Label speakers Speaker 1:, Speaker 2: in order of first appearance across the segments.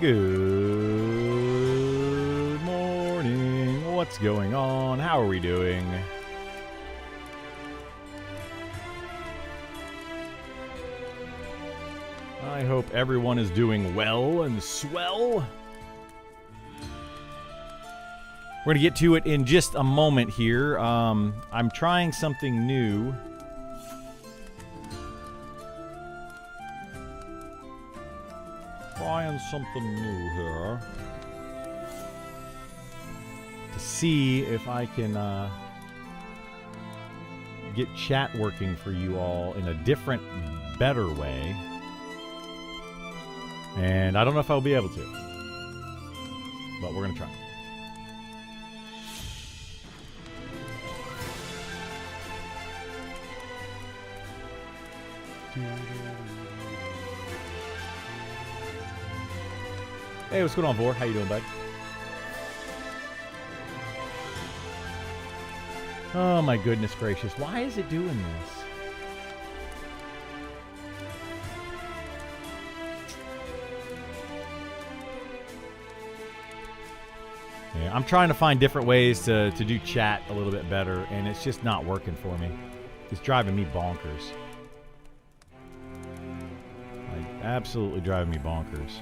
Speaker 1: Good morning. What's going on? How are we doing? I hope everyone is doing well and swell. We're going to get to it in just a moment here. I'm trying something new. Trying something new here. To see if I can get chat working for you all in a different, better way. And I don't know if I'll be able to. But we're going to try. Hey, what's going on, Vor? How you doing, bud? Oh, my goodness gracious. Why is it doing this? Yeah, I'm trying to find different ways to do chat a little bit better, and it's just not working for me. It's driving me bonkers. Like, absolutely driving me bonkers.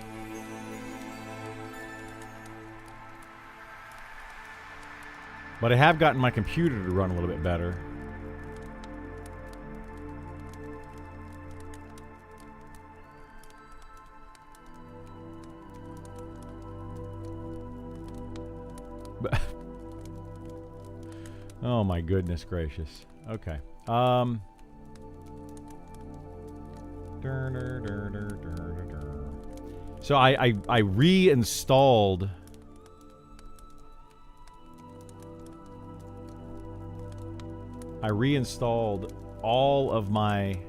Speaker 1: But I have gotten my computer to run a little bit better. Oh my goodness gracious. Okay. So I reinstalled all of my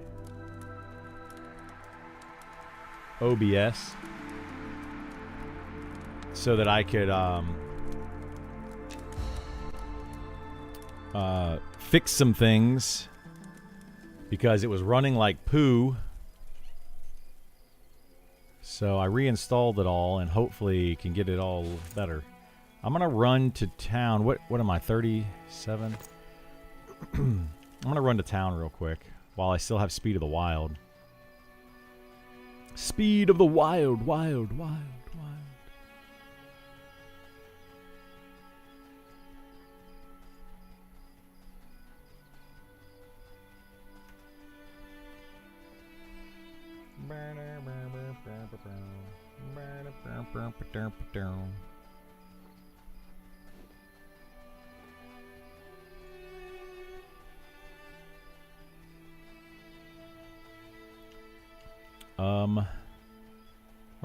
Speaker 1: OBS so that I could fix some things because it was running like poo. So I reinstalled it all and hopefully can get it all better. I'm gonna run to town. What am I, 37? I'm gonna run to town real quick while I still have Speed of the Wild. Speed of the Wild, wild, wild, wild.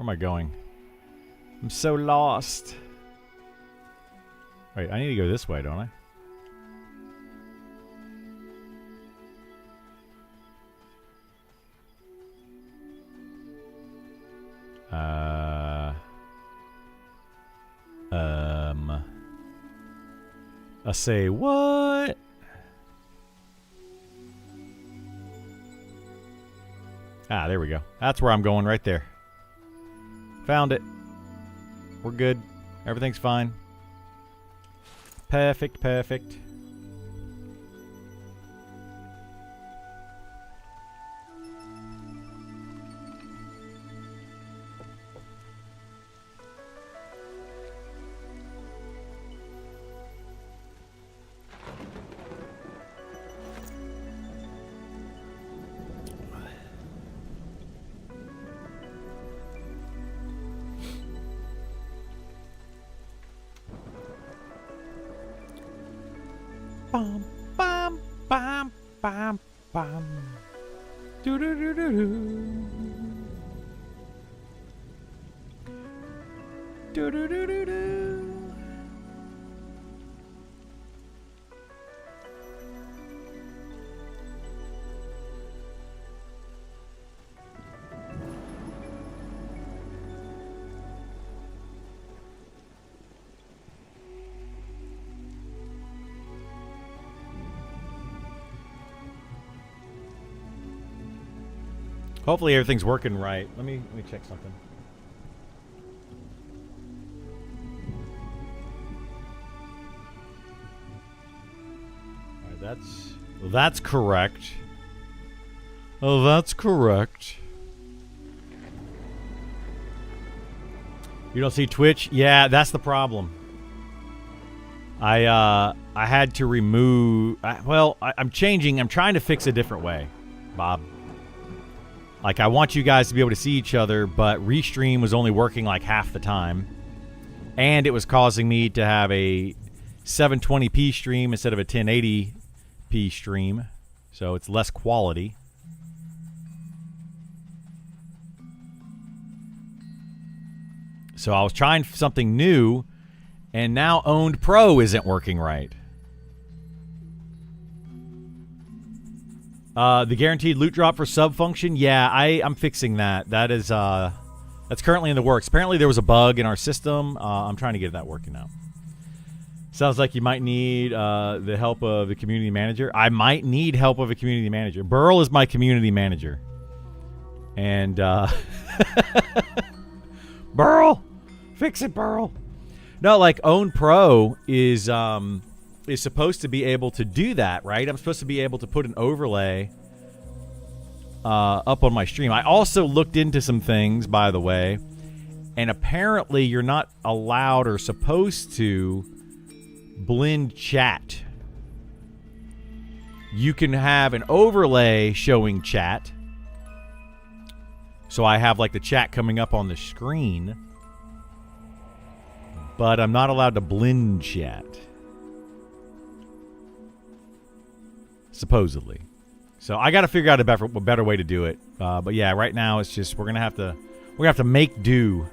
Speaker 1: Where am I going? I'm so lost. Wait, I need to go this way, don't I? I say what? Ah, there we go. That's where I'm going, right there. Found it. We're good. Everything's fine. Perfect, perfect. Bum, bum, bum, bum, bum. Do do do do do. Do do do do do. Hopefully everything's working right. Let me check something. That's correct. Oh, that's correct. You don't see Twitch? Yeah, that's the problem. I had to remove... I'm changing. I'm trying to fix a different way, Bob. Like, I want you guys to be able to see each other, but Restream was only working like half the time. And it was causing me to have a 720p stream instead of a 1080p stream. So it's less quality. So I was trying something new, and now Owned Pro isn't working right. The guaranteed loot drop for sub function, yeah, I'm fixing that. That's currently in the works. Apparently there was a bug in our system. I'm trying to get that working now. Sounds like you might need the help of the community manager. I might need help of a community manager. Burl is my community manager. And, Burl! Fix it, Burl! No, like, Own Pro is supposed to be able to do that, right? I'm supposed to be able to put an overlay up on my stream. I also looked into some things, by the way, and apparently you're not allowed or supposed to blend chat. You can have an overlay showing chat. So I have like the chat coming up on the screen. But I'm not allowed to blend chat. Supposedly. So I got to figure out a better way to do it. But yeah, right now it's just we're gonna have to make do.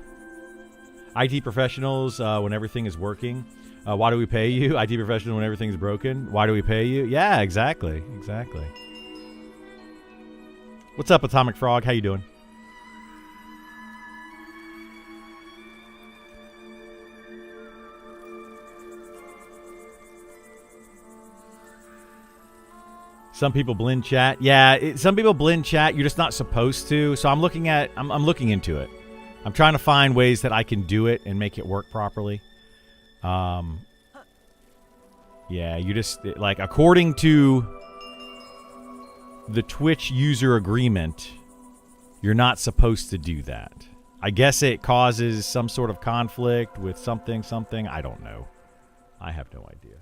Speaker 1: IT professionals when everything is working. Why do we pay you? IT professional when everything's broken. Why do we pay you? Yeah, exactly. What's up, Atomic Frog? How you doing? Some people blend chat. Yeah, some people blend chat. You're just not supposed to. So I'm looking into it. I'm trying to find ways that I can do it and make it work properly. Yeah, you just, like, according to the Twitch user agreement, you're not supposed to do that. I guess it causes some sort of conflict with something. I don't know. I have no idea.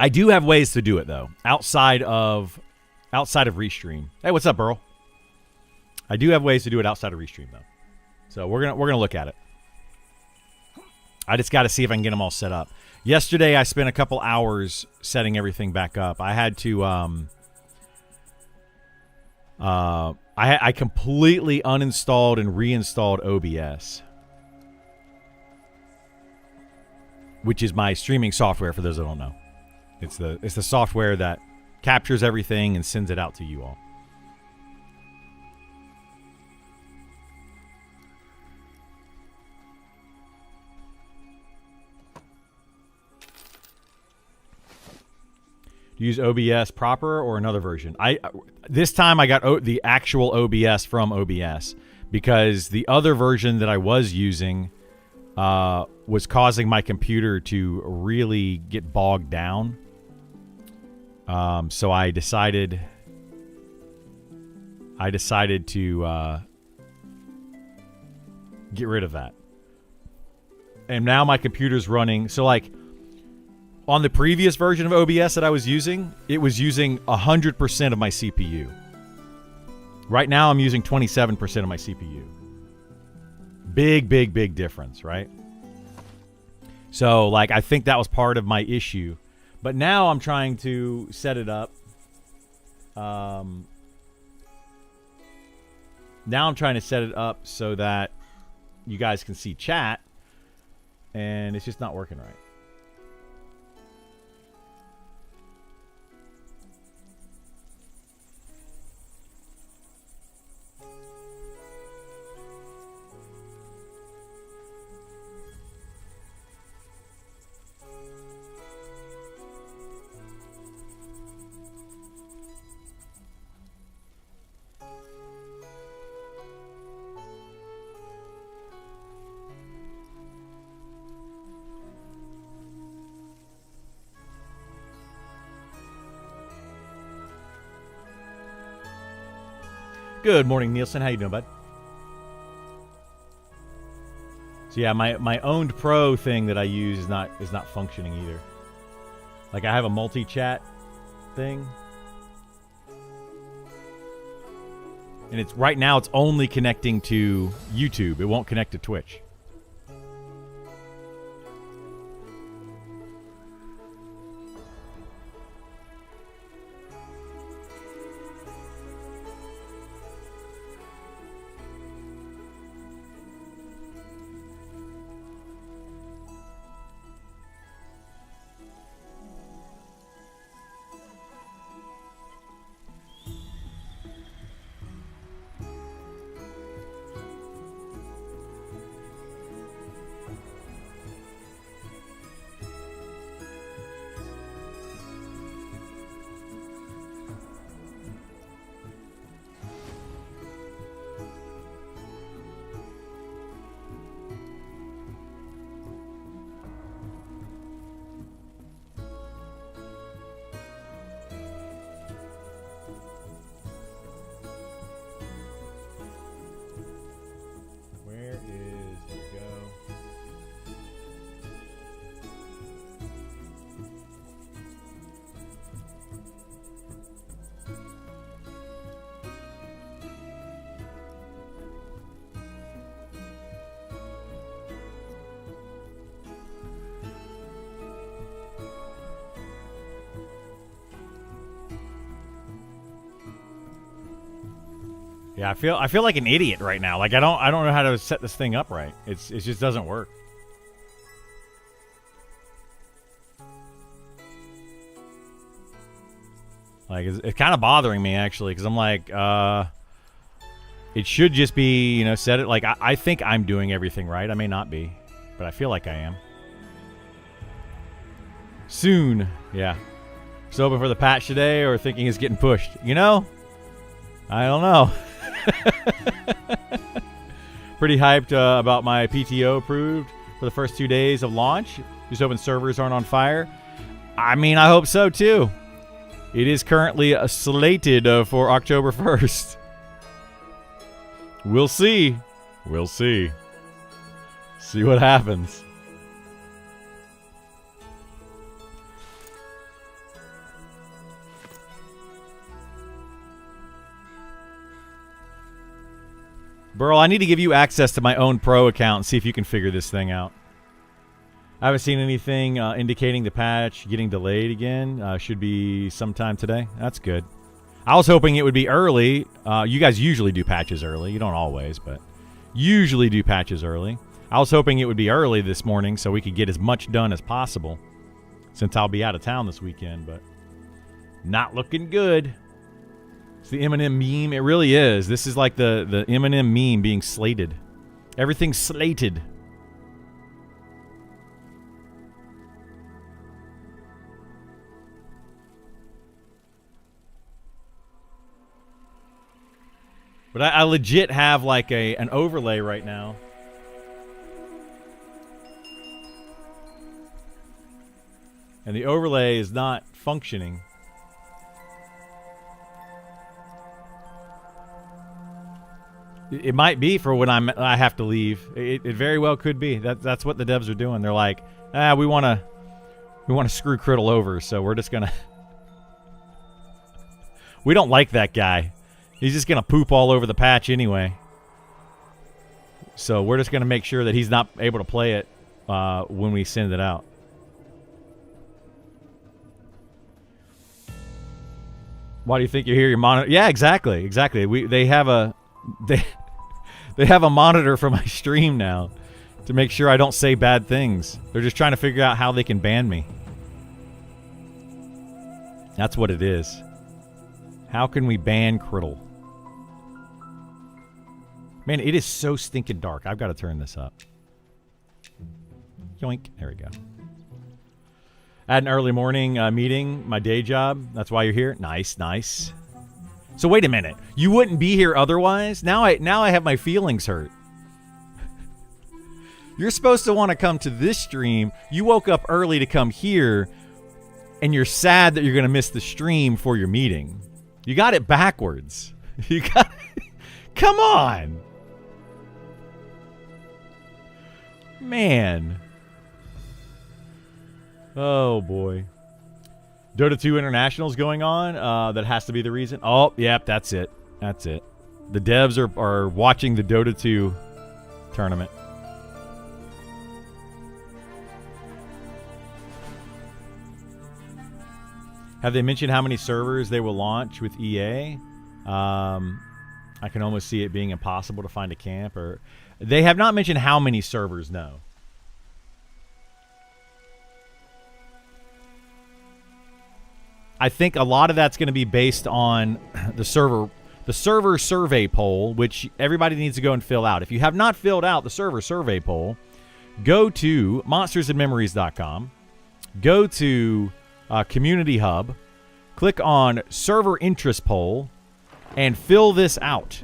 Speaker 1: I do have ways to do it though, outside of Restream. Hey, what's up, Burl? I do have ways to do it outside of Restream though, so we're gonna look at it. I just got to see if I can get them all set up. Yesterday, I spent a couple hours setting everything back up. I had to I completely uninstalled and reinstalled OBS, which is my streaming software. For those that don't know. It's the software that captures everything and sends it out to you all. Do you use OBS proper or another version? This time I got the actual OBS from OBS because the other version that I was using was causing my computer to really get bogged down. So I decided to get rid of that. And now my computer's running. So, like, on the previous version of OBS that I was using, it was using 100% of my CPU. Right now, I'm using 27% of my CPU. Big difference, right? So, like, I think that was part of my issue. But now I'm trying to set it up. Now I'm trying to set it up so that you guys can see chat. And it's just not working right. Good morning, Nielsen. How you doing, bud? So yeah, my owned pro thing that I use is not functioning either. Like I have a multi-chat thing. And it's right now it's only connecting to YouTube. It won't connect to Twitch. Yeah, I feel like an idiot right now. Like I don't know how to set this thing up right. It just doesn't work. Like it's kind of bothering me actually because I'm like, it should just be set it like I think I'm doing everything right. I may not be, but I feel like I am. Soon, yeah. Just hoping for the patch today or thinking it's getting pushed. I don't know. Pretty hyped about my PTO approved for the first 2 days of launch. Just hoping servers aren't on fire. I mean, I hope so too. It is currently slated for October 1st. We'll see. We'll see. See what happens. Burl, I need to give you access to my own pro account and see if you can figure this thing out. I haven't seen anything indicating the patch getting delayed again. Should be sometime today. That's good. I was hoping it would be early. You guys usually do patches early. You don't always, but usually do patches early. I was hoping it would be early this morning so we could get as much done as possible since I'll be out of town this weekend, but not looking good. It's the Eminem meme. It really is. This is like the Eminem meme being slated. Everything's slated. But I legit have like an overlay right now. And the overlay is not functioning. It might be for when I have to leave. It very well could be. That's what the devs are doing. They're like, we want to screw Criddle over, so we're just gonna. We don't like that guy. He's just gonna poop all over the patch anyway. So we're just gonna make sure that he's not able to play it when we send it out. Why do you think you hear your monitor? Yeah, exactly. They have a monitor for my stream now to make sure I don't say bad things. They're just trying to figure out how they can ban me. That's what it is. How can we ban Criddle? Man, it is so stinking dark. I've got to turn this up. Yoink. There we go. I had an early morning meeting, my day job. That's why you're here. Nice. So wait a minute. You wouldn't be here otherwise? Now I have my feelings hurt. You're supposed to want to come to this stream. You woke up early to come here, and you're sad that you're going to miss the stream for your meeting. You got it backwards. come on. Man. Oh, boy. Dota 2 International's going on. That has to be the reason. Oh, yep, that's it. That's it. The devs are watching the Dota 2 tournament. Have they mentioned how many servers they will launch with EA? I can almost see it being impossible to find a camp. Or they have not mentioned how many servers, no. I think a lot of that's going to be based on the server survey poll, which everybody needs to go and fill out. If you have not filled out the server survey poll, go to monstersandmemories.com, go to Community Hub, click on Server Interest Poll, and fill this out.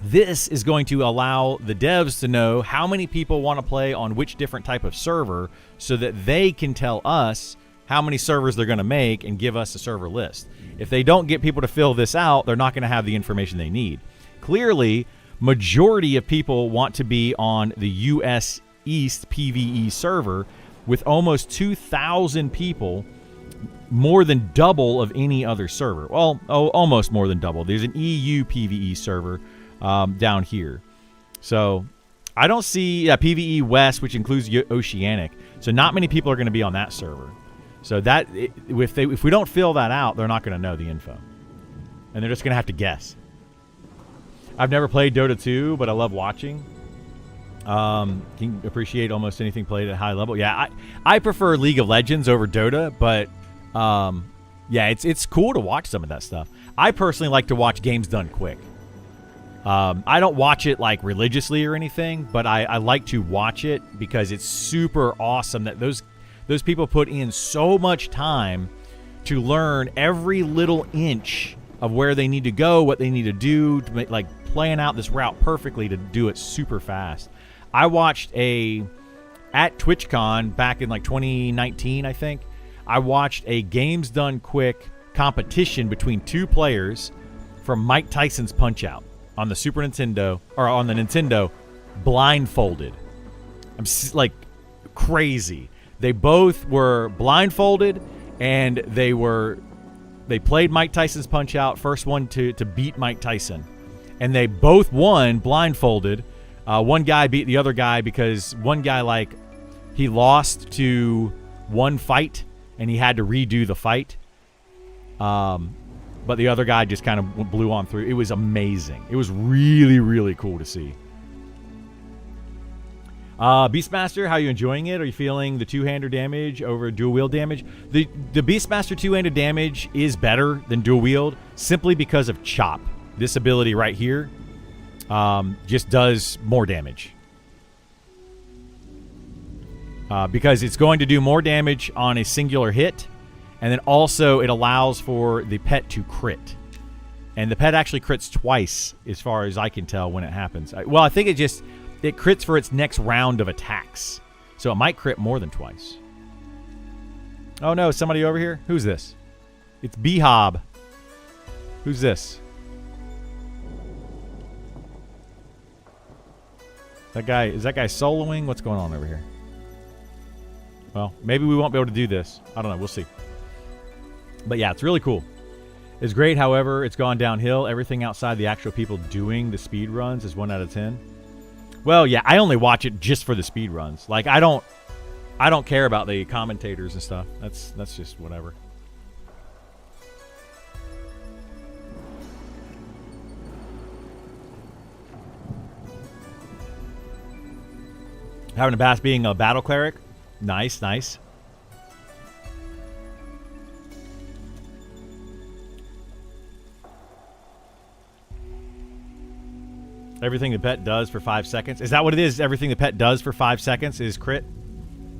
Speaker 1: This is going to allow the devs to know how many people want to play on which different type of server so that they can tell us how many servers they're going to make and give us a server list. If they don't get people to fill this out, they're not going to have the information they need. Clearly, majority of people want to be on the US East PvE server with almost 2,000 people, more than double of any other server. Well, almost more than double. There's an EU PvE server down here. So I don't see PvE West, which includes Oceanic. So not many people are going to be on that server. So that if we don't fill that out, they're not going to know the info. And they're just going to have to guess. I've never played Dota 2, but I love watching. Can appreciate almost anything played at a high level. Yeah, I prefer League of Legends over Dota, but yeah, it's cool to watch some of that stuff. I personally like to watch games done quick. I don't watch it like religiously or anything, but I like to watch it because it's super awesome that those people put in so much time to learn every little inch of where they need to go, what they need to do, to make, like playing out this route perfectly to do it super fast. I watched at TwitchCon back in like 2019, I think. I watched a games done quick competition between two players from Mike Tyson's Punch-Out on the Super Nintendo, or on the Nintendo, blindfolded. I'm like crazy. They both were blindfolded, and they played Mike Tyson's Punch-Out, first one to beat Mike Tyson. And they both won blindfolded. One guy beat the other guy because one guy, he lost to one fight, and he had to redo the fight. But the other guy just kind of blew on through. It was amazing. It was really, really cool to see. Beastmaster, how are you enjoying it? Are you feeling the two-hander damage over dual wield damage? The Beastmaster two-handed damage is better than dual wield simply because of Chop. This ability right here just does more damage. Because it's going to do more damage on a singular hit, and then also it allows for the pet to crit. And the pet actually crits twice, as far as I can tell, when it happens. Well, I think it crits for its next round of attacks. So it might crit more than twice. Oh no, somebody over here? Who's this? It's B-Hob. Who's this? Is that guy soloing? What's going on over here? Well, maybe we won't be able to do this. I don't know. We'll see. But yeah, it's really cool. It's great, however, it's gone downhill. Everything outside the actual people doing the speed runs is 1 out of 10. Well, yeah, I only watch it just for the speed runs. Like, I don't care about the commentators and stuff. That's just whatever. Having a bath being a battle cleric. Nice, nice. Everything the pet does for 5 seconds. Is that what it is? Everything the pet does for 5 seconds is crit?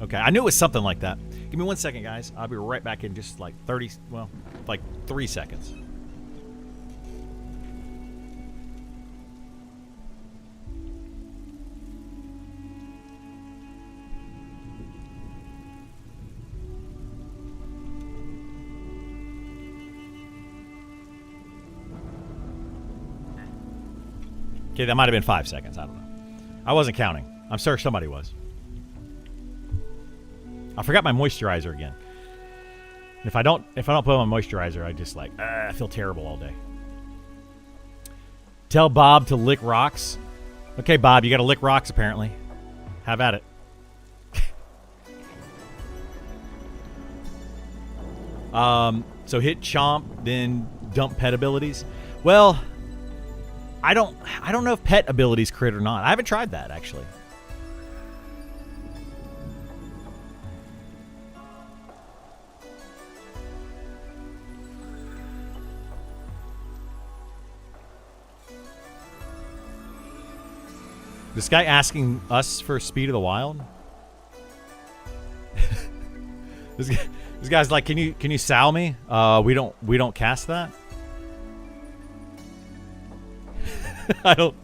Speaker 1: Okay, I knew it was something like that. Give me 1 second, guys. I'll be right back in just like 3 seconds. Okay, that might have been 5 seconds. I don't know. I wasn't counting. I'm sure somebody was. I forgot my moisturizer again. If I don't put on my moisturizer, I just like I feel terrible all day. Tell Bob to lick rocks. Okay, Bob, you got to lick rocks apparently. Have at it. So hit chomp, then dump pet abilities. Well, I don't know if pet abilities crit or not. I haven't tried that actually. This guy asking us for Speed of the Wild? This guy's like, can you sal me? We don't cast that. I don't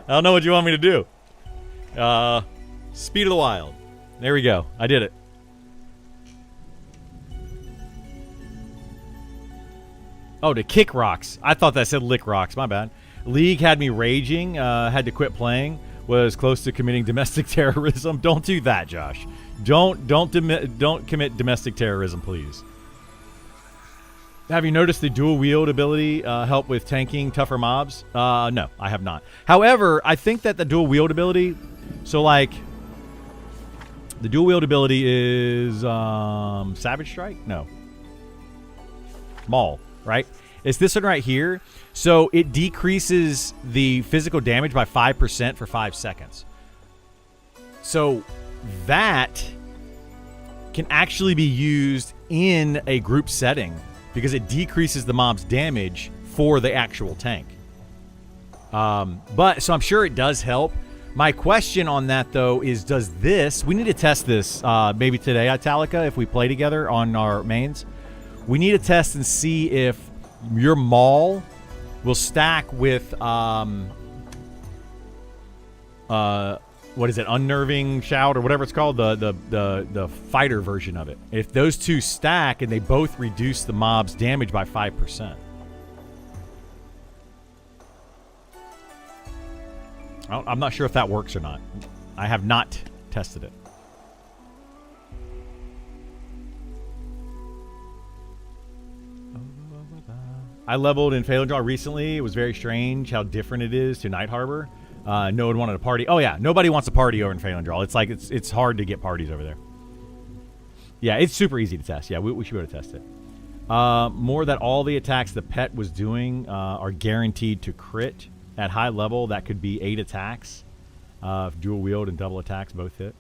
Speaker 1: know what you want me to do. Speed of the Wild. There we go. I did it. Oh, to kick rocks. I thought that said lick rocks. My bad. League had me raging. Had to quit playing. Was close to committing domestic terrorism. Don't do that, Josh. Don't commit domestic terrorism, please. Have you noticed the dual wield ability help with tanking tougher mobs? No, I have not. However, I think that the dual wield ability, so like the dual wield ability is Savage Strike? No. Maul, right? It's this one right here. So it decreases the physical damage by 5% for 5 seconds. So that can actually be used in a group setting because it decreases the mob's damage for the actual tank. So I'm sure it does help. My question on that, though, is does this... We need to test this maybe today, Italica, if we play together on our mains. We need to test and see if your Maul will stack with... what is it? Unnerving Shout or whatever it's called, the fighter version of it. If those two stack and they both reduce the mob's damage by 5%. I'm not sure if that works or not. I have not tested it. I leveled in Phalandraw recently. It was very strange how different it is to Night Harbor. No one wanted to party. Oh yeah, nobody wants to party over in Phalandraw. It's like it's hard to get parties over there. Yeah, it's super easy to test. Yeah, we should be able to test it. More that all the attacks the pet was doing are guaranteed to crit at high level. That could be 8 attacks. If dual wield and double attacks both hit.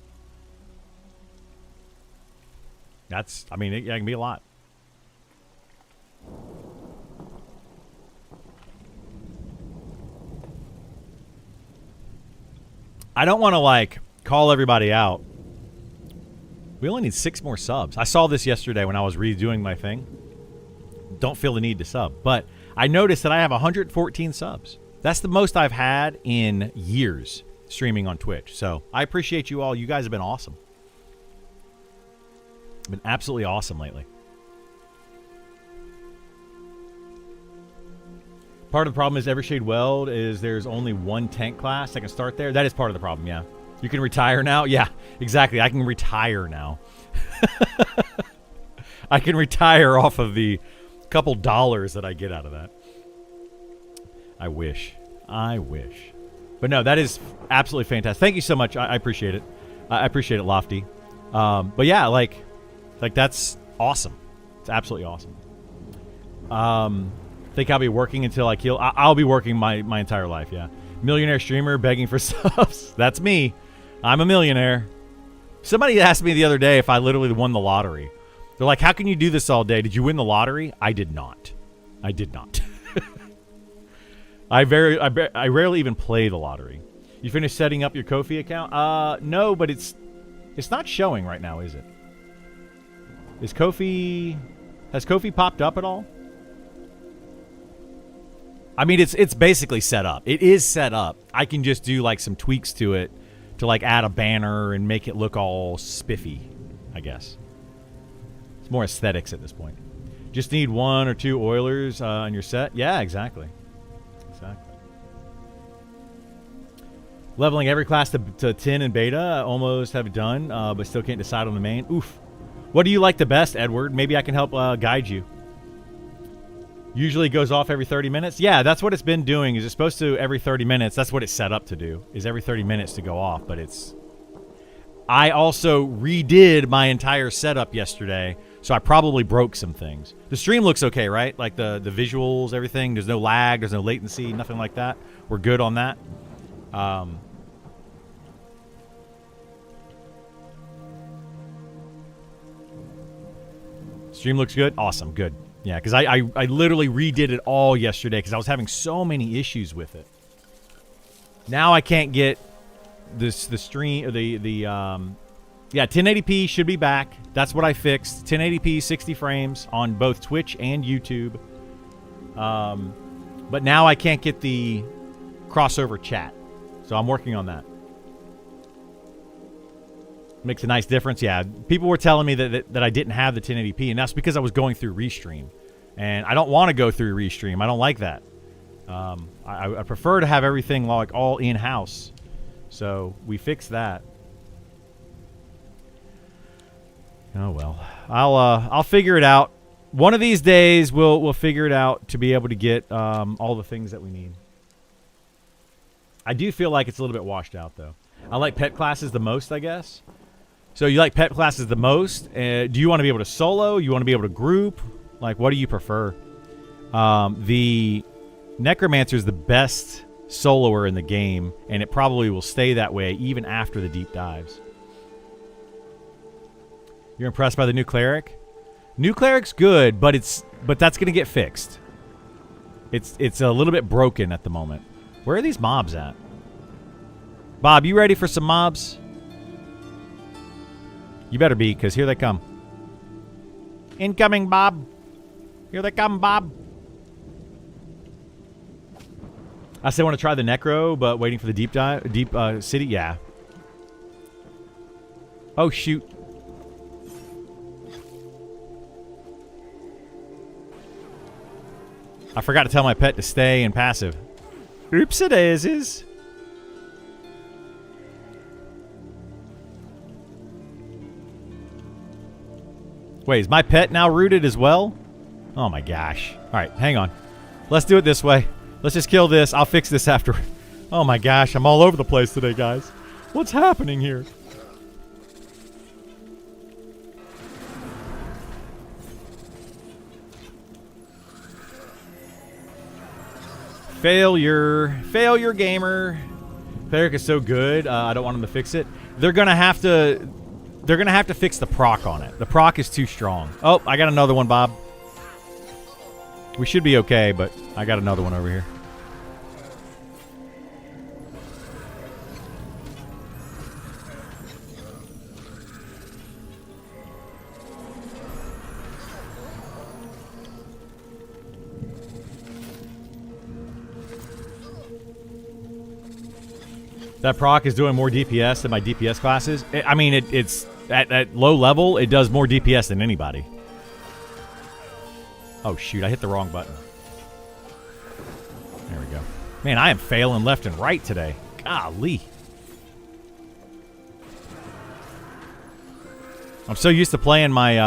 Speaker 1: That's, I mean, it can be a lot. I don't want to, like, call everybody out. We only need 6 more subs. I saw this yesterday when I was redoing my thing. Don't feel the need to sub. But I noticed that I have 114 subs. That's the most I've had in years streaming on Twitch. So I appreciate you all. You guys have been awesome. Been absolutely awesome lately. Part of the problem is Evershade Weld is there's only one tank class that can start there. That is part of the problem, yeah. You can retire now? Yeah, exactly. I can retire now. I can retire off of the couple dollars that I get out of that. I wish. But no, that is absolutely fantastic. Thank you so much. I appreciate it. I appreciate it, Lofty. But yeah, like that's awesome. It's absolutely awesome. Think I'll be working until I kill. I'll be working my entire life, yeah. Millionaire streamer begging for subs. That's me. I'm a millionaire. Somebody asked me the other day if I literally won the lottery. They're like, how can you do this all day? Did you win the lottery? I did not. I did not. I rarely even play the lottery. You finished setting up your Ko-fi account? No, but it's not showing right now, is it? Has Ko-fi popped up at all? I mean, it's basically set up. It is set up. I can just do like some tweaks to it to like add a banner and make it look all spiffy, I guess. It's more aesthetics at this point. Just need 1 or 2 Oilers on your set. Yeah, exactly. Exactly. Leveling every class to 10 in beta. I almost have it done, but still can't decide on the main. Oof. What do you like the best, Edward? Maybe I can help guide you. Usually goes off every 30 minutes. Yeah, that's what it's been doing. Is it's supposed to every 30 minutes. That's what it's set up to do. Is every 30 minutes to go off, but it's... I also redid my entire setup yesterday, so I probably broke some things. The stream looks okay, right? Like the visuals, everything. There's no lag. There's no latency. Nothing like that. We're good on that. Stream looks good? Awesome. Good. Yeah, because I literally redid it all yesterday because I was having so many issues with it. Now I can't get the stream, yeah, 1080p should be back. That's what I fixed. 1080p, 60 frames on both Twitch and YouTube. But now I can't get the crossover chat. So I'm working on that. Makes a nice difference. Yeah, people were telling me that I didn't have the 1080p, and that's because I was going through Restream. And I don't want to go through Restream. I don't like that. I prefer to have everything like all in-house. So we fixed that. Oh well. I'll figure it out. One of these days we'll figure it out to be able to get all the things that we need. I do feel like it's a little bit washed out though. I like pet classes the most, I guess. So you like pet classes the most? Do you want to be able to solo? You want to be able to group? Like, what do you prefer? The Necromancer is the best soloer in the game, and it probably will stay that way even after the deep dives. You're impressed by the new Cleric? New Cleric's good, but that's going to get fixed. It's a little bit broken at the moment. Where are these mobs at? Bob, you ready for some mobs? You better be, because here they come. Incoming, Bob. Here they come, Bob. I still want to try the Necro, but waiting for the deep city. Yeah. Oh, shoot. I forgot to tell my pet to stay in passive. Oopsie-daisies. Wait, is my pet now rooted as well? Oh my gosh. Alright, hang on. Let's do it this way. Let's just kill this. I'll fix this after. Oh my gosh, I'm all over the place today, guys. What's happening here? Failure. Failure, gamer. Cleric is so good. I don't want him to fix it. They're gonna have to fix the proc on it. The proc is too strong. Oh, I got another one, Bob. We should be okay, but I got another one over here. That proc is doing more DPS than my DPS classes. I mean, it's at low level, it does more DPS than anybody. Oh, shoot. I hit the wrong button. There we go. Man, I am failing left and right today. Golly. I'm so used to playing my,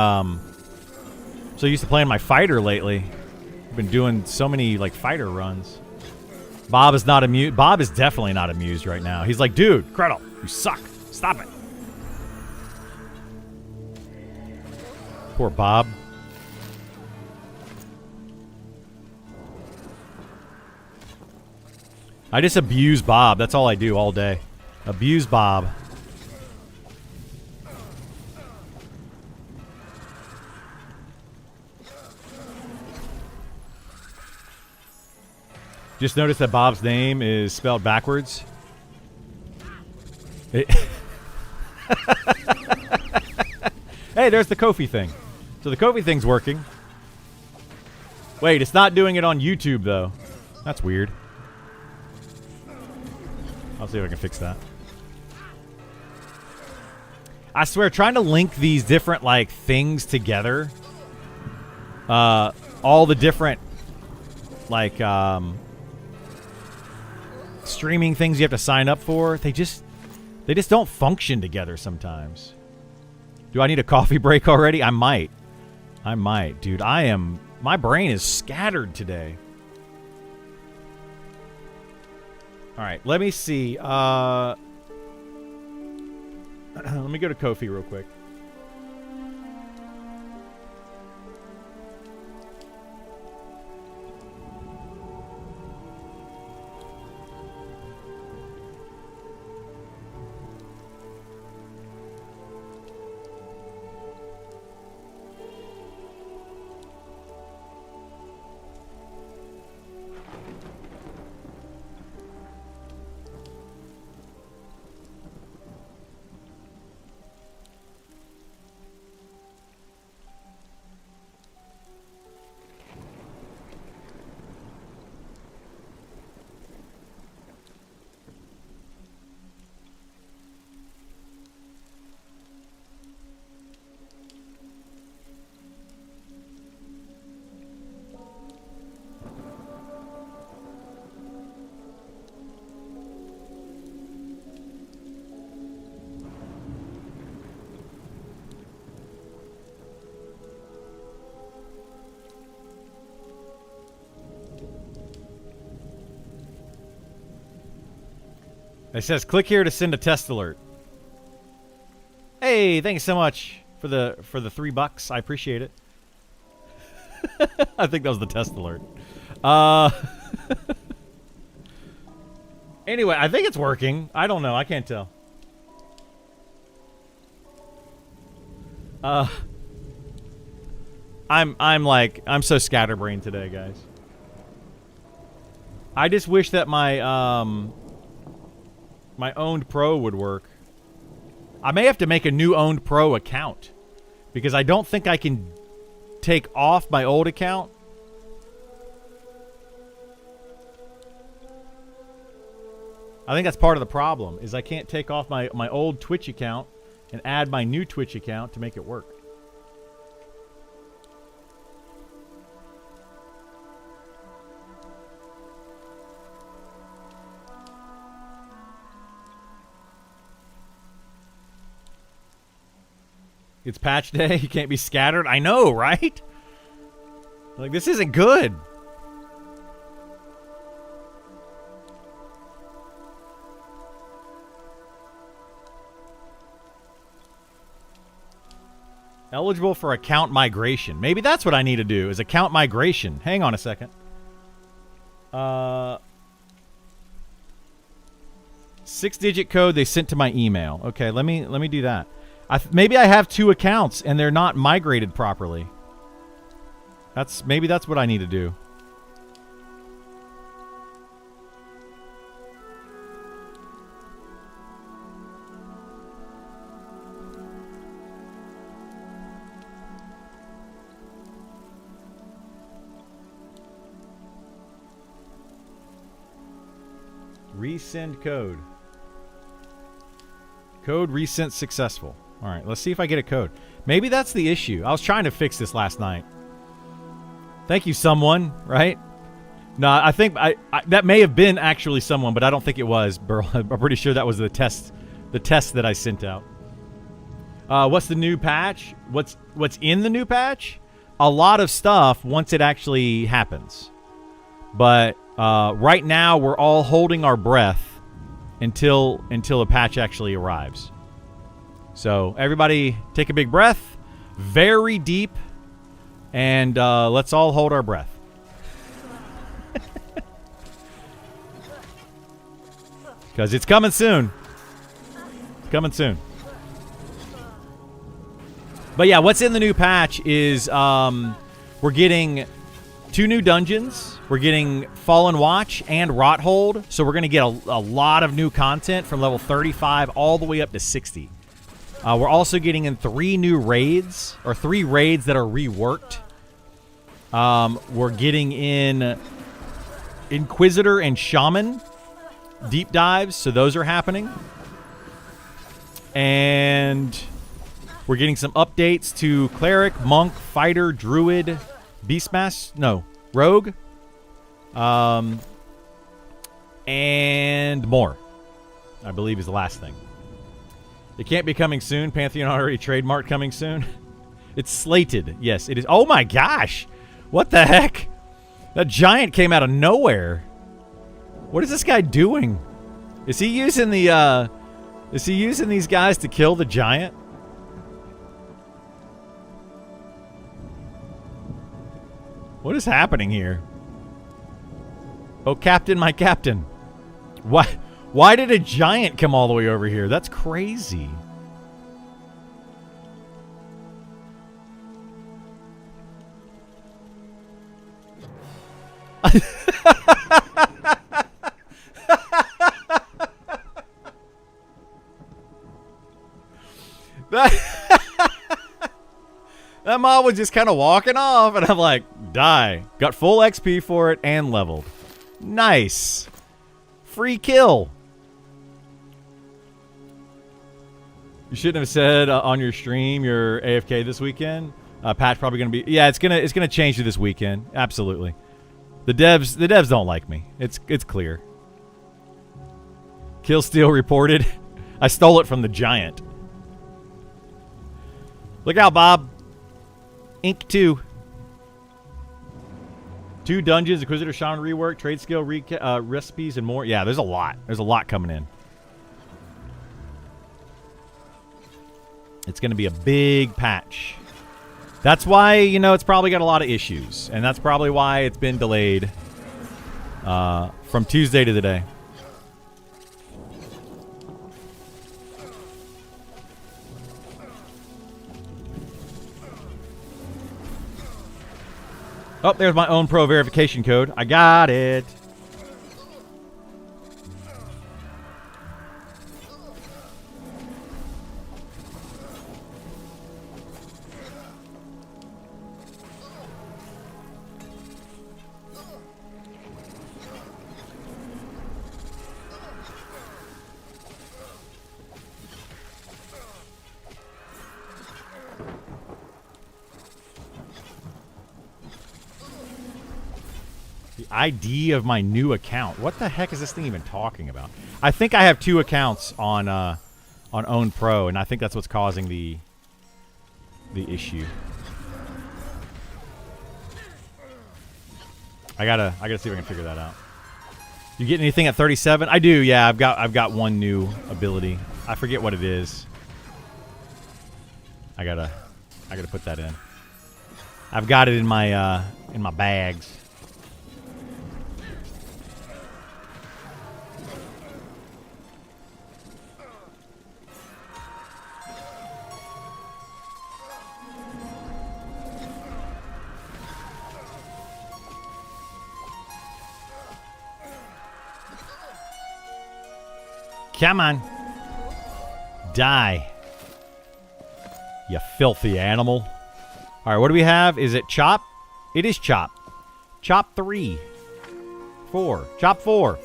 Speaker 1: fighter lately. I've been doing so many, like, fighter runs. Bob is not amused. Bob is definitely not amused right now. He's like, dude, Gretel, you suck. Stop it. Poor Bob. I just abuse Bob. That's all I do all day. Abuse Bob. Just noticed that Bob's name is spelled backwards. Hey, there's the Ko-fi thing. So the Ko-fi thing's working. Wait, it's not doing it on YouTube, though. That's weird. I'll see if I can fix that. I swear, trying to link these different, like, things together. All the different, like, streaming things you have to sign up for, they just don't function together sometimes. Do I need a coffee break already? I might. Dude, my brain is scattered today. All right, let me see. Let me go to Ko-fi real quick. It says, click here to send a test alert. Hey, thank you so much for the $3. I appreciate it. I think that was the test alert. Anyway, I think it's working. I don't know. I can't tell. I'm so scatterbrained today, guys. I just wish that my my owned pro would work. I may have to make a new owned pro account because I don't think I can take off my old account. I think that's part of the problem is I can't take off my old Twitch account and add my new Twitch account to make it work. It's patch day. You can't be scattered. I know, right? Like, this isn't good. Eligible for account migration. Maybe that's what I need to do, is account migration. Hang on a second. 6-digit code they sent to my email. Okay, let me do that. Maybe I have 2 accounts and they're not migrated properly. Maybe that's what I need to do. Resend code. Code resent successful. All right, let's see if I get a code. Maybe that's the issue. I was trying to fix this last night. Thank you, someone, right? No, I think that may have been actually someone, but I don't think it was, Burl. I'm pretty sure that was the test that I sent out. What's the new patch? What's in the new patch? A lot of stuff once it actually happens. But right now, we're all holding our breath until a patch actually arrives. So everybody take a big breath, very deep, and let's all hold our breath. Because it's coming soon. It's coming soon. But yeah, what's in the new patch is we're getting 2 new dungeons. We're getting Fallen Watch and Rothold. So we're going to get a lot of new content from level 35 all the way up to 60. We're also getting in 3 new raids, or 3 raids that are reworked. We're getting in Inquisitor and Shaman deep dives, so those are happening. And we're getting some updates to Cleric, Monk, Fighter, Druid, Rogue. And more, I believe, is the last thing. It can't be coming soon. Pantheon already trademarked coming soon. It's slated. Yes, it is. Oh my gosh. What the heck? That giant came out of nowhere. What is this guy doing? Is he using the, is he using these guys to kill the giant? What is happening here? Oh, Captain, my Captain. Why did a giant come all the way over here? That's crazy. That mob was just kind of walking off, and I'm like, die. Got full XP for it and leveled. Nice. Free kill. You shouldn't have said on your stream you're AFK this weekend. Patch probably gonna be. Yeah, it's gonna change to this weekend. Absolutely. The devs don't like me. It's clear. Kill steal reported. I stole it from the giant. Look out, Bob. Inc. 2. 2 dungeons, Inquisitor Shaman rework, trade skill recipes, and more. Yeah, there's a lot. There's a lot coming in. It's going to be a big patch. That's why, you know, it's probably got a lot of issues. And that's probably why it's been delayed from Tuesday to today. Oh, there's my own pro verification code. I got it. ID of my new account. What the heck is this thing even talking about? I think I have 2 accounts on Own Pro, and I think that's what's causing the issue. I gotta see if I can figure that out. You get anything at 37? I do. Yeah, I've got one new ability. I forget what it is. I gotta put that in. I've got it in my bags. Come on. Die. You filthy animal. Alright, what do we have? Is it chop? It is chop. Chop 3. 4. Chop 4.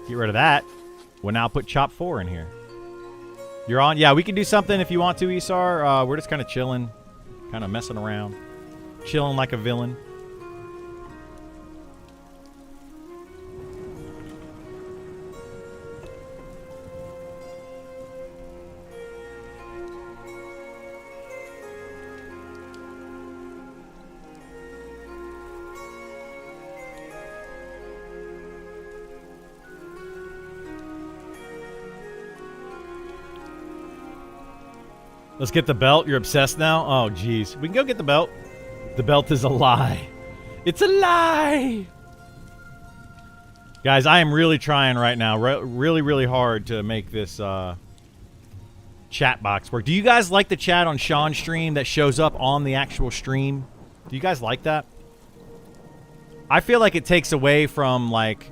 Speaker 1: Get rid of that. We'll now put chop 4 in here. You're on? Yeah, we can do something if you want to, Isar. We're just kind of chilling. Kind of messing around. Chilling like a villain. Let's get the belt. You're obsessed now? Oh, jeez. We can go get the belt. The belt is a lie. It's a lie! Guys, I am really trying right now. Really, really hard to make this chat box work. Do you guys like the chat on Sean's stream that shows up on the actual stream? Do you guys like that? I feel like it takes away from, like,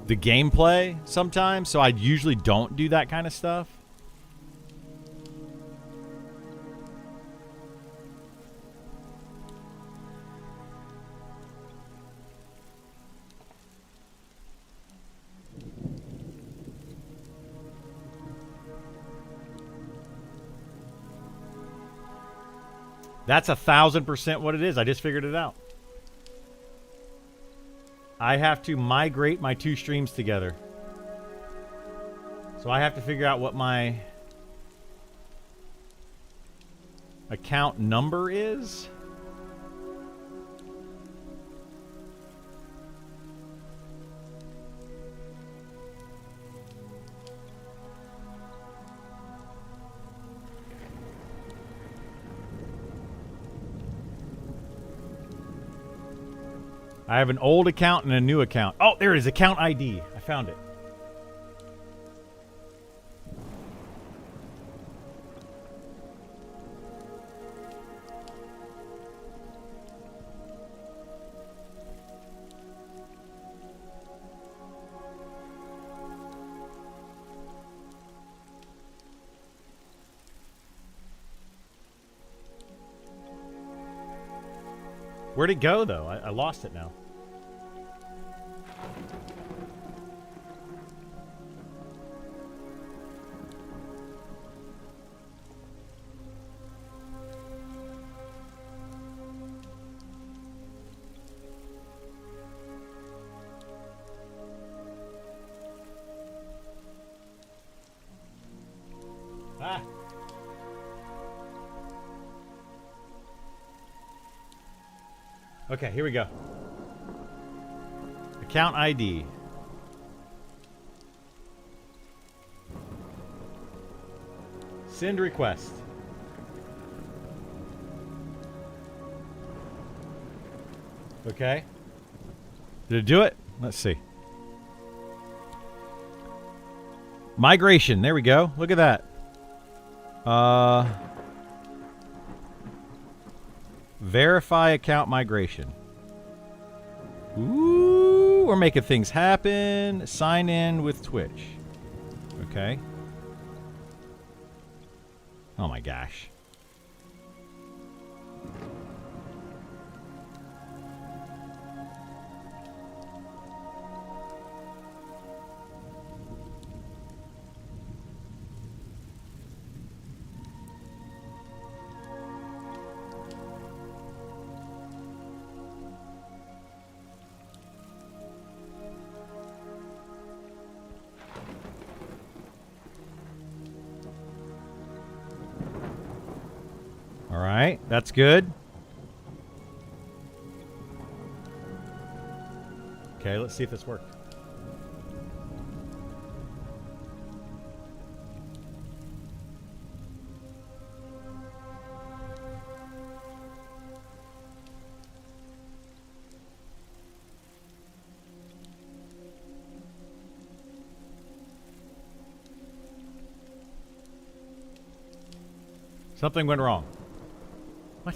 Speaker 1: the gameplay sometimes, so I usually don't do that kind of stuff. That's 1,000% what it is. I just figured it out. I have to migrate my 2 streams together. So I have to figure out what my account number is. I have an old account and a new account. Oh, there it is. Account ID. I found it. Where'd it go, though? I lost it now. Ah. Okay, here we go. Account ID. Send request. Okay. Did it do it? Let's see. Migration. There we go. Look at that. Verify account migration. Ooh, we're making things happen. Sign in with Twitch. Okay. Oh my gosh. All right, that's good. Okay, let's see if this worked. Something went wrong. What?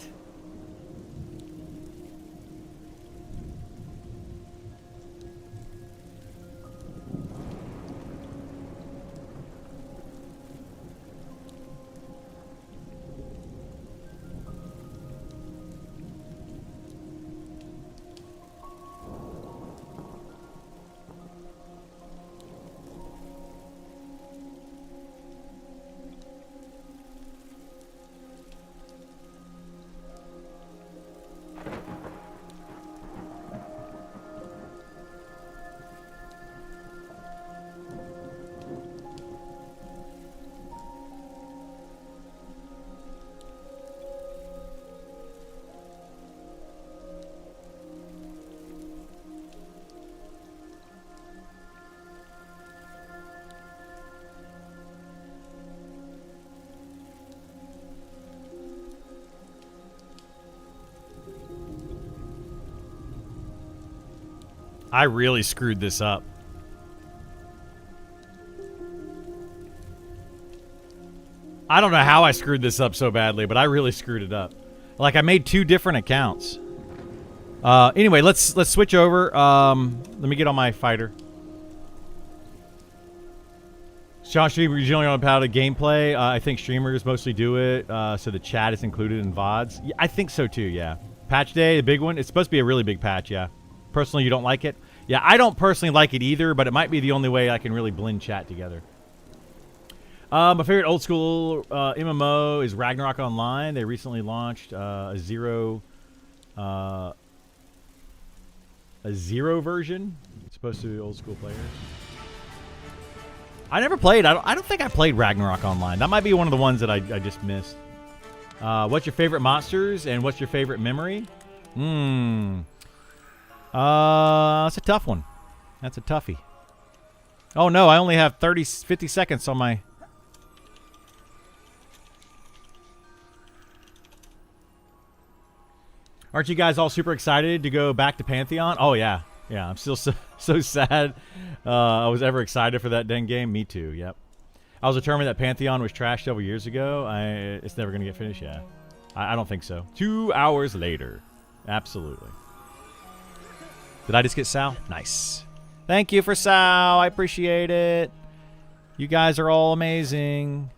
Speaker 1: I really screwed this up. I don't know how I screwed this up so badly, but I really screwed it up. Like, I made 2 different accounts. Anyway, let's switch over. Let me get on my fighter. Sean Streamer, you generally on how to gameplay. I think streamers mostly do it, so the chat is included in VODs. Yeah, I think so too, yeah. Patch day, the big one. It's supposed to be a really big patch, yeah. Personally, you don't like it? Yeah, I don't personally like it either, but it might be the only way I can really blend chat together. My favorite old school MMO is Ragnarok Online. They recently launched a zero a 0 version. It's supposed to be old school players. I never played. I don't think I played Ragnarok Online. That might be one of the ones that I just missed. What's your favorite monsters and what's your favorite memory? That's a tough one. That's a toughie. Oh no, I only have 50 seconds on my... Aren't you guys all super excited to go back to Pantheon? Oh yeah. Yeah, I'm still so sad I was ever excited for that dang game. Me too, yep. I was determined that Pantheon was trashed several years ago. It's never going to get finished, yeah. I don't think so. 2 hours later. Absolutely. Did I just get Sal? Nice. Thank you for Sal. I appreciate it. You guys are all amazing.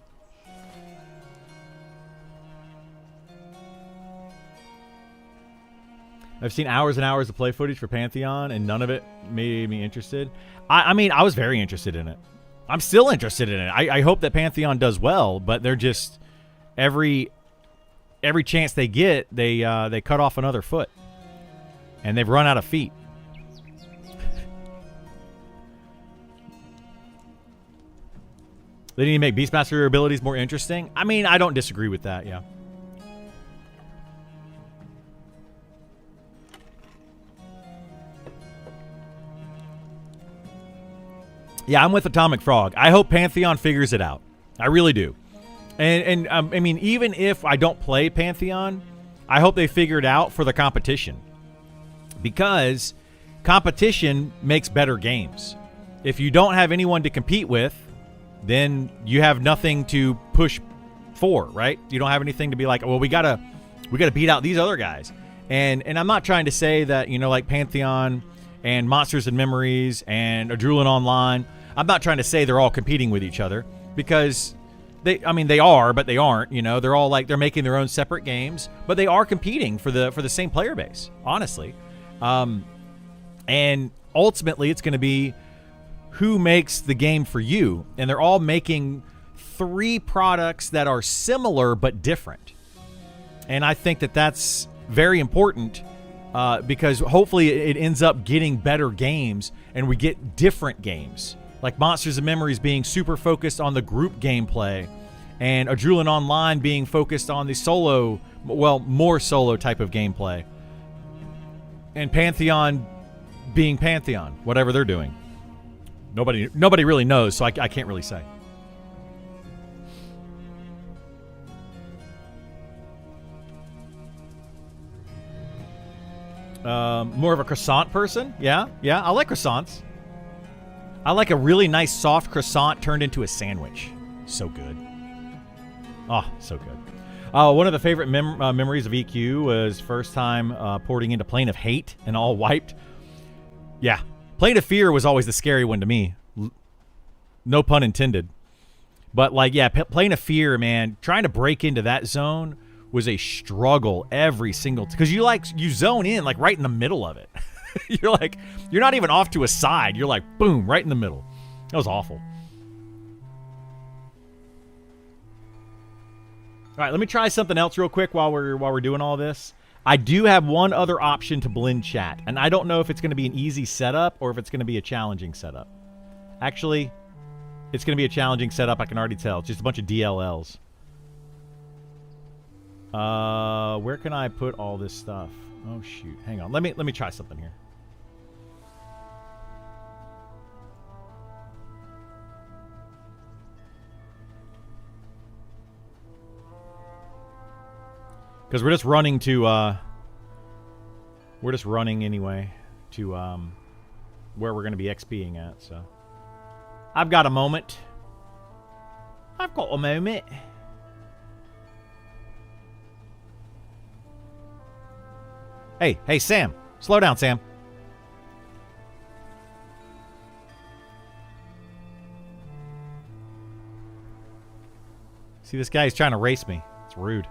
Speaker 1: I've seen hours and hours of play footage for Pantheon, and none of it made me interested. I mean, I was very interested in it. I'm still interested in it. I hope that Pantheon does well, but they're just every chance they get, they cut off another foot, and they've run out of feet. They need to make Beastmaster abilities more interesting. I mean, I don't disagree with that. Yeah. Yeah, I'm with Atomic Frog. I hope Pantheon figures it out. I really do. And I mean, even if I don't play Pantheon, I hope they figure it out for the competition. Because competition makes better games. If you don't have anyone to compete with, then you have nothing to push for, right? You don't have anything to be like, well, we gotta beat out these other guys. And I'm not trying to say that, you know, like Pantheon and Monsters and Memories and Adrulan Online, I'm not trying to say they're all competing with each other, because they are, but they aren't. You know, they're all like, they're making their own separate games, but they are competing for the same player base, honestly. And ultimately, it's going to be who makes the game for you, and they're all making 3 products that are similar but different. And I think that that's very important. Because hopefully it ends up getting better games and we get different games. Like Monsters and Memories being super focused on the group gameplay, and Adrulan Online being focused on the solo, well, more solo type of gameplay. And Pantheon being Pantheon, whatever they're doing. Nobody really knows, so I can't really say. More of a croissant person. Yeah, I like croissants. I like a really nice soft croissant turned into a sandwich. So good. Oh, so good. One of the favorite memories of EQ was first time porting into Plane of Hate and all wiped. Yeah, Plane of Fear was always the scary one to me. No pun intended. But like, yeah, Plane of Fear, man, trying to break into that zone was a struggle every single because you zone in like right in the middle of it. You're not even off to a side. You're like boom, right in the middle. That was awful. All right, let me try something else real quick while we're doing all this. I do have one other option to blend chat, and I don't know if it's going to be an easy setup or if it's going to be a challenging setup. Actually, it's going to be a challenging setup. I can already tell. It's just a bunch of DLLs. Where can I put all this stuff? Oh shoot, hang on. Let me try something here. Because we're just running anyway to where we're going to be XPing at. So I've got a moment. Hey, Sam. Slow down, Sam. See, this guy, he's trying to race me. It's rude.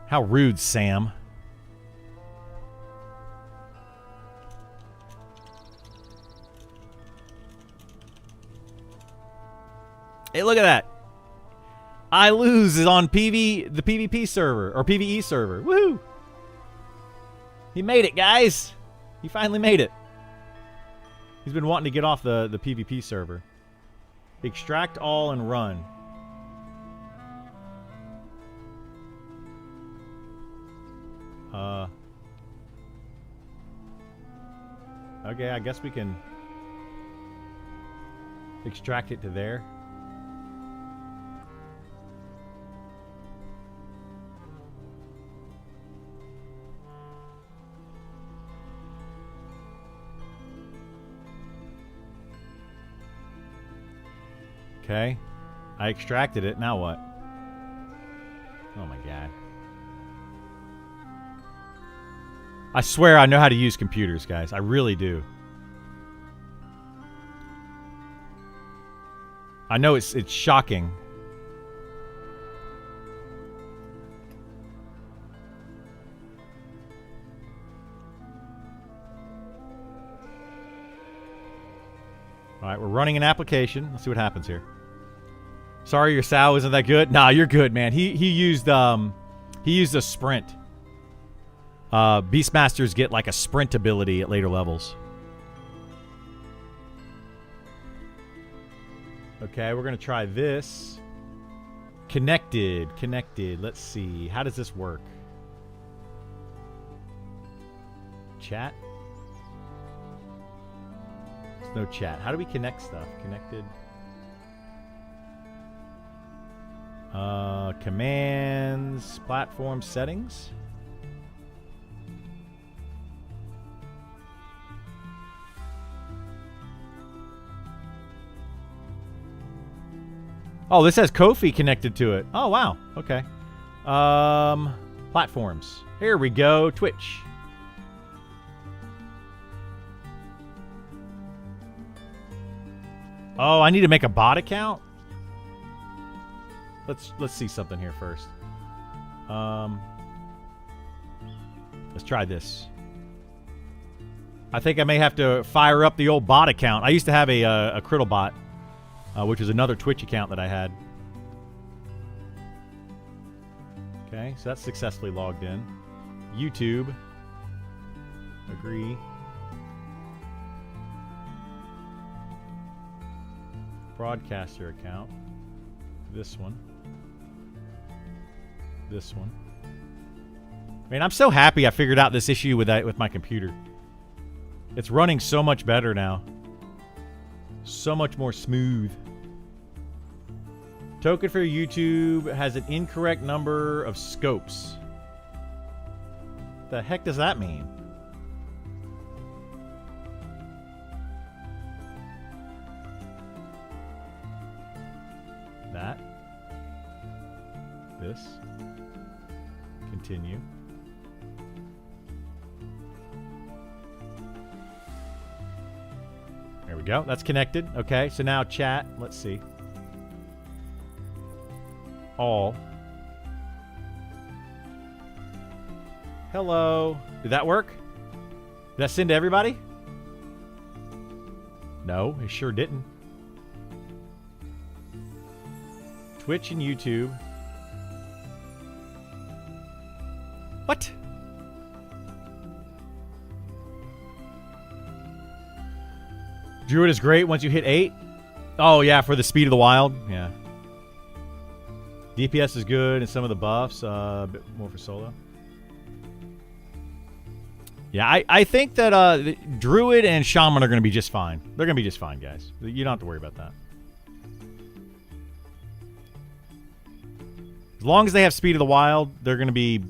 Speaker 1: How rude, Sam. Hey, look at that. I lose is on the PvP server, or PvE server. Woohoo! He made it, guys. He finally made it. He's been wanting to get off the PvP server. Extract all and run. Okay, I guess we can extract it to there. Okay. I extracted it. Now what? Oh my god. I swear I know how to use computers, guys. I really do. I know it's shocking. All right, we're running an application. Let's see what happens here. Sorry, your sow isn't that good. Nah, you're good, man. He used a sprint. Beastmasters get like a sprint ability at later levels. Okay, we're gonna try this. Connected. Let's see. How does this work? Chat? There's no chat. How do we connect stuff? Connected. Commands, platform settings. Oh, this has Ko-fi connected to it. Oh, wow. Okay. Platforms. Here we go. Twitch. Oh, I need to make a bot account? Let's see something here first. Let's try this. I think I may have to fire up the old bot account. I used to have a Criddlebot, which is another Twitch account that I had. Okay, so that's successfully logged in. YouTube. Agree. Broadcaster account. This one. This one. Man, I'm so happy I figured out this issue with my computer. It's running so much better now. So much more smooth. Token for YouTube has an incorrect number of scopes. The heck does that mean? That. This. Continue. There we go. That's connected. Okay, so now chat. Let's see. All. Hello. Did that work? Did that send to everybody? No, it sure didn't. Twitch and YouTube. What? Druid is great once you hit 8. Oh, yeah, for the speed of the wild. Yeah. DPS is good and some of the buffs. A bit more for solo. Yeah, I think that Druid and Shaman are going to be just fine. They're going to be just fine, guys. You don't have to worry about that. As long as they have speed of the wild, they're going to be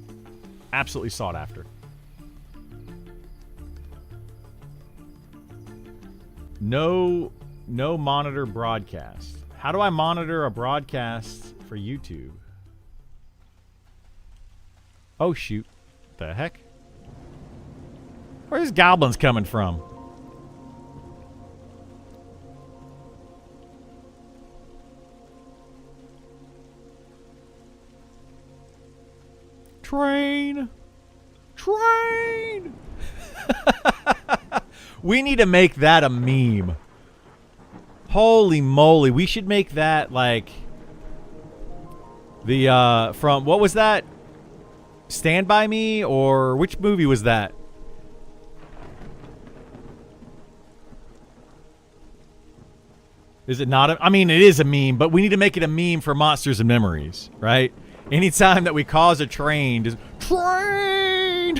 Speaker 1: absolutely sought after. No monitor broadcast. How do I monitor a broadcast for YouTube? Oh, shoot. What the heck? Where's goblins coming from? Train! Train! We need to make that a meme. Holy moly. We should make that like the from what was that? Stand By Me, or which movie was that? Is it not? I mean, it is a meme, but we need to make it a meme for Monsters and Memories, right? Anytime that we cause a train, just train.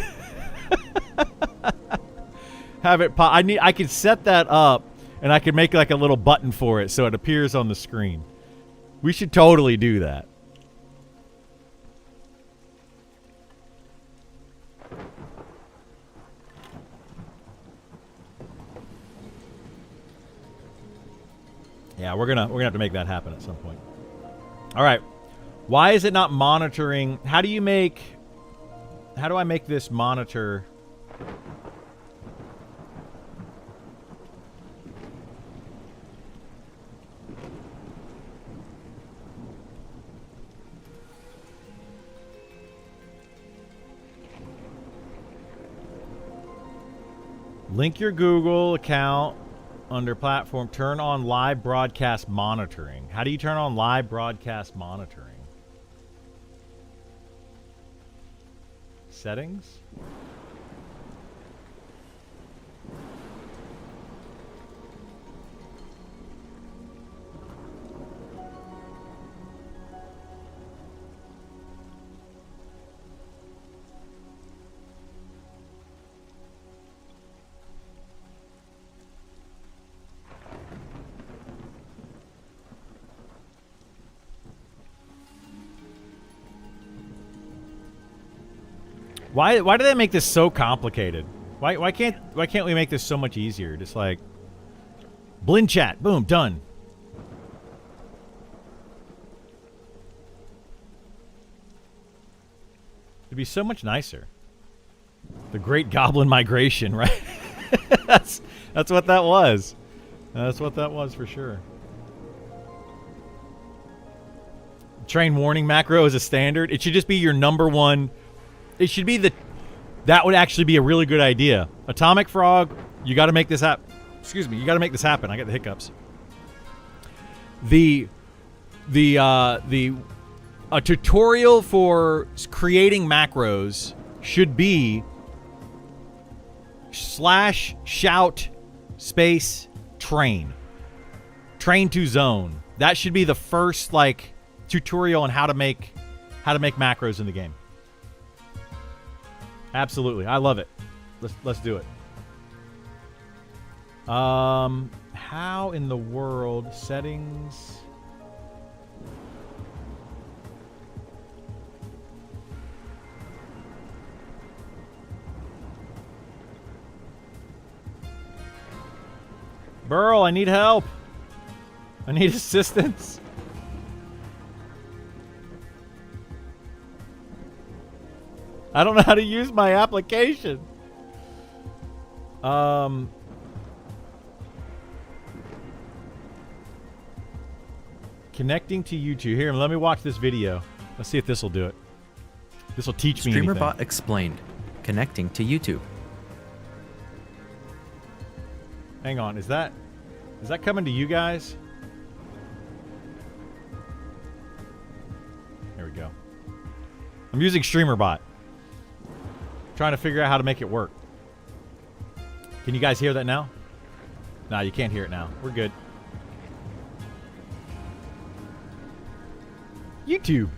Speaker 1: Have it pop. I could set that up, and I could make like a little button for it so it appears on the screen. We should totally do that. Yeah, we're gonna have to make that happen at some point. All right. Why is it not monitoring? How do I make this monitor? Link your Google account under platform. Turn on live broadcast monitoring. How do you turn on live broadcast monitoring? Settings? Why do they make this so complicated? Why can't we make this so much easier? Just like blend chat, boom, done. It'd be so much nicer. The Great Goblin Migration, right? that's what that was. That's what that was for sure. Train warning macro is a standard. It should just be your number one. It should be that would actually be a really good idea. Atomic Frog, you got to make this happen. Excuse me, you got to make this happen. I got the hiccups. A tutorial for creating macros should be /shout space train to zone. That should be the first like tutorial on how to make macros in the game. Absolutely. I love it. Let's do it. How in the world settings? Burl, I need help. I need assistance. I don't know how to use my application. Connecting to YouTube. Here, let me watch this video. Let's see if this will do it. This will teach me anything.
Speaker 2: StreamerBot explained. Connecting to YouTube.
Speaker 1: Hang on, is that coming to you guys? There we go. I'm using StreamerBot. Trying to figure out how to make it work. Can you guys hear that now? Nah, you can't hear it now. We're good. YouTube.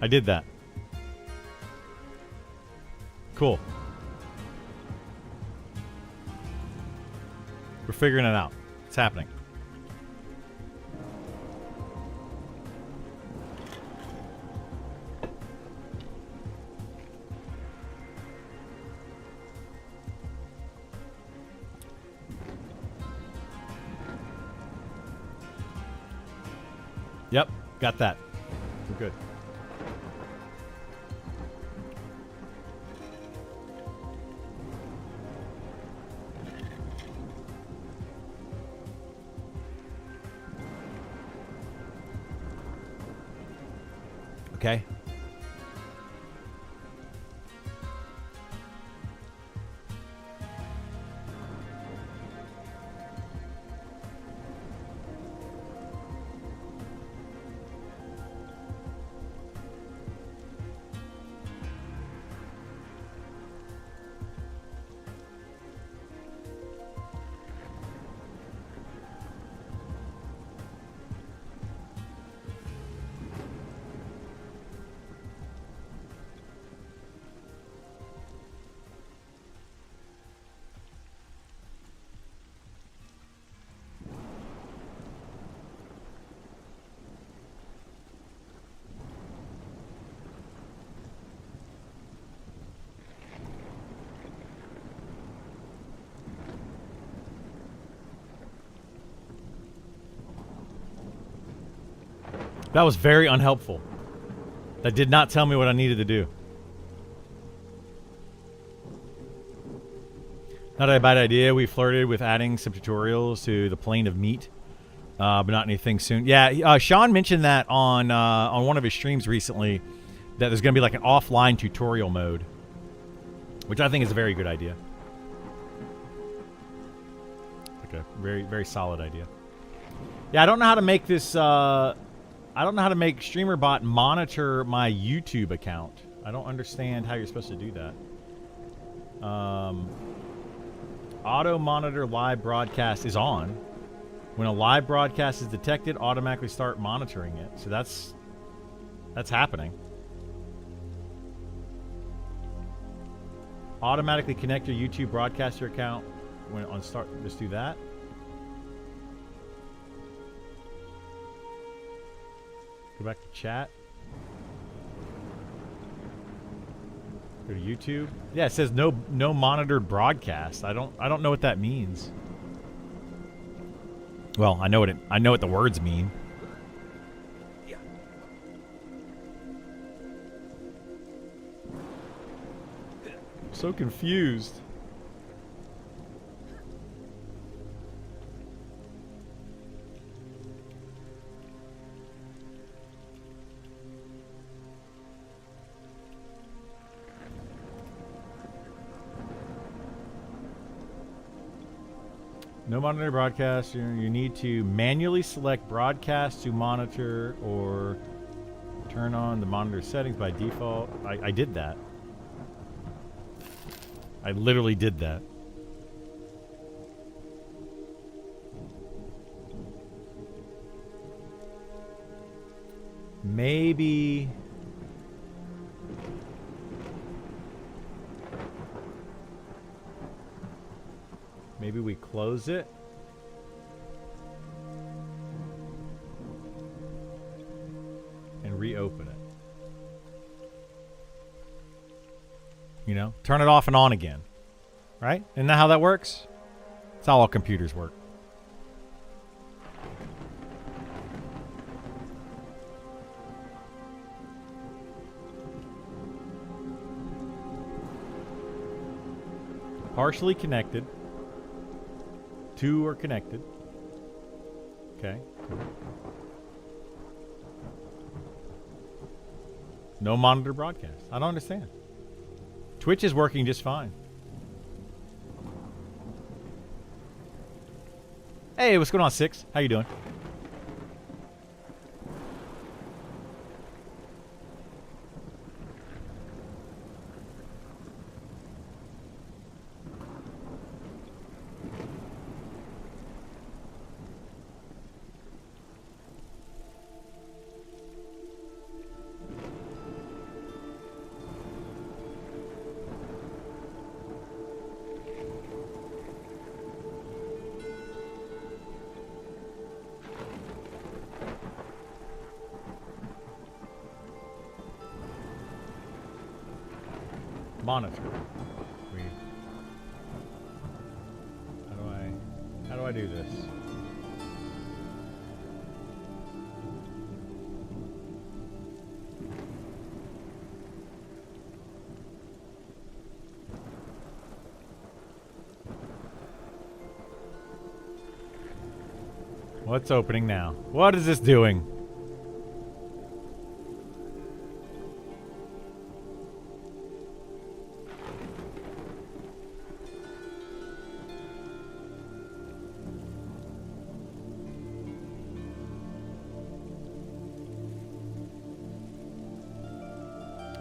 Speaker 1: I did that. Cool. We're figuring it out. It's happening. Yep, got that. We're good. Okay. That was very unhelpful. That did not tell me what I needed to do. Not a bad idea. We flirted with adding some tutorials to the Plane of Meat, but not anything soon. Yeah, Sean mentioned that on one of his streams recently, that there's going to be like an offline tutorial mode, which I think is a very good idea. Like a very, very solid idea. Yeah, I don't know how to make this. I don't know how to make StreamerBot monitor my YouTube account. I don't understand how you're supposed to do that. Auto monitor live broadcast is on. When a live broadcast is detected, automatically start monitoring it. So that's happening. Automatically connect your YouTube broadcaster account when on start. Just do that. Go back to chat. Go to YouTube. Yeah, it says no monitored broadcast. I don't know what that means. Well, I know what the words mean. I'm so confused. No monitor broadcast. You need to manually select broadcast to monitor or turn on the monitor settings by default. I did that. I literally did that. Maybe... Maybe we close it. And reopen it. You know? Turn it off and on again. Right? Isn't that how that works? That's how all computers work. Partially connected. Two are connected. Okay, cool. No monitor broadcast. I don't understand. Twitch is working just fine. Hey, what's going on, Six? How you doing? Monitor. How do I do this? What's opening now? What is this doing?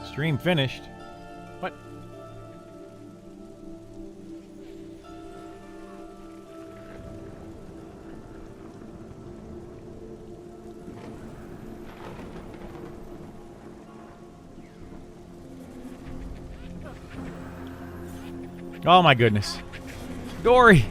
Speaker 1: Stream finished. What? Oh my goodness. Dory!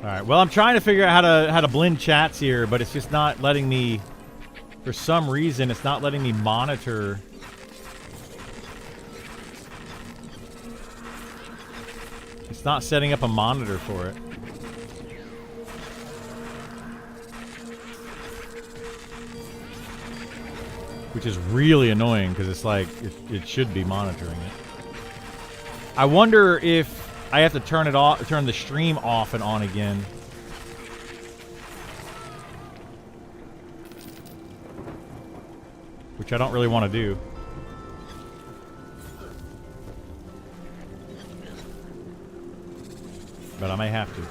Speaker 1: Alright, well I'm trying to figure out how to blend chats here, but it's just not letting me, for some reason, it's not letting me monitor It's not setting up a monitor for it. Which is really annoying because it's like it should be monitoring it. I wonder if I have to turn it off, turn the stream off and on again. Which I don't really want to do. But I may have to.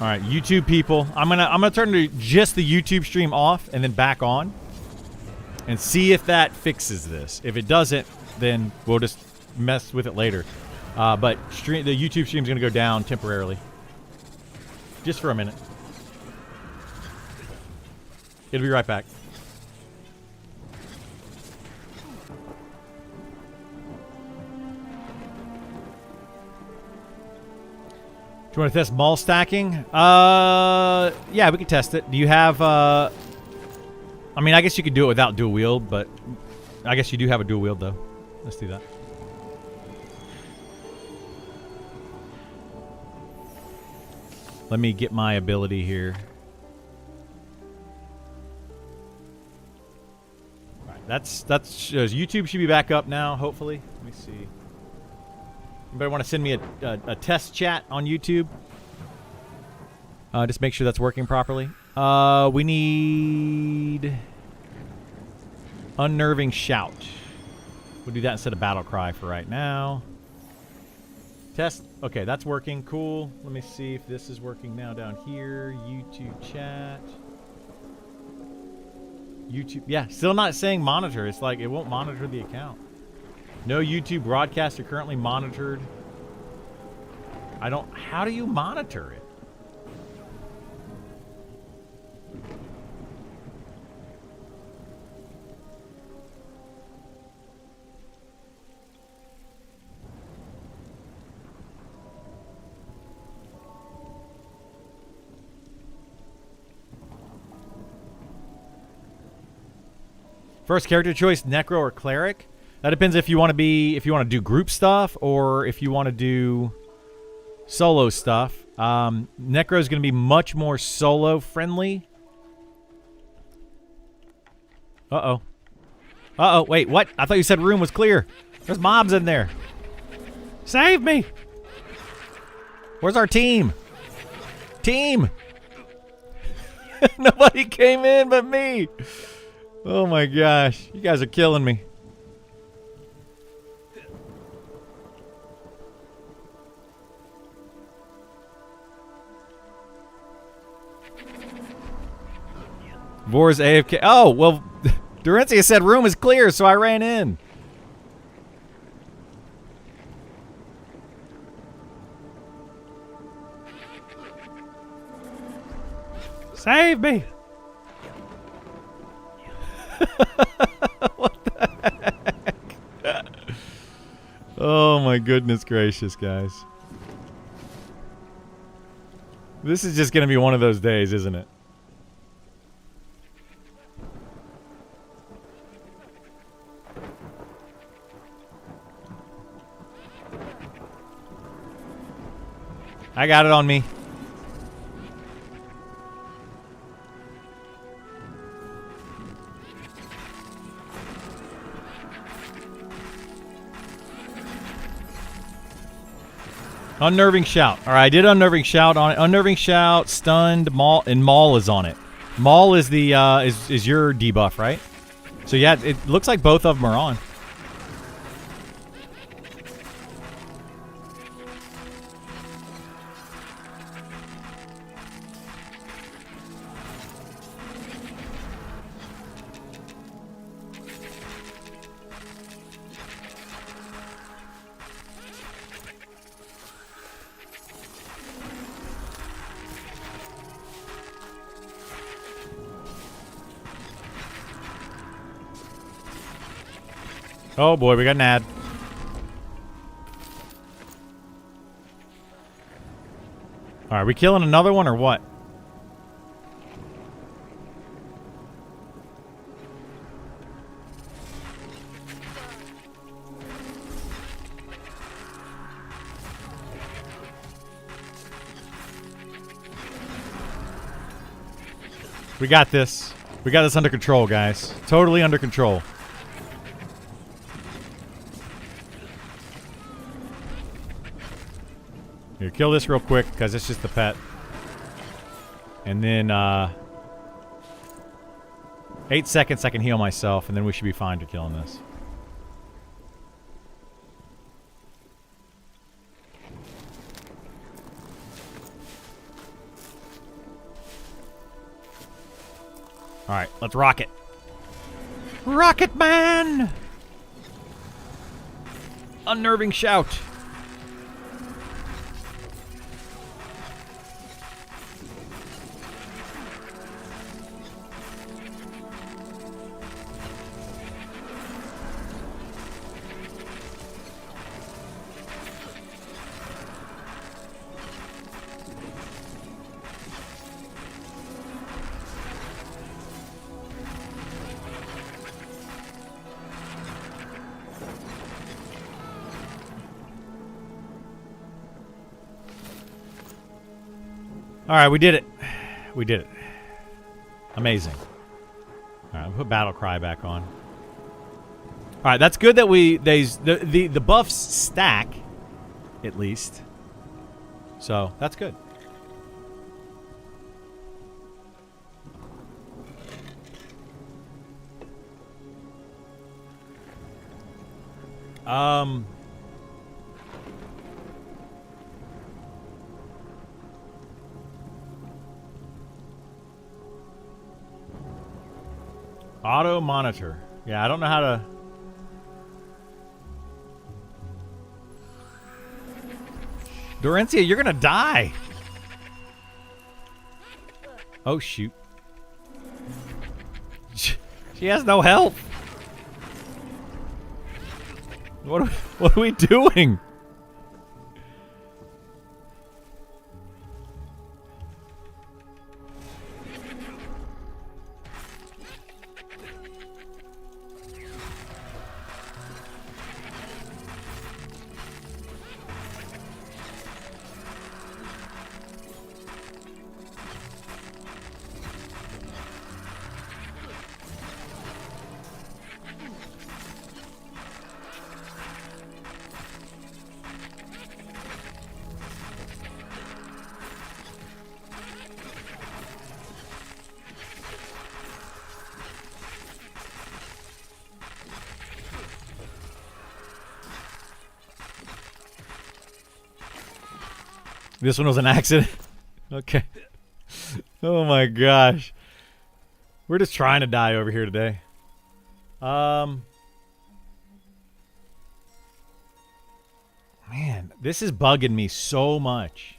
Speaker 1: All right, YouTube people, I'm gonna turn just the YouTube stream off and then back on, and see if that fixes this. If it doesn't, then we'll just mess with it later. But the YouTube stream's gonna go down temporarily, just for a minute. It'll be right back. Do you want to test mall stacking? Yeah, we can test it. Do you have, I mean, I guess you could do it without dual wield, but I guess you do have a dual wield, though. Let's do that. Let me get my ability here. All right, that's YouTube should be back up now, hopefully. Let me see. Anybody want to send me a test chat on YouTube? Just make sure that's working properly. We need Unnerving Shout. We'll do that instead of Battle Cry for right now. Test. Okay, that's working. Cool. Let me see if this is working now down here. YouTube chat. YouTube. Yeah, still not saying monitor. It's like it won't monitor the account. No YouTube broadcasts are currently monitored. How do you monitor it? First character choice, Necro or Cleric. That depends if you want to do group stuff or if you want to do solo stuff. Necro is going to be much more solo friendly. Uh-oh. Uh-oh, wait, what? I thought you said room was clear. There's mobs in there. Save me! Where's our team? Team! Nobody came in but me. Oh my gosh. You guys are killing me. Vor's AFK. Oh, well, Durencia said room is clear, so I ran in. Save me. What the heck? Oh my goodness gracious, guys. This is just going to be one of those days, isn't it? I got it on me. Unnerving Shout. All right, I did Unnerving Shout on it. Unnerving Shout, Stunned, Maul, and Maul is on it. Maul is the is your debuff, right? So yeah, it looks like both of them are on. Oh boy, we got an ad. Alright, we killing another one or what? We got this. We got this under control, guys. Totally under control. Here, kill this real quick, because it's just the pet. And then, 8 seconds I can heal myself, and then we should be fine to killing this. Alright, let's rock it. Rocket Man! Unnerving shout. Alright, we did it. We did it. Amazing. Alright, I'll put Battle Cry back on. Alright, that's good that the buffs stack, at least. So, that's good. Auto monitor. Yeah, I don't know how to... Dorencia, you're gonna die! Oh, shoot. She has no health! What are we doing? This one was an accident? Okay. Oh my gosh. We're just trying to die over here today. Man, this is bugging me so much.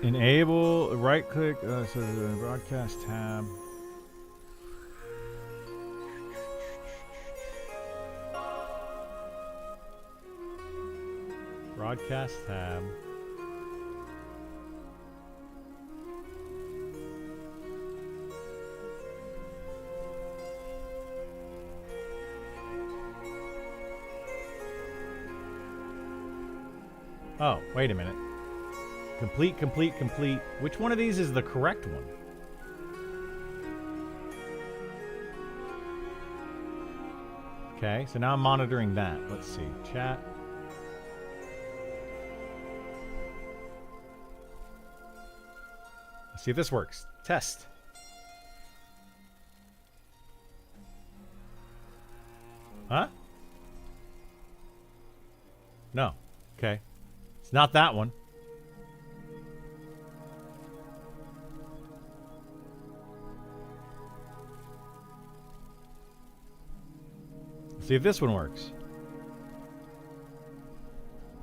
Speaker 1: Enable, right click, so the broadcast tab. Broadcast tab. Oh, wait a minute. Complete, complete, complete. Which one of these is the correct one? Okay, so now I'm monitoring that. Let's see. Chat. Let's see if this works. Test. Huh? No. Okay. It's not that one. See if this one works.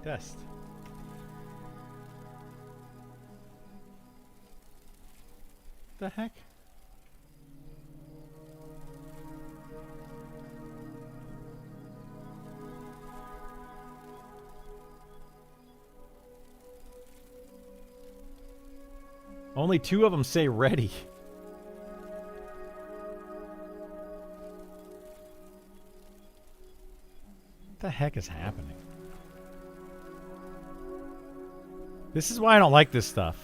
Speaker 1: Test. The heck? Only 2 of them say ready. What the heck is happening? This is why I don't like this stuff.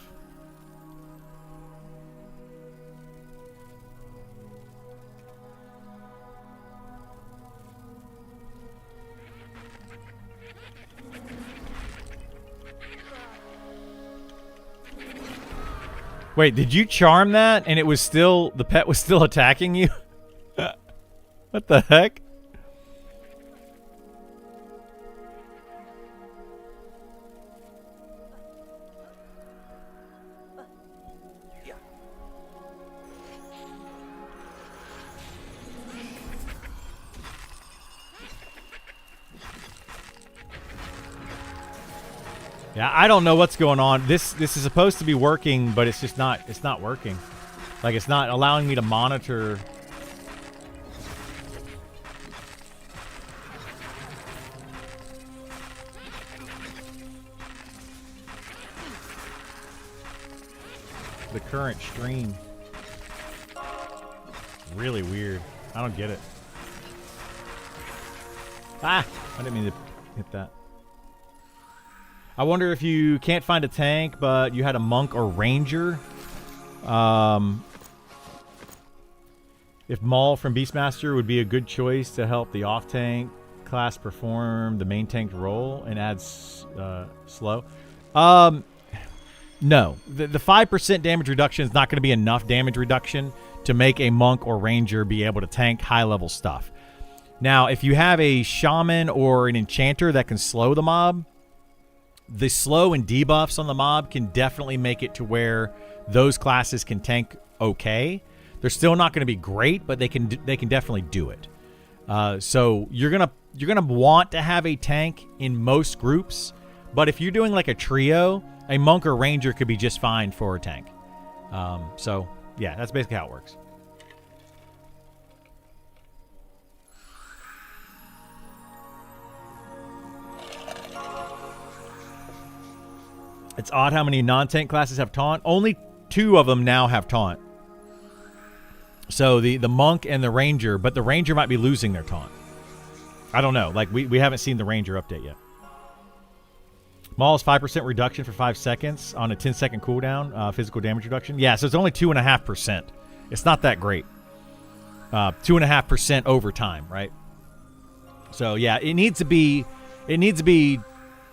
Speaker 1: Wait, did you charm that and it was still, the pet was still attacking you? What the heck? Yeah, I don't know what's going on. This is supposed to be working, but it's just not. It's not working. Like, it's not allowing me to monitor. The current stream. Really weird. I don't get it. Ah! I didn't mean to hit that. I wonder if you can't find a tank, but you had a monk or ranger. If Maul from Beastmaster would be a good choice to help the off-tank class perform the main tank role and add slow. No. The 5% damage reduction is not going to be enough damage reduction to make a monk or ranger be able to tank high-level stuff. Now, if you have a shaman or an enchanter that can slow the mob, the slow and debuffs on the mob can definitely make it to where those classes can tank okay. They're still not going to be great, but they can definitely do it. So you're gonna want to have a tank in most groups, but if you're doing like a trio, a monk or ranger could be just fine for a tank. So yeah, that's basically how it works. It's odd how many non-tank classes have taunt. Only 2 of them now have taunt. So the monk and the ranger, but the ranger might be losing their taunt. I don't know. Like, we haven't seen the ranger update yet. Maul's 5% reduction for 5 seconds on a 10-second cooldown, physical damage reduction. Yeah, so it's only 2.5%. It's not that great. 2.5% over time, right? So yeah, it needs to be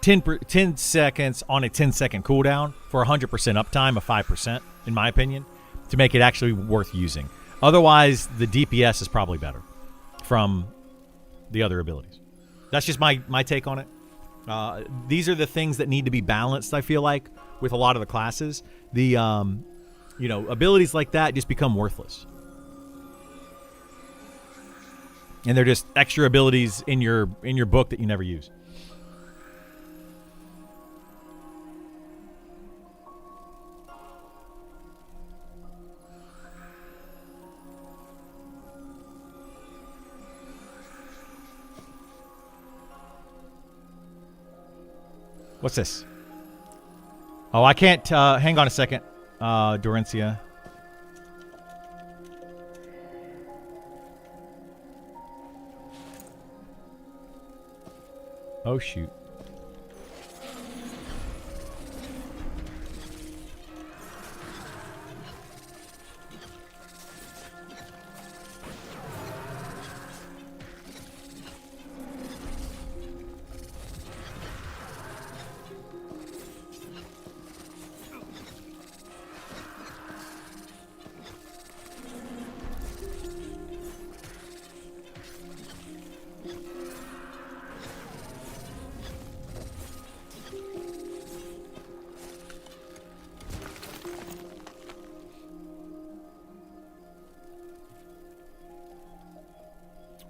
Speaker 1: 10 seconds on a 10-second cooldown for 100% uptime of 5%, in my opinion, to make it actually worth using. Otherwise, the DPS is probably better from the other abilities. That's just my take on it. These are the things that need to be balanced, I feel like, with a lot of the classes. The abilities like that just become worthless. And they're just extra abilities in your book that you never use. What's this? Oh, I can't. Hang on a second, Dorencia. Oh, shoot.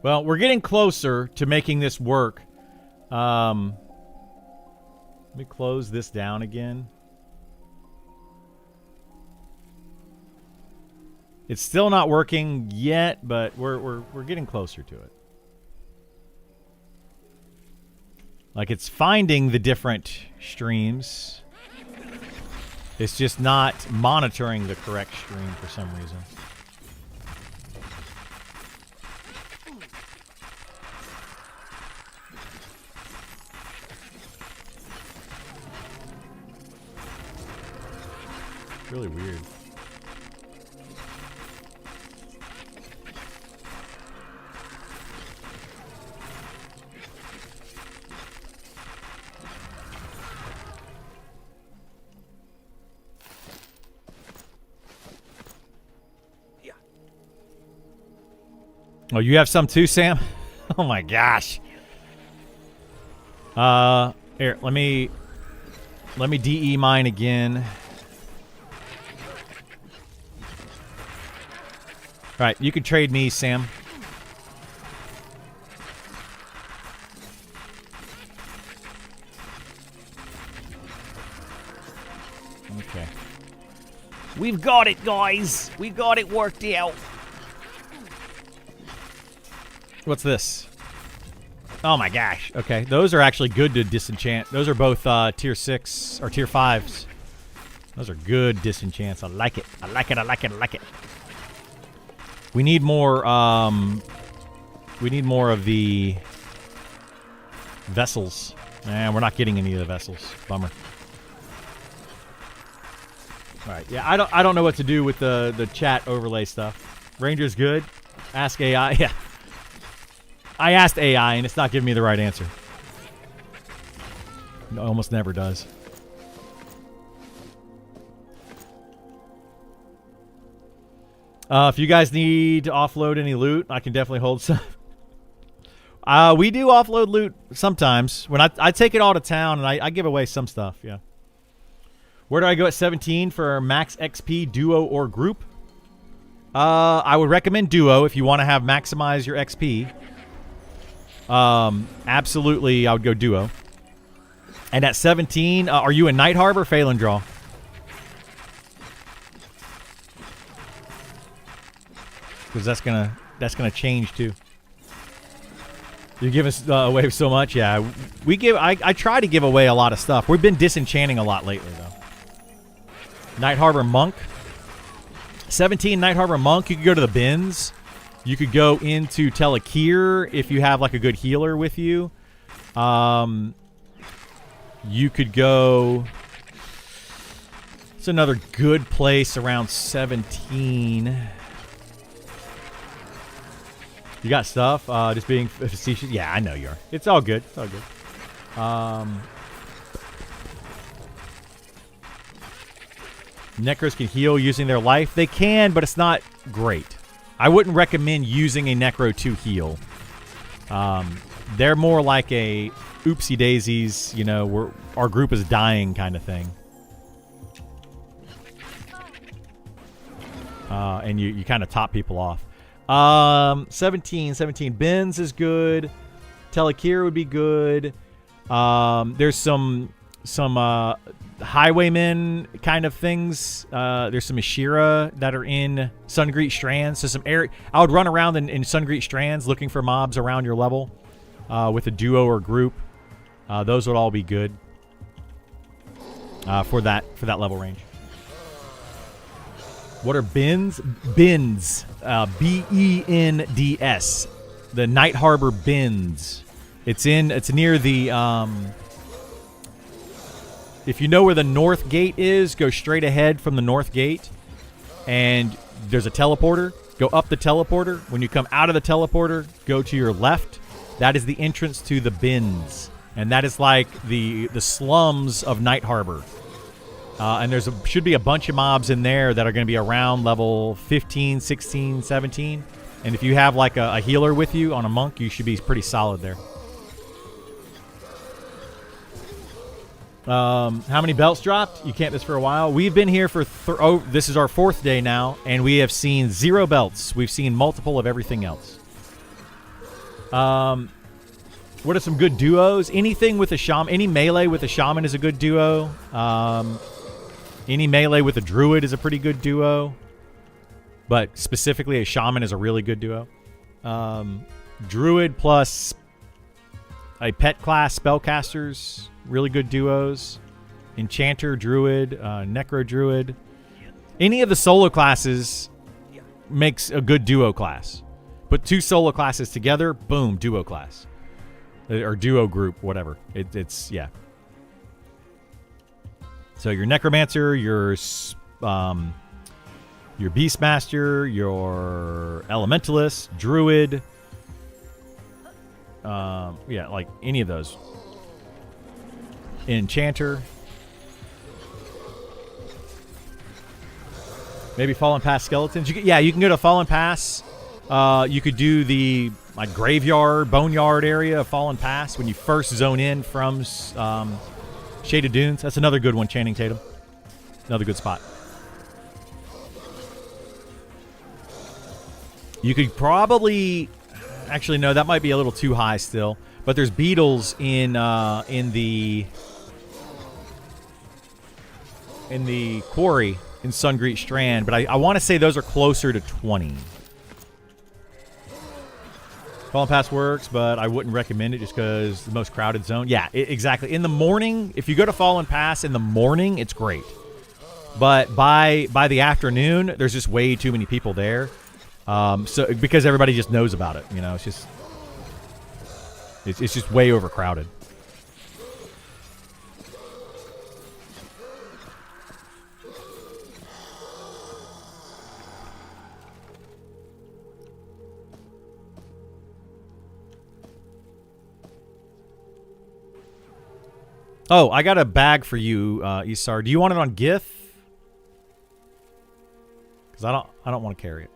Speaker 1: Well, we're getting closer to making this work. Let me close this down again. It's still not working yet, but we're getting closer to it. Like, it's finding the different streams. It's just not monitoring the correct stream for some reason. It's really weird. Oh, you have some too, Sam? Oh my gosh. Here, let me DE mine again. All right, you can trade me, Sam. Okay. We've got it, guys. We got it worked out. What's this? Oh my gosh. Okay, those are actually good to disenchant. Those are both tier 6 or tier 5s. Those are good disenchants. I like it. I like it. I like it. I like it. We need more of the vessels. And we're not getting any of the vessels. Bummer. All right. Yeah, I don't know what to do with the chat overlay stuff. Ranger's good. Ask AI. Yeah. I asked AI, and it's not giving me the right answer. It almost never does. If you guys need to offload any loot, I can definitely hold some. We do offload loot sometimes. When I take it all to town, and I give away some stuff, yeah. Where do I go at 17 for max XP, duo, or group? I would recommend duo if you want to have maximize your XP. Absolutely, I would go duo. And at 17, are you in Night Harbor, Phelan Draw? Because that's gonna change too. You give us away so much, yeah. I try to give away a lot of stuff. We've been disenchanting a lot lately, though. Night Harbor Monk, 17 Night Harbor Monk. You could go to the bins. You could go into Telekir if you have like a good healer with you. You could go. It's another good place around 17. You got stuff? Just being facetious? Yeah, I know you are. It's all good. It's all good. Necros can heal using their life. They can, but it's not great. I wouldn't recommend using a Necro to heal. They're more like a oopsie daisies, you know, our group is dying kind of thing. And you kind of top people off. 17 Benz is good. Telekir would be good. There's some highwaymen kind of things. There's some Ashira that are in Sungreet Strands. So some area. I would run around in Sungreet Strands looking for mobs around your level with a duo or group. Those would all be good for that level range. What are bins? Bins. B-E-N-D-S. The Night Harbor Bins. It's near the if you know where the North Gate is, go straight ahead from the North Gate, and there's a teleporter. Go up the teleporter. When you come out of the teleporter, go to your left. That is the entrance to the bins, and that is like the slums of Night Harbor. And should be a bunch of mobs in there that are going to be around level 15, 16, 17. And if you have like a healer with you on a monk, you should be pretty solid there. How many belts dropped? You camped this for a while. We've been here for this is our 4th day now, and we have seen 0 belts. We've seen multiple of everything else. What are some good duos? Anything with a shaman, any melee with a shaman is a good duo. Any melee with a druid is a pretty good duo. But specifically a shaman is a really good duo. Druid plus a pet class spellcasters, really good duos. Enchanter, druid, necro druid. Any of the solo classes makes a good duo class. Put 2 solo classes together, boom, duo class. Or duo group, whatever. It's yeah. So your necromancer, your beastmaster, your elementalist, druid, yeah, like any of those. Enchanter. Maybe Fallen Pass skeletons. You can go to Fallen Pass. You could do the like graveyard, boneyard area of Fallen Pass when you first zone in from Shaded Dunes. That's another good one, Channing Tatum. Another good spot. You could probably, actually no, that might be a little too high still. But there's beetles in the quarry in Sungreet Strand, but I want to say those are closer to 20. Fallen Pass works, but I wouldn't recommend it just because the most crowded zone. Yeah, exactly. In the morning, if you go to Fallen Pass in the morning, it's great. But by the afternoon, there's just way too many people there. So because everybody just knows about it, you know, it's just way overcrowded. Oh, I got a bag for you, Isar. Do you want it on GIF? Because I don't want to carry it.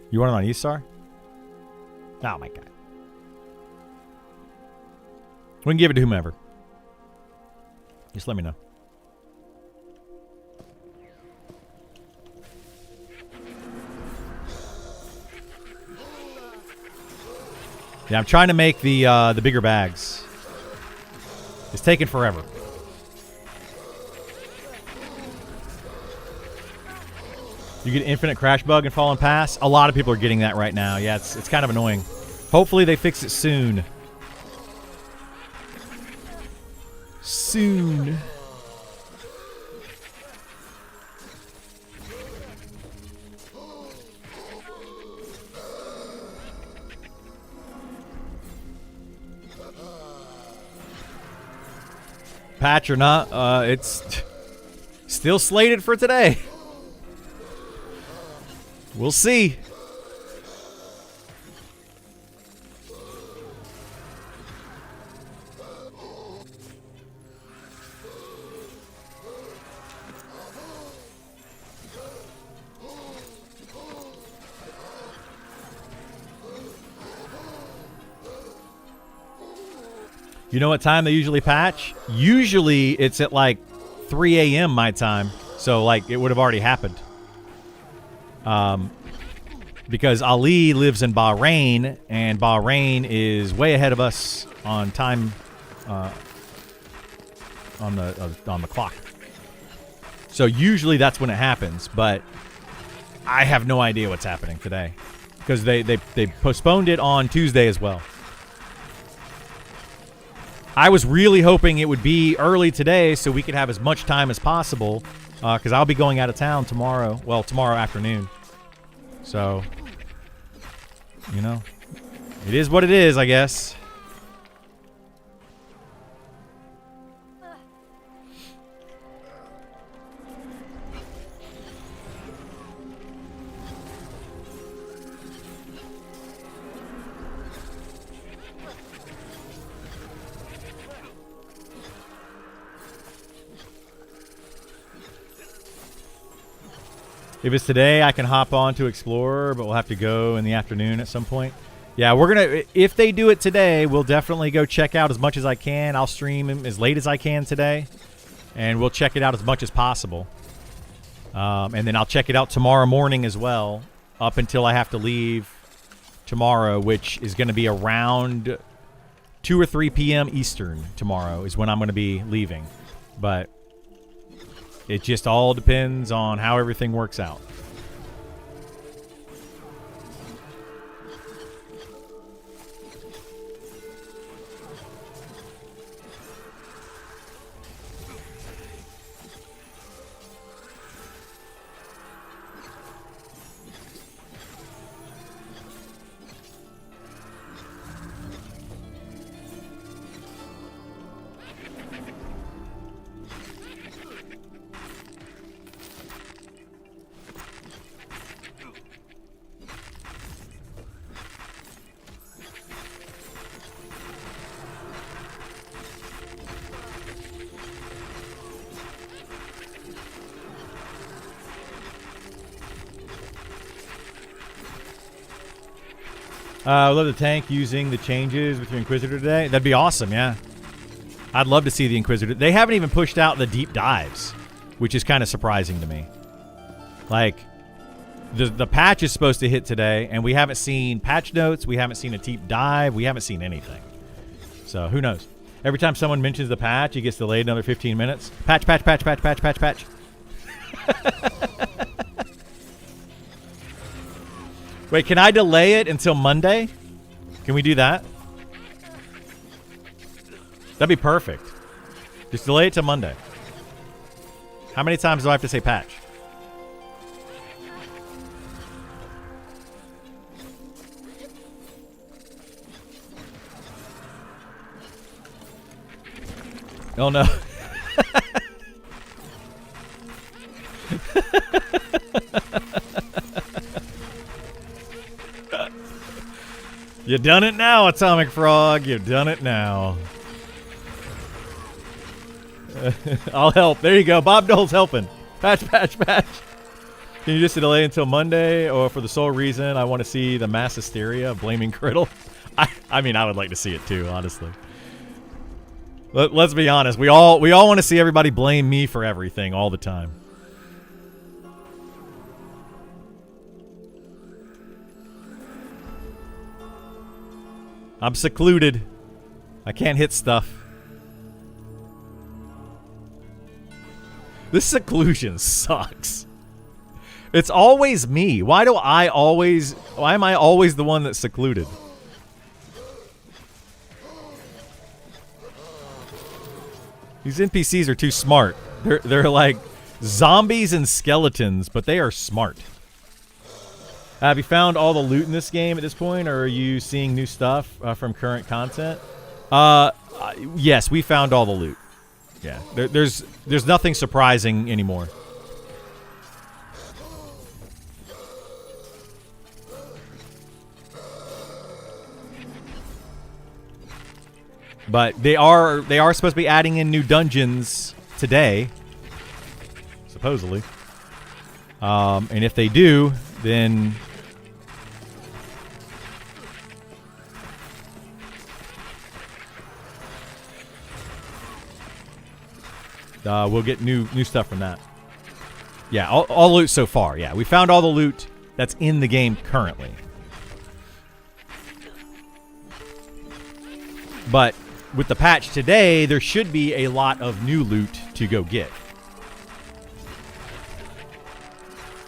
Speaker 1: You want it on Isar? Oh my god. We can give it to whomever. Just let me know. Yeah, I'm trying to make the bigger bags. It's taking forever. You get infinite crash bug and Fallen Pass. A lot of people are getting that right now. Yeah, it's kind of annoying. Hopefully they fix it soon. Soon. Patch or not, it's still slated for today. We'll see. You know what time they usually patch? Usually it's at like 3 a.m. my time. So like it would have already happened. Because Ali lives in Bahrain, and Bahrain is way ahead of us on time, on the clock. So usually that's when it happens, but I have no idea what's happening today because they postponed it on Tuesday as well. I was really hoping it would be early today so we could have as much time as possible because I'll be going out of town tomorrow. Well, tomorrow afternoon. So, you know, it is what it is, I guess. If it's today, I can hop on to Explorer, but we'll have to go in the afternoon at some point. Yeah, we're going to... If they do it today, we'll definitely go check out as much as I can. I'll stream as late as I can today, and we'll check it out as much as possible. And then I'll check it out tomorrow morning as well, up until I have to leave tomorrow, which is going to be around 2 or 3 p.m. Eastern tomorrow is when I'm going to be leaving. But it just all depends on how everything works out. I love the tank using the changes with your Inquisitor today. That'd be awesome, yeah. I'd love to see the Inquisitor. They haven't even pushed out the deep dives, which is kind of surprising to me. Like, the patch is supposed to hit today, and we haven't seen patch notes. We haven't seen a deep dive. We haven't seen anything. So, who knows? Every time someone mentions the patch, it gets delayed another 15 minutes. Patch, patch, patch, patch, patch, patch, patch. Wait, can I delay it until Monday? Can we do that? That'd be perfect. Just delay it to Monday. How many times do I have to say patch? Oh no. You done it now, Atomic Frog. You've done it now. I'll help. There you go. Bob Dole's helping. Patch, patch, patch. Can you just delay until Monday, or for the sole reason I want to see the mass hysteria of blaming Criddle? I mean, I would like to see it too, honestly. Let's be honest. We all want to see everybody blame me for everything all the time. I'm secluded. I can't hit stuff. This seclusion sucks. It's always me. Why am I always the one that's secluded? These NPCs are too smart. They're like zombies and skeletons, but they are smart. Have you found all the loot in this game at this point, or are you seeing new stuff from current content? Yes, we found all the loot. Yeah, there's nothing surprising anymore. But they are supposed to be adding in new dungeons today, supposedly. And if they do, then we'll get new stuff from that. Yeah, all loot so far. Yeah, we found all the loot that's in the game currently. But with the patch today, there should be a lot of new loot to go get.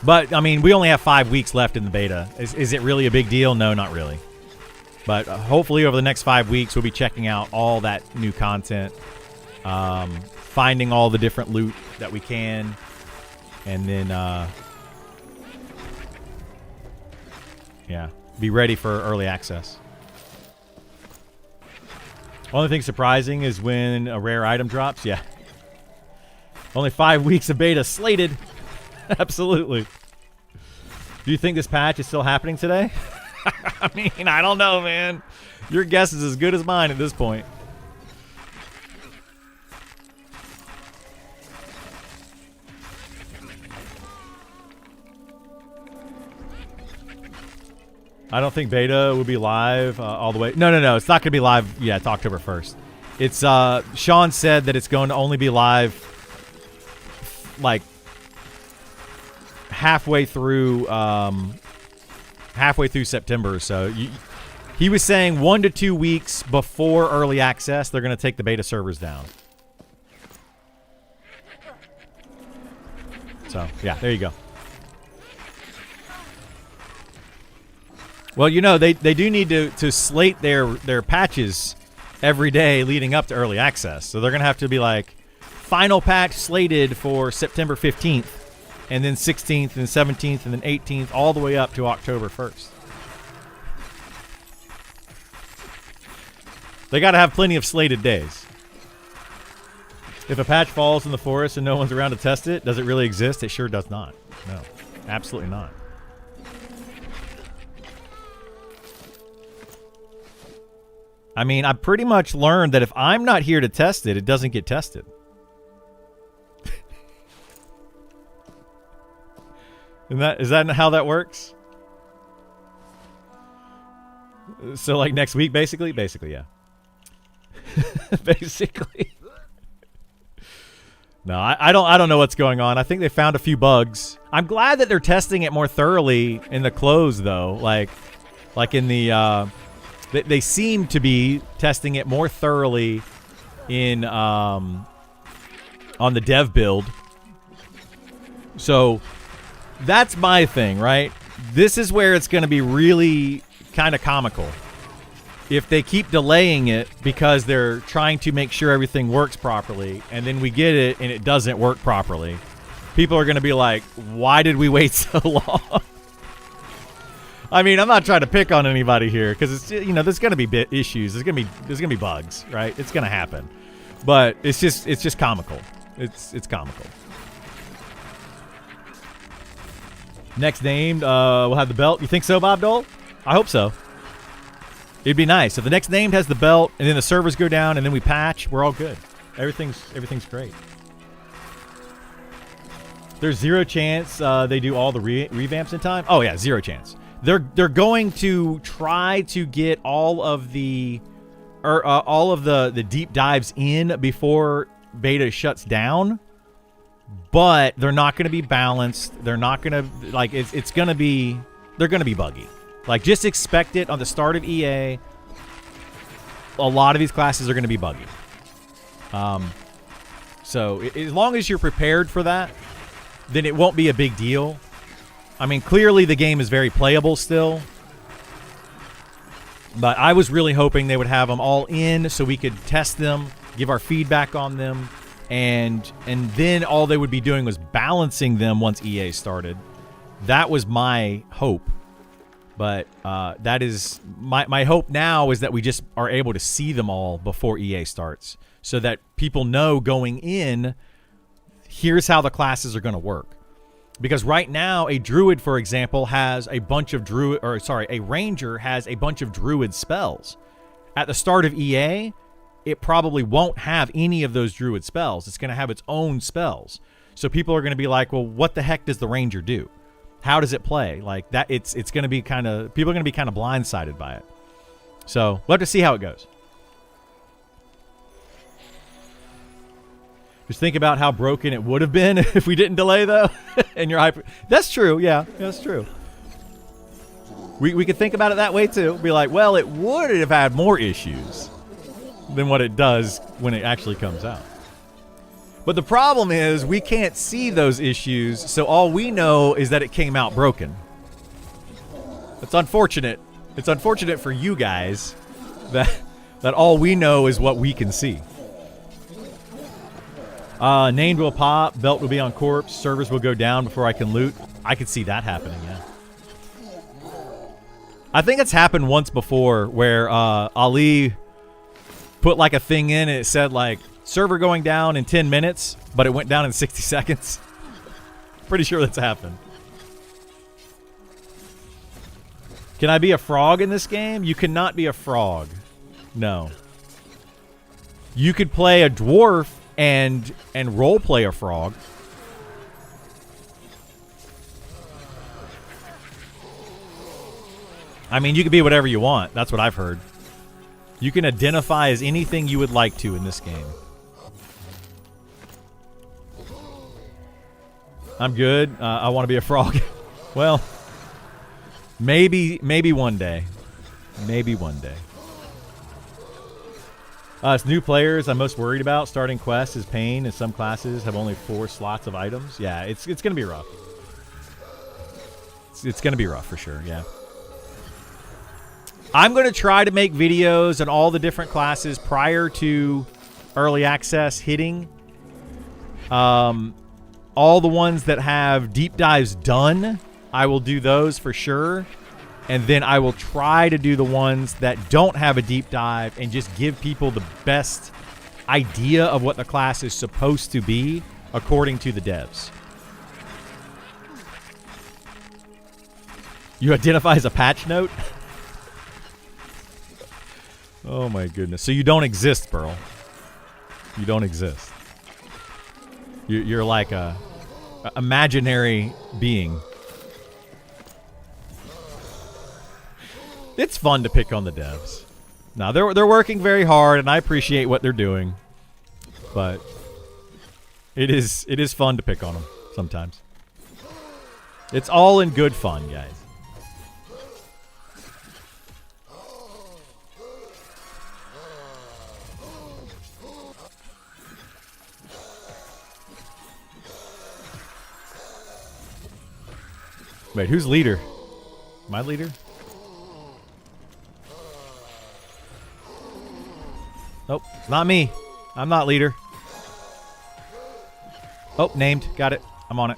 Speaker 1: But, I mean, we only have 5 weeks left in the beta. Is it really a big deal? No, not really. But hopefully over the next 5 weeks, we'll be checking out all that new content. Finding all the different loot that we can. And then, yeah, be ready for early access. Only thing surprising is when a rare item drops. Yeah. Only 5 weeks of beta slated. Absolutely. Do you think this patch is still happening today? I mean, I don't know, man. Your guess is as good as mine at this point. I don't think beta will be live all the way. No. It's not going to be live. Yeah, it's October 1st. It's Sean said that it's going to only be live like halfway through September or so. He was saying 1 to 2 weeks before early access, they're going to take the beta servers down. So, yeah, there you go. Well, you know, they do need to slate their patches every day leading up to early access. So they're going to have to be like, final patch slated for September 15th, and then 16th, and 17th, and then 18th, all the way up to October 1st. They got to have plenty of slated days. If a patch falls in the forest and no one's around to test it, does it really exist? It sure does not. No, absolutely not. I mean, I pretty much learned that if I'm not here to test it, it doesn't get tested. Is that how that works? So like next week, basically? Basically, yeah. Basically. No, I don't know what's going on. I think they found a few bugs. I'm glad that they're testing it more thoroughly in the close, though. Like in the they seem to be testing it more thoroughly in on the dev build. So that's my thing, right? This is where it's going to be really kind of comical. If they keep delaying it because they're trying to make sure everything works properly, and then we get it and it doesn't work properly, people are going to be like, why did we wait so long? I mean, I'm not trying to pick on anybody here because it's, you know, there's going to be issues. There's going to be bugs, right? It's going to happen. But it's just comical. It's comical. Next named, we'll have the belt. You think so, Bob Dole? I hope so. It'd be nice if the next named has the belt, and then the servers go down, and then we patch. We're all good. Everything's great. There's zero chance they do all the revamps in time. Oh yeah, zero chance. They're going to try to get all of the deep dives in before beta shuts down, but they're not going to be balanced. They're not going to like it's going to be. They're going to be buggy. Like, just expect it on the start of EA. A lot of these classes are going to be buggy. So as long as you're prepared for that, then it won't be a big deal. I mean, clearly the game is very playable still. But I was really hoping they would have them all in so we could test them, give our feedback on them, and then all they would be doing was balancing them once EA started. That was my hope. But that is my hope now is that we just are able to see them all before EA starts so that people know going in, here's how the classes are going to work. Because right now, a druid, for example, has a bunch of a ranger has a bunch of druid spells. At the start of EA, it probably won't have any of those druid spells. It's going to have its own spells. So people are going to be like, well, what the heck does the ranger do? How does it play? Like that, it's going to be people are going to be kind of blindsided by it. So we'll have to see how it goes. Just think about how broken it would have been if we didn't delay, though. And you're hyper. That's true. Yeah, that's true. We could think about it that way too. Be like, well, it would have had more issues than what it does when it actually comes out. But the problem is we can't see those issues, so all we know is that it came out broken. It's unfortunate. It's unfortunate for you guys that all we know is what we can see. Named will pop, belt will be on corpse, servers will go down before I can loot. I could see that happening, yeah. I think it's happened once before where Ali put like a thing in and it said like, server going down in 10 minutes, but it went down in 60 seconds. Pretty sure that's happened. Can I be a frog in this game? You cannot be a frog. No. You could play a dwarf and role play a frog. I mean, you can be whatever you want. That's what I've heard. You can identify as anything you would like to in this game. I'm good. I want to be a frog. Well, maybe one day. Maybe one day. It's new players I'm most worried about. Starting quests is pain, and some classes have only 4 slots of items. Yeah, it's going to be rough. It's going to be rough for sure, yeah. I'm going to try to make videos on all the different classes prior to early access hitting. All the ones that have deep dives done, I will do those for sure. And then I will try to do the ones that don't have a deep dive and just give people the best idea of what the class is supposed to be according to the devs. You identify as a patch note? Oh my goodness. So you don't exist, Burl. You don't exist. You're like a imaginary being. It's fun to pick on the devs. Now they're working very hard, and I appreciate what they're doing. But it is fun to pick on them sometimes. It's all in good fun, guys. Wait, who's leader? My leader? Nope, not me. I'm not leader. Oh, named. Got it. I'm on it.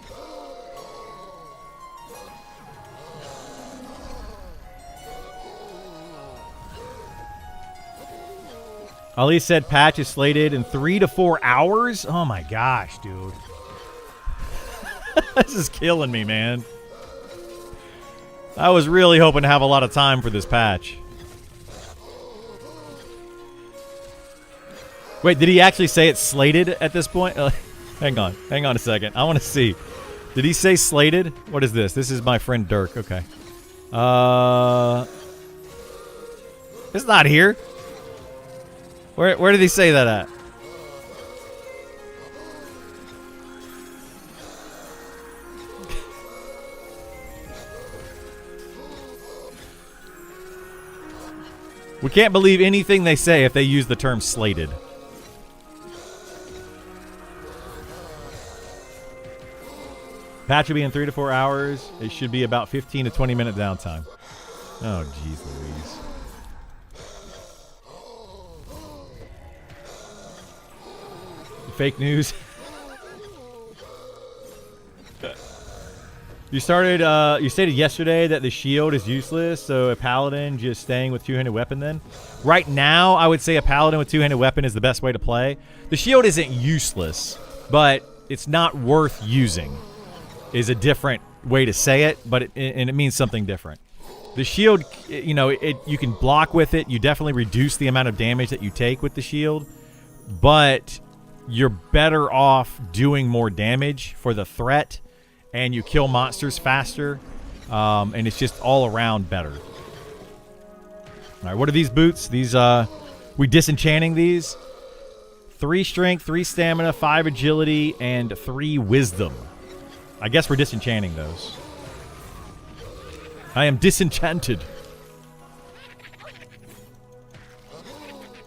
Speaker 1: Ali said patch is slated in 3 to 4 hours. Oh my gosh, dude. This is killing me, man. I was really hoping to have a lot of time for this patch. Wait, did he actually say it's slated at this point? Hang on a second. I want to see. Did he say slated? What is this? This is my friend Dirk. Okay. It's not here. Where did he say that at? We can't believe anything they say if they use the term slated. Patch will be in 3 to 4 hours. It should be about 15 to 20 minute downtime. Oh, jeez Louise. Fake news. You stated yesterday that the shield is useless, so a paladin just staying with two-handed weapon then? Right now, I would say a paladin with two-handed weapon is the best way to play. The shield isn't useless, but it's not worth using, is a different way to say it, but it means something different. The shield, you know, you can block with it. You definitely reduce the amount of damage that you take with the shield, but you're better off doing more damage for the threat, and you kill monsters faster, and it's just all around better. All right, what are these boots? These, we disenchanting these? 3 strength, 3 stamina, 5 agility, and 3 wisdom. I guess we're disenchanting those. I am disenchanted.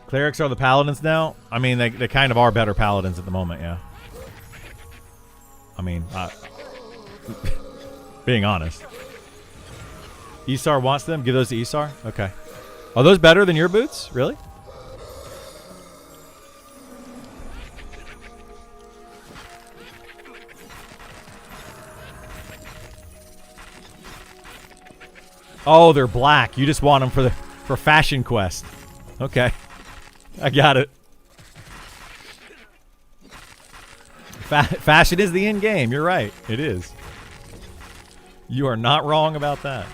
Speaker 1: Clerics are the paladins now? I mean, they kind of are better paladins at the moment, yeah. I mean, being honest. Isar wants them? Give those to Isar? Okay. Are those better than your boots? Really? Oh, they're black. You just want them for Fashion Quest. Okay. I got it. Fashion is the end game. You're right. It is. You are not wrong about that.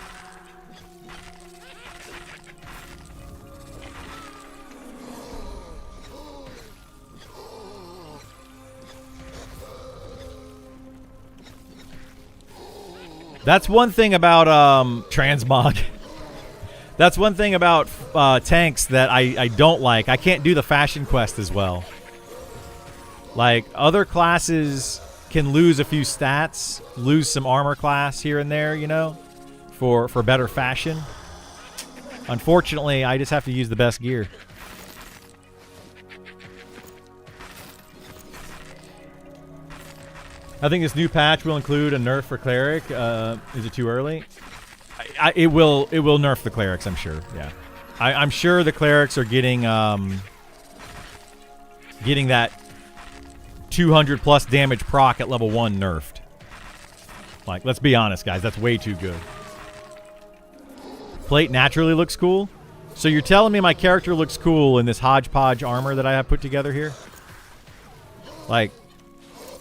Speaker 1: That's one thing about transmog. That's one thing about tanks that I don't like. I can't do the Fashion Quest as well. Like, other classes can lose a few stats, lose some armor class here and there, you know, for better fashion. Unfortunately, I just have to use the best gear. I think this new patch will include a nerf for cleric. Is it too early? It will nerf the clerics, I'm sure. Yeah, I'm sure the clerics are getting that 200 plus damage proc at level 1 nerfed. Like, let's be honest, guys, that's way too good. Plate naturally looks cool. So you're telling me my character looks cool in this hodgepodge armor that I have put together here? Like,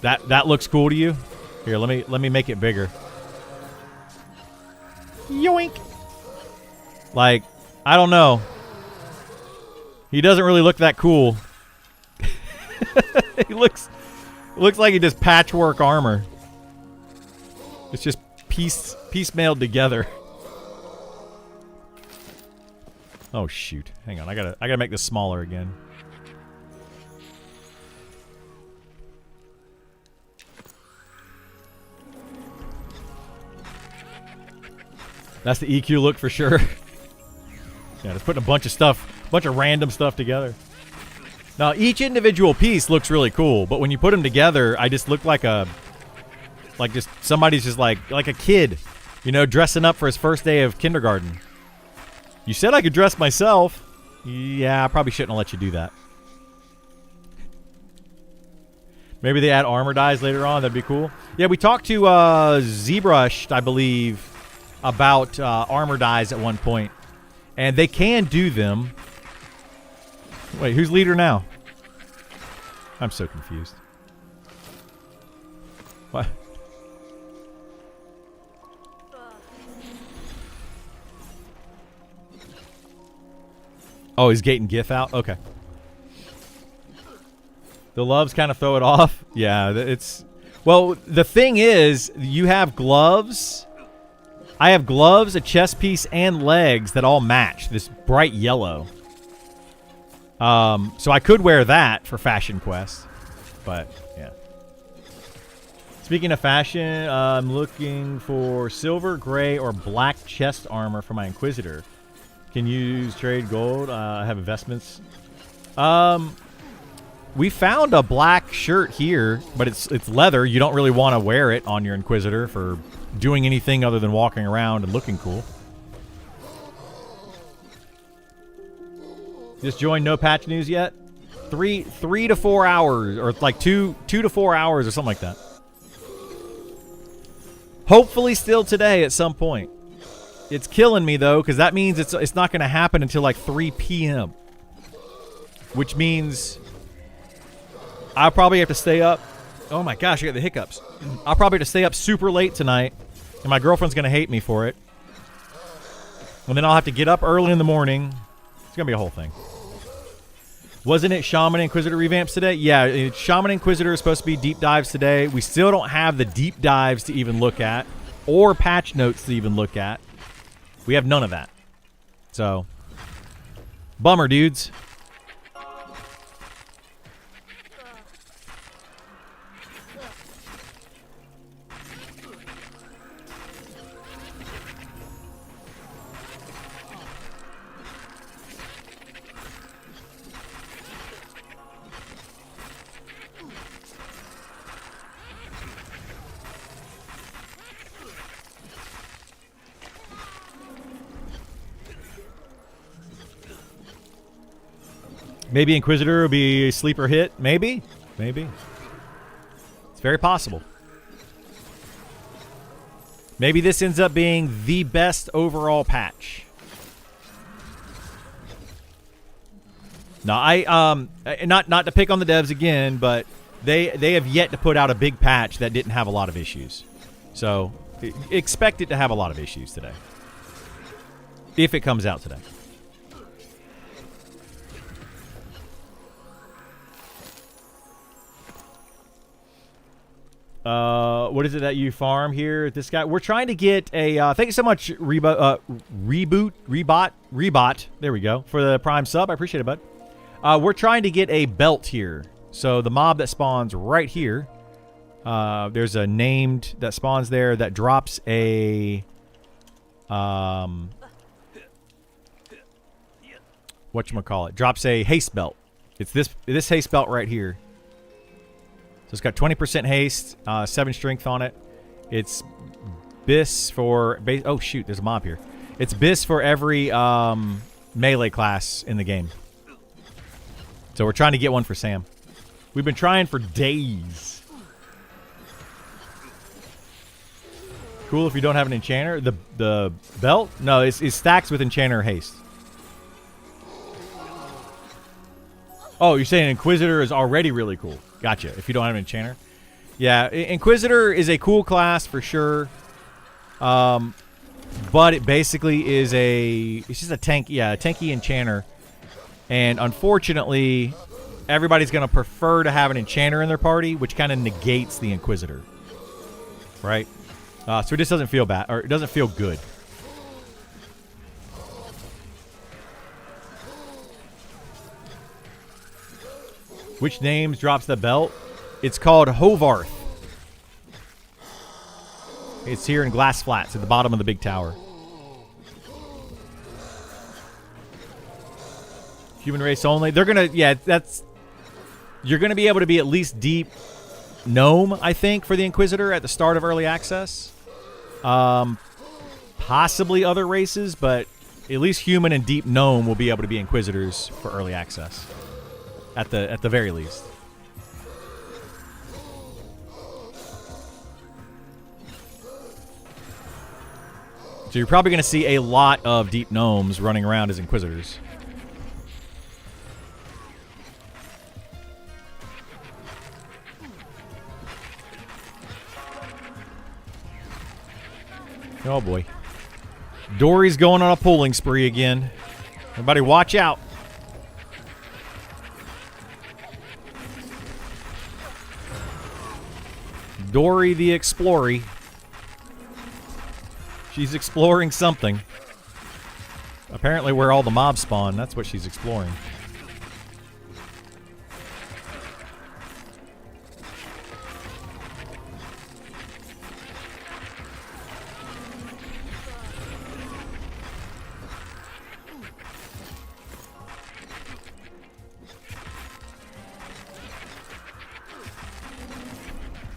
Speaker 1: that looks cool to you? Here, let me make it bigger. Yoink! Like, I don't know. He doesn't really look that cool. He looks like he does patchwork armor. It's just piecemealed together. Oh shoot! Hang on, I gotta make this smaller again. That's the EQ look for sure. Yeah, just putting a bunch of random stuff together. Now, each individual piece looks really cool, but when you put them together, I just look like just somebody's just like a kid, you know, dressing up for his first day of kindergarten. You said I could dress myself. Yeah, I probably shouldn't have let you do that. Maybe they add armor dyes later on. That'd be cool. Yeah, we talked to ZBrush, I believe, about armor dyes at one point, and they can do them. Wait, who's leader now? I'm so confused. What? Oh, he's gating GIF out? Okay. The loves kind of throw it off. Yeah, it's... Well, the thing is, you have gloves. I have gloves, a chest piece, and legs that all match this bright yellow. So I could wear that for Fashion Quest, but yeah. Speaking of fashion, I'm looking for silver, gray, or black chest armor for my Inquisitor. Can use trade gold. I have investments. We found a black shirt here, but it's leather. You don't really want to wear it on your Inquisitor for doing anything other than walking around and looking cool. Just joined no patch news yet? 3 to 4 hours, or like 2 to 4 hours or something like that. Hopefully still today at some point. It's killing me though, because that means it's not going to happen until like 3 p.m. Which means I'll probably have to stay up. Oh my gosh, I got the hiccups. I'll probably have to stay up super late tonight, and my girlfriend's going to hate me for it. And then I'll have to get up early in the morning. It's going to be a whole thing. Wasn't it Shaman Inquisitor revamps today? Yeah, Shaman Inquisitor is supposed to be deep dives today. We still don't have the deep dives to even look at, or patch notes to even look at. We have none of that. So, bummer, dudes. Maybe Inquisitor will be a sleeper hit. Maybe. Maybe. It's very possible. Maybe this ends up being the best overall patch. Now, not to pick on the devs again, but they have yet to put out a big patch that didn't have a lot of issues. So, expect it to have a lot of issues today. If it comes out today. What is it that you farm here? This guy, we're trying to get a. Thank you so much, Rebot. There we go for the Prime sub. I appreciate it, bud. We're trying to get a belt here. So the mob that spawns right here, There's a named that spawns there that drops a whatchamacallit, drops a haste belt. It's this haste belt right here. So it's got 20% haste, 7 strength on it. It's bis for base. Oh shoot, there's a mob here. It's bis for every melee class in the game. So we're trying to get one for Sam. We've been trying for days. Cool if you don't have an enchanter. The belt? No, it stacks with enchanter haste. Oh, you're saying Inquisitor is already really cool. Gotcha. If you don't have an enchanter. Yeah, Inquisitor is a cool class for sure. But it basically is it's just a tank, yeah, a tanky enchanter. And unfortunately, everybody's going to prefer to have an enchanter in their party, which kind of negates the Inquisitor. Right? So it just doesn't feel bad, or it doesn't feel good. Which names drops the belt? It's called Hovarth. It's here in Glass Flats at the bottom of the big tower. Human race only. They're gonna, yeah, you're gonna be able to be at least deep gnome, I think, for the Inquisitor at the start of early access. Possibly other races, but at least human and deep gnome will be able to be Inquisitors for early access. At the very least. So you're probably going to see a lot of deep gnomes running around as Inquisitors. Oh boy. Dory's going on a pulling spree again. Everybody watch out. Dory the Explorer. She's exploring something. Apparently where all the mobs spawn. That's what she's exploring.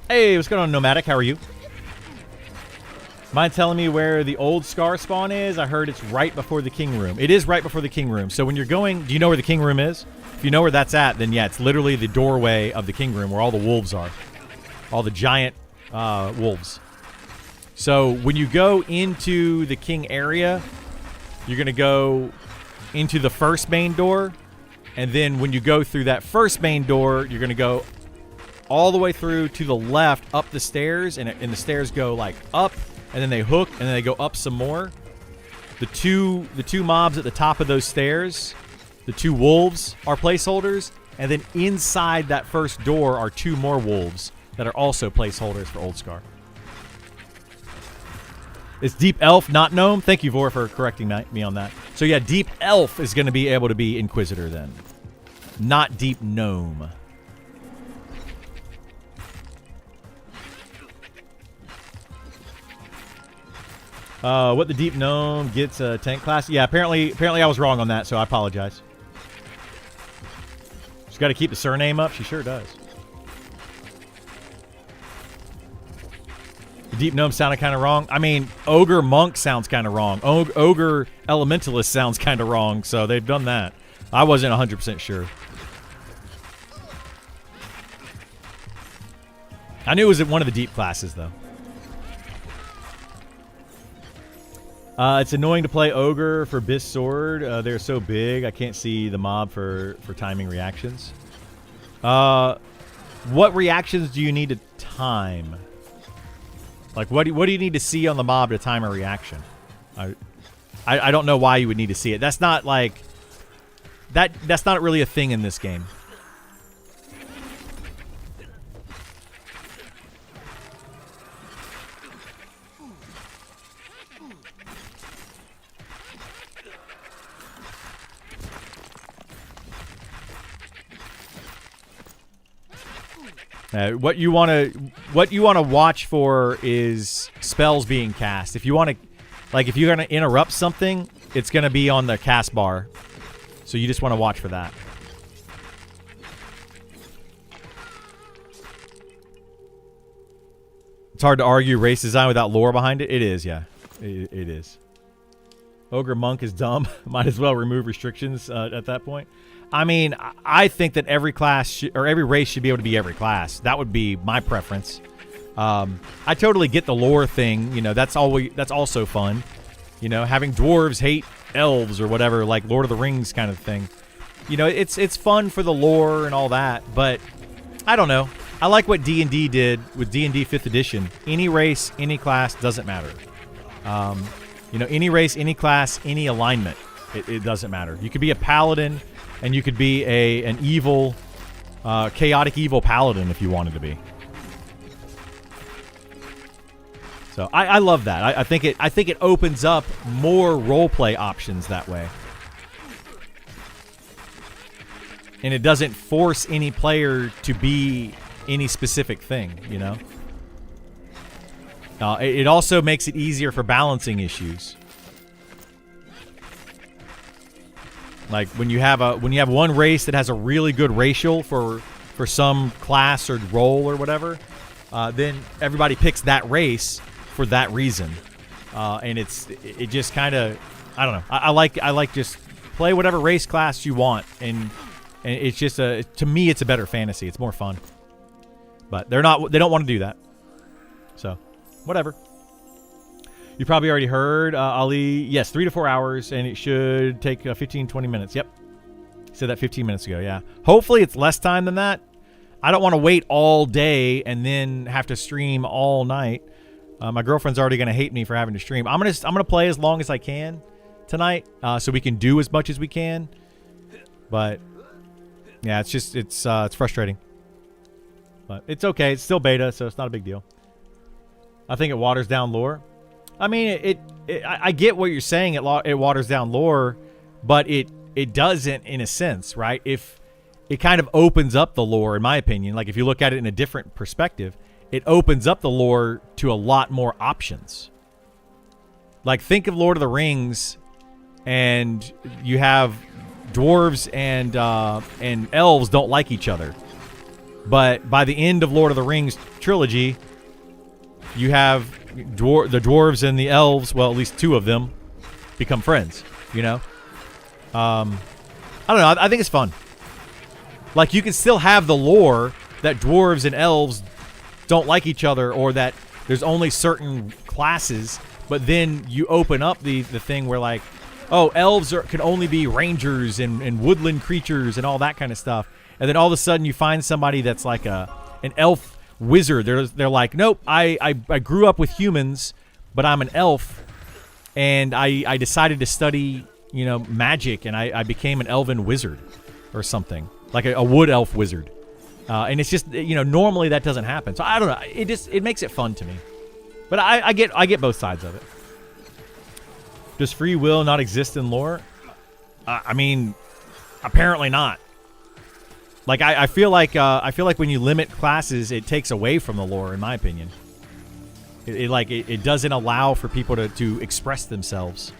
Speaker 1: Hey, what's going on, Nomadic? How are you? Mind telling me where the old Scar spawn is? I heard it's right before the King Room. It is right before the King Room. So when you're going, do you know where the King Room is? If you know where that's at, then yeah, it's literally the doorway of the King Room where all the wolves are. All the giant wolves. So when you go into the King area, you're going to go into the first main door. And then when you go through that first main door, you're going to go all the way through to the left, up the stairs, and the stairs go like up, and then they hook, and then they go up some more. The two mobs at the top of those stairs, the 2 wolves, are placeholders, and then inside that first door are 2 more wolves that are also placeholders for Old Scar. It's Deep Elf, not Gnome. Thank you, Vor, for correcting me on that. So yeah, Deep Elf is going to be able to be Inquisitor then, not Deep Gnome. What the Deep Gnome gets a tank class? Yeah, apparently I was wrong on that, so I apologize. She's got to keep the surname up. She sure does. The Deep Gnome sounded kind of wrong. I mean, Ogre Monk sounds kind of wrong. Ogre Elementalist sounds kind of wrong, so they've done that. I wasn't 100% sure. I knew it was one of the deep classes, though. It's annoying to play Ogre for Bis Sword. They're so big, I can't see the mob for timing reactions. What reactions do you need to time? Like, what do you need to see on the mob to time a reaction? I don't know why you would need to see it. That's not like... That's not really a thing in this game. What you want to... what you want to watch for is spells being cast. If you want to, like, if you're going to interrupt something, it's going to be on the cast bar. So you just want to watch for that. It's hard to argue race design without lore behind it. It is, yeah. It is. Ogre Monk is dumb. Might as well remove restrictions at that point. I mean, I think that every class or every race should be able to be every class. That would be my preference. I totally get the lore thing. You know, that's also fun. You know, having dwarves hate elves or whatever, like Lord of the Rings kind of thing. You know, it's fun for the lore and all that, but I don't know. I like what D&D did with D&D 5th edition. Any race, any class, doesn't matter. You know, any race, any class, any alignment, it doesn't matter. You could be a paladin, and you could be an evil, chaotic evil paladin if you wanted to be. So I love that. I think it opens up more roleplay options that way. And it doesn't force any player to be any specific thing, you know? It also makes it easier for balancing issues. Like when you have one race that has a really good racial for some class or role or whatever, then everybody picks that race for that reason. And it just kind of, I don't know. I like just play whatever race class you want, and it's just to me it's a better fantasy. It's more fun. But they don't want to do that. So, whatever. You probably already heard, Ali. Yes, 3 to 4 hours, and it should take 15, 20 minutes. Yep. Said that 15 minutes ago, yeah. Hopefully it's less time than that. I don't want to wait all day and then have to stream all night. My girlfriend's already going to hate me for having to stream. I'm gonna play as long as I can tonight, so we can do as much as we can. But yeah, it's frustrating. But it's okay. It's still beta, so it's not a big deal. I think it waters down lore. I mean, I get what you're saying. It waters down lore, but it doesn't in a sense, right? If it kind of opens up the lore, in my opinion. Like if you look at it in a different perspective, it opens up the lore to a lot more options. Like think of Lord of the Rings, and you have dwarves and elves don't like each other. But by the end of Lord of the Rings trilogy, you have the dwarves and the elves, well, at least 2 of them, become friends, you know? I don't know. I think it's fun. Like, you can still have the lore that dwarves and elves don't like each other, or that there's only certain classes, but then you open up the thing where, like, oh, elves can only be rangers and woodland creatures and all that kind of stuff. And then all of a sudden you find somebody that's like an elf wizard. They're like, nope, I grew up with humans, but I'm an elf, and I decided to study, you know, magic, and I became an elven wizard or something, like a wood elf wizard. And it's just, you know, normally that doesn't happen. So I don't know. It makes it fun to me. But I get both sides of it. Does free will not exist in lore? I mean, apparently not. Like I feel like when you limit classes, it takes away from the lore, in my opinion. It doesn't allow for people to express themselves.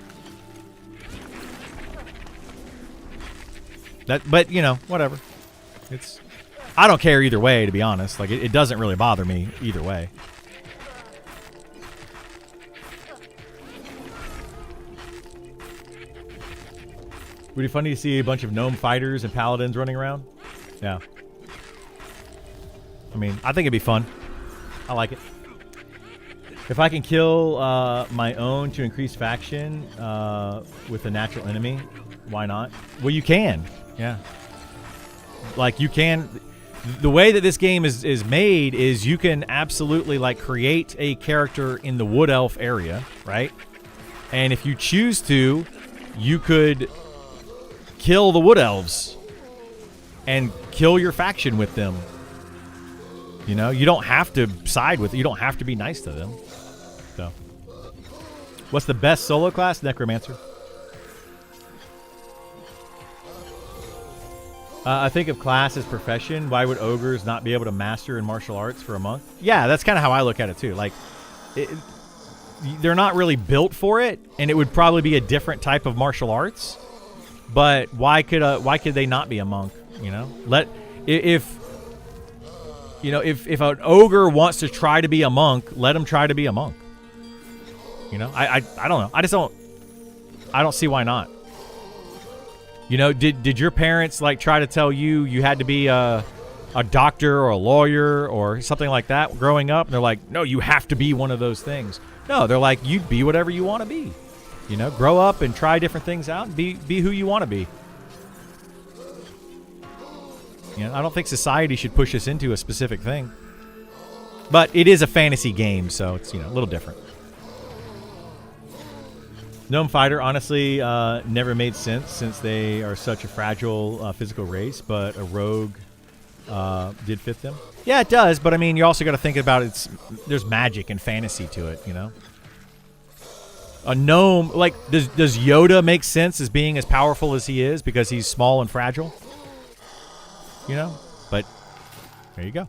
Speaker 1: But you know, whatever. I don't care either way, to be honest. Like it doesn't really bother me either way. Would it be funny to see a bunch of gnome fighters and paladins running around? Yeah. I mean, I think it'd be fun. I like it. If I can kill my own to increase faction with a natural enemy, why not? Well, you can. Yeah. Like, you can. The way that this game is made is you can absolutely, like, create a character in the wood elf area, right? And if you choose to, you could kill the wood elves and kill your faction with them. You know, you don't have to side with it. You don't have to be nice to them. So, what's the best solo class? Necromancer. I think of class as profession. Why would ogres not be able to master in martial arts for a monk? Yeah, that's kind of how I look at it too. Like, they're not really built for it, and it would probably be a different type of martial arts. But why could they not be a monk? You know, if an ogre wants to try to be a monk, let him try to be a monk. You know, I don't know. I don't see why not. You know, did your parents like try to tell you had to be a doctor or a lawyer or something like that growing up? And they're like, no, you have to be one of those things. No, they're like, you be whatever you want to be. You know, grow up and try different things out and be who you want to be. You know, I don't think society should push us into a specific thing. But it is a fantasy game, so it's, you know, a little different. Gnome Fighter, honestly, never made sense since they are such a fragile physical race, but a rogue did fit them. Yeah, it does, but I mean, you also got to think about there's magic and fantasy to it, you know? A gnome, like, does Yoda make sense as being as powerful as he is because he's small and fragile? You know? But there you go.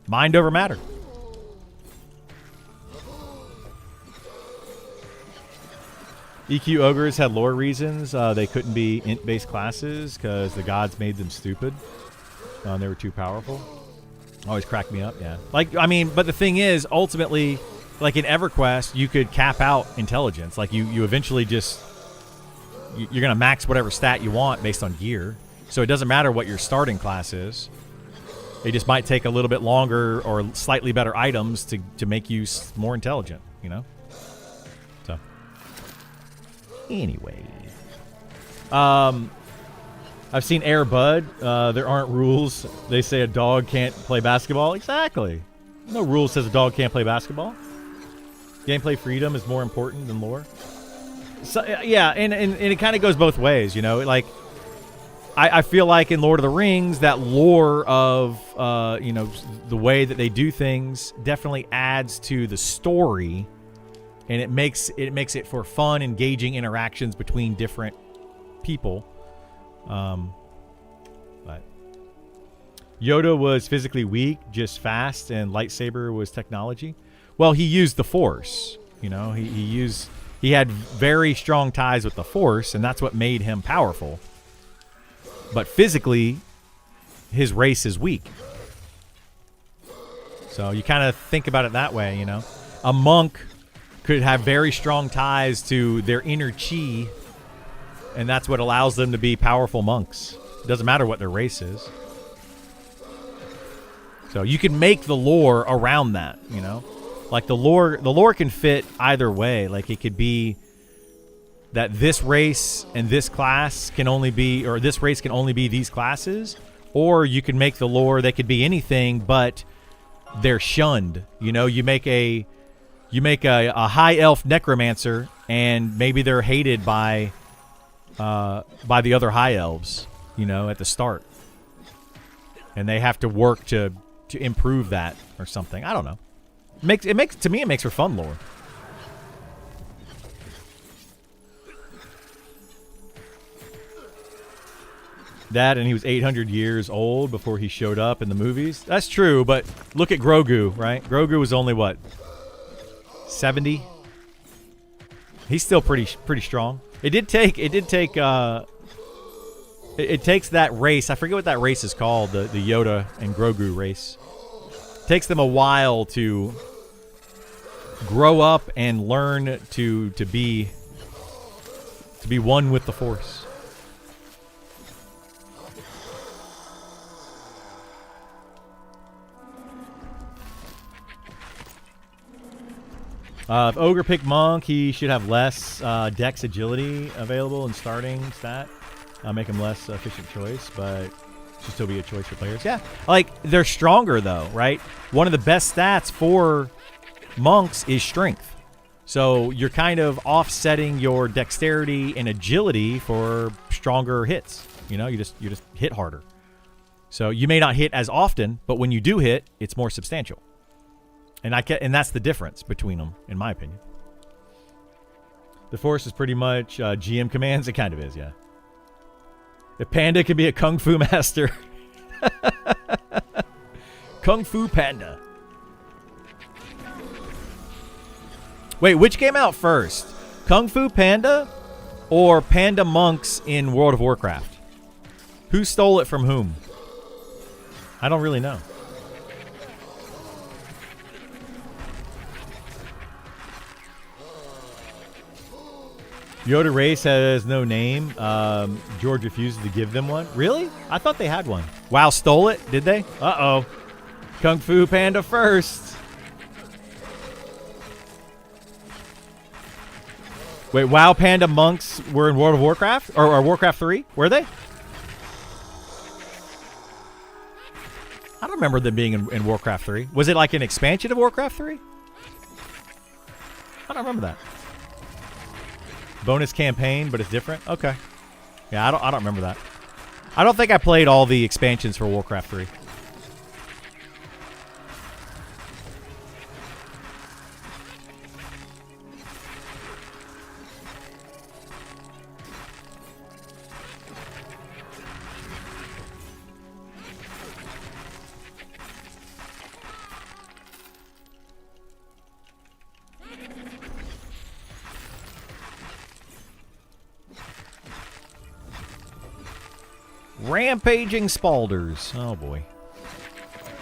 Speaker 1: Mind over matter. EQ ogres had lore reasons. They couldn't be int-based classes because the gods made them stupid. They were too powerful. Always cracked me up, yeah. Like, I mean, but the thing is, ultimately, like in EverQuest, you could cap out intelligence. Like, you eventually just... You're going to max whatever stat you want based on gear. So it doesn't matter what your starting class is. It just might take a little bit longer or slightly better items to make you more intelligent, you know? So... Anyway, I've seen Air Bud. There aren't rules. They say a dog can't play basketball. Exactly. No rule says a dog can't play basketball. Gameplay freedom is more important than lore. So yeah, and it kind of goes both ways, you know. Like, I feel like in Lord of the Rings, that lore of you know, the way that they do things definitely adds to the story. And it makes it for fun, engaging interactions between different people. But Yoda was physically weak, just fast, and lightsaber was technology. Well, he used the Force. You know, he had very strong ties with the Force, and that's what made him powerful. But physically, his race is weak. So you kind of think about it that way, you know. A monk could have very strong ties to their inner chi, and that's what allows them to be powerful monks. It doesn't matter what their race is. So you can make the lore around that, you know? Like the lore can fit either way. Like it could be that this race and this class can only be, or this race can only be these classes, or you can make the lore, they could be anything, but they're shunned. You know, you make a high elf necromancer, and maybe they're hated by the other high elves, you know, at the start, and they have to work to improve that or something. I don't know. It makes for fun lore. That, and he was 800 years old before he showed up in the movies. That's true, but look at Grogu, right? Grogu was only what, 70? He's still pretty strong. It takes that race. I forget what that race is called, the Yoda and Grogu race. It takes them a while to grow up and learn to be one with the Force. If Ogre picked Monk, he should have less Dex Agility available in starting stat. Make him less efficient choice, but should still be a choice for players. Yeah, like, they're stronger, though, right? One of the best stats for Monks is Strength. So you're kind of offsetting your Dexterity and Agility for stronger hits. You know, you just hit harder. So you may not hit as often, but when you do hit, it's more substantial. And that's the difference between them, in my opinion. The Force is pretty much GM commands. It kind of is, yeah. If Panda could be a Kung Fu master. Kung Fu Panda. Wait, which came out first? Kung Fu Panda or Panda Monks in World of Warcraft? Who stole it from whom? I don't really know. Yoda Race has no name. George refuses to give them one. Really? I thought they had one. WoW stole it, did they? Uh-oh. Kung Fu Panda first. Wait, WoW Panda Monks were in World of Warcraft? Or Warcraft 3? Were they? I don't remember them being in Warcraft 3. Was it like an expansion of Warcraft 3? I don't remember that. Bonus campaign, but it's different? Okay. Yeah, I don't remember that. I don't think I played all the expansions for Warcraft 3. Rampaging Spalders. Oh, boy.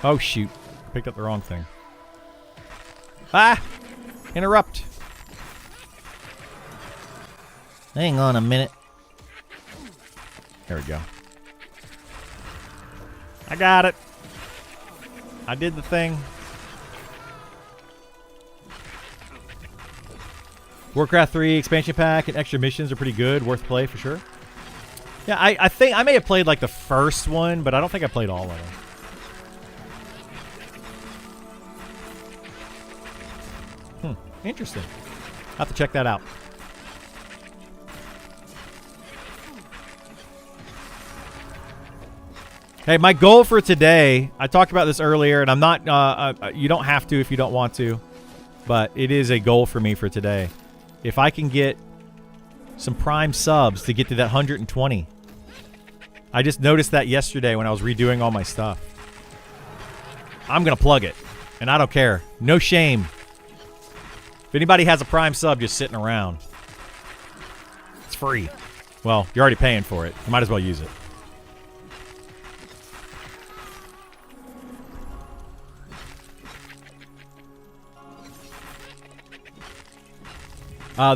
Speaker 1: Oh, shoot. Picked up the wrong thing. Ah! Interrupt. Hang on a minute. There we go. I got it. I did the thing. Warcraft 3 expansion pack and extra missions are pretty good. Worth play for sure. Yeah, I think I may have played like the first one, but I don't think I played all of them. Interesting. I'll have to check that out. Hey, my goal for today, I talked about this earlier, and I'm not, you don't have to if you don't want to, but it is a goal for me for today. If I can get some Prime subs to get to that 120. I just noticed that yesterday when I was redoing all my stuff. I'm going to plug it, and I don't care. No shame. If anybody has a Prime sub just sitting around, it's free. Well, you're already paying for it. You might as well use it.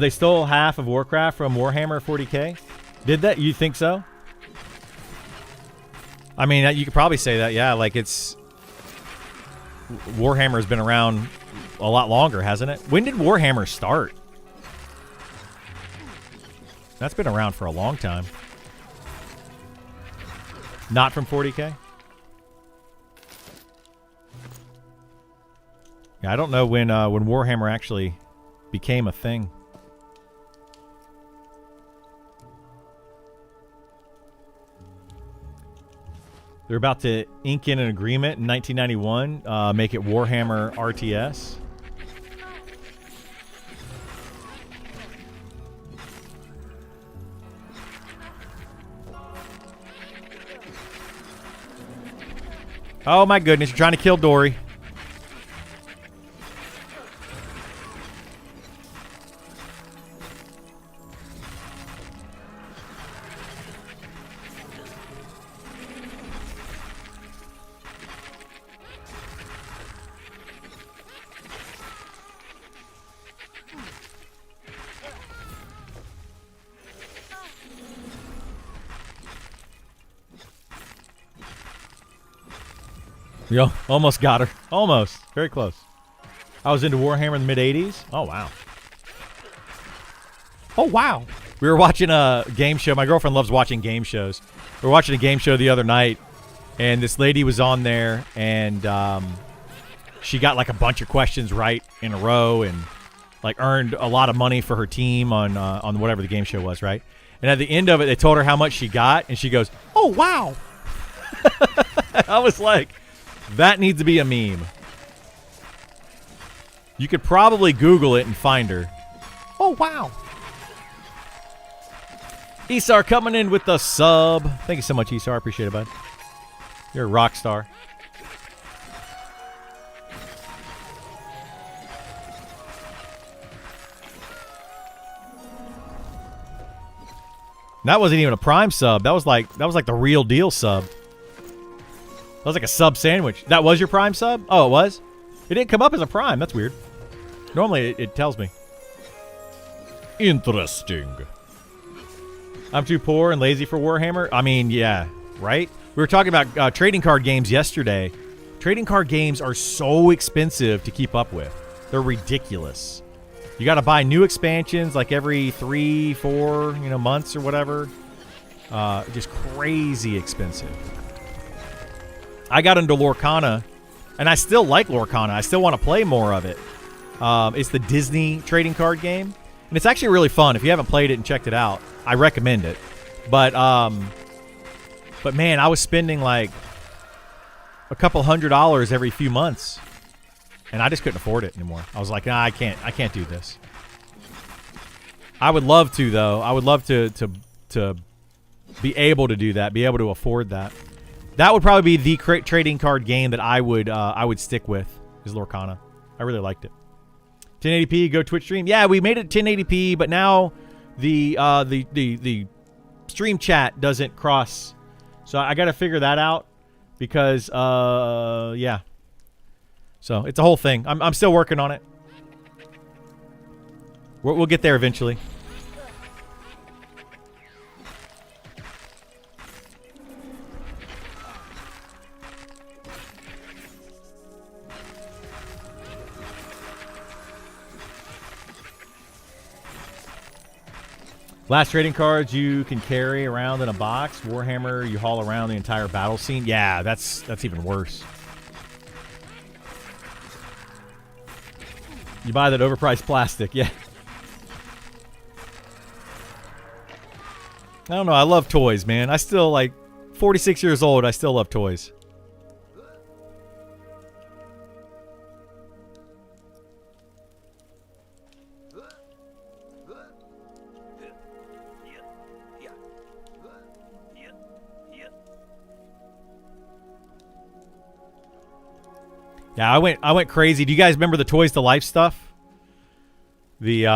Speaker 1: They stole half of Warcraft from Warhammer 40K. Did that? You think so? I mean, you could probably say that, yeah. Like, it's... Warhammer has been around a lot longer, hasn't it? When did Warhammer start? That's been around for a long time. Not from 40K? Yeah, I don't know when Warhammer actually became a thing. They're about to ink in an agreement in 1991, make it Warhammer RTS. Oh my goodness, you're trying to kill Dory. Yo, almost got her. Almost. Very close. I was into Warhammer in the mid-'80s. Oh, wow. Oh, wow. We were watching a game show. My girlfriend loves watching game shows. We were watching a game show the other night, and this lady was on there, and she got like a bunch of questions right in a row and like earned a lot of money for her team on whatever the game show was, right? And at the end of it, they told her how much she got, and she goes, "Oh, wow." I was like... That needs to be a meme. You could probably Google it and find her. Oh, wow. Esar coming in with the sub. Thank you so much, Esar. Appreciate it, bud. You're a rock star. That wasn't even a Prime sub. That was like the real deal sub. That was like a sub sandwich. That was your Prime sub? Oh, it was? It didn't come up as a Prime. That's weird. Normally, it tells me. Interesting. I'm too poor and lazy for Warhammer? I mean, yeah, right? We were talking about trading card games yesterday. Trading card games are so expensive to keep up with. They're ridiculous. You got to buy new expansions like every 3-4 months or whatever. Just crazy expensive. I got into Lorcana, and I still like Lorcana. I still want to play more of it. It's the Disney trading card game, and it's actually really fun. If you haven't played it and checked it out, I recommend it. But man, I was spending like a couple $100 every few months. And I just couldn't afford it anymore. I was like, nah, I can't do this. I would love to, though. I would love to be able to do that, be able to afford that. That would probably be the trading card game that I would stick with, is Lorcana. I really liked it. 1080p, go Twitch stream. Yeah, we made it 1080p, but now the stream chat doesn't cross. So I got to figure that out because yeah. So it's a whole thing. I'm still working on it. We'll get there eventually. Last trading cards you can carry around in a box. Warhammer, you haul around the entire battle scene. Yeah, that's even worse. You buy that overpriced plastic, yeah. I don't know, I love toys, man. I still, like, 46 years old, I still love toys. Yeah, I went crazy. Do you guys remember the Toys to Life stuff? The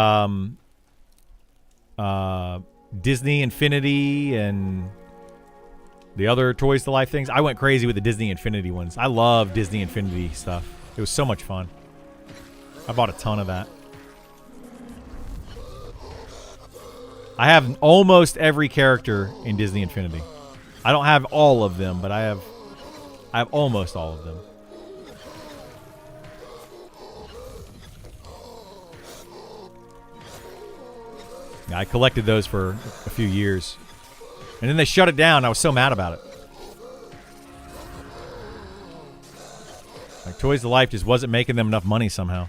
Speaker 1: Disney Infinity and the other Toys to Life things. I went crazy with the Disney Infinity ones. I love Disney Infinity stuff. It was so much fun. I bought a ton of that. I have almost every character in Disney Infinity. I don't have all of them, but I have almost all of them. I collected those for a few years. And then they shut it down. I was so mad about it. Like, Toys to Life just wasn't making them enough money somehow.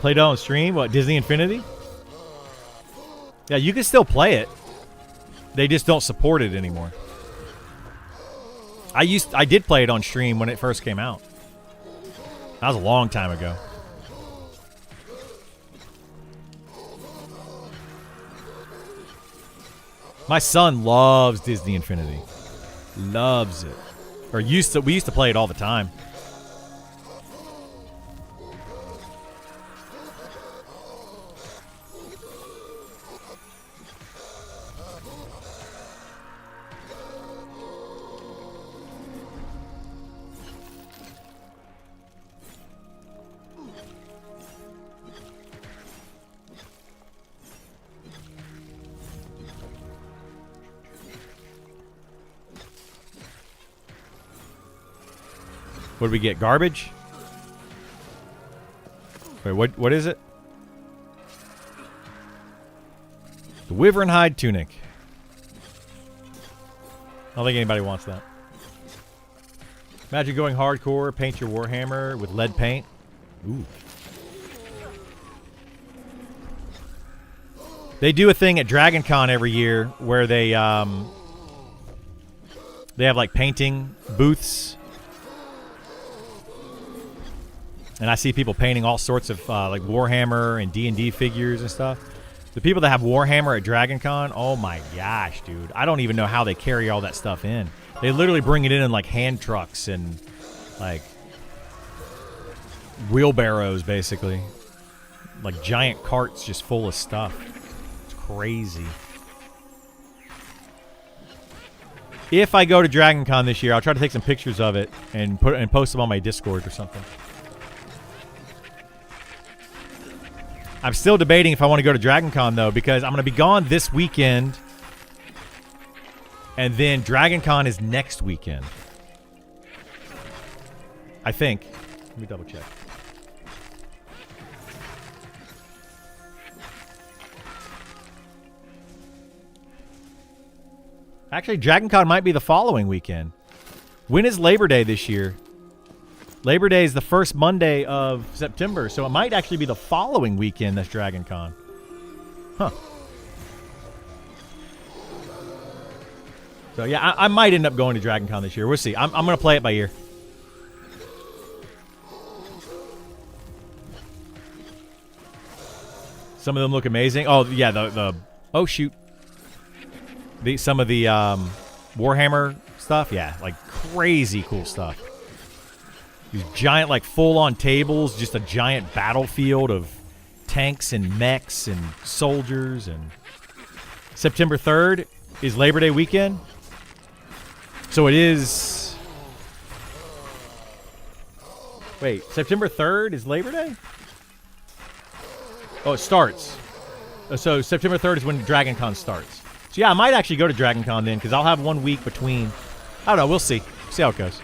Speaker 1: Played it on stream? What, Disney Infinity? Yeah, you can still play it. They just don't support it anymore. I did play it on stream when it first came out. That was a long time ago. My son loves Disney Infinity. Loves it. Or we used to play it all the time. What did we get? Garbage? Wait, what is it? The Wyvern Hide Tunic. I don't think anybody wants that. Imagine going hardcore, paint your Warhammer with lead paint. Ooh. They do a thing at Dragon Con every year where they They have like painting booths. And I see people painting all sorts of like Warhammer and D&D figures and stuff. The people that have Warhammer at Dragon Con, oh my gosh, dude. I don't even know how they carry all that stuff in. They literally bring it in like hand trucks and like wheelbarrows, basically. Like giant carts just full of stuff. It's crazy. If I go to Dragon Con this year, I'll try to take some pictures of it and post them on my Discord or something. I'm still debating if I want to go to Dragon Con, though, because I'm going to be gone this weekend. And then Dragon Con is next weekend. I think. Let me double check. Actually, Dragon Con might be the following weekend. When is Labor Day this year? Labor Day is the first Monday of September, so it might actually be the following weekend that's Dragon Con. Huh. So yeah, I might end up going to Dragon Con this year. We'll see. I'm going to play it by ear. Some of them look amazing. Oh, yeah, oh, shoot. Some of the Warhammer stuff, yeah, like crazy cool stuff. These giant, like, full-on tables, just a giant battlefield of tanks and mechs and soldiers. And September 3rd is Labor Day weekend. So it is... Wait, September 3rd is Labor Day? Oh, it starts. So September 3rd is when Dragon Con starts. So yeah, I might actually go to Dragon Con then, because I'll have 1 week between. I don't know, we'll see. See how it goes.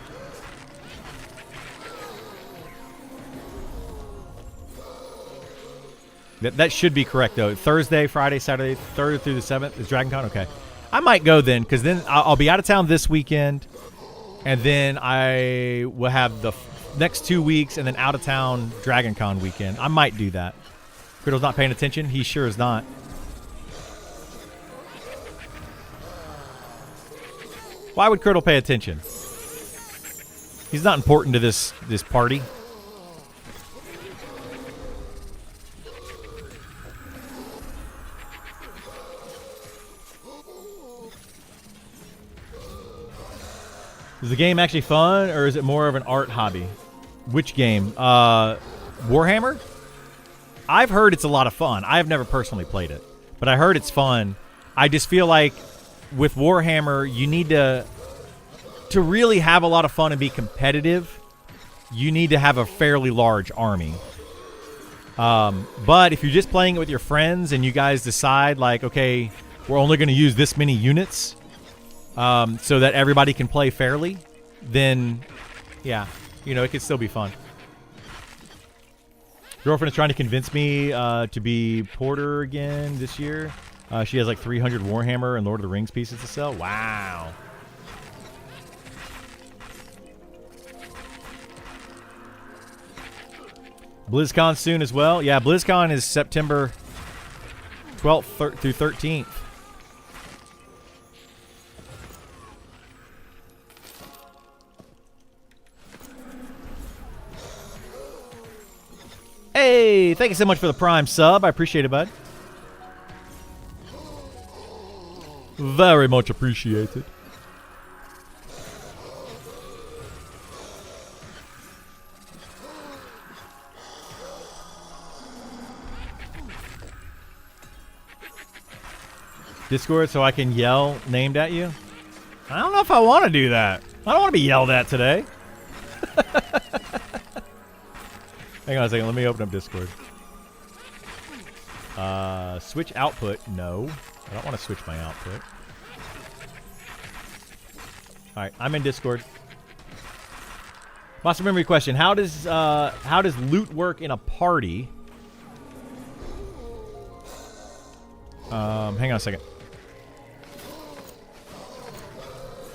Speaker 1: That should be correct, though. Thursday, Friday, Saturday, 3rd through the 7th is Dragon Con? Okay. I might go then, because then I'll be out of town this weekend, and then I will have the next 2 weeks, and then out of town Dragon Con weekend. I might do that. Criddle's not paying attention? He sure is not. Why would Criddle pay attention? He's not important to this party. Is the game actually fun, or is it more of an art hobby? Which game? Warhammer? I've heard it's a lot of fun. I have never personally played it, but I heard it's fun. I just feel like with Warhammer, you need to really have a lot of fun and be competitive, you need to have a fairly large army. But if you're just playing it with your friends and you guys decide, like, okay, we're only going to use this many units so that everybody can play fairly, then, yeah, you know, it could still be fun. Girlfriend is trying to convince me to be Porter again this year. She has like 300 Warhammer and Lord of the Rings pieces to sell. Wow. BlizzCon soon as well. Yeah, BlizzCon is September 12th through 13th. Hey, thank you so much for the Prime sub. I appreciate it, bud. Very much appreciated. Discord so I can yell named at you? I don't know if I want to do that. I don't want to be yelled at today. Hang on a second. Let me open up Discord. Switch output. No. I don't want to switch my output. Alright, I'm in Discord. Monster memory question. How does loot work in a party? Hang on a second.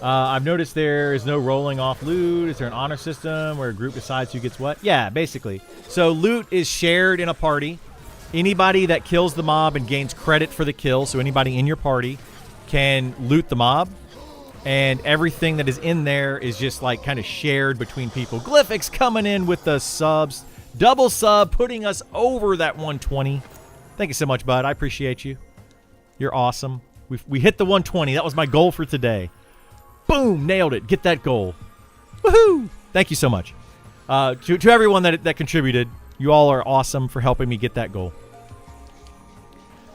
Speaker 1: I've noticed there is no rolling off loot. Is there an honor system where a group decides who gets what? Yeah, basically. So loot is shared in a party. Anybody that kills the mob and gains credit for the kill, so anybody in your party can loot the mob. and everything that is in there is just like kind of shared between people. Glyphix coming in with the subs, double sub, putting us over that 120. Thank you so much, bud. I appreciate you. You're awesome. We hit the 120. That was my goal for today. Boom, nailed it. Get that goal. Woohoo! Thank you so much. To everyone that contributed, you all are awesome for helping me get that goal.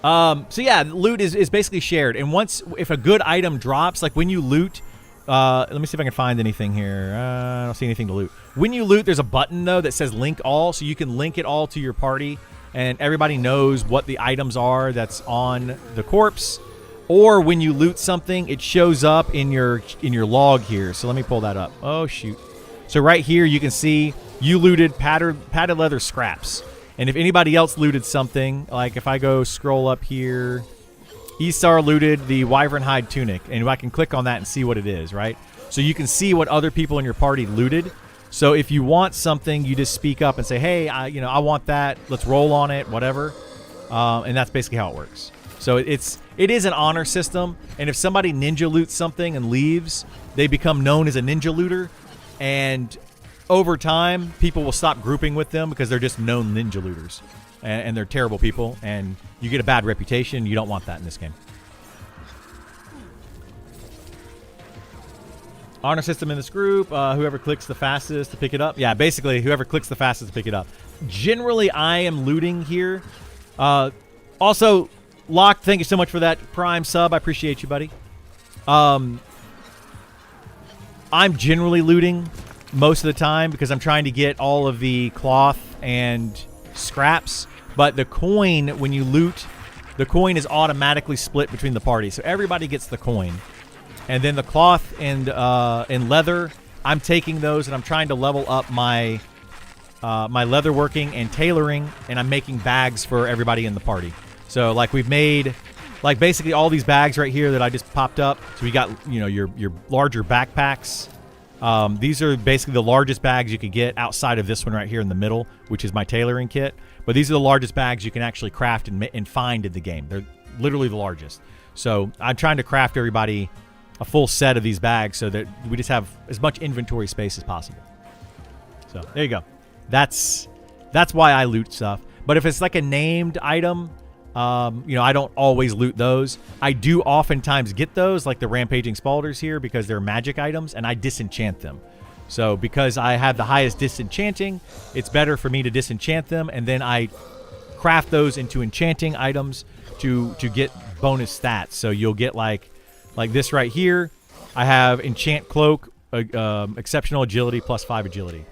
Speaker 1: So yeah, loot is basically shared, and if a good item drops, like when you loot, let me see if I can find anything here. I don't see anything to loot. When you loot, there's a button though that says link all, so you can link it all to your party, and everybody knows what the items are that's on the corpse. Or when you loot something, it shows up in your log here. So let me pull that up. Oh shoot! So right here you can see you looted padded leather scraps. And if anybody else looted something, like if I go scroll up here, Esar looted the Wyvern Hide Tunic, and I can click on that and see what it is, right? So you can see what other people in your party looted. So if you want something, you just speak up and say, hey, I want that. Let's roll on it, whatever. And that's basically how it works. So it is an honor system, and if somebody ninja loots something and leaves, they become known as a ninja looter, and over time, people will stop grouping with them because they're just known ninja looters. And they're terrible people, and you get a bad reputation. You don't want that in this game. Honor system in this group. Whoever clicks the fastest to pick it up. Yeah, basically, whoever clicks the fastest to pick it up. Generally, I am looting here. Also, Locke, thank you so much for that Prime sub. I appreciate you, buddy. I'm generally looting most of the time because I'm trying to get all of the cloth and scraps, but the coin, when you loot, the coin is automatically split between the party, so everybody gets the coin. And then the cloth and leather, I'm taking those and I'm trying to level up my my leatherworking and tailoring, and I'm making bags for everybody in the party. So like we've made like basically all these bags right here that I just popped up. So we got, your larger backpacks. These are basically the largest bags you can get outside of this one right here in the middle, which is my tailoring kit. But these are the largest bags you can actually craft and find in the game. They're literally the largest. So I'm trying to craft everybody a full set of these bags so that we just have as much inventory space as possible. So there you go. That's why I loot stuff. But if it's like a named item, I don't always loot those. I do oftentimes get those, like the Rampaging Spalders here, because they're magic items, and I disenchant them. So because I have the highest disenchanting, it's better for me to disenchant them, and then I craft those into enchanting items to get bonus stats. So you'll get like this right here. I have Enchant Cloak, exceptional agility plus 5 agility,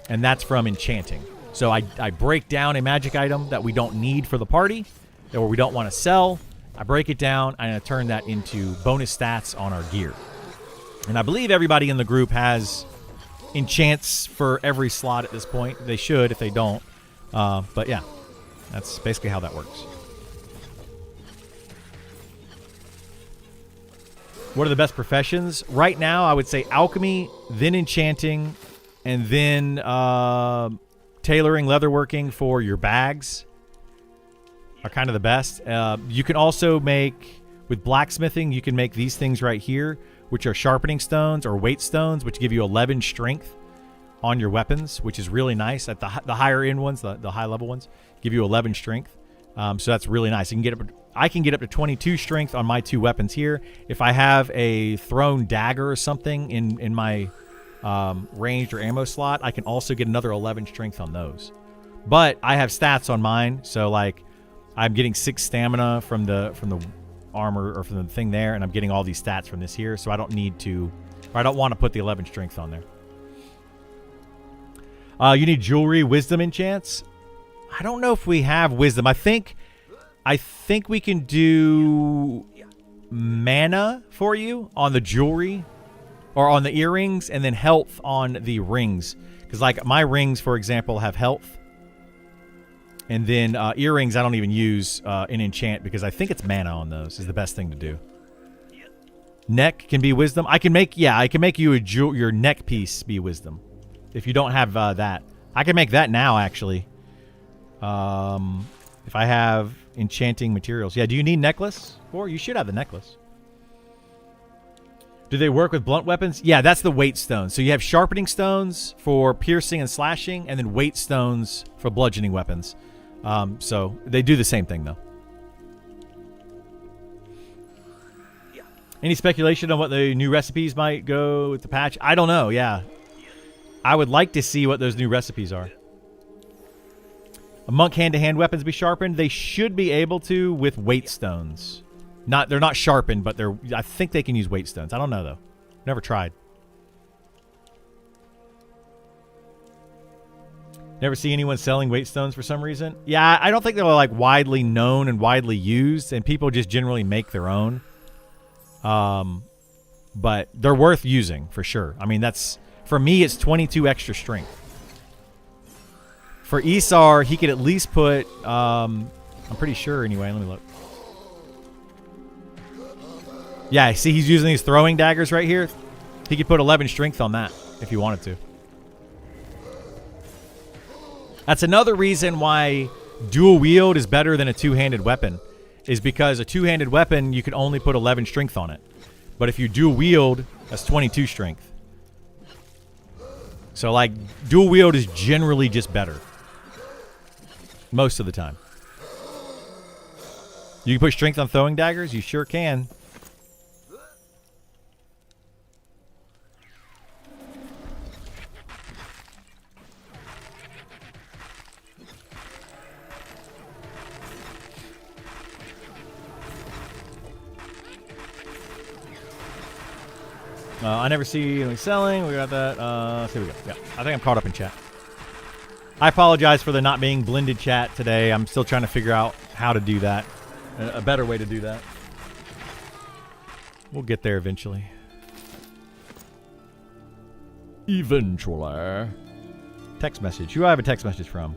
Speaker 1: and that's from enchanting. So I break down a magic item that we don't need for the party, or we don't want to sell. I break it down and I turn that into bonus stats on our gear. And I believe everybody in the group has enchants for every slot at this point. They should if they don't. But yeah, that's basically how that works. What are the best professions? Right now, I would say alchemy, then enchanting, and then tailoring, leatherworking for your bags are kind of the best. You can also make, with blacksmithing, you can make these things right here, which are sharpening stones or weight stones, which give you 11 strength on your weapons, which is really nice. At the higher end ones, the high level ones, give you 11 strength. So that's really nice. I can get up to 22 strength on my 2 weapons here. If I have a thrown dagger or something in my ranged or ammo slot, I can also get another 11 strength on those. But I have stats on mine, so like I'm getting 6 stamina from the armor or from the thing there, and I'm getting all these stats from this here, so I don't need to, or I don't want to put the 11 strength on there. You need jewelry, wisdom enchants. I don't know if we have wisdom. I think we can do mana for you on the jewelry or on the earrings, and then health on the rings. Because like my rings, for example, have health. And then earrings I don't even use in enchant because I think it's mana on those is the best thing to do. Neck can be wisdom. I can make you your neck piece be wisdom. If you don't have that. I can make that now, actually. If I have enchanting materials. Yeah, do you need necklace? Or you should have the necklace. Do they work with blunt weapons? Yeah, that's the weight stones. So you have sharpening stones for piercing and slashing, and then weight stones for bludgeoning weapons. So they do the same thing, though. Any speculation on what the new recipes might go with the patch? I don't know, yeah. I would like to see what those new recipes are. A monk hand-to-hand weapons be sharpened? They should be able to with weight stones. They're not sharpened, but I think they can use weight stones. I don't know, though. Never tried. Never see anyone selling weight stones for some reason. Yeah, I don't think they're like widely known and widely used, and people just generally make their own. But they're worth using for sure. I mean, for me, it's 22 extra strength. For Isar, he could at least put, I'm pretty sure anyway. Let me look. Yeah, see, he's using these throwing daggers right here. He could put 11 strength on that if he wanted to. That's another reason why dual wield is better than a two-handed weapon, is because a two-handed weapon, you can only put 11 strength on it. But if you dual wield, that's 22 strength. So, like, dual wield is generally just better. Most of the time. You can put strength on throwing daggers? You sure can. I never see anything selling. We got that. Here we go. Yeah, I think I'm caught up in chat. I apologize for the not being blended chat today. I'm still trying to figure out how to do that. A better way to do that. We'll get there eventually. Eventually. Text message. Who do I have a text message from?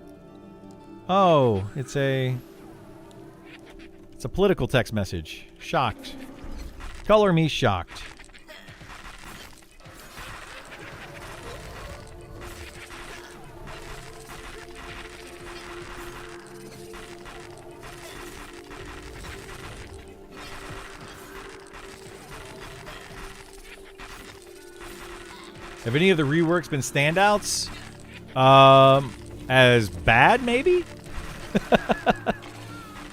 Speaker 1: Oh, it's a political text message. Shocked. Color me shocked. Have any of the reworks been standouts? As bad, maybe?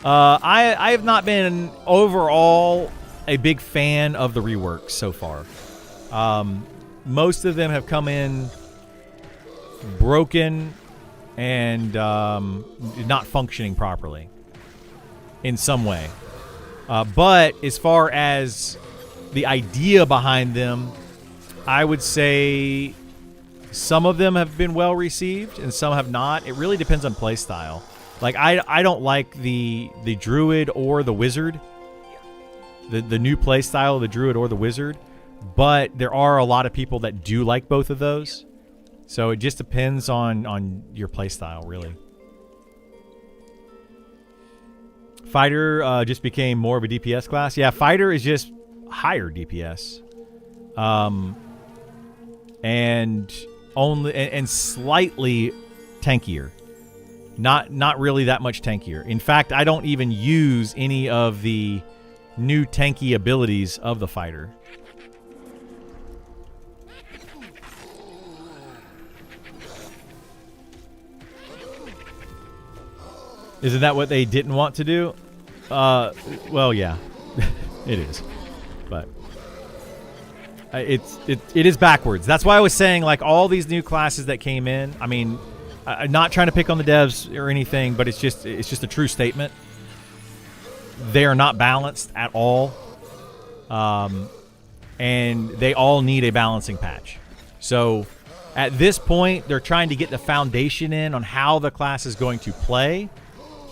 Speaker 1: I have not been overall a big fan of the reworks so far. Most of them have come in broken and not functioning properly in some way. But as far as the idea behind them, I would say some of them have been well received and some have not. It really depends on play style. Like I don't like the druid or the wizard. The new play style of the druid or the wizard, but there are a lot of people that do like both of those. So it just depends on your play style, really. Fighter just became more of a DPS class. Yeah, fighter is just higher DPS. And slightly tankier. Not really that much tankier. In fact, I don't even use any of the new tanky abilities of the fighter. Isn't that what they didn't want to do? Well, yeah, it is, but it is backwards. That's why I was saying, like, all these new classes that came in. I mean, I'm not trying to pick on the devs or anything, but it's just a true statement. They are not balanced at all, and they all need a balancing patch. So at this point, they're trying to get the foundation in on how the class is going to play,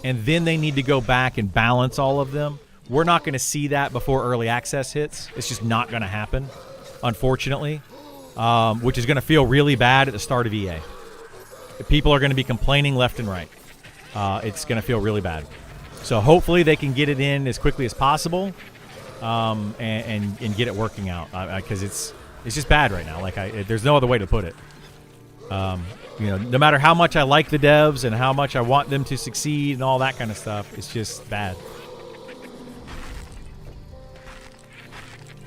Speaker 1: and then they need to go back and balance all of them. We're not going to see that before early access hits. It's just not going to happen, unfortunately, which is going to feel really bad at the start of EA. People are going to be complaining left and right. It's going to feel really bad. So hopefully they can get it in as quickly as possible, and get it working out, because it's just bad right now. Like there's no other way to put it. No matter how much I like the devs and how much I want them to succeed and all that kind of stuff, it's just bad.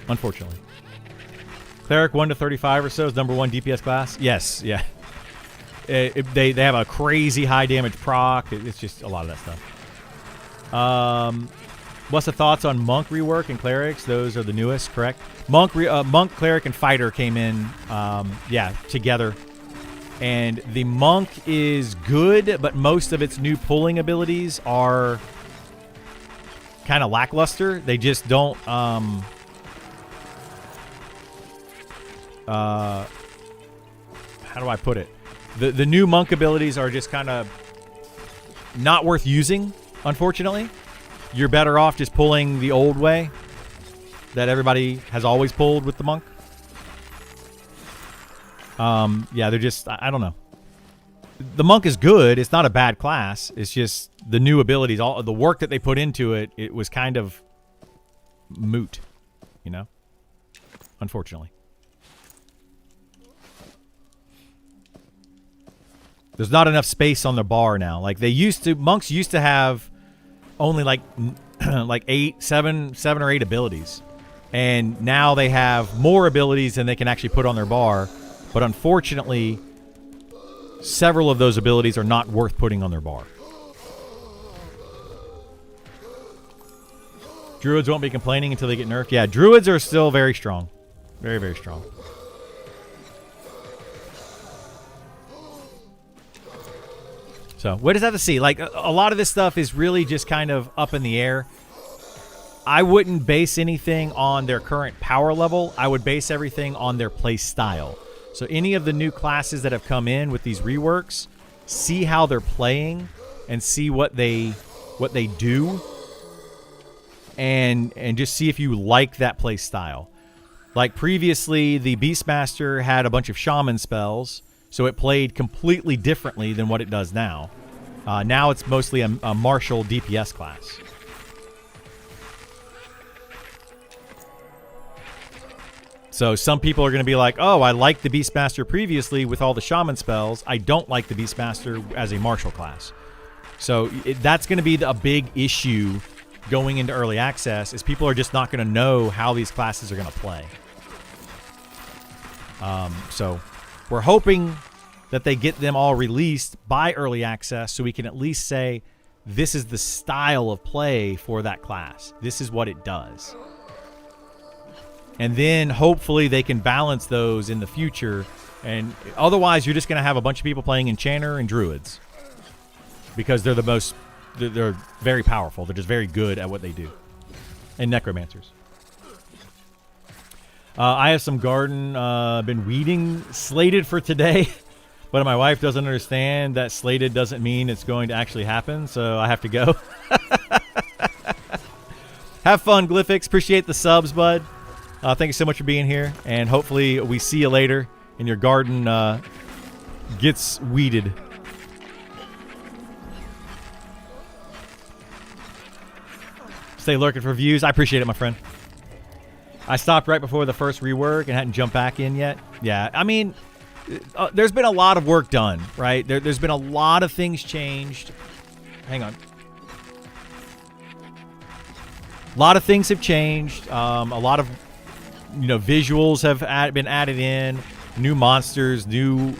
Speaker 1: Unfortunately. Cleric 1 to 35 or so is number 1 DPS class. Yes, yeah. They have a crazy high damage proc. It's just a lot of that stuff. What's the thoughts on Monk rework and Clerics? Those are the newest, correct? Monk, Cleric, and Fighter came in, together. And the Monk is good, but most of its new pulling abilities are kind of lackluster. They just don't, how do I put it? The new Monk abilities are just kind of not worth using, unfortunately. You're better off just pulling the old way that everybody has always pulled with the Monk. Yeah, they're just, I don't know. The Monk is good. It's not a bad class. It's just the new abilities, all the work that they put into it, it was kind of moot, you know? Unfortunately. There's not enough space on the bar now. Like monks used to have only like 7 or 8 abilities. And now they have more abilities than they can actually put on their bar. But unfortunately, several of those abilities are not worth putting on their bar. Druids won't be complaining until they get nerfed. Yeah, Druids are still very strong. Very, very strong. So, what does that have to see? Like, a lot of this stuff is really just kind of up in the air. I wouldn't base anything on their current power level. I would base everything on their play style. So any of the new classes that have come in with these reworks, see how they're playing and see what they do, and just see if you like that play style. Like previously, the Beastmaster had a bunch of shaman spells, so it played completely differently than what it does now. Now it's mostly a martial DPS class. So some people are going to be like, oh, I liked the Beastmaster previously with all the shaman spells. I don't like the Beastmaster as a martial class. So that's going to be a big issue going into early access, is people are just not going to know how these classes are going to play. So we're hoping that they get them all released by early access so we can at least say, this is the style of play for that class. This is what it does. And then hopefully they can balance those in the future. And otherwise, you're just going to have a bunch of people playing Enchanter and Druids. Because they're they're very powerful. They're just very good at what they do. And Necromancers. I have some garden, been weeding slated for today. But my wife doesn't understand that slated doesn't mean it's going to actually happen. So I have to go. Have fun, Glyphix. Appreciate the subs, bud. Thank you so much for being here, and hopefully we see you later and your garden gets weeded. Stay lurking for views. I appreciate it, my friend. I stopped right before the first rework and hadn't jumped back in yet. Yeah, I mean, there's been a lot of work done, right? There's been a lot of things changed. Hang on. A lot of things have changed. A lot of visuals have been added in, new monsters, new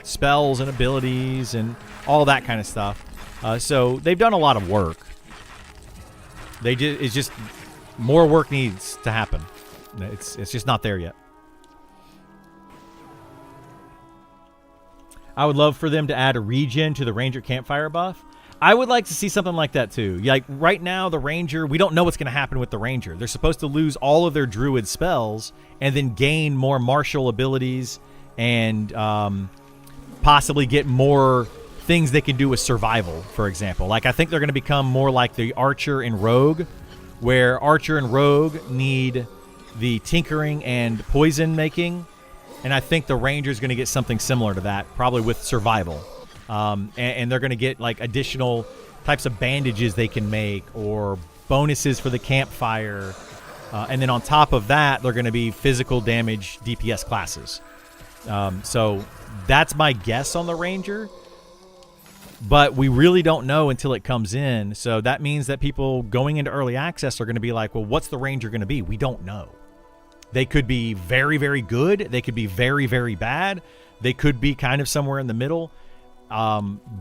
Speaker 1: spells and abilities, and all that kind of stuff. So they've done a lot of work. It's just more work needs to happen. It's just not there yet. I would love for them to add a regen to the Ranger campfire buff. I would like to see something like that too. Like right now, the Ranger, we don't know what's going to happen with the Ranger. They're supposed to lose all of their Druid spells and then gain more martial abilities and possibly get more things they can do with survival, for example. Like I think they're going to become more like the Archer and Rogue, where Archer and Rogue need the tinkering and poison making. And I think the Ranger is going to get something similar to that, probably with survival. And they're going to get like additional types of bandages they can make or bonuses for the campfire. And then on top of that, they're going to be physical damage DPS classes. So that's my guess on the Ranger. But we really don't know until it comes in. So that means that people going into early access are going to be like, well, what's the Ranger going to be? We don't know. They could be very, very good. They could be very, very bad. They could be kind of somewhere in the middle.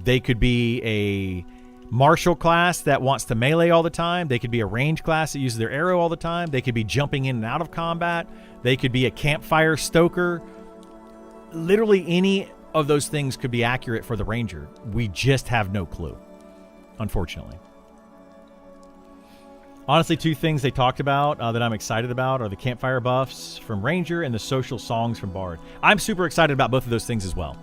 Speaker 1: They could be a martial class that wants to melee all the time. They could be a range class that uses their arrow all the time. They could be jumping in and out of combat. They could be a campfire stoker. Literally any of those things could be accurate for the ranger. We just have no clue, unfortunately. Honestly, two things they talked about that I'm excited about are the campfire buffs from Ranger and the social songs from Bard. I'm super excited about both of those things as well.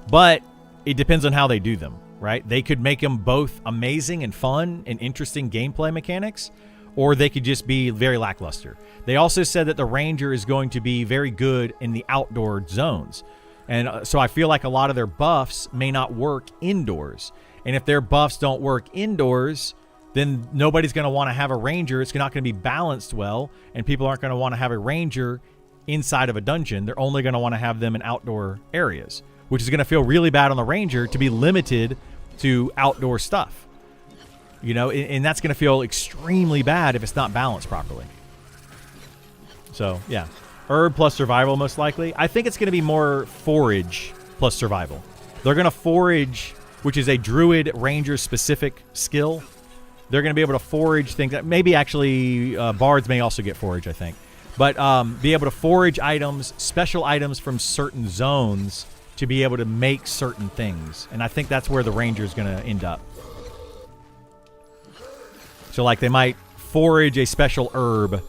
Speaker 1: But it depends on how they do them, right? They could make them both amazing and fun and interesting gameplay mechanics, or they could just be very lackluster. They also said that the Ranger is going to be very good in the outdoor zones. And so I feel like a lot of their buffs may not work indoors. And if their buffs don't work indoors, then nobody's going to want to have a Ranger. It's not going to be balanced well, and people aren't going to want to have a Ranger inside of a dungeon. They're only going to want to have them in outdoor areas, which is going to feel really bad on the Ranger to be limited to outdoor stuff. You know, and that's going to feel extremely bad if it's not balanced properly. So, yeah. Herb plus survival, most likely. I think it's going to be more forage plus survival. They're going to forage, which is a Druid Ranger-specific skill. They're going to be able to forage things. Maybe actually bards may also get forage, I think. But be able to forage items, special items from certain zones to be able to make certain things. And I think that's where the Ranger is going to end up. So like they might forage a special herb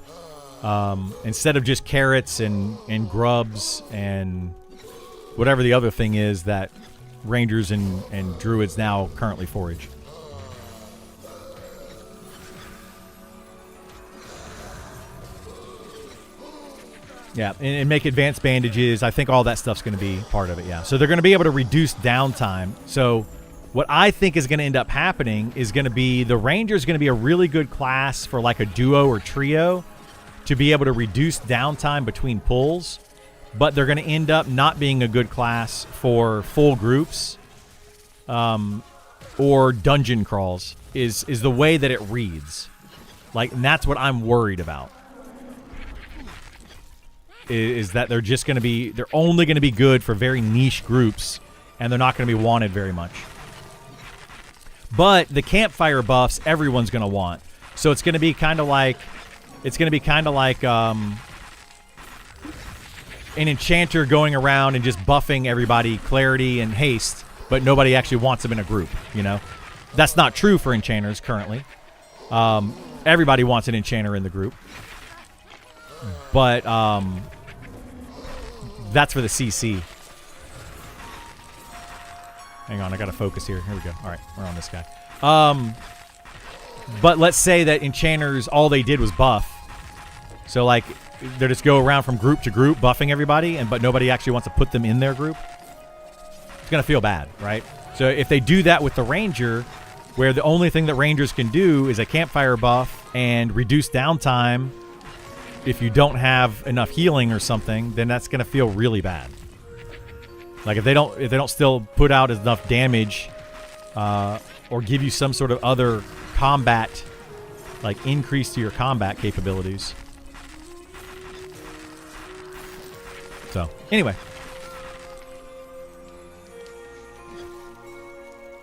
Speaker 1: instead of just carrots and grubs and whatever the other thing is that Rangers and Druids now currently forage. Yeah, and make advanced bandages. I think all that stuff's going to be part of it, yeah. So they're going to be able to reduce downtime. So what I think is going to end up happening is going to be the Ranger's going to be a really good class for like a duo or trio to be able to reduce downtime between pulls, but they're going to end up not being a good class for full groups or dungeon crawls is the way that it reads. Like, and that's what I'm worried about. Is that they're just going to be, they're only going to be good for very niche groups, and they're not going to be wanted very much. But the campfire buffs, everyone's going to want. So it's going to be kind of like, an enchanter going around and just buffing everybody clarity and haste, but nobody actually wants them in a group, you know? That's not true for enchanters currently. Everybody wants an enchanter in the group. But that's for the CC. Hang on, I gotta focus here. Here we go. All right, we're on this guy. But let's say that enchanters, all they did was buff. So like, they just go around from group to group buffing everybody, but nobody actually wants to put them in their group. It's gonna feel bad, right? So if they do that with the Ranger, where the only thing that Rangers can do is a campfire buff and reduce downtime. If you don't have enough healing or something, then that's going to feel really bad. Like if they don't still put out enough damage or give you some sort of other combat, like increase to your combat capabilities. So, anyway.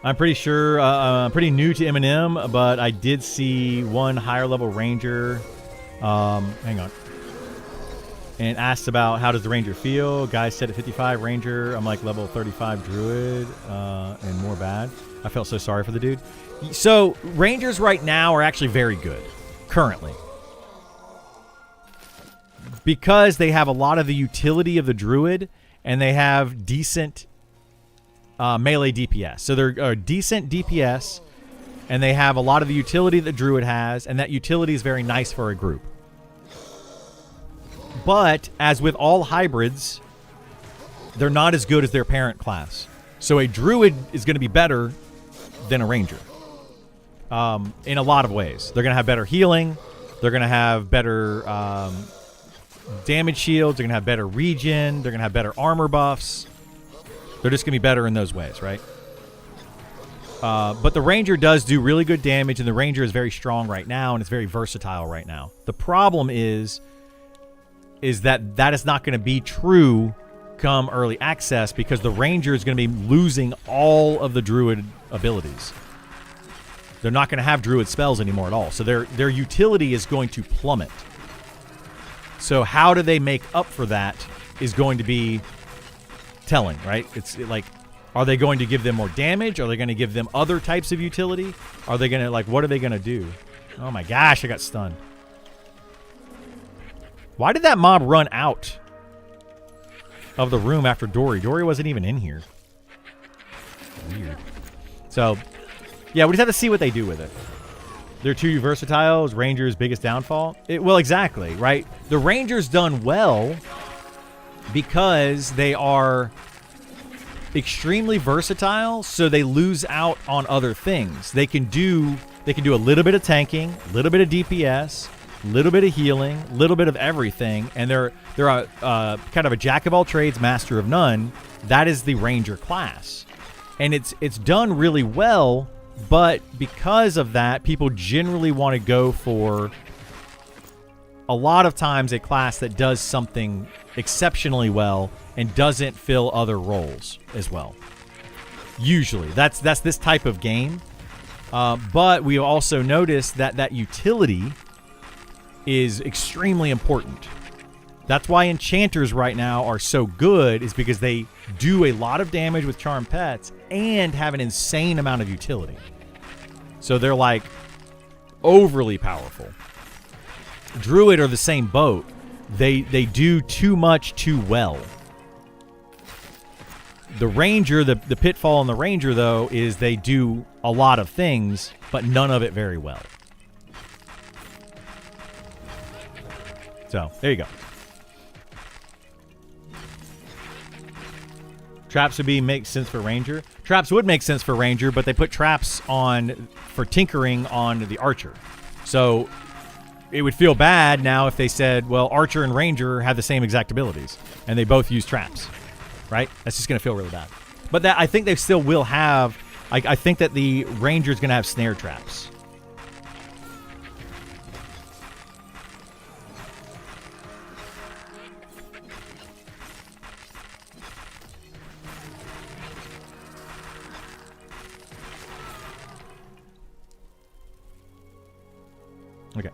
Speaker 1: I'm pretty sure, I'm pretty new to M&M, but I did see one higher level Ranger. Hang on. And asked about how does the Ranger feel. Guy said at 55 Ranger, I'm like level 35 Druid and more bad. I felt so sorry for the dude. So Rangers right now are actually very good currently because they have a lot of the utility of the Druid and they have decent melee DPS. So they're decent DPS and they have a lot of the utility that Druid has, and that utility is very nice for a group. But, as with all hybrids, they're not as good as their parent class. So a Druid is going to be better than a Ranger. In a lot of ways. They're going to have better healing. They're going to have better damage shields. They're going to have better regen. They're going to have better armor buffs. They're just going to be better in those ways, right? But the Ranger does do really good damage, and the Ranger is very strong right now, and it's very versatile right now. The problem is is that that is not going to be true come early access, because the Ranger is going to be losing all of the Druid abilities. They're not going to have Druid spells anymore at all. So their utility is going to plummet. So how do they make up for that is going to be telling, right? It's like, are they going to give them more damage? Are they going to give them other types of utility? Are they going to, like, what are they going to do? Oh my gosh, I got stunned. Why did that mob run out of the room after Dory? Dory wasn't even in here. Weird. So, yeah, we just have to see what they do with it. They're too versatile. Is Ranger's biggest downfall? Well, exactly, right? The Ranger's done well because they are extremely versatile, so they lose out on other things. They can do a little bit of tanking, a little bit of DPS, a little bit of healing, a little bit of everything, and they're a kind of a jack of all trades, master of none. That is the Ranger class, and it's done really well. But because of that, people generally want to go for a lot of times a class that does something exceptionally well and doesn't fill other roles as well. Usually, that's this type of game. But we also notice that utility is extremely important. That's why enchanters right now are so good, is because they do a lot of damage with charm pets and have an insane amount of utility. So they're like overly powerful. Druid are the same boat. They do too much too well. The Ranger, the pitfall in the Ranger, though, is they do a lot of things, but none of it very well. So, there you go. Traps would make sense for Ranger. Traps would make sense for Ranger, but they put traps on for tinkering on the Archer. So it would feel bad now if they said, well, Archer and Ranger have the same exact abilities, and they both use traps, right? That's just going to feel really bad. But I think they still will have, I think that the Ranger is going to have snare traps. Okay.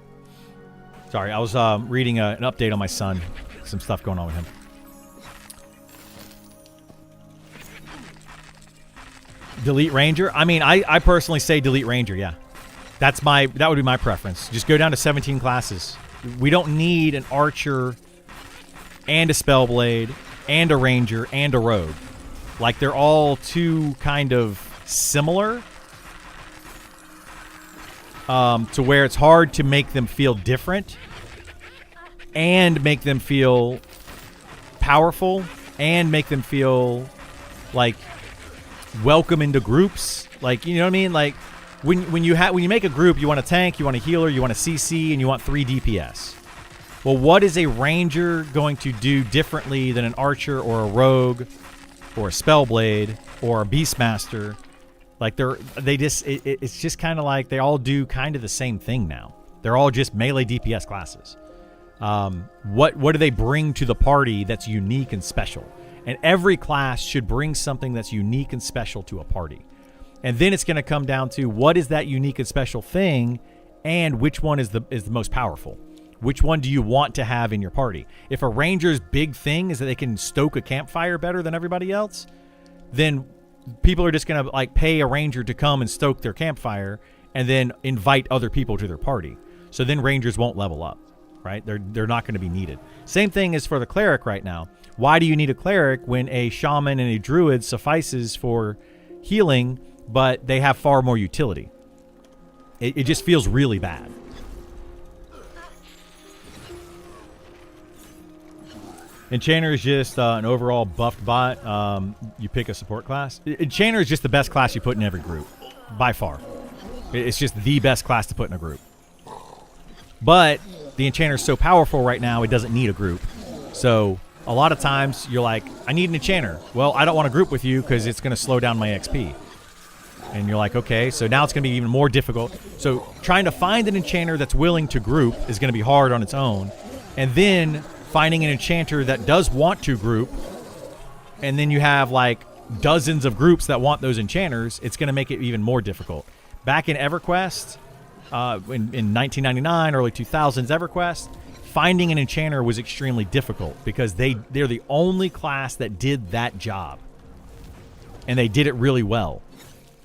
Speaker 1: Sorry, I was reading an update on my son. Some stuff going on with him. Delete Ranger? I mean, I personally say delete Ranger, yeah. That would be my preference. Just go down to 17 classes. We don't need an Archer and a Spellblade and a Ranger and a Rogue. Like, they're all too kind of similar. To where it's hard to make them feel different and make them feel powerful and make them feel like welcome into groups. Like, you know what I mean? Like when you make a group, you want a tank, you want a healer, you want a CC, and you want 3 DPS. Well, what is a Ranger going to do differently than an Archer or a Rogue or a Spellblade or a Beastmaster? Like it's just kind of like they all do kind of the same thing now. They're all just melee DPS classes. What do they bring to the party that's unique and special? And every class should bring something that's unique and special to a party. And then it's going to come down to what is that unique and special thing, and which one is the most powerful. Which one do you want to have in your party? If a Ranger's big thing is that they can stoke a campfire better than everybody else, then people are just going to like pay a Ranger to come and stoke their campfire and then invite other people to their party. So then Rangers won't level up, right? They're not going to be needed. Same thing is for the Cleric right now. Why do you need a Cleric when a Shaman and a Druid suffices for healing, but they have far more utility? It just feels really bad. Enchanter is just an overall buffed bot. You pick a support class. Enchanter is just the best class you put in every group, by far. It's just the best class to put in a group. But the Enchanter is so powerful right now, it doesn't need a group. So a lot of times you're like, I need an Enchanter. Well, I don't want to group with you because it's going to slow down my XP. And you're like, okay, so now it's going to be even more difficult. So trying to find an Enchanter that's willing to group is going to be hard on its own. And then finding an enchanter that does want to group, and then you have like dozens of groups that want those enchanters, it's going to make it even more difficult. Back in EverQuest, in 1999, early 2000s EverQuest, finding an enchanter was extremely difficult because they're the only class that did that job. And they did it really well.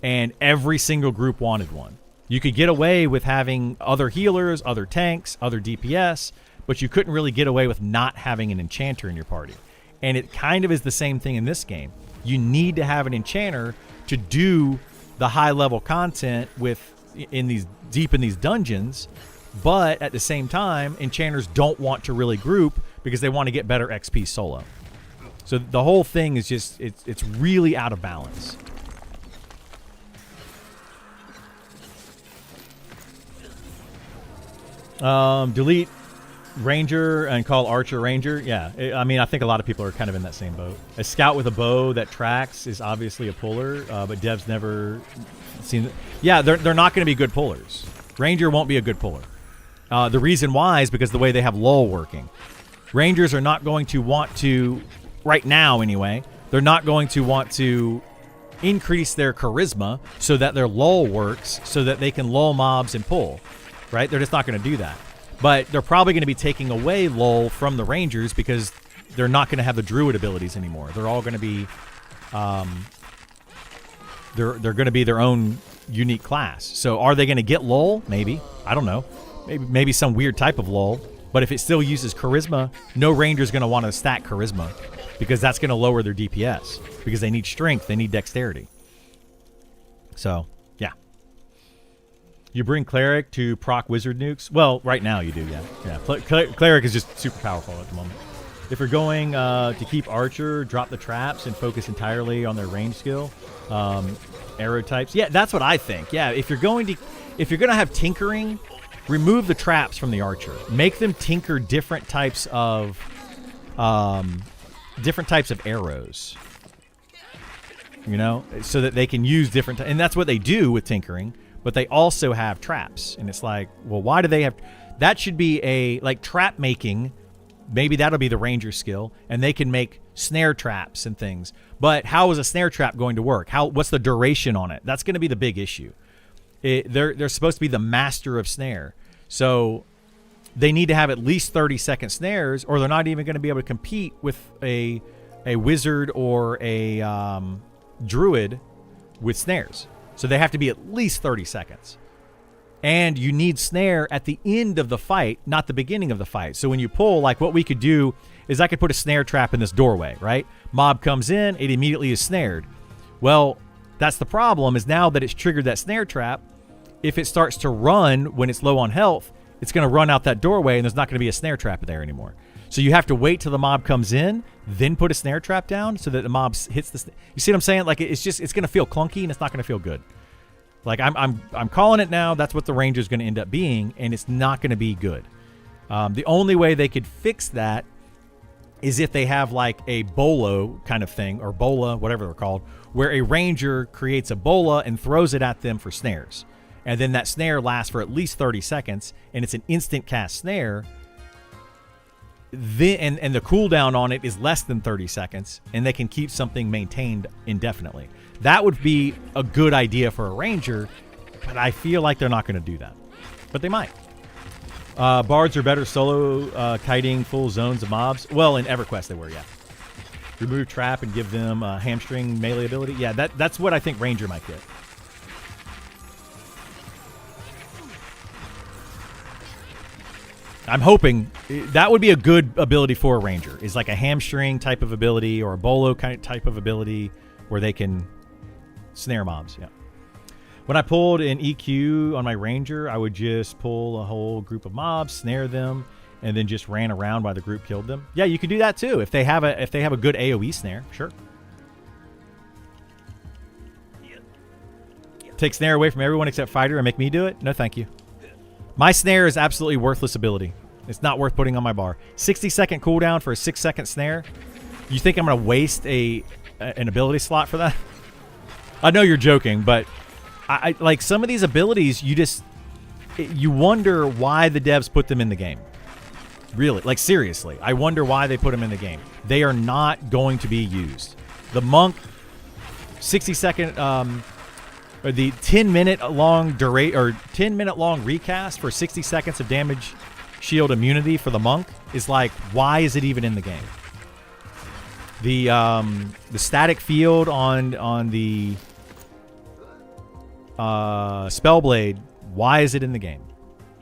Speaker 1: And every single group wanted one. You could get away with having other healers, other tanks, other DPS, but you couldn't really get away with not having an enchanter in your party. And it kind of is the same thing in this game. You need to have an enchanter to do the high level content deep in these dungeons, but at the same time, enchanters don't want to really group because they want to get better XP solo. So the whole thing is just, it's really out of balance. Delete Ranger and call Archer Ranger. Yeah, I mean, I think a lot of people are kind of in that same boat. A scout with a bow that tracks is obviously a puller, but devs never seen it. Yeah, they're not going to be good pullers. Ranger won't be a good puller. The reason why is because the way they have lull working. Rangers are not going to want to, right now anyway, they're not going to want to increase their charisma so that their lull works so that they can lull mobs and pull, right? They're just not going to do that. But they're probably going to be taking away lull from the Rangers because they're not going to have the druid abilities anymore. They're all going to be, they're going to be their own unique class. So are they going to get lull? Maybe. I don't know. Maybe some weird type of lull. But if it still uses charisma, no Ranger's going to want to stack charisma because that's going to lower their DPS because they need strength, they need dexterity. So, yeah. You bring Cleric to proc Wizard nukes? Well, right now you do, yeah. Yeah, Cleric is just super powerful at the moment. If you're going to keep Archer, drop the traps and focus entirely on their range skill. Arrow types. Yeah, that's what I think. Yeah, if you're going to have tinkering, remove the traps from the Archer. Make them tinker different types of arrows. You know, so that they can use different and that's what they do with tinkering, but they also have traps. And it's like, well, why do they have that should be a like trap making. Maybe that'll be the Ranger skill and they can make snare traps and things. But how is a snare trap going to work? What's the duration on it? That's going to be the big issue. They're supposed to be the master of snare. So they need to have at least 30-second snares or they're not even going to be able to compete with a wizard or a druid with snares. So they have to be at least 30 seconds. And you need snare at the end of the fight, not the beginning of the fight. So when you pull, like what we could do is I could put a snare trap in this doorway, right? Mob comes in, it immediately is snared. Well, that's the problem is now that it's triggered that snare trap, if it starts to run when it's low on health, it's going to run out that doorway and there's not going to be a snare trap there anymore. So you have to wait till the mob comes in, then put a snare trap down so that the mob hits the You see what I'm saying? Like it's going to feel clunky and it's not going to feel good. Like I'm calling it now. That's what the Ranger's going to end up being, and it's not going to be good. The only way they could fix that is if they have like a bolo kind of thing, or bola, whatever they're called, where a Ranger creates a bola and throws it at them for snares. And then that snare lasts for at least 30 seconds, and it's an instant cast snare. Then, and the cooldown on it is less than 30 seconds, and they can keep something maintained indefinitely. That would be a good idea for a Ranger, but I feel like they're not going to do that. But they might. Bards are better solo kiting full zones of mobs. Well, in EverQuest they were, yeah. Remove trap and give them hamstring melee ability. Yeah, that's what I think Ranger might get. I'm hoping that would be a good ability for a Ranger, is like a hamstring type of ability or a bolo kind of type of ability where they can snare mobs. Yeah. When I pulled an EQ on my Ranger, I would just pull a whole group of mobs, snare them, and then just ran around while the group killed them. Yeah, you could do that too if they have a good AoE snare. Sure. Take snare away from everyone except fighter and make me do it? No, thank you. My snare is absolutely worthless ability. It's not worth putting on my bar. 60-second cooldown for a 6-second snare. You think I'm going to waste an ability slot for that? I know you're joking, but I like some of these abilities. You wonder why the devs put them in the game. Really, like seriously. I wonder why they put them in the game. They are not going to be used. The monk, 60-second, or the 10-minute long 10-minute long recast for 60 seconds of damage shield immunity for the monk is like, why is it even in the game? The static field on the Spellblade, why is it in the game?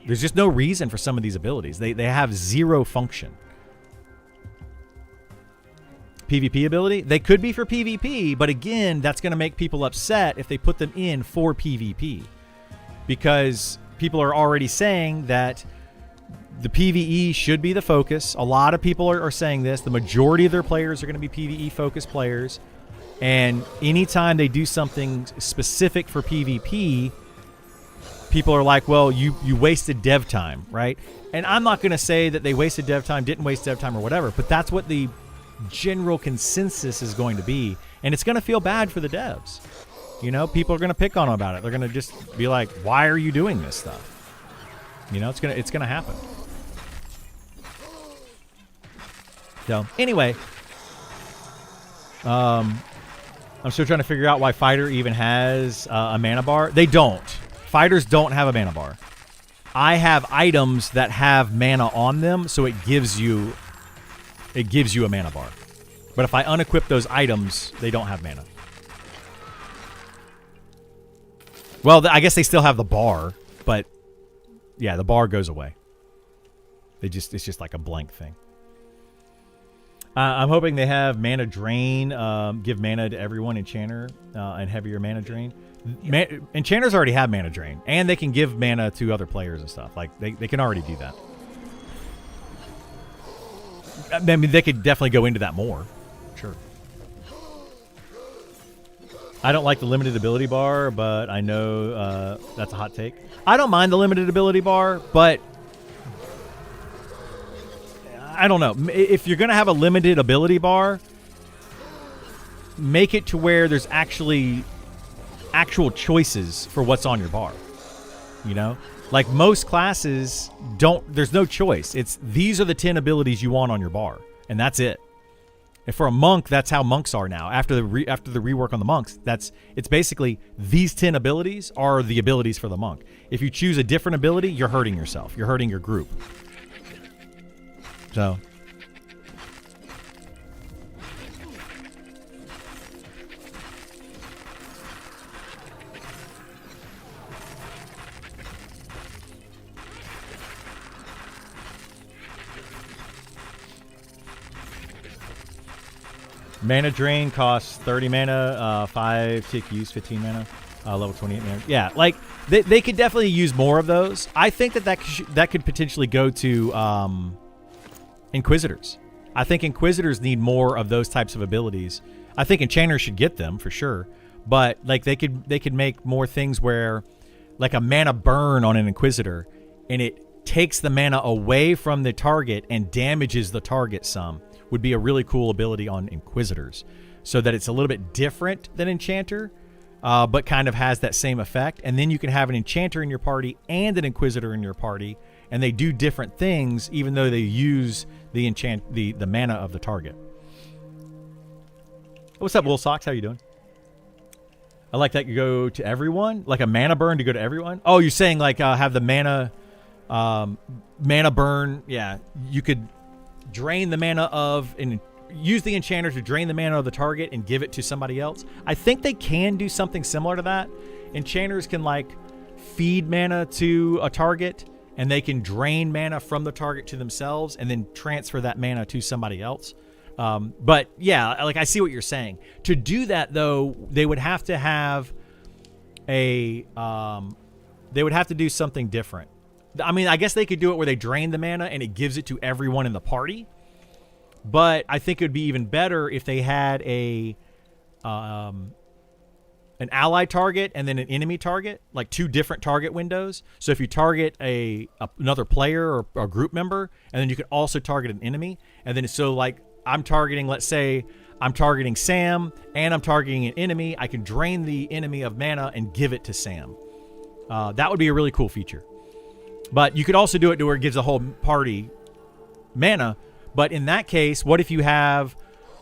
Speaker 1: There's just no reason for some of these abilities. They have zero function. PvP ability, they could be for PvP, but again, that's going to make people upset if they put them in for PvP, because people are already saying that the PvE should be the focus. A lot of people are saying this. The majority of their players are going to be PvE focused players, and anytime they do something specific for PvP, people are like, well, you wasted dev time, right? And I'm not going to say that they wasted dev time, didn't waste dev time, or whatever, but that's what the general consensus is going to be, and it's going to feel bad for the devs. You know, people are going to pick on them about it. They're going to just be like, why are you doing this stuff? You know, it's going to happen. So, anyway, I'm still trying to figure out why Fighter even has a mana bar. They don't. Fighters don't have a mana bar. I have items that have mana on them, so it gives you a mana bar. But if I unequip those items, they don't have mana. Well, I guess they still have the bar, but yeah, the bar goes away. It's just like a blank thing. I'm hoping they have mana drain, give mana to everyone, enchanter, and heavier mana drain. Enchanters already have mana drain, and they can give mana to other players and stuff. Like they can already do that. I mean, they could definitely go into that more. Sure. I don't like the limited ability bar, but I know that's a hot take. I don't mind the limited ability bar, but I don't know. If you're going to have a limited ability bar, make it to where there's actual choices for what's on your bar. You know? Like most classes there's no choice. It's these are the 10 abilities you want on your bar, and that's it. And for a monk, that's how monks are now. After the rework on the monks, it's basically these 10 abilities are the abilities for the monk. If you choose a different ability, you're hurting yourself. You're hurting your group. So mana drain costs 30 mana, 5 tick use, 15 mana, level 28 mana. Yeah, like they could definitely use more of those. I think that could potentially go to Inquisitors. I think Inquisitors need more of those types of abilities. I think Enchanters should get them for sure, but like they could make more things where, like a mana burn on an Inquisitor, and it takes the mana away from the target and damages the target some. Would be a really cool ability on Inquisitors, so that it's a little bit different than Enchanter, but kind of has that same effect. And then you can have an Enchanter in your party and an Inquisitor in your party, and they do different things even though they use the the mana of the target. What's up, Wool Socks? How you doing? I like that you go to everyone, like a mana burn to go to everyone. Oh, you're saying like have the mana burn? Yeah, you could drain the mana of and use the enchanter to drain the mana of the target and give it to somebody else. I think they can do something similar to that. Enchanters can like feed mana to a target, and they can drain mana from the target to themselves and then transfer that mana to somebody else. But yeah, like I see what you're saying. To do that though, they would have to have they would have to do something different. I mean, I guess they could do it where they drain the mana and it gives it to everyone in the party. But I think it would be even better if they had an ally target and then an enemy target, like two different target windows. So if you target another player or a group member, and then you could also target an enemy. And then so like I'm targeting, let's say I'm targeting Sam and I'm targeting an enemy, I can drain the enemy of mana and give it to Sam. That would be a really cool feature. But you could also do it to where it gives the whole party mana. But in that case, what if you have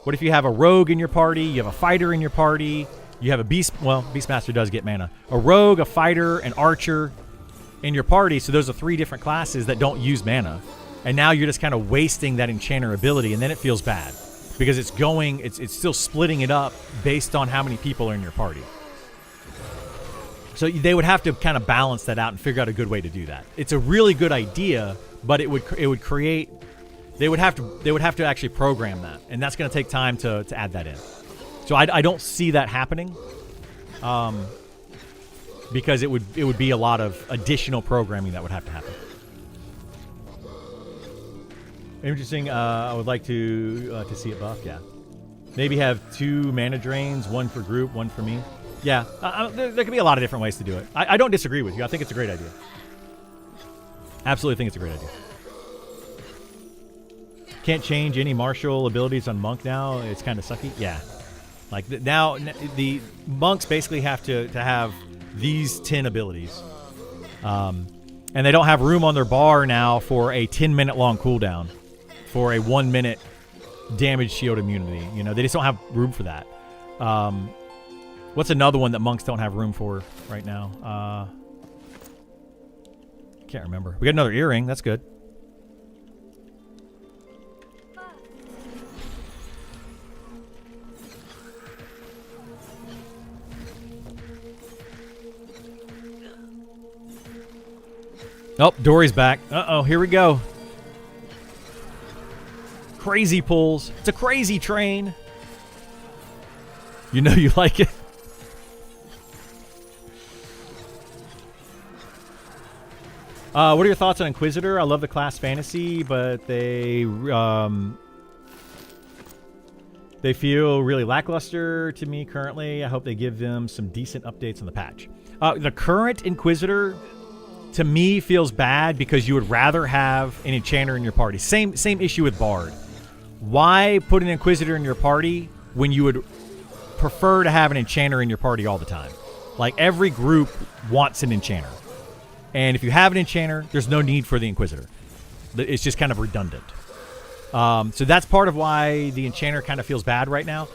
Speaker 1: a rogue in your party, you have a fighter in your party, you have a beast, well, Beastmaster does get mana. A rogue, a fighter, an archer in your party, so those are 3 different classes that don't use mana. And now you're just kind of wasting that enchanter ability, and then it feels bad. Because it's still splitting it up based on how many people are in your party. So they would have to kind of balance that out and figure out a good way to do that. It's a really good idea, but it would create. They would have to actually program that, and that's going to take time to add that in. So I don't see that happening, because it would be a lot of additional programming that would have to happen. Interesting. I would like to see it buff. Yeah, maybe have 2 mana drains, 1 for group, 1 for me. Yeah, there could be a lot of different ways to do it. I don't disagree with you. I think it's a great idea. Absolutely think it's a great idea. Can't change any martial abilities on monk now. It's kind of sucky. Yeah, like now the monks basically have to have these 10 abilities, and they don't have room on their bar now for a 10-minute long cooldown, for a 1-minute damage shield immunity. You know, they just don't have room for that. What's another one that monks don't have room for right now? Can't remember. We got another earring. That's good. Oh, Dory's back. Uh-oh, here we go. Crazy pulls. It's a crazy train. You know you like it. What are your thoughts on Inquisitor? I love the class fantasy, but they feel really lackluster to me currently. I hope they give them some decent updates on the patch. The current Inquisitor, to me, feels bad because you would rather have an Enchanter in your party. Same issue with Bard. Why put an Inquisitor in your party when you would prefer to have an Enchanter in your party all the time? Like, every group wants an Enchanter. And if you have an Enchanter, there's no need for the Inquisitor. It's just kind of redundant. So that's part of why the Enchanter kind of feels bad right now.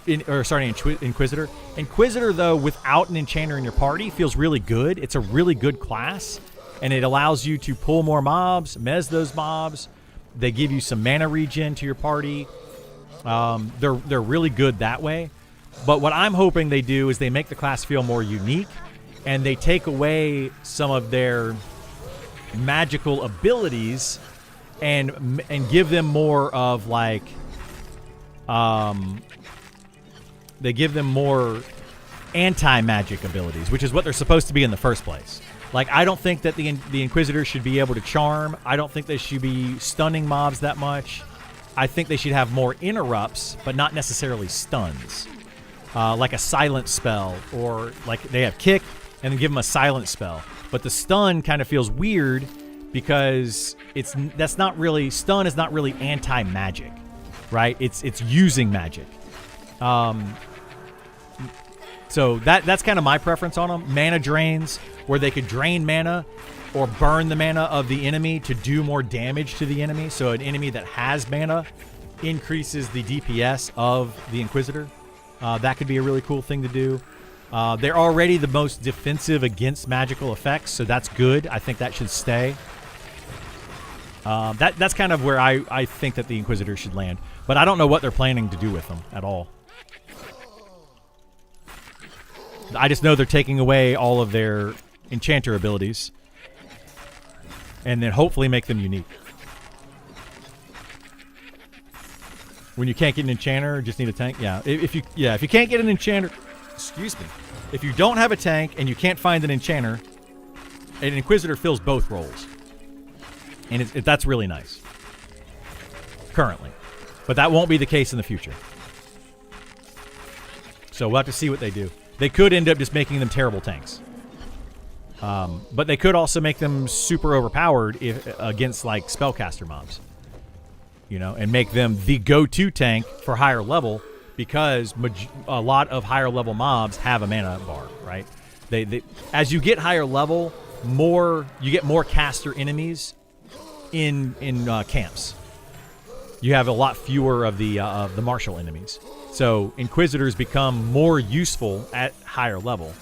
Speaker 1: Inquisitor. Inquisitor, though, without an Enchanter in your party, feels really good. It's a really good class, and it allows you to pull more mobs, mez those mobs. They give you some mana regen to your party. They're really good that way. But what I'm hoping they do is they make the class feel more unique, and they take away some of their magical abilities and give them more of like they give them more anti-magic abilities, which is what they're supposed to be in the first place. Like, I don't think that the Inquisitor should be able to charm. I don't think they should be stunning mobs that much. I think they should have more interrupts, but not necessarily stuns. Like a silent spell, or like they have kick and then give them a silent spell. But the stun kind of feels weird because stun is not really anti-magic, right? It's using magic. So that's kind of my preference on them. Mana drains, where they could drain mana or burn the mana of the enemy to do more damage to the enemy. So an enemy that has mana increases the DPS of the Inquisitor. That could be a really cool thing to do. They're already the most defensive against magical effects, so that's good. I think that should stay. That's kind of where I think that the Inquisitor should land. But I don't know what they're planning to do with them at all. I just know they're taking away all of their Enchanter abilities and then hopefully make them unique. When you can't get an Enchanter, just need a tank. Yeah, if you can't get an Enchanter, excuse me. If you don't have a tank and you can't find an Enchanter, an Inquisitor fills both roles. And that's really nice. Currently. But that won't be the case in the future. So we'll have to see what they do. They could end up just making them terrible tanks. But they could also make them super overpowered against, like, spellcaster mobs. You know, and make them the go-to tank for higher level, because a lot of higher level mobs have a mana bar, right? They as you get higher level, you get more caster enemies in camps. you have a lot fewer of the martial enemies. So Inquisitors become more useful at higher level,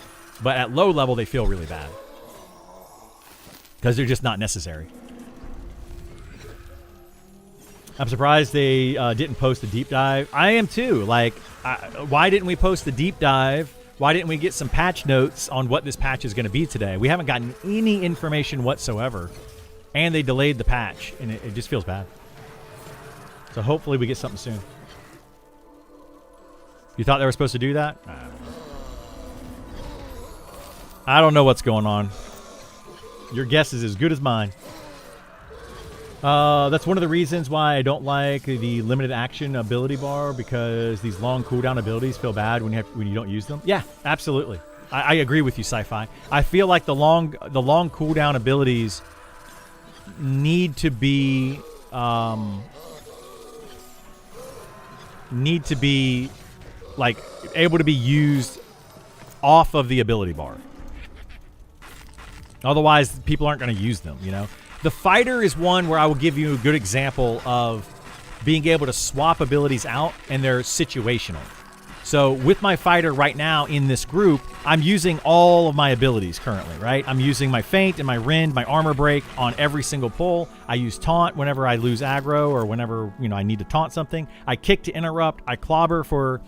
Speaker 1: but at low level they feel really bad because they're just not necessary. I'm surprised they didn't post a deep dive. I am too. Like, why didn't we post the deep dive? Why didn't we get some patch notes on what this patch is going to be today? We haven't gotten any information whatsoever, and they delayed the patch, and it just feels bad. So hopefully we get something soon. You thought they were supposed to do that? I don't know. I don't know what's going on. Your guess is as good as mine. That's one of the reasons why I don't like the limited action ability bar, because these long cooldown abilities feel bad when you don't use them. Yeah, absolutely. I agree with you, Sci-Fi. I feel like the long cooldown abilities need to be like able to be used off of the ability bar. Otherwise, people aren't going to use them, you know? The fighter is one where I will give you a good example of being able to swap abilities out, and they're situational. So with my fighter right now in this group, I'm using all of my abilities currently, right? I'm using my feint and my rend, my armor break on every single pull. I use taunt whenever I lose aggro or whenever, you know, I need to taunt something. I kick to interrupt. I clobber for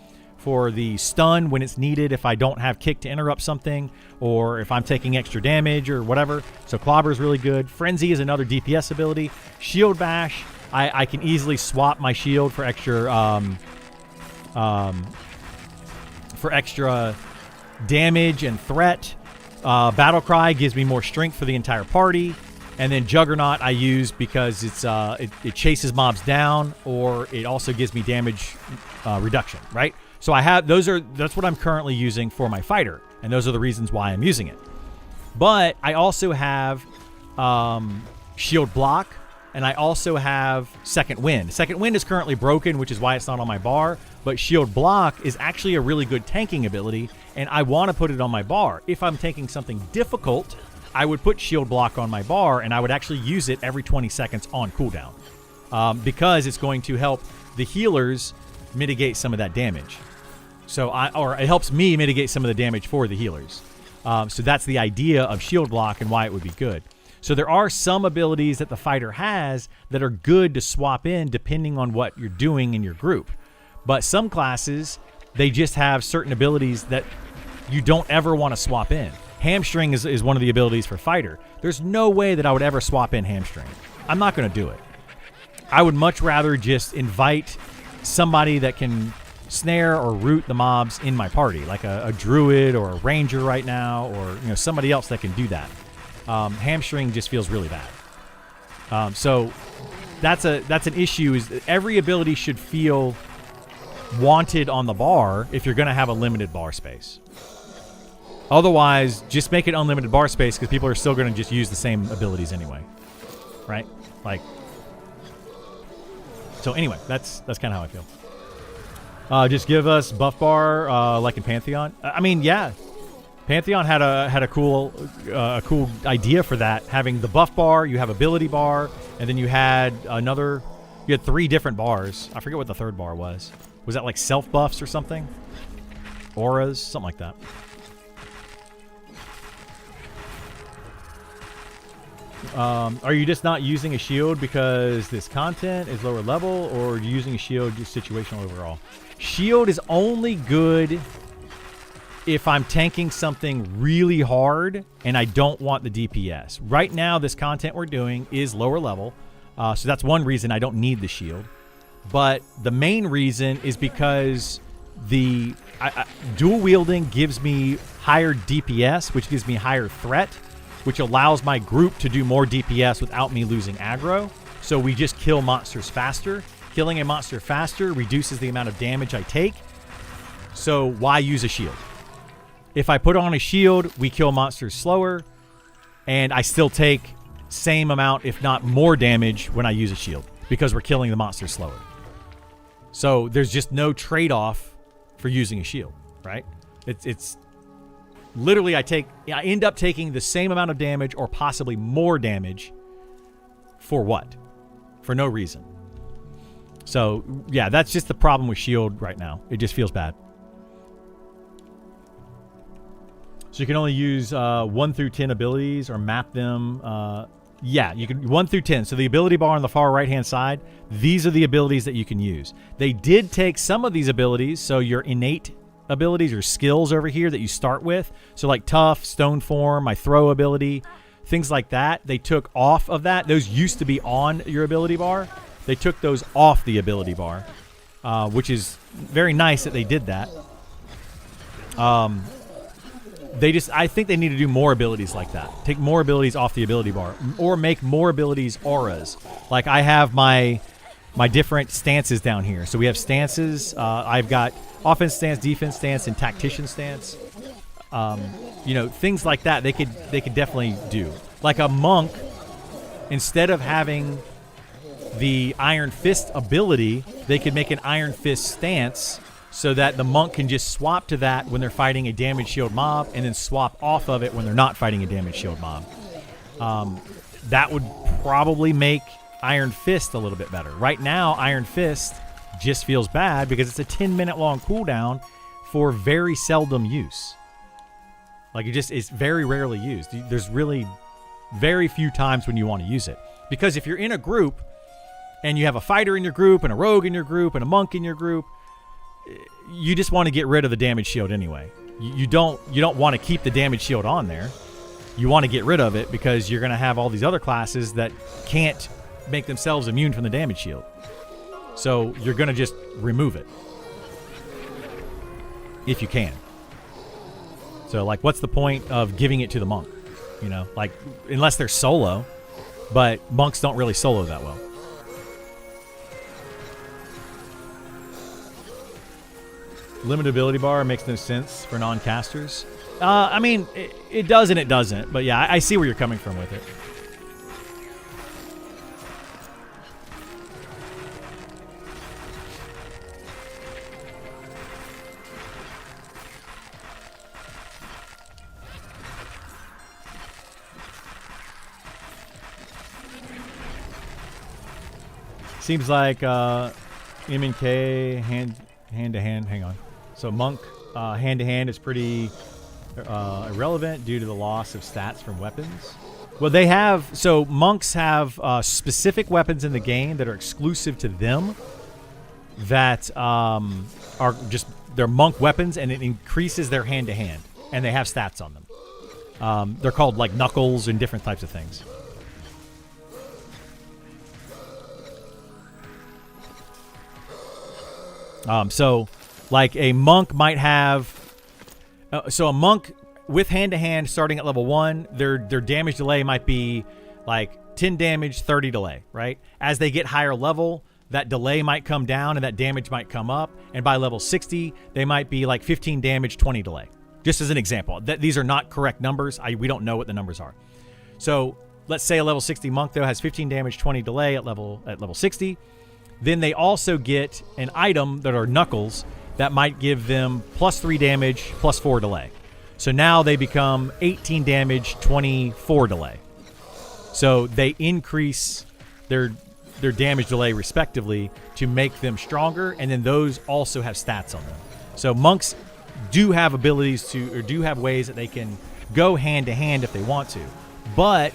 Speaker 1: the stun when it's needed if I don't have kick to interrupt something, or if I'm taking extra damage or whatever. So clobber is really good. Frenzy is another DPS ability. Shield bash, I can easily swap my shield for extra damage and threat. Battle Cry gives me more strength for the entire party. And then Juggernaut I use because it chases mobs down, or it also gives me damage reduction, right? So that's what I'm currently using for my fighter, and those are the reasons why I'm using it. But I also have Shield Block, and I also have Second Wind. Second Wind is currently broken, which is why it's not on my bar, but Shield Block is actually a really good tanking ability, and I want to put it on my bar. If I'm taking something difficult, I would put Shield Block on my bar, and I would actually use it every 20 seconds on cooldown, because it's going to help the healers mitigate some of that damage. Or it helps me mitigate some of the damage for the healers. So that's the idea of Shield Block and why it would be good. So there are some abilities that the fighter has that are good to swap in depending on what you're doing in your group. But some classes, they just have certain abilities that you don't ever want to swap in. Hamstring is one of the abilities for fighter. There's no way that I would ever swap in Hamstring. I'm not going to do it. I would much rather just invite somebody that can snare or root the mobs in my party, like a druid or a ranger right now, or somebody else that can do that. Hamstring just feels really bad. So that's an issue. Is that every ability should feel wanted on the bar if you're going to have a limited bar space. Otherwise, just make it unlimited bar space, because people are still going to just use the same abilities anyway, right? Like, so anyway, that's kind of how I feel. Just give us buff bar like in Pantheon. I mean, yeah, Pantheon had a cool idea for that. Having the buff bar, you have ability bar, and then you had you had 3 different bars. I forget what the third bar was. Was that like self buffs or something? Auras, something like that. Are you just not using a shield because this content is lower level, or are you using a shield just situational overall? Shield is only good if I'm tanking something really hard and I don't want the DPS. Right now, this content we're doing is lower level, so that's one reason I don't need the shield. But the main reason is because the dual wielding gives me higher DPS, which gives me higher threat, which allows my group to do more DPS without me losing aggro. So we just kill monsters faster. Killing a monster faster reduces the amount of damage I take. So why use a shield? If I put on a shield, we kill monsters slower, and I still take same amount, if not more damage when I use a shield, because we're killing the monsters slower. So there's just no trade-off for using a shield, right? It's literally I end up taking the same amount of damage or possibly more damage for what? For no reason. So, yeah, that's just the problem with shield right now. It just feels bad. So you can only use 1 through 10 abilities or map them. Yeah, you can 1 through 10. So the ability bar on the far right-hand side, these are the abilities that you can use. They did take some of these abilities, so your innate abilities or skills over here that you start with. So like Tough, Stone Form, my Throw ability, things like that. They took off of that. Those used to be on your ability bar. They took those off the ability bar, which is very nice that they did that. I think they need to do more abilities like that. Take more abilities off the ability bar, or make more abilities auras. Like I have my different stances down here. So we have stances. I've got offense stance, defense stance, and tactician stance. Things like that. They could definitely do. Like a monk, instead of having the Iron Fist ability, they could make an Iron Fist stance so that the monk can just swap to that when they're fighting a damage shield mob and then swap off of it when they're not fighting a damage shield mob. That would probably make Iron Fist a little bit better. Right now, Iron Fist just feels bad because it's a 10-minute long cooldown for very seldom use. Like it's very rarely used. There's really very few times when you want to use it. Because if you're in a group and you have a fighter in your group and a rogue in your group and a monk in your group, you just want to get rid of the damage shield anyway. You don't want to keep the damage shield on there. You want to get rid of it because you're going to have all these other classes that can't make themselves immune from the damage shield. So you're going to just remove it if you can. So like, what's the point of giving it to the monk? Like unless they're solo, but monks don't really solo that well. Limited ability bar makes no sense for non-casters. I mean, it does and it doesn't. But yeah, I see where you're coming from with it. Seems like M and K hand to hand. Hang on. So monk hand to hand is pretty irrelevant due to the loss of stats from weapons. Well, monks have specific weapons in the game that are exclusive to them that are just they're monk weapons, and it increases their hand to hand, and they have stats on them. They're called like knuckles and different types of things. So like a monk might have, a monk with hand-to-hand starting at level 1, their damage delay might be like 10 damage, 30 delay, right? As they get higher level, that delay might come down and that damage might come up. And by level 60, they might be like 15 damage, 20 delay. Just as an example. These are not correct numbers. We don't know what the numbers are. So let's say a level 60 monk, though, has 15 damage, 20 delay at level 60. Then they also get an item that are knuckles that might give them plus 3 damage, plus 4 delay. So now they become 18 damage, 24 delay. So they increase their damage delay respectively to make them stronger, and then those also have stats on them. So monks do have abilities or do have ways that they can go hand to hand if they want to. But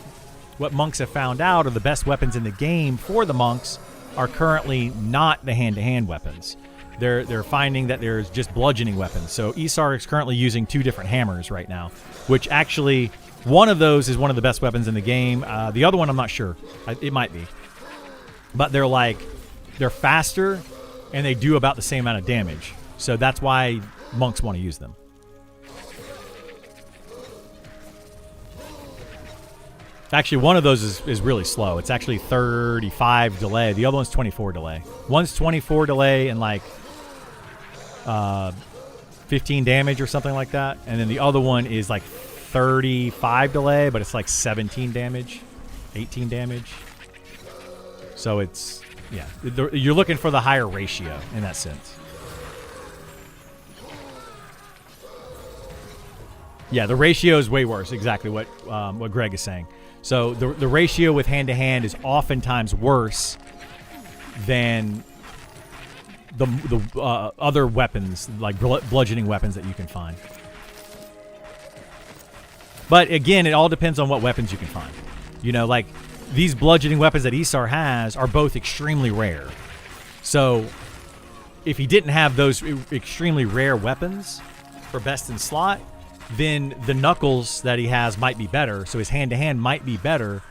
Speaker 1: what monks have found out are the best weapons in the game for the monks are currently not the hand-to-hand weapons. They're finding that there's just bludgeoning weapons. So Isar is currently using 2 different hammers right now, which actually one of those is one of the best weapons in the game. The other one I'm not sure. It might be. But they're faster and they do about the same amount of damage. So that's why monks want to use them. Actually, one of those is really slow. It's actually 35 delay. The other one's 24 delay. One's 24 delay and like 15 damage or something like that. And then the other one is like 35 delay, but it's like 17 damage, 18 damage. So it's, yeah, you're looking for the higher ratio in that sense. Yeah, the ratio is way worse. Exactly what Greg is saying. So the ratio with hand-to-hand is oftentimes worse than the other weapons, like bludgeoning weapons that you can find. But again, it all depends on what weapons you can find. You know, like these bludgeoning weapons that Isar has are both extremely rare. So if he didn't have those extremely rare weapons for best in slot, then the knuckles that he has might be better. So his hand-to-hand might be better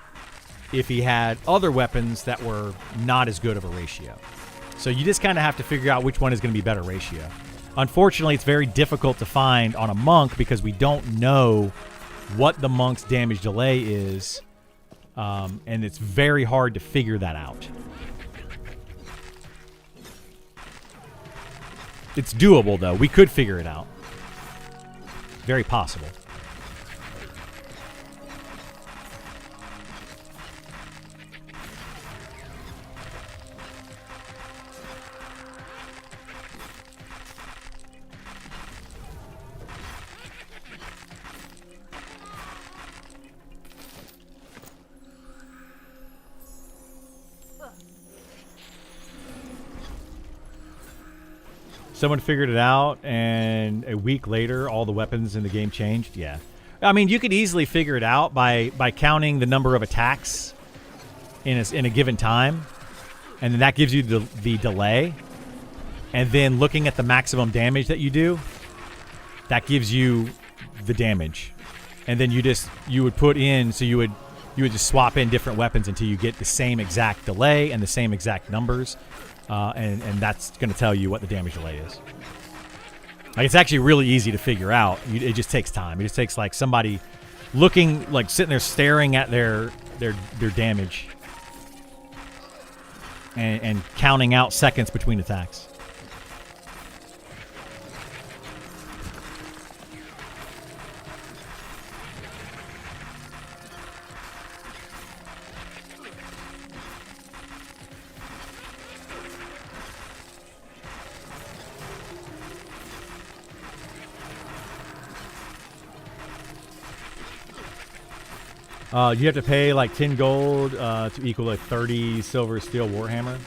Speaker 1: if he had other weapons that were not as good of a ratio. So you just kind of have to figure out which one is going to be better ratio. Unfortunately, it's very difficult to find on a monk because we don't know what the monk's damage delay is, and it's very hard to figure that out. It's doable, though. We could figure it out. Very possible. Someone figured it out, and a week later, all the weapons in the game changed. Yeah, I mean, you could easily figure it out by counting the number of attacks in a given time, and then that gives you the delay, and then looking at the maximum damage that you do, that gives you the damage, and then you would put in, so you would just swap in different weapons until you get the same exact delay and the same exact numbers. And that's going to tell you what the damage delay is. Like, it's actually really easy to figure out. It just takes time. It just takes like somebody looking, like sitting there staring at their damage and counting out seconds between attacks. You have to pay like 10 gold to equal a 30 silver steel warhammer.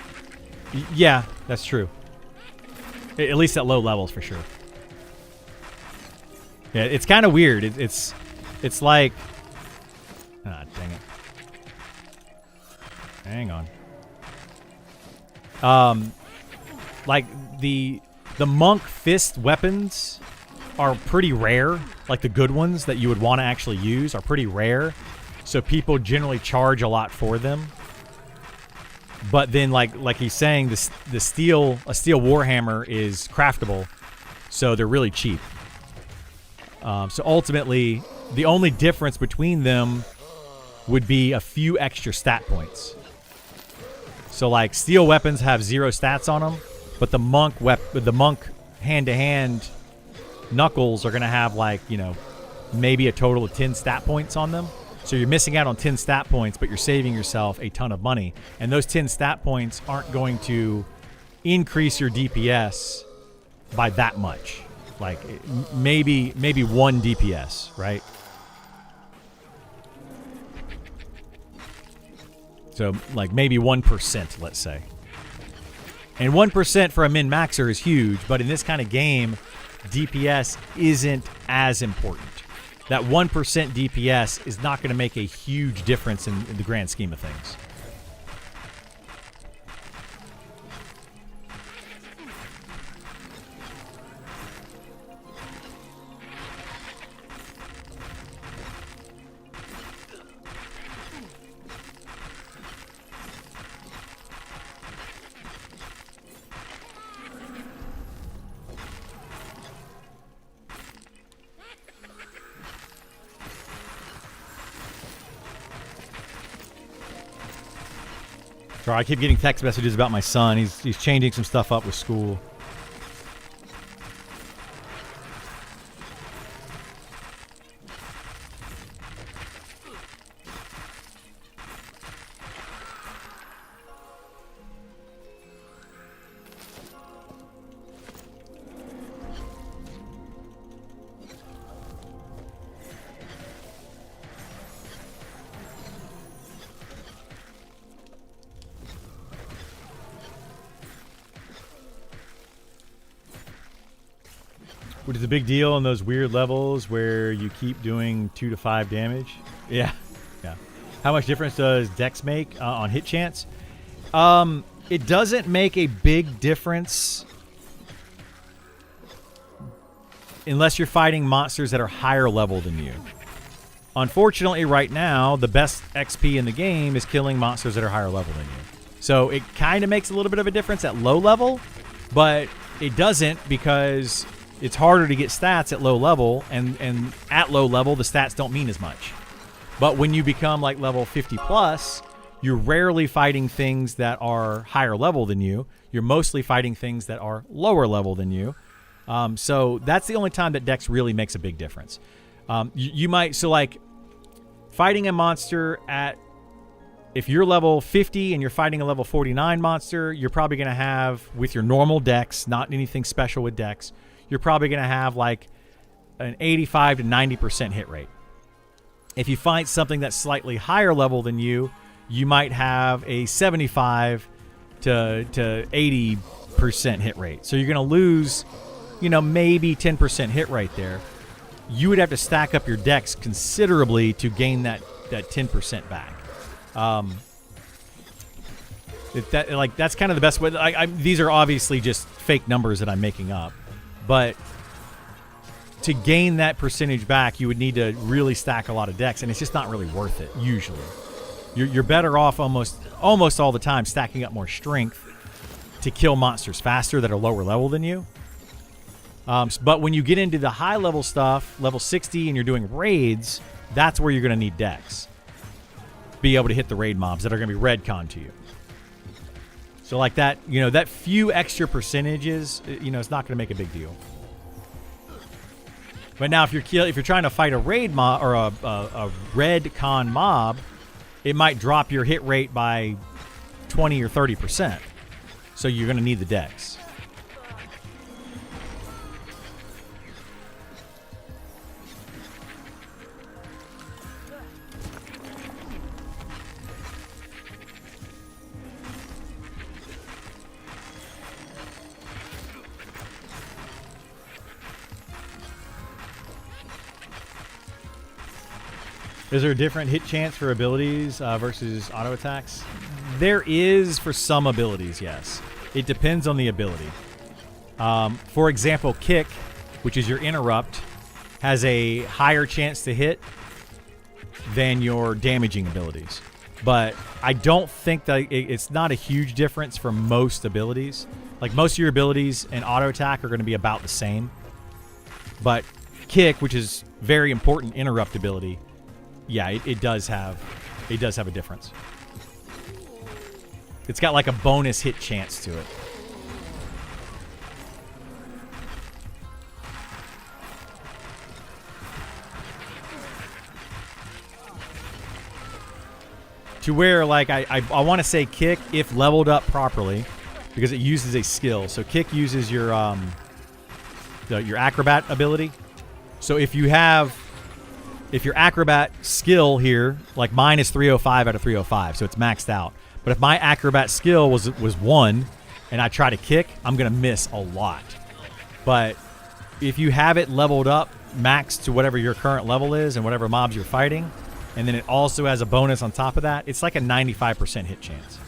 Speaker 1: Yeah, that's true. At least at low levels, for sure. Yeah, it's kind of weird. It's like... Ah, dang it. Hang on. Like the monk fist weapons are pretty rare. Like the good ones that you would want to actually use are pretty rare. So people generally charge a lot for them. But then, like he's saying, a steel warhammer is craftable, so they're really cheap. So ultimately, the only difference between them would be a few extra stat points. So like steel weapons have 0 stats on them, but the monk hand-to-hand knuckles are gonna have like, you know, maybe a total of 10 stat points on them. So you're missing out on 10 stat points, but you're saving yourself a ton of money. And those 10 stat points aren't going to increase your DPS by that much. Like maybe 1 DPS, right? So like maybe 1%, let's say. And 1% for a min-maxer is huge, but in this kind of game, DPS isn't as important. That 1% DPS is not going to make a huge difference in the grand scheme of things. Sorry, I keep getting text messages about my son. He's changing some stuff up with school. Which is a big deal in those weird levels where you keep doing 2 to 5 damage. Yeah. Yeah. How much difference does Dex make on hit chance? It doesn't make a big difference unless you're fighting monsters that are higher level than you. Unfortunately, right now, the best XP in the game is killing monsters that are higher level than you. So it kind of makes a little bit of a difference at low level, but it doesn't because it's harder to get stats at low level, and at low level, the stats don't mean as much. But when you become like level 50 plus, you're rarely fighting things that are higher level than you. You're mostly fighting things that are lower level than you. So that's the only time that Dex really makes a big difference. You might, so like fighting a monster at, if you're level 50 and you're fighting a level 49 monster, you're probably going to have, with your normal Dex, not anything special with Dex, you're probably going to have like an 85 to 90% hit rate. If you fight something that's slightly higher level than you, you might have a 75 to 80% hit rate. So you're going to lose, you know, maybe 10% hit rate there. You would have to stack up your Dex considerably to gain that 10% back. That's kind of the best way. These are obviously just fake numbers that I'm making up, but to gain that percentage back, you would need to really stack a lot of Dex, and it's just not really worth it. Usually, you're better off almost all the time stacking up more strength to kill monsters faster that are lower level than you. But when you get into the high level stuff, level 60, and you're doing raids, that's where you're going to need Dex. Be able to hit the raid mobs that are going to be redcon to you. So like that, you know, that few extra percentages, you know, it's not going to make a big deal. But now if you're trying to fight a raid mob or a redcon mob, it might drop your hit rate by 20 or 30%. So you're going to need the Dex. Is there a different hit chance for abilities versus auto attacks? There is for some abilities, yes. It depends on the ability. For example, Kick, which is your interrupt, has a higher chance to hit than your damaging abilities. But I don't think that it's not a huge difference for most abilities. Like most of your abilities and auto attack are going to be about the same. But Kick, which is very important interrupt ability, yeah, it does have a difference. It's got like a bonus hit chance to it. To where, like, I want to say Kick, if leveled up properly, because it uses a skill. So Kick uses your acrobat ability. So if your acrobat skill here, like mine is 305 out of 305, so it's maxed out. But if my acrobat skill was 1 and I try to kick, I'm going to miss a lot. But if you have it leveled up max to whatever your current level is and whatever mobs you're fighting, and then it also has a bonus on top of that, it's like a 95% hit chance.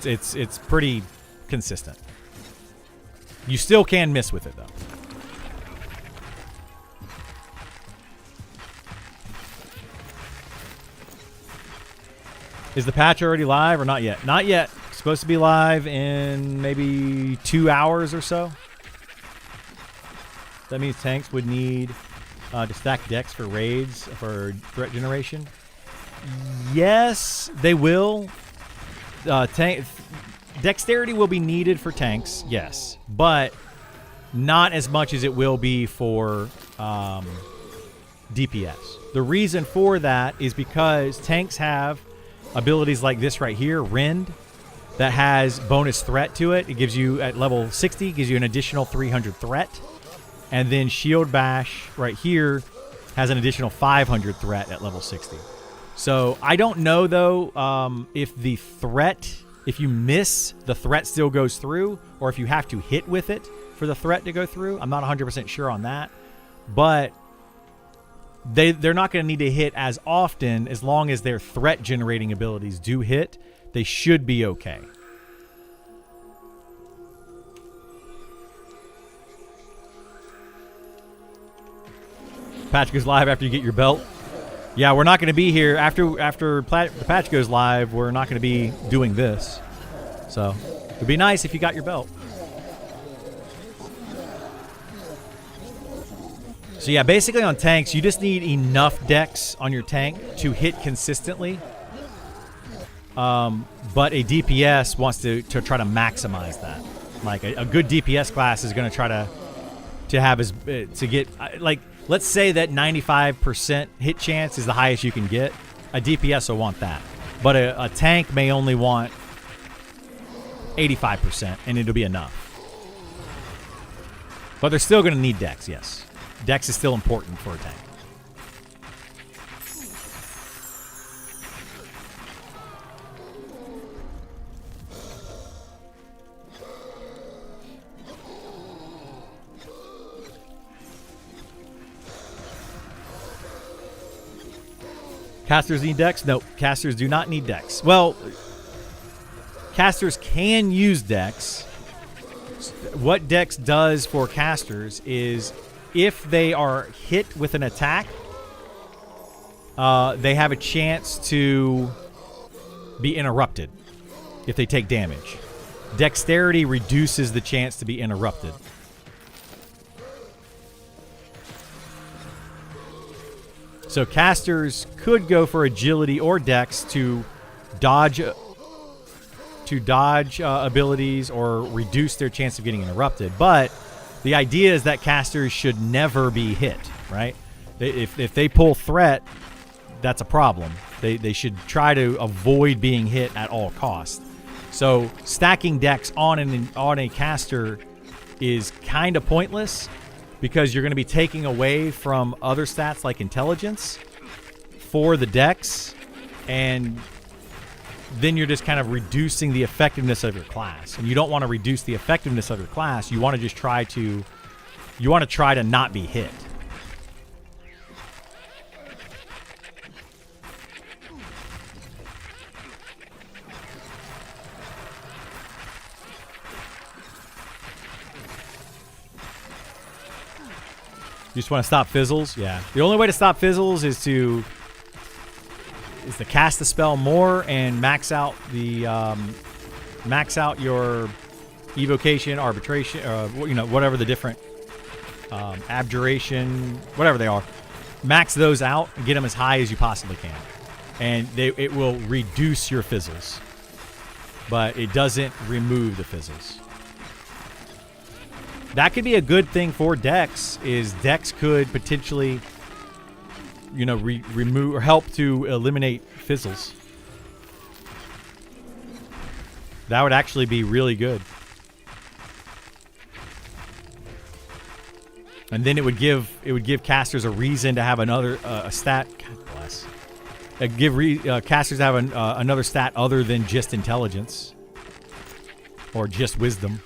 Speaker 1: It's pretty consistent. You still can miss with it, though. Is the patch already live or not yet? Not yet. It's supposed to be live in maybe 2 hours or so. That means tanks would need to stack Dex for raids for threat generation. Yes, they will. Dexterity will be needed for tanks, yes. But not as much as it will be for DPS. The reason for that is because tanks have abilities like this right here, Rend, that has bonus threat to it. It gives you, at level 60, gives you an additional 300 threat. And then Shield Bash right here has an additional 500 threat at level 60. So I don't know, though, if the threat, if you miss, the threat still goes through, or if you have to hit with it for the threat to go through. I'm not 100% sure on that, but they're not going to need to hit as often as long as their threat generating abilities do hit. They should be okay. Patch goes live after you get your belt. Yeah, we're not going to be here after the patch goes live. We're not going to be doing this. So it'd be nice if you got your belt. So yeah, basically on tanks, you just need enough dex on your tank to hit consistently. But a DPS wants to try to maximize that. Like a good DPS class is going to try to have to get like, let's say that 95% hit chance is the highest you can get. A DPS will want that, but a tank may only want 85%, and it'll be enough. But they're still going to need dex. Yes, dex is still important for a tank. Casters need dex? No, casters do not need dex. Well, casters can use dex. What dex does for casters is if they are hit with an attack, they have a chance to be interrupted if they take damage. Dexterity reduces the chance to be interrupted. So casters could go for agility or dex to dodge abilities or reduce their chance of getting interrupted. But the idea is that casters should never be hit, right? If they pull threat, that's a problem. They should try to avoid being hit at all costs. So stacking dex on a caster is kind of pointless, because you're going to be taking away from other stats like intelligence for the dex, and then you're just kind of reducing the effectiveness of your class. And you don't want to reduce the effectiveness of your class. You want to just try to not be hit. You just want to stop fizzles? Yeah. The only way to stop fizzles is to cast the spell more and max out your evocation, arbitration, whatever the different abjuration, whatever they are. Max those out and get them as high as you possibly can, and it will reduce your fizzles, but it doesn't remove the fizzles. That could be a good thing for Dex, is Dex could potentially, remove or help to eliminate fizzles. That would actually be really good. And then it would give casters a reason to have another a stat. God bless. Casters have another stat other than just intelligence or just wisdom.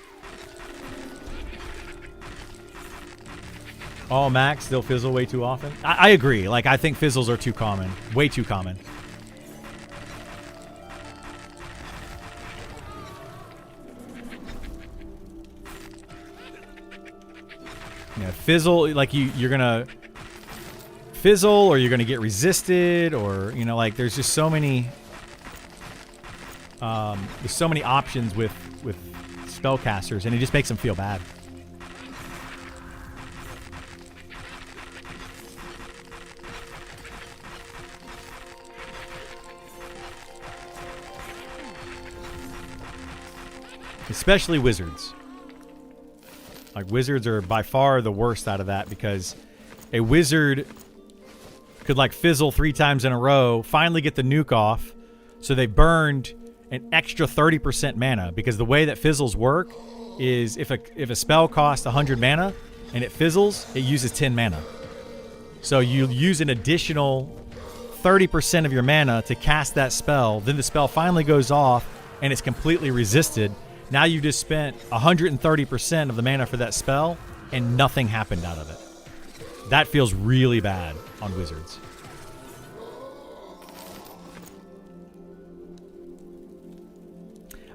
Speaker 1: Oh, Max, they'll fizzle way too often. I agree. Like, I think fizzles are too common. Way too common. Yeah, fizzle, like you're gonna fizzle, or you're gonna get resisted, or like there's just so many there's so many options with spellcasters, and it just makes them feel bad. Especially wizards. Like, wizards are by far the worst out of that, because a wizard could fizzle 3 times in a row, finally get the nuke off, so they burned an extra 30% mana, because the way that fizzles work is if a spell costs 100 mana and it fizzles, it uses 10 mana. So you use an additional 30% of your mana to cast that spell, then the spell finally goes off and it's completely resisted. Now you just spent 130% of the mana for that spell, and nothing happened out of it. That feels really bad on wizards.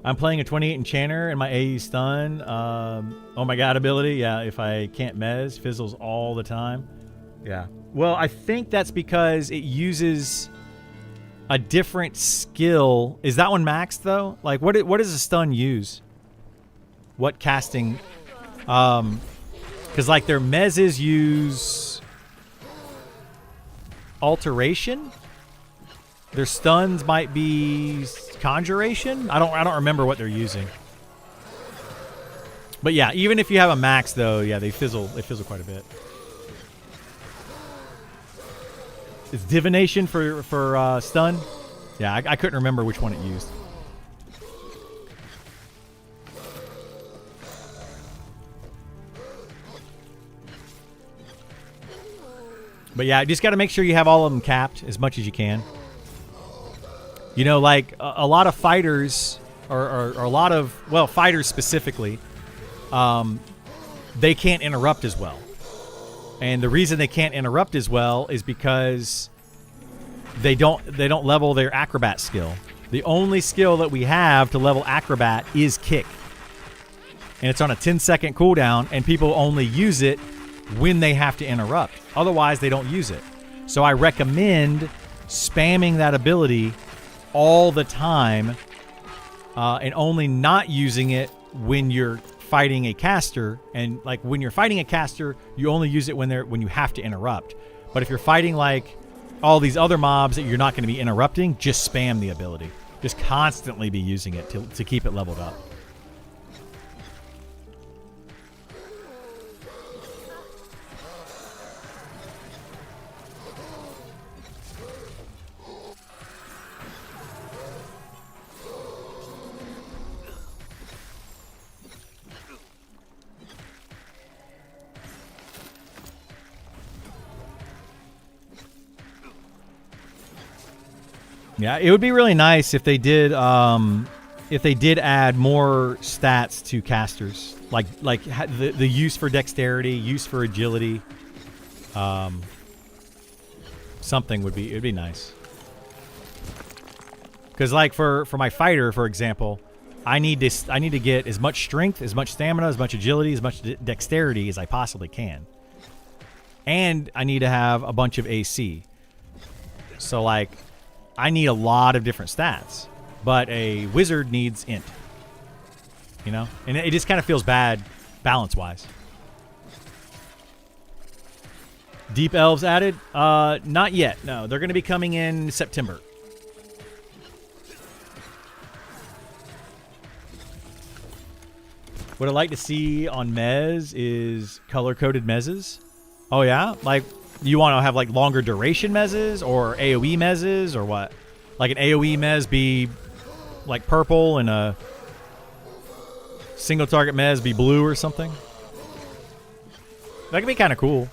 Speaker 1: I'm playing a 28 Enchanter and my AE stun. Oh my god ability. Yeah, if I can't mez, fizzles all the time. Yeah. Well, I think that's because it uses a different skill. Is that one maxed though? Like what does a stun use? What casting? Because like their mezzes use alteration. Their stuns might be conjuration. I don't remember what they're using. But yeah, even if you have a max though, yeah, they fizzle quite a bit. It's divination for stun. Yeah, I couldn't remember which one it used. But yeah, just got to make sure you have all of them capped as much as you can. You know, like a lot of fighters, or a lot of, well, fighters specifically, they can't interrupt as well. And the reason they can't interrupt as well is because they don't level their acrobat skill. The only skill that we have to level acrobat is kick. And it's on a 10-second cooldown, and people only use it when they have to interrupt. Otherwise, they don't use it. So I recommend spamming that ability all the time, and only not using it when you're fighting a caster. And like when you're fighting a caster, you only use it when you have to interrupt. But if you're fighting like all these other mobs that you're not going to be interrupting, just spam the ability. Just constantly be using it to keep it leveled up. Yeah, it would be really nice if they did add more stats to casters, like the use for dexterity, use for agility. Something it'd be nice. Because like for my fighter, for example, I need to get as much strength, as much stamina, as much agility, as much dexterity as I possibly can, and I need to have a bunch of AC. So like, I need a lot of different stats, but a wizard needs int, you know? And it just kind of feels bad balance-wise. Deep Elves added? Not yet, no. They're going to be coming in September. What I'd like to see on Mez is color-coded Mezes. Oh, yeah? Like, you want to have, like, longer duration Mezes or AoE Mezes or what? Like an AoE Mez be, like, purple and a single target Mez be blue or something? That could be kind of cool.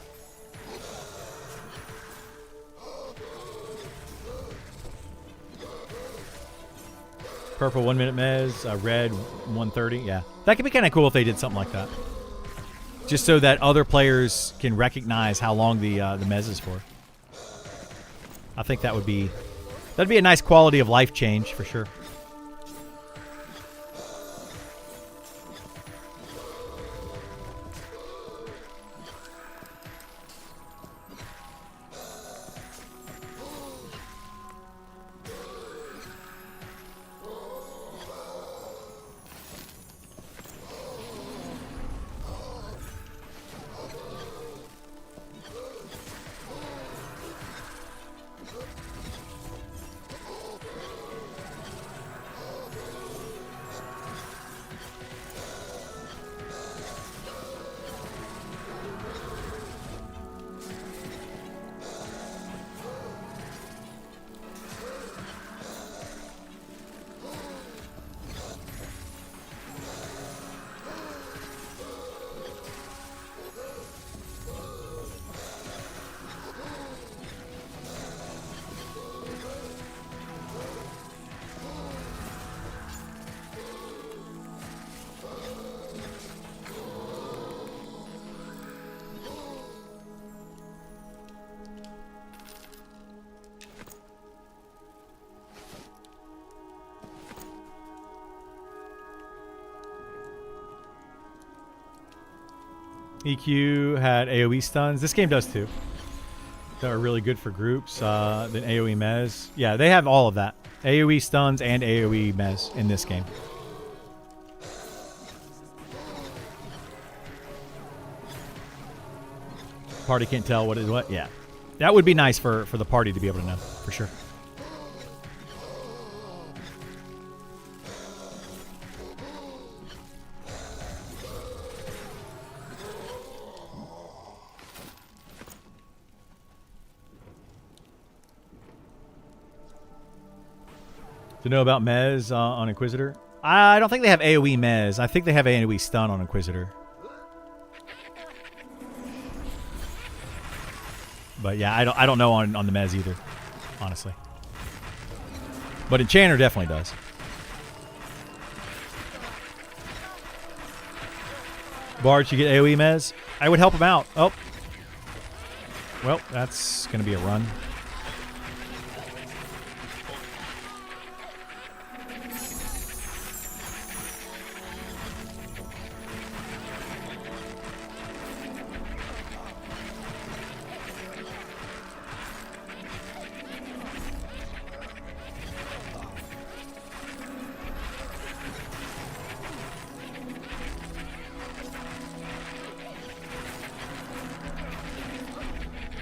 Speaker 1: Purple 1 minute Mez, red 130. Yeah, that could be kind of cool if they did something like that. Just so that other players can recognize how long the Mez is for. I think that'd be a nice quality of life change for sure. EQ had AoE stuns. This game does too. That are really good for groups. Then AoE mez. Yeah, they have all of that. AoE stuns and AoE mez in this game. Party can't tell what is what. Yeah, that would be nice for the party to be able to know for sure. To know about Mez on Inquisitor? I don't think they have AoE Mez. I think they have AoE stun on Inquisitor. But yeah, I don't know on the Mez either, honestly. But Enchanter definitely does. Barge, you get AoE Mez? I would help him out. Oh. Well, that's going to be a run.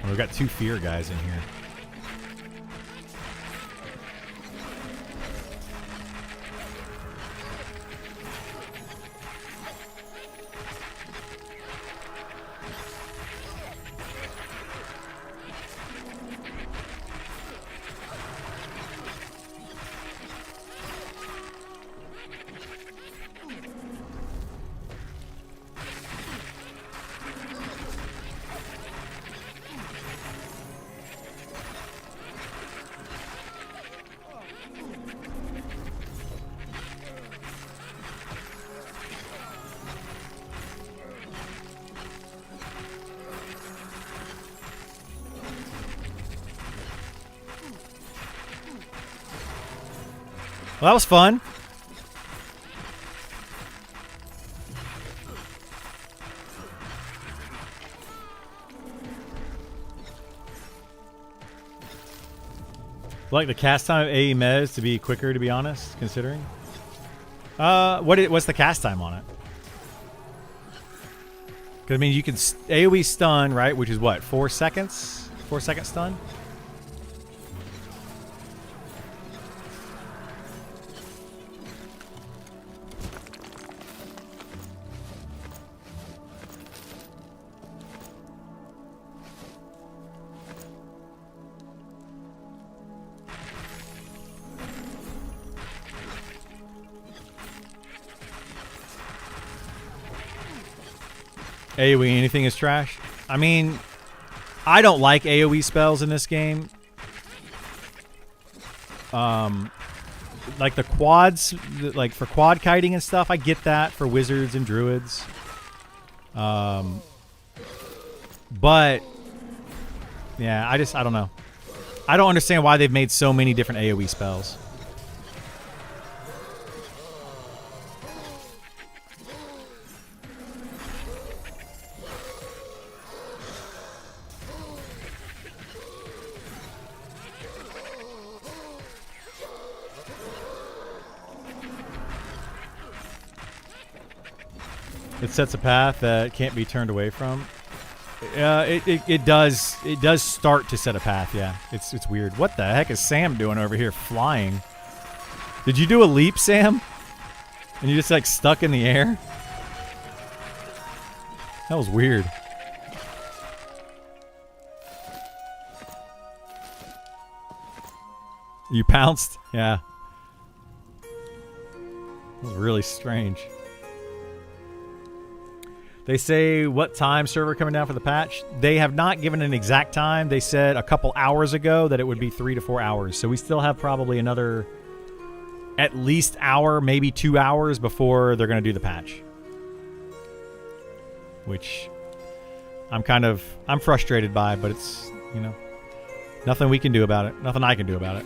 Speaker 1: We've got 2 fear guys in here. Well, that was fun. Like the cast time of AE Mez to be quicker, to be honest, considering. What's the cast time on it? Because I mean, you can AoE stun, right? Which is what, 4 seconds? 4-second stun. AoE anything is trash. I mean, I don't like AoE spells in this game. Like the quads, like for quad kiting and stuff, I get that for wizards and druids. But yeah, I don't know. I don't understand why they've made so many different AoE spells. It sets a path that can't be turned away from. It does start to set a path. Yeah, it's weird. What the heck is Sam doing over here flying? Did you do a leap, Sam? And you just like stuck in the air? That was weird. You pounced? Yeah. That was really strange. They say what time server coming down for the patch. They have not given an exact time. They said a couple hours ago that it would be 3 to 4 hours. So we still have probably another at least hour, maybe 2 hours before they're going to do the patch. Which I'm frustrated by, but it's, you know, nothing we can do about it. Nothing I can do about it.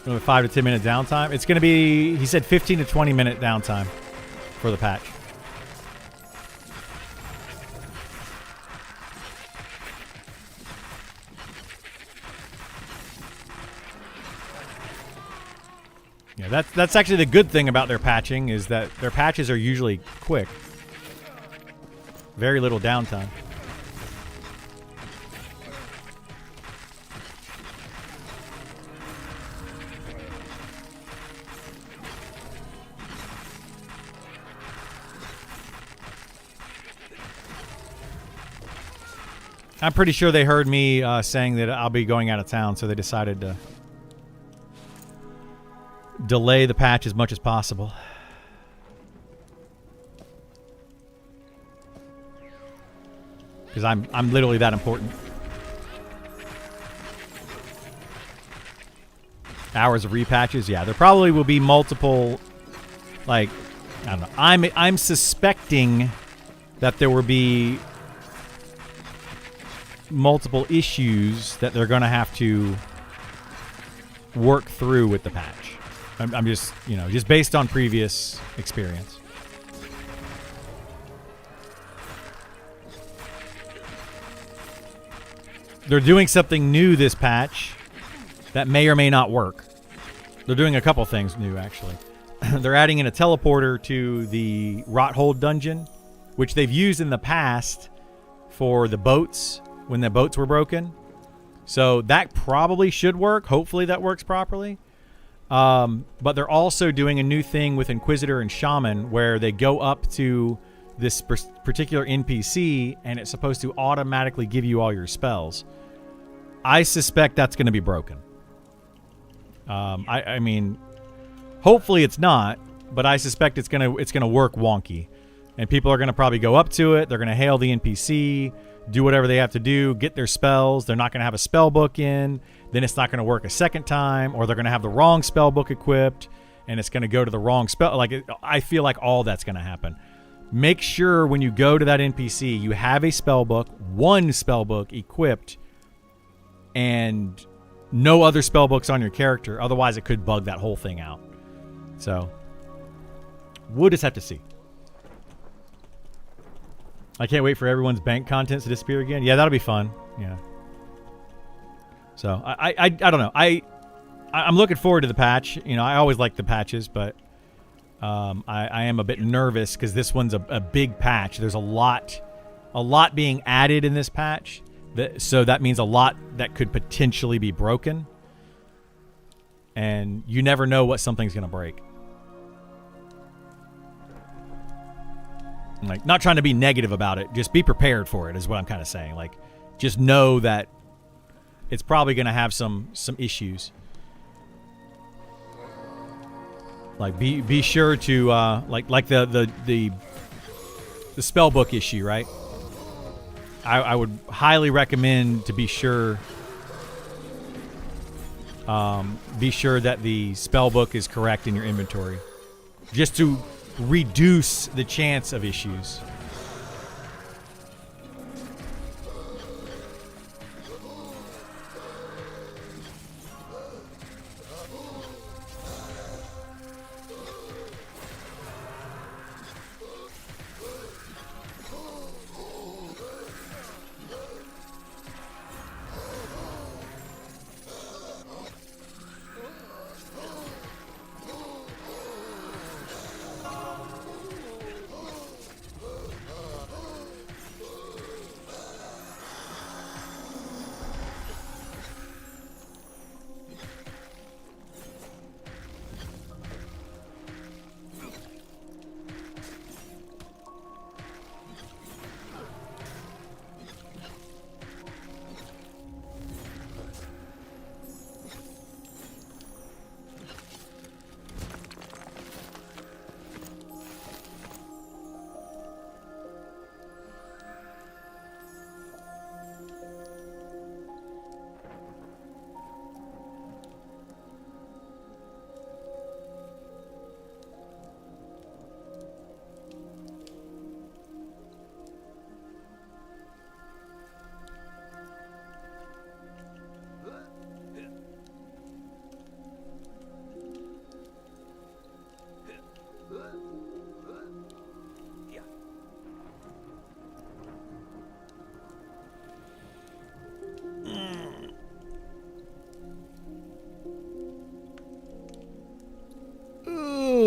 Speaker 1: Another 5 to 10 minute downtime. It's going to be, he said 15 to 20 minute downtime for the patch. Yeah, that's actually the good thing about their patching is that their patches are usually quick. Very little downtime. I'm pretty sure they heard me saying that I'll be going out of town, so they decided to delay the patch as much as possible. Because I'm literally that important. Hours of repatches, yeah. There probably will be multiple, like, I don't know. I'm suspecting that there will be multiple issues that they're going to have to work through with the patch. I'm just, just based on previous experience. They're doing something new this patch that may or may not work. They're doing a couple things new, actually. They're adding in a teleporter to the Rothold dungeon, which they've used in the past for the boats, when the boats were broken. So that probably should work. Hopefully that works properly. But they're also doing a new thing with Inquisitor and Shaman where they go up to this particular NPC and it's supposed to automatically give you all your spells. I suspect that's going to be broken. I mean, hopefully it's not, but I suspect it's gonna work wonky, and people are gonna probably go up to it. They're gonna hail the NPC, do whatever they have to do, get their spells. They're not gonna have a spell book in. Then it's not gonna work a second time, or they're gonna have the wrong spell book equipped, and it's gonna go to the wrong spell. I feel like all that's gonna happen. Make sure when you go to that NPC, you have a spell book, one spell book equipped, and no other spell books on your character. Otherwise, it could bug that whole thing out. So, we'll just have to see. I can't wait for everyone's bank contents to disappear again. Yeah, that'll be fun. Yeah. So, I don't know. I'm looking forward to the patch. I always like the patches, but I am a bit nervous because this one's a big patch. There's a lot being added in this patch. So that means a lot that could potentially be broken. And you never know what something's going to break. Like, not trying to be negative about it. Just be prepared for it is what I'm kind of saying. Like, just know that it's probably going to have some issues. Like, be sure to, like the spell book issue, right? I would highly recommend to be sure that the spell book is correct in your inventory, just to reduce the chance of issues.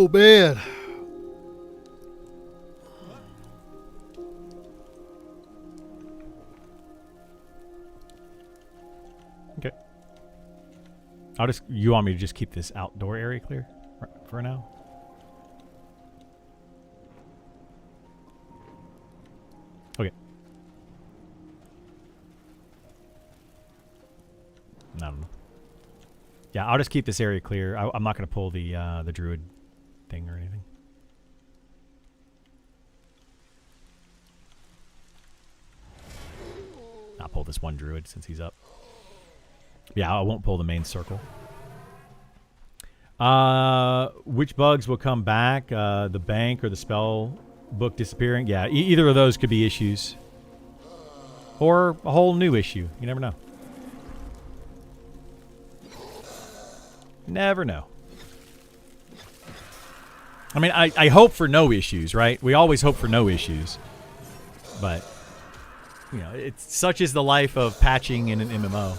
Speaker 3: Oh, man.
Speaker 1: Okay. You want me to just keep this outdoor area clear for now? Okay. I don't know. Yeah, I'll just keep this area clear. I'm not going to pull the druid thing or anything. I'll pull this one druid since he's up. Yeah, I won't pull the main circle. Which bugs will come back? The bank or the spell book disappearing? Yeah, either of those could be issues. Or a whole new issue. You never know. Never know. I mean, I hope for no issues, right? We always hope for no issues. But, you know, it's such is the life of patching in an MMO.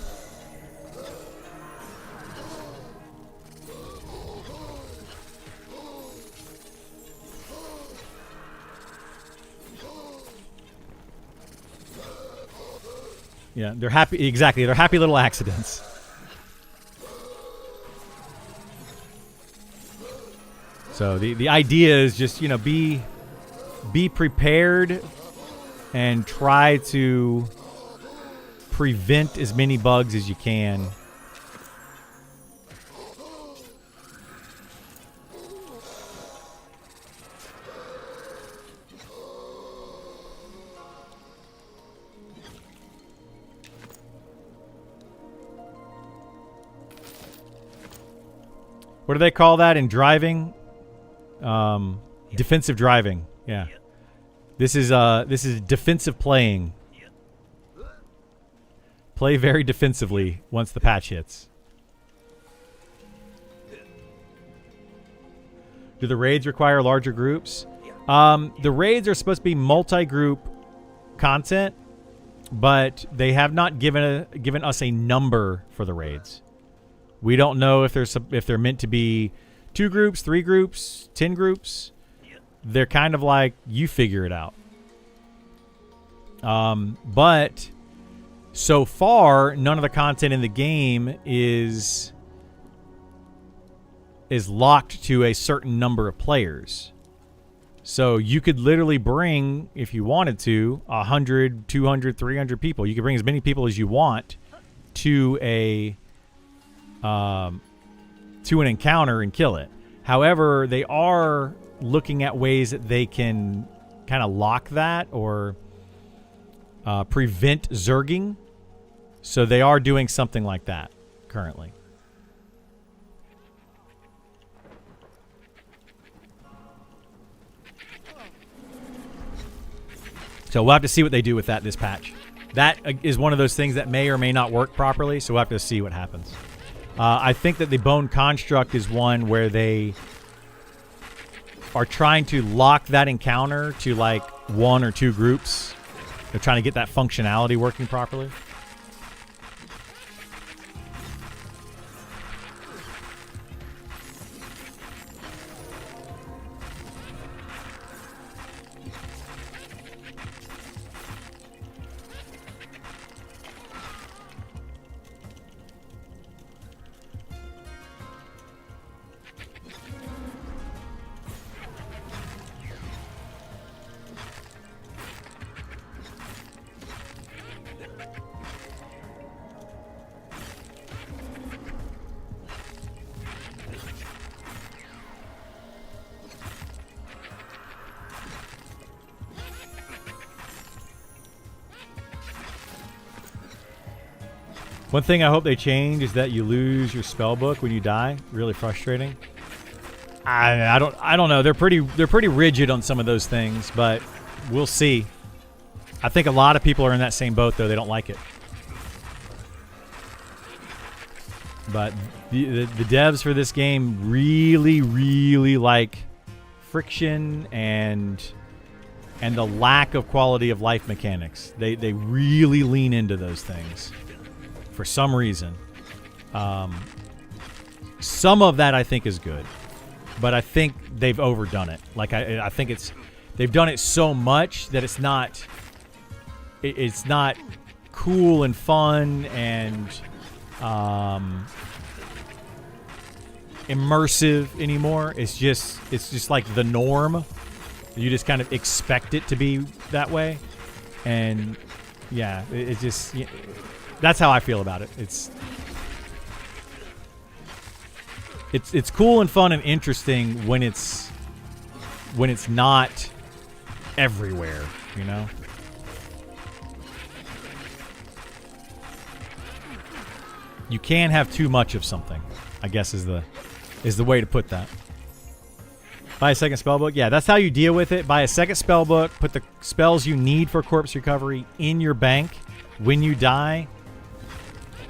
Speaker 1: Yeah, they're happy. Exactly, they're happy little accidents. So the idea is just, you know, be prepared and try to prevent as many bugs as you can. What do they call that in driving? Defensive driving. Yeah. This is defensive playing. Play very defensively once the patch hits. Do the raids require larger groups? The raids are supposed to be multi-group content, but they have not given us a number for the raids. We don't know if they're meant to be 2 groups, 3 groups, 10 groups. They're kind of like, you figure it out. But so far, none of the content in the game is locked to a certain number of players. So you could literally bring, if you wanted to, 100, 200, 300 people. You could bring as many people as you want to to an encounter and kill it. However, they are looking at ways that they can kind of lock that or prevent zerging. So they are doing something like that currently. So we'll have to see what they do with that this patch. That is one of those things that may or may not work properly, so we'll have to see what happens. I think that the Bone Construct is one where they are trying to lock that encounter to like 1 or 2 groups. They're trying to get that functionality working properly. One thing I hope they change is that you lose your spell book when you die. Really frustrating. I don't know. They're pretty rigid on some of those things, but we'll see. I think a lot of people are in that same boat though. They don't like it. But the devs for this game really like friction and the lack of quality of life mechanics. They really lean into those things. For some reason. Some of that I think is good. but I think they've overdone it. Like I think they've done it so much that it's not cool and fun and immersive anymore. It's just like the norm. You just kind of expect it to be that way, and yeah, it just that's how I feel about it. It's cool and fun and interesting when it's not everywhere, you know. You can't have too much of something, I guess is the way to put that. Buy a second spell book. Yeah, that's how you deal with it. Buy a second spell book. Put the spells you need for corpse recovery in your bank. When you die,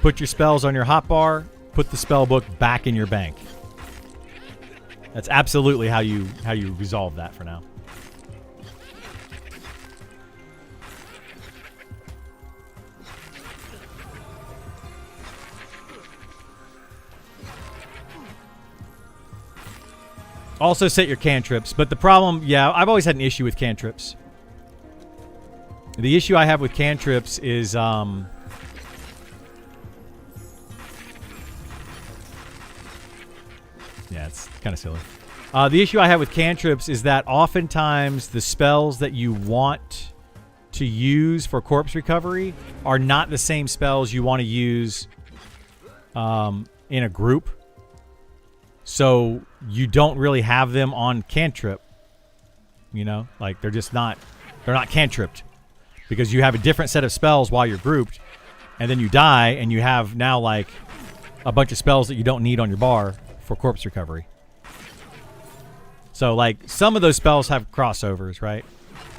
Speaker 1: put your spells on your hotbar. Put the spell book back in your bank. That's absolutely how you resolve that for now. Also set your cantrips, but the problem, yeah, I've always had an issue with cantrips. The issue I have with cantrips is, yeah, it's kind of silly. The issue I have with cantrips is that oftentimes the spells that you want to use for corpse recovery are not the same spells you want to use in a group. So you don't really have them on cantrip, you know, like they're not cantripped because you have a different set of spells while you're grouped, and then you die and you have now like a bunch of spells that you don't need on your bar for corpse recovery. So like some of those spells have crossovers, right?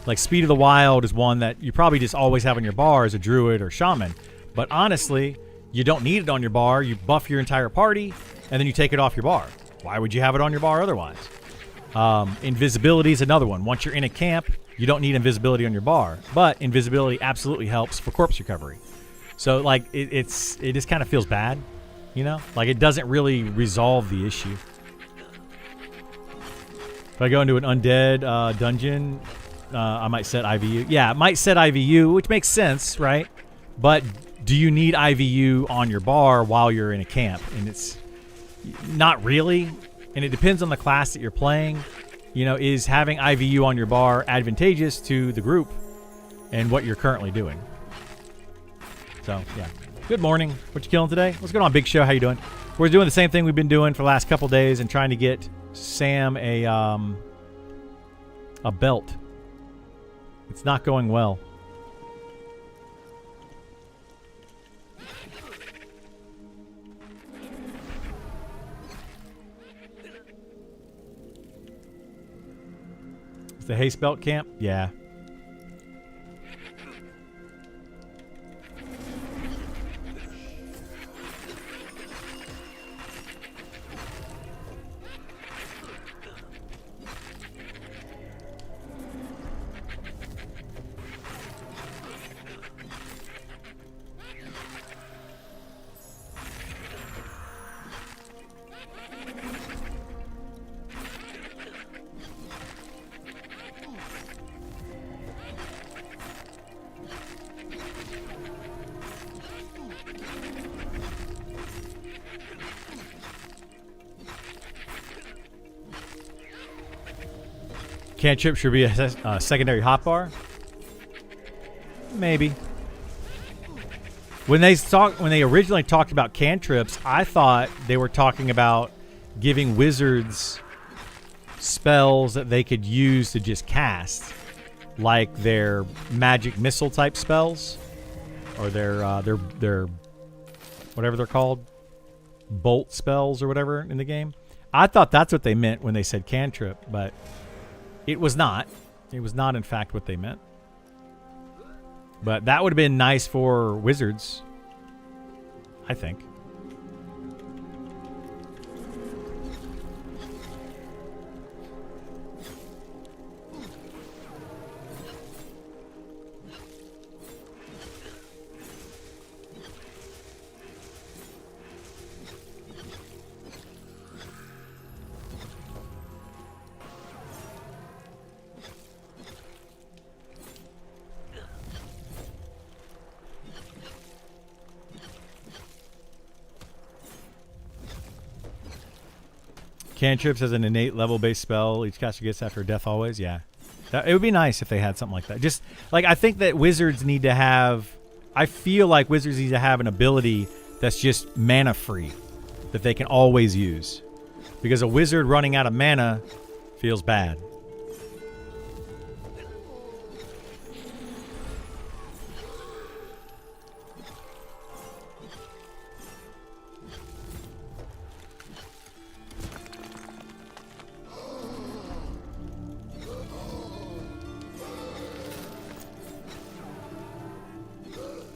Speaker 1: Like Speed of the Wild is one that you probably just always have on your bar as a druid or shaman, but honestly, you don't need it on your bar. You buff your entire party, and then you take it off your bar. Why would you have it on your bar otherwise? Invisibility is another one. Once you're in a camp, you don't need invisibility on your bar, but invisibility absolutely helps for corpse recovery. So, like, it just kind of feels bad, you know? Like, it doesn't really resolve the issue. If I go into an undead dungeon, I might set IVU. Yeah, it might set IVU, which makes sense, right? But do you need IVU on your bar while you're in a camp? And it's not really. And it depends on the class that you're playing. You know, is having IVU on your bar advantageous to the group and what you're currently doing? So, yeah. Good morning. What you killing today? What's going on, Big Show? How you doing? We're doing the same thing we've been doing for the last couple days and trying to get Sam a belt. It's not going well. Is the Haste Belt camp? Yeah. Cantrip should be a secondary hotbar. Maybe. When they originally talked about cantrips, I thought they were talking about giving wizards spells that they could use to just cast, like their magic missile type spells, or their whatever they're called, bolt spells or whatever in the game. I thought that's what they meant when they said cantrip, but it was not. It was not, in fact, what they meant. But that would have been nice for wizards, I think. Cantrips as an innate level-based spell each caster gets after death always. Yeah. It would be nice if they had something like that. Just, like, I think that wizards need to have... I feel like wizards need to have an ability that's just mana-free that they can always use. Because a wizard running out of mana feels bad.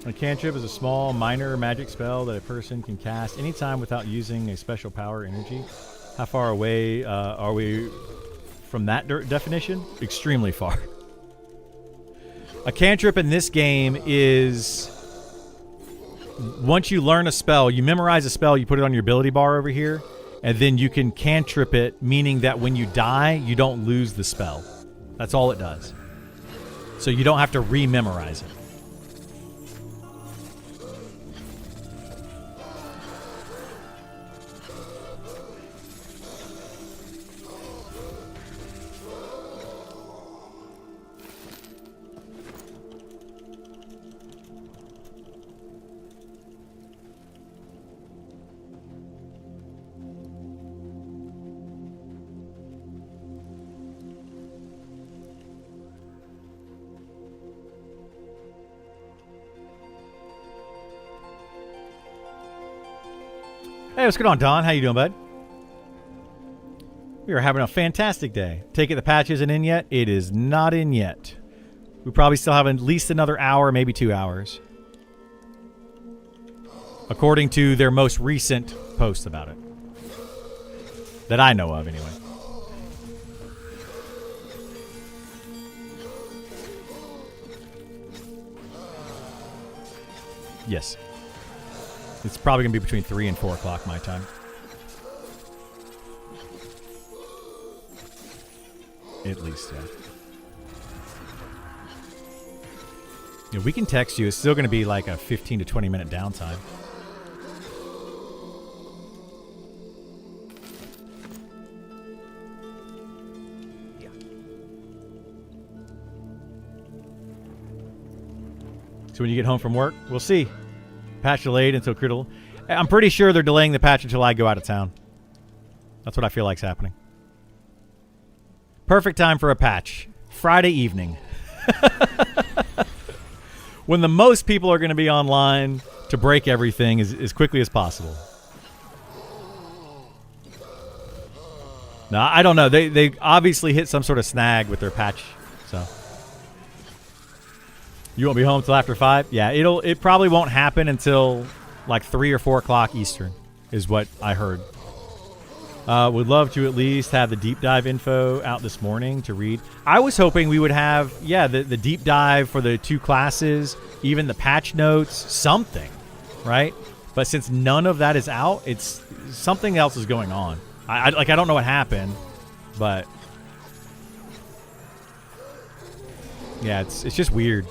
Speaker 1: A cantrip is a small, minor magic spell that a person can cast anytime without using a special power or energy. How far away are we from that definition? Extremely far. A cantrip in this game is... Once you learn a spell, you memorize a spell, you put it on your ability bar over here, and then you can cantrip it, meaning that when you die, you don't lose the spell. That's all it does. So you don't have to re-memorize it. Hey, what's going on, Don? How you doing, bud? We are having a fantastic day. Take it the patch isn't in yet? It is not in yet. We probably still have at least another hour, maybe 2 hours. According to their most recent post about it. That I know of, anyway. Yes. It's probably going to be between 3 and 4 o'clock my time. At least, yeah. Yeah, we can text you. It's still going to be like a 15 to 20 minute downtime. Yeah. So when you get home from work, we'll see. Patch delayed until critical. I'm pretty sure they're delaying the patch until I go out of town. That's what I feel like's happening. Perfect time for a patch. Friday evening. When the most people are going to be online to break everything as quickly as possible. Now, I don't know. They obviously hit some sort of snag with their patch. So... You won't be home till after 5? Yeah, it probably won't happen until like 3 or 4 o'clock Eastern is what I heard. Would love to at least have the deep dive info out this morning to read. I was hoping we would have, yeah, the deep dive for the 2 classes, even the patch notes, something, right? But since none of that is out, it's something else is going on. I don't know what happened, but yeah, it's just weird.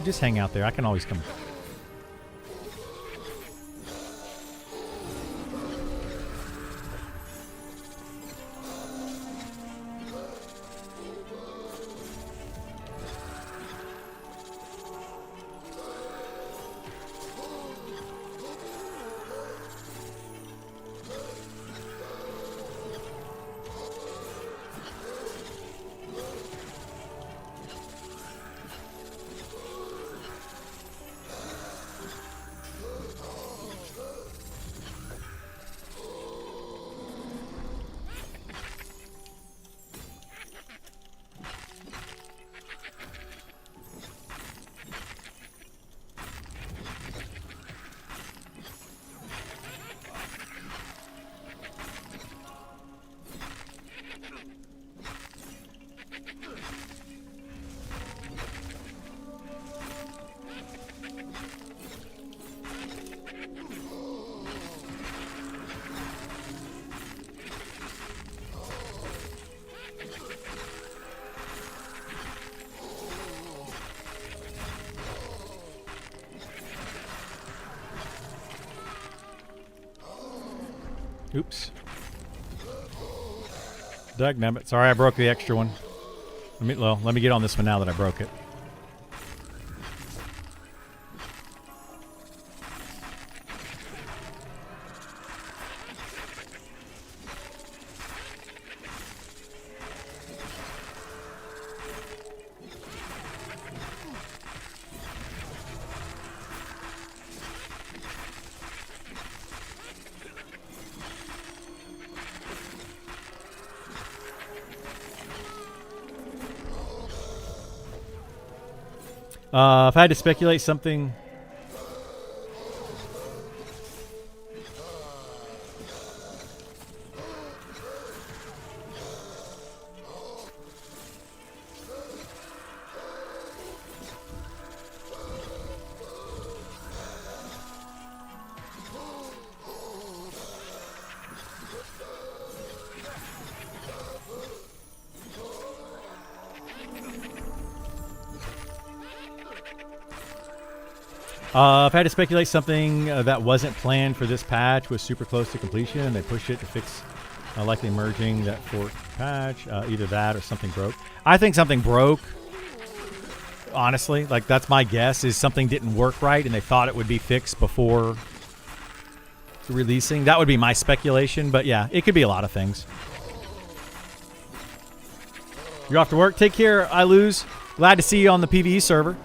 Speaker 1: Just hang out there. I can always come. Oops. Dagnabbit. Sorry, I broke the extra one. Let me get on this one now that I broke it. If I had to speculate something... if I had to speculate something that wasn't planned for this patch was super close to completion and they pushed it to fix likely merging that fork patch, either that or something broke. I think something broke, honestly. Like, that's my guess, is something didn't work right and they thought it would be fixed before releasing. That would be my speculation, but yeah, it could be a lot of things. You're off to work. Take care, I lose. Glad to see you on the PvE server.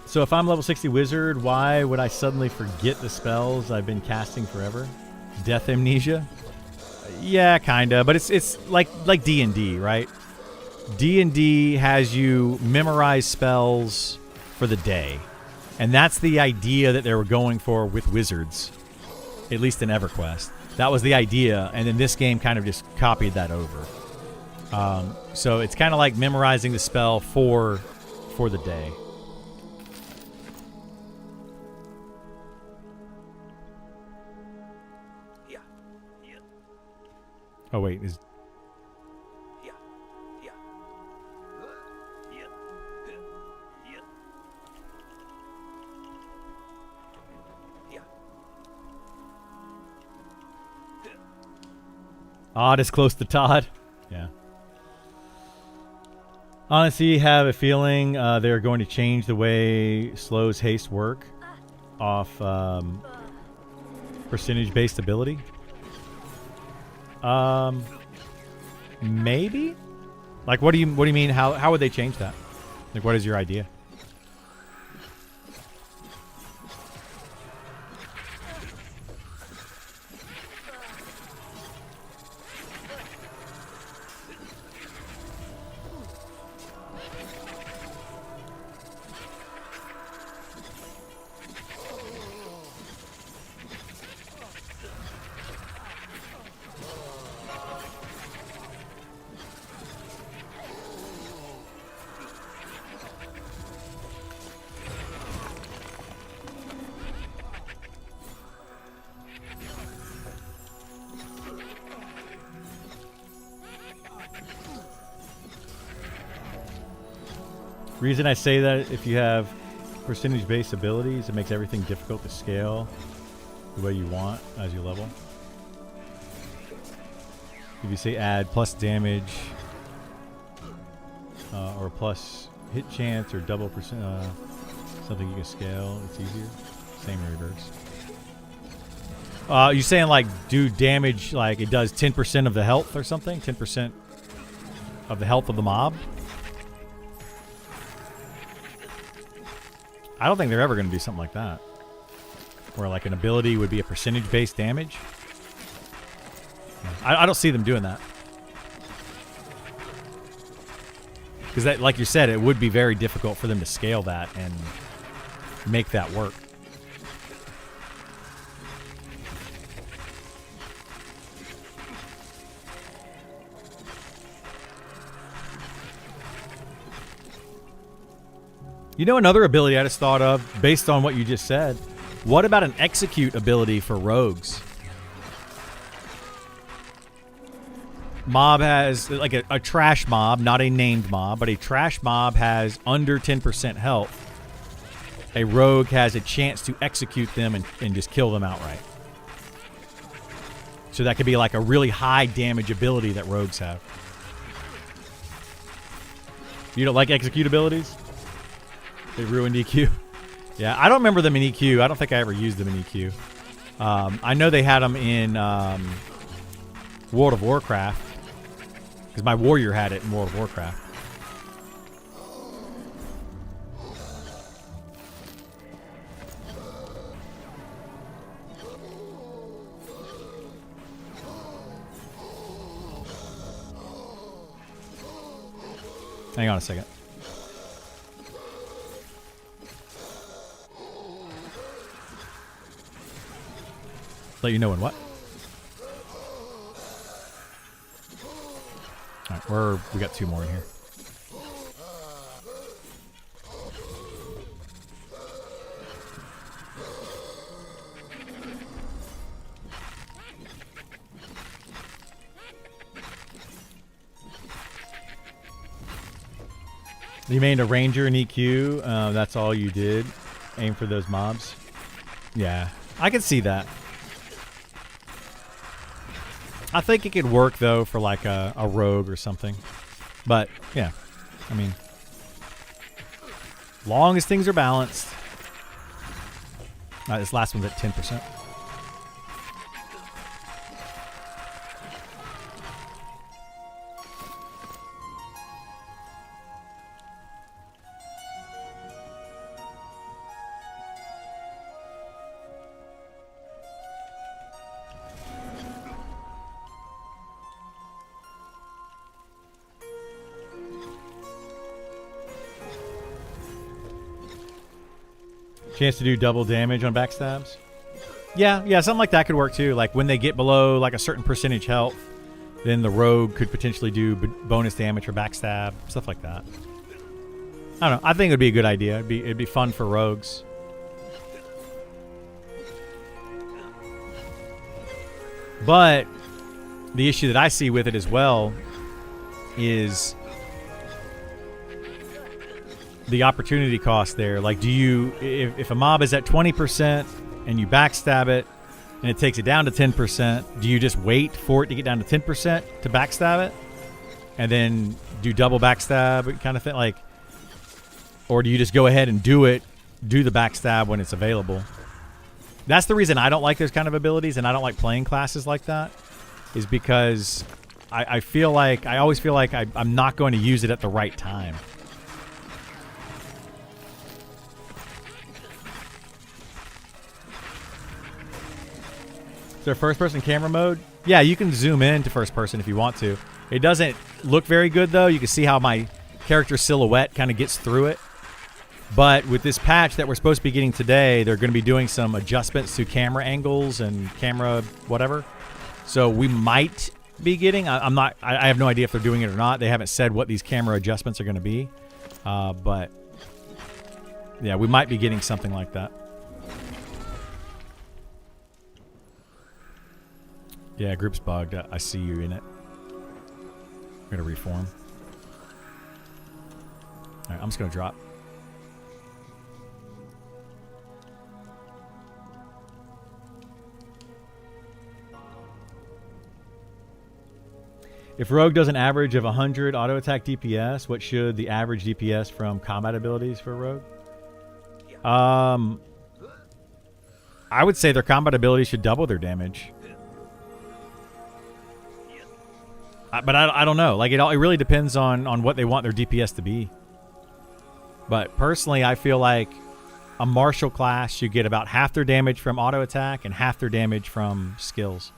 Speaker 1: So if I'm level 60 wizard, why would I suddenly forget the spells I've been casting forever? Death amnesia? Yeah, kinda, but it's like D&D, right? D&D has you memorize spells for the day. And that's the idea that they were going for with wizards, at least in EverQuest. That was the idea, and then this game kind of just copied that over. So it's kind of like memorizing the spell for the day. Oh wait, is Odd is close to Todd? Yeah. Honestly, have a feeling they're going to change the way Slow's haste work off percentage-based ability. Maybe? Like, what do you mean? How would they change that? Like, what is your idea? Reason I say that, if you have percentage-based abilities, it makes everything difficult to scale the way you want as you level. If you say add plus damage or plus hit chance or double percent, something you can scale, it's easier. Same in reverse. You saying like do damage like it does 10% of the health or something? 10% of the health of the mob? I don't think they're ever going to do something like that. Where like an ability would be a percentage-based damage. I don't see them doing that. Because that, like you said, it would be very difficult for them to scale that and make that work. You know, another ability I just thought of, based on what you just said, what about an execute ability for rogues? Mob has, like a trash mob, not a named mob, but a trash mob has under 10% health. a rogue has a chance to execute them and just kill them outright. So that could be like a really high damage ability that rogues have. You don't like execute abilities? They ruined EQ. Yeah, I don't remember them in EQ. I don't think I ever used them in EQ. I know they had them in World of Warcraft. Because my warrior had it in World of Warcraft. Hang on a second. Let you know when what? Alright, we got 2 more in here. You made a ranger in EQ. That's all you did. Aim for those mobs. Yeah, I can see that. I think it could work though for like a rogue or something. But yeah, I mean, long as things are balanced. This last one's at 10%. Chance to do double damage on backstabs. Yeah, something like that could work too. Like when they get below like a certain percentage health, then the rogue could potentially do bonus damage for backstab, stuff like that. I don't know. I think it would be a good idea. It'd be fun for rogues. But the issue that I see with it as well is the opportunity cost there. Like, do you, if a mob is at 20% and you backstab it and it takes it down to 10%, do you just wait for it to get down to 10% to backstab it and then do double backstab kind of thing? Like, or do you just go ahead and do the backstab when it's available? That's the reason I don't like those kind of abilities, and I don't like playing classes like that, is because I always feel like I'm not going to use it at the right time. Is there first-person camera mode? Yeah, you can zoom in to first-person if you want to. It doesn't look very good, though. You can see how my character silhouette kind of gets through it. But with this patch that we're supposed to be getting today, they're going to be doing some adjustments to camera angles and camera whatever. So we might be getting... I have no idea if they're doing it or not. They haven't said what these camera adjustments are going to be. But yeah, we might be getting something like that. Yeah, group's bugged. I see you in it. I'm going to reform. All right, I'm just going to drop. If Rogue does an average of 100 auto attack DPS, what should the average DPS from combat abilities for Rogue? I would say their combat abilities should double their damage. But I don't know. Like it really depends on what they want their DPS to be. But personally, I feel like a martial class should get about half their damage from auto attack and half their damage from skills.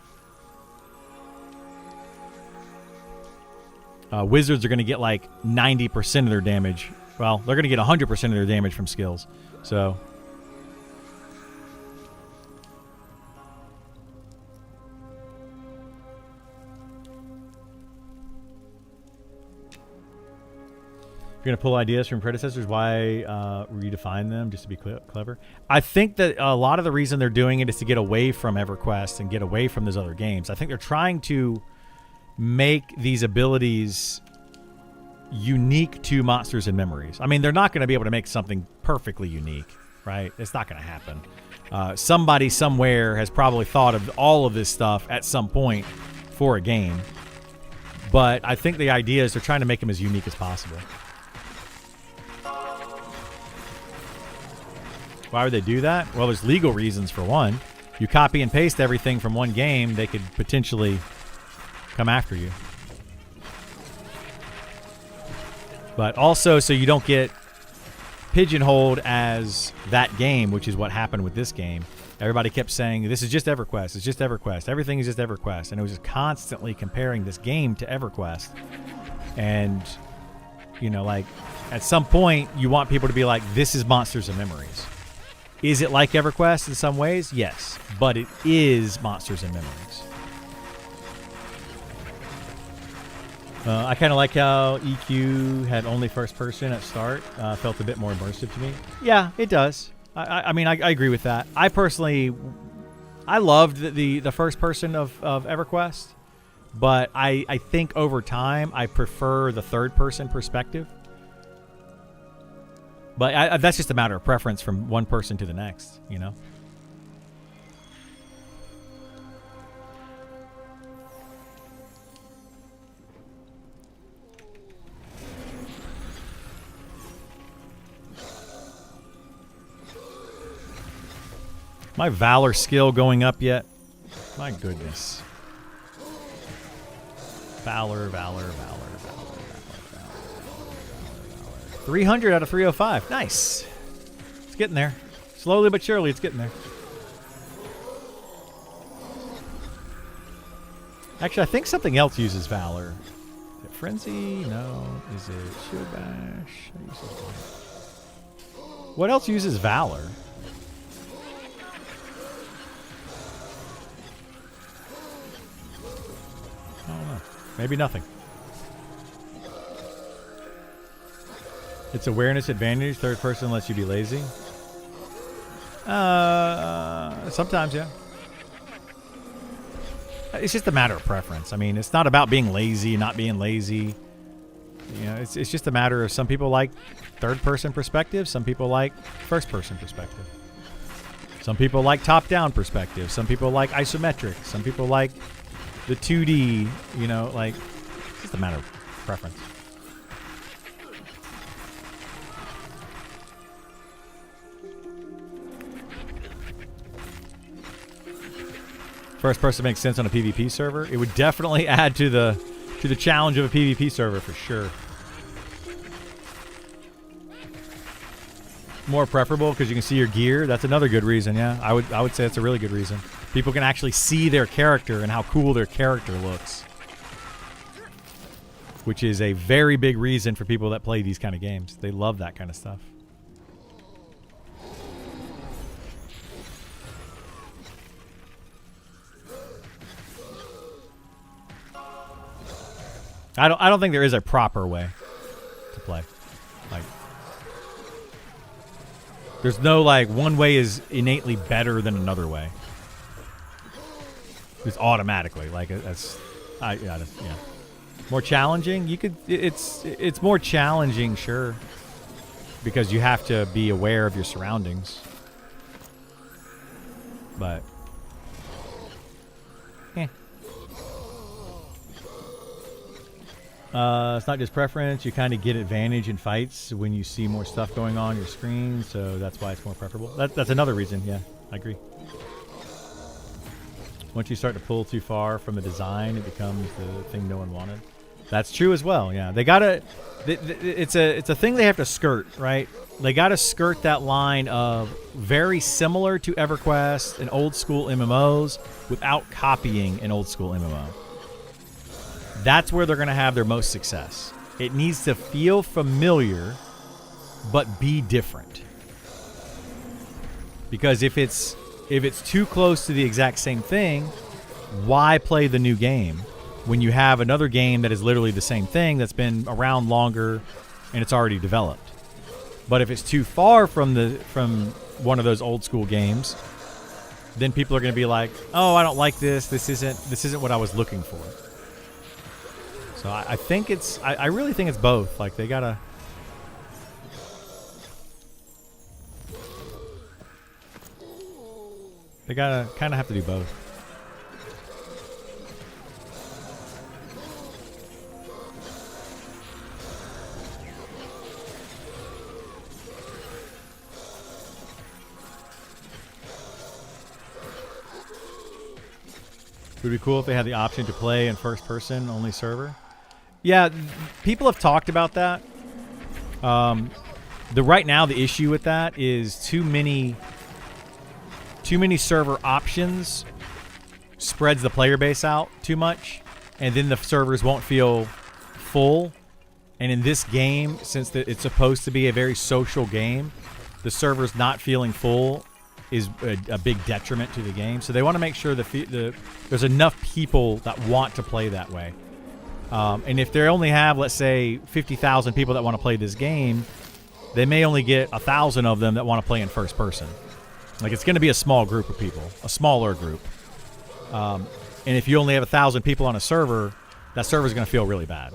Speaker 1: Wizards are going to get like 90% of their damage. Well, they're going to get 100% of their damage from skills. So... You're going to pull ideas from predecessors, why redefine them just to be clever? I think that a lot of the reason they're doing it is to get away from EverQuest and get away from those other games. I think they're trying to make these abilities unique to Monsters and Memories. I mean, they're not going to be able to make something perfectly unique. right? It's not going to happen. Somebody somewhere has probably thought of all of this stuff at some point for a game. But I think the idea is they're trying to make them as unique as possible. Why would they do that? Well, there's legal reasons for one. You copy and paste everything from one game, they could potentially come after you. But also so you don't get pigeonholed as that game, which is what happened with this game. Everybody kept saying, this is just EverQuest. It's just EverQuest. Everything is just EverQuest. And it was just constantly comparing this game to EverQuest. And, you know, like, at some point, you want people to be like, this is Monsters and Memories. Is it like EverQuest in some ways? Yes. But it is Monsters and Memories. I kind of like how EQ had only first person at start. Felt a bit more immersive to me. Yeah, it does. I mean, I agree with that. I personally, I loved the first person of EverQuest, but I think over time I prefer the third person perspective. But that's just a matter of preference from one person to the next, you know? My Valor skill going up yet? My goodness. Valor. 300 out of 305. Nice. It's getting there. Slowly but surely, it's getting there. Actually, I think something else uses Valor. Is it Frenzy? No. Is it Shield Bash? What else uses Valor? I don't know. Maybe nothing. It's awareness advantage. Third person lets you be lazy. Sometimes, yeah. It's just a matter of preference. I mean, it's not about being lazy, not being lazy. You know, it's just a matter of some people like third person perspective. Some people like first person perspective. Some people like top down perspective. Some people like isometric. Some people like the 2D, you know, like, it's just a matter of preference. First person makes sense on a PvP server. It would definitely add to the challenge of a PvP server for sure. More preferable because you can see your gear. That's another good reason. Yeah, I would say that's a really good reason. People can actually see their character and how cool their character looks, which is a very big reason for people that play these kind of games. They love that kind of stuff. I don't think there is a proper way to play. Like, there's no like one way is innately better than another way. Just automatically, like that's, yeah. More challenging. You could. It's more challenging, sure, because you have to be aware of your surroundings. But, it's not just preference. You kind of get advantage in fights when you see more stuff going on your screen, so that's why it's more preferable. That's another reason. Yeah, I agree. Once you start to pull too far from the design, it becomes the thing no one wanted. That's true as well. Yeah, they gotta. It's a thing they have to skirt, right? They gotta skirt that line of very similar to EverQuest and old school MMOs without copying an old school MMO. That's where they're gonna have their most success. It needs to feel familiar, but be different. Because if it's too close to the exact same thing, why play the new game when you have another game that is literally the same thing that's been around longer and it's already developed? But if it's too far from one of those old school games, then people are going to be like, "Oh, I don't like this. This isn't what I was looking for." So I think I really think it's both. Like they gotta. They gotta kind of have to do both. Would it be cool if they had the option to play in first-person only server? Yeah, people have talked about that. Right now the issue with that is too many server options spreads the player base out too much, and then the servers won't feel full. And in this game, since it's supposed to be a very social game, the servers not feeling full is a big detriment to the game. So they want to make sure there's enough people that want to play that way. And if they only have, let's say, 50,000 people that want to play this game, they may only get 1,000 of them that want to play in first person. Like, it's going to be a small group of people, a smaller group. And if you only have 1,000 people on a server, that server is going to feel really bad.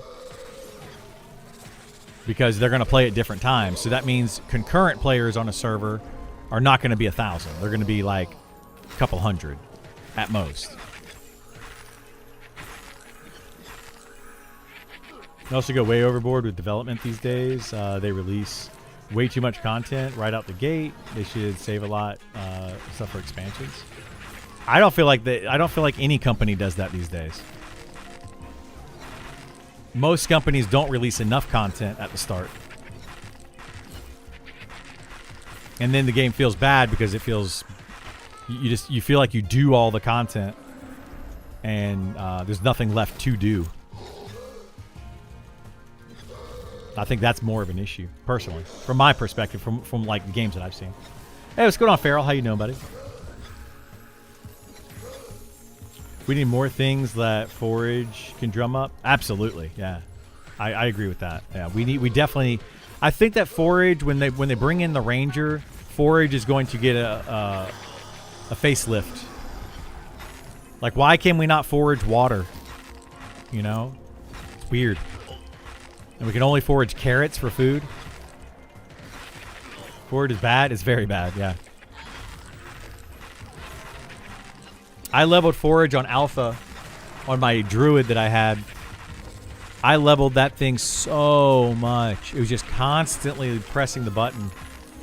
Speaker 1: Because they're going to play at different times. So that means concurrent players on a server are not going to be 1,000. They're going to be like a couple hundred at most. They also go way overboard with development these days. They release way too much content right out the gate. They should save a lot stuff for expansions. I don't feel like any company does that these days. Most companies don't release enough content at the start. And then the game feels bad because it feels you feel like you do all the content and there's nothing left to do. I think that's more of an issue, personally, from my perspective, from like the games that I've seen. Hey, what's going on, Farrell? How you doing, buddy? We need more things that Forage can drum up. Absolutely, yeah. I agree with that. Yeah, we definitely. I think that Forage, when they bring in the Ranger, Forage is going to get a facelift. Like, why can we not forage water? You know, it's weird. And we can only forage carrots for food. Forage is bad. It's very bad. Yeah. I leveled Forage on Alpha on my Druid that I had. I leveled that thing so much. It was just constantly pressing the button.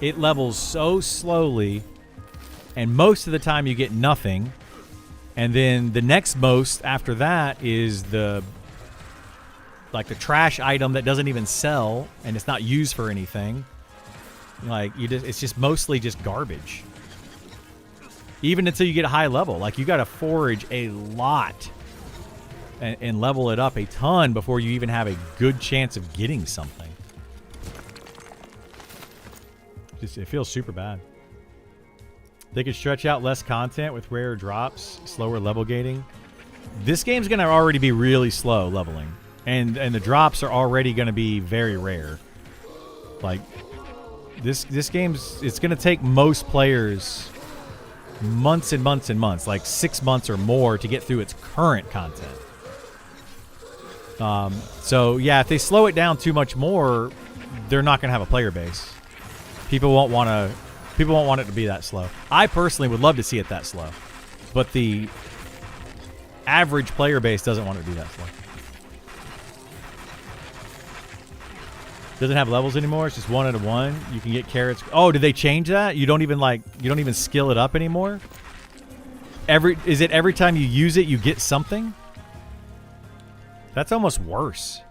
Speaker 1: It levels so slowly, and most of the time you get nothing. And then the next most after that is the trash item that doesn't even sell, and it's not used for anything. Like, it's just mostly just garbage. Even until you get a high level. Like, you got to forage a lot and level it up a ton before you even have a good chance of getting something. It feels super bad. They could stretch out less content with rare drops, slower level gating. This game's going to already be really slow leveling. And the drops are already going to be very rare. Like, this game's... It's going to take most players months and months and months, like 6 months or more, to get through its current content. So, yeah, if they slow it down too much more, they're not going to have a player base. People won't want it to be that slow. I personally would love to see it that slow. But the average player base doesn't want it to be that slow. Doesn't have levels anymore. It's just 1 out of 1. You can get carrots. Oh, did they change that? You don't even skill it up anymore? Is it every time you use it you get something? That's almost worse.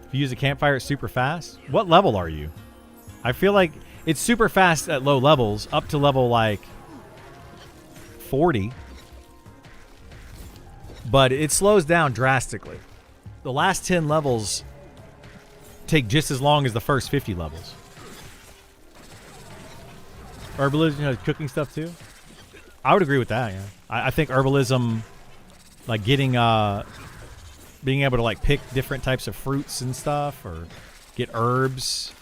Speaker 1: If you use a campfire, it's super fast. What level are you? I feel like it's super fast at low levels, up to level like 40. But it slows down drastically. The last 10 levels take just as long as the first 50 levels. Herbalism has cooking stuff too? I would agree with that, yeah. I think herbalism, like getting, being able to like pick different types of fruits and stuff, or get herbs,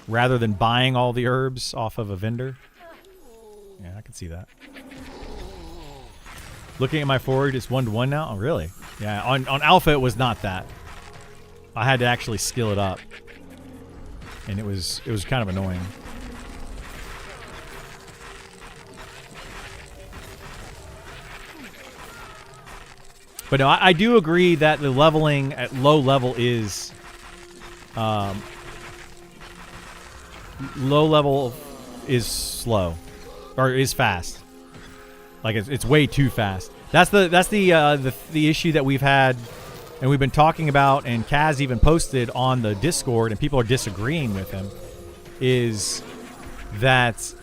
Speaker 1: rather than buying all the herbs off of a vendor. Yeah, I can see that. Looking at my forage, it's 1-to-1 now? Oh, really? Yeah, on Alpha it was not that. I had to actually skill it up. and it was kind of annoying. But no, I do agree that the leveling at low level is slow, or is fast. Like it's way too fast. That's the issue that we've had, and we've been talking about, and Kaz even posted on the Discord, and people are disagreeing with him, is that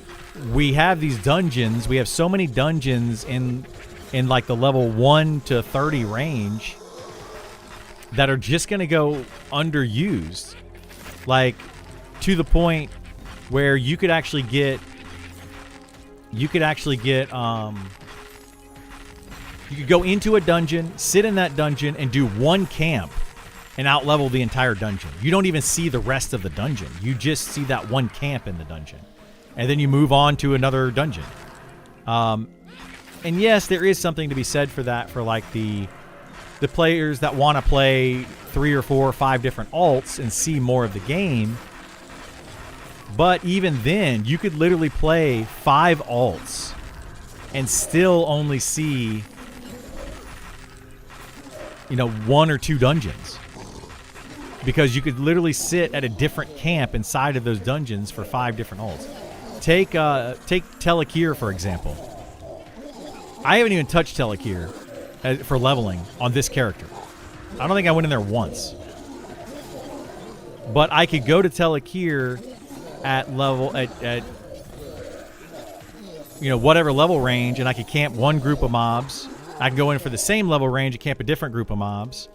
Speaker 1: we have these dungeons. We have so many dungeons in like the level 1 to 30 range that are just going to go underused, like to the point where you could actually get you could go into a dungeon, sit in that dungeon, and do one camp and out-level the entire dungeon. You don't even see the rest of the dungeon. You just see that one camp in the dungeon. And then you move on to another dungeon. And yes, there is something to be said for that, for like the players that want to play 3 or 4 or 5 different alts and see more of the game. But even then, you could literally play 5 alts and still only see, 1 or 2 dungeons. Because you could literally sit at a different camp inside of those dungeons for 5 different alts. Take Telekir, for example. I haven't even touched Telekir for leveling on this character. I don't think I went in there once. But I could go to Telekir at level at whatever level range, and I could camp one group of mobs. I can go in for the same level range and camp a different group of mobs.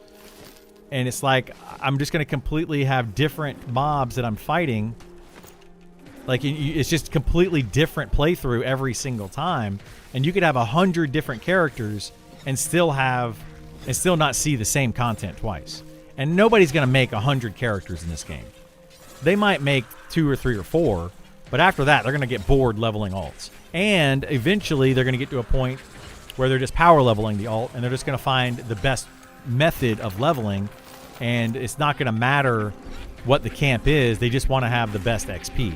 Speaker 1: And it's like I'm just going to completely have different mobs that I'm fighting. Like it's just completely different playthrough every single time. And you could have 100 different characters and still not see the same content twice. And nobody's going to make 100 characters in this game. They might make 2 or 3 or 4, but after that, they're going to get bored leveling alts. And eventually, they're going to get to a point where they're just power leveling the alt, and they're just going to find the best method of leveling, and it's not going to matter what the camp is. They just want to have the best XP.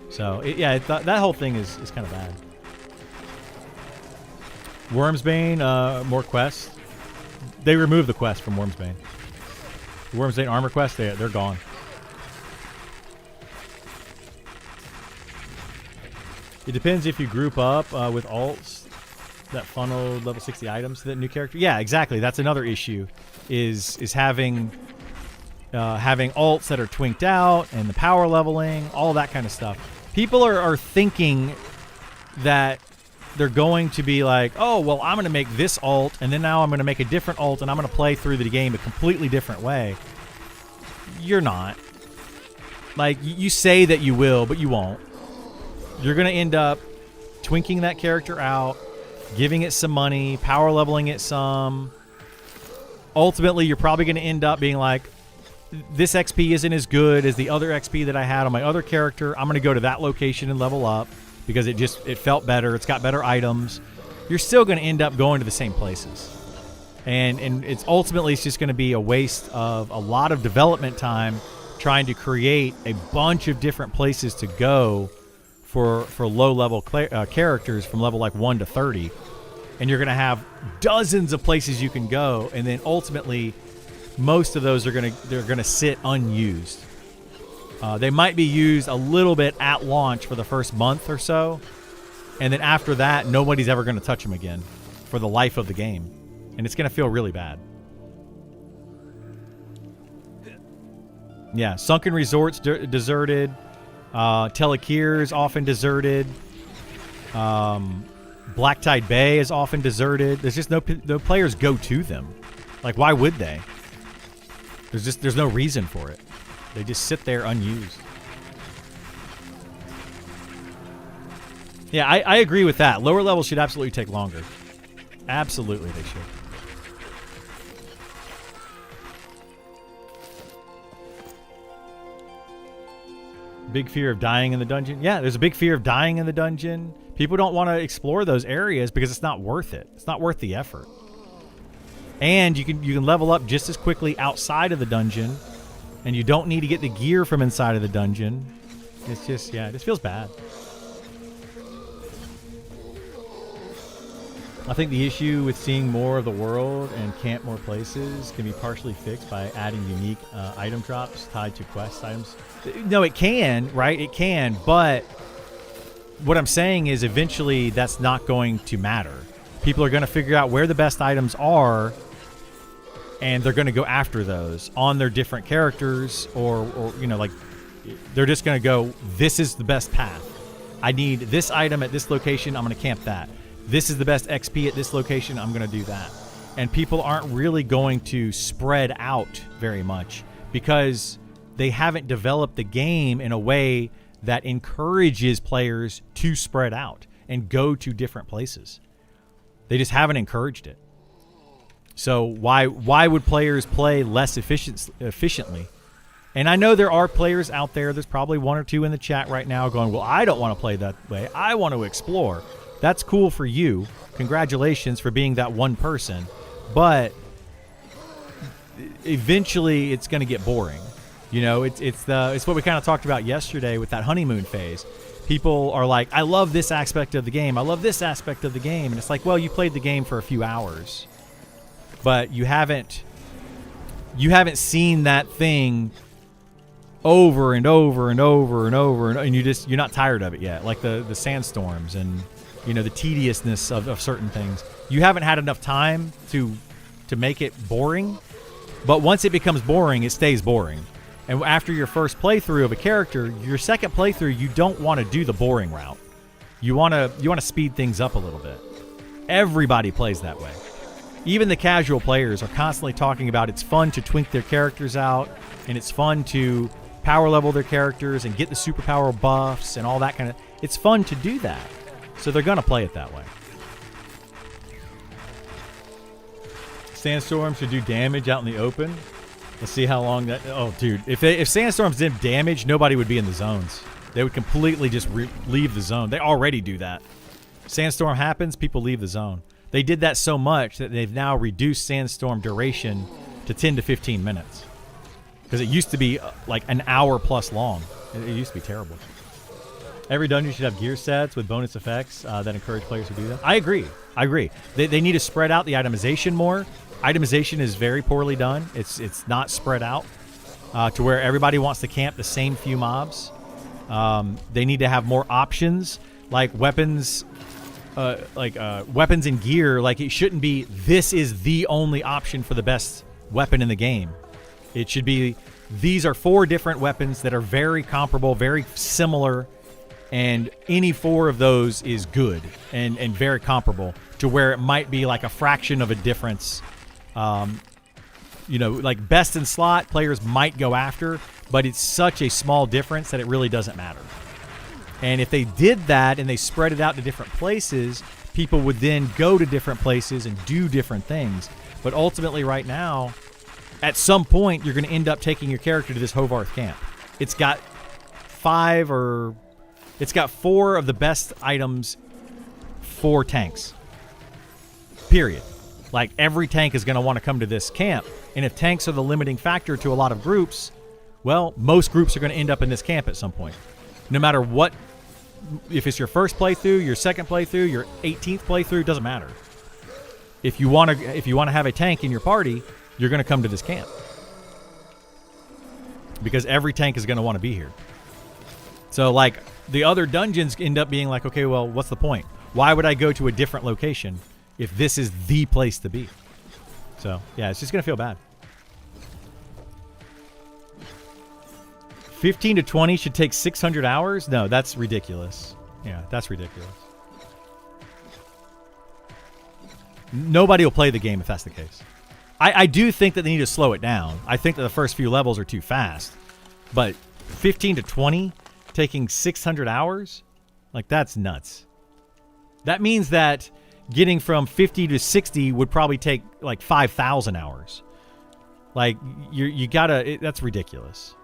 Speaker 1: So, that whole thing is kind of bad. Wormsbane, more quests. They removed the quest from Wormsbane. The Wormsbane armor quest, they're gone. It depends if you group up with alts that funnel level 60 items to that new character. Yeah, exactly. That's another issue, is having alts that are twinked out and the power leveling, all that kind of stuff. People are thinking that they're going to be like, oh, well, I'm going to make this alt, and then now I'm going to make a different alt, and I'm going to play through the game a completely different way. You're not. Like, you say that you will, but you won't. You're going to end up twinking that character out, giving it some money, power leveling it some. Ultimately, you're probably going to end up being like, this XP isn't as good as the other XP that I had on my other character. I'm going to go to that location and level up because it felt better. It's got better items. You're still going to end up going to the same places. And it's just going to be a waste of a lot of development time trying to create a bunch of different places to go for low-level characters from level like 1 to 30. And you're going to have dozens of places you can go, and then ultimately most of those they're going to sit unused. They might be used a little bit at launch for the first month or so, and then after that, nobody's ever going to touch them again for the life of the game, and it's going to feel really bad. Yeah, Sunken Resort's deserted. Telekir is often deserted. Black Tide Bay is often deserted. There's just no players go to them. Like, why would they? There's no reason for it. They just sit there unused. Yeah, I agree with that. Lower levels should absolutely take longer. Absolutely, they should. Big fear of dying in the dungeon. Yeah, there's a big fear of dying in the dungeon. People don't want to explore those areas because it's not worth it. It's not worth the effort. And you can level up just as quickly outside of the dungeon And you don't need to get the gear from inside of the dungeon. It's just, yeah, it just feels bad. I think the issue with seeing more of the world and camp more places can be partially fixed by adding unique item drops tied to quest items. No, it can, right? It can, but what I'm saying is eventually that's not going to matter. People are going to figure out where the best items are, and they're going to go after those on their different characters, or you know, like, they're just going to go, this is the best path. I need this item at this location, I'm going to camp that. This is the best XP at this location, I'm going to do that. And people aren't really going to spread out very much because they haven't developed the game in a way that encourages players to spread out and go to different places. They just haven't encouraged it. So why would players play less efficiently? And I know there are players out there, there's probably one or two in the chat right now going, well, I don't want to play that way. I want to explore. That's cool for you. Congratulations for being that one person. But eventually it's going to get boring. You know, it's what we kind of talked about yesterday with that honeymoon phase. People are like, I love this aspect of the game. I love this aspect of the game. And it's like, well, you played the game for a few hours. But you haven't seen that thing over and over and over and over, and you're not tired of it yet. Like the sandstorms and, you know, the tediousness of certain things. You haven't had enough time to make it boring. But once it becomes boring, it stays boring. And after your first playthrough of a character, your second playthrough, you don't want to do the boring route. You want to speed things up a little bit. Everybody plays that way. Even the casual players are constantly talking about it's fun to twink their characters out, and it's fun to power level their characters and get the superpower buffs and all that kind of... It's fun to do that. So they're going to play it that way. Sandstorms should do damage out in the open. Let's see how long that... Oh, dude. If sandstorms did damage, nobody would be in the zones. They would completely just leave the zone. They already do that. Sandstorm happens, people leave the zone. They did that so much that they've now reduced sandstorm duration to 10 to 15 minutes. Because it used to be like an hour plus long. It used to be terrible. Every dungeon should have gear sets with bonus effects that encourage players to do that. I agree. They need to spread out the itemization more. Itemization is very poorly done. It's not spread out to where everybody wants to camp the same few mobs. They need to have more options, like weapons... weapons and gear. Like, it shouldn't be this is the only option for the best weapon in the game. It should be these are 4 different weapons that are very comparable, very similar, and any 4 of those is good and very comparable to where it might be like a fraction of a difference. You know, like best in slot players might go after, but it's such a small difference that it really doesn't matter. And if they did that and they spread it out to different places, people would then go to different places and do different things. But ultimately right now, at some point, you're going to end up taking your character to this Hovarth camp. It's got 4 of the best items for tanks. Period. Like, every tank is going to want to come to this camp. And if tanks are the limiting factor to a lot of groups, well, most groups are going to end up in this camp at some point. No matter what, if it's your first playthrough, your second playthrough, your 18th playthrough, doesn't matter. If you want to have a tank in your party, you're going to come to this camp. Because every tank is going to want to be here. So, like, the other dungeons end up being like, okay, well, what's the point? Why would I go to a different location if this is the place to be? So, yeah, it's just going to feel bad. 15 to 20 should take 600 hours? No, that's ridiculous. Yeah, that's ridiculous. Nobody will play the game if that's the case. I do think that they need to slow it down. I think that the first few levels are too fast. But 15 to 20 taking 600 hours? Like, that's nuts. That means that getting from 50 to 60 would probably take like 5,000 hours. Like, you gotta... that's ridiculous.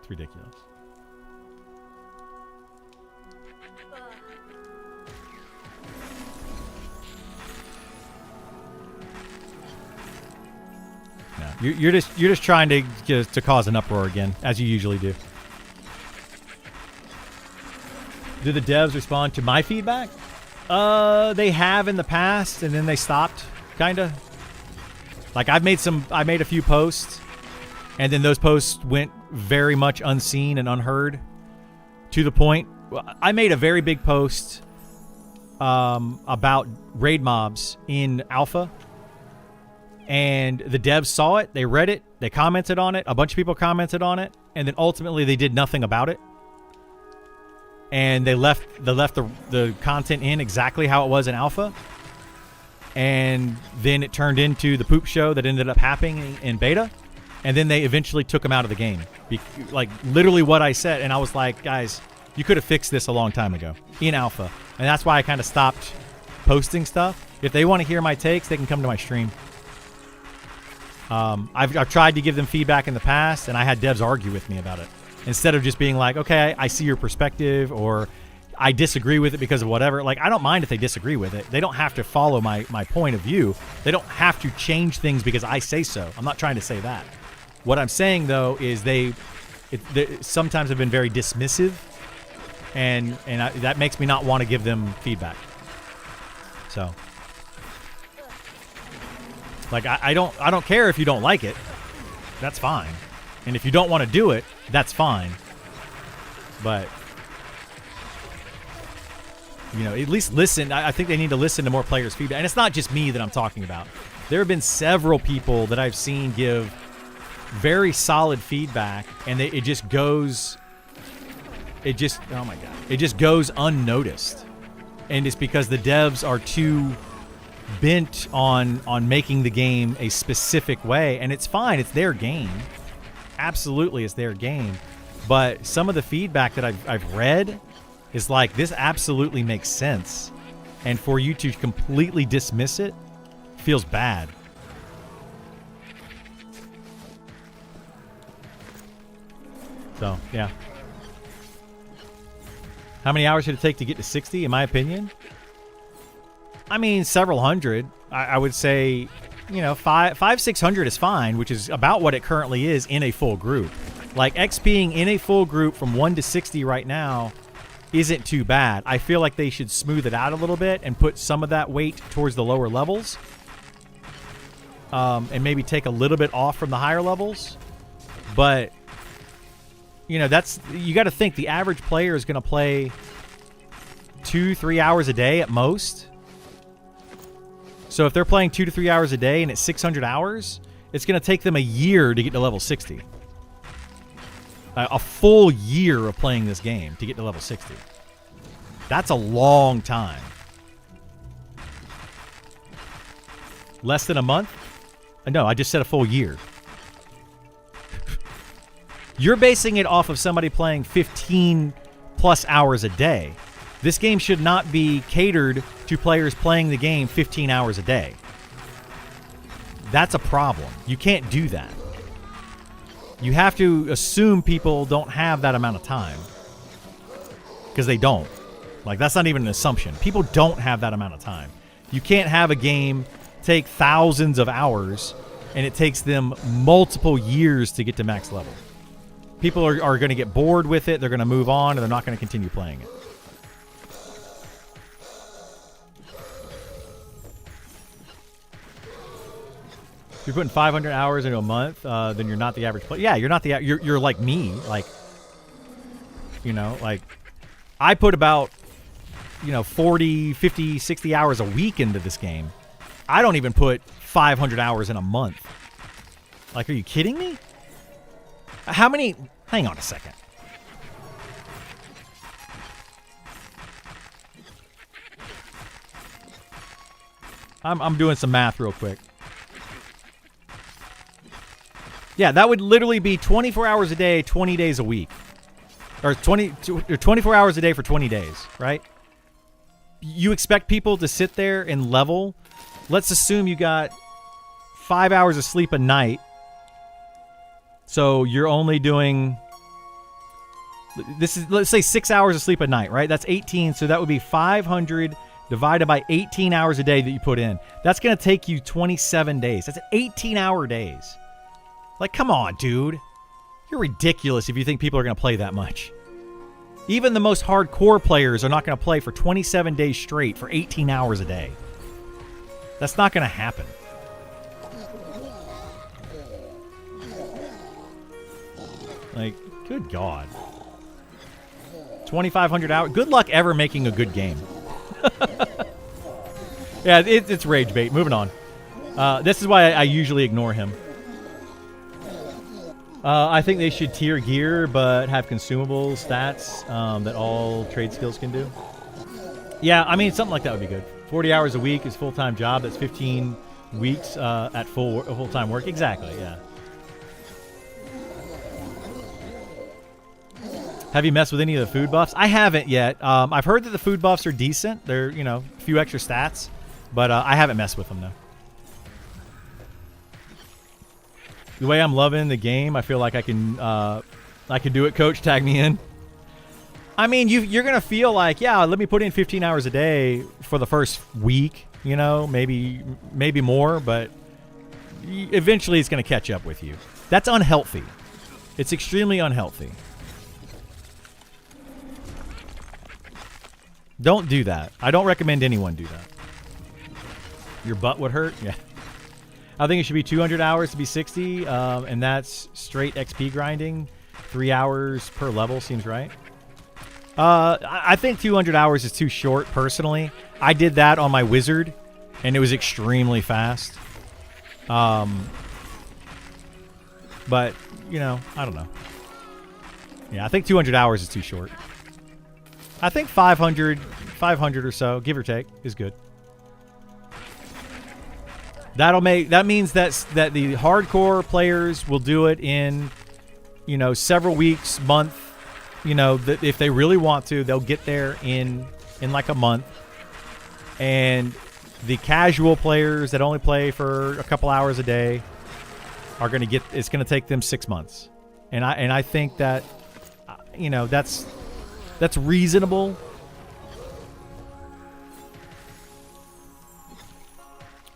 Speaker 1: It's ridiculous. Yeah. You're just trying to cause an uproar again, as you usually do. Do the devs respond to my feedback? They have in the past, and then they stopped, kinda. Like I made a few posts, and then those posts went very much unseen and unheard. To the point, I made a very big post about raid mobs in alpha, and the devs saw it, they read it, they commented on it, a bunch of people commented on it, and then ultimately they did nothing about it. And they left the content in exactly how it was in alpha. And then it turned into the poop show that ended up happening in beta. And then they eventually took him out of the game. Like literally what I said. And I was like, guys, you could have fixed this a long time ago in alpha. And that's why I kind of stopped posting stuff. If they want to hear my takes, they can come to my stream. I've tried to give them feedback in the past, and I had devs argue with me about it. Instead of just being like, okay, I see your perspective, or I disagree with it because of whatever. Like, I don't mind if they disagree with it. They don't have to follow my point of view. They don't have to change things because I say so. I'm not trying to say that. What I'm saying, though, is they sometimes have been very dismissive, and that makes me not want to give them feedback. So, like, I don't care if you don't like it. That's fine. And if you don't want to do it, that's fine. But, you know, at least listen. I think they need to listen to more players' feedback. And it's not just me that I'm talking about. There have been several people that I've seen give very solid feedback, and it just goes unnoticed. And it's because the devs are too bent on making the game a specific way. And it's fine. It's their game. Absolutely, it's their game. But some of the feedback that I've read is like, this absolutely makes sense. And for you to completely dismiss it feels bad. So, yeah. How many hours should it take to get to 60, in my opinion? I mean, several hundred. I would say, you know, 500-600 is fine, which is about what it currently is in a full group. Like, XPing in a full group from 1 to 60 right now isn't too bad. I feel like they should smooth it out a little bit and put some of that weight towards the lower levels. And maybe take a little bit off from the higher levels. But, you know, you got to think the average player is going to play 2-3 hours a day at most. So if they're playing 2 to 3 hours a day and it's 600 hours, it's going to take them a year to get to level 60. A full year of playing this game to get to level 60. That's a long time. Less than a month? No, I just said a full year. You're basing it off of somebody playing 15 plus hours a day. This game should not be catered to players playing the game 15 hours a day. That's a problem. You can't do that. You have to assume people don't have that amount of time. Because they don't. Like, that's not even an assumption. People don't have that amount of time. You can't have a game take thousands of hours and it takes them multiple years to get to max level. People are going to get bored with it. They're going to move on, and they're not going to continue playing it. If you're putting 500 hours into a month, then you're not the average player. Yeah, you're not the you're like me. Like, you know, like I put about, you know, 40, 50, 60 hours a week into this game. I don't even put 500 hours in a month. Like, are you kidding me? How many? Hang on a second. I'm doing some math real quick. Yeah, that would literally be 24 hours a day, 20 days a week. Or 24 hours a day for 20 days, right? You expect people to sit there and level. Let's assume you got 5 hours of sleep a night. So you're only doing, let's say 6 hours of sleep a night, right? That's 18. So that would be 500 divided by 18 hours a day that you put in. That's going to take you 27 days. That's 18-hour days. Like, come on, dude. You're ridiculous if you think people are going to play that much. Even the most hardcore players are not going to play for 27 days straight for 18 hours a day. That's not going to happen. Like, good God. 2,500 hours. Good luck ever making a good game. Yeah, it's rage bait. Moving on. This is why I usually ignore him. I think they should tier gear, but have consumable stats that all trade skills can do. Yeah, I mean, something like that would be good. 40 hours a week is full-time job. That's 15 weeks at full-time work. Exactly, yeah. Have you messed with any of the food buffs? I haven't yet. I've heard that the food buffs are decent. They're, you know, a few extra stats. But I haven't messed with them, though. The way I'm loving the game, I feel like I can do it, Coach. Tag me in. I mean, you're going to feel like, yeah, let me put in 15 hours a day for the first week, you know, maybe more. But eventually it's going to catch up with you. That's unhealthy. It's extremely unhealthy. Don't do that. I don't recommend anyone do that. Your butt would hurt? Yeah. I think it should be 200 hours to be 60, and that's straight XP grinding. 3 hours per level seems right. I think 200 hours is too short, personally. I did that on my wizard, and it was extremely fast. But, you know, I don't know. Yeah, I think 200 hours is too short. I think 500 or so, give or take, is good. That means that the hardcore players will do it in, you know, several weeks, month. You know, that if they really want to, they'll get there in like a month. And the casual players that only play for a couple hours a day are going to get. It's going to take them 6 months. And I think that, you know, that's reasonable.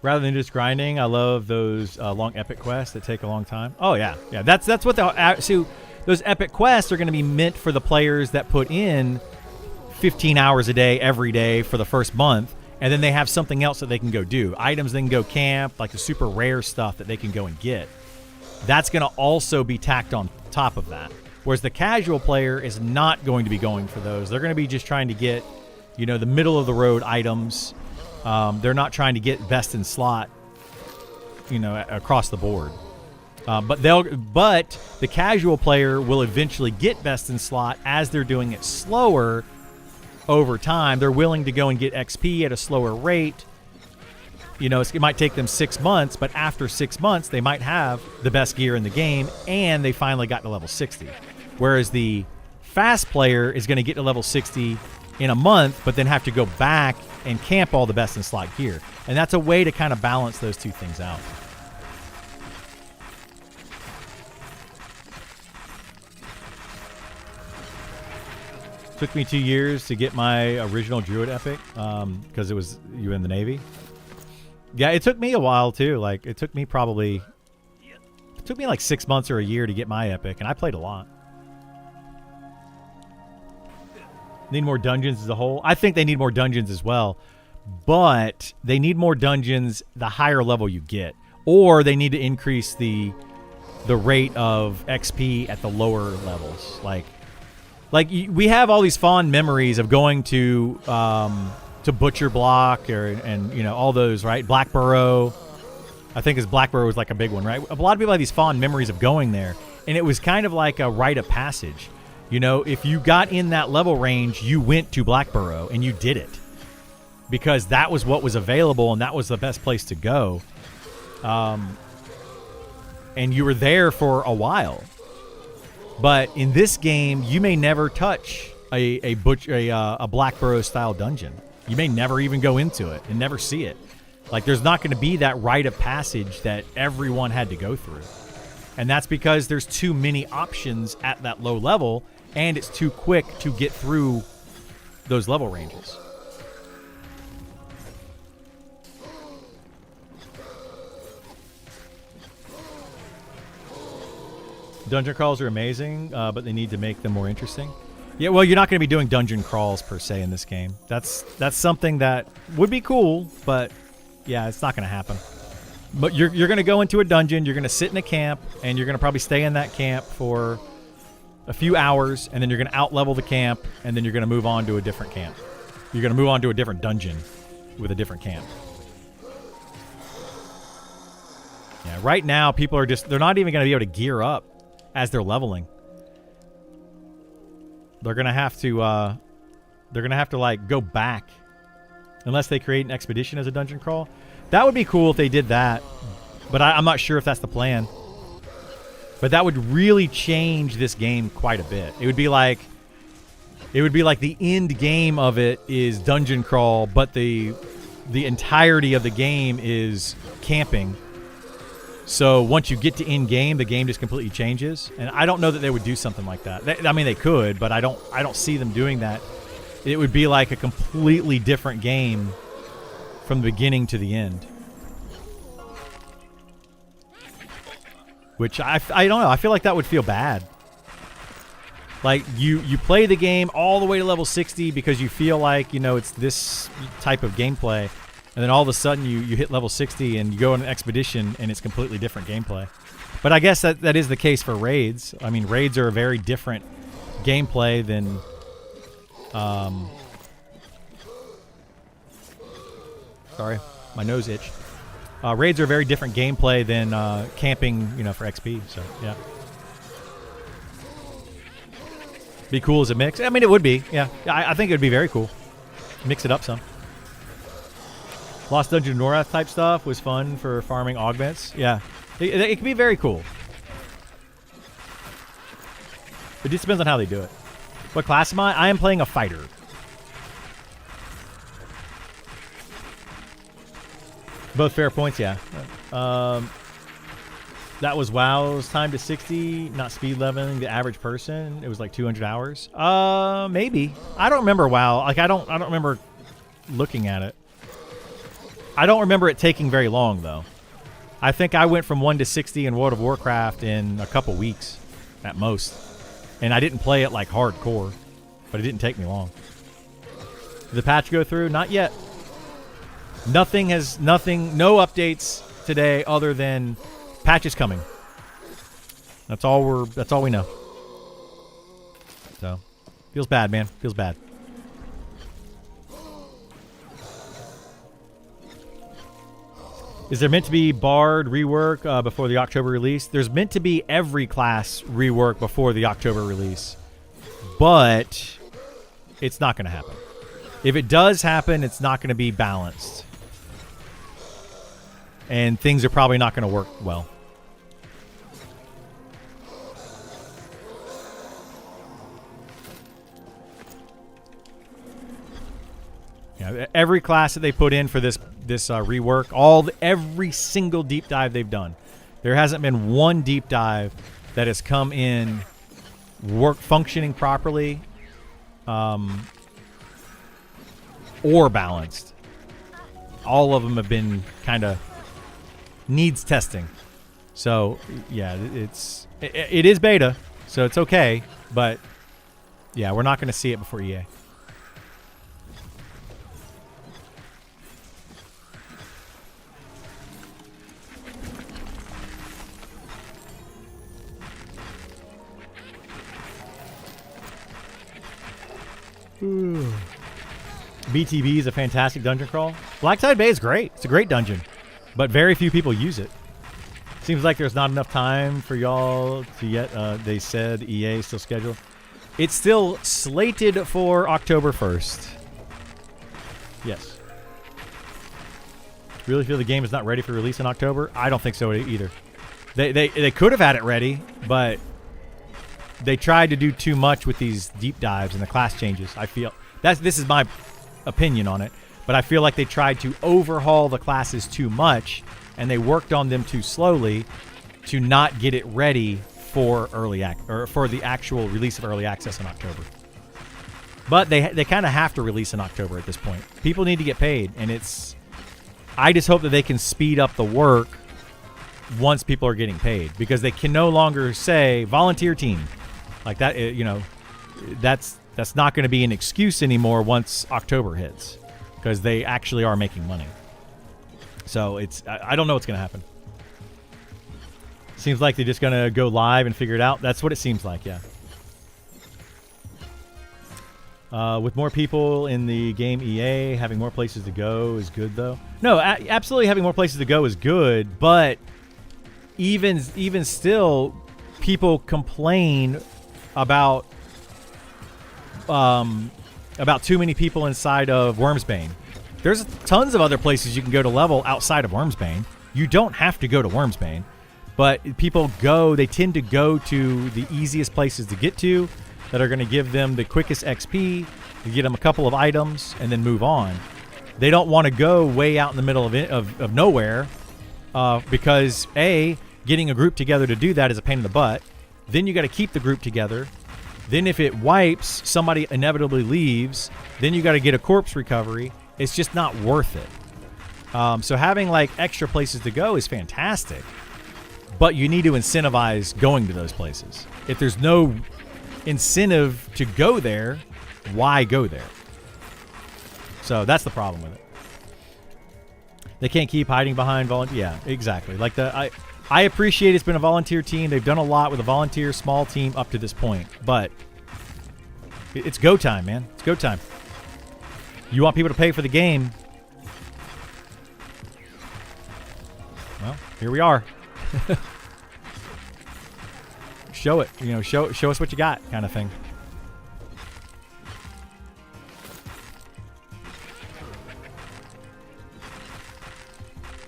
Speaker 1: Rather than just grinding, I love those long epic quests that take a long time. Oh yeah, yeah. That's what so those epic quests are going to be meant for the players that put in 15 hours a day every day for the first month, and then they have something else that they can go do. Items they can go camp, like the super rare stuff that they can go and get. That's going to also be tacked on top of that. Whereas the casual player is not going to be going for those. They're going to be just trying to get, you know, the middle of the road items. They're not trying to get best in slot, you know, across the board. But the casual player will eventually get best in slot as they're doing it slower over time. They're willing to go and get XP at a slower rate. You know, it might take them 6 months, but after 6 months, they might have the best gear in the game, and they finally got to level 60. Whereas the fast player is going to get to level 60 in a month, but then have to go back and camp all the best in slot gear. And that's a way to kind of balance those two things out. Took me 2 years to get my original Druid epic because it was you in the Navy. Yeah, it took me a while too. Like it took me like 6 months or a year to get my epic, and I played a lot. Need more dungeons as a whole. I think they need more dungeons as well, but they need more dungeons the higher level you get, or they need to increase the rate of XP at the lower levels. Like we have all these fond memories of going to Butcher Block and you know all those, right? Blackburrow, I think Blackburrow was like a big one, right? A lot of people have these fond memories of going there, and it was kind of like a rite of passage. You know, if you got in that level range, you went to Blackburrow and you did it because that was what was available and that was the best place to go. And you were there for a while. But in this game, you may never touch a Blackburrow style dungeon. You may never even go into it and never see it. Like there's not going to be that rite of passage that everyone had to go through. And that's because there's too many options at that low level, and it's too quick to get through those level ranges. Dungeon crawls are amazing, but they need to make them more interesting. Yeah, well, you're not going to be doing dungeon crawls per se in this game. That's something that would be cool, but yeah, it's not going to happen. But you're going to go into a dungeon, you're going to sit in a camp, and you're going to probably stay in that camp for a few hours, and then you're going to out-level the camp, and then you're going to move on to a different camp. You're going to move on to a different dungeon with a different camp. Yeah, right now, people are they're not even going to be able to gear up as they're leveling. They're going to have to, like, go back. Unless they create an expedition as a dungeon crawl. That would be cool if they did that. But I'm not sure if that's the plan. But that would really change this game quite a bit. It would be like the end game of it is dungeon crawl, but the entirety of the game is camping. So once you get to end game, the game just completely changes. And I don't know that they would do something like that. I mean, they could, but I don't see them doing that. It would be like a completely different game from the beginning to the end. Which I don't know. I feel like that would feel bad. Like you play the game all the way to level 60 because you feel like, it's this type of gameplay. And then all of a sudden you hit level 60 and you go on an expedition and it's completely different gameplay. But I guess that is the case for raids. I mean, raids are a very different gameplay than... sorry, my nose itched. Raids are a very different gameplay than camping, for XP. So, yeah. Be cool as a mix. I mean, it would be. Yeah, I think it would be very cool. Mix it up some. Lost Dungeon Norath type stuff was fun for farming augments. Yeah, it can be very cool. It just depends on how they do it. What class am I? I am playing a fighter. Both fair points, yeah. That was WoW's time to 60, not speed leveling the average person. It was like 200 hours. Maybe. I don't remember WoW. Like I don't remember looking at it. I don't remember it taking very long though. I think I went from 1 to 60 in World of Warcraft in a couple weeks at most. And I didn't play it like hardcore, but it didn't take me long. Did the patch go through? Not yet. No updates today other than patch is coming. That's all we know. So, feels bad, man. Feels bad. Is there meant to be Bard rework before the October release? There's meant to be every class rework before the October release. But it's not going to happen. If it does happen, it's not going to be balanced. And things are probably not going to work well. Yeah, every class that they put in for this rework, every single deep dive they've done, there hasn't been one deep dive that has come in functioning properly, or balanced. All of them have been kind of needs testing. So yeah, it is beta, so it's okay, but yeah, we're not going to see it before EA. BTB is a fantastic dungeon crawl. Blackside Bay is great. It's a great dungeon, but very few people use it. Seems like there's not enough time for y'all to yet. They said EA still scheduled. It's still slated for October 1st. Yes. Really feel the game is not ready for release in October? I don't think so either. They could have had it ready, but they tried to do too much with these deep dives and the class changes. I feel this is my opinion on it, but I feel like they tried to overhaul the classes too much, and they worked on them too slowly to not get it ready for for the actual release of early access in October. But they kind of have to release in October at this point. People need to get paid, and I just hope that they can speed up the work once people are getting paid, because they can no longer say volunteer team like that. That's not going to be an excuse anymore once October hits, because they actually are making money. So I don't know what's going to happen. Seems like they're just going to go live and figure it out. That's what it seems like, yeah. With more people in the game EA, having more places to go is good, though. No, absolutely having more places to go is good, but even still, people complain about too many people inside of Wormsbane. There's tons of other places you can go to level outside of Wormsbane. You don't have to go to Wormsbane, but people they tend to go to the easiest places to get to, that are going to give them the quickest XP, to get them a couple of items, and then move on. They don't want to go way out in the middle of nowhere, because A, getting a group together to do that is a pain in the butt. Then you got to keep the group together. Then if it wipes, somebody inevitably leaves. Then you got to get a corpse recovery. It's just not worth it. So having like extra places to go is fantastic, but you need to incentivize going to those places. If there's no incentive to go there, why go there? So that's the problem with it. They can't keep hiding behind volunteer. Yeah, exactly. Like I appreciate it's been a volunteer team. They've done a lot with a volunteer small team up to this point, but it's go time, man. It's go time. You want people to pay for the game. Well, here we are. Show it, show us what you got, kind of thing.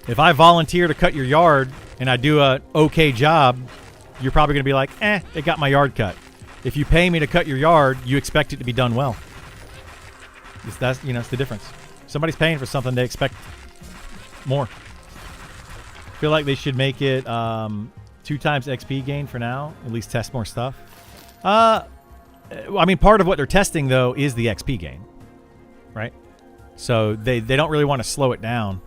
Speaker 1: If I volunteer to cut your yard and I do a okay job, you're probably going to be like, they got my yard cut. If you pay me to cut your yard, you expect it to be done well. It's the difference. Somebody's paying for something, they expect more. I feel like they should make it 2 times XP gain for now. At least test more stuff. I mean, part of what they're testing, though, is the XP gain. Right? So they don't really want to slow it down.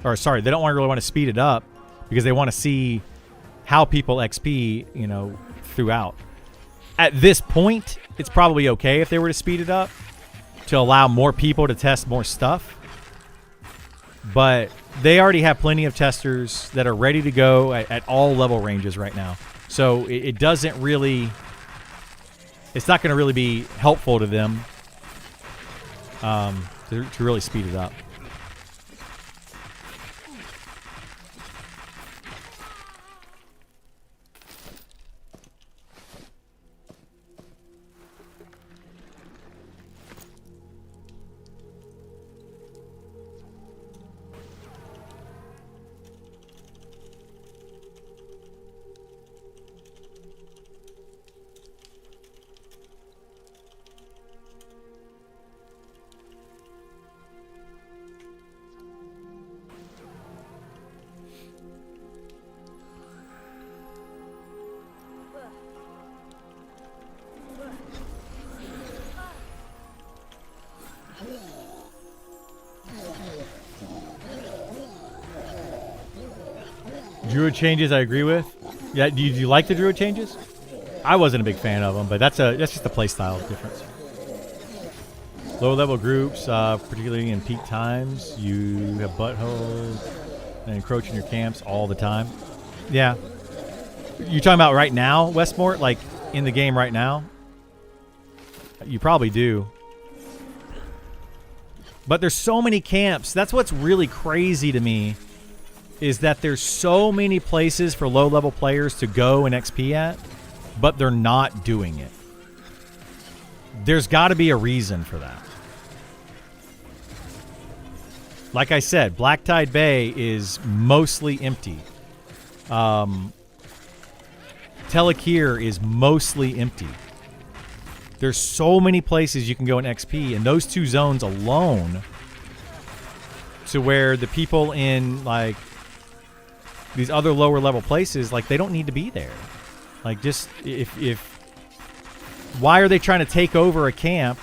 Speaker 1: Or, sorry, they don't really want to speed it up, because they want to see how people XP, throughout. At this point, it's probably okay if they were to speed it up to allow more people to test more stuff. But they already have plenty of testers that are ready to go at all level ranges right now. So it doesn't really... It's not going to really be helpful to them to really speed it up. Druid changes, I agree with. Yeah, do you like the Druid changes? I wasn't a big fan of them, but that's just a playstyle difference. Lower level groups, particularly in peak times, you have buttholes and encroach in your camps all the time. Yeah. You talking about right now, Westmort? Like in the game right now? You probably do. But there's so many camps. That's what's really crazy to me, is that there's so many places for low-level players to go and XP at, but they're not doing it. There's got to be a reason for that. Like I said, Black Tide Bay is mostly empty. Telekir is mostly empty. There's so many places you can go in XP, and those 2 zones alone, to where the people in, like, these other lower level places, like, they don't need to be there. Like, just if why are they trying to take over a camp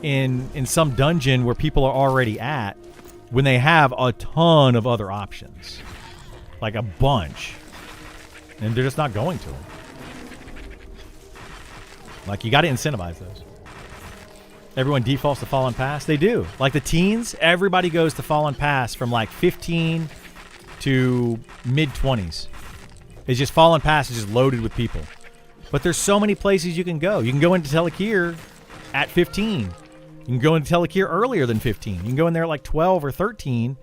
Speaker 1: in some dungeon where people are already at, when they have a ton of other options? like a bunch, and they're just not going to them. Like, you got to incentivize those. Everyone defaults to Fallen Pass. They do. Like the teens, everybody goes to Fallen Pass from like 15 to mid-20s. It's just Fallen Pass is just loaded with people. But there's so many places you can go. You can go into Telekir at 15. You can go into Telekir earlier than 15. You can go in there at like 12 or 13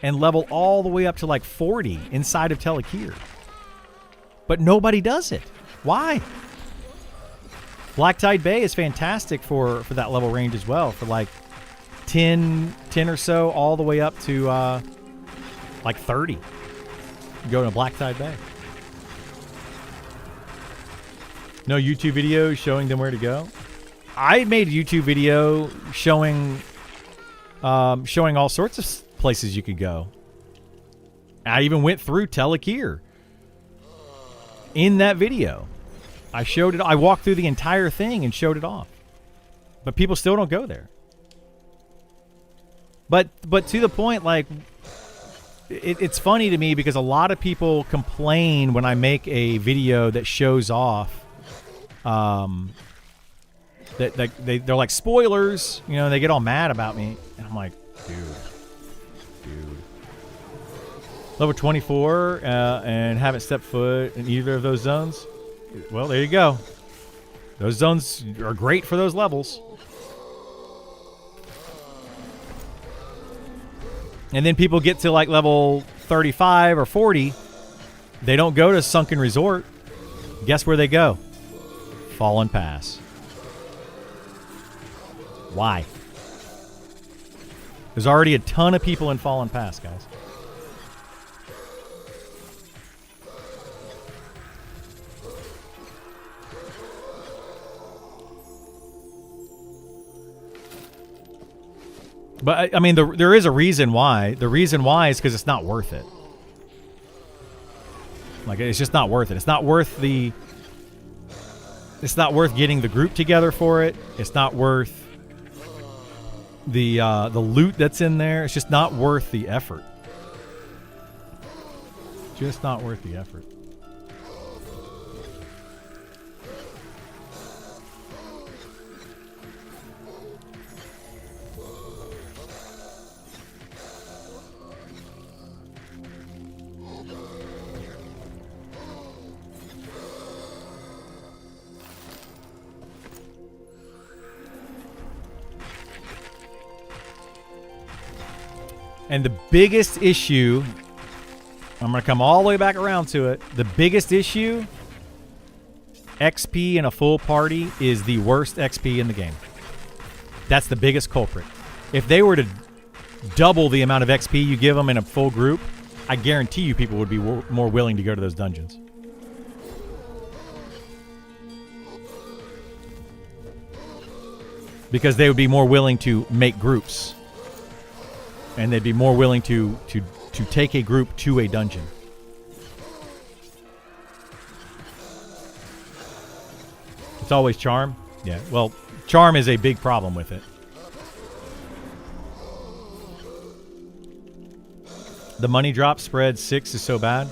Speaker 1: and level all the way up to like 40 inside of Telekir. But nobody does it. Why? Black Tide Bay is fantastic for that level range as well. For like 10 or so, all the way up to like 30. You go to Black Tide Bay. No YouTube video showing them where to go. I made a YouTube video showing all sorts of places you could go. I even went through Telekir in that video. I showed it. I walked through the entire thing and showed it off. But people still don't go there. But to the point, like, it's funny to me because a lot of people complain when I make a video that shows off. They're like spoilers, you know. They get all mad about me, and I'm like, dude. Level 24 and haven't stepped foot in either of those zones. Well, there you go. Those zones are great for those levels. And then people get to like level 35 or 40. They don't go to Sunken Resort. Guess where they go? Fallen Pass. Why? There's already a ton of people in Fallen Pass, guys. But, I mean, there is a reason why. The reason why is because it's not worth it. Like, it's just not worth it. It's not worth the... It's not worth getting the group together for it. It's not worth the loot that's in there. It's just not worth the effort. Just not worth the effort. And the biggest issue, I'm going to come all the way back around to it. The biggest issue, XP in a full party is the worst XP in the game. That's the biggest culprit. If they were to double the amount of XP you give them in a full group, I guarantee you people would be more willing to go to those dungeons. Because they would be more willing to make groups. And they'd be more willing to take a group to a dungeon. It's always charm? Yeah, well, charm is a big problem with it. The money drop spread 6 is so bad.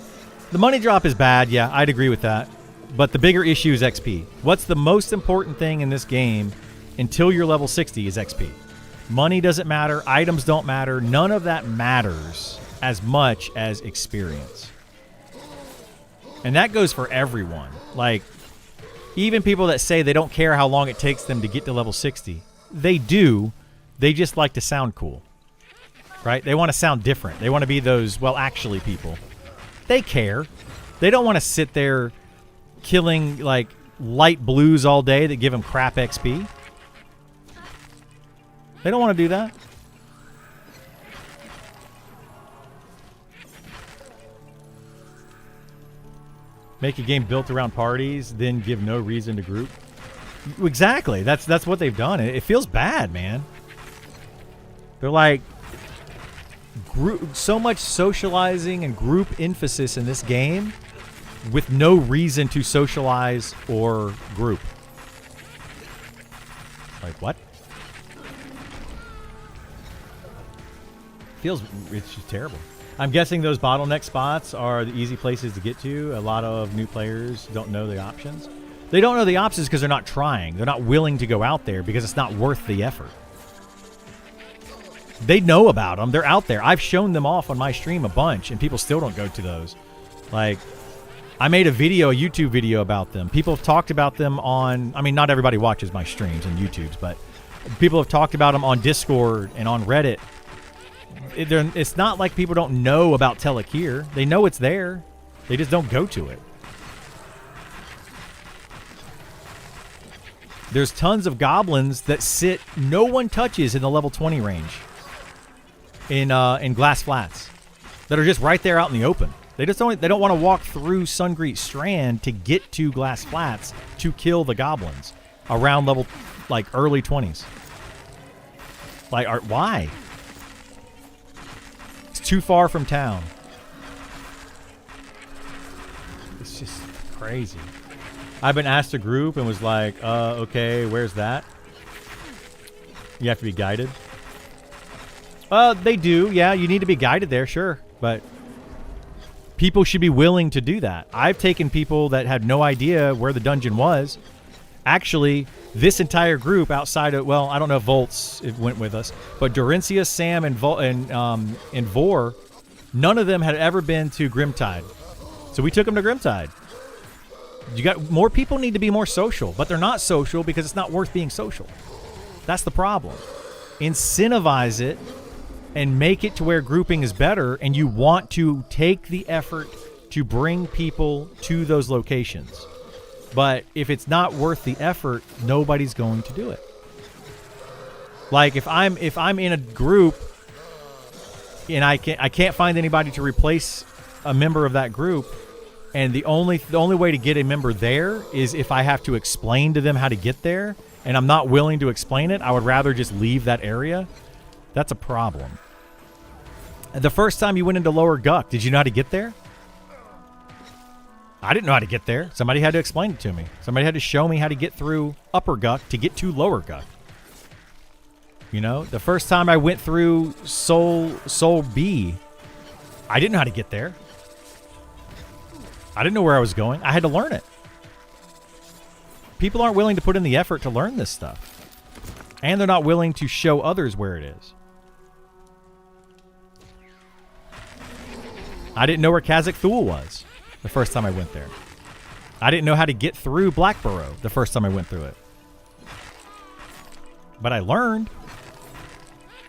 Speaker 1: The money drop is bad, yeah, I'd agree with that. But the bigger issue is XP. What's the most important thing in this game until you're level 60 is XP. Money doesn't matter. Items don't matter. None of that matters as much as experience. And that goes for everyone. Like, even people that say they don't care how long it takes them to get to level 60. They do. They just like to sound cool. Right? They want to sound different. They want to be those, well, actually people. They care. They don't want to sit there killing, like, light blues all day that give them crap XP. They don't want to do that. Make a game built around parties, then give no reason to group. Exactly. That's what they've done. It feels bad, man. They're like so much socializing and group emphasis in this game with no reason to socialize or group. Like what? It's just terrible. I'm guessing those bottleneck spots are the easy places to get to. A lot of new players don't know the options. They don't know the options because they're not trying. They're not willing to go out there because it's not worth the effort. They know about them. They're out there. I've shown them off on my stream a bunch, and people still don't go to those. Like, I made a YouTube video about them. People have talked about them on... I mean, not everybody watches my streams and YouTubes, but people have talked about them on Discord and on Reddit. It's not like people don't know about Telekir. They know it's there. They just don't go to it. There's tons of goblins that sit... No one touches in the level 20 range. In Glass Flats. That are just right there out in the open. They don't want to walk through Sungreet Strand to get to Glass Flats to kill the goblins around level, like, early 20s. Like, why? It's too far from town. It's just crazy. I've been asked to group and was like, okay, where's that? You have to be guided. They do, yeah. You need to be guided there, sure, but people should be willing to do that. I've taken people that had no idea where the dungeon was. Actually, this entire group outside of, well, I don't know if Volts went with us, but Dorencia, Sam, and Vor, none of them had ever been to Grimtide. So we took them to Grimtide. More people need to be more social, but they're not social because it's not worth being social. That's the problem. Incentivize it and make it to where grouping is better, and you want to take the effort to bring people to those locations. But if it's not worth the effort, nobody's going to do it. Like if I'm in a group and I can't find anybody to replace a member of that group, and the only way to get a member there is if I have to explain to them how to get there, and I'm not willing to explain it, I would rather just leave that area. That's a problem. The first time you went into Lower Guck, did you know how to get there? I didn't know how to get there. Somebody had to explain it to me. Somebody had to show me how to get through Upper Guck to get to Lower Guck. You know, the first time I went through Soul B, I didn't know how to get there. I didn't know where I was going. I had to learn it. People aren't willing to put in the effort to learn this stuff. And they're not willing to show others where it is. I didn't know where Kazakh Thule was the first time I went there. I didn't know how to get through Blackburrow the first time I went through it. But I learned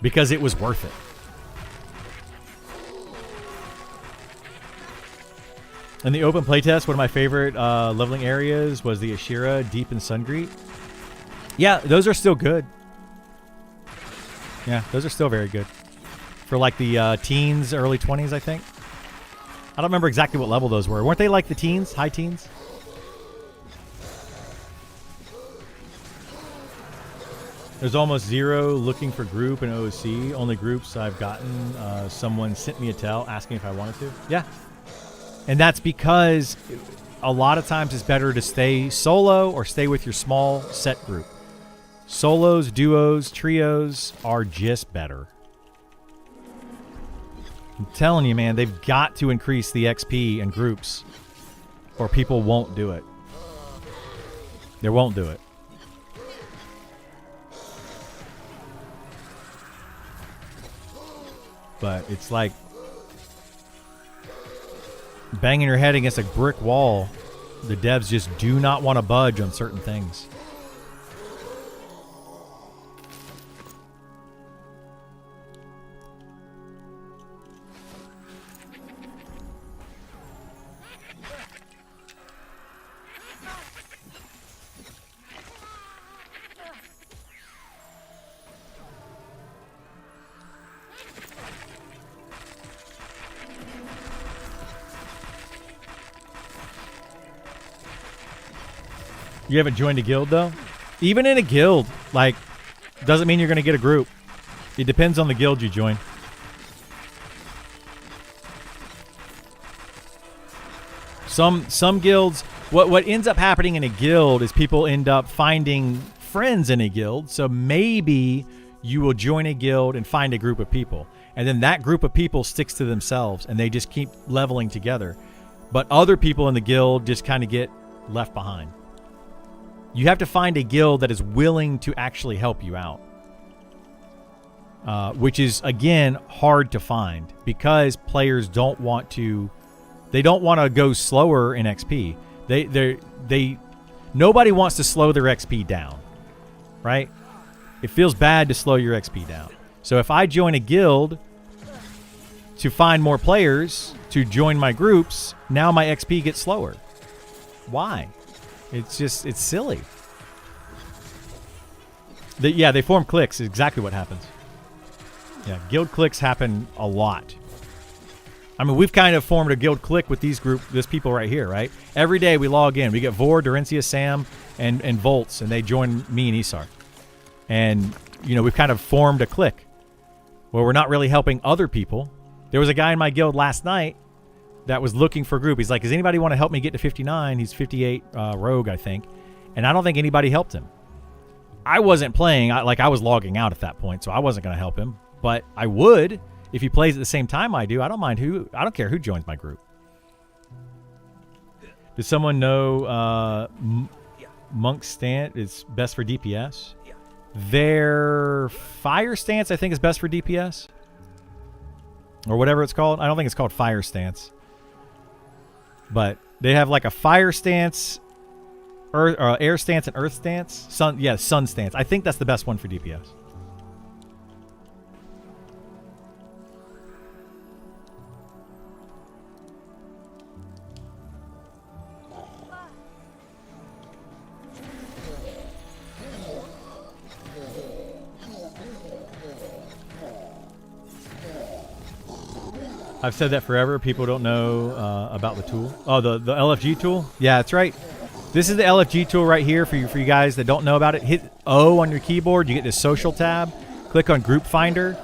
Speaker 1: because it was worth it. In the open playtest, one of my favorite leveling areas was the Ashira Deep in Sungreet. Yeah, those are still good. Yeah, those are still very good. For like the teens, early 20s, I think. I don't remember exactly what level those were. Weren't they like the teens? High teens? There's almost zero looking for group in OOC. Only groups I've gotten, someone sent me a tell asking if I wanted to. Yeah. And that's because a lot of times it's better to stay solo or stay with your small set group. Solos, duos, trios are just better. I'm telling you, man, they've got to increase the XP in groups or people won't do it. They won't do it. But it's like banging your head against a brick wall. The devs just do not want to budge on certain things. You haven't joined a guild, though? Even in a guild, like, doesn't mean you're going to get a group. It depends on the guild you join. Some guilds, what ends up happening in a guild is people end up finding friends in a guild. So maybe you will join a guild and find a group of people. And then that group of people sticks to themselves and they just keep leveling together. But other people in the guild just kind of get left behind. You have to find a guild that is willing to actually help you out. Which is, again, hard to find because players don't want to go slower in XP. Nobody wants to slow their XP down, right? It feels bad to slow your XP down. So if I join a guild to find more players to join my groups, now my XP gets slower. Why? It's silly. They form cliques is exactly what happens. Yeah, guild cliques happen a lot. I mean, we've kind of formed a guild clique with this people right here, right? Every day we log in. We get Vor, Dorencia, Sam, and Volts, and they join me and Isar. And, we've kind of formed a clique where we're not really helping other people. There was a guy in my guild last night that was looking for a group. He's like, does anybody want to help me get to 59? He's 58 rogue, I think. And I don't think anybody helped him. I wasn't playing. I was logging out at that point, so I wasn't going to help him. But I would if he plays at the same time I do. I don't care who joins my group. Does someone know Monk Stance is best for DPS? Their Fire Stance, I think, is best for DPS. Or whatever it's called. I don't think it's called Fire Stance. But they have like a Fire Stance, Air Stance, and Earth Stance. Sun Stance. I think that's the best one for DPS. I've said that forever. People don't know about the tool. Oh, the LFG tool? Yeah, that's right. This is the LFG tool right here for you guys that don't know about it. Hit O on your keyboard. You get this social tab. Click on Group Finder.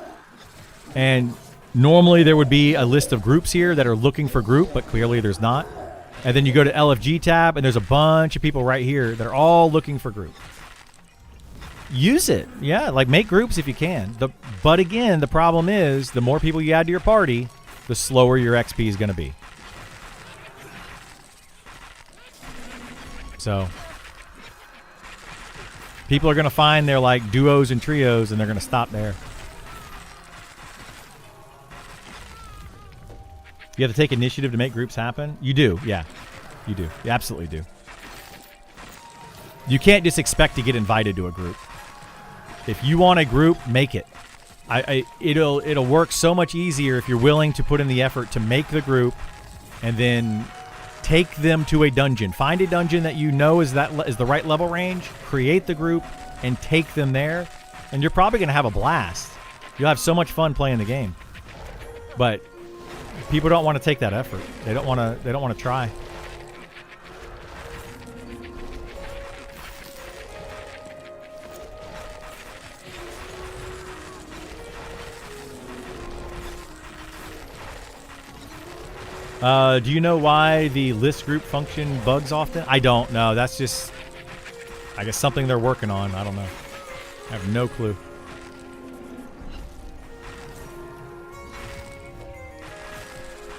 Speaker 1: And normally there would be a list of groups here that are looking for group, but clearly there's not. And then you go to LFG tab, and there's a bunch of people right here that are all looking for group. Use it. Yeah, make groups if you can. But again, the problem is the more people you add to your party, the slower your XP is going to be. So people are going to find their duos and trios, and they're going to stop there. You have to take initiative to make groups happen? You do, yeah. You do. You absolutely do. You can't just expect to get invited to a group. If you want a group, make it. It'll work so much easier if you're willing to put in the effort to make the group and then take them to a dungeon. Find a dungeon that you know is the right level range, create the group, and take them there, and you're probably going to have a blast. You'll have so much fun playing the game. But people don't want to take that effort. They don't want to try. Do you know why the list group function bugs often? I don't know. That's just, I guess, something they're working on. I don't know. I have no clue.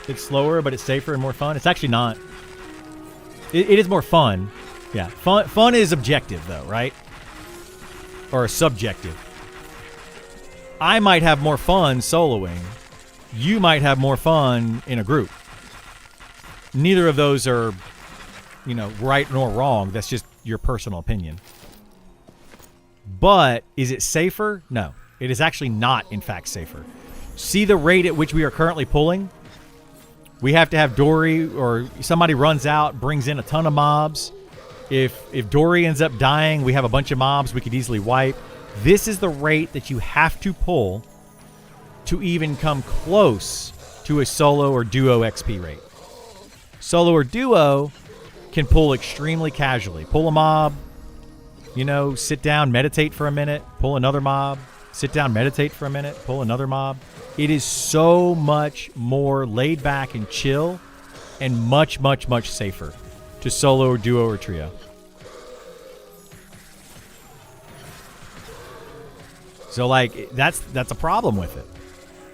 Speaker 1: It's slower, but it's safer and more fun. It's actually not. It is more fun. Yeah. Fun is objective, though, right? Or subjective. I might have more fun soloing. You might have more fun in a group. Neither of those are, right nor wrong. That's just your personal opinion. But is it safer? No. It is actually not, in fact, safer. See the rate at which we are currently pulling? We have to have Dory or somebody runs out, brings in a ton of mobs. If Dory ends up dying, we have a bunch of mobs we could easily wipe. This is the rate that you have to pull to even come close to a solo or duo XP rate. Solo or duo can pull extremely casually. Pull a mob, sit down, meditate for a minute, pull another mob, sit down, meditate for a minute, pull another mob. It is so much more laid back and chill and much, much, much safer to solo or duo or trio. So that's a problem with it.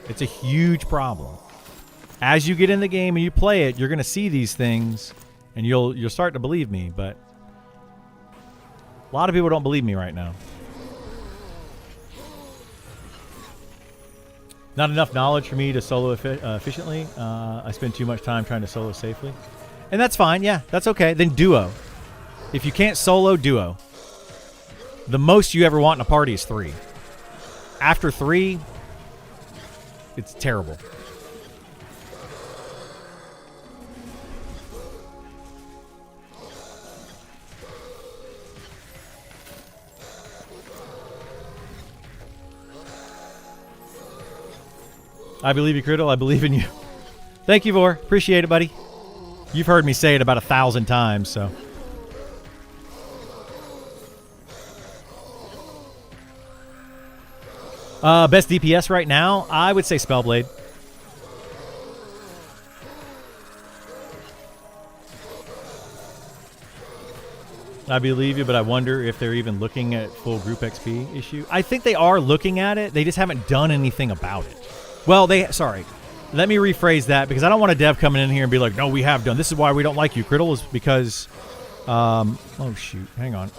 Speaker 1: It's a huge problem. As you get in the game and you play it, you're going to see these things, and you'll start to believe me. But a lot of people don't believe me right now. Not enough knowledge for me to solo efficiently. I spend too much time trying to solo safely. And that's fine. Yeah, that's okay. Then duo. If you can't solo, duo. The most you ever want in a party is 3. After 3, it's terrible. I believe you, Criddle. I believe in you. Thank you, Vor. Appreciate it, buddy. You've heard me say it about 1,000 times, so. Best DPS right now, I would say Spellblade. I believe you, but I wonder if they're even looking at full group XP issue. I think they are looking at it. They just haven't done anything about it. Well, sorry. Let me rephrase that, because I don't want a dev coming in here and be like, no, we have done. This is why we don't like you, Criddle, is because... oh, shoot. Hang on.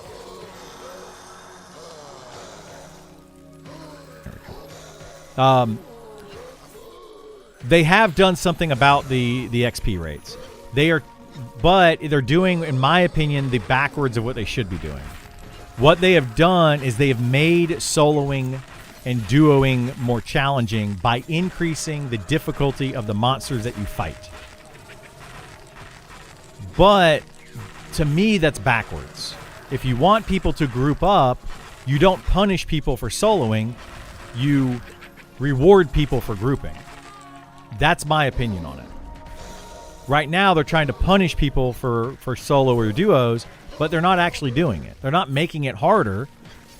Speaker 1: They have done something about the XP rates. But they're doing, in my opinion, the backwards of what they should be doing. What they have done is they have made soloing and duoing more challenging by increasing the difficulty of the monsters that you fight. But to me, that's backwards. If you want people to group up, you don't punish people for soloing, you reward people for grouping. That's my opinion on it. Right now, they're trying to punish people for solo or duos, but they're not actually doing it. They're not making it harder.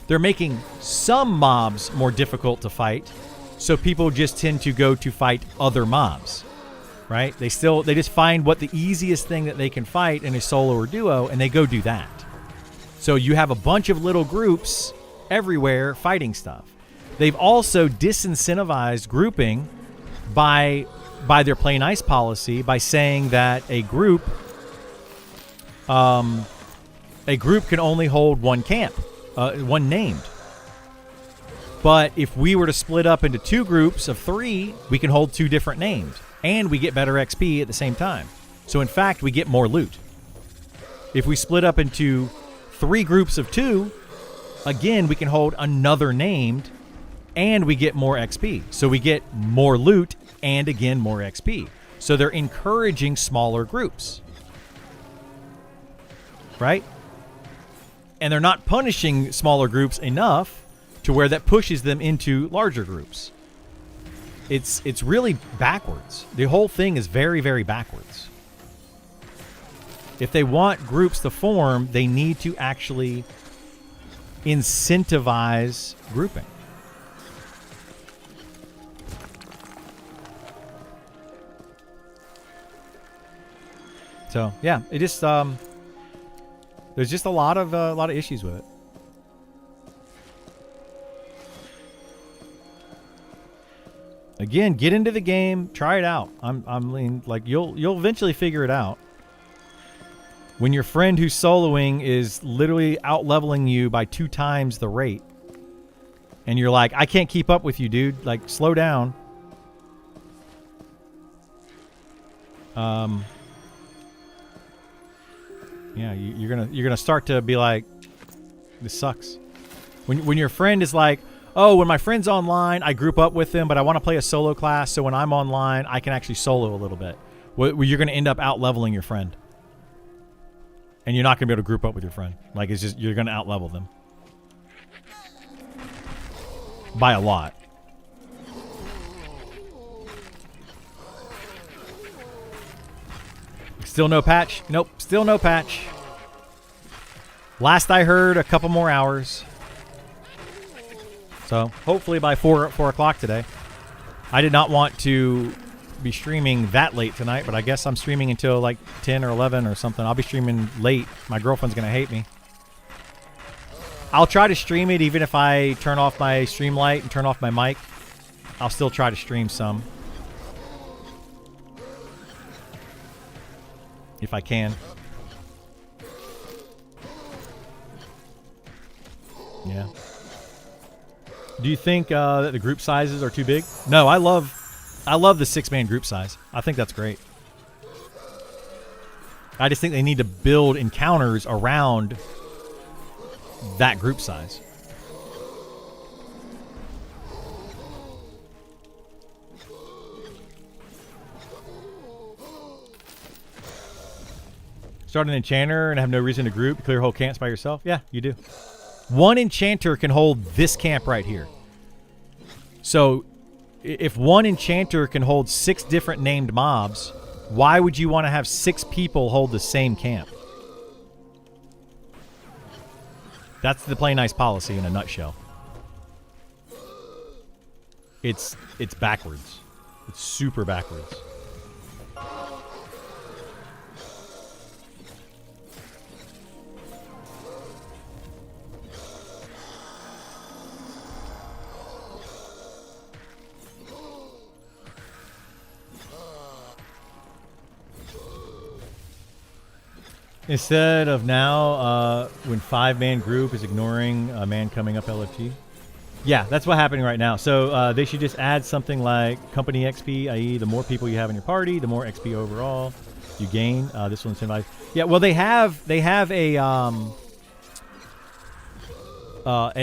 Speaker 1: They're making some mobs more difficult to fight, so people just tend to go to fight other mobs, right? They just find what the easiest thing that they can fight in a solo or duo, and they go do that. So you have a bunch of little groups everywhere fighting stuff. They've also disincentivized grouping by their play nice policy, by saying that a group can only hold one camp. One named. But if we were to split up into 2 groups of 3, we can hold 2 different named. And we get better XP at the same time. So in fact, we get more loot. If we split up into 3 groups of 2, again, we can hold another named, and we get more XP. So we get more loot, and again, more XP. So they're encouraging smaller groups. Right? And they're not punishing smaller groups enough to where that pushes them into larger groups. It's really backwards. The whole thing is very, very backwards. If they want groups to form, they need to actually incentivize grouping. So, yeah, it just... there's just a lot of issues with it. Again, get into the game, try it out. You'll eventually figure it out. When your friend who's soloing is literally out leveling you by 2 times the rate, and you're like, I can't keep up with you, dude. Like, slow down. Yeah, you're gonna start to be like, this sucks. When your friend is like, oh, when my friend's online, I group up with them, but I want to play a solo class, so when I'm online, I can actually solo a little bit. Well, you're gonna end up out leveling your friend, and you're not gonna be able to group up with your friend. Like, it's just, you're gonna out level them by a lot. Still no patch? Nope, still no patch. Last I heard, a couple more hours. So, hopefully by 4 o'clock today. I did not want to be streaming that late tonight, but I guess I'm streaming until like 10 or 11 or something. I'll be streaming late. My girlfriend's going to hate me. I'll try to stream it even if I turn off my stream light and turn off my mic. I'll still try to stream some. If I can. Yeah. Do you think that the group sizes are too big? No, I love the 6-man group size. I think that's great. I just think they need to build encounters around that group size. Start an enchanter and have no reason to group. Clear whole camps by yourself. Yeah, you do. One enchanter can hold this camp right here. So if one enchanter can hold 6 different named mobs, why would you want to have 6 people hold the same camp? That's the play nice policy in a nutshell. It's backwards. It's super backwards. Instead of now, when 5-man group is ignoring a man coming up LFG. Yeah, that's what's happening right now. So they should just add something like company XP, i.e. the more people you have in your party, the more XP overall you gain. This will incentivize. Yeah, well, they have a an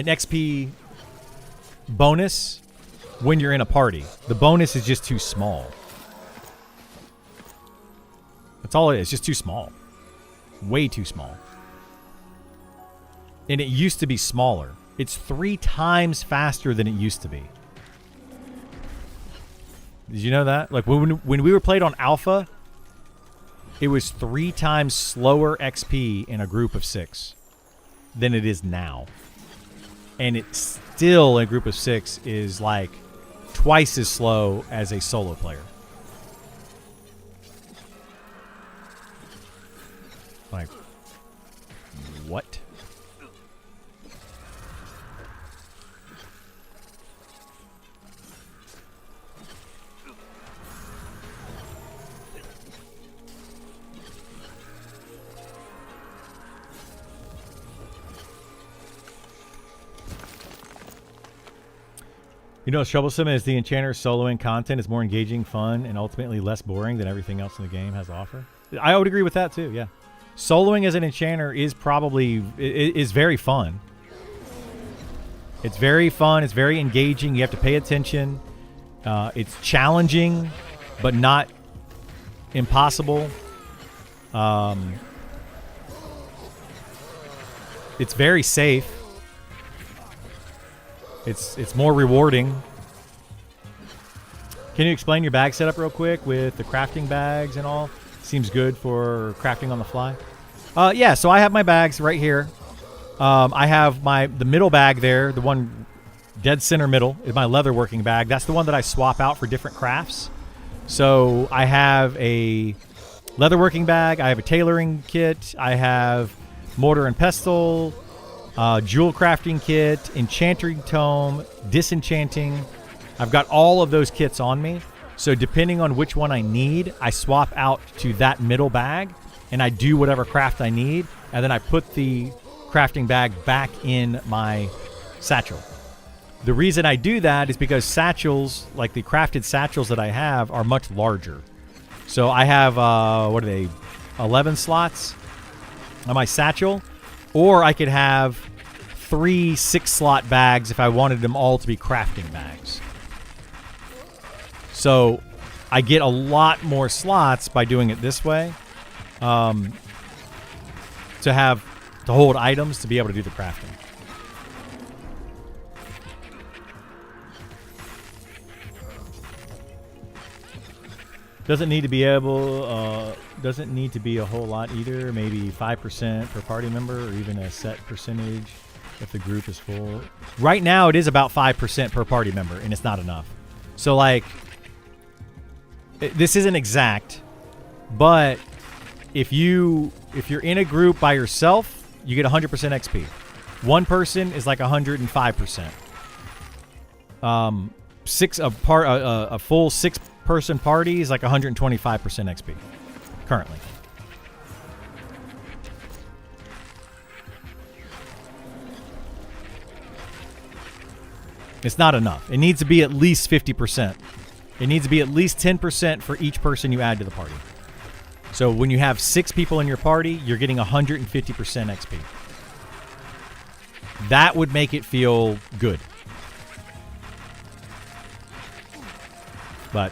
Speaker 1: XP bonus when you're in a party. The bonus is just too small. That's all it is. Just too small. Way too small. And it used to be smaller. It's 3 times faster than it used to be. Did you know that? Like when we were played on alpha, it was 3 times slower XP in a group of 6 than it is now. And it still, in a group of 6, is like twice as slow as a solo player. Like, what? You know what's troublesome is the Enchanter soloing content is more engaging, fun, and ultimately less boring than everything else in the game has to offer. I would agree with that too, yeah. Soloing as an enchanter is probably is very fun. It's very fun. It's very engaging. You have to pay attention. It's challenging, but not impossible. It's very safe. It's more rewarding. Can you explain your bag setup real quick with the crafting bags and all? Seems good for crafting on the fly. Yeah, so I have my bags right here. I have the middle bag there, the one dead center middle is my leather working bag. That's the one that I swap out for different crafts. So I have a leather working bag. I have a tailoring kit. I have mortar and pestle, jewel crafting kit, enchanting tome, disenchanting. I've got all of those kits on me. So depending on which one I need, I swap out to that middle bag and I do whatever craft I need. And then I put the crafting bag back in my satchel. The reason I do that is because satchels, like the crafted satchels that I have, are much larger. So I have, what are they, 11 slots on my satchel. Or I could have 3 6-slot bags if I wanted them all to be crafting bags. So I get a lot more slots by doing it this way, to hold items to be able to do the crafting. Doesn't need to be doesn't need to be a whole lot either. Maybe 5% per party member, or even a set percentage if the group is full. Right now, it is about 5% per party member, and it's not enough. So, like, this isn't exact, but if you're in a group by yourself, you get 100% XP. One person is like 105%. a full 6-person party is like 125% XP currently. It's not enough. It needs to be at least 50%. It needs to be at least 10% for each person you add to the party. So when you have 6 people in your party, you're getting 150% XP. That would make it feel good. But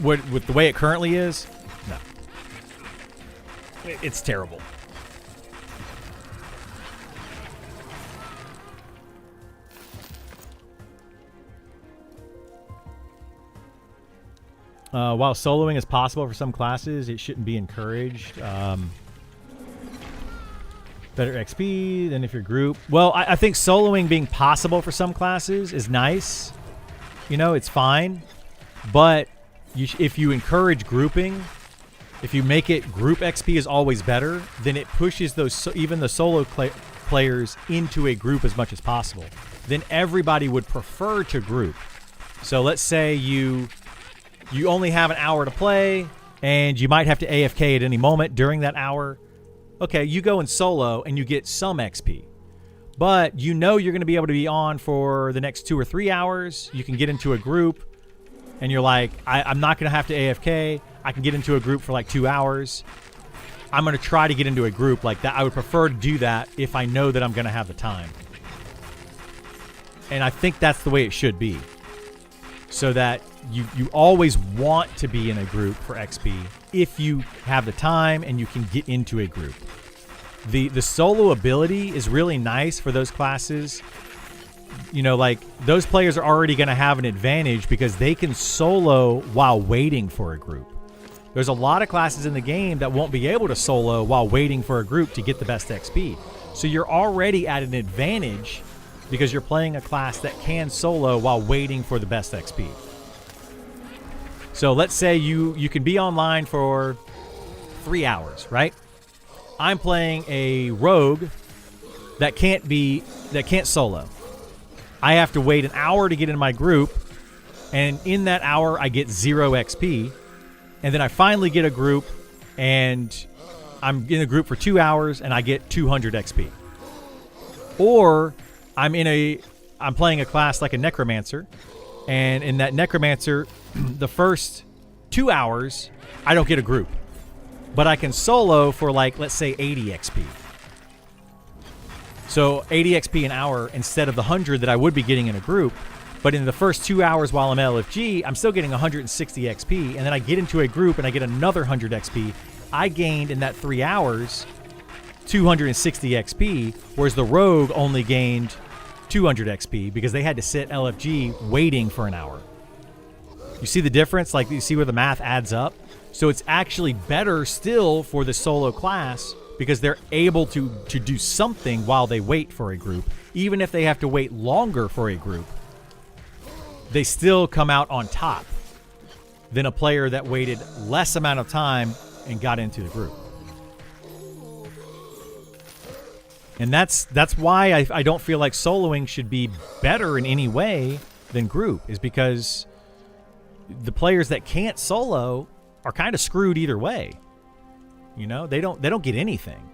Speaker 1: with the way it currently is, no. It's terrible. While soloing is possible for some classes, it shouldn't be encouraged. Better XP than if you're group. Well, I think soloing being possible for some classes is nice. You know, it's fine. But if you encourage grouping, if you make it group XP is always better, then it pushes even the solo players into a group as much as possible. Then everybody would prefer to group. So let's say you only have an hour to play, and you might have to AFK at any moment during that hour. Okay, you go in solo, and you get some XP. But you know you're going to be able to be on for the next 2 or 3 hours. You can get into a group, and you're like, I'm not going to have to AFK. I can get into a group for like 2 hours. I'm going to try to get into a group like that. I would prefer to do that if I know that I'm going to have the time. And I think that's the way it should be. So that you always want to be in a group for XP if you have the time and you can get into a group. The solo ability is really nice for those classes. You know, like those players are already going to have an advantage because they can solo while waiting for a group. There's a lot of classes in the game that won't be able to solo while waiting for a group to get the best XP. So you're already at an advantage because you're playing a class that can solo while waiting for the best XP. So let's say you can be online for 3 hours, right? I'm playing a rogue that can't solo. I have to wait an hour to get in my group, and in that hour I get 0 XP, and then I finally get a group, and I'm in a group for 2 hours and I get 200 XP. Or I'm playing a class like a Necromancer, and in that Necromancer, the first 2 hours, I don't get a group. But I can solo for like, let's say 80 XP. So 80 XP an hour instead of the 100 that I would be getting in a group. But in the first 2 hours while I'm LFG, I'm still getting 160 XP. And then I get into a group and I get another 100 XP. I gained in that 3 hours 260 XP, whereas the rogue only gained 200 XP because they had to sit LFG waiting for an hour. You see the difference? Like, you see where the math adds up? So it's actually better still for the solo class because they're able to do something while they wait for a group. Even if they have to wait longer for a group, they still come out on top than a player that waited less amount of time and got into the group. And that's why I don't feel like soloing should be better in any way than group, is because the players that can't solo are kind of screwed either way. You know, they don't get anything.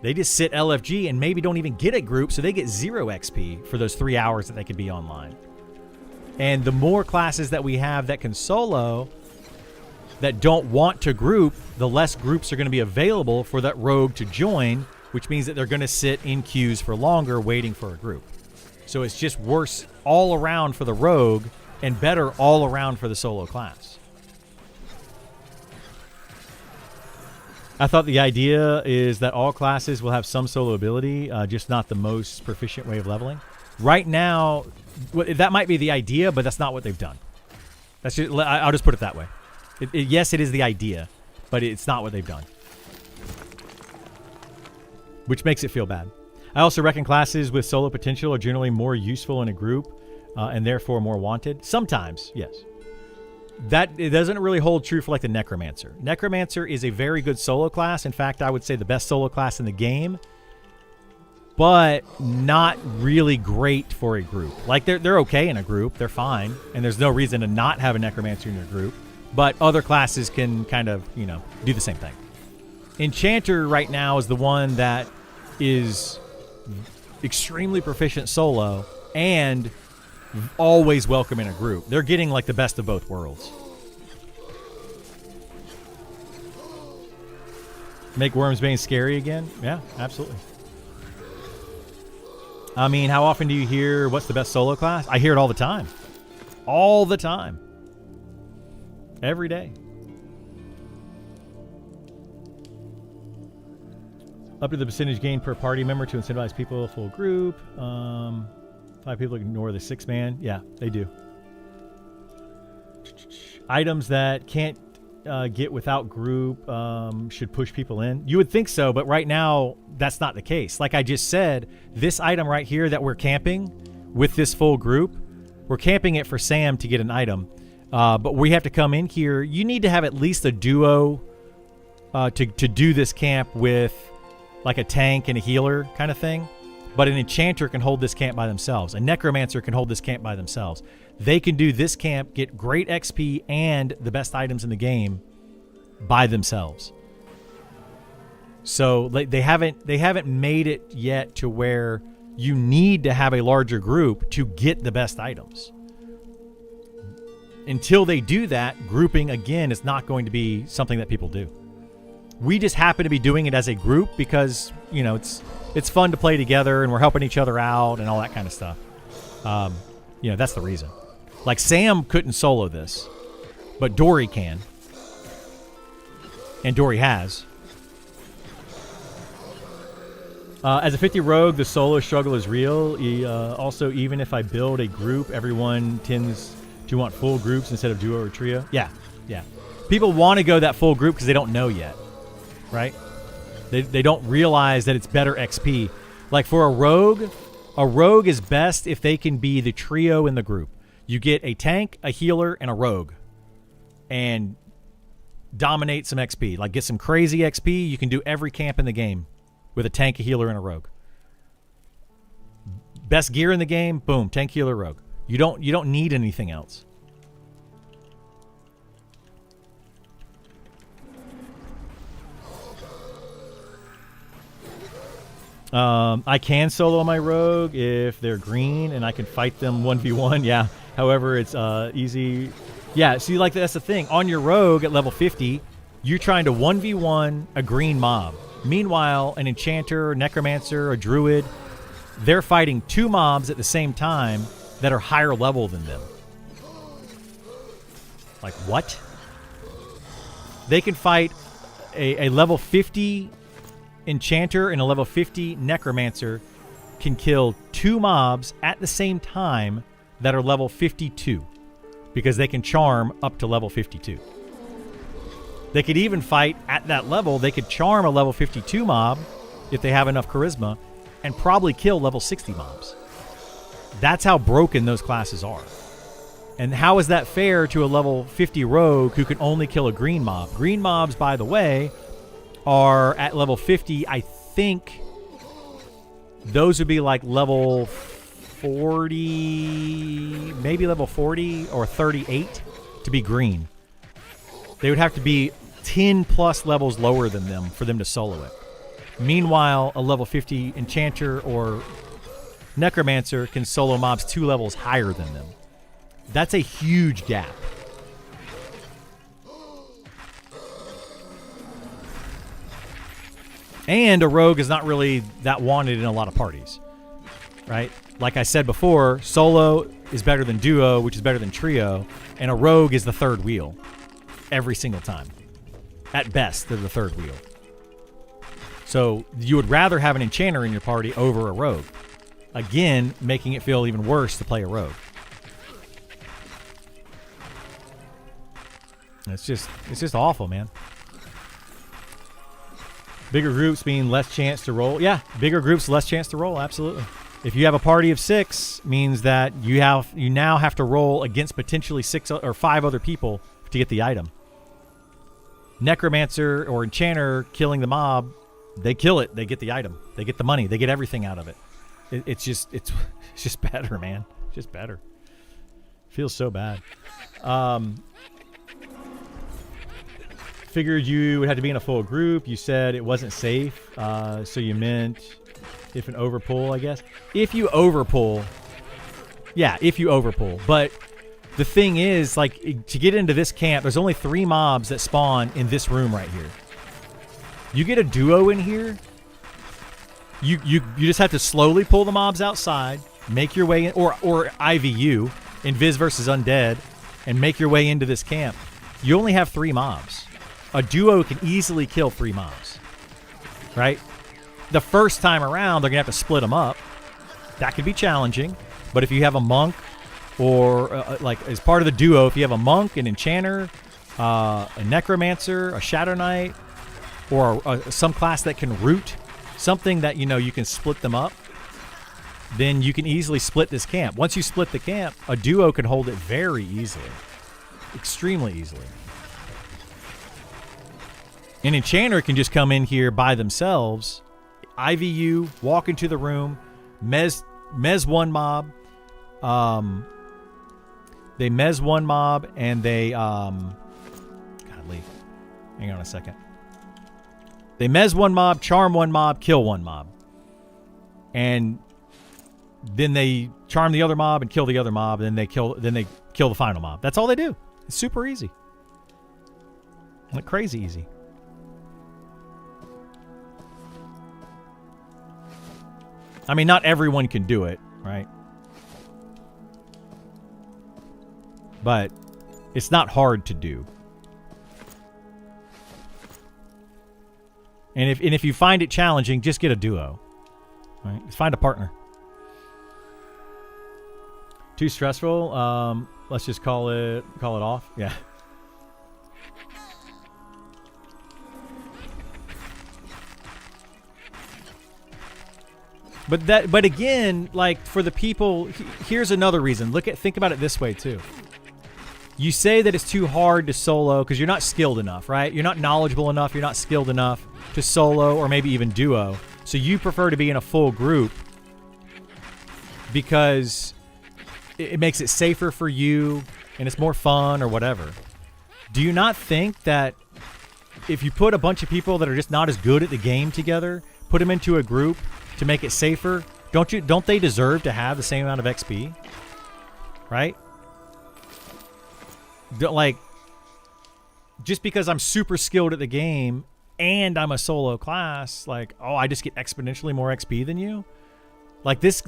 Speaker 1: They just sit LFG and maybe don't even get a group, so they get 0 XP for those 3 hours that they could be online. And the more classes that we have that can solo, that don't want to group, the less groups are going to be available for that rogue to join, which means that they're going to sit in queues for longer waiting for a group. So it's just worse all around for the rogue and better all around for the solo class. I thought the idea is that all classes will have some solo ability, just not the most proficient way of leveling. Right now, that might be the idea, but that's not what they've done. I'll just put it that way. Yes, it is the idea, but it's not what they've done. Which makes it feel bad. I also reckon classes with solo potential are generally more useful in a group and therefore more wanted. Sometimes, yes. It doesn't really hold true for like the Necromancer. Necromancer is a very good solo class. In fact, I would say the best solo class in the game. but not really great for a group. Like they're okay in a group, they're fine, and there's no reason to not have a necromancer in your group. But other classes can kind of, do the same thing. Enchanter right now is the one that is extremely proficient solo and always welcome in a group. They're getting like the best of both worlds. Make Wormsbane scary again? Yeah, absolutely. I mean, how often do you hear what's the best solo class? I hear it all the time. All the time. Every day. Up to the percentage gain per party member to incentivize people, full group. 5 people ignore the 6-man. Yeah, they do. Items that can't get without group should push people in. You would think so, but right now that's not the case. Like I just said, this item right here that we're camping with this full group, we're camping it for Sam to get an item, but we have to come in here. You need to have at least a duo to do this camp with, like a tank and a healer kind of thing. But an enchanter can hold this camp by themselves. A necromancer can hold this camp by themselves. They can do this camp, get great XP and the best items in the game by themselves. So they haven't made it yet to where you need to have a larger group to get the best items. Until they do that, grouping again is not going to be something that people do. We just happen to be doing it as a group because, it's fun to play together and we're helping each other out and all that kind of stuff. That's the reason. Like Sam couldn't solo this, but Dory can. And Dory has. As a 50 rogue, the solo struggle is real. Also, even if I build a group, everyone tends to want full groups instead of duo or trio. Yeah. People want to go that full group because they don't know yet, right? They don't realize that it's better XP. Like for a rogue is best if they can be the trio in the group. You get a tank, a healer, and a rogue. And dominate some XP. Like get some crazy XP. You can do every camp in the game with a tank, a healer, and a rogue. Best gear in the game, boom, tank, healer, rogue. You don't need anything else. I can solo my rogue if they're green and I can fight them 1v1. Yeah. However, it's easy. Yeah, see, like that's the thing. On your rogue at level 50, you're trying to 1v1 a green mob. Meanwhile, an enchanter, necromancer, a druid, they're fighting 2 mobs at the same time that are higher level than them. Like what? They can fight a level 50 enchanter and a level 50 necromancer can kill 2 mobs at the same time that are level 52 because they can charm up to level 52. They could even fight at that level. They could charm a level 52 mob if they have enough charisma and probably kill level 60 mobs. That's how broken those classes are. And how is that fair to a level 50 rogue who can only kill a green mob? Green mobs, by the way, are at level 50. I think those would be like level 40, maybe level 40 or 38 to be green. They would have to be 10 plus levels lower than them for them to solo it. Meanwhile, a level 50 enchanter or necromancer can solo mobs 2 levels higher than them. That's a huge gap. And a rogue is not really that wanted in a lot of parties, right? Like I said before, solo is better than duo, which is better than trio, and a rogue is the third wheel every single time. At best, they're the third wheel. So you would rather have an enchanter in your party over a rogue. Again, making it feel even worse to play a rogue. It's just awful, man. Bigger groups mean less chance to roll. Yeah, bigger groups, less chance to roll. Absolutely. If you have a party of 6, means that you now have to roll against potentially 6 or 5 other people to get the item. Necromancer or enchanter killing the mob they kill it. They get the item. They get the money. They get everything out of it. It's just better, man. It's just better. Feels so bad. Figured you would have to be in a full group. You said it wasn't safe, so you meant if an overpull, I guess. If you overpull, yeah, if you overpull. But the thing is, like, to get into this camp, there's only 3 mobs that spawn in this room right here. You get a duo in here, you just have to slowly pull the mobs outside, make your way in, or IVU, Invis versus Undead, and make your way into this camp. You only have 3 mobs. A duo can easily kill 3 mobs, right? The first time around, they're going to have to split them up. That could be challenging, but if you have a monk, or like as part of the duo, if you have a monk, an enchanter, a necromancer, a shadow knight, or some class that can root, something that, you know, you can split them up, then you can easily split this camp. Once you split the camp, a duo can hold it very easily. Extremely easily. An enchanter can just come in here by themselves, IVU, walk into the room, mez one mob, they mez one mob, and they, godly, hang on a second. They mez one mob, charm one mob, kill one mob. And then they charm the other mob and kill the other mob, and then they kill the final mob. That's all they do. It's super easy. Like crazy easy. I mean, not everyone can do it, right? But it's not hard to do. And if you find it challenging, just get a duo. Right? Just find a partner. Too stressful? Let's just call it off. Yeah. But again, like for the people, here's another reason. Think about it this way too. You say that it's too hard to solo because you're not skilled enough, right? You're not knowledgeable enough. You're not skilled enough to solo or maybe even duo. So you prefer to be in a full group because it makes it safer for you and it's more fun or whatever. Do you not think that if you put a bunch of people that are just not as good at the game together, put them into a group to make it safer, don't they deserve to have the same amount of XP? Right? Like, just because I'm super skilled at the game and I'm a solo class, like, oh, I just get exponentially more XP than you? Like, this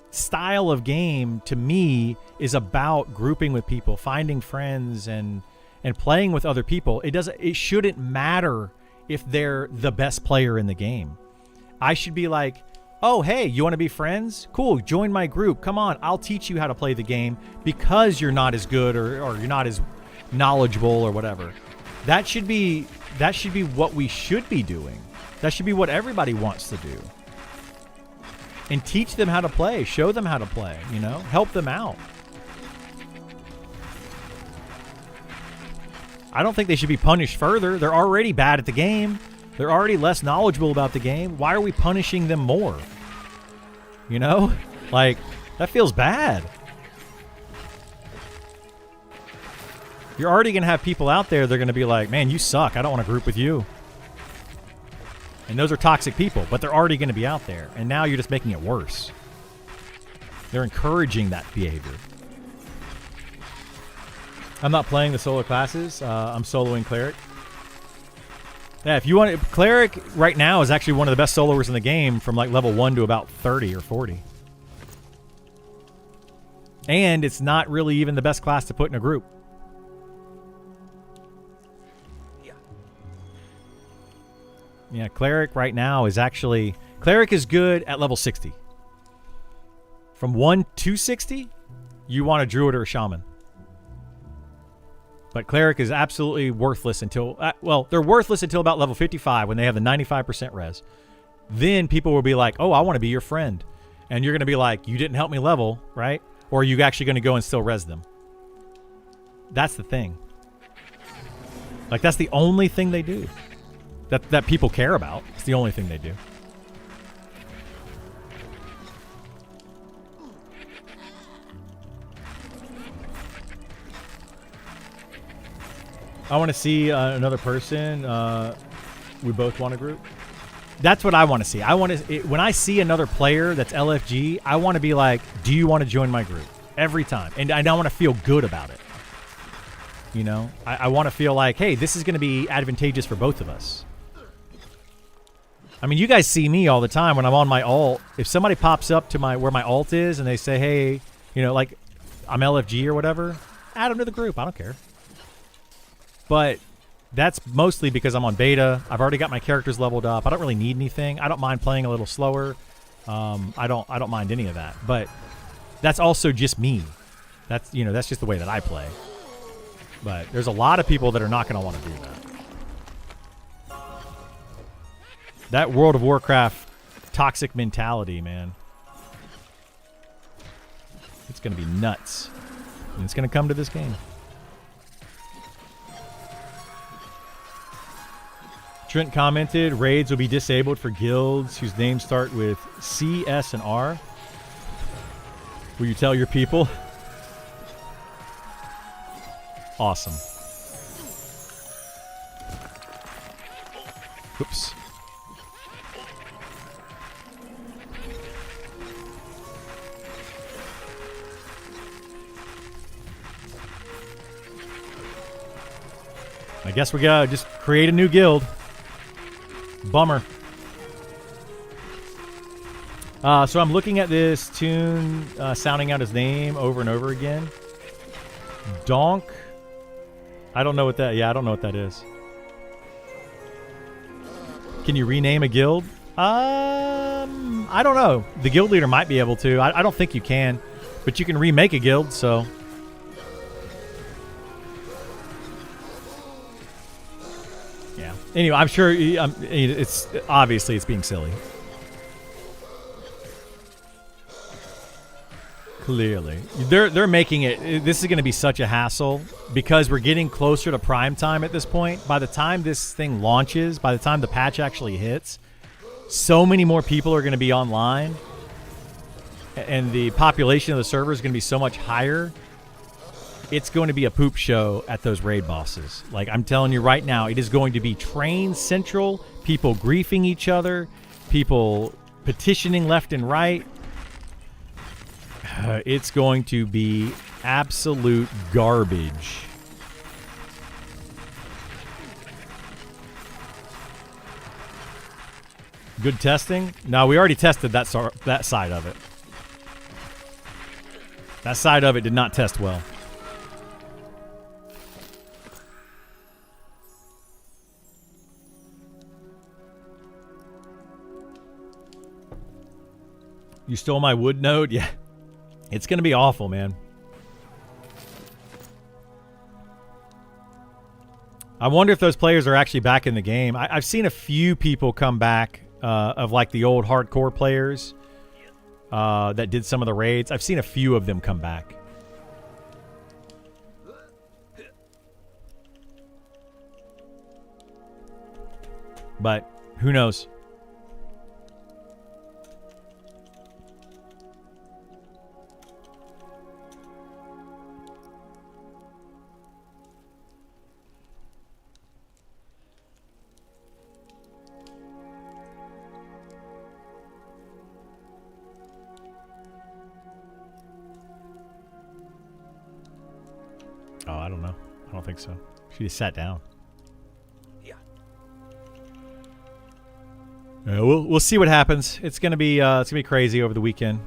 Speaker 1: style of game, to me, is about grouping with people, finding friends, and playing with other people. It shouldn't matter if they're the best player in the game. I should be like, oh, hey, you want to be friends? Cool, join my group. Come on, I'll teach you how to play the game because you're not as good or you're not as knowledgeable or whatever. That should be what we should be doing. That should be what everybody wants to do. And teach them how to play. Show them how to play, you know? Help them out. I don't think they should be punished further. They're already bad at the game. They're already less knowledgeable about the game. Why are we punishing them more? You know? Like, that feels bad. You're already going to have people out there that are going to be like, man, you suck. I don't want to group with you. And those are toxic people, but they're already going to be out there. And now you're just making it worse. They're encouraging that behavior. I'm not playing the solo classes. I'm soloing Cleric. Yeah, if you want it, Cleric right now is actually one of the best soloers in the game from like level 1 to about 30 or 40. And it's not really even the best class to put in a group. Yeah, Cleric right now is actually... Cleric is good at level 60. From 1 to 60, you want a Druid or a Shaman. But Cleric is absolutely worthless until... well, they're worthless until about level 55 when they have the 95% res. Then people will be like, oh, I want to be your friend. And you're going to be like, you didn't help me level, right? Or are you actually going to go and still res them? That's the thing. Like, that's the only thing they do. that people care about. It's the only thing they do. I want to see another person. We both want a group. That's what I want to see. I want to when I see another player that's LFG, I want to be like, "Do you want to join my group?" Every time, and I want to feel good about it. You know, I want to feel like, "Hey, this is going to be advantageous for both of us." I mean, you guys see me all the time when I'm on my alt. If somebody pops up to where my alt is and they say, "Hey, you know, like I'm LFG or whatever," add them to the group. I don't care. But that's mostly because I'm on beta. I've already got my characters leveled up. I don't really need anything. I don't mind playing a little slower. I don't mind any of that. But that's also just me. That's just the way that I play. But there's a lot of people that are not going to want to do that. That World of Warcraft toxic mentality, man. It's going to be nuts. And it's going to come to this game. Trent commented, raids will be disabled for guilds whose names start with C, S, and R. Will you tell your people? Awesome. Oops. I guess we gotta just create a new guild. Bummer. So I'm looking at this tune, sounding out his name over and over again. Donk. I don't know what that. Yeah, I don't know what that is. Can you rename a guild? I don't know. The guild leader might be able to. I don't think you can, but you can remake a guild. So. Anyway, I'm sure it's obviously it's being silly. Clearly, they're making it. This is going to be such a hassle because we're getting closer to prime time at this point. By the time this thing launches, by the time the patch actually hits, so many more people are going to be online, and the population of the server is going to be so much higher. It's going to be a poop show at those raid bosses. Like, I'm telling you right now, it is going to be train central, people griefing each other, people petitioning left and right. It's going to be absolute garbage. Good testing? No, we already tested that side of it. That side of it did not test well. You stole my wood node? Yeah. It's going to be awful, man. I wonder if those players are actually back in the game. I've seen a few people come back of like the old hardcore players that did some of the raids. I've seen a few of them come back. But who knows? Oh, I don't know. I don't think so. She just sat down. Yeah. We'll see what happens. It's gonna be crazy over the weekend.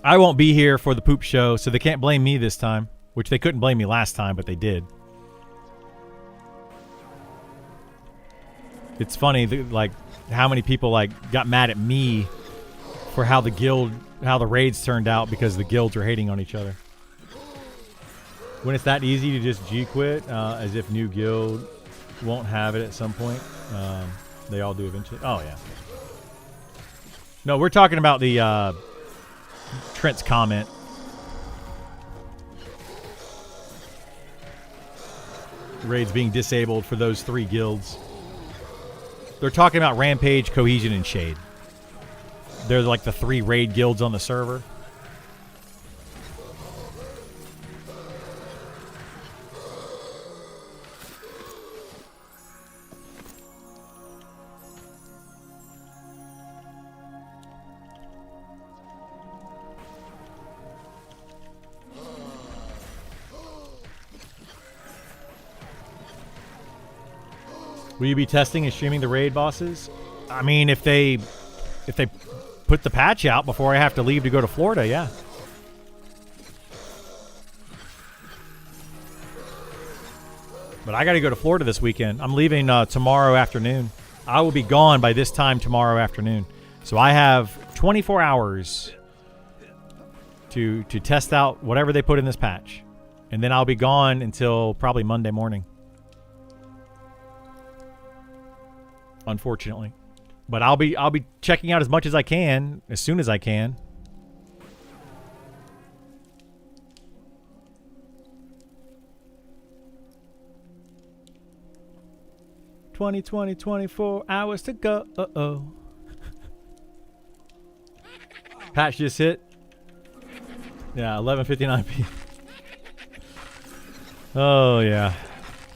Speaker 1: I won't be here for the poop show, so they can't blame me this time. Which they couldn't blame me last time, but they did. It's funny, like how many people like got mad at me for how the raids turned out because the guilds are hating on each other. When it's that easy to just G-quit, as if new guild won't have it at some point. They all do eventually. Oh, yeah. No, we're talking about the Trent's comment. Raids being disabled for those 3 guilds. They're talking about Rampage, Cohesion, and Shade. They're like the 3 raid guilds on the server. Will you be testing and streaming the raid bosses? I mean, if they put the patch out before I have to leave to go to Florida, yeah. But I got to go to Florida this weekend. I'm leaving tomorrow afternoon. I will be gone by this time tomorrow afternoon. So I have 24 hours to test out whatever they put in this patch. And then I'll be gone until probably Monday morning. Unfortunately. But I'll be checking out as much as I can, as soon as I can. "20, 24 hours to go. Uh-oh. Patch just hit. Yeah, 11:59 p.m. Oh, yeah.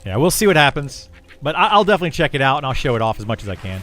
Speaker 1: Yeah, we'll see what happens. But I'll definitely check it out, and I'll show it off as much as I can.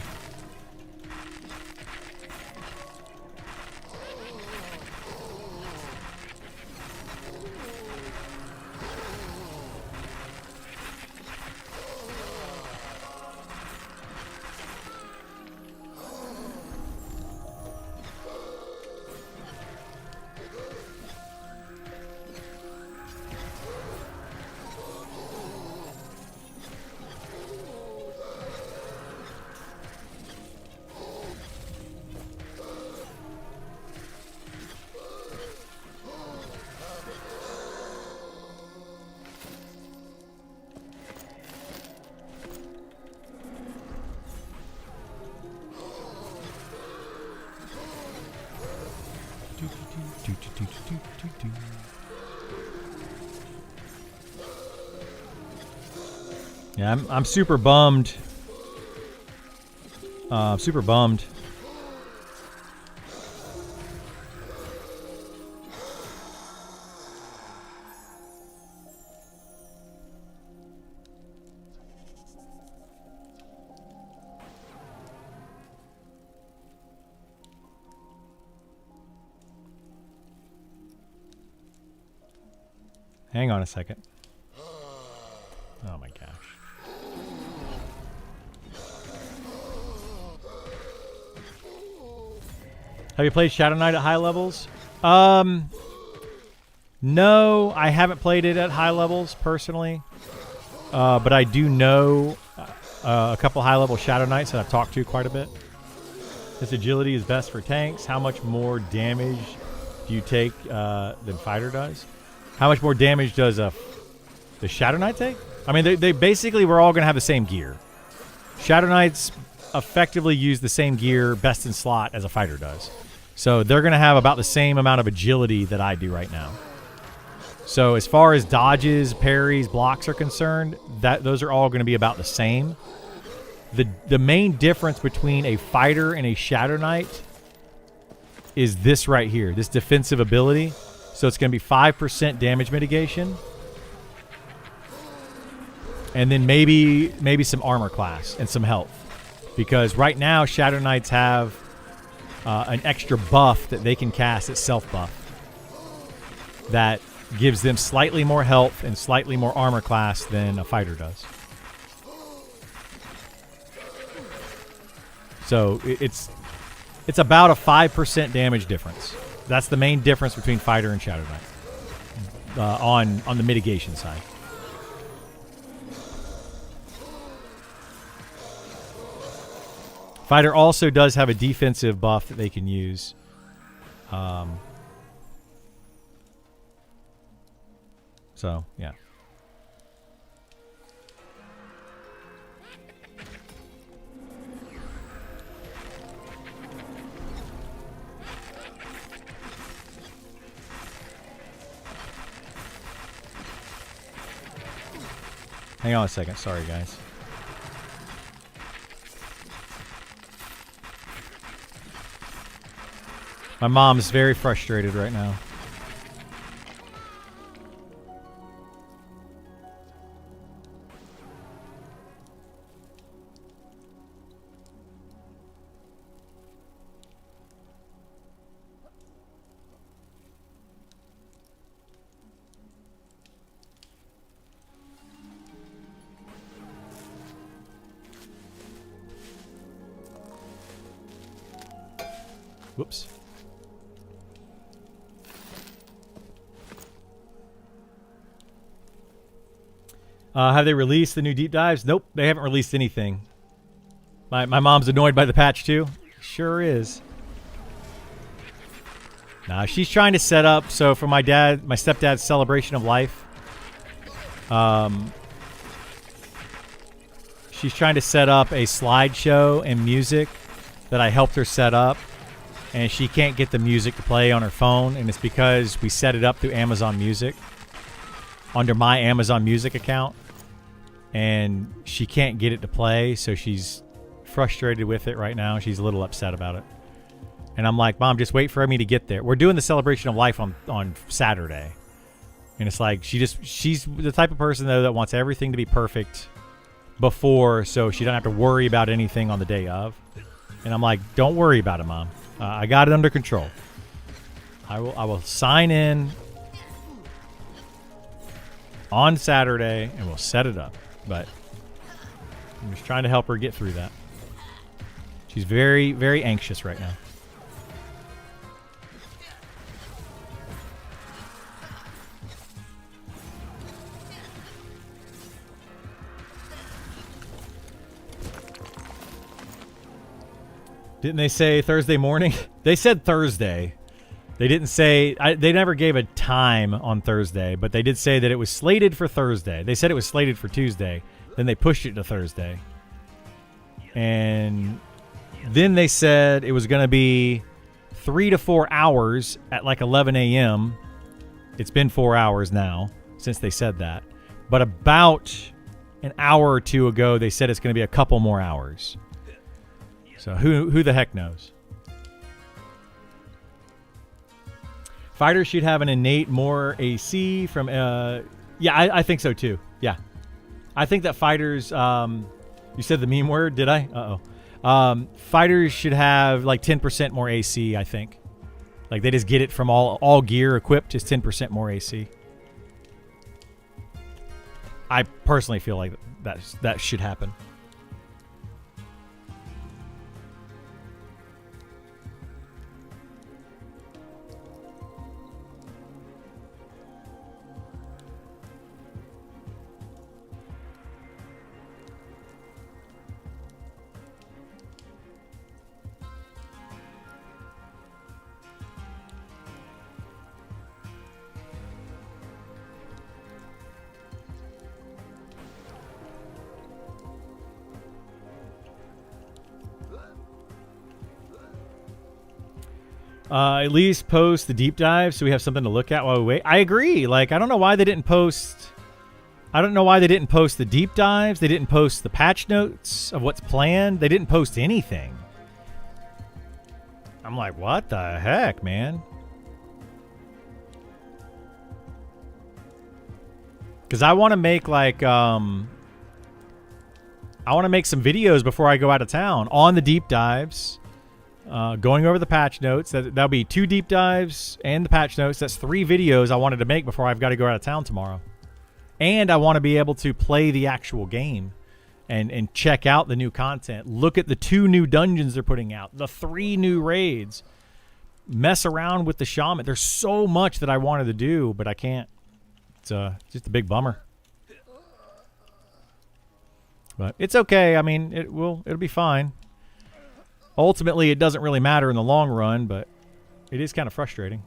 Speaker 1: Yeah, I'm super bummed. Super bummed. Hang on a second. Oh my gosh. Have you played Shadow Knight at high levels? No, I haven't played it at high levels personally. But I do know a couple high level Shadow Knights that I've talked to quite a bit. This agility is best for tanks. How much more damage do you take than fighter does? How much more damage does the Shadow Knight take? I mean, they basically, we're all going to have the same gear. Shadow Knights effectively use the same gear, best in slot, as a fighter does. So they're going to have about the same amount of agility that I do right now. So as far as dodges, parries, blocks are concerned, those are all going to be about the same. The main difference between a fighter and a Shadow Knight is this right here, this defensive ability. So it's going to be 5% damage mitigation. And then maybe some armor class and some health. Because right now, Shadow Knights have an extra buff that they can cast as self-buff. That gives them slightly more health and slightly more armor class than a fighter does. So it's about a 5% damage difference. That's the main difference between fighter and Shadow Knight on the mitigation side. Fighter also does have a defensive buff that they can use. So, yeah. Hang on a second. Sorry, guys. My mom's very frustrated right now. Whoops. Have they released the new deep dives? Nope, they haven't released anything. My mom's annoyed by the patch too. Sure is. Nah, she's trying to set up. So for my stepdad's celebration of life, she's trying to set up a slideshow and music that I helped her set up. And she can't get the music to play on her phone, and it's because we set it up through Amazon Music under my Amazon Music account, and she can't get it to play, so she's frustrated with it right now. She's a little upset about it. And I'm like, Mom, just wait for me to get there. We're doing the celebration of life on Saturday. And it's like she's the type of person though that wants everything to be perfect before, so she doesn't have to worry about anything on the day of. And I'm like, don't worry about it, Mom. I got it under control. I will sign in on Saturday and we'll set it up. But I'm just trying to help her get through that. She's very, very anxious right now. Didn't they say Thursday morning? They said Thursday. They didn't say... they never gave a time on Thursday, but they did say that it was slated for Thursday. They said it was slated for Tuesday. Then they pushed it to Thursday. And then they said it was going to be 3 to 4 hours at like 11 a.m. It's been 4 hours now since they said that. But about an hour or two ago, they said it's going to be a couple more hours. So who the heck knows? Fighters should have an innate more AC from... yeah, I think so too. Yeah. I think that fighters... you said the meme word, did I? Uh-oh. Fighters should have like 10% more AC, I think. Like they just get it from all gear equipped, just 10% more AC. I personally feel like that should happen. At least post the deep dive so we have something to look at while we wait. I agree. Like, I don't know why they didn't post... I don't know why they didn't post the deep dives. They didn't post the patch notes of what's planned. They didn't post anything. I'm like, what the heck, man? Because I want to make, like... I want to make some videos before I go out of town on the deep dives. Going over the patch notes. That'll be 2 deep dives and the patch notes. That's 3 videos I wanted to make before I've got to go out of town tomorrow. And I want to be able to play the actual game and check out the new content. Look at the 2 new dungeons they're putting out. The 3 new raids. Mess around with the shaman. There's so much that I wanted to do, but I can't. It's just a big bummer. But it's okay. I mean, it'll be fine. Ultimately, it doesn't really matter in the long run, but it is kind of frustrating.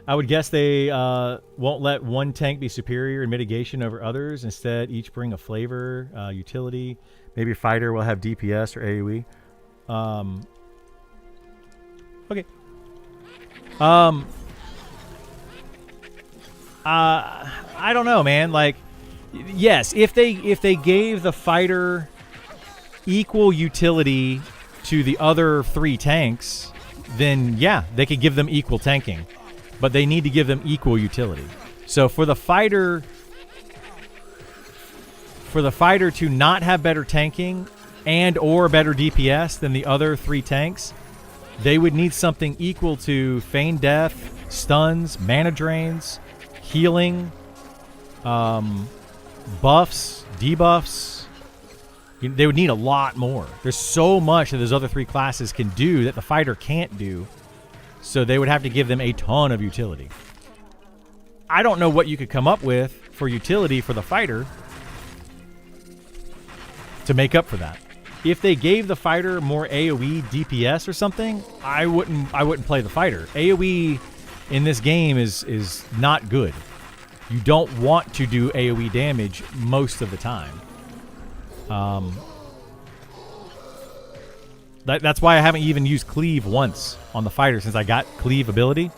Speaker 1: I would guess they won't let one tank be superior in mitigation over others. Instead, each bring a flavor, utility. Maybe a fighter will have DPS or AoE. Okay. I don't know, man. Like... Yes, if they gave the fighter equal utility to the other 3 tanks, then yeah, they could give them equal tanking. But they need to give them equal utility. So for the fighter to not have better tanking and or better DPS than the other 3 tanks, they would need something equal to Feign Death, stuns, mana drains, healing, buffs, debuffs. They would need a lot more. There's so much that those other 3 classes can do that the fighter can't do. So they would have to give them a ton of utility. I don't know what you could come up with for utility for the fighter to make up for that. If they gave the fighter more AoE DPS or something, I wouldn't play the fighter. AoE in this game is not good. You don't want to do AoE damage most of the time. That's why I haven't even used Cleave once on the fighter since I got Cleave ability.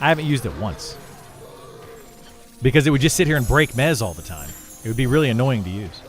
Speaker 1: I haven't used it once. Because it would just sit here and break Mez all the time. It would be really annoying to use.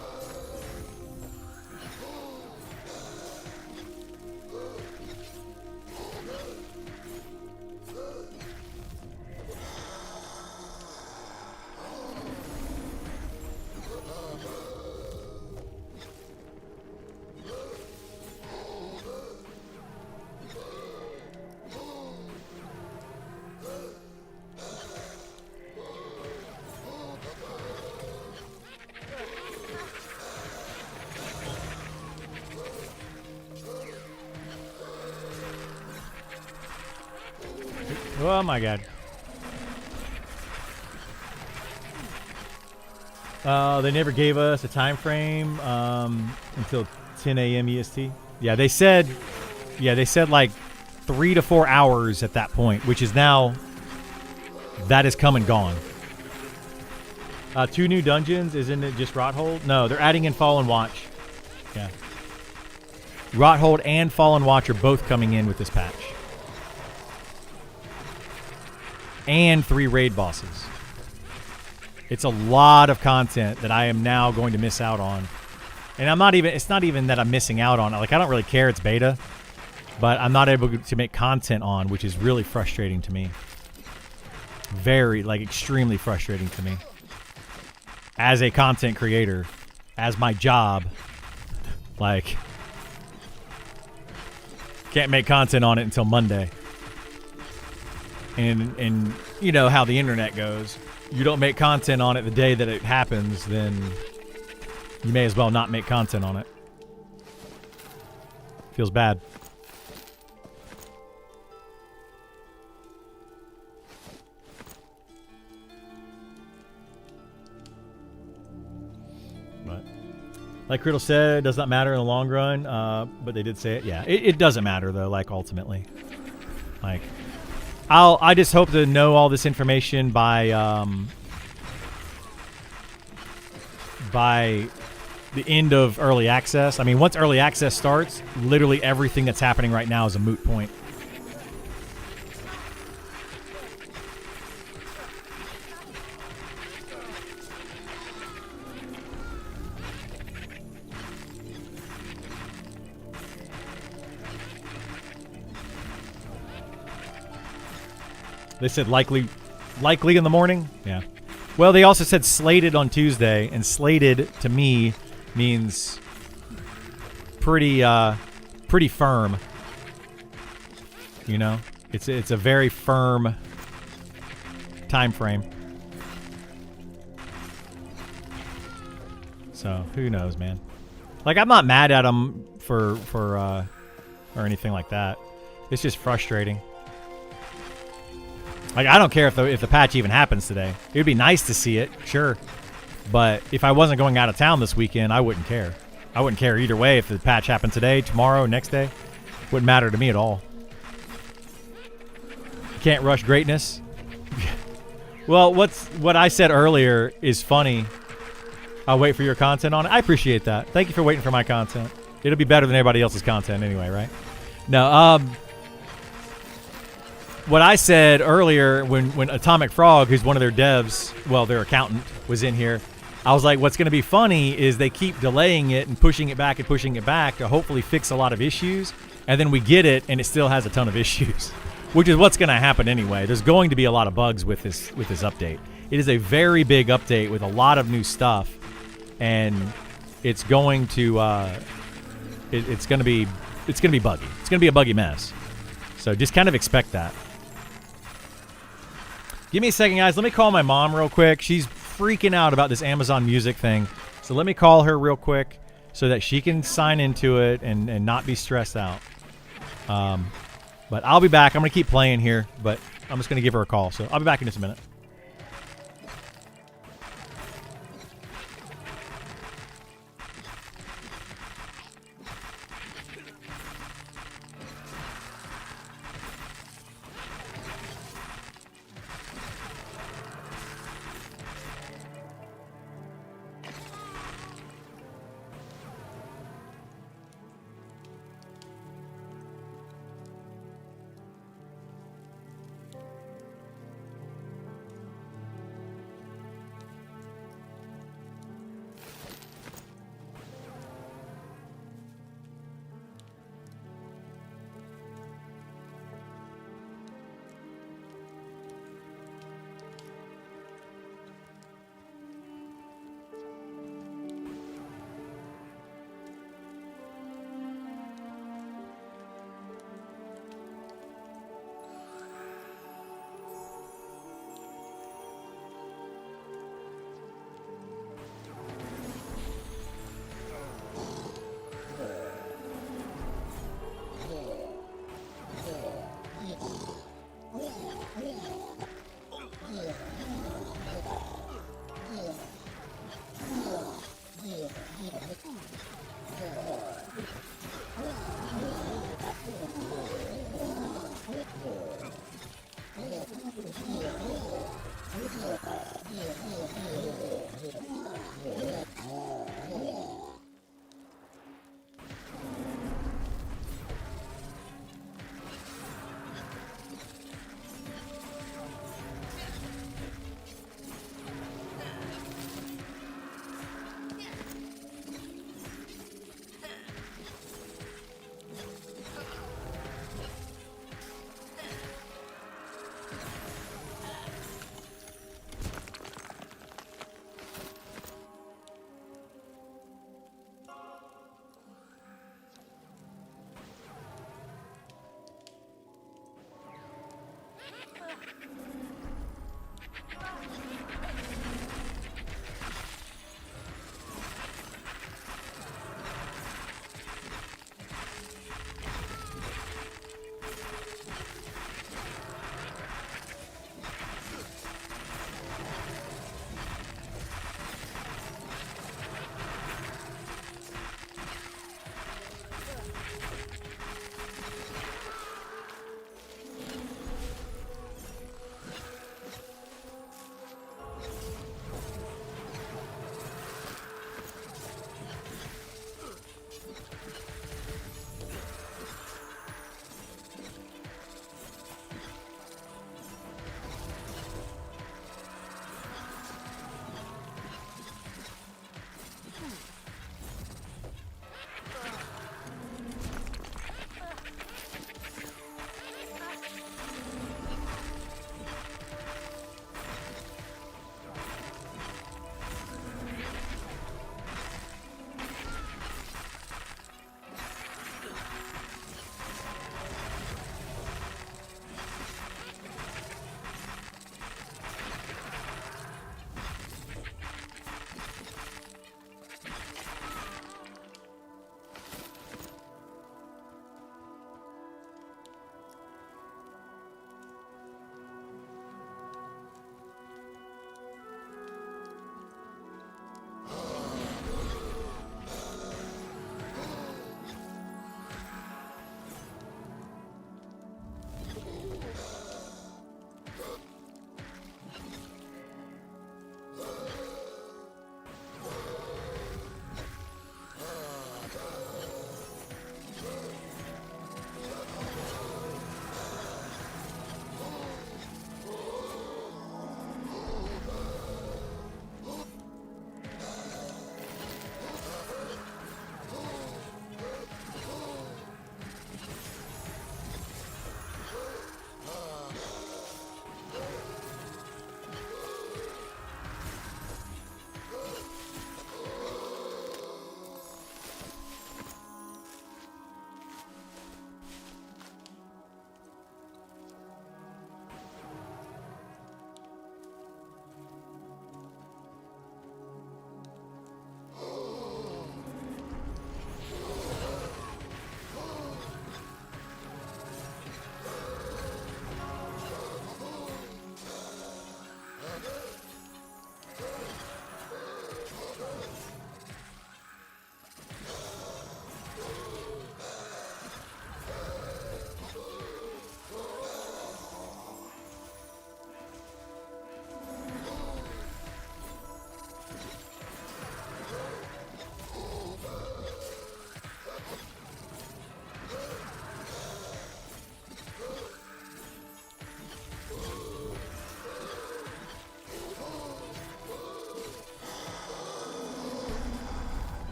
Speaker 1: Oh my god. They never gave us a time frame until 10 a.m. EST. Yeah, they said like 3 to 4 hours at that point, which is now, that is come and gone. 2 new dungeons, isn't it just Rothold? No, they're adding in Fallen Watch. Yeah. Rothold and Fallen Watch are both coming in with this patch. And 3 raid bosses. It's a lot of content that I am now going to miss out on. And it's not even that I'm missing out on it. Like, I don't really care, it's beta. But I'm not able to make content on, which is really frustrating to me. Very, like, extremely frustrating to me. As a content creator, as my job, like, can't make content on it until Monday. And you know how the internet goes. You don't make content on it the day that it happens, then you may as well not make content on it. Feels bad. But like Criddle said, it does not matter in the long run, but they did say it. Yeah, it doesn't matter though, like ultimately. Like, I just hope to know all this information by the end of early access. I mean, once early access starts, literally everything that's happening right now is a moot point. They said likely in the morning? Yeah. Well, they also said slated on Tuesday, and slated to me means pretty firm. You know? It's a very firm time frame. So, who knows, man. Like, I'm not mad at them for or anything like that. It's just frustrating. Like, I don't care if the patch even happens today. It would be nice to see it, sure. But if I wasn't going out of town this weekend, I wouldn't care. I wouldn't care either way if the patch happened today, tomorrow, next day. Wouldn't matter to me at all. Can't rush greatness. Well, what I said earlier is funny. I'll wait for your content on it. I appreciate that. Thank you for waiting for my content. It'll be better than everybody else's content anyway, right? No, what I said earlier when Atomic Frog, who's one of their devs, well, their accountant, was in here, I was like, what's going to be funny is they keep delaying it and pushing it back to hopefully fix a lot of issues. And then we get it and it still has a ton of issues, which is what's going to happen anyway. There's going to be a lot of bugs with this update. It is a very big update with a lot of new stuff, and it's going to it's going to be buggy. It's going to be a buggy mess. So just kind of expect that. Give me a second, guys. Let me call my mom real quick. She's freaking out about this Amazon Music thing. So let me call her real quick so that she can sign into it and not be stressed out. But I'll be back. I'm going to keep playing here, but I'm just going to give her a call. So I'll be back in just a minute.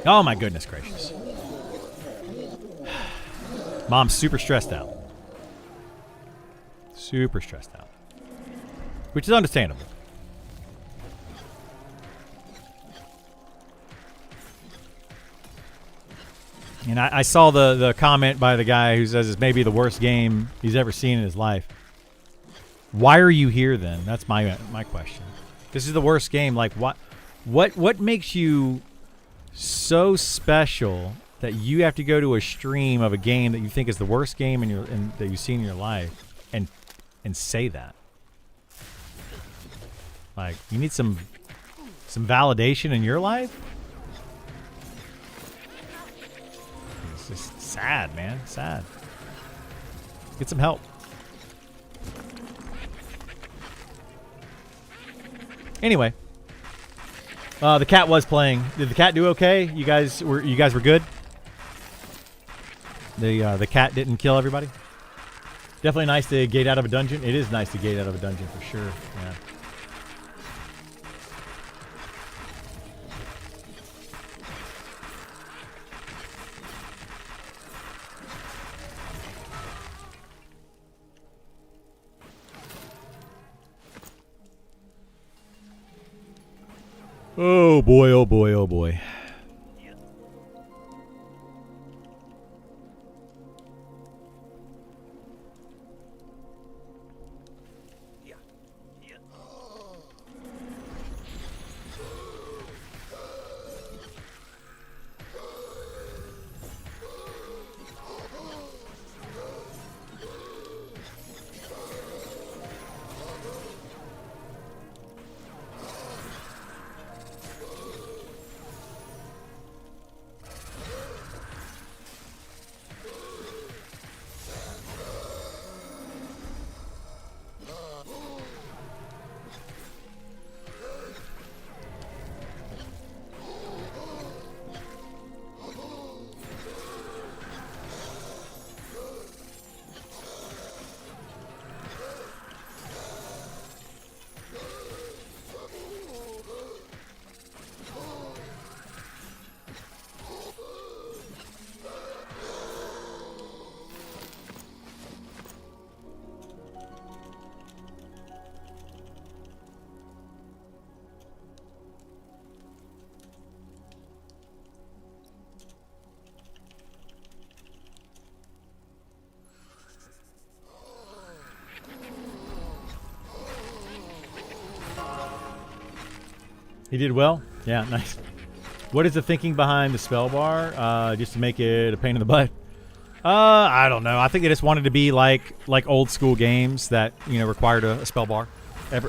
Speaker 1: Oh my goodness gracious. Mom's super stressed out. Super stressed out. Which is understandable. And I saw the comment by the guy who says it's maybe the worst game he's ever seen in his life. Why are you here then? That's my question. This is the worst game. Like what makes you so special that you have to go to a stream of a game that you think is the worst game that you've seen in your life and say that? Like, you need some validation in your life? It's just sad, man. Sad. Get some help. Anyway, the cat was playing. Did the cat do okay? You guys were good? The cat didn't kill everybody? Definitely nice to gate out of a dungeon. It is nice to gate out of a dungeon for sure. Yeah. Oh boy, oh boy, oh boy. He did well. Yeah, nice. What is the thinking behind the spell bar? Just to make it a pain in the butt. I don't know. I think they just wanted to be like old school games that required a spell bar,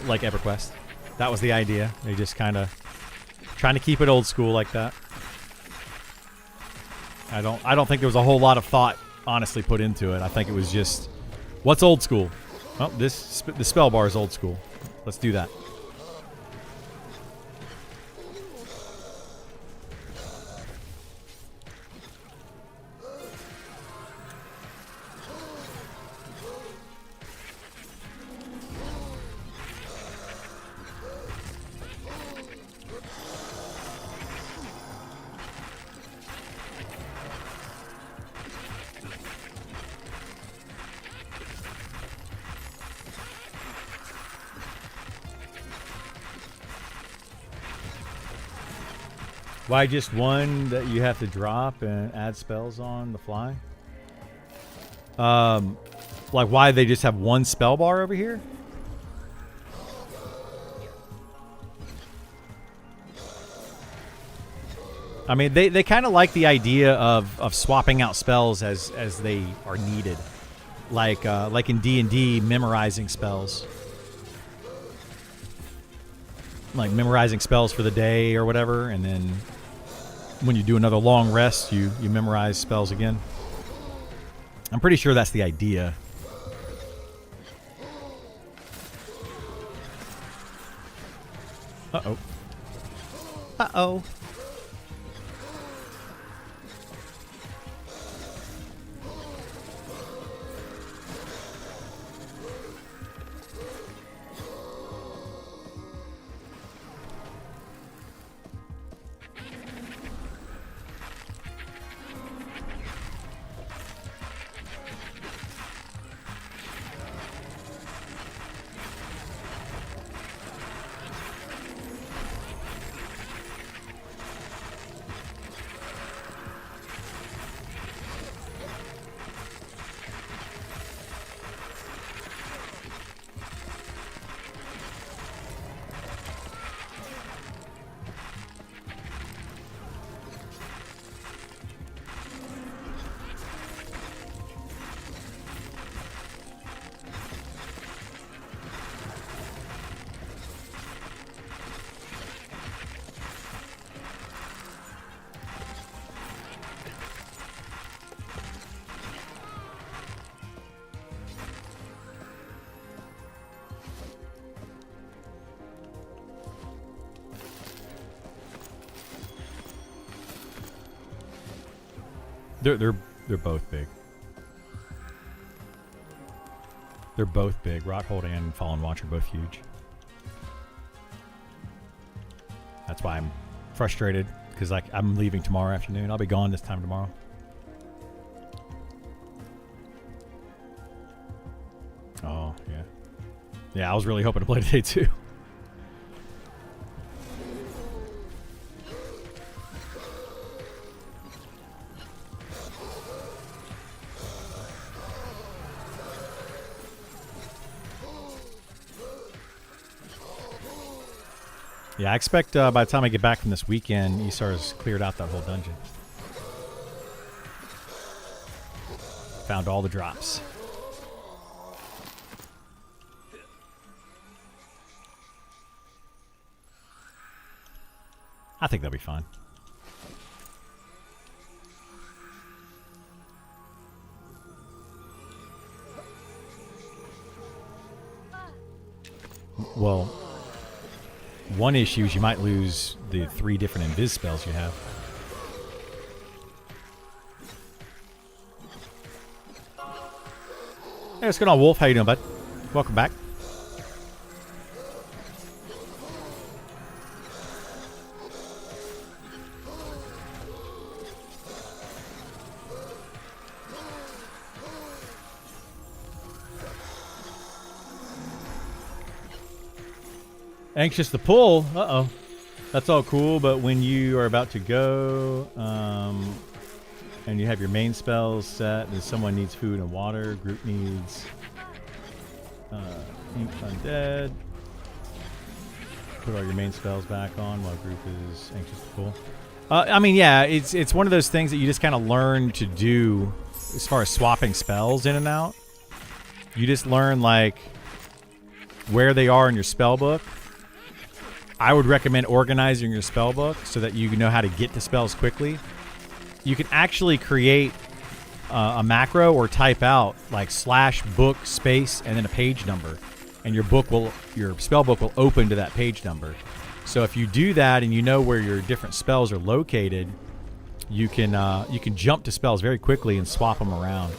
Speaker 1: like EverQuest. That was the idea. They just kind of trying to keep it old school like that. I don't think there was a whole lot of thought honestly put into it. I think it was just what's old school. Well, the spell bar is old school. Let's do that. Why just one that you have to drop and add spells on the fly? Like why they just have one spell bar over here? I mean, they kind of like the idea of swapping out spells as they are needed, like in D&D, memorizing spells, like memorizing spells for the day or whatever, and then when you do another long rest, you memorize spells again. I'm pretty sure that's the idea. Uh-oh. Uh-oh. They're both big. They're both big. Rockhold and Fallen Watch are both huge. That's why I'm frustrated, because I'm leaving tomorrow afternoon. I'll be gone this time tomorrow. Oh, yeah. Yeah, I was really hoping to play today too. Yeah, I expect by the time I get back from this weekend, Isar's cleared out that whole dungeon. Found all the drops. I think they'll be fine. Well, one issue is you might lose the 3 different invis spells you have. Hey, what's going on, Wolf? How you doing, bud? Welcome back. Anxious to pull. Uh-oh. That's all cool, but when you are about to go, and you have your main spells set, and someone needs food and water, group needs ink undead. Put all your main spells back on while group is anxious to pull. I mean, yeah, it's one of those things that you just kind of learn to do as far as swapping spells in and out. You just learn, like, where they are in your spell book. I would recommend organizing your spell book so that you know how to get to spells quickly. You can actually create a macro or type out like /book space and then a page number, and your spell book will open to that page number. So if you do that and you know where your different spells are located, you can jump to spells very quickly and swap them around.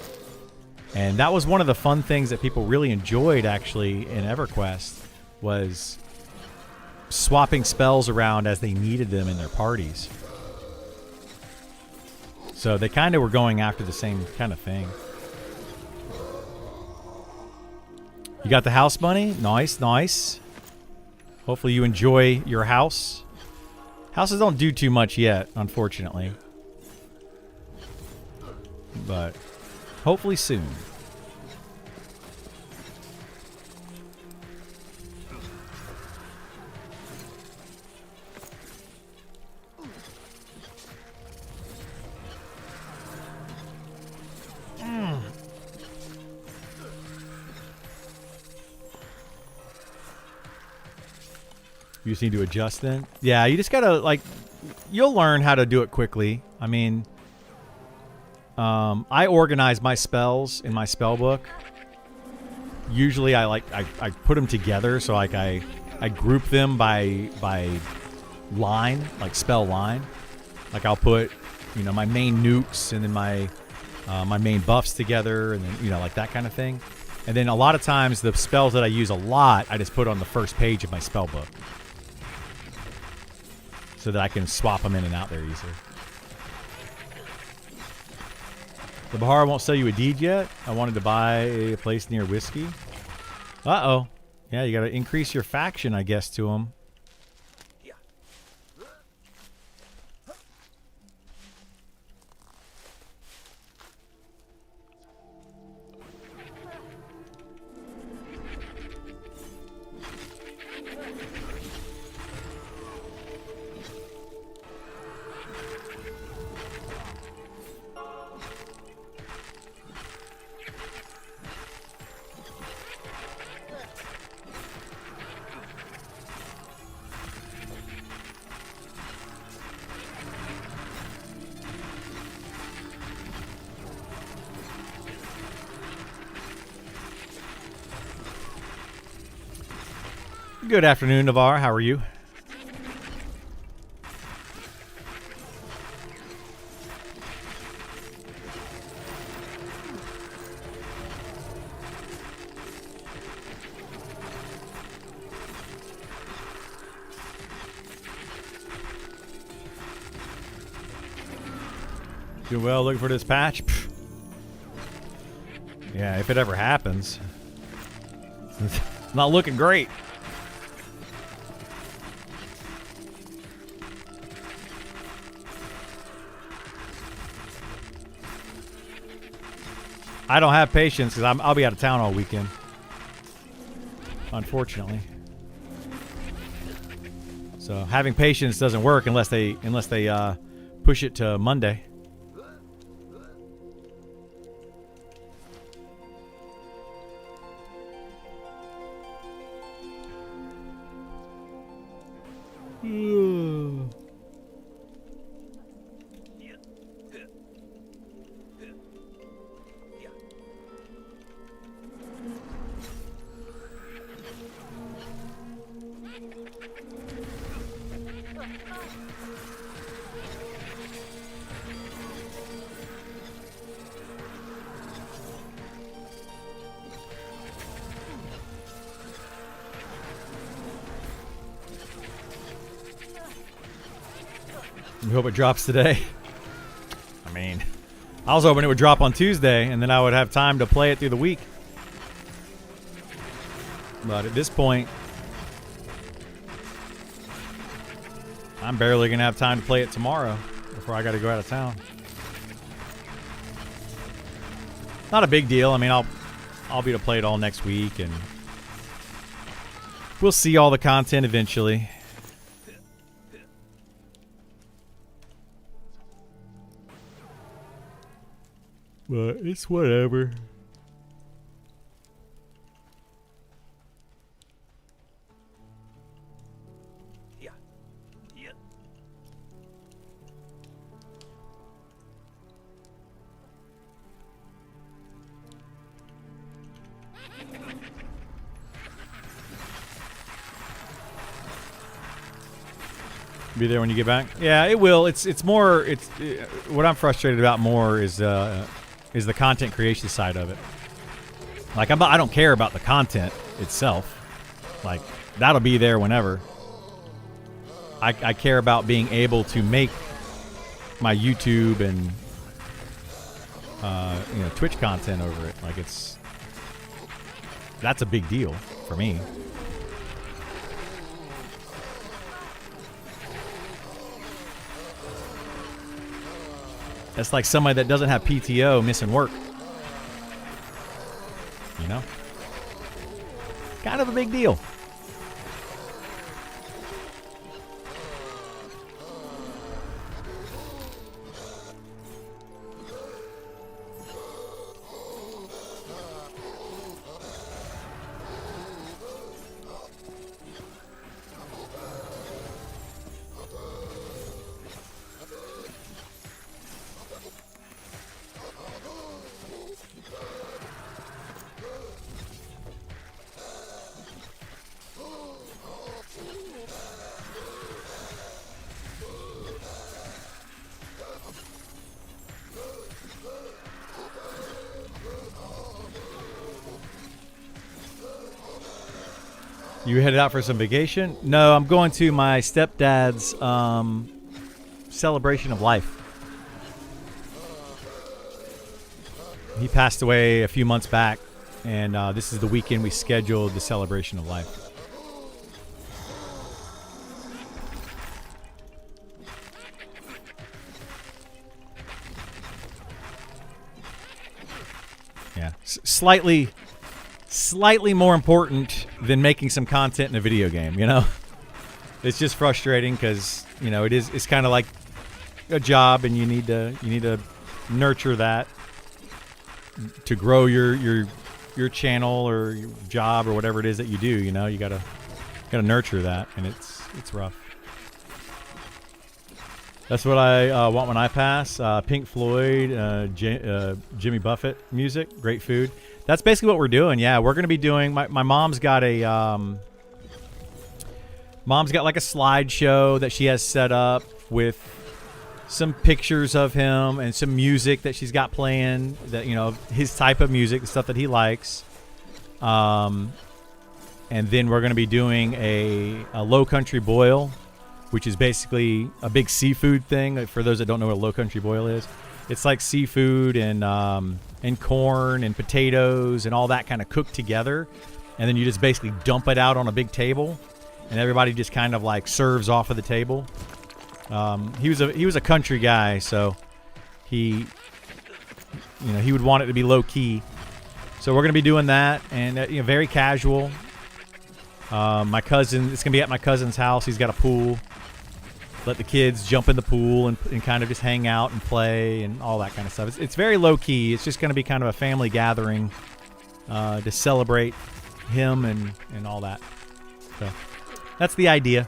Speaker 1: And that was one of the fun things that people really enjoyed actually in EverQuest, was swapping spells around as they needed them in their parties. So they kind of were going after the same kind of thing. You got the house bunny? Nice, nice. Hopefully you enjoy your house. Houses don't do too much yet, unfortunately. But hopefully soon. You just need to adjust then? Yeah, you just gotta, like, you'll learn how to do it quickly. I mean, I organize my spells in my spell book. Usually I put them together, so like I group them by line, like spell line. Like I'll put, you know, my main nukes and then my main buffs together, and then, you know, like that kind of thing. And then a lot of times the spells that I use a lot, I just put on the first page of my spell book, so that I can swap them in and out there easier. The Bahar won't sell you a deed yet. I wanted to buy a place near Whiskey. Uh-oh. Yeah, you got to increase your faction, I guess, to them. Good afternoon, Navarre. How are you? Doing well, looking for this patch? Pfft. Yeah, if it ever happens. It's not looking great. I don't have patience because I'll be out of town all weekend, unfortunately. So So having patience doesn't work unless they push it to Monday. We hope it drops today. I mean, I was hoping it would drop on Tuesday, and then I would have time to play it through the week. But at this point, I'm barely going to have time to play it tomorrow before I got to go out of town. Not a big deal. I mean, I'll be able to play it all next week, and we'll see all the content eventually. But it's whatever. Be there when you get back. Yeah, it will. It's more. What I'm frustrated about more is the content creation side of it. Like I don't care about the content itself. Like that'll be there whenever. I care about being able to make my YouTube and Twitch content over it. Like that's a big deal for me. That's like somebody that doesn't have PTO missing work. You know? Kind of a big deal. You headed out for some vacation? No, I'm going to my stepdad's celebration of life. He passed away a few months back, and this is the weekend we scheduled the celebration of life. Yeah, slightly more important than making some content in a video game, you know? It's just frustrating because, it's kind of like a job, and you need to nurture that to grow your channel or your job or whatever it is that you do, you gotta nurture that, and it's rough. That's what I want when I pass. Pink Floyd, Jimmy Buffett music, great food. That's basically what we're doing. Yeah, we're going to be doing. My mom's got like a slideshow that she has set up with some pictures of him and some music that she's got playing. That his type of music, the stuff that he likes. And then we're going to be doing a Low Country Boil, which is basically a big seafood thing. For those that don't know what a Low Country Boil is, it's like seafood and corn and potatoes and all that kind of cooked together, and then you just basically dump it out on a big table, and everybody just kind of like serves off of the table. He was a country guy, so he would want it to be low key. So we're gonna be doing that, and very casual. My cousin, it's gonna be at my cousin's house. He's got a pool. Let the kids jump in the pool and kind of just hang out and play and all that kind of stuff. It's very low key. It's just gonna be kind of a family gathering to celebrate him and all that. So that's the idea.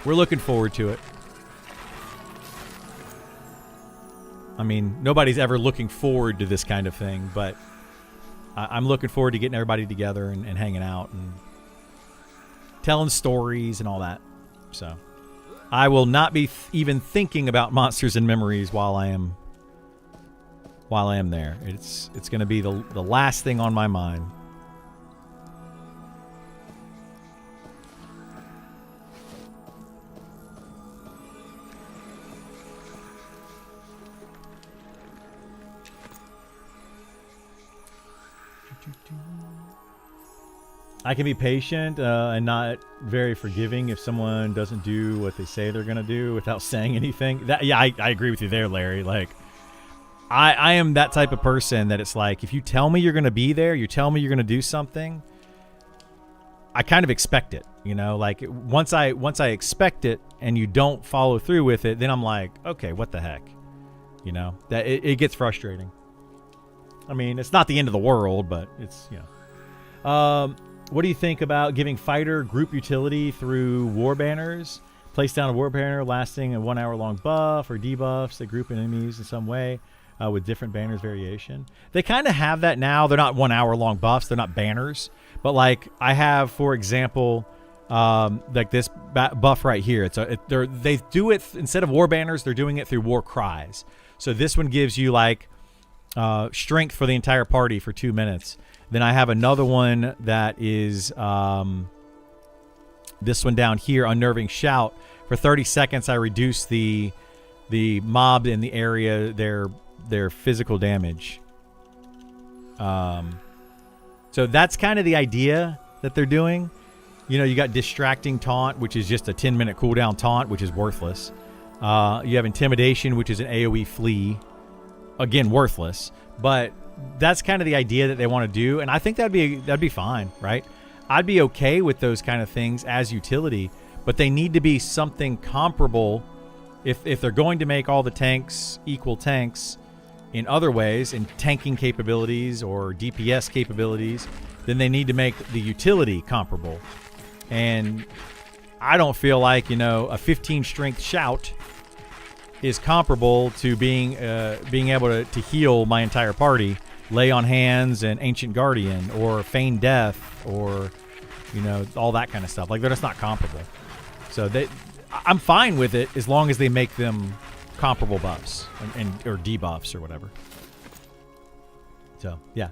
Speaker 1: We're looking forward to it. I mean, nobody's ever looking forward to this kind of thing, but I'm looking forward to getting everybody together and hanging out and telling stories and all that. So I will not be even thinking about Monsters and Memories while I am there. It's going to be the last thing on my mind. I can be patient and not very forgiving if someone doesn't do what they say they're going to do without saying anything. I agree with you there, Larry. Like, I am that type of person that it's like, if you tell me you're going to be there, you tell me you're going to do something, I kind of expect it, you know? Like, once I expect it and you don't follow through with it, then I'm like, okay, what the heck? You know? That it gets frustrating. I mean, it's not the end of the world, but it's, you know. What do you think about giving fighter group utility through war banners? Place down a war banner lasting a 1 hour long buff or debuffs that group enemies in some way with different banners variation. They kind of have that now. They're not 1 hour long buffs. They're not banners. But like I have, for example, like this buff right here. They do it instead of war banners. They're doing it through war cries. So this one gives you like strength for the entire party for 2 minutes. Then I have another one that is this one down here, Unnerving Shout. For 30 seconds, I reduce the mob in the area their physical damage. So that's kind of the idea that they're doing. You know, you got Distracting Taunt, which is just a 10-minute cooldown taunt, which is worthless. You have Intimidation, which is an AoE flee. Again, worthless. But that's kind of the idea that they want to do, and I think that'd be fine, right? I'd be okay with those kind of things as utility, but they need to be something comparable. If they're going to make all the tanks equal tanks in other ways, in tanking capabilities or DPS capabilities, then they need to make the utility comparable. And I don't feel like, you know, a 15 strength shout is comparable to being able to heal my entire party, Lay on Hands and Ancient Guardian, or Feign Death, or, you know, all that kind of stuff. Like, they're just not comparable. So I'm fine with it as long as they make them comparable buffs or debuffs or whatever. So yeah,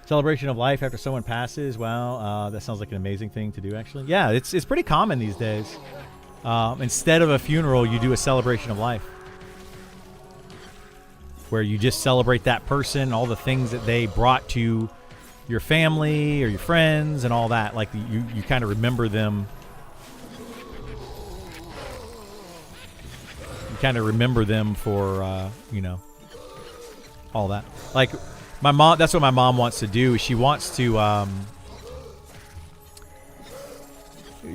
Speaker 1: celebration of life after someone passes. Wow, that sounds like an amazing thing to do. Actually, yeah, it's pretty common these days. Instead of a funeral, you do a celebration of life, where you just celebrate that person, all the things that they brought to your family or your friends and all that. Like, you kind of remember them. You kind of remember them for, you know, all that. Like, my mom, that's what my mom wants to do. She wants to,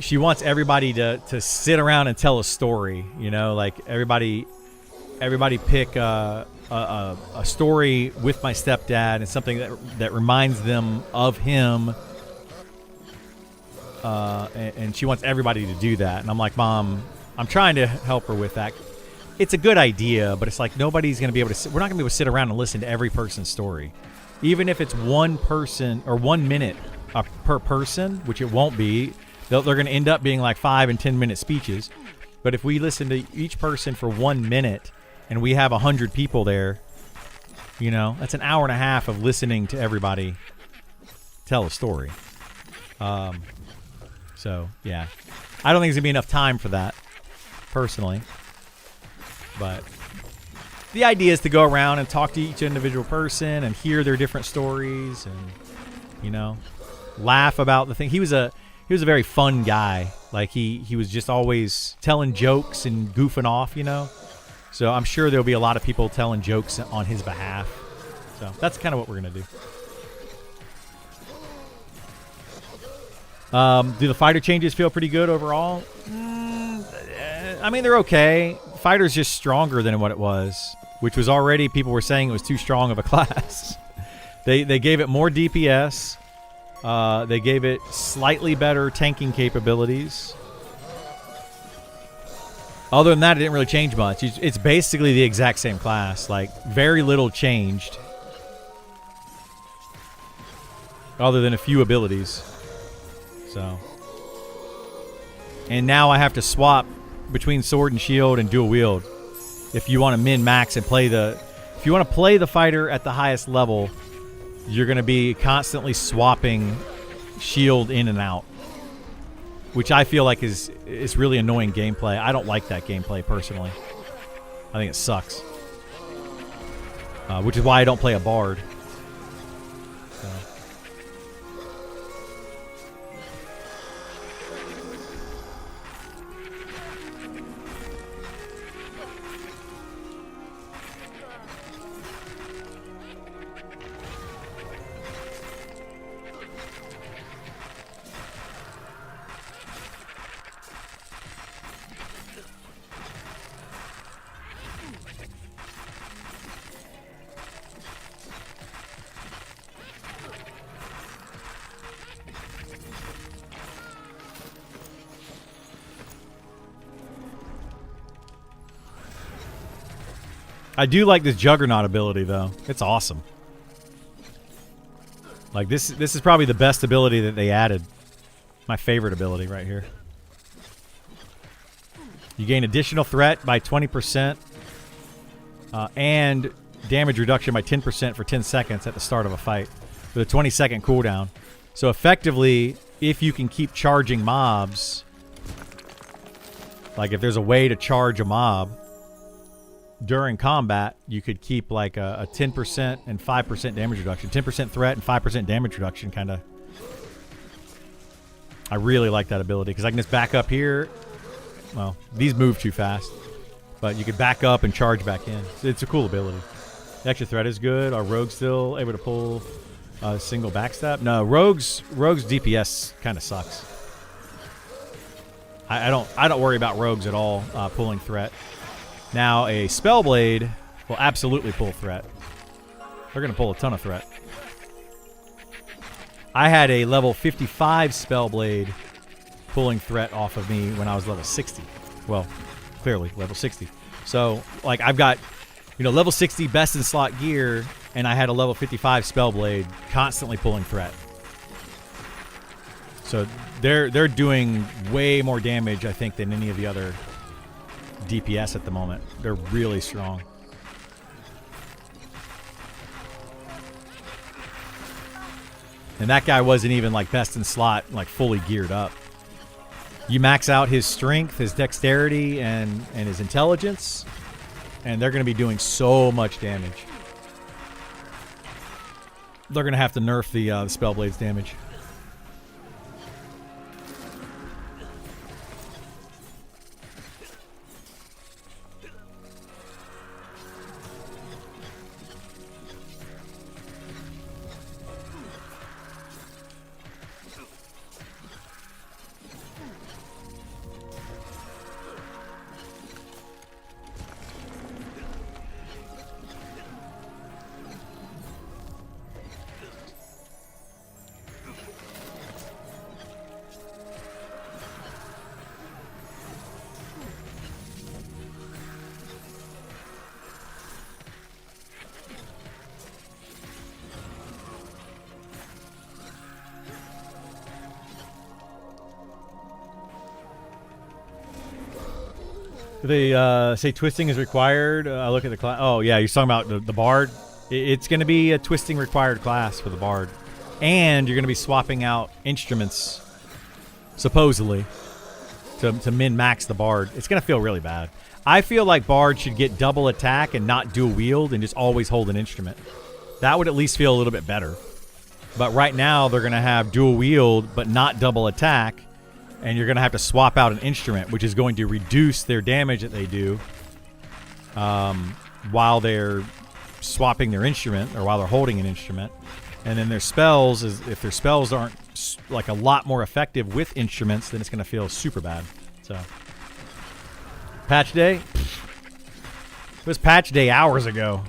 Speaker 1: she wants everybody to sit around and tell a story, you know, like everybody pick a story with my stepdad, and something that reminds them of him. And she wants everybody to do that. And I'm like, Mom, I'm trying to help her with that. It's a good idea, but it's like nobody's going to be able to we're not going to be able to sit around and listen to every person's story. Even if it's one person or 1 minute per person, which it won't be. They're going to end up being like 5 and 10 minute speeches. But if we listen to each person for 1 minute and we have 100 people there, you know, that's an hour and a half of listening to everybody tell a story. So, yeah. I don't think there's going to be enough time for that, personally. But the idea is to go around and talk to each individual person and hear their different stories and, you know, laugh about the thing. He was a very fun guy. Like, he was just always telling jokes and goofing off, you know. So I'm sure there'll be a lot of people telling jokes on his behalf. So that's kind of what we're going to do. Do the fighter changes feel pretty good overall? I mean, they're okay. Fighter's just stronger than what it was, which was already, people were saying it was too strong of a class. They gave it more DPS. They gave it slightly better tanking capabilities. Other than that, it didn't really change much. It's basically the exact same class. Like, very little changed. Other than a few abilities. So. And now I have to swap between sword and shield and dual wield. If you want to min-max and play the... If you want to play the fighter at the highest level, you're going to be constantly swapping shield in and out. Which I feel like is really annoying gameplay. I don't like that gameplay, personally. I think it sucks. Which is why I don't play a bard. So. I do like this Juggernaut ability, though. It's awesome. Like, this is probably the best ability that they added. My favorite ability right here. You gain additional threat by 20%. And damage reduction by 10% for 10 seconds at the start of a fight. With a 20-second cooldown. So effectively, if you can keep charging mobs... Like, if there's a way to charge a mob... During combat, you could keep like a 10% and 5% damage reduction. 10% threat and 5% damage reduction, kind of. I really like that ability because I can just back up here. Well, these move too fast. But you could back up and charge back in. It's a cool ability. The extra threat is good. Are rogues still able to pull a single backstab? No, rogues DPS kind of sucks. I don't worry about rogues at all pulling threat. Now, a Spellblade will absolutely pull threat. They're going to pull a ton of threat. I had a level 55 Spellblade pulling threat off of me when I was level 60. Well, clearly, level 60. So, like, I've got, level 60 best in slot gear, and I had a level 55 Spellblade constantly pulling threat. So, they're doing way more damage, I think, than any of the other DPS at the moment. They're really strong. And that guy wasn't even like best in slot, like fully geared up. You max out his strength, his dexterity, and his intelligence, and they're going to be doing so much damage. They're going to have to nerf the Spellblade's damage. They say twisting is required. I look at the class. Oh, yeah, you're talking about the Bard. It's going to be a twisting required class for the Bard. And you're going to be swapping out instruments, supposedly, to min-max the Bard. It's going to feel really bad. I feel like Bard should get double attack and not dual wield and just always hold an instrument. That would at least feel a little bit better. But right now, they're going to have dual wield but not double attack. And you're going to have to swap out an instrument, which is going to reduce their damage that they do while they're swapping their instrument or while they're holding an instrument. And then their spells, if their spells aren't like a lot more effective with instruments, then it's going to feel super bad. So, patch day. It was patch day hours ago.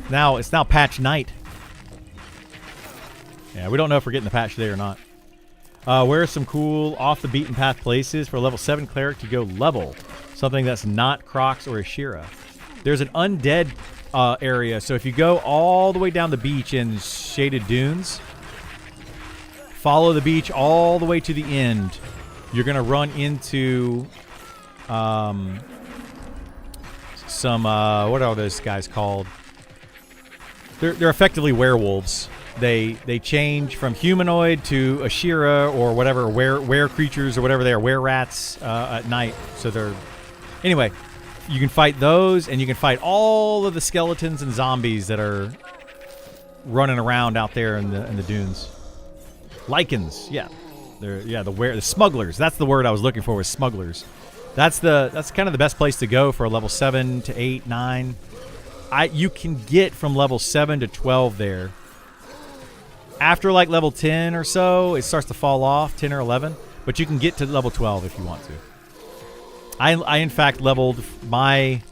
Speaker 1: Now it's now patch night. Yeah, we don't know if we're getting the patch today or not. Where are some cool off the beaten path places for a level 7 cleric to go level? Something that's not Crocs or Ashira. There's an undead area, so if you go all the way down the beach in Shaded Dunes, follow the beach all the way to the end, you're going to run into some, what are those guys called? They're effectively werewolves. They change from humanoid to Ashira or whatever, were creatures or whatever they are, were rats at night. So they're... Anyway, you can fight those, and you can fight all of the skeletons and zombies that are running around out there in the dunes. Lycans, yeah. The smugglers. That's the word I was looking for, was smugglers. That's kind of the best place to go for a level 7 to 8, 9. You can get from level 7 to 12 there. After like level 10 or so, it starts to fall off, 10 or 11. But you can get to level 12 if you want to. I in fact leveled my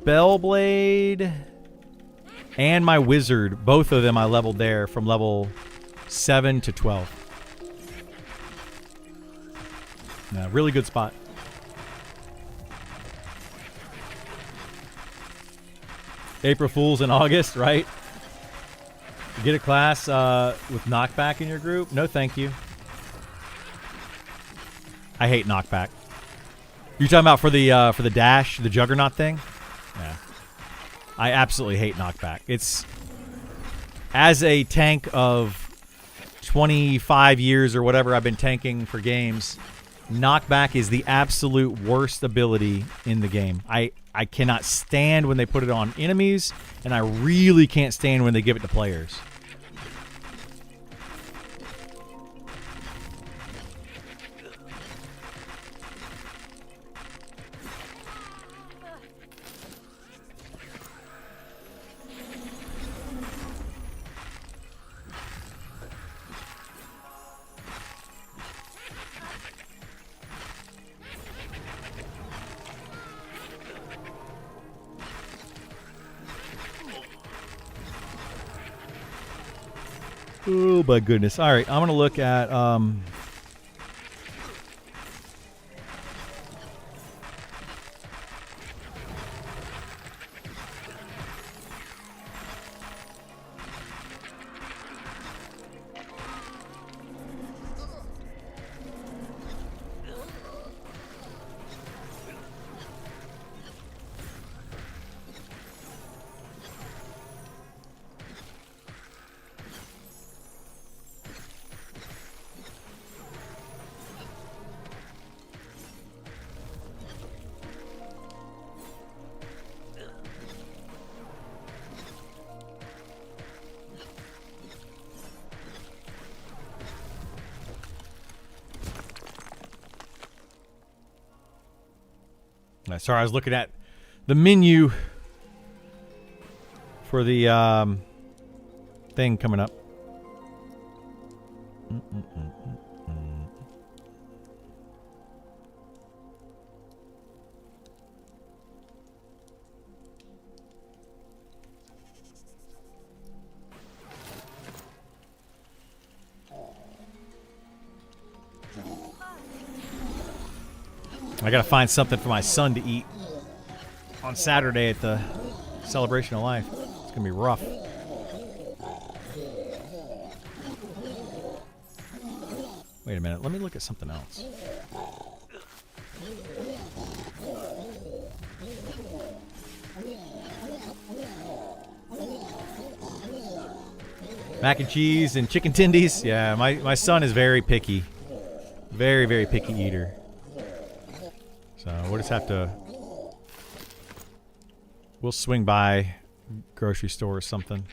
Speaker 1: Spellblade and my Wizard. Both of them I leveled there from level 7 to 12. Yeah, really good spot. April Fools in August, right? Get a class with knockback in your group? No, thank you. I hate knockback. You're talking about for the dash, the Juggernaut thing? Yeah. I absolutely hate knockback. It's, as a tank of 25 years or whatever I've been tanking for games, knockback is the absolute worst ability in the game. I cannot stand when they put it on enemies, and I really can't stand when they give it to players. Oh my goodness. All right, I'm going to look at sorry, I was looking at the menu for the thing coming up. I gotta find something for my son to eat on Saturday at the Celebration of Life. It's gonna be rough. Wait a minute, let me look at something else. Mac and cheese and chicken tendies. Yeah, my son is very picky. Very, very picky eater. So we'll just have to... We'll swing by grocery store or something.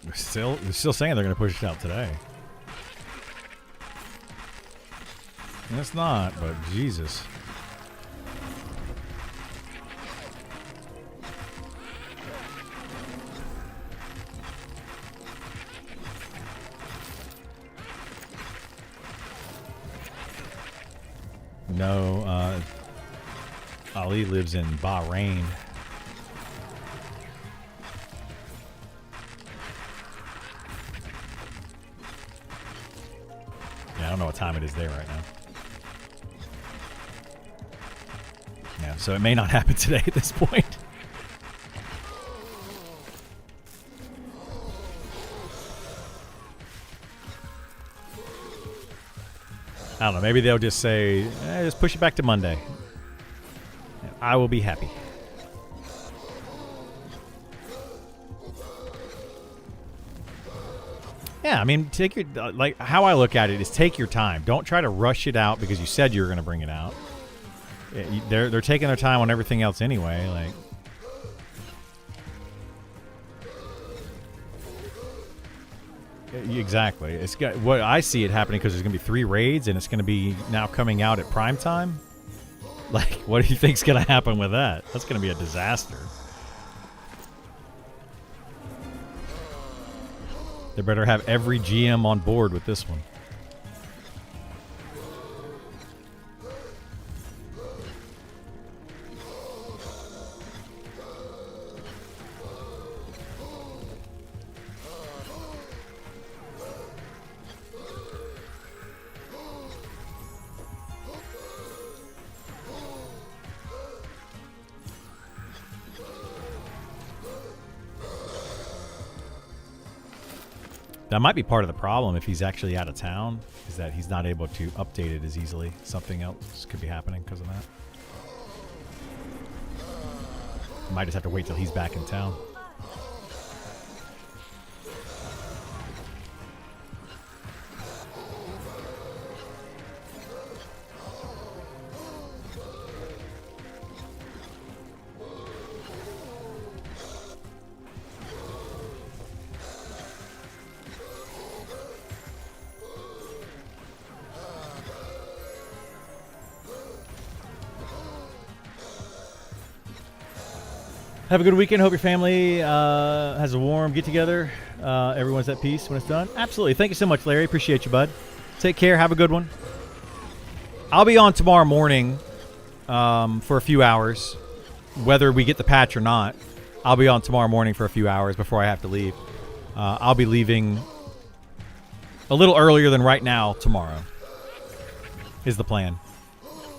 Speaker 1: They're still saying they're going to push it out today. It's not, but Jesus. No, Ali lives in Bahrain. Yeah, I don't know what time it is there right now. Yeah, so it may not happen today at this point. I don't know. Maybe they'll just say, just push it back to Monday. I will be happy. Yeah, I mean, take your like how I look at it is take your time. Don't try to rush it out because you said you were going to bring it out. They're taking their time on everything else anyway. Like, exactly. It's got what I see it happening because there's going to be 3 raids and it's going to be now coming out at prime time. Like, what do you think's going to happen with that? That's going to be a disaster. They better have every GM on board with this one. That might be part of the problem if he's actually out of town, is that he's not able to update it as easily. Something else could be happening because of that. Might just have to wait till he's back in town. Have a good weekend. Hope your family has a warm get-together. Everyone's at peace when it's done. Absolutely. Thank you so much, Larry. Appreciate you, bud. Take care. Have a good one. I'll be on tomorrow morning for a few hours, whether we get the patch or not. I'll be on tomorrow morning for a few hours before I have to leave. I'll be leaving a little earlier than right now tomorrow is the plan.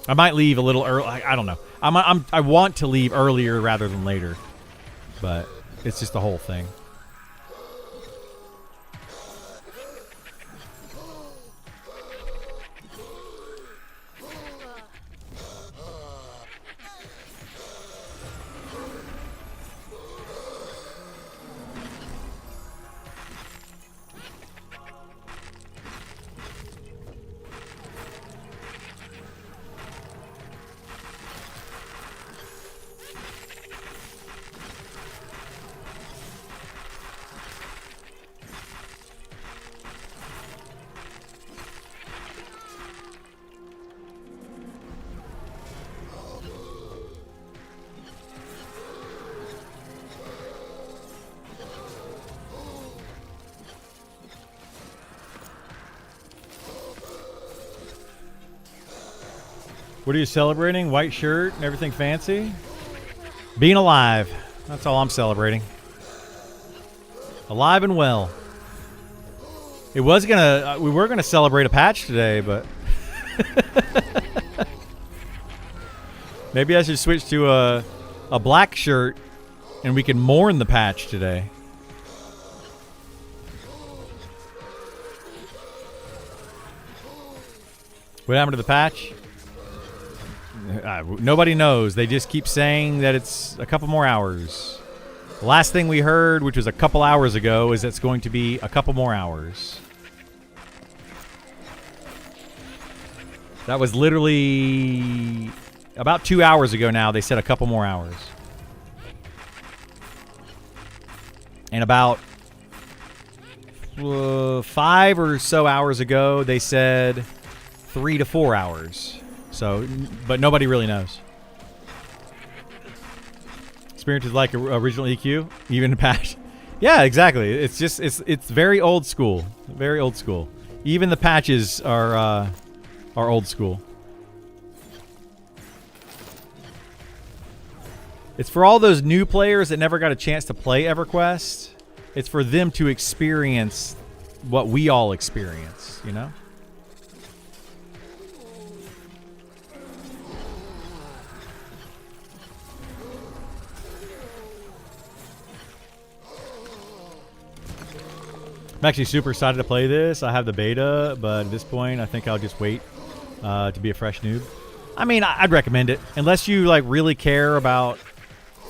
Speaker 1: I might leave a little early. I don't know. I want to leave earlier rather than later, but it's just the whole thing. What are you celebrating? White shirt and everything fancy? Being alive. That's all I'm celebrating. Alive and well. It was gonna. We were gonna celebrate a patch today, but maybe I should switch to a black shirt, and we can mourn the patch today. What happened to the patch? Nobody knows. They just keep saying that it's a couple more hours. The last thing we heard, which was a couple hours ago, is it's going to be a couple more hours. That was literally about 2 hours ago now. They said a couple more hours. And about 5 or so hours ago, they said 3 to 4 hours. So, but nobody really knows. Experience is like original EQ, even patch. Yeah, exactly. It's just it's very old school, very old school. Even the patches are old school. It's for all those new players that never got a chance to play EverQuest. It's for them to experience what we all experience, you know? I'm actually super excited to play this. I have the beta, but at this point, I think I'll just wait to be a fresh noob. I mean, I'd recommend it. Unless you like really care about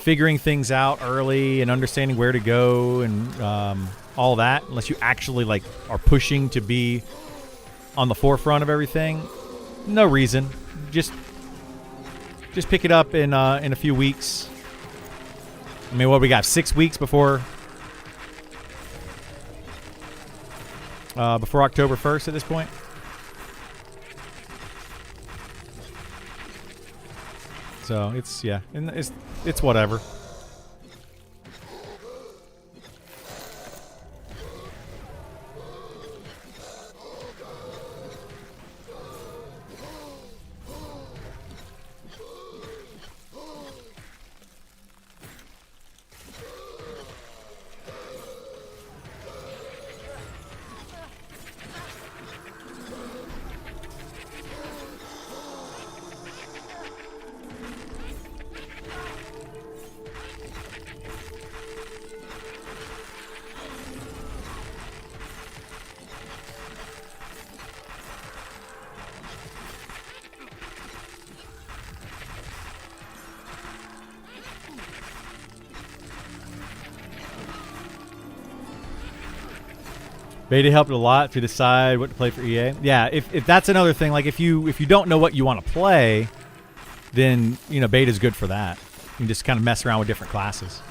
Speaker 1: figuring things out early and understanding where to go and all that. Unless you actually like are pushing to be on the forefront of everything, no reason. Just pick it up in a few weeks. I mean, what we got? 6 weeks before October 1st at this point. So it's, yeah, and it's whatever. Beta helped a lot to decide what to play for EA. Yeah, if that's another thing, like if you don't know what you want to play, then you know beta's good for that. You can just kind of mess around with different classes.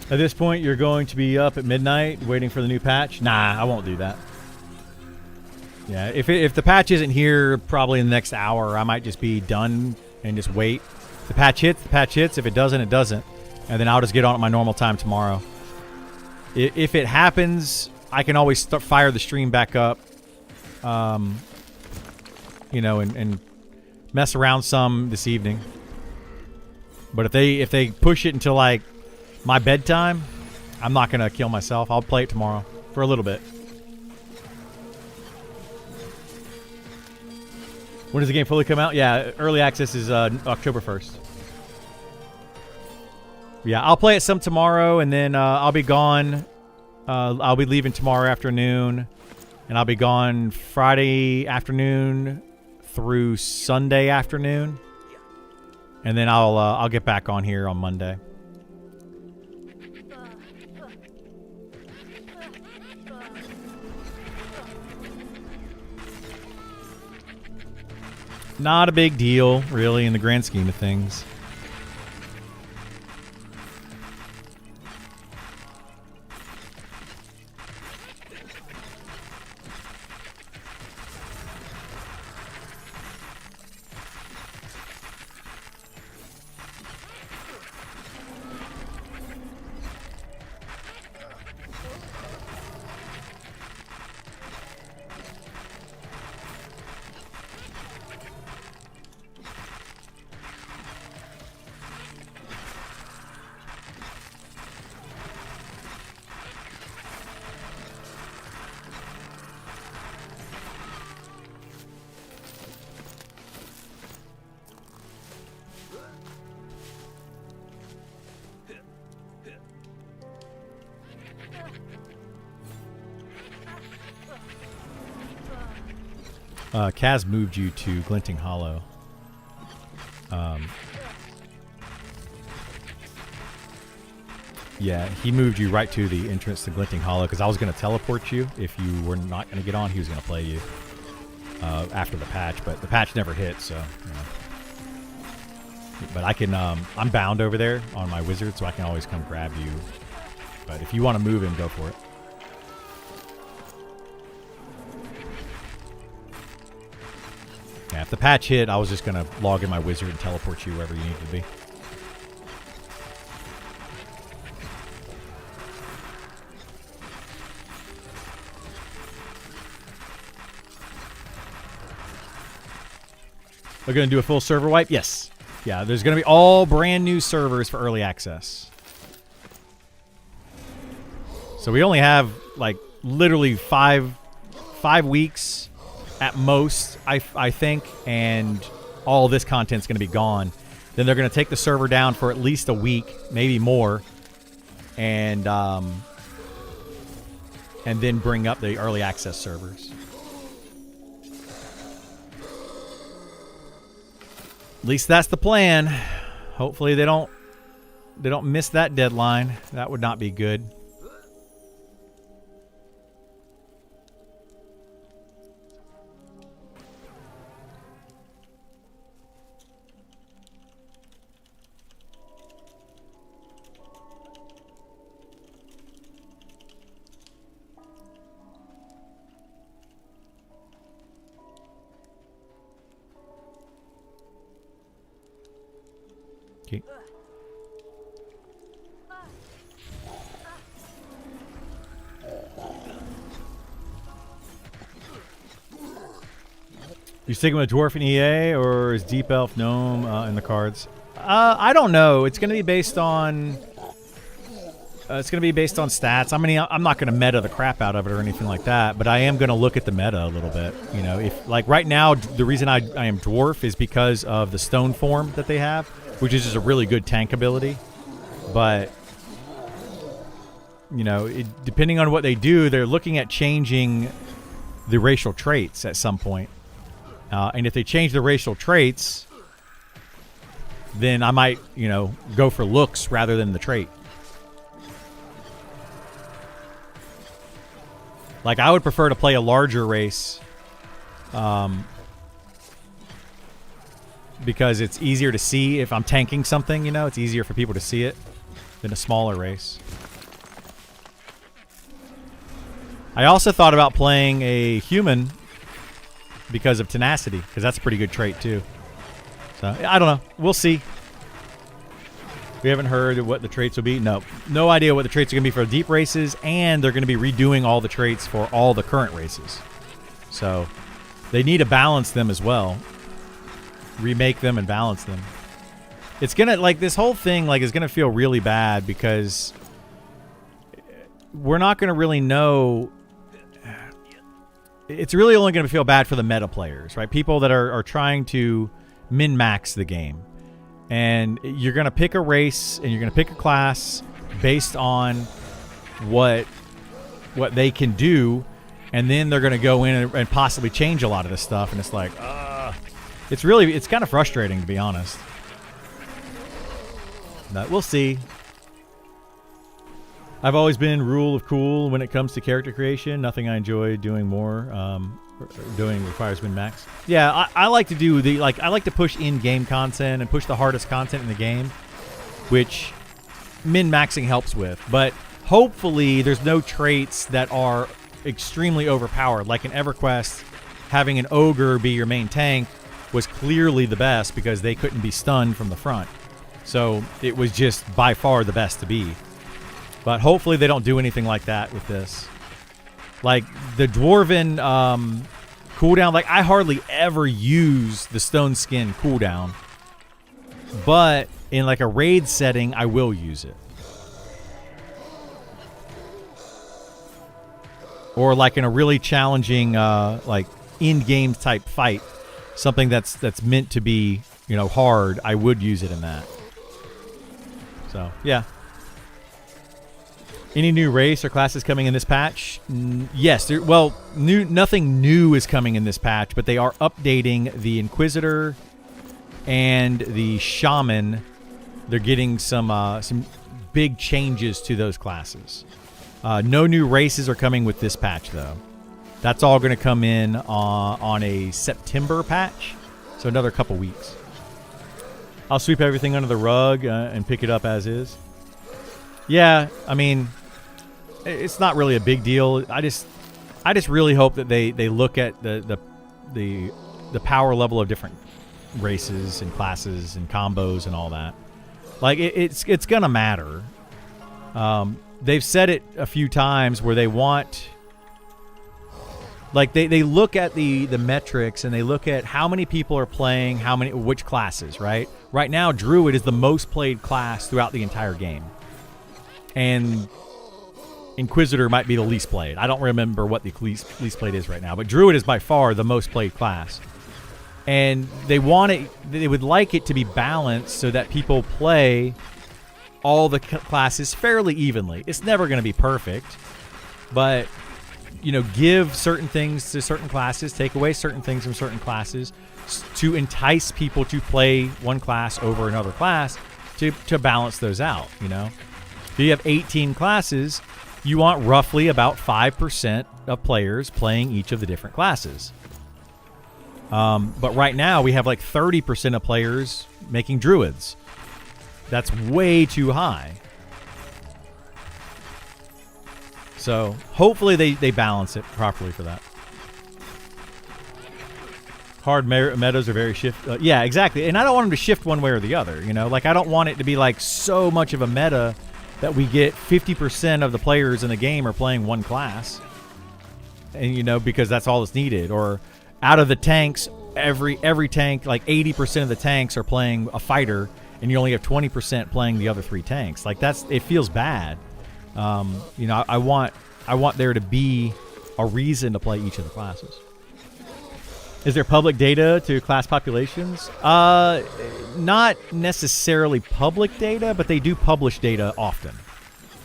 Speaker 1: At this point, you're going to be up at midnight waiting for the new patch? Nah, I won't do that. Yeah, if the patch isn't here probably in the next hour, I might just be done and just wait. If the patch hits, the patch hits. If it doesn't, it doesn't. And then I'll just get on at my normal time tomorrow. If it happens, I can always fire the stream back up. You know, and mess around some this evening. But if they push it until like my bedtime, I'm not gonna kill myself. I'll play it tomorrow for a little bit. When does the game fully come out? Yeah, early access is October 1st. Yeah, I'll play it some tomorrow, and then I'll be gone. I'll be leaving tomorrow afternoon, and I'll be gone Friday afternoon through Sunday afternoon, and then I'll get back on here on Monday. Not a big deal, really, in the grand scheme of things. Kaz moved you to Glinting Hollow. Yeah, he moved you right to the entrance to Glinting Hollow because I was going to teleport you. If you were not going to get on, he was going to play you after the patch. But the patch never hit, so... You know. But I can... I'm bound over there on my wizard, so I can always come grab you. But if you want to move him, go for it. Yeah, if the patch hit, I was just going to log in my wizard and teleport you wherever you need to be. We're going to do a full server wipe? Yes. Yeah, there's going to be all brand new servers for early access. So we only have, like, literally five weeks at most, I think, and all this content's going to be gone. Then they're going to take the server down for at least a week, maybe more, and then bring up the early access servers. At least that's the plan. Hopefully they don't miss that deadline. That would not be good. Okay. You sticking with Dwarf and EA, or is Deep Elf Gnome in the cards? I don't know. It's going to be based on... stats. I mean, I'm not going to meta the crap out of it or anything like that, but I am going to look at the meta a little bit. You know, if like right now, the reason I am Dwarf is because of the stone form that they have, which is just a really good tank ability. But, you know, depending on what they do, they're looking at changing the racial traits at some point. And if they change the racial traits, then I might, you know, go for looks rather than the trait. Like, I would prefer to play a larger race because it's easier to see if I'm tanking something, you know? It's easier for people to see it than a smaller race. I also thought about playing a human because of tenacity, because that's a pretty good trait, too. So, I don't know. We'll see. We haven't heard what the traits will be. No idea what the traits are going to be for deep races, and they're going to be redoing all the traits for all the current races. So they need to balance them as well. Remake them and balance them. It's going to, like, this whole thing, like, is going to feel really bad because we're not going to really know. It's really only going to feel bad for the meta players, right? People that are trying to min-max the game. And you're going to pick a race and you're going to pick a class based on what they can do. And then they're going to go in and possibly change a lot of this stuff. And it's like, it's kind of frustrating, to be honest. But we'll see. I've always been rule of cool when it comes to character creation. Nothing I enjoy doing more. Doing requires min-max. Yeah, I like to do I like to push in-game content and push the hardest content in the game, which min-maxing helps with. But hopefully there's no traits that are extremely overpowered. Like in EverQuest, having an ogre be your main tank was clearly the best because they couldn't be stunned from the front. So it was just by far the best to be. But hopefully they don't do anything like that with this. Like, the Dwarven cooldown, like, I hardly ever use the Stone Skin cooldown. But in, like, a raid setting, I will use it. Or, like, in a really challenging, like, in-game type fight. Something that's meant to be, you know, hard, I would use it in that. So, yeah. Any new race or classes coming in this patch? Yes. Nothing new is coming in this patch, but they are updating the Inquisitor and the Shaman. They're getting some big changes to those classes. No new races are coming with this patch, though. That's all going to come in on a September patch, so another couple weeks. I'll sweep everything under the rug and pick it up as is. Yeah, I mean, it's not really a big deal. I just really hope that they look at the power level of different races and classes and combos and all that. Like it's gonna matter. They've said it a few times where they want, like they look at the metrics and they look at how many people are playing, which classes, right? Right now, Druid is the most played class throughout the entire game. And Inquisitor might be the least played. I don't remember what the least played is right now, but Druid is by far the most played class. And they would like it to be balanced so that people play all the classes fairly evenly. It's never going to be perfect, but give certain things to certain classes, take away certain things from certain classes to entice people to play one class over another class to balance those out, If you have 18 classes, you want roughly about 5% of players playing each of the different classes. But right now, we have like 30% of players making Druids. That's way too high. So hopefully they balance it properly for that. Hard metas are very shift. Yeah, exactly. And I don't want them to shift one way or the other. Like I don't want it to be like so much of a meta that we get 50% of the players in the game are playing one class, and because that's all that's needed. Or out of the tanks, every tank, like 80% of the tanks are playing a fighter, and you only have 20% playing the other 3 tanks. Like it feels bad. I want there to be a reason to play each of the classes. Is there public data to class populations? Not necessarily public data, but they do publish data often.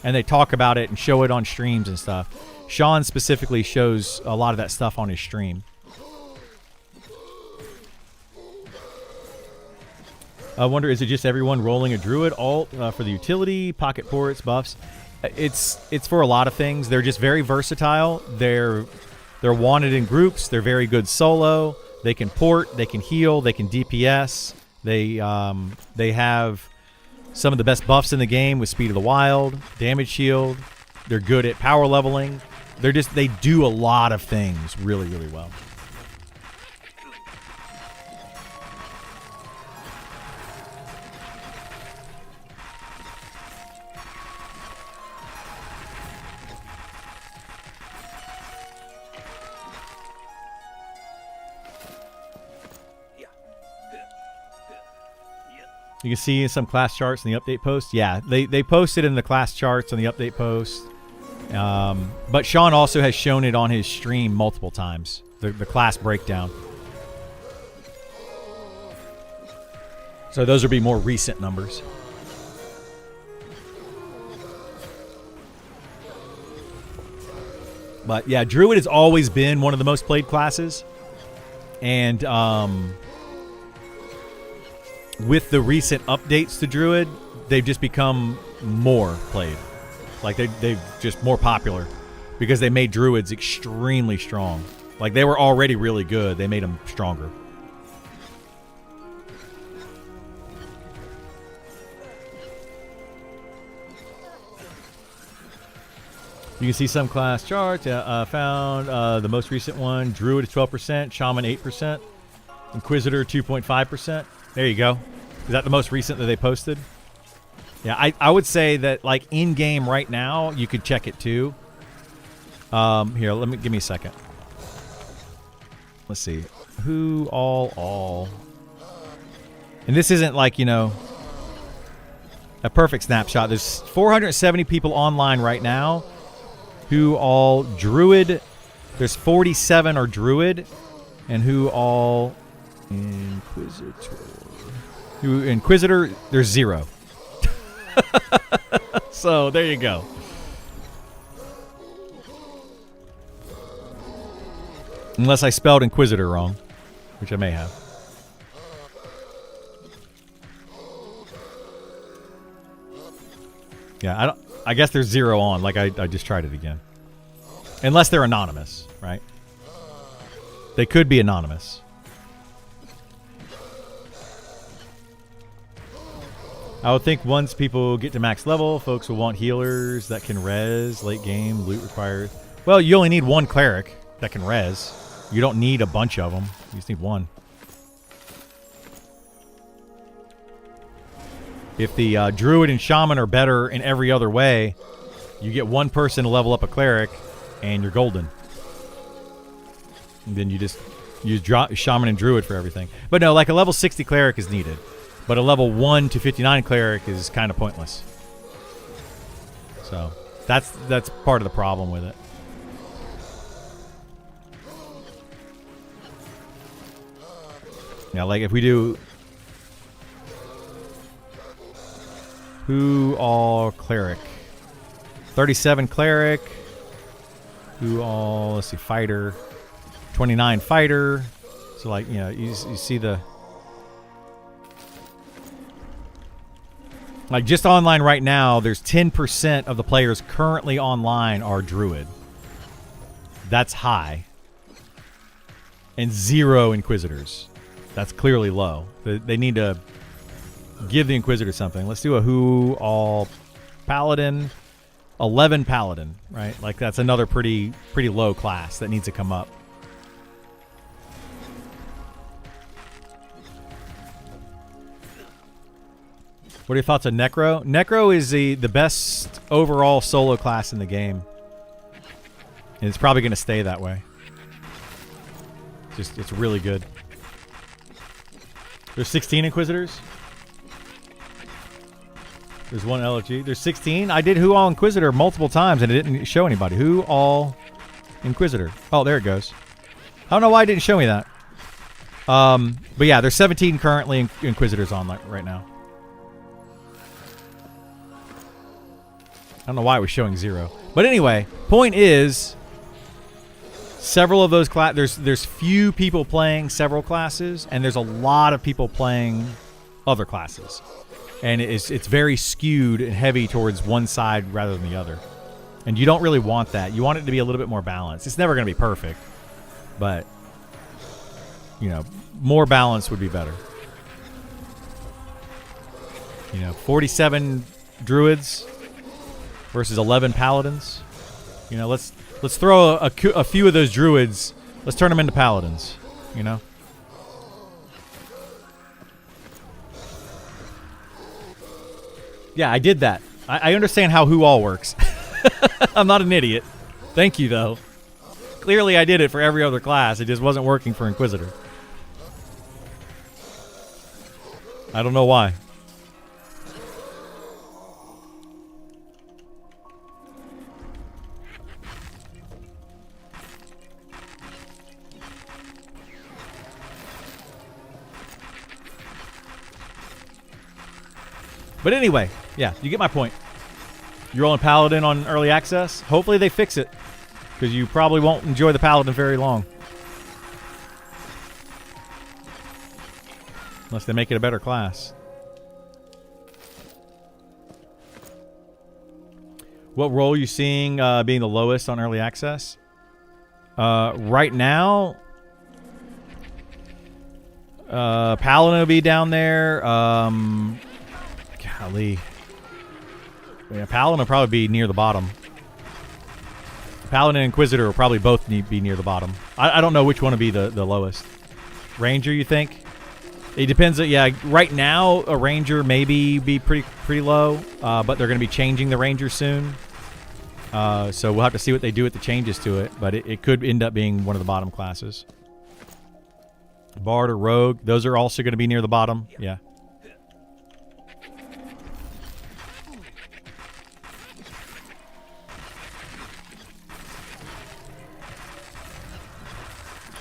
Speaker 1: And they talk about it and show it on streams and stuff. Sean specifically shows a lot of that stuff on his stream. I wonder, is it just everyone rolling a Druid alt for the utility, pocket ports, buffs? It's for a lot of things. They're just very versatile. They're wanted in groups. They're very good solo. They can port. They can heal. They can DPS. They have some of the best buffs in the game with Speed of the Wild, Damage Shield. They're good at power leveling. They do a lot of things really, really well. You can see some class charts in the update post. Yeah, they posted in the class charts on the update post. But Sean also has shown it on his stream multiple times, the class breakdown. So those would be more recent numbers. But yeah, Druid has always been one of the most played classes. And with the recent updates to Druid, they've just become more played. Like they've just more popular because they made Druids extremely strong. Like they were already really good. They made them stronger. You can see some class charts. Found the most recent one. Druid is 12%, Shaman 8%, Inquisitor 2.5%. There you go. Is that the most recent that they posted? Yeah, I would say that like in game right now, you could check it too. Here, give me a second. Let's see. Who all. And this isn't like, a perfect snapshot. There's 470 people online right now who all Druid. There's 47 are Druid, and who all Inquisitor, there's 0. So there you go. Unless I spelled Inquisitor wrong, which I may have. Yeah, I guess there's 0 on. Like, I just tried it again. Unless they're anonymous, right? They could be anonymous. I would think once people get to max level, folks will want healers that can res late game. Loot required. Well, you only need one cleric that can res. You don't need a bunch of them. You just need one. If the druid and shaman are better in every other way, you get one person to level up a cleric, and you're golden. And then you just use shaman and druid for everything. But no, like a level 60 cleric is needed. But a level 1 to 59 cleric is kind of pointless. So that's part of the problem with it. Yeah, like if we do... Who all cleric? 37 cleric. Who all, let's see, fighter. 29 fighter. So like, you know, you see the... Like just online right now, there's 10% of the players currently online are druid. That's high. And 0 inquisitors. That's clearly low. They need to give the inquisitor something. Let's do a who all paladin. 11 paladin, right? Like that's another pretty low class that needs to come up. What are your thoughts on Necro? Necro is the best overall solo class in the game. And it's probably going to stay that way. It's really good. There's 16 Inquisitors. There's one LFG. There's 16. I did Who All Inquisitor multiple times and it didn't show anybody. Who All Inquisitor. Oh, there it goes. I don't know why it didn't show me that. But yeah, there's 17 currently Inquisitors on right now. I don't know why it was showing 0. But anyway, point is, several of those there's few people playing several classes, and there's a lot of people playing other classes. And it's very skewed and heavy towards one side rather than the other. And you don't really want that. You want it to be a little bit more balanced. It's never going to be perfect, but you know, more balance would be better. You know, 47 druids versus 11 paladins. You know, let's throw a few of those druids. Let's turn them into paladins. You know. Yeah, I did that. I understand how Who All works. I'm not an idiot. Thank you, though. Clearly, I did it for every other class. It just wasn't working for Inquisitor. I don't know why. But anyway, yeah, you get my point. You're rolling Paladin on early access. Hopefully they fix it, because you probably won't enjoy the Paladin very long. Unless they make it a better class. What role are you seeing being the lowest on early access? Right now, Paladin will be down there. Golly. Yeah, Paladin will probably be near the bottom. Paladin and Inquisitor will probably both be near the bottom. I don't know which one will be the lowest. Ranger, you think? It depends. Yeah, right now a Ranger maybe be pretty low, but they're going to be changing the Ranger soon. So we'll have to see what they do with the changes to it, but it could end up being one of the bottom classes. Bard or Rogue, those are also going to be near the bottom. Yeah.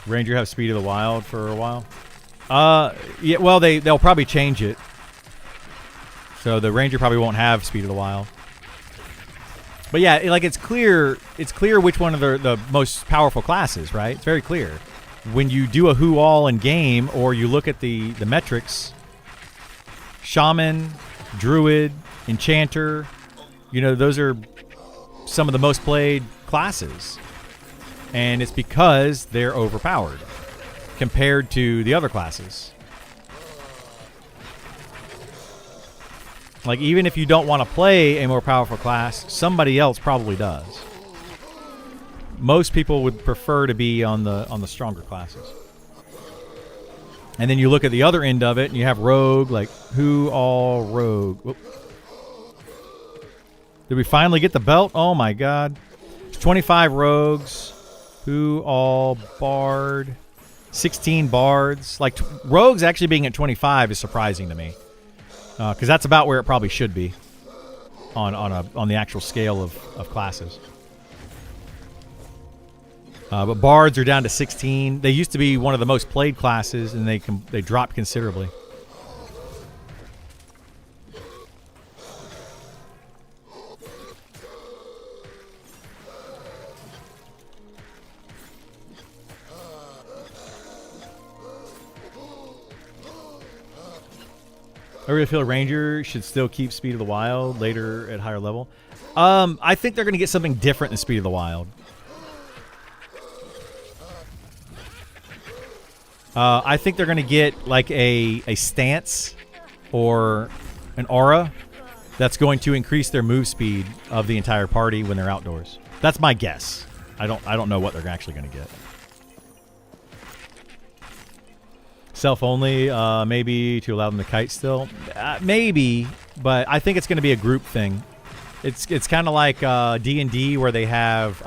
Speaker 1: Ranger have Speed of the Wild for a while. Yeah, well, they'll probably change it. So the Ranger probably won't have Speed of the Wild. But yeah, like it's clear which one of the most powerful classes, right? It's very clear. When you do a who all in game, or you look at the metrics, Shaman, Druid, Enchanter, you know, those are some of the most played classes. And it's because they're overpowered compared to the other classes. Like, even if you don't want to play a more powerful class, somebody else probably does. Most people would prefer to be on the stronger classes. And then you look at the other end of it, and you have Rogue, like, who all Rogue? Whoop. Did we finally get the belt? Oh, my God. 25 Rogues. Who all Bard? 16 Bards. Like, Rogues actually being at 25 is surprising to me. Because that's about where it probably should be on the actual scale of classes. But Bards are down to 16. They used to be one of the most played classes, and they dropped considerably. I really feel Ranger should still keep Speed of the Wild later at higher level. I think they're going to get something different than Speed of the Wild. I think they're going to get like a stance or an aura that's going to increase their move speed of the entire party when they're outdoors. That's my guess. I don't know what they're actually going to get. Self-only, maybe to allow them to kite still. Maybe, but I think it's going to be a group thing. It's kind of like D&D where they have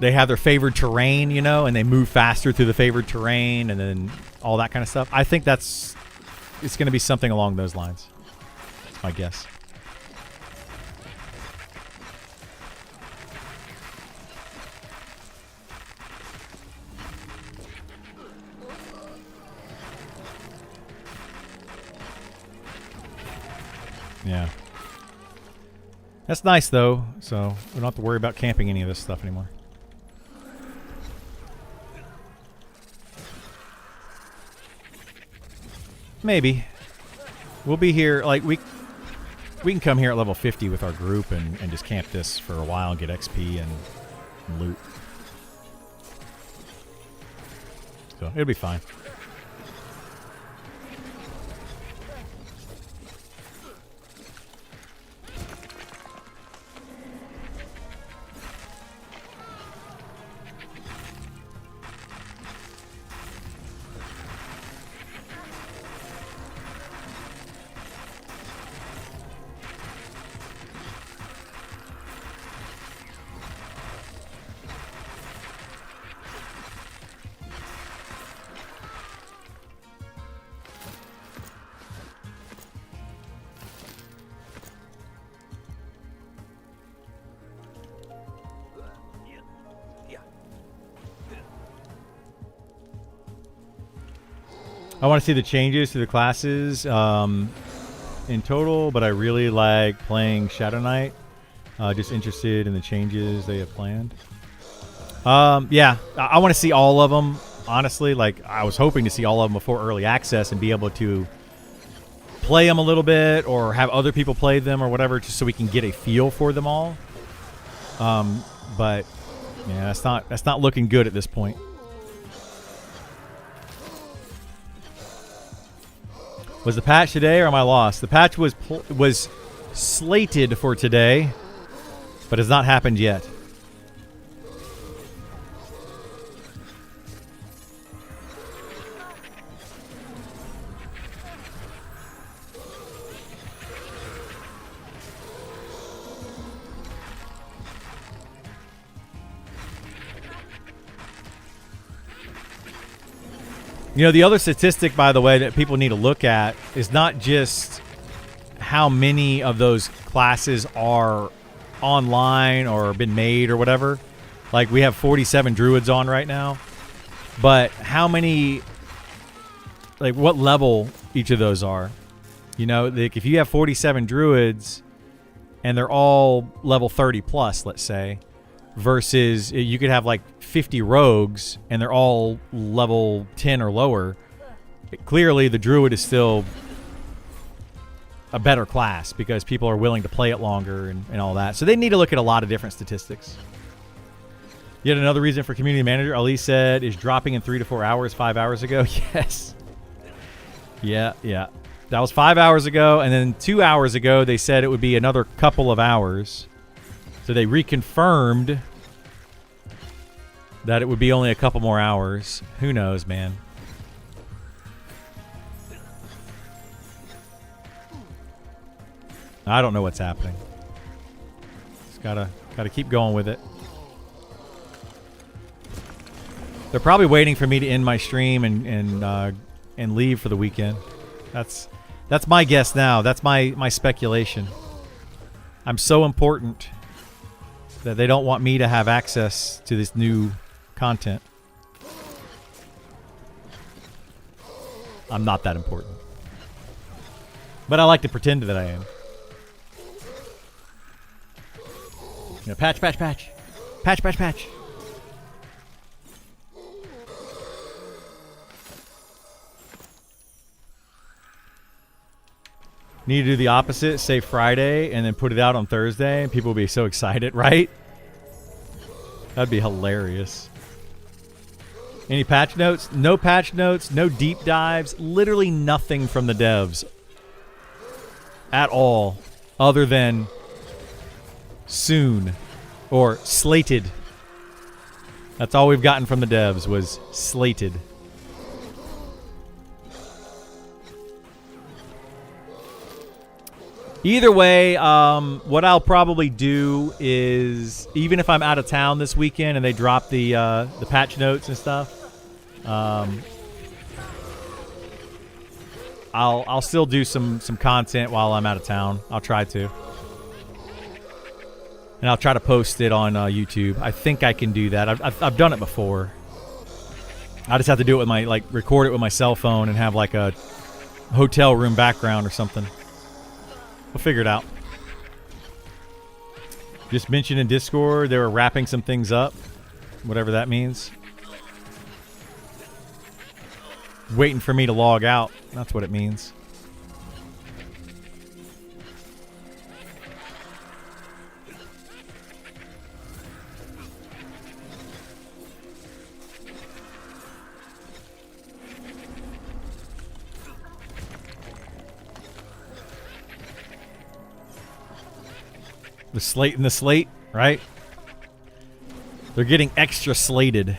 Speaker 1: their favored terrain, you know, and they move faster through the favored terrain and then all that kind of stuff. I think it's going to be something along those lines. That's my guess. Yeah. That's nice, though, so we don't have to worry about camping any of this stuff anymore. Maybe. We'll be here, like, we can come here at level 50 with our group and just camp this for a while and get XP and loot. So, it'll be fine. I want to see the changes to the classes in total, but I really like playing Shadow Knight. Just interested in the changes they have planned. Yeah, I want to see all of them, honestly. Like, I was hoping to see all of them before early access and be able to play them a little bit or have other people play them or whatever, just so we can get a feel for them all. But yeah, that's not looking good at this point. Was the patch today or am I lost? The patch was slated for today, but has not happened yet. You know, the other statistic, by the way, that people need to look at is not just how many of those classes are online or been made or whatever. Like, we have 47 druids on right now. But how many, like, what level each of those are. You know, like if you have 47 druids and they're all level 30 plus, let's say, versus you could have like 50 rogues and they're all level 10 or lower, clearly the druid is still a better class because people are willing to play it longer and all that. So they need to look at a lot of different statistics. Yet another reason for community manager, Ali said, is dropping in 3 to 4 hours 5 hours ago. Yes. Yeah. That was 5 hours ago, and then 2 hours ago they said it would be another couple of hours. So they reconfirmed that it would be only a couple more hours. Who knows, man? I don't know what's happening. Just gotta keep going with it. They're probably waiting for me to end my stream and leave for the weekend. That's my guess now. That's my speculation. I'm so important that they don't want me to have access to this new content. I'm not that important. But I like to pretend that I am. You know, patch. Patch. Need to do the opposite, say Friday, and then put it out on Thursday, and people will be so excited, right? That'd be hilarious. Any patch notes? No patch notes, no deep dives, literally nothing from the devs at all, other than soon or slated. That's all we've gotten from the devs was slated. Either way, what I'll probably do is, even if I'm out of town this weekend and they drop the patch notes and stuff, I'll still do some content while I'm out of town. I'll try to, and I'll try to post it on YouTube. I think I can do that. I've done it before. I just have to do it with record it with my cell phone and have like a hotel room background or something. We'll figure it out. Just mentioned in Discord they were wrapping some things up. Whatever that means. Waiting for me to log out. That's what it means. The slate and the slate, right? They're getting extra slated.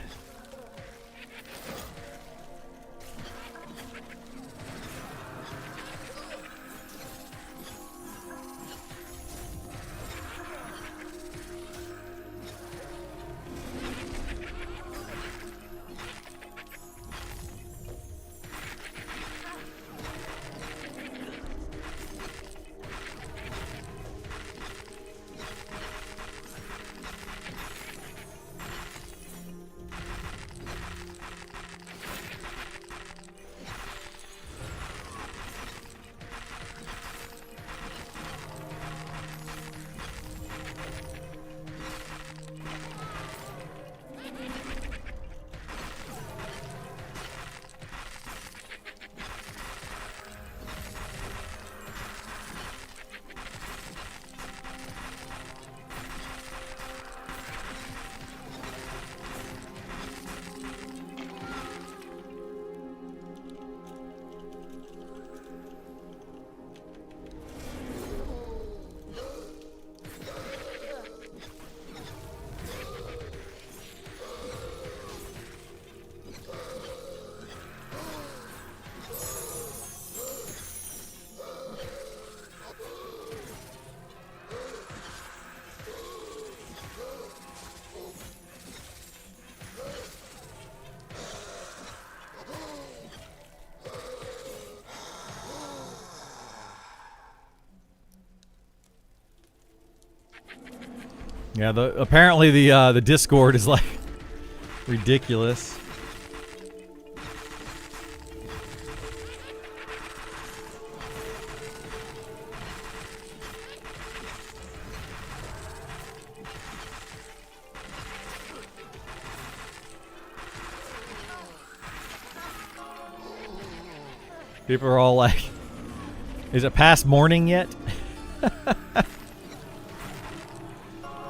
Speaker 1: Yeah, apparently the Discord is like ridiculous. People are all like, is it past morning yet?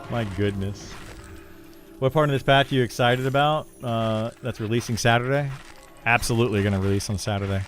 Speaker 1: My goodness. What part of this patch are you excited about? That's releasing Saturday? Absolutely going to release on Saturday.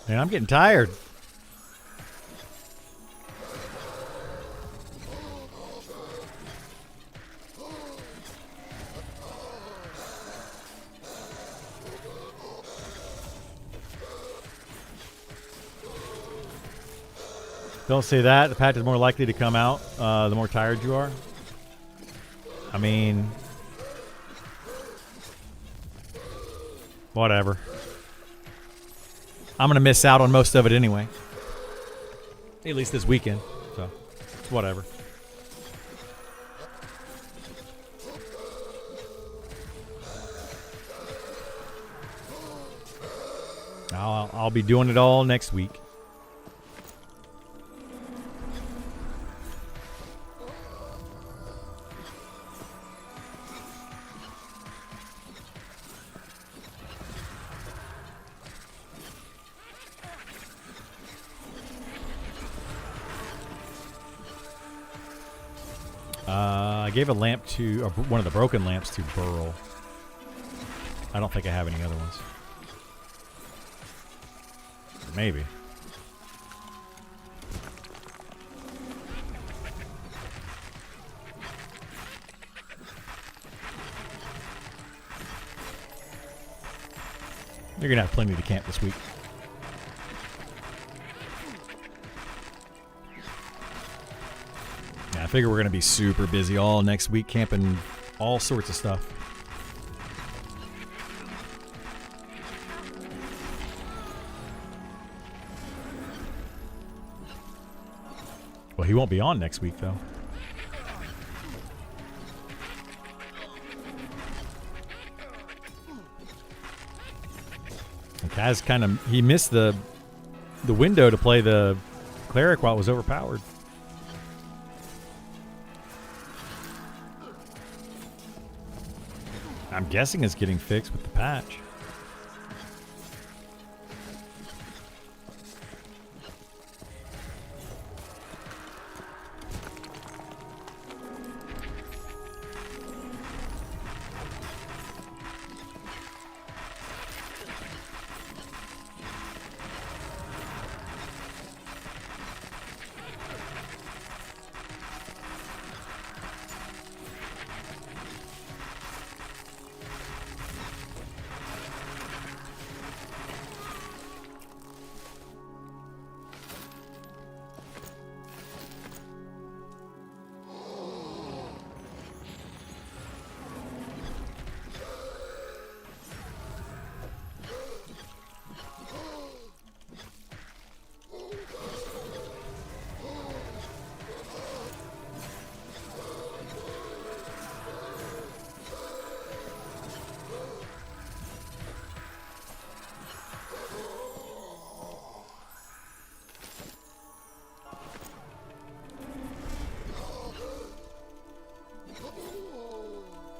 Speaker 1: Man, I'm getting tired. Don't say that. The patch is more likely to come out the more tired you are. I mean, Whatever. I'm going to miss out on most of it anyway. At least this weekend. So, it's whatever. I'll be doing it all next week. I gave a lamp to one of the broken lamps to Burl. I don't think I have any other ones. Maybe. You're gonna have plenty to camp this week. Yeah, I figure we're gonna be super busy all next week camping all sorts of stuff. Well, he won't be on next week, though. And Kaz he missed the window to play the cleric while it was overpowered. I'm guessing it's getting fixed with the patch.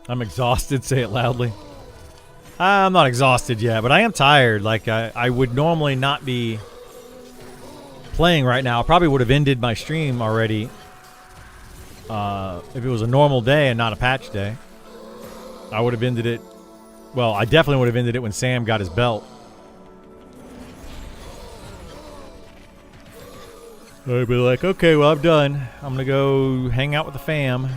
Speaker 1: I'm exhausted. Say it loudly. I'm not exhausted yet, but I am tired. Like, I would normally not be playing right now. I probably would have ended my stream already if it was a normal day and not a patch day. I would have ended it. Well, I definitely would have ended it when Sam got his belt. I'd be like, okay, well, I'm done. I'm going to go hang out with the fam.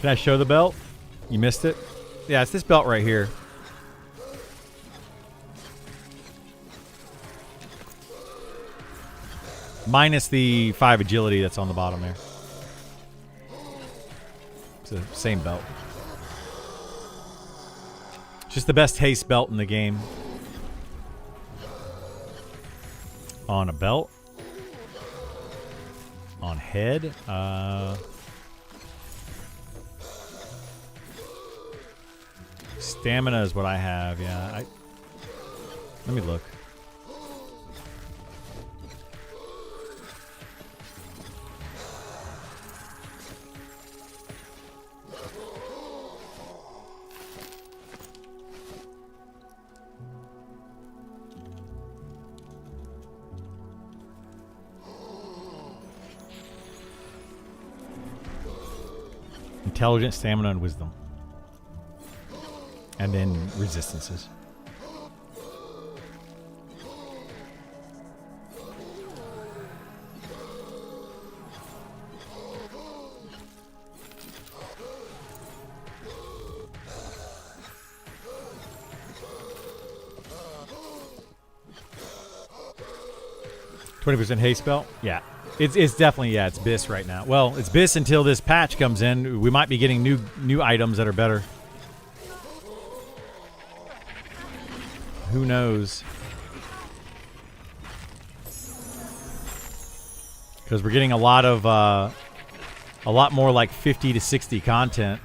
Speaker 1: Can I show the belt? You missed it? Yeah, it's this belt right here. Minus the 5 agility that's on the bottom there. It's the same belt. It's just the best haste belt in the game. On a belt? On head? Stamina is what I have, yeah. Let me look. Intelligence, stamina, and wisdom. And then resistances. 20% haste spell? Yeah. It's definitely, yeah, it's BIS right now. Well, it's BIS until this patch comes in. We might be getting new items that are better. Who knows? Because we're getting a lot more like 50 to 60 content.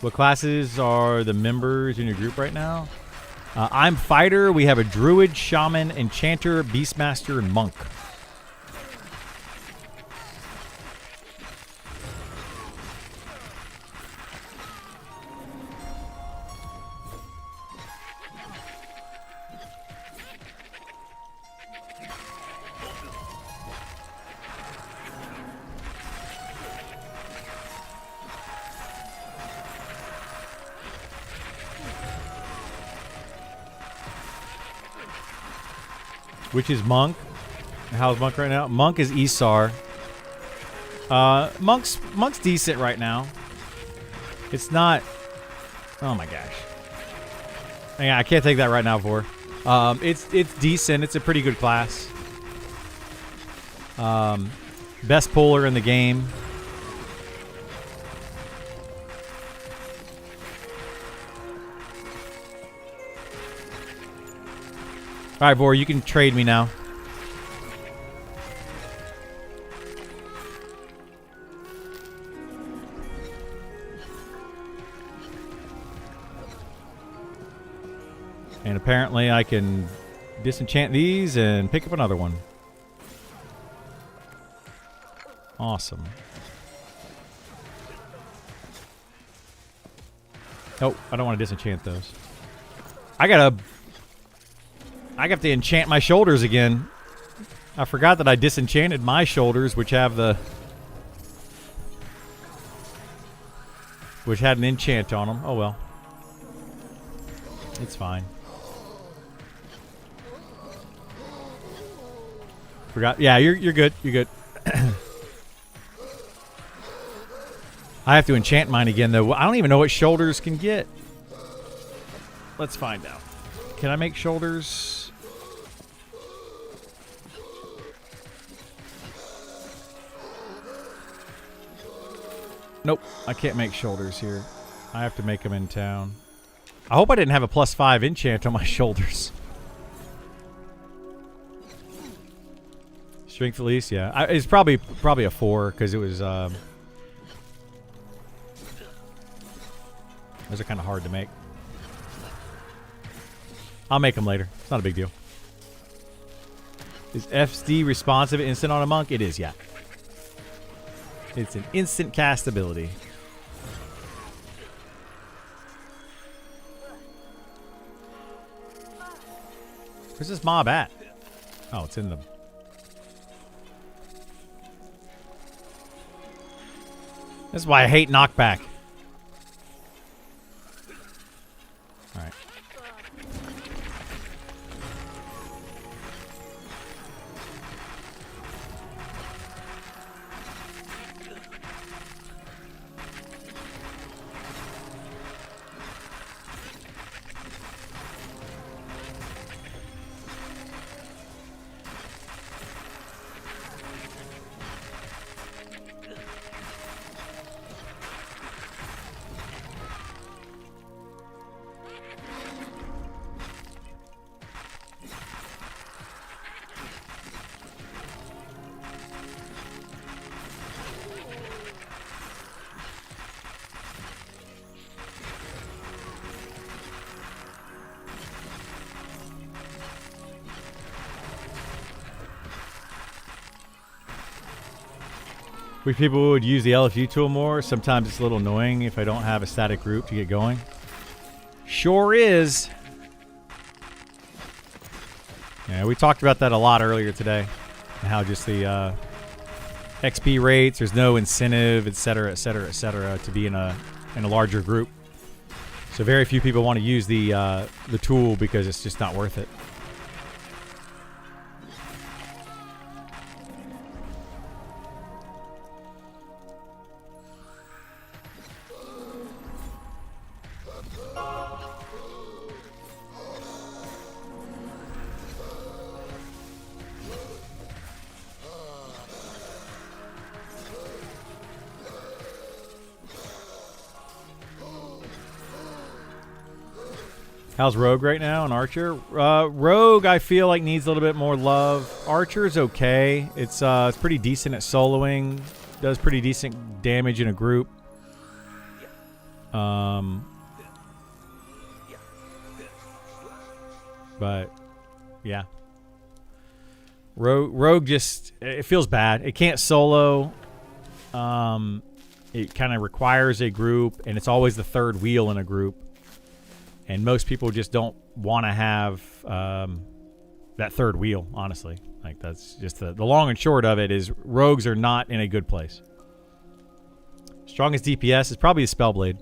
Speaker 1: What classes are the members in your group right now? I'm fighter. We have a druid, shaman, enchanter, beastmaster, and monk. Which is Monk. How's Monk right now? Monk is Isar. Monk's decent right now. It's not... Oh my gosh. Yeah, I can't take that right now for. It's decent. It's a pretty good class. Best puller in the game. All right, Vor, you can trade me now. And apparently I can disenchant these and pick up another one. Awesome. Oh, I don't want to disenchant those. I got to enchant my shoulders again. I forgot that I disenchanted my shoulders, which have the... which had an enchant on them. Oh well. It's fine. Forgot. Yeah, you're good. You're good. I have to enchant mine again, though. I don't even know what shoulders can get. Let's find out. Can I make shoulders? Nope, I can't make shoulders here. I have to make them in town. I hope I didn't have a +5 enchant on my shoulders. Strength at least, yeah. It's probably a 4 because it was. Those are kind of hard to make. I'll make them later. It's not a big deal. Is FD responsive instant on a monk? It is, yeah. It's an instant cast ability. Where's this mob at? Oh, it's in the... This is why I hate knockback. Alright. Wish people would use the LFU tool more. Sometimes it's a little annoying if I don't have a static group to get going. Sure is. Yeah, we talked about that a lot earlier today. And how just the XP rates, there's no incentive, etc., etc., etc., to be in a larger group. So very few people want to use the tool because it's just not worth it. How's Rogue right now and Archer? Rogue, I feel like needs a little bit more love. Archer's okay. It's pretty decent at soloing. Does pretty decent damage in a group. But yeah, Rogue just it feels bad. It can't solo. It kind of requires a group, and it's always the third wheel in a group. And most people just don't want to have that third wheel, honestly. Like, that's just the long and short of it is rogues are not in a good place. Strongest DPS is probably a Spellblade.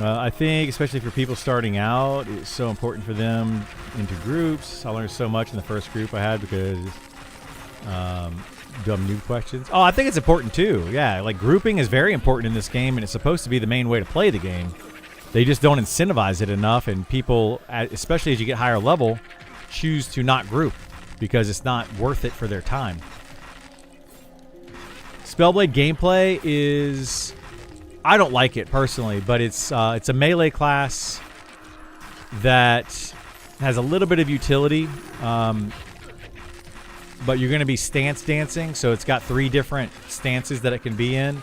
Speaker 1: I think, especially for people starting out, it's so important for them into groups. I learned so much in the first group I had because dumb noob questions. Oh, I think it's important too. Yeah, like grouping is very important in this game, and it's supposed to be the main way to play the game. They just don't incentivize it enough, and people, especially as you get higher level, choose to not group because it's not worth it for their time. Spellblade gameplay is... I don't like it personally, but it's a melee class that has a little bit of utility, but you're going to be stance dancing, so it's got 3 different stances that it can be in,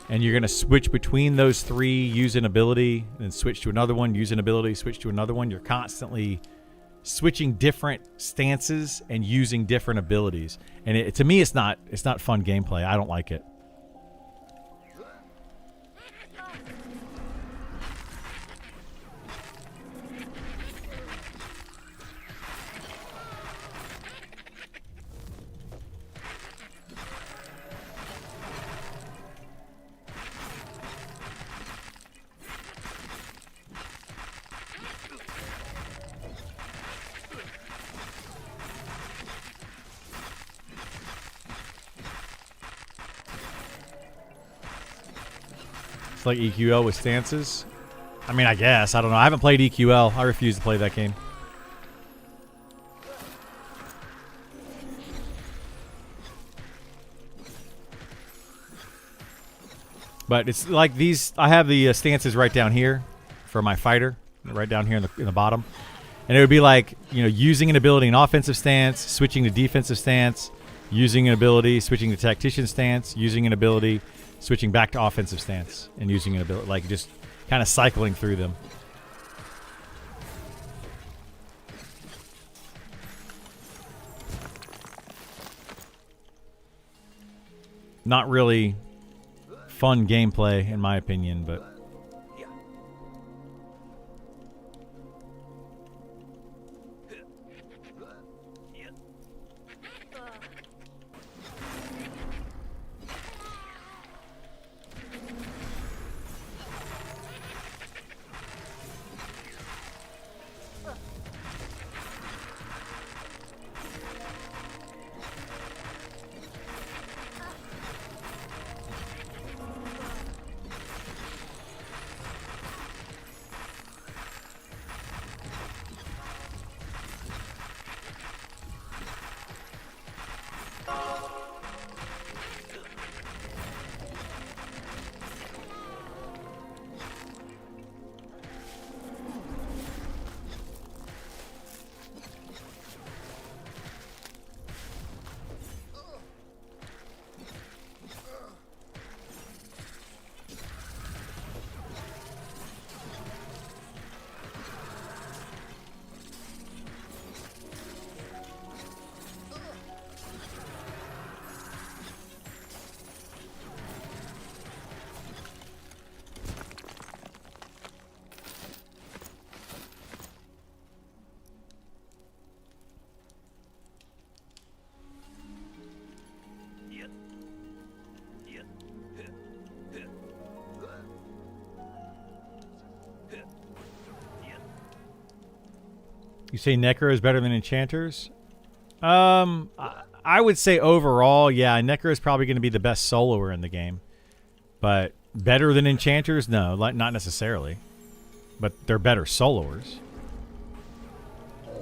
Speaker 1: and you're going to switch between those 3, use an ability, then switch to another one, use an ability, switch to another one. You're constantly switching different stances and using different abilities, and to me, it's not fun gameplay. I don't like it. Like EQL with stances. I mean, I guess. I don't know. I haven't played EQL. I refuse to play that game. But it's like these. I have the stances right down here for my fighter, right down here in the bottom. And it would be like, you know, using an ability in offensive stance, switching to defensive stance, using an ability, switching to tactician stance, using an ability, switching back to offensive stance, and using an ability, like just kind of cycling through them. Not really fun gameplay, in my opinion, but... You say Necro is better than Enchanters? I I would say overall, yeah, Necro is probably going to be the best soloer in the game. But better than enchanters? No, not necessarily. But they're better soloers.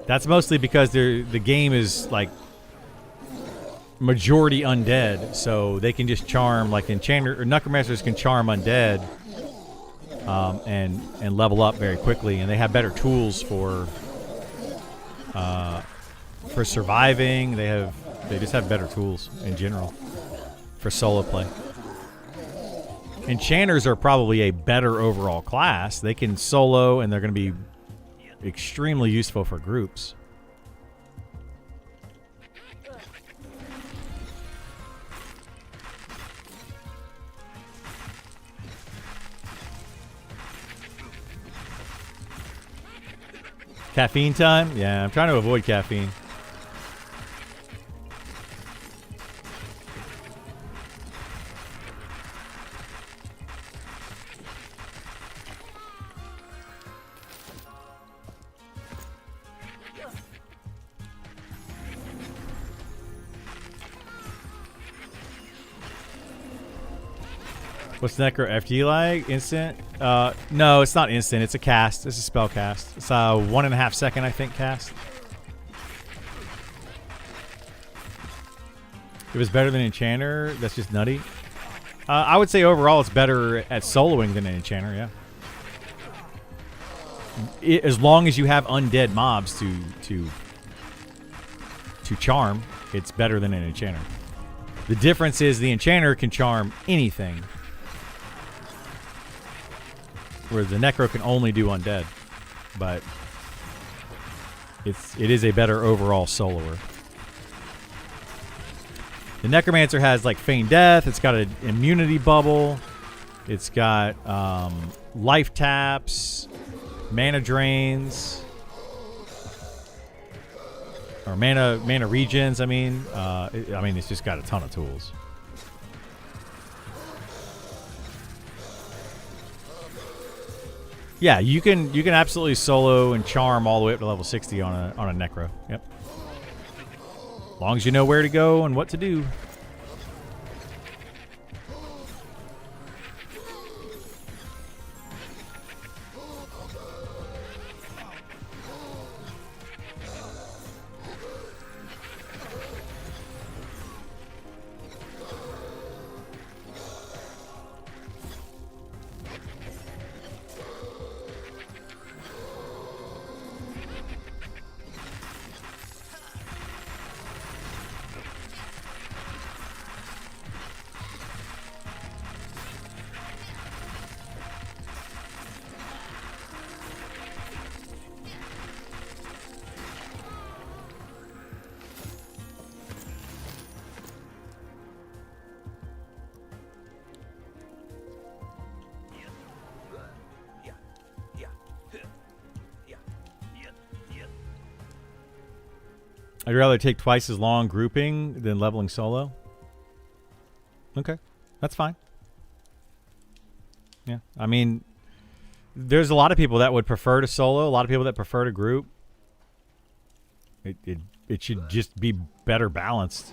Speaker 1: That's mostly because the game is like majority undead, so they can just charm, like enchanter or necromancers can charm undead, and level up very quickly, and they have better tools for surviving. They just have better tools in general for solo play. Enchanters are probably a better overall class. They can solo, and they're going to be extremely useful for groups. Caffeine time? Yeah, I'm trying to avoid caffeine. What's Necro FG like? Instant? No, it's not instant. It's a cast. It's a spell cast. It's a 1.5 second, I think, cast. If it's better than Enchanter, that's just nutty. I would say overall it's better at soloing than an Enchanter, yeah. As long as you have undead mobs to charm, it's better than an Enchanter. The difference is the Enchanter can charm anything, whereas the Necro can only do undead. But it is a better overall soloer. The Necromancer has like Feign Death. It's got an immunity bubble. It's got life taps, mana drains, or mana regens. I mean, it's just got a ton of tools. Yeah, you can absolutely solo and charm all the way up to level 60 on a Necro. Yep. As long as you know where to go and what to do. I'd rather take twice as long grouping than leveling solo. Okay, that's fine. Yeah, I mean, there's a lot of people that would prefer to solo. A lot of people that prefer to group. It should just be better balanced.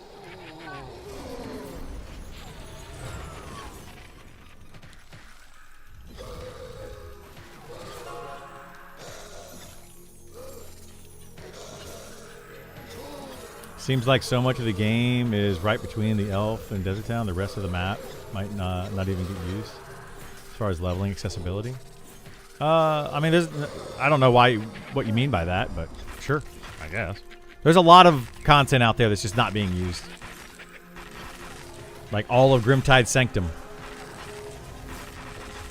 Speaker 1: Seems like so much of the game is right between the Elf and Desert Town. The rest of the map might not even get used as far as leveling accessibility. I mean, I don't know what you mean by that, but sure, I guess. There's a lot of content out there that's just not being used. Like all of Grimtide Sanctum.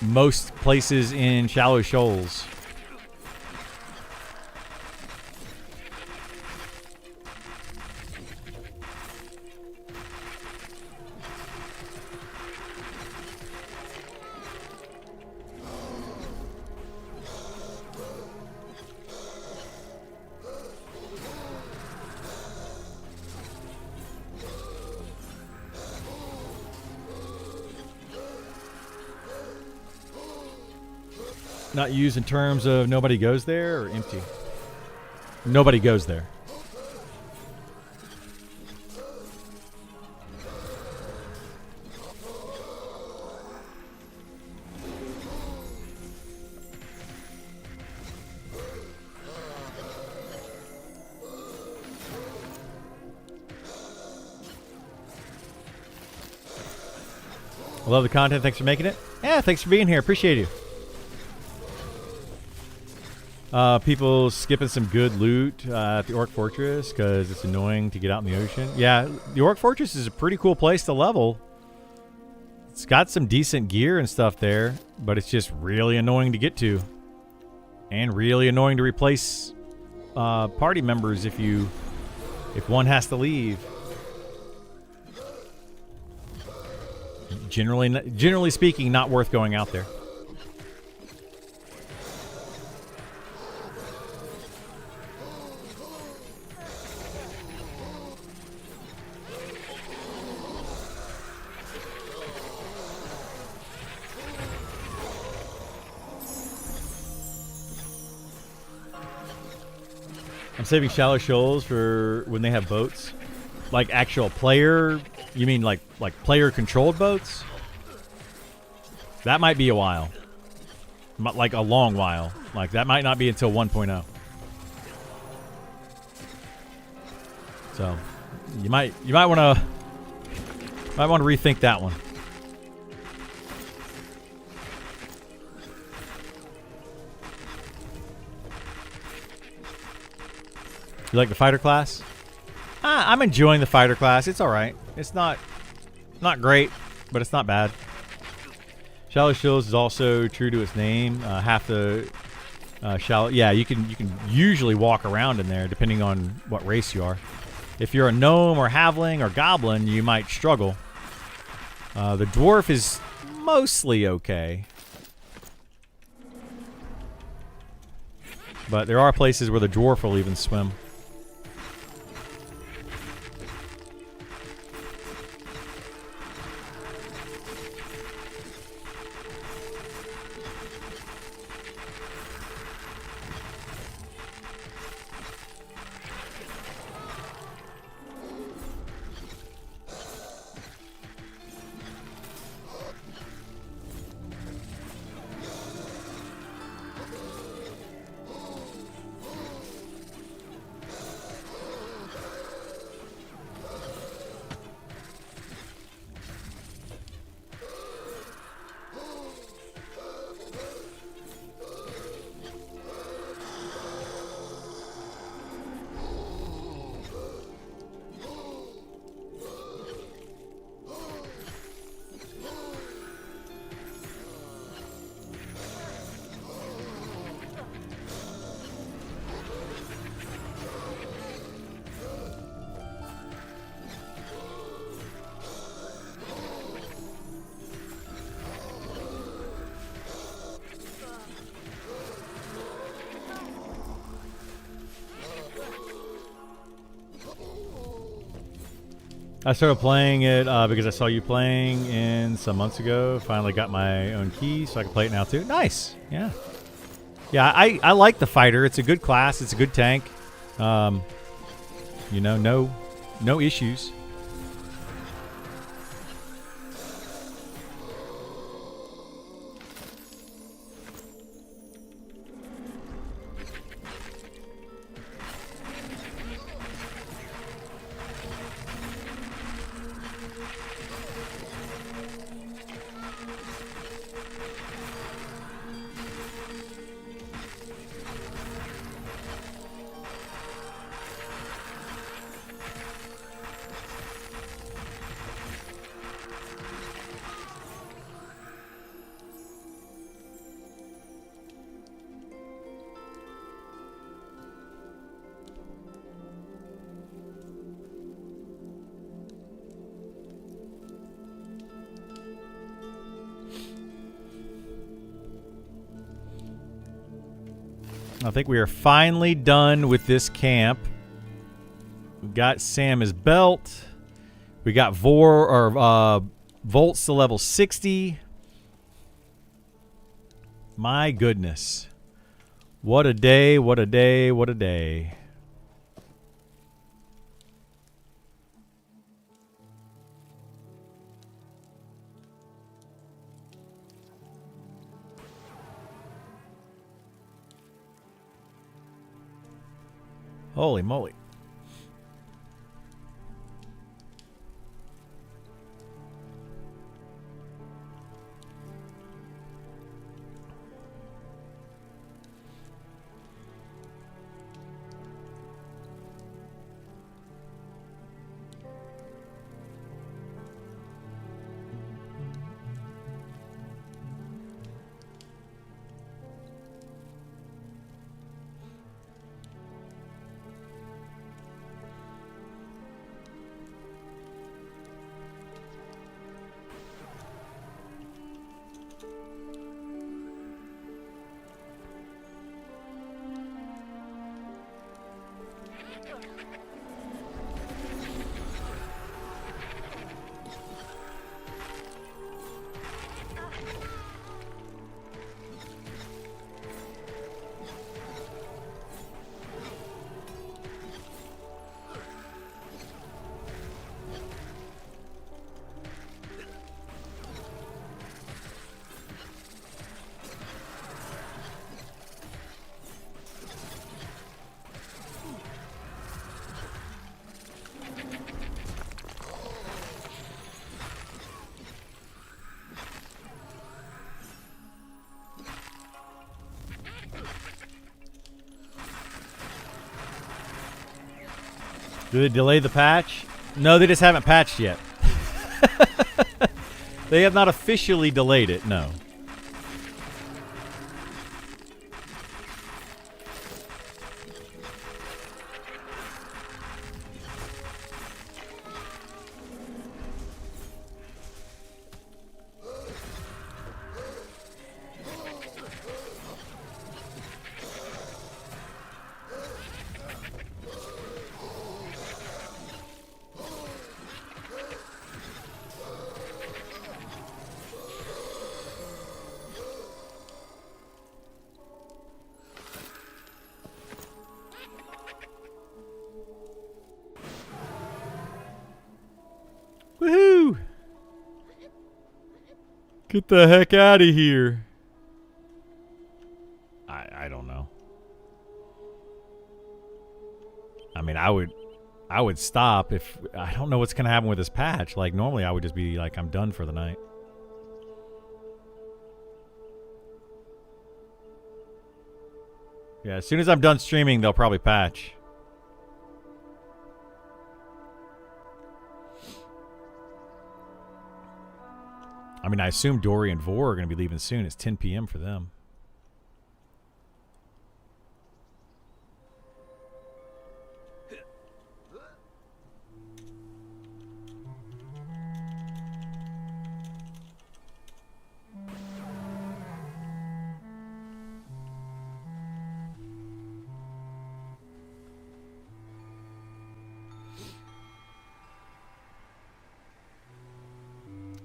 Speaker 1: Most places in Shallow Shoals. Not used in terms of nobody goes there or empty? Nobody goes there. I love the content. Thanks for making it. Yeah, thanks for being here. Appreciate you. People skipping some good loot at the Orc Fortress because it's annoying to get out in the ocean. Yeah, the Orc Fortress is a pretty cool place to level. It's got some decent gear and stuff there, but it's just really annoying to get to. And really annoying to replace party members if one has to leave. Generally speaking, not worth going out there. I'm saving Shallow Shoals for when they have boats. Like actual player, you mean like player controlled boats? That might be a while. Like a long while. Like that might not be until 1.0. So you might want to rethink that one. You like the fighter class? I'm enjoying the fighter class. It's all right. It's not great, but it's not bad. Shallow Shoals is also true to its name. Half the shallow. Yeah, you can usually walk around in there depending on what race you are. If you're a gnome or halfling or goblin, you might struggle. The dwarf is mostly okay. But there are places where the dwarf will even swim. I started playing it because I saw you playing in some months ago. Finally got my own key, so I can play it now too. Nice. Yeah. Yeah, I like the fighter. It's a good class. It's a good tank. You know, no issues. I think we are finally done with this camp. We got Sam his belt. We got Volts to level 60. My goodness. What a day, what a day, what a day. Holy moly. Do they delay the patch? No, they just haven't patched yet. They have not officially delayed it, no. Woohoo! Get the heck out of here. I don't know. I mean, I would stop if I don't know what's going to happen with this patch. Like normally I would just be like I'm done for the night. Yeah, as soon as I'm done streaming, they'll probably patch. I mean, I assume Dory and Vor are going to be leaving soon. It's 10 p.m. for them.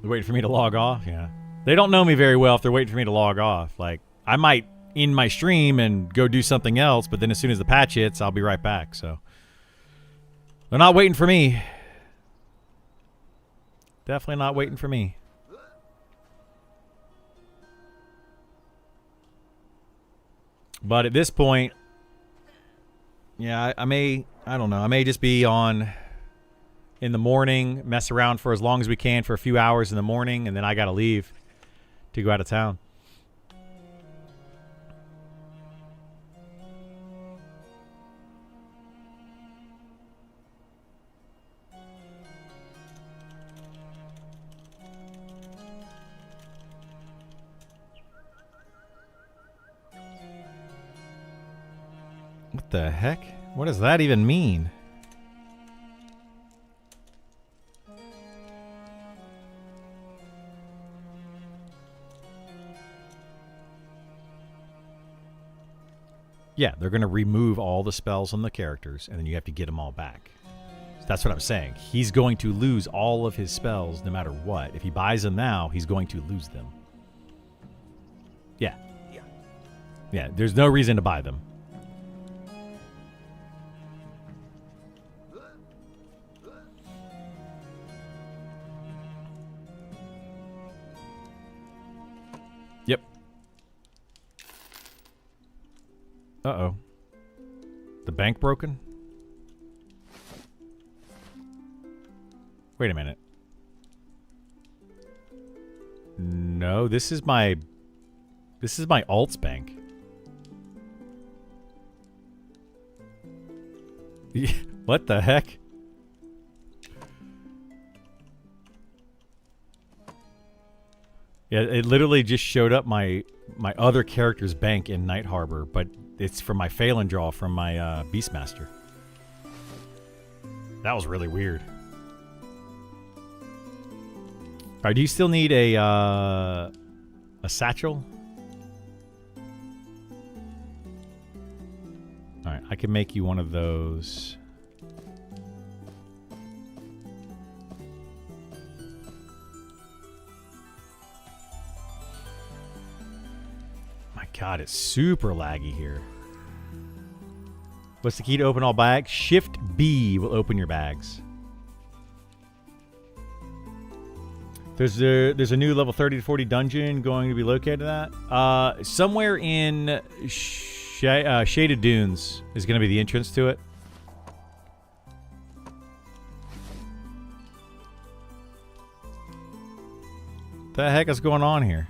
Speaker 1: They're waiting for me to log off? Yeah. They don't know me very well if they're waiting for me to log off. Like, I might end my stream and go do something else, but then as soon as the patch hits, I'll be right back, so. They're not waiting for me. Definitely not waiting for me. But at this point, yeah, I don't know. I may just be on in the morning, mess around for as long as we can for a few hours in the morning, and then I gotta leave to go out of town. What the heck? What does that even mean? Yeah, they're going to remove all the spells on the characters, and then you have to get them all back. So that's what I'm saying. He's going to lose all of his spells no matter what. If he buys them now, he's going to lose them. Yeah. Yeah, there's no reason to buy them. Yep. Uh-oh. The bank broken? Wait a minute. No, this is my alts bank. What the heck? Yeah, it literally just showed up my other character's bank in Night Harbor, but it's from my Phelan draw from my Beastmaster. That was really weird. Alright, do you still need a satchel? Alright, I can make you one of those. My God, it's super laggy here. What's the key to open all bags? Shift B will open your bags. There's a new level 30 to 40 dungeon going to be located at. Somewhere in Shaded Dunes is going to be the entrance to it. The heck is going on here?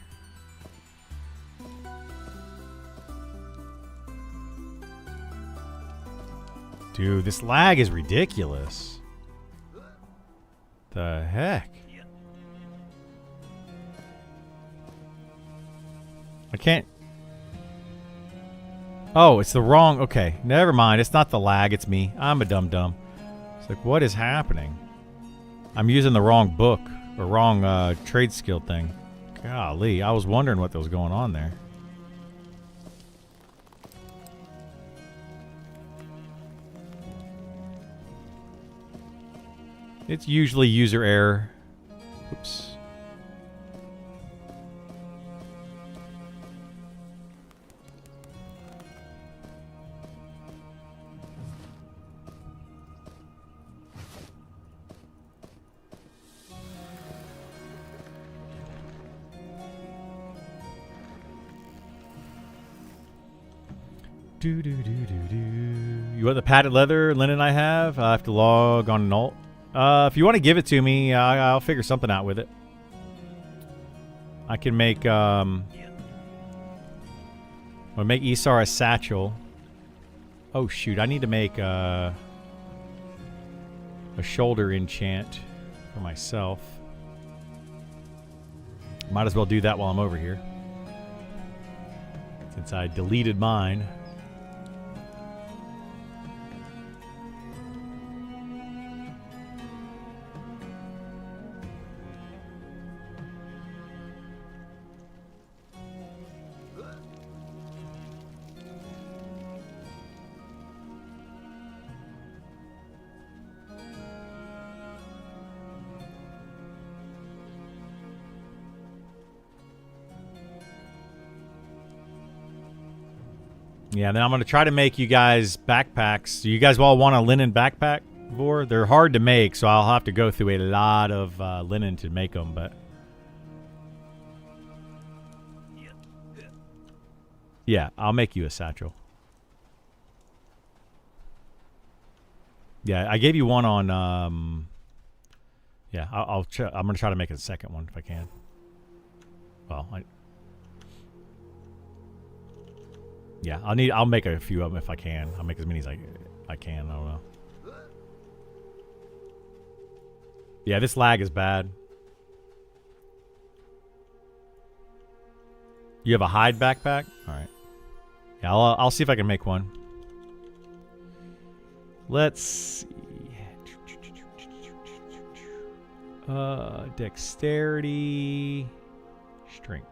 Speaker 1: Dude, this lag is ridiculous. The heck? I can't... Oh, it's the wrong... Okay, never mind. It's not the lag, it's me. I'm a dum-dum. It's like, what is happening? I'm using the wrong book. Or wrong trade skill thing. Golly, I was wondering what was going on there. It's usually user error. Oops. Do, do, do, do, do. You want the padded leather linen I have? I have to log on an alt. If you want to give it to me, I'll figure something out with it. I can make I'll make Isar a satchel. Oh shoot, I need to make a shoulder enchant for myself. Might as well do that while I'm over here, since I deleted mine. Yeah, then I'm going to try to make you guys backpacks. Do you guys all want a linen backpack, Vor? They're hard to make, so I'll have to go through a lot of linen to make them, but... Yeah, I'll make you a satchel. Yeah, I gave you one on... Yeah, I'm going to try to make a second one if I can. Well, yeah, I'll make a few of them if I can. I'll make as many as I can. I don't know. Yeah, this lag is bad. You have a hide backpack? All right. Yeah, I'll see if I can make one. Let's see. Dexterity, strength.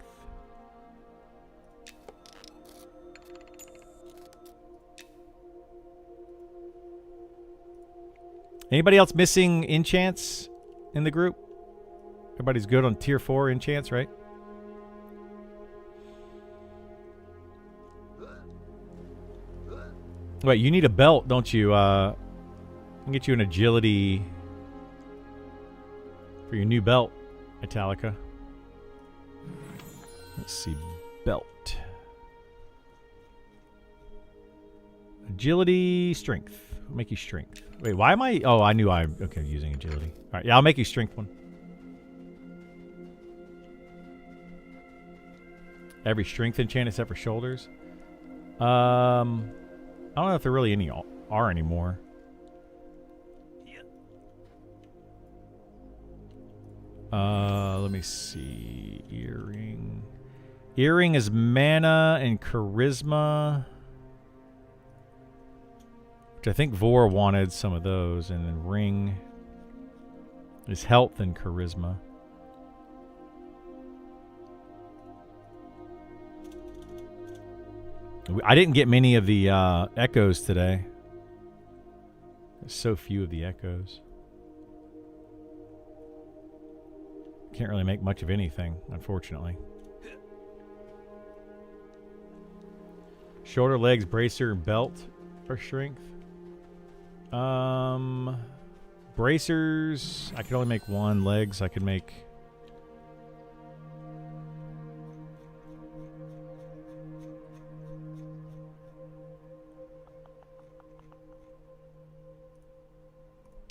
Speaker 1: Anybody else missing enchants in the group? Everybody's good on tier 4 enchants, right? Wait, you need a belt, don't you? I can get you an agility for your new belt, Italica. Let's see, belt. Agility, strength. I'll make you strength. Wait, why am I... Oh, I knew I'm... Okay, using agility. Alright, yeah, I'll make you strength one. Every strength enchant except for shoulders. I don't know if there really any are anymore. Let me see. Earring. Earring is mana and charisma. Which I think Vor wanted some of those. And then ring is health and charisma. I didn't get many of the echoes today. There's so few of the echoes. Can't really make much of anything, unfortunately. Shoulder, legs, bracer, and belt for strength. Bracers, I could only make one. Legs, I could make...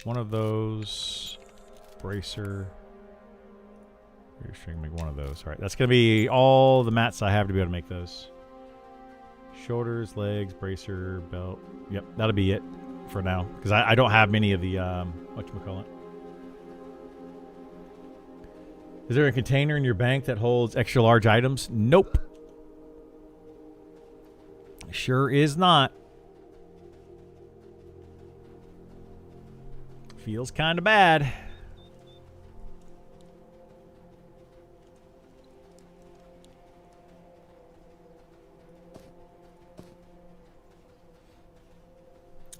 Speaker 1: one of those. Bracer. You're sure you can make one of those. Alright, that's going to be all the mats I have to be able to make those. Shoulders, legs, bracer, belt. Yep, that'll be it for now because I don't have many of the whatchamacallit. Is there a container in your bank that holds extra large items? Nope. Sure is not. Feels kind of bad.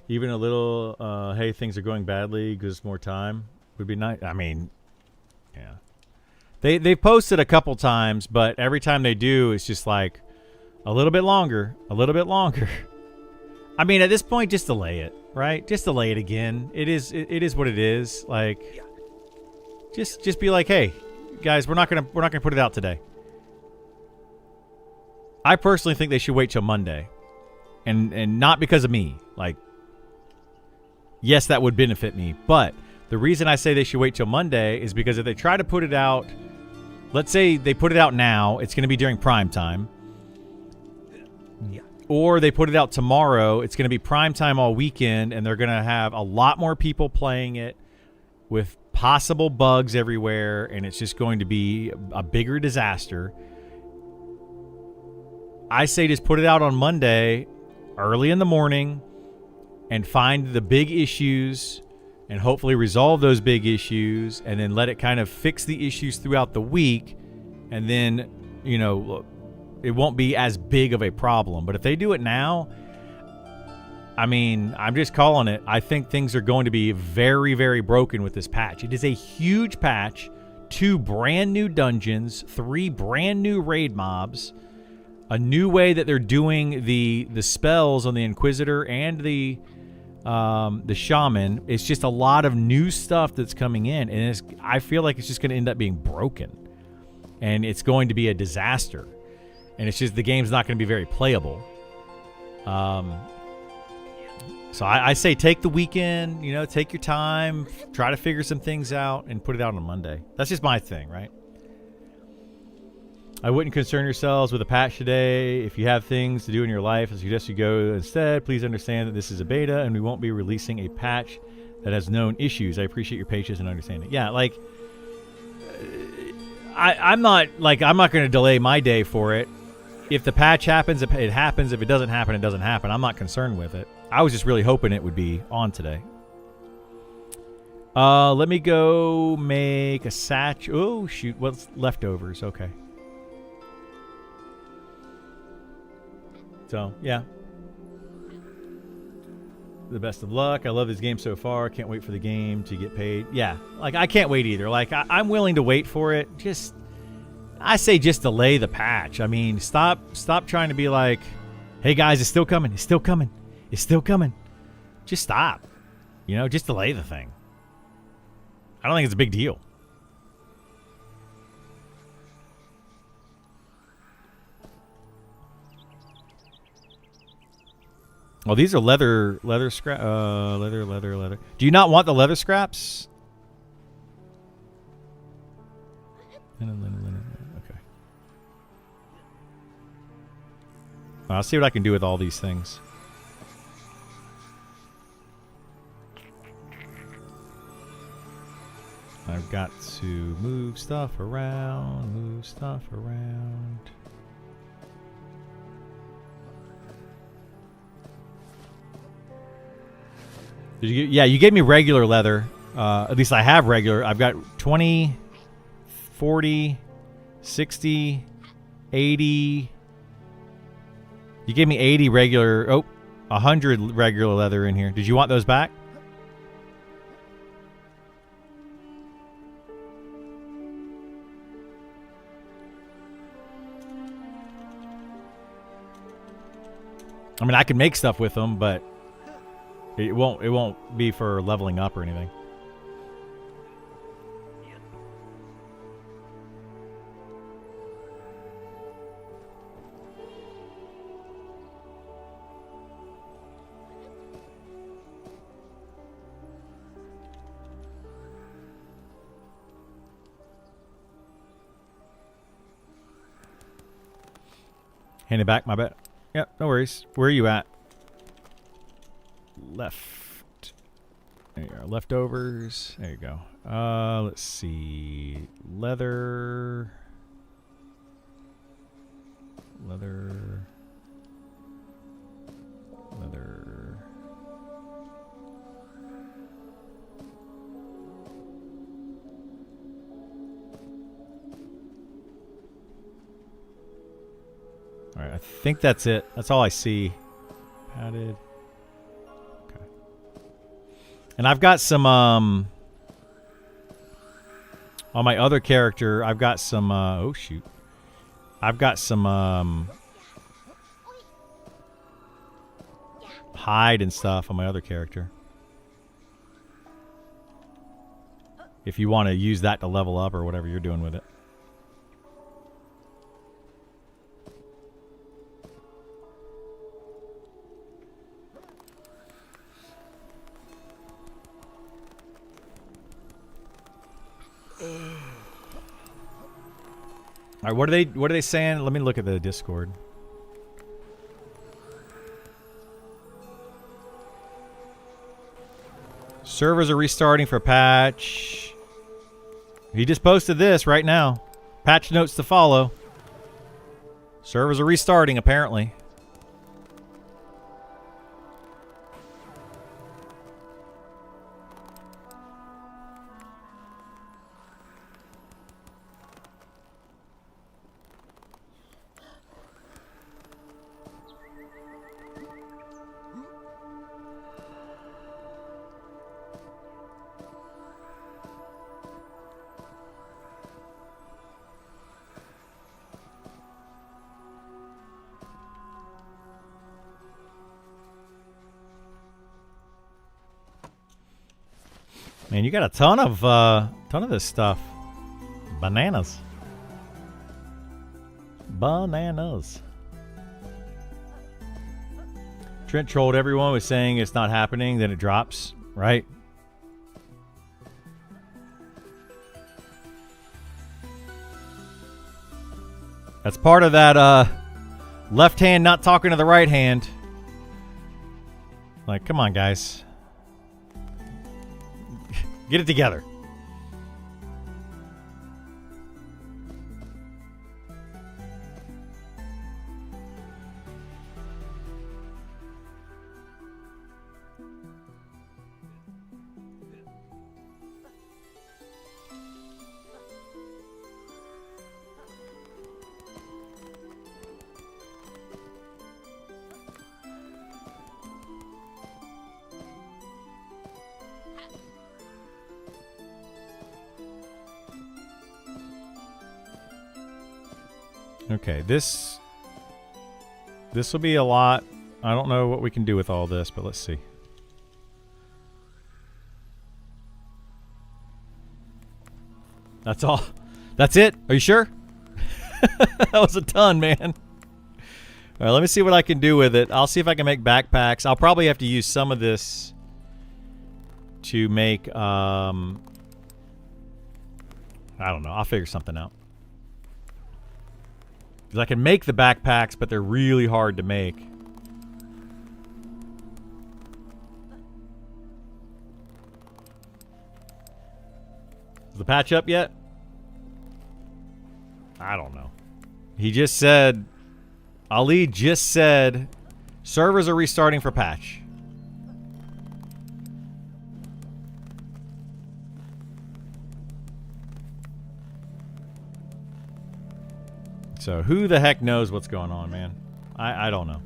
Speaker 1: Even a little, hey, things are going badly, gives us more time would be nice. I mean, yeah. They've posted a couple times, but every time they do, it's just like a little bit longer, a little bit longer. I mean, at this point, just delay it, right? Just delay it again. It is what it is. Like, just be like, hey, guys, we're not gonna put it out today. I personally think they should wait till Monday, and not because of me. Like, yes, that would benefit me, but the reason I say they should wait till Monday is because if they try to put it out, let's say they put it out now, it's going to be during prime time. Or they put it out tomorrow, it's going to be prime time all weekend, and they're going to have a lot more people playing it with possible bugs everywhere, and it's just going to be a bigger disaster. I say just put it out on Monday, early in the morning, and find the big issues and hopefully resolve those big issues, and then let it kind of fix the issues throughout the week, and then, you know, it won't be as big of a problem. But if they do it now, I mean, I'm just calling it. I think things are going to be very, very broken with this patch. It is a huge patch, 2 brand new dungeons, 3 brand new raid mobs, a new way that they're doing the spells on the Inquisitor and the Shaman. It's just a lot of new stuff that's coming in, and I feel like it's just going to end up being broken, and it's going to be a disaster. And it's just the game's not going to be very playable. So I say take the weekend, you know, take your time, try to figure some things out, and put it out on Monday. That's just my thing, right? I wouldn't concern yourselves with a patch today. If you have things to do in your life, I suggest you go instead. Please understand that this is a beta, and we won't be releasing a patch that has known issues. I appreciate your patience and understanding. Yeah, like, I'm not going to delay my day for it. If the patch happens, it happens. If it doesn't happen, it doesn't happen. I'm not concerned with it. I was just really hoping it would be on today. Let me go make a satchel. Oh, shoot. What's leftovers? Okay. So, yeah. The best of luck. I love this game so far. Can't wait for the game to get paid. Yeah. Like, I can't wait either. Like, I'm willing to wait for it. I say just delay the patch. I mean, stop trying to be like, hey guys, it's still coming. It's still coming. It's still coming. Just stop. You know, just delay the thing. I don't think it's a big deal. Oh, these are leather scrap. Leather. Do you not want the leather scraps? Linen. Okay. I'll see what I can do with all these things. I've got to move stuff around. You gave me regular leather. At least I have regular. I've got 20, 40, 60, 80. You gave me 80 regular. Oh, 100 regular leather in here. Did you want those back? I mean, I can make stuff with them, but it won't be for leveling up or anything. Hand it back, my bet. Yep, no worries. Where are you at? Left. There you go. Leftovers. There you go. Let's see. Leather. Leather. Leather. All right, I think that's it. That's all I see. Padded. Okay. And I've got some on my other character, I've got some oh shoot. I've got some hide and stuff on my other character. If you want to use that to level up or whatever you're doing with it. All right, what are they saying? Let me look at the Discord. Servers are restarting for patch. He just posted this right now. Patch notes to follow. Servers are restarting apparently. Man, you got a ton of this stuff. Bananas. Bananas. Trent trolled everyone with saying it's not happening, then it drops, right? That's part of that left hand not talking to the right hand. Like, come on, guys. Get it together. Okay, this will be a lot. I don't know what we can do with all this, but let's see. That's all. That's it? Are you sure? That was a ton, man. All right, let me see what I can do with it. I'll see if I can make backpacks. I'll probably have to use some of this to make, I don't know. I'll figure something out. Because I can make the backpacks, but they're really hard to make. Is the patch up yet? I don't know. He just said... Ali just said... Servers are restarting for patch. So who the heck knows what's going on, man? I don't know.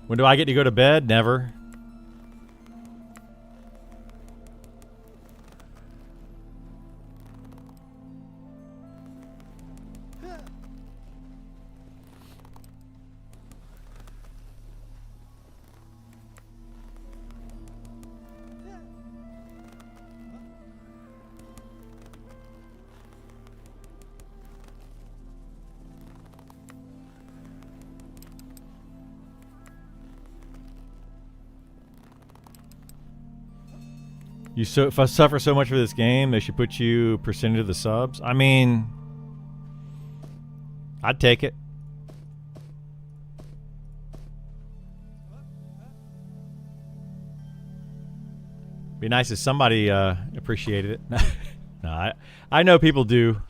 Speaker 1: When do I get to go to bed? Never. You if I suffer so much for this game, they should put you percentage of the subs. I mean, I'd take it. Be nice if somebody appreciated it. No, I know people do.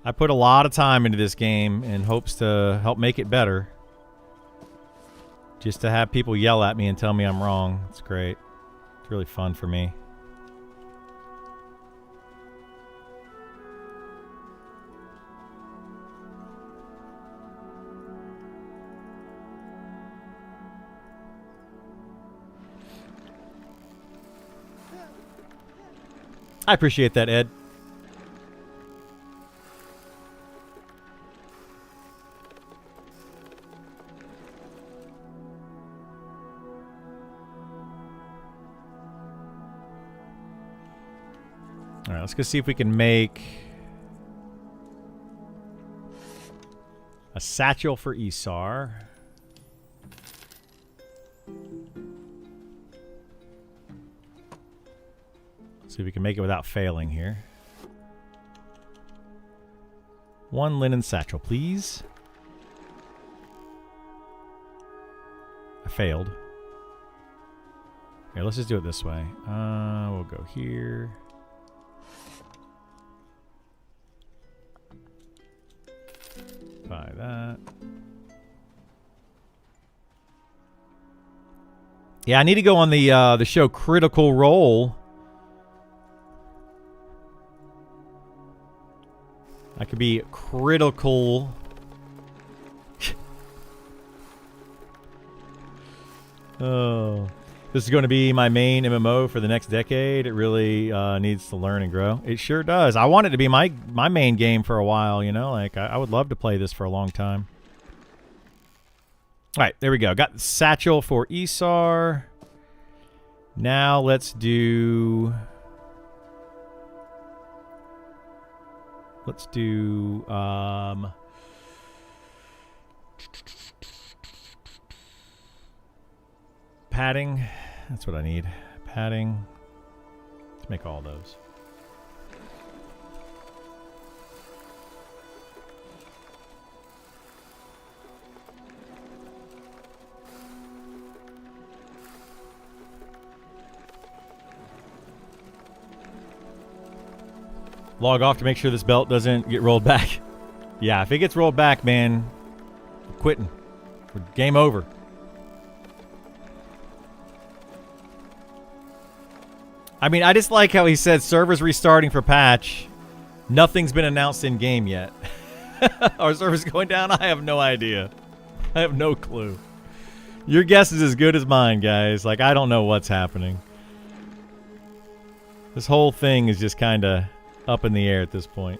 Speaker 1: I put a lot of time into this game in hopes to help make it better. Just to have people yell at me and tell me I'm wrong. It's great. It's really fun for me. I appreciate that, Ed. All right, let's go see if we can make a satchel for Isar. See if we can make it without failing here. One linen satchel, please. I failed. Okay, let's just do it this way. We'll go here. Buy that. Yeah, I need to go on the show Critical Role. I could be critical. Oh, this is going to be my main MMO for the next decade. It really needs to learn and grow. It sure does. I want it to be my main game for a while, you know? Like, I would love to play this for a long time. All right, there we go. Got the satchel for Isar. Now let's do... Let's do padding. That's what I need. Padding. Let's make all those. Log off to make sure this belt doesn't get rolled back. Yeah, if it gets rolled back, man, we're quitting. We're game over. I mean, I just like how he said servers restarting for patch. Nothing's been announced in game yet. Are servers going down? I have no idea. I have no clue. Your guess is as good as mine, guys. Like, I don't know what's happening. This whole thing is just kind of up in the air at this point.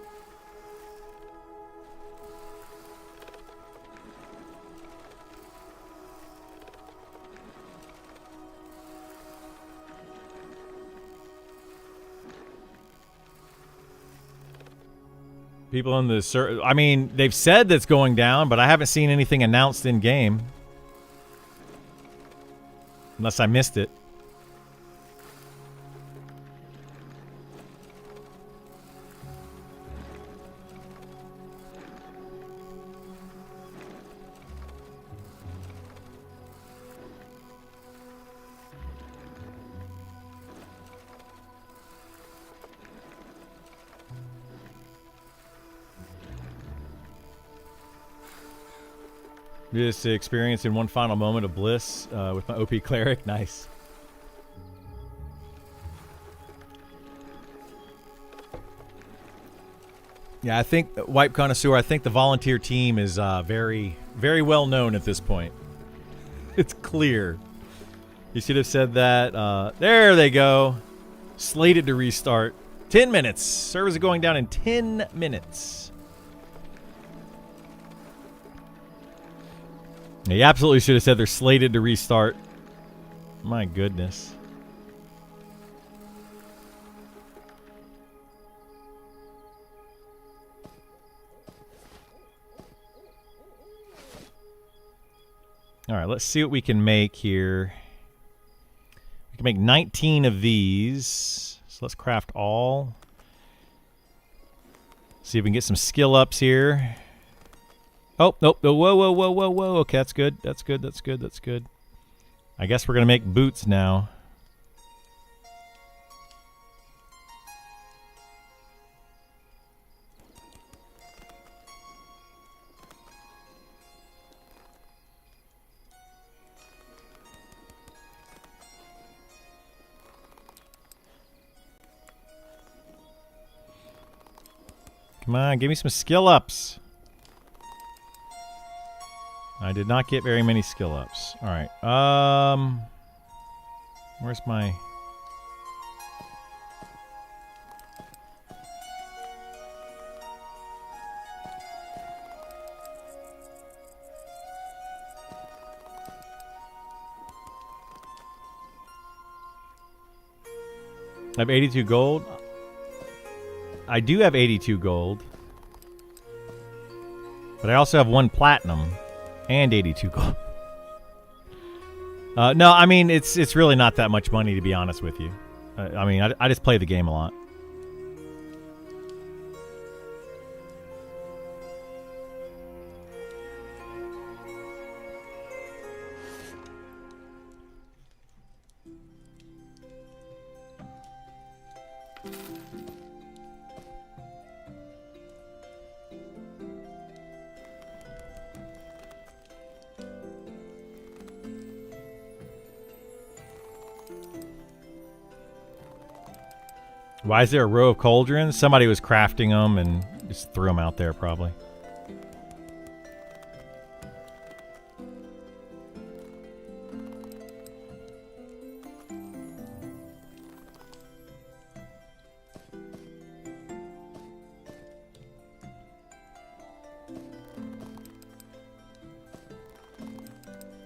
Speaker 1: People in the... I mean, they've said that's going down, but I haven't seen anything announced in game. Unless I missed it. Just experiencing one final moment of bliss with my OP cleric. Nice. Yeah, I think Wipe Connoisseur, I think the volunteer team is very, very well known at this point. It's clear. You should have said that. There they go. Slated to restart. 10 minutes. Servers are going down in 10 minutes. You absolutely should have said they're slated to restart. My goodness. All right, let's see what we can make here. We can make 19 of these. So let's craft all. See if we can get some skill ups here. Oh, nope. Whoa, whoa, whoa, whoa, whoa. Okay, that's good. That's good. That's good. That's good. I guess we're going to make boots now. Come on, give me some skill ups. I did not get very many skill ups. Alright. Where's my... I have 82 gold. I do have 82 gold. But I also have 1 platinum and 82 gold. No, I mean, it's really not that much money, to be honest with you. I mean, I just play the game a lot. Why is there a row of cauldrons? Somebody was crafting them and just threw them out there, probably.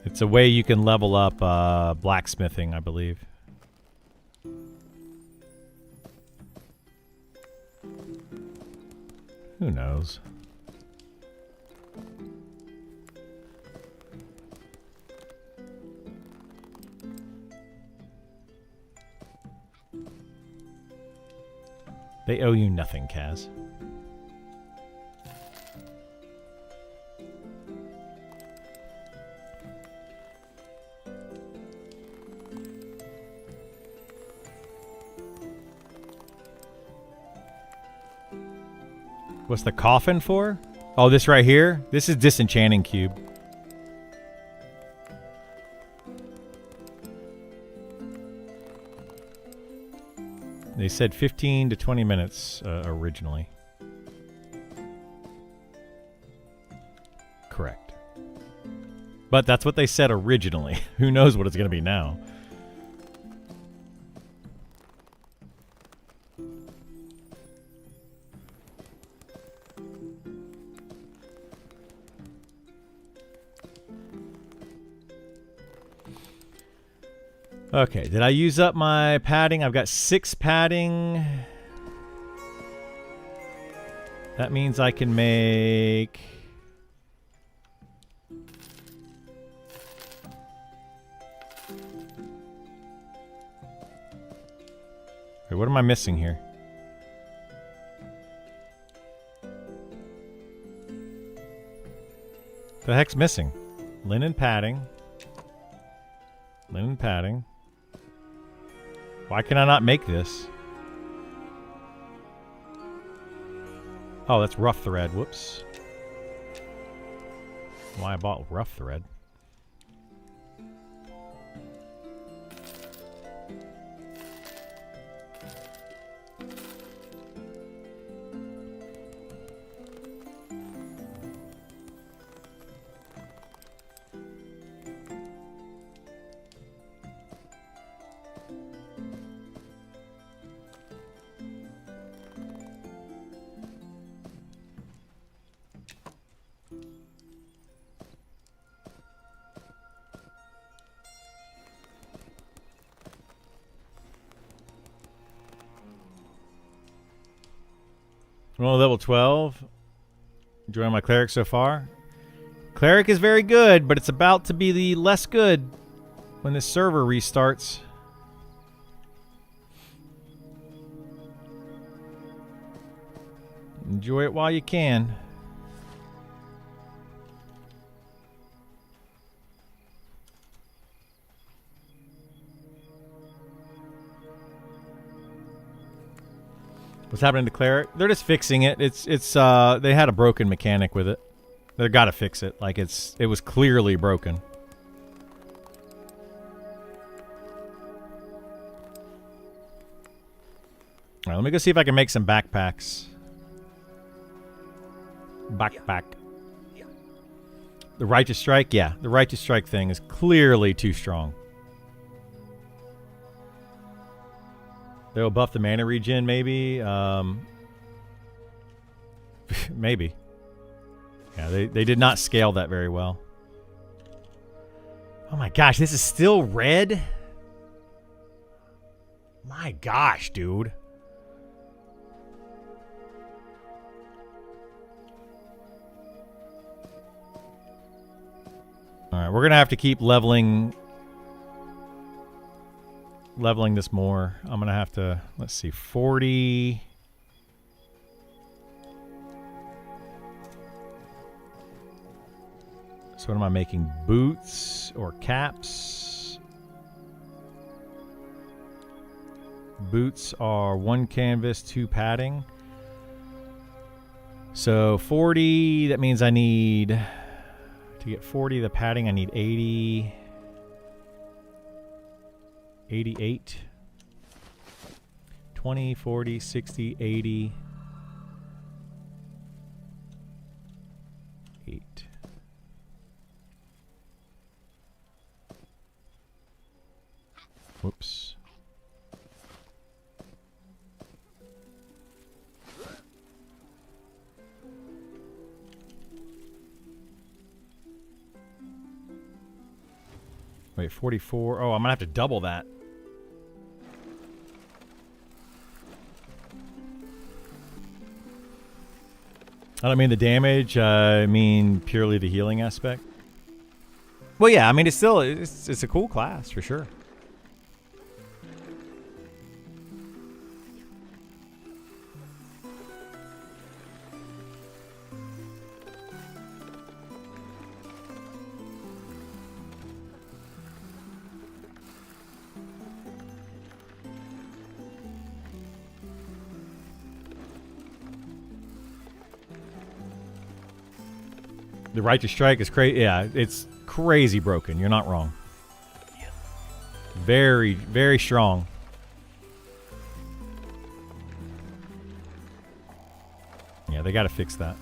Speaker 1: It's a way you can level up blacksmithing, I believe. Who knows? They owe you nothing, Kaz. What's the coffin for? Oh, this right here? This is disenchanting cube. They said 15 to 20 minutes originally. Correct. But that's what they said originally. Who knows what it's going to be now? Okay, did I use up my padding? I've got 6 padding. That means I can make... Wait, what am I missing here? The heck's missing? Linen padding. Linen padding. Why can I not make this? Oh, that's rough thread. Whoops. Why I bought rough thread. Well, level 12. Enjoying my cleric so far. Cleric is very good, but it's about to be the less good when this server restarts. Enjoy it while you can. What's happening to Cleric? They're just fixing it. It's they had a broken mechanic with it. They gotta fix it. Like it was clearly broken. Alright, let me go see if I can make some backpacks. Back. The Righteous Strike? Yeah, the Righteous Strike thing is clearly too strong. They'll buff the mana regen, maybe. Maybe. Yeah, they did not scale that very well. Oh my gosh, this is still red? My gosh, dude. Alright, we're going to have to keep leveling this more. I'm going to have to, let's see, 40... So what am I making? Boots or caps? Boots are 1 canvas, 2 padding. So 40, that means I need, to get 40 the padding, I need 80, 88, 20, 40, 60, 80, 8. Whoops. Wait, 44. Oh, I'm going to have to double that. I don't mean the damage. I mean purely the healing aspect. Well, yeah. I mean, it's still it's a cool class for sure. The Righteous Strike is crazy. Yeah, it's crazy broken. You're not wrong. Very, very strong. Yeah, they got to fix that.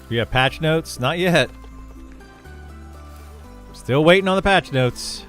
Speaker 1: You have patch notes? Not yet. Still waiting on the patch notes.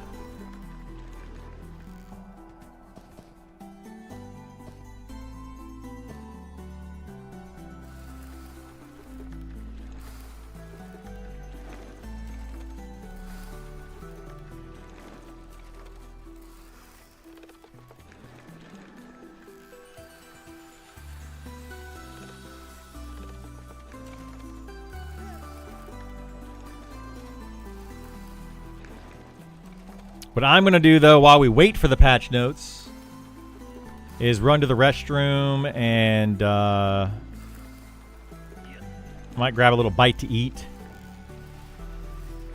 Speaker 1: What I'm going to do, though, while we wait for the patch notes, is run to the restroom and might grab a little bite to eat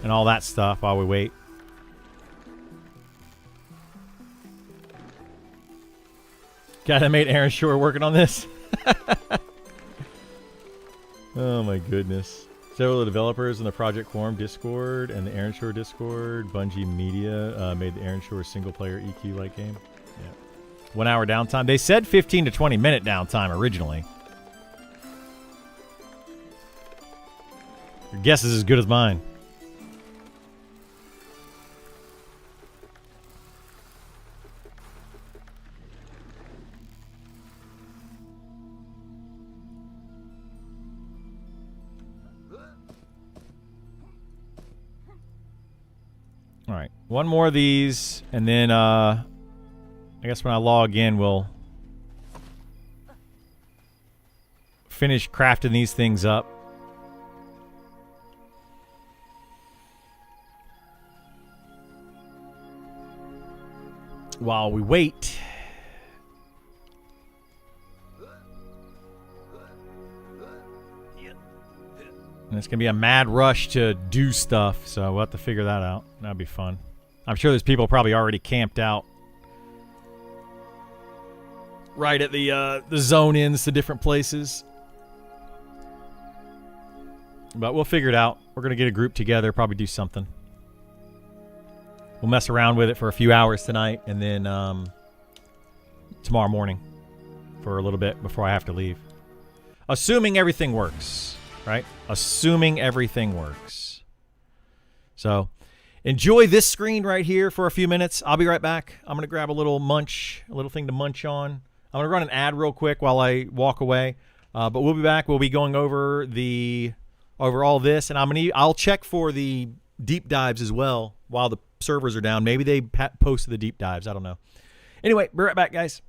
Speaker 1: and all that stuff while we wait. God, I made Aaron Shore working on this. Oh, my goodness. Several of the developers in the Project Quorum Discord and the Aaron Shore Discord, Bungie Media, made the Aaron Shore single-player EQ-like game. Yeah. 1 hour downtime. They said 15 to 20-minute downtime originally. Your guess is as good as mine. All right, one more of these, and then I guess when I log in, we'll finish crafting these things up. While we wait. And it's going to be a mad rush to do stuff, so we'll have to figure that out. That'll be fun. I'm sure there's people probably already camped out right at the zone ins to different places. But we'll figure it out. We're going to get a group together, probably do something. We'll mess around with it for a few hours tonight, and then tomorrow morning for a little bit before I have to leave. Assuming everything works, right? Assuming everything works. So enjoy this screen right here for a few minutes. I'll be right back. I'm going to grab a little thing to munch on. I'm going to run an ad real quick while I walk away. But we'll be back. We'll be going over all this, and I'll check for the deep dives as well while the servers are down. Maybe they posted the deep dives. I don't know. Anyway, be right back, guys.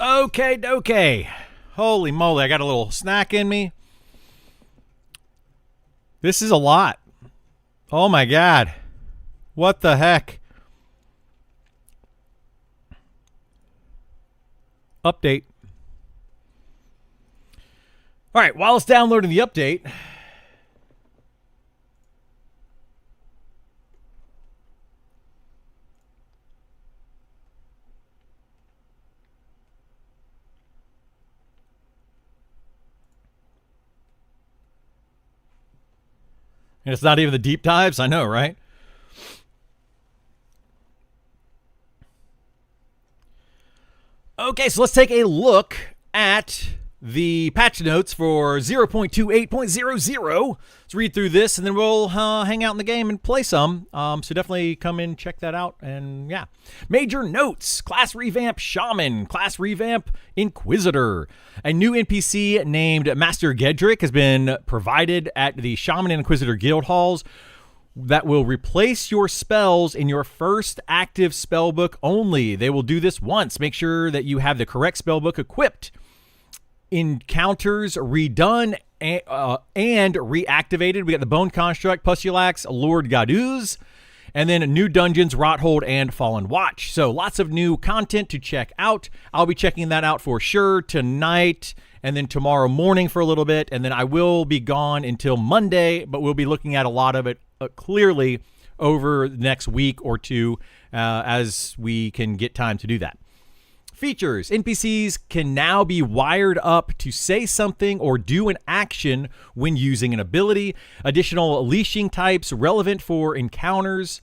Speaker 1: Okay. Holy moly, I got a little snack in me. This is a lot. Oh my God. What the heck? Update. All right, while it's downloading the update, and it's not even the deep dives, I know, right? Okay, so let's take a look at the patch notes for 0.28.00. Let's read through this, and then we'll hang out in the game and play some. So definitely come in, check that out, and yeah. Major notes: class revamp Shaman, class revamp Inquisitor. A new NPC named Master Gedrick has been provided at the Shaman and Inquisitor guild halls that will replace your spells in your first active spellbook only. They will do this once. Make sure that you have the correct spellbook equipped. Encounters redone and reactivated. We got the Bone Construct, Pusulax, Lord Gaduz, and then new dungeons, Rothold, and Fallen Watch. So lots of new content to check out. I'll be checking that out for sure tonight and then tomorrow morning for a little bit. And then I will be gone until Monday, but we'll be looking at a lot of it clearly over the next week or two as we can get time to do that. Features: NPCs can now be wired up to say something or do an action when using an ability. Additional leashing types relevant for encounters.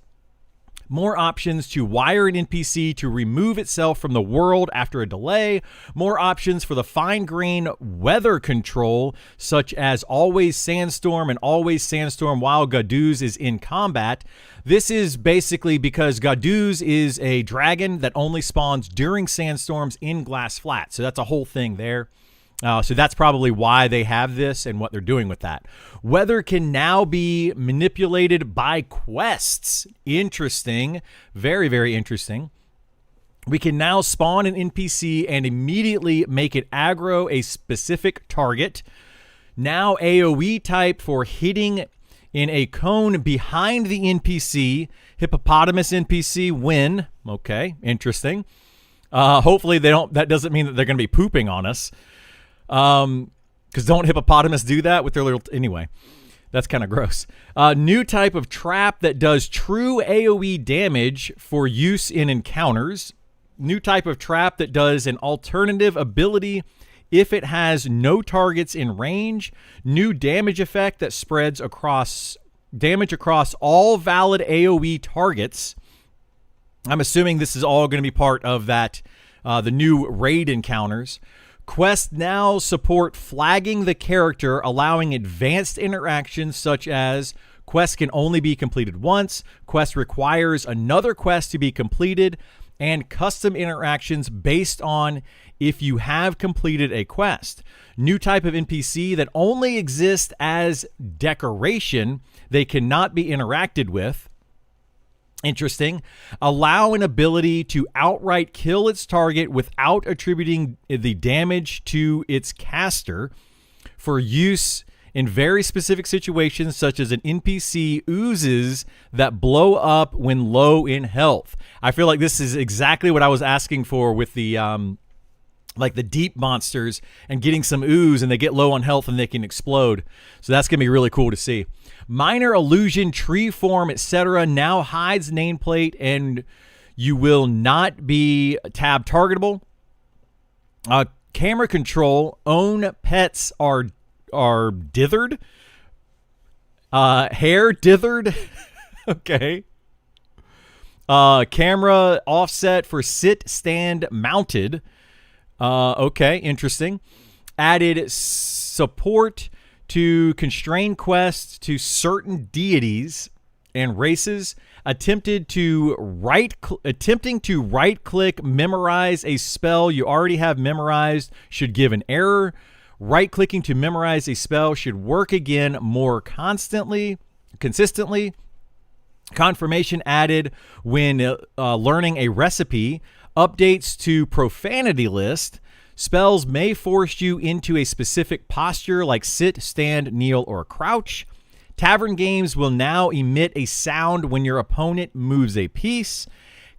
Speaker 1: More options to wire an NPC to remove itself from the world after a delay. More options for the fine-grain weather control, such as Always Sandstorm and Always Sandstorm while Gaduz is in combat. This is basically because Gaduz is a dragon that only spawns during sandstorms in Glass Flat. So that's a whole thing there. So that's probably why they have this and what they're doing with that. Weather can now be manipulated by quests. Interesting. Very, very interesting. We can now spawn an NPC and immediately make it aggro a specific target. Now AoE type for hitting in a cone behind the NPC. Hippopotamus NPC win. Okay, interesting. Hopefully that doesn't mean that they're going to be pooping on us. Because don't hippopotamus do that with their little... Anyway, that's kind of gross. New type of trap that does true AoE damage for use in encounters. New type of trap that does an alternative ability if it has no targets in range. New damage effect that spreads damage across all valid AoE targets. I'm assuming this is all going to be part of that, the new raid encounters. Quests now support flagging the character, allowing advanced interactions such as quest can only be completed once, quest requires another quest to be completed, and custom interactions based on if you have completed a quest. New type of NPC that only exist as decoration. They cannot be interacted with. Interesting. Allow an ability to outright kill its target without attributing the damage to its caster for use in very specific situations, such as an NPC oozes that blow up when low in health. I feel like this is exactly what I was asking for with the like the deep monsters and getting some ooze, and they get low on health and they can explode. So that's going to be really cool to see. Minor illusion, tree form, etc. now hides nameplate, and you will not be tab targetable. Camera control, own pets are dithered. Hair dithered. Okay. Camera offset for sit, stand, mounted. Okay, interesting. Added support to constrain quests to certain deities and races. Attempting to right click memorize a spell you already have memorized should give an error. Right clicking to memorize a spell should work again more consistently. Confirmation added when learning a recipe. Updates to profanity list. Spells may force you into a specific posture like sit, stand, kneel, or crouch. Tavern games will now emit a sound when your opponent moves a piece.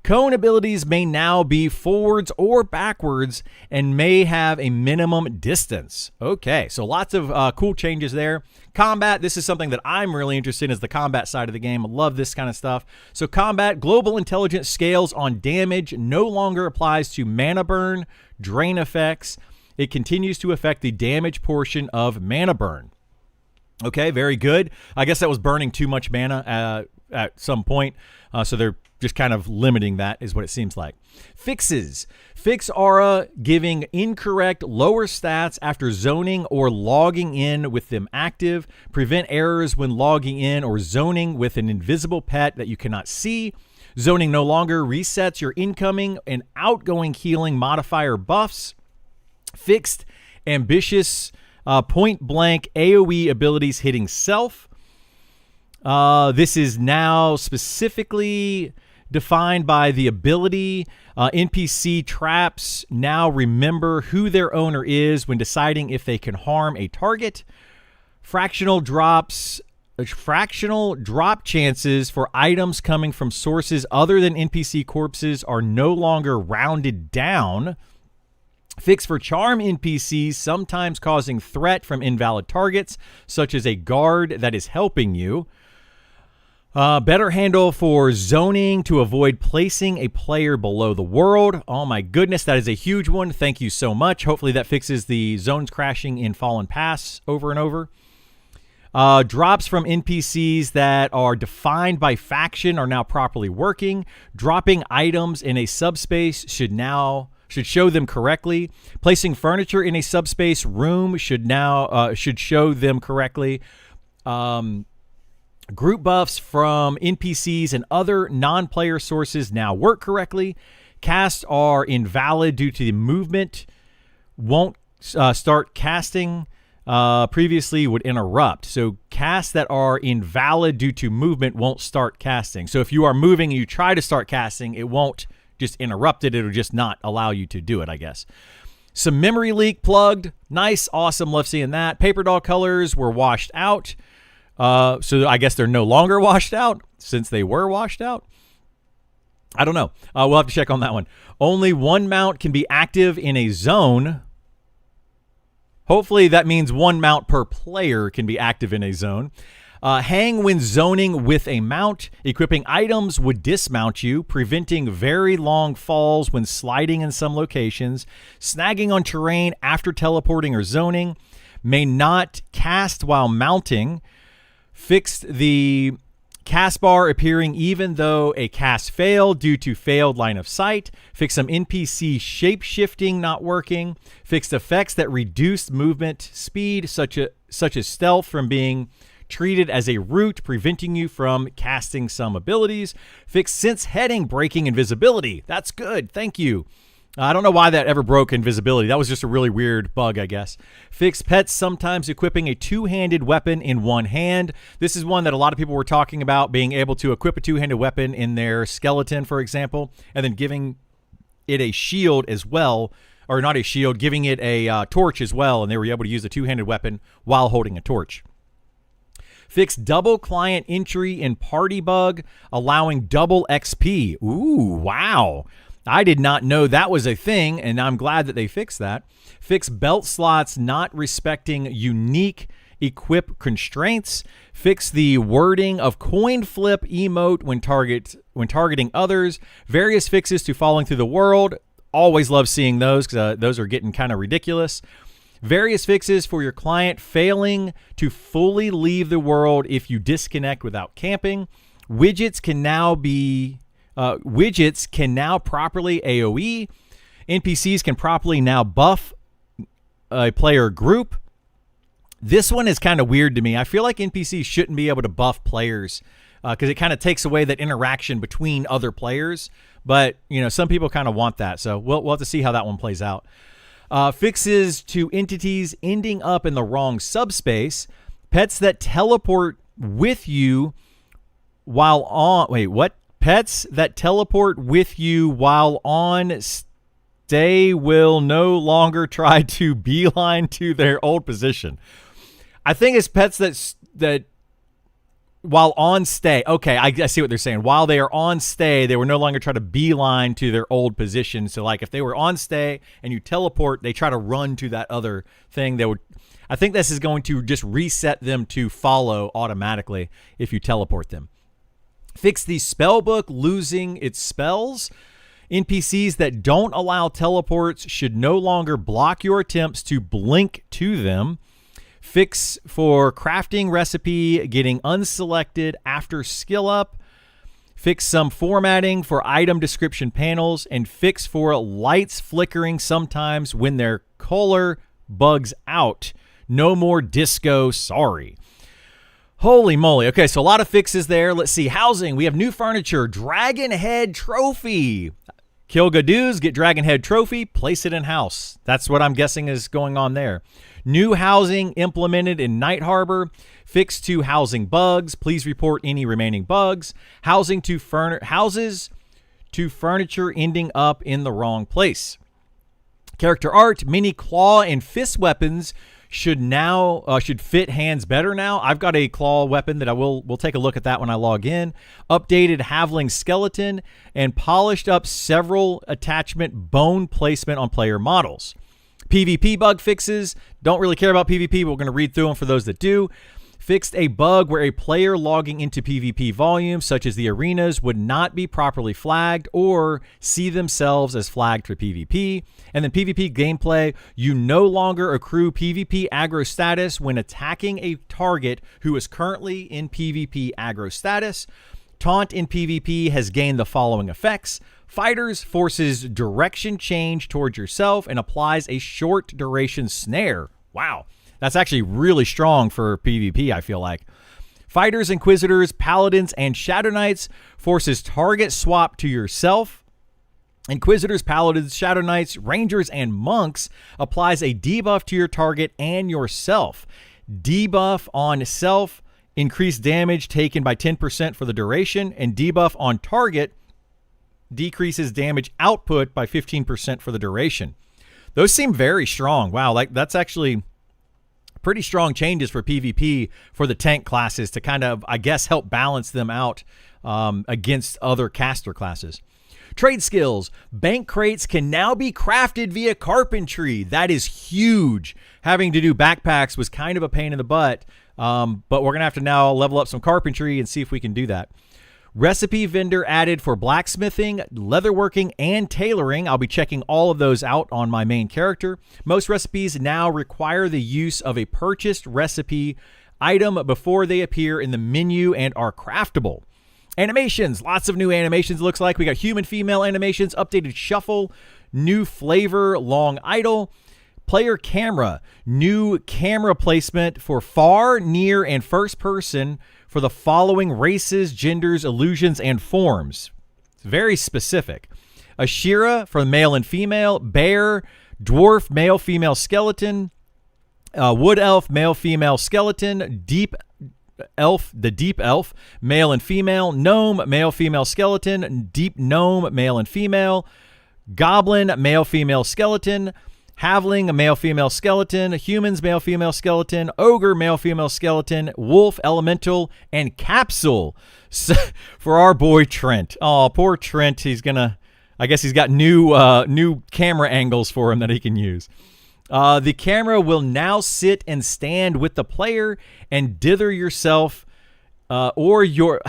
Speaker 1: Cone abilities may now be forwards or backwards and may have a minimum distance. Okay, so lots of cool changes there. Combat, this is something that I'm really interested in, is the combat side of the game. I love this kind of stuff. So combat, global intelligence scales on damage no longer applies to mana burn, drain effects. It continues to affect the damage portion of mana burn. Okay, very good. I guess that was burning too much mana at some point, so they're just kind of limiting that, is what it seems like. Fixes. Fix aura giving incorrect lower stats after zoning or logging in with them active. Prevent errors when logging in or zoning with an invisible pet that you cannot see. Zoning no longer resets your incoming and outgoing healing modifier buffs. Fixed ambitious point blank AoE abilities hitting self. This is now specifically defined by the ability. NPC traps now remember who their owner is when deciding if they can harm a target. Fractional drop chances for items coming from sources other than NPC corpses are no longer rounded down. Fix for charm NPCs, sometimes causing threat from invalid targets, such as a guard that is helping you. Better handle for zoning to avoid placing a player below the world. Oh my goodness, that is a huge one. Thank you so much. Hopefully that fixes the zones crashing in Fallen Pass over and over. Drops from NPCs that are defined by faction are now properly working. Dropping items in a subspace should show them correctly. Placing furniture in a subspace room should show them correctly. Group buffs from NPCs and other non-player sources now work correctly. Casts are invalid due to the movement. Won't start casting. Previously would interrupt. So casts that are invalid due to movement won't start casting. So if you are moving and you try to start casting, it won't just interrupt it. It'll just not allow you to do it, I guess. Some memory leak plugged. Nice. Awesome. Love seeing that. Paper doll colors were washed out. So I guess they're no longer washed out since they were washed out. I don't know. We'll have to check on that one. Only one mount can be active in a zone. Hopefully that means one mount per player can be active in a zone. Hang when zoning with a mount. Equipping items would dismount you, preventing very long falls when sliding in some locations. Snagging on terrain after teleporting or zoning. May not cast while mounting. Fixed the cast bar appearing even though a cast failed due to failed line of sight. Fixed some NPC shape-shifting not working. Fixed effects that reduced movement speed, such as stealth, from being treated as a route, preventing you from casting some abilities. Fixed sense heading breaking invisibility. That's good. Thank you. I don't know why that ever broke invisibility. That was just a really weird bug, I guess. Fixed pets sometimes equipping a two-handed weapon in one hand. This is one that a lot of people were talking about, being able to equip a two-handed weapon in their skeleton, for example, and then giving it a shield as well, or not a shield, giving it a torch as well, and they were able to use a two-handed weapon while holding a torch. Fixed double client entry in party bug, allowing double XP. Ooh, wow. I did not know that was a thing, and I'm glad that they fixed that. Fix belt slots not respecting unique equip constraints. Fix the wording of coin flip emote when targeting others. Various fixes to falling through the world. Always love seeing those because those are getting kind of ridiculous. Various fixes for your client failing to fully leave the world if you disconnect without camping. Widgets can now properly AoE. NPCs can properly now buff a player group. This one is kind of weird to me. I feel like NPCs shouldn't be able to buff players because it kind of takes away that interaction between other players. But, you know, some people kind of want that. So we'll have to see how that one plays out. Fixes to entities ending up in the wrong subspace. Pets that teleport with you while on... Wait, what? Pets that teleport with you while on They will no longer try to beeline to their old position. I think it's pets that while on stay. Okay, I see what they're saying. While they are on stay, they will no longer try to beeline to their old position. So, like, if they were on stay and you teleport, they try to run to that other thing. I think this is going to just reset them to follow automatically if you teleport them. Fix the spell book losing its spells. NPCs that don't allow teleports should no longer block your attempts to blink to them. Fix for crafting recipe getting unselected after skill up. Fix some formatting for item description panels. And fix for lights flickering sometimes when their color bugs out. No more disco, sorry. Holy moly. Okay, so a lot of fixes there. Let's see. Housing. We have new furniture. Dragon Head Trophy. Kill Gadoos, get Dragon Head Trophy, place it in house. That's what I'm guessing is going on there. New housing implemented in Night Harbor. Fix to housing bugs. Please report any remaining bugs. Houses to furniture ending up in the wrong place. Character art. Mini claw and fist weapons should fit hands better now. I've got a claw weapon that we'll take a look at that when I log in. Updated Havling skeleton and polished up several attachment bone placement on player models. PvP bug fixes. Don't really care about PvP, but we're going to read through them for those that do. Fixed a bug where a player logging into PvP volumes, such as the arenas, would not be properly flagged or see themselves as flagged for PvP. And then PvP gameplay, you no longer accrue PvP aggro status when attacking a target who is currently in PvP aggro status. Taunt in PvP has gained the following effects. Fighters forces direction change towards yourself and applies a short duration snare. Wow. That's actually really strong for PvP, I feel like. Fighters, Inquisitors, Paladins, and Shadow Knights forces target swap to yourself. Inquisitors, Paladins, Shadow Knights, Rangers, and Monks applies a debuff to your target and yourself. Debuff on self, increased damage taken by 10% for the duration, and debuff on target decreases damage output by 15% for the duration. Those seem very strong. Wow, that's actually pretty strong changes for PvP for the tank classes to kind of, I guess, help balance them out against other caster classes. Trade skills. Bank crates can now be crafted via carpentry. That is huge. Having to do backpacks was kind of a pain in the butt, but we're going to have to now level up some carpentry and see if we can do that. Recipe vendor added for blacksmithing, leatherworking, and tailoring. I'll be checking all of those out on my main character. Most recipes now require the use of a purchased recipe item before they appear in the menu and are craftable. Animations. Lots of new animations, looks like. We got human, female animations, updated shuffle, new flavor, long idle. Player camera. New camera placement for far, near, and first person for the following races, genders, illusions, and forms. It's very specific. Ashira for male and female. Bear, dwarf, male, female skeleton. Wood elf, male, female skeleton. Deep elf, the deep elf, male and female. Gnome, male, female skeleton. Deep gnome, male and female. Goblin, male, female skeleton. Havling, a male-female skeleton. Humans, male-female skeleton. Ogre, male-female skeleton. Wolf, elemental, and capsule for our boy Trent. Oh, poor Trent. I guess he's got new camera angles for him that he can use. The camera will now sit and stand with the player and dither yourself or your...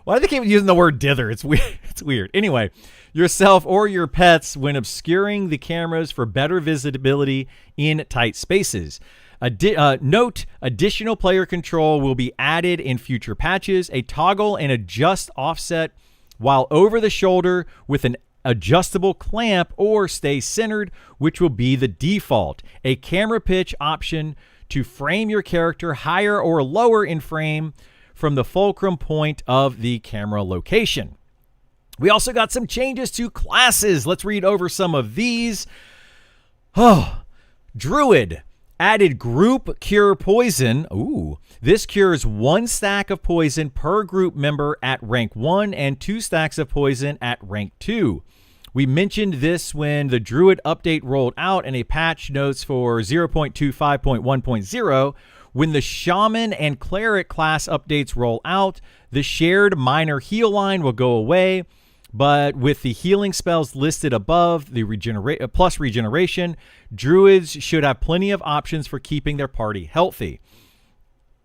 Speaker 1: why do they keep using the word dither? It's weird. It's weird. Anyway, yourself or your pets when obscuring the cameras for better visibility in tight spaces. Note, additional player control will be added in future patches. A toggle and adjust offset while over the shoulder with an adjustable clamp or stay centered, which will be the default. A camera pitch option to frame your character higher or lower in frame from the fulcrum point of the camera location. We also got some changes to classes. Let's read over some of these. Oh, Druid added group cure poison. Ooh, this cures 1 stack of poison per group member at rank 1 and 2 stacks of poison at rank 2. We mentioned this when the Druid update rolled out and a patch notes for 0.25.1.0. When the Shaman and Cleric class updates roll out, the shared minor heal line will go away. But with the healing spells listed above, the plus regeneration, Druids should have plenty of options for keeping their party healthy.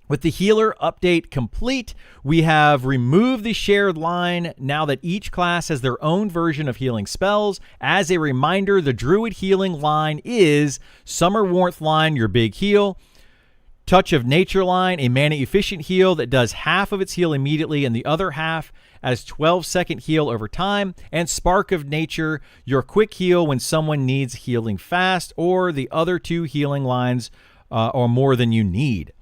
Speaker 1: With the healer update complete, we have removed the shared line now that each class has their own version of healing spells. As a reminder, the Druid healing line is Summer Warmth line, your big heal. Touch of Nature line, a mana efficient heal that does half of its heal immediately and the other half as 12-second heal over time. And Spark of Nature, your quick heal when someone needs healing fast, or the other two healing lines are more than you need.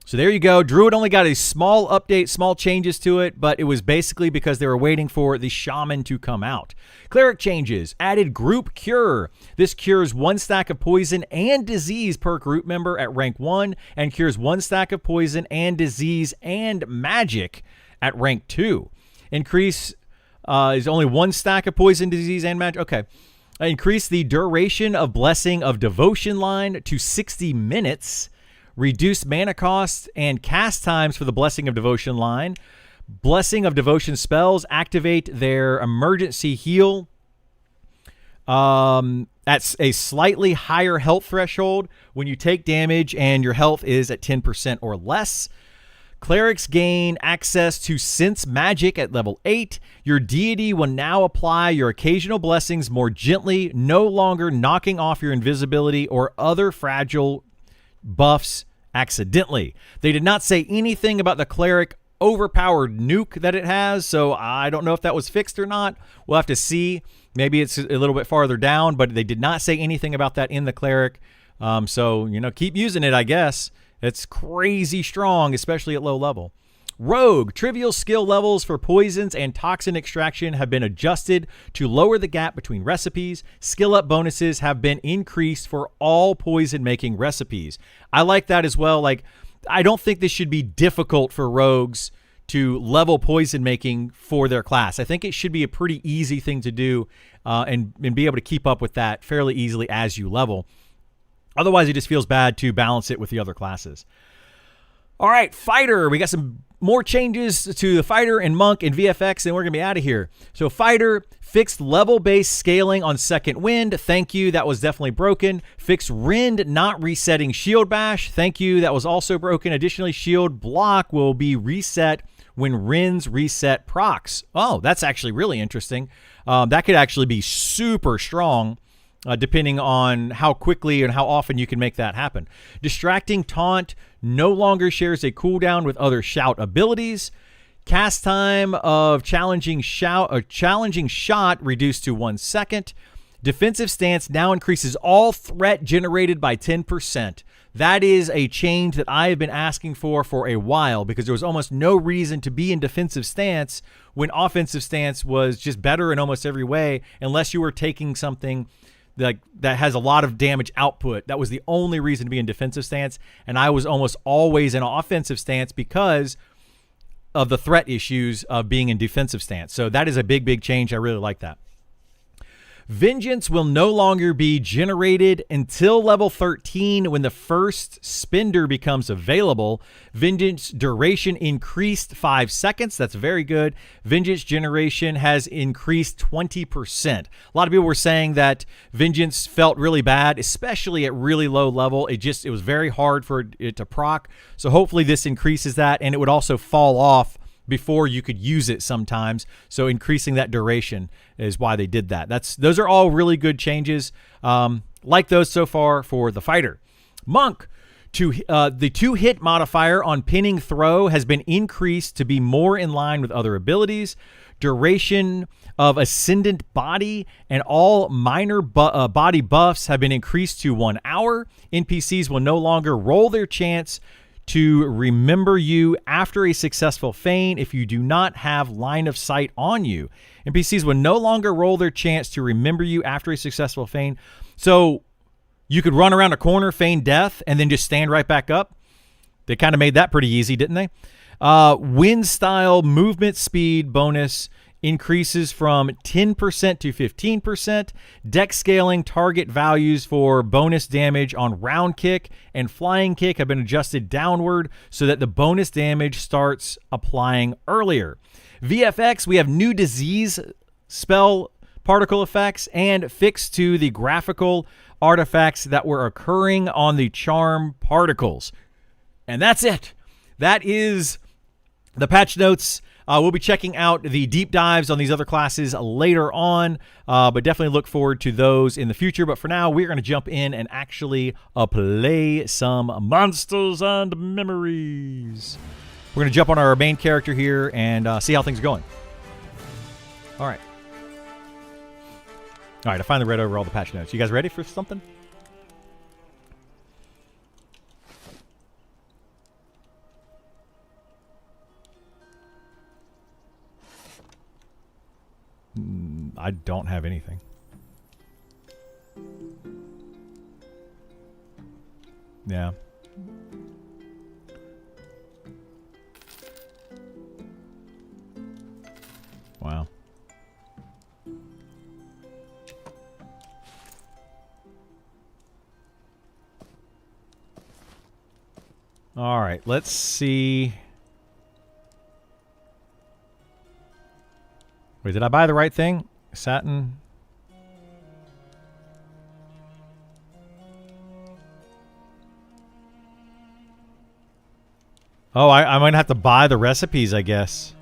Speaker 1: So there you go. Druid only got a small update, small changes to it, but it was basically because they were waiting for the Shaman to come out. Cleric changes. Added Group Cure. This cures 1 stack of poison and disease per group member at rank 1 and cures 1 stack of poison and disease and magic at rank 2. Increase is only 1 stack of poison, disease, and magic. Okay. Increase the duration of Blessing of Devotion line to 60 minutes. Reduce mana cost and cast times for the Blessing of Devotion line. Blessing of Devotion spells activate their emergency heal at a slightly higher health threshold when you take damage and your health is at 10% or less. Clerics gain access to Sense Magic at level 8. Your deity will now apply your occasional blessings more gently, no longer knocking off your invisibility or other fragile buffs accidentally. They did not say anything about the Cleric overpowered nuke that it has, so I don't know if that was fixed or not. We'll have to see. Maybe it's a little bit farther down, but they did not say anything about that in the Cleric. So, keep using it, I guess. It's crazy strong, especially at low level. Rogue, trivial skill levels for poisons and toxin extraction have been adjusted to lower the gap between recipes. Skill up bonuses have been increased for all poison making recipes. I like that as well. I don't think this should be difficult for rogues to level poison making for their class. I think it should be a pretty easy thing to do and be able to keep up with that fairly easily as you level. Otherwise, it just feels bad to balance it with the other classes. All right, Fighter. We got some more changes to the Fighter and Monk and VFX, and we're going to be out of here. So Fighter, fixed level-based scaling on Second Wind. Thank you. That was definitely broken. Fixed Rend not resetting Shield Bash. Thank you. That was also broken. Additionally, Shield Block will be reset when Rend's reset procs. Oh, that's actually really interesting. That could actually be super strong. Depending on how quickly and how often you can make that happen. Distracting Taunt no longer shares a cooldown with other shout abilities. Cast time of challenging shot reduced to 1 second. Defensive stance now increases all threat generated by 10%. That is a change that I have been asking for a while because there was almost no reason to be in defensive stance when offensive stance was just better in almost every way unless you were taking something that has a lot of damage output. That was the only reason to be in defensive stance, and I was almost always in offensive stance because of the threat issues of being in defensive stance. So that is a big, big change. I really like that. Vengeance will no longer be generated until level 13 when the first spender becomes available. Vengeance duration increased 5 seconds. That's very good. Vengeance generation has increased 20%. A lot of people were saying that Vengeance felt really bad, especially at really low level. It was very hard for it to proc. So hopefully this increases that, and it would also fall off before you could use it sometimes. So increasing that duration is why they did that. Those are all really good changes. Like those so far for the Fighter. Monk, the 2-hit modifier on pinning throw has been increased to be more in line with other abilities. Duration of Ascendant Body and all minor body buffs have been increased to 1 hour. NPCs will no longer roll their chance to remember you after a successful feign if you do not have line of sight on you. NPCs will no longer roll their chance to remember you after a successful feign. So you could run around a corner, feign death, and then just stand right back up. They kind of made that pretty easy, didn't they? Wind style movement speed bonus increases from 10% to 15%. Deck scaling target values for bonus damage on round kick and flying kick have been adjusted downward so that the bonus damage starts applying earlier. VFX, we have new disease spell particle effects and fixed to the graphical artifacts that were occurring on the charm particles. And that's it. That is the patch notes. We'll be checking out the deep dives on these other classes later on, but definitely look forward to those in the future. But for now, we're going to jump in and actually play some Monsters and Memories. We're going to jump on our main character here and see how things are going. All right. All right, I finally read over all the patch notes. You guys ready for something? I don't have anything. Yeah. Wow. All right, let's see. Wait, did I buy the right thing? Satin. Oh, I might have to buy the recipes, I guess.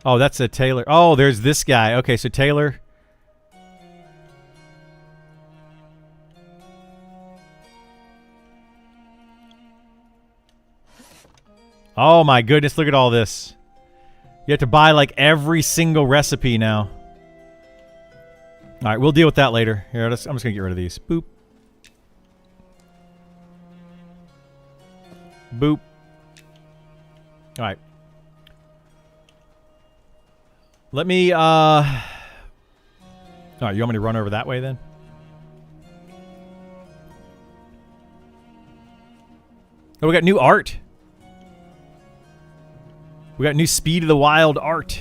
Speaker 1: Oh, that's a Taylor. Oh, there's this guy. Okay, so Taylor. Oh my goodness, look at all this. You have to buy like every single recipe now. Alright, we'll deal with that later. Here, I'm just going to get rid of these. Boop. Boop. Alright. Let me, Alright, you want me to run over that way then? Oh, we got new art. We got new Speed of the Wild art.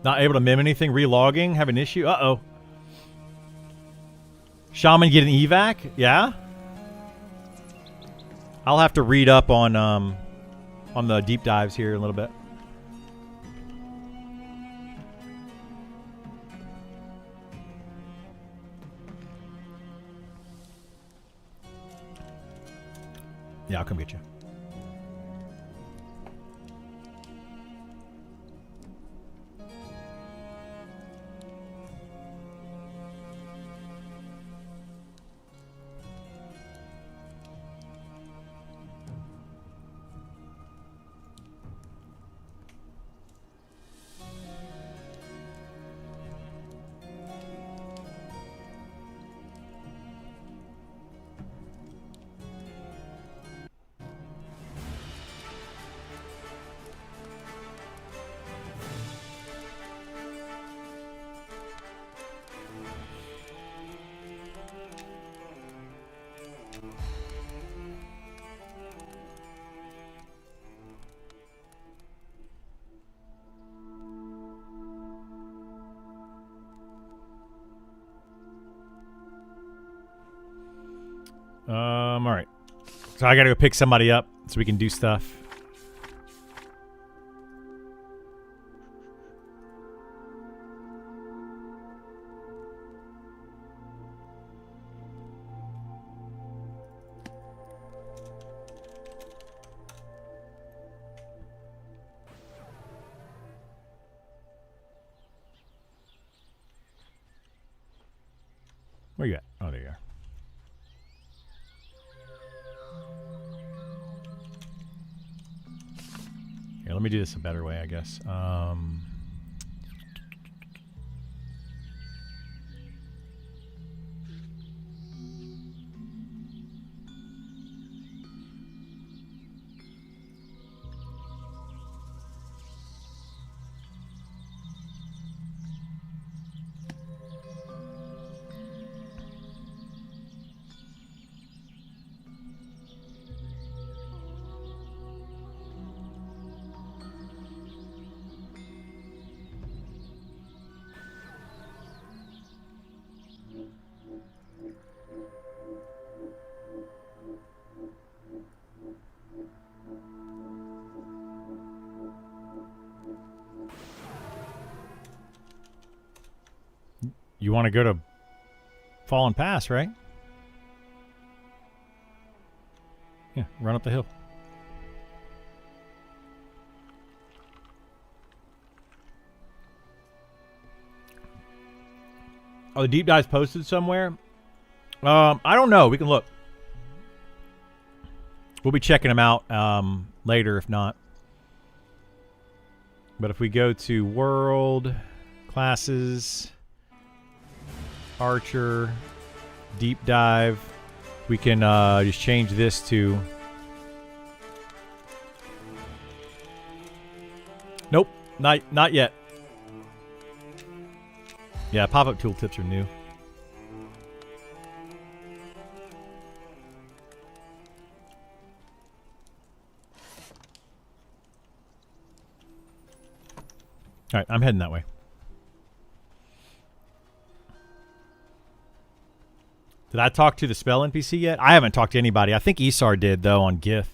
Speaker 1: Not able to mim anything. Relogging. Have an issue. Uh-oh. Shaman get an evac? Yeah? I'll have to read up on the deep dives here in a little bit. Yeah, I'll come get you. All right. So I gotta go pick somebody up so we can do stuff. Where you at? Oh, there you are. Here, let me do this a better way, I guess. want to go to Fallen Pass, right? Yeah, run up the hill. Oh, the deep dive's posted somewhere? I don't know. We can look. We'll be checking them out later if not. But if we go to World, Classes, Archer, Deep Dive, we can just change this to... Nope, not yet. Yeah, pop-up tooltips are new. All right, I'm heading that way. Did I talk to the spell NPC yet? I haven't talked to anybody. I think Isar did, though, on GIF.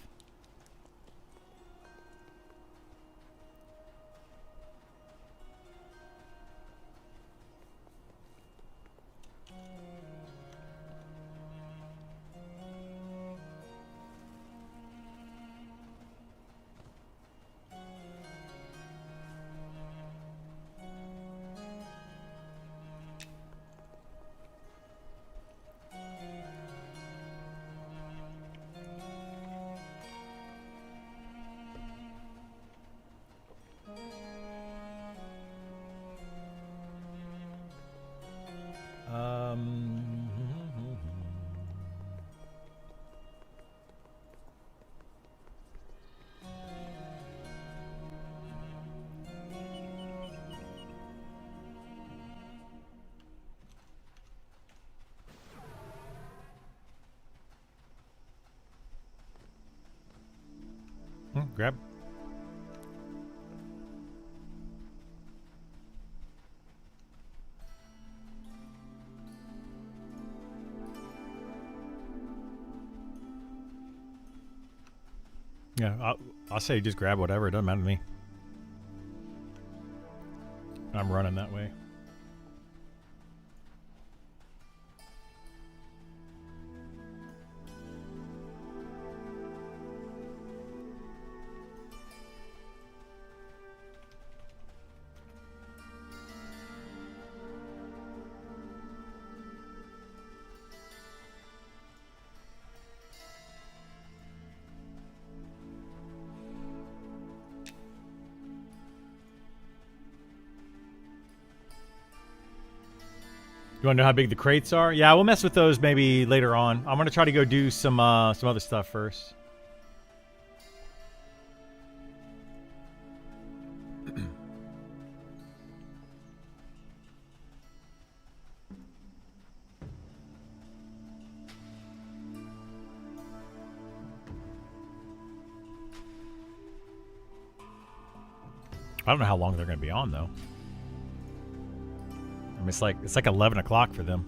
Speaker 1: Grab. Yeah, I'll say just grab whatever. It doesn't matter to me. I'm running that way. You want to know how big the crates are? Yeah, we'll mess with those maybe later on. I'm going to try to go do some other stuff first. I don't know how long they're going to be on, though. I mean, it's like 11 o'clock for them.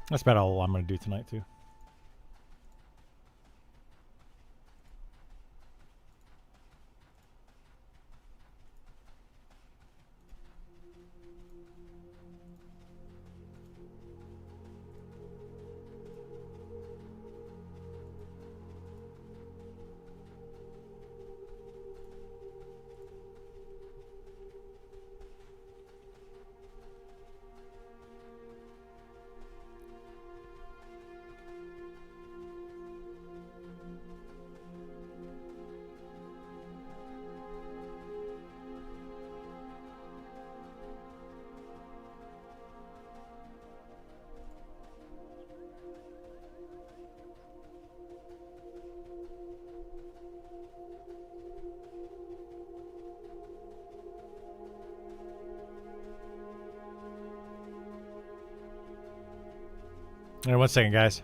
Speaker 1: That's about all I'm going to do tonight, too. All right, 1 second, guys.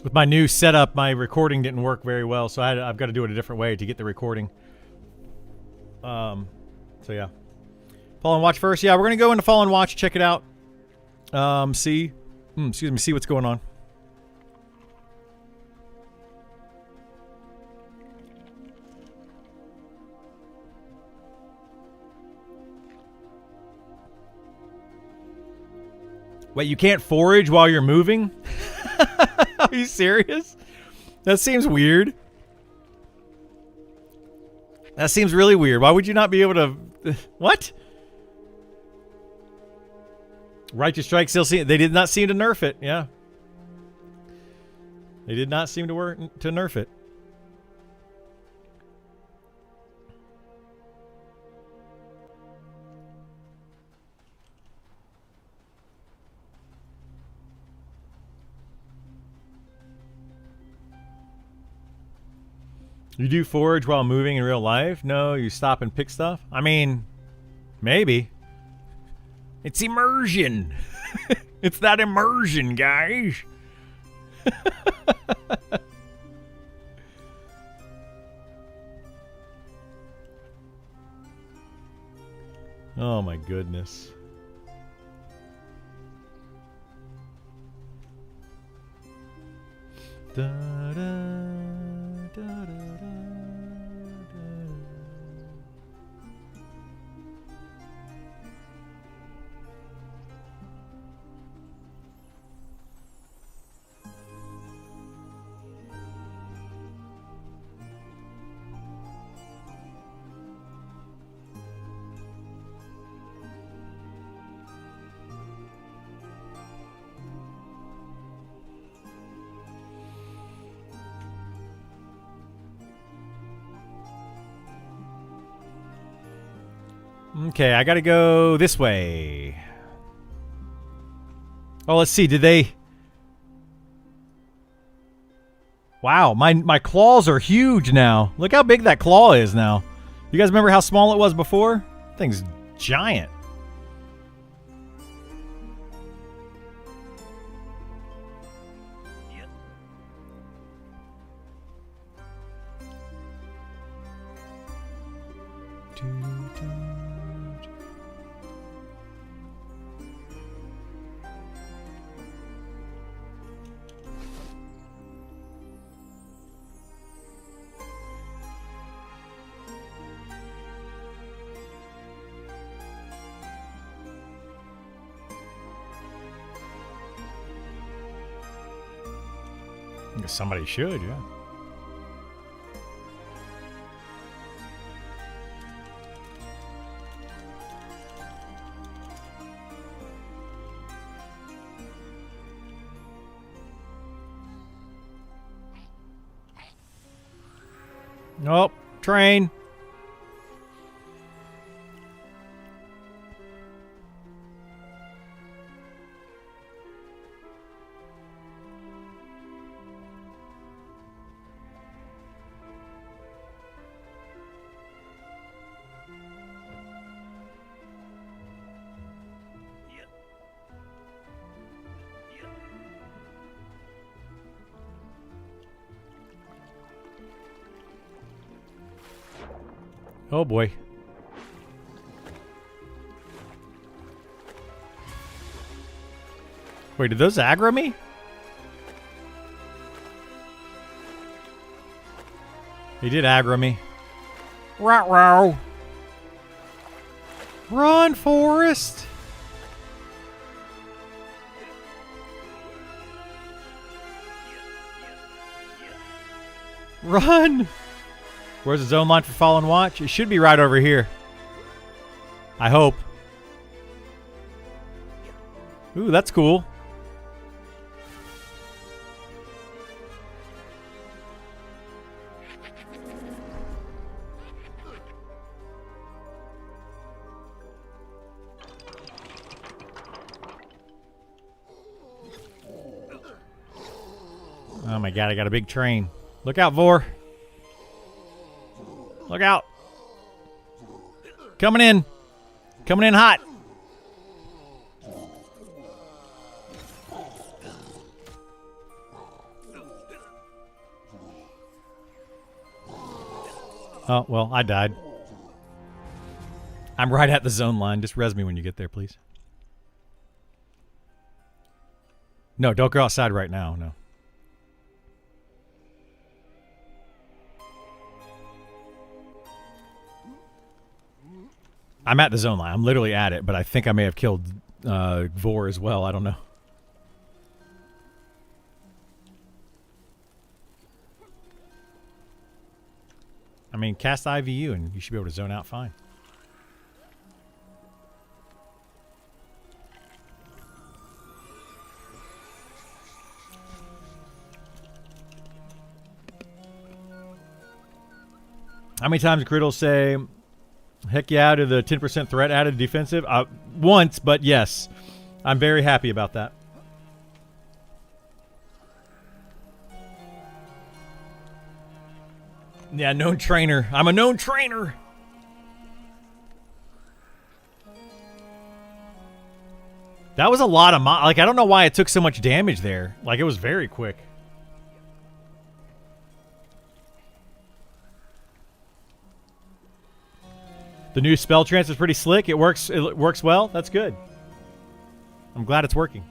Speaker 1: With my new setup, my recording didn't work very well, so I've got to do it a different way to get the recording. So yeah. Fallen Watch first. Yeah, we're going to go into Fallen Watch, check it out. See what's going on. Wait, you can't forage while you're moving? Are you serious? That seems weird. That seems really weird. Why would you not be able to... What? Righteous Strike still see... They did not seem to nerf it. Yeah. They did not seem to nerf it. You do forage while moving in real life? No, you stop and pick stuff? I mean, maybe. It's immersion. It's that immersion, guys. Oh my goodness. Da, da, da, da, da. Okay, I gotta go this way. Oh, let's see. Did they... Wow, my claws are huge now. Look how big that claw is now. You guys remember how small it was before? That thing's giant. I guess somebody should, yeah. Nope. Train. Oh boy. Wait, did those aggro me? He did aggro me. Row. Run, Forrest. Run. Where's the zone line for Fallen Watch? It should be right over here. I hope. Ooh, that's cool. Oh my god, I got a big train. Look out, Vor. Look out. Coming in. Coming in hot. Oh, well, I died. I'm right at the zone line. Just res me when you get there, please. No, don't go outside right now. No. I'm at the zone line. I'm literally at it, but I think I may have killed Vor as well. I don't know. I mean, cast IVU and you should be able to zone out fine. How many times did Criddle say, heck yeah, to the 10% threat added defensive? Once, but yes. I'm very happy about that. Yeah, known trainer. I'm a known trainer. That was a lot of like, I don't know why it took so much damage there. Like, it was very quick. The new spell trance is pretty slick. It works well. That's good. I'm glad it's working.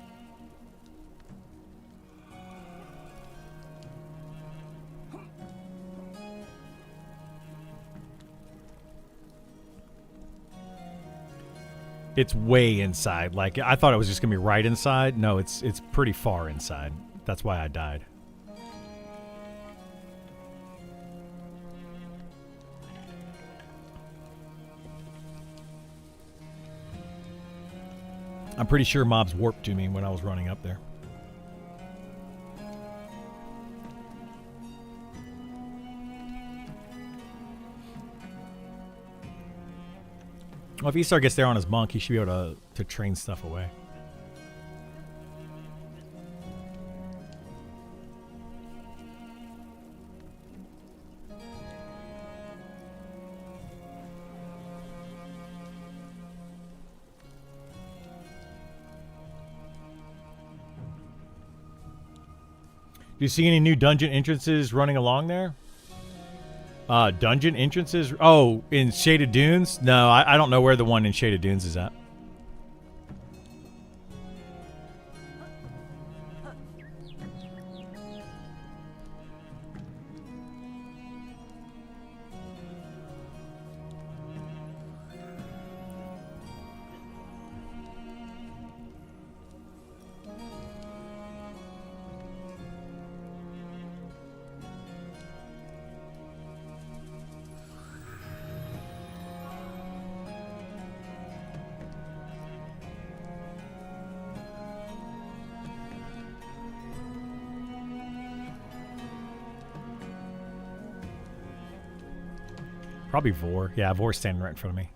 Speaker 1: It's way inside. Like, I thought it was just gonna be right inside. No, it's pretty far inside. That's why I died. I'm pretty sure mobs warped to me when I was running up there. Well, if Isar gets there on his monk, he should be able to train stuff away. Do you see any new dungeon entrances running along there? Dungeon entrances? Oh, in Shaded Dunes? No, I don't know where the one in Shaded Dunes is at. Probably Vor. Yeah, Vor's standing right in front of me.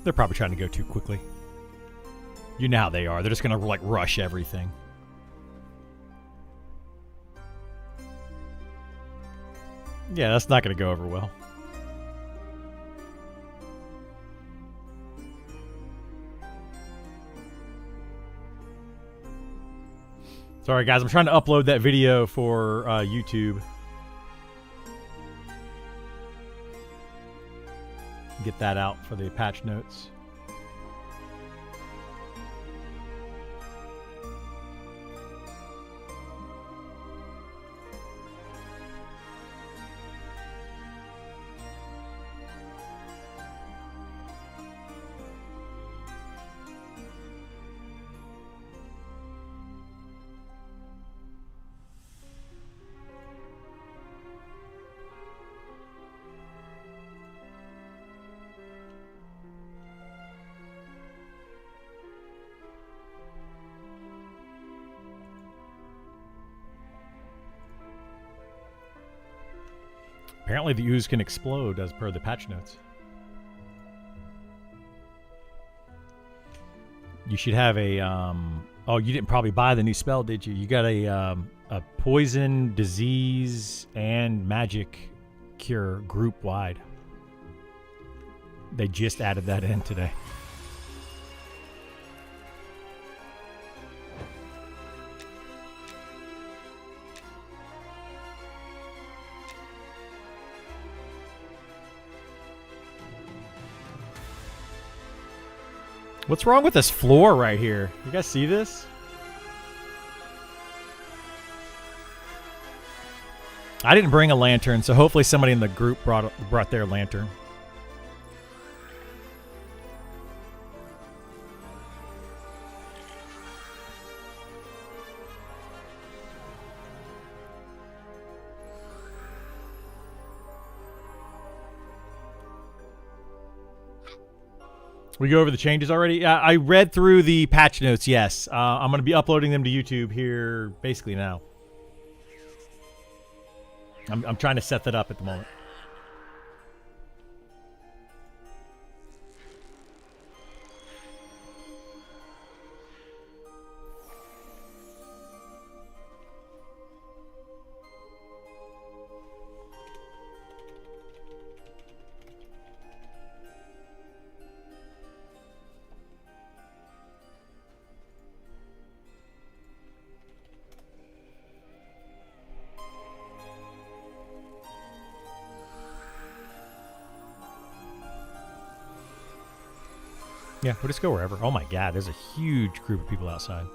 Speaker 1: They're probably trying to go too quickly. You know how they are. They're just going to, like, rush everything. Yeah, that's not going to go over well. Sorry, guys. I'm trying to upload that video for YouTube. Get that out for the patch notes. Apparently the ooze can explode as per the patch notes. You should have a oh, you didn't probably buy the new spell, did you? You got a poison, disease, and magic cure group wide. They just added that in today. What's wrong with this floor right here? You guys see this? I didn't bring a lantern, so hopefully somebody in the group brought their lantern. We go over the changes already? I read through the patch notes, yes. I'm going to be uploading them to YouTube here basically now. I'm trying to set that up at the moment. Yeah, we'll just go wherever. Oh my god, there's a huge group of people outside.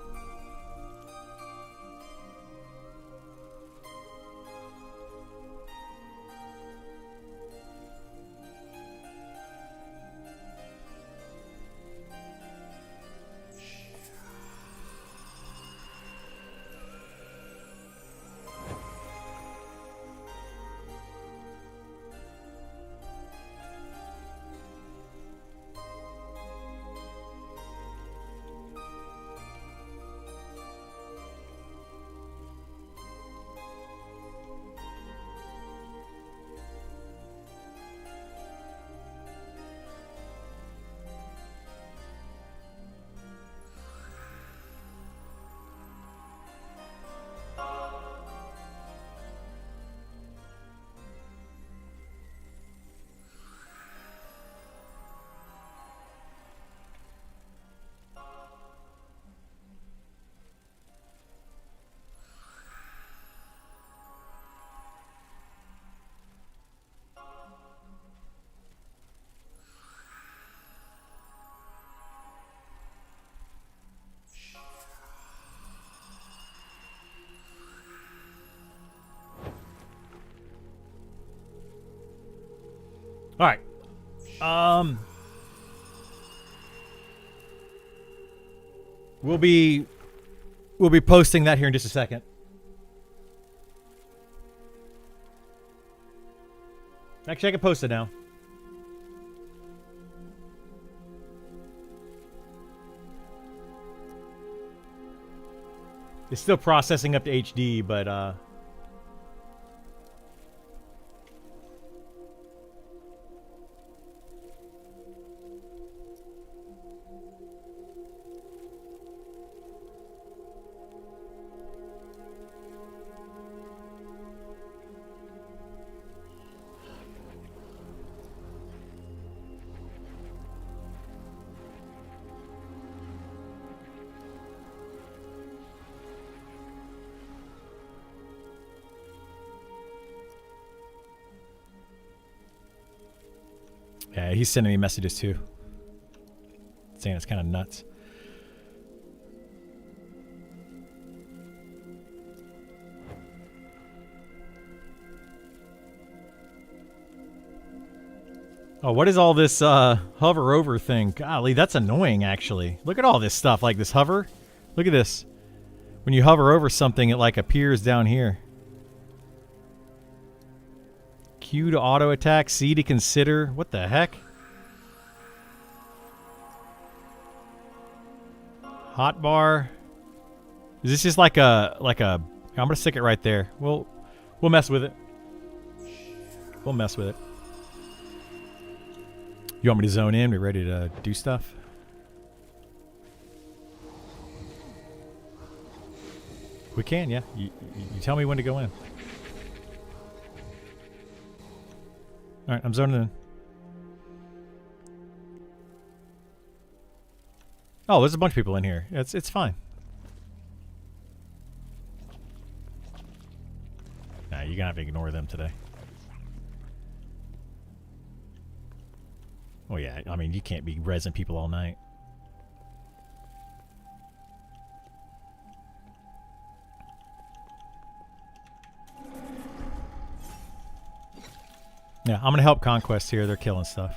Speaker 1: All right. We'll be posting that here in just a second. Actually, I can post it now. It's still processing up to HD, but Yeah, he's sending me messages too. Saying it's kind of nuts. Oh, what is all this hover over thing? Golly, that's annoying actually. Look at all this stuff, like this hover. Look at this. When you hover over something, it like appears down here. Q to auto attack, C to consider. What the heck? Hotbar. Is this just like a I'm gonna stick it right there. We'll mess with it. We'll mess with it. You want me to zone in? We ready to do stuff? We can, yeah. You tell me when to go in. All right, I'm zoning in. Oh, there's a bunch of people in here. It's fine. Nah, you're gonna have to ignore them today. Oh yeah, I mean, you can't be rezzing people all night. Yeah, I'm gonna help Conquest here. They're killing stuff.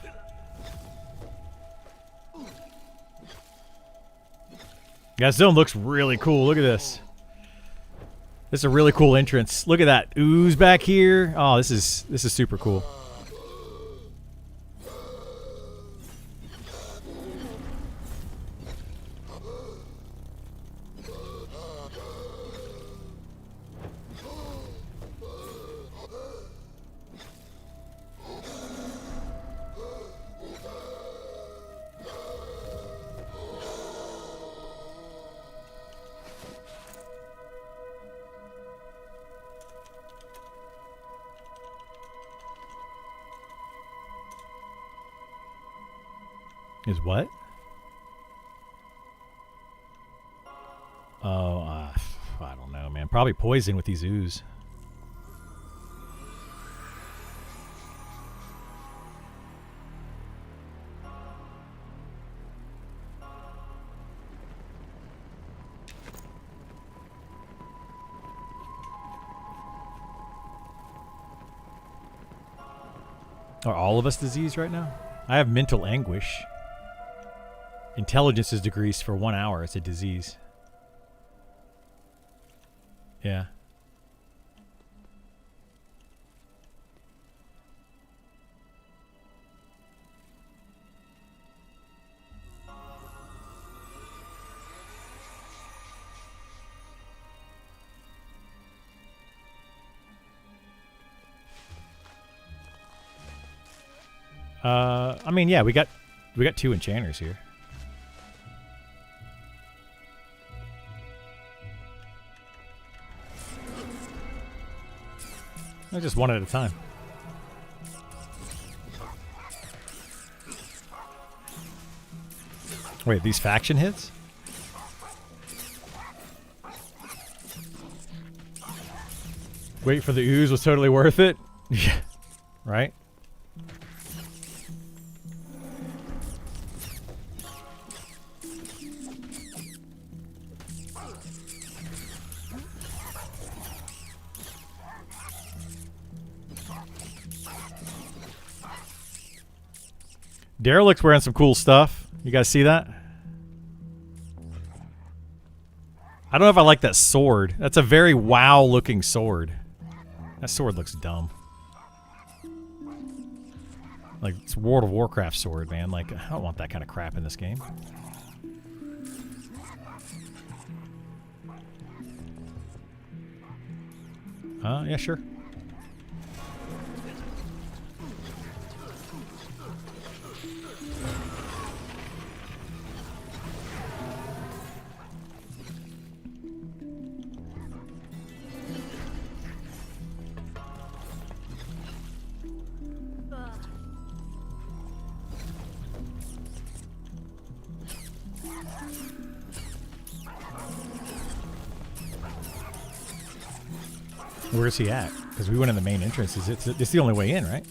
Speaker 1: Yeah, this zone looks really cool. Look at this. This is a really cool entrance. Look at that ooze back here. Oh, this is super cool. Is what? Oh, I don't know, man. Probably poison with these ooze. Are all of us diseased right now? I have mental anguish. Intelligence is decreased for 1 hour. It's a disease. Yeah. I mean, yeah, we got 2 enchanters here. Just one at a time. Wait, these faction hits? Wait for the ooze was totally worth it? Yeah. Right? Derelict's wearing some cool stuff. You guys see that? I don't know if I like that sword. That's a very WoW looking sword. That sword looks dumb. Like, it's World of Warcraft sword, man. Like, I don't want that kind of crap in this game. Yeah, sure. Where's he at? Because we went in the main entrance. It's the only way in, right?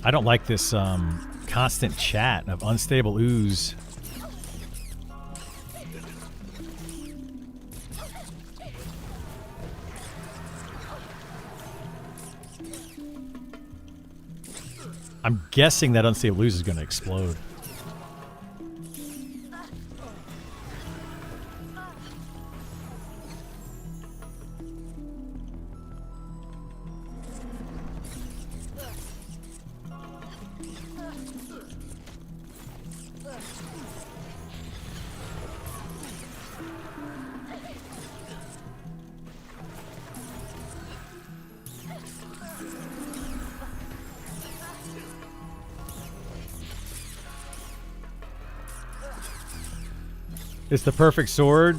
Speaker 1: I don't like this constant chat of unstable ooze. I'm guessing that unstable ooze is going to explode. It's the perfect sword.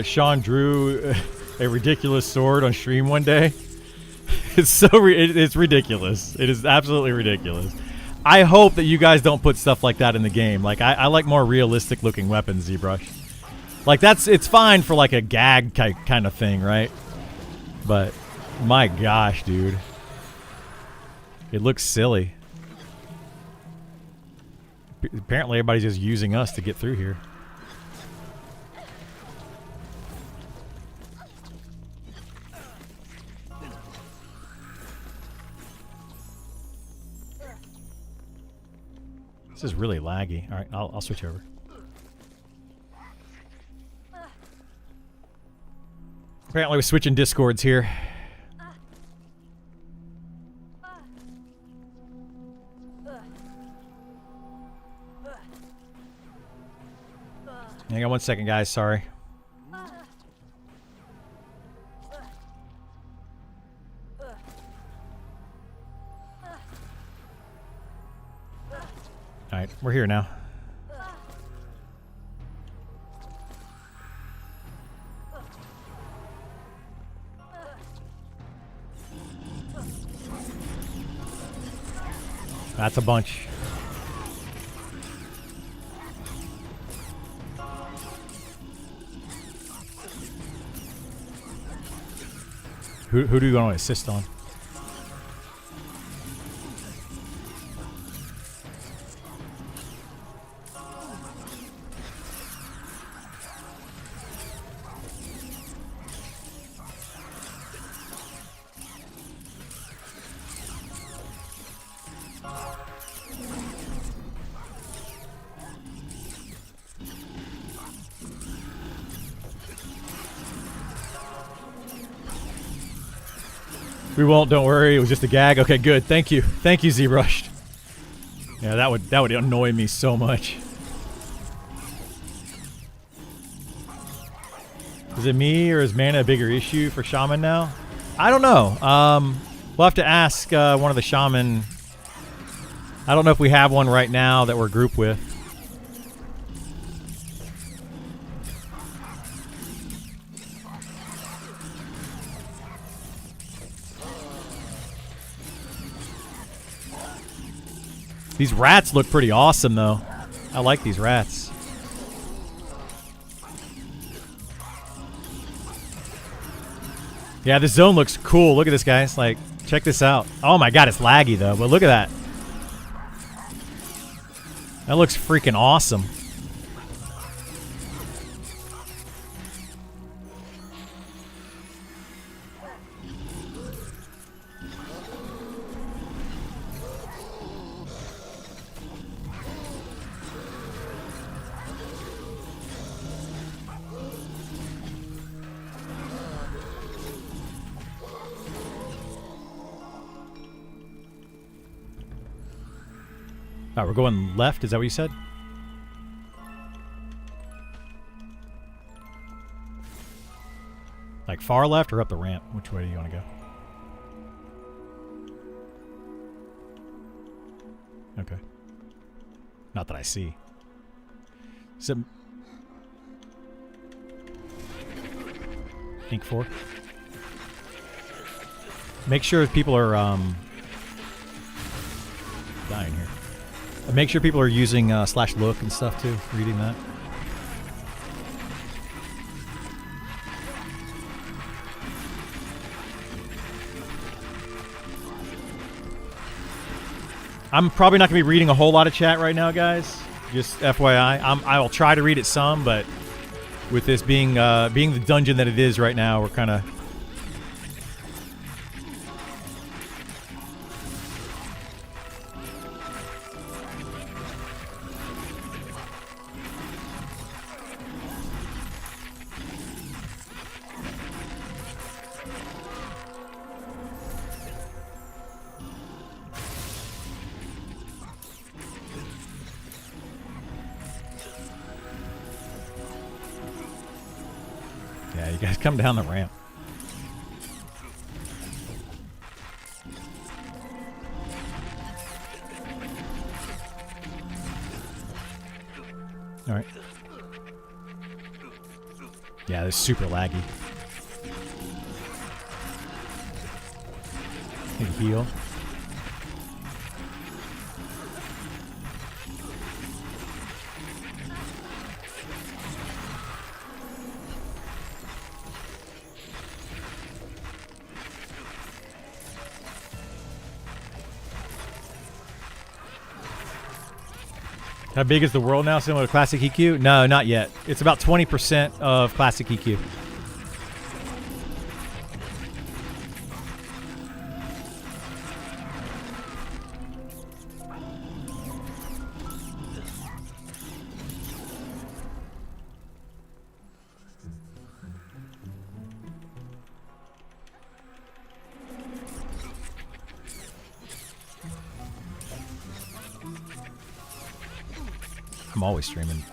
Speaker 1: Sean drew a ridiculous sword on stream one day. It's so it's ridiculous. It is absolutely ridiculous. I hope that you guys don't put stuff like that in the game. Like I like more realistic looking weapons, ZBrush. Like it's fine for like a gag kind of thing, right? But my gosh, dude, it looks silly. Apparently, everybody's just using us to get through here. This is really laggy. All right, I'll switch over. Apparently we're switching Discords here. Hang on 1 second, guys. Sorry. Alright, we're here now. That's a bunch. Who do you want to assist on? We won't, don't worry, it was just a gag. Okay, good. Thank you. Thank you, ZBrush. Yeah, that would annoy me so much. Is it me or is mana a bigger issue for Shaman now? I don't know. We'll have to ask one of the Shaman. I don't know if we have one right now that we're grouped with. These rats look pretty awesome, though. I like these rats. Yeah, this zone looks cool. Look at this, guys. Like, check this out. Oh my god, it's laggy, though. But look at that. That looks freaking awesome. Oh, we're going left? Is that what you said? Like far left or up the ramp? Which way do you want to go? Okay. Not that I see. Is it Ink 4? Make sure people are dying here. Make sure people are using /look and stuff too, reading that. I'm probably not going to be reading a whole lot of chat right now, guys. Just FYI. I will try to read it some, but with this being the dungeon that it is right now, we're kind of... Yeah, you guys come down the ramp. All right. Yeah, this is super laggy. Need to heal. How big is the world now, similar to Classic EQ? No, not yet. It's about 20% of Classic EQ. I'm always streaming.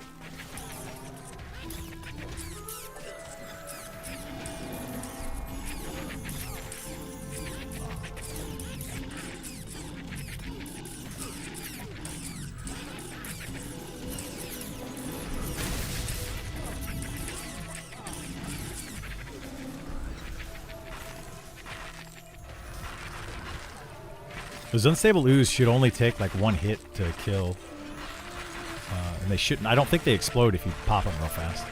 Speaker 1: Those unstable ooze should only take like one hit to kill. And they shouldn't. I don't think they explode if you pop them real fast.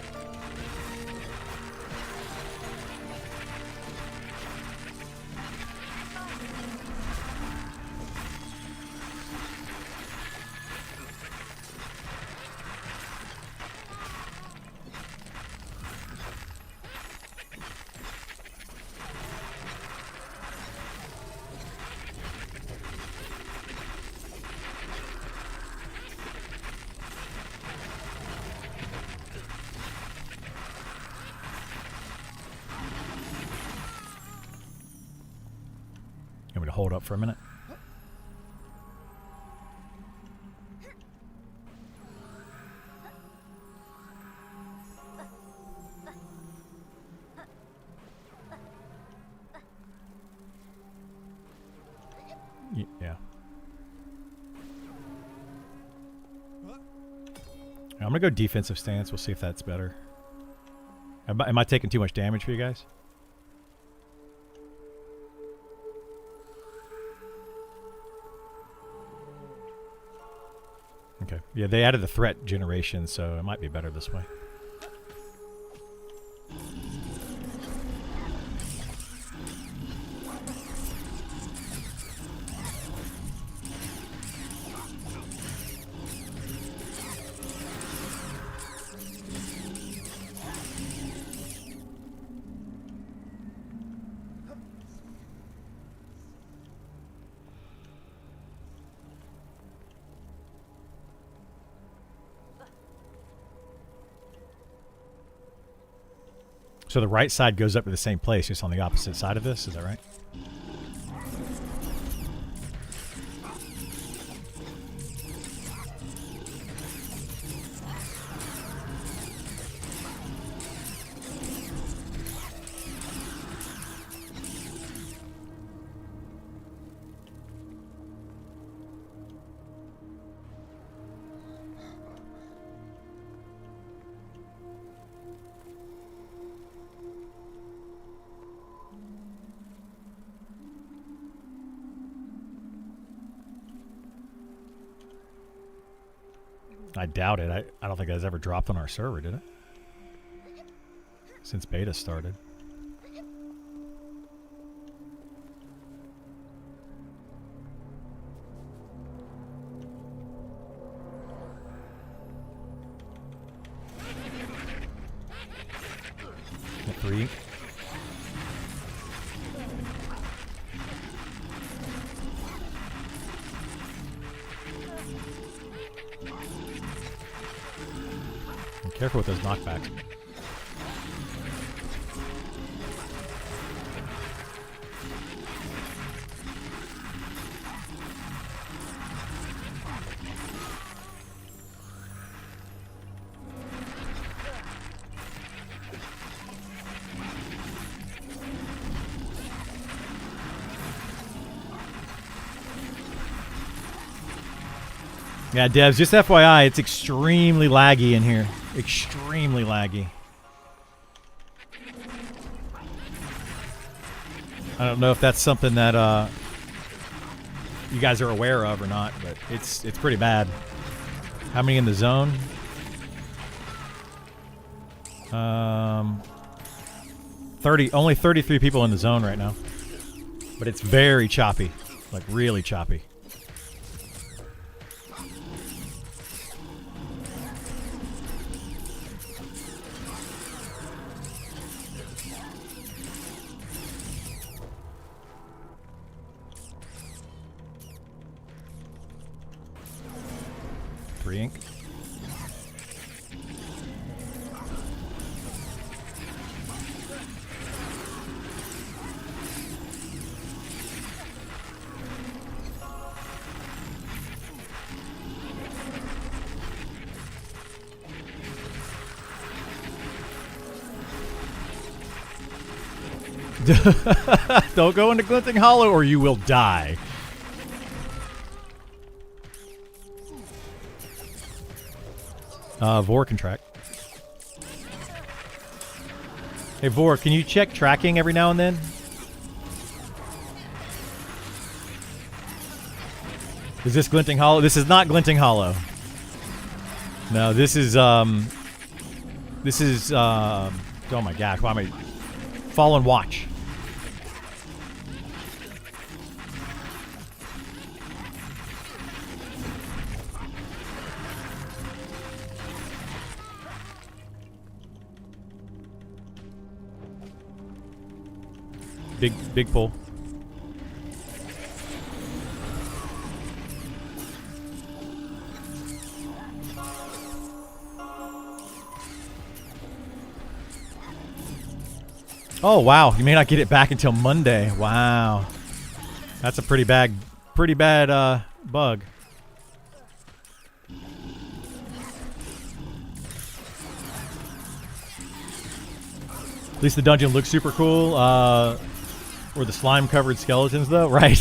Speaker 1: You want me to hold up for a minute? Yeah. I'm gonna go defensive stance. We'll see if that's better. Am I taking too much damage for you guys? Okay. Yeah, they added the threat generation, so it might be better this way. So the right side goes up to the same place, just on the opposite side of this, is that right? I doubt it. I don't think that's ever dropped on our server, did it? Since beta started. 3. Be careful with those knockbacks. Yeah, devs, just FYI, it's extremely laggy in here. Extremely laggy. I don't know if that's something that you guys are aware of or not, but it's pretty bad. How many in the zone? 30. Only 33 people in the zone right now. But it's very choppy. Like, really choppy. Ink. Don't go into Glinting Hollow or you will die. Vor can track. Hey, Vor, can you check tracking every now and then? Is this Glinting Hollow? This is not Glinting Hollow. No, this is, oh my gosh, why am I... Fallen Watch. Big pull. Oh wow, you may not get it back until Monday. Wow. That's a pretty bad bug. At least the dungeon looks super cool. Or the slime-covered skeletons, though, right?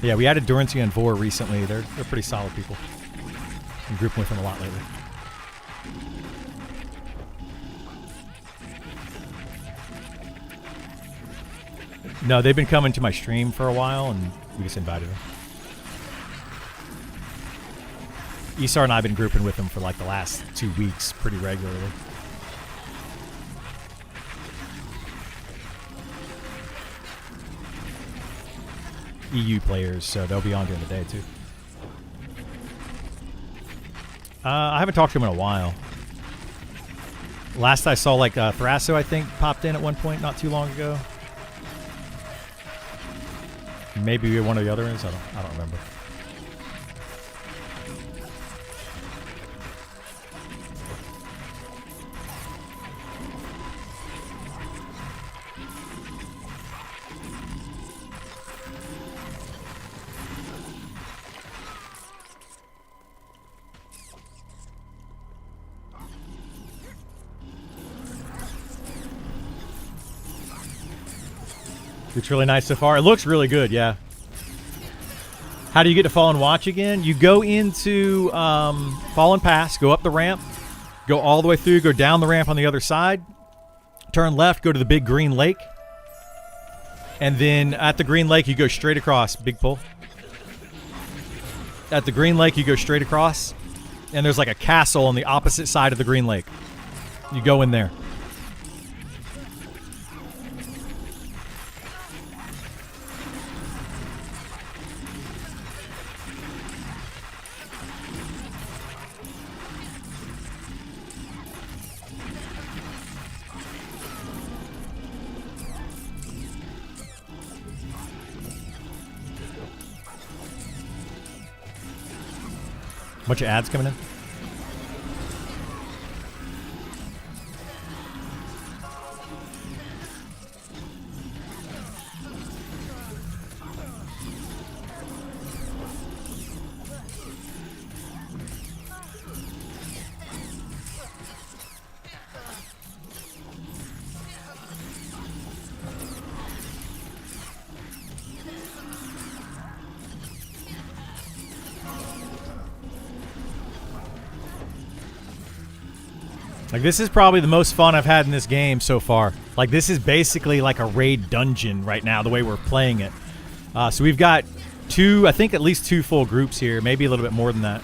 Speaker 1: Yeah, we added Durancy and Vor recently. They're pretty solid people. I'm grouping with them a lot lately. No, they've been coming to my stream for a while, and we just invited them. Isar and I have been grouping with them for like the last 2 weeks pretty regularly. EU players, so they'll be on during the day too. I haven't talked to him in a while. Last I saw, like, Thrasso, I think, popped in at one point not too long ago. Maybe one of the other ones. I don't remember. It's really nice so far. It looks really good, yeah. How do you get to Fallen Watch again? You go into Fallen Pass, go up the ramp, go all the way through, go down the ramp on the other side, turn left, go to the big green lake, and then at the green lake you go straight across. Big pull. At the green lake you go straight across, and there's like a castle on the opposite side of the green lake. You go in there. Bunch of ads coming in. Like, this is probably the most fun I've had in this game so far. Like, this is basically like a raid dungeon right now, the way we're playing it. So we've got I think at least 2 full groups here, maybe a little bit more than that.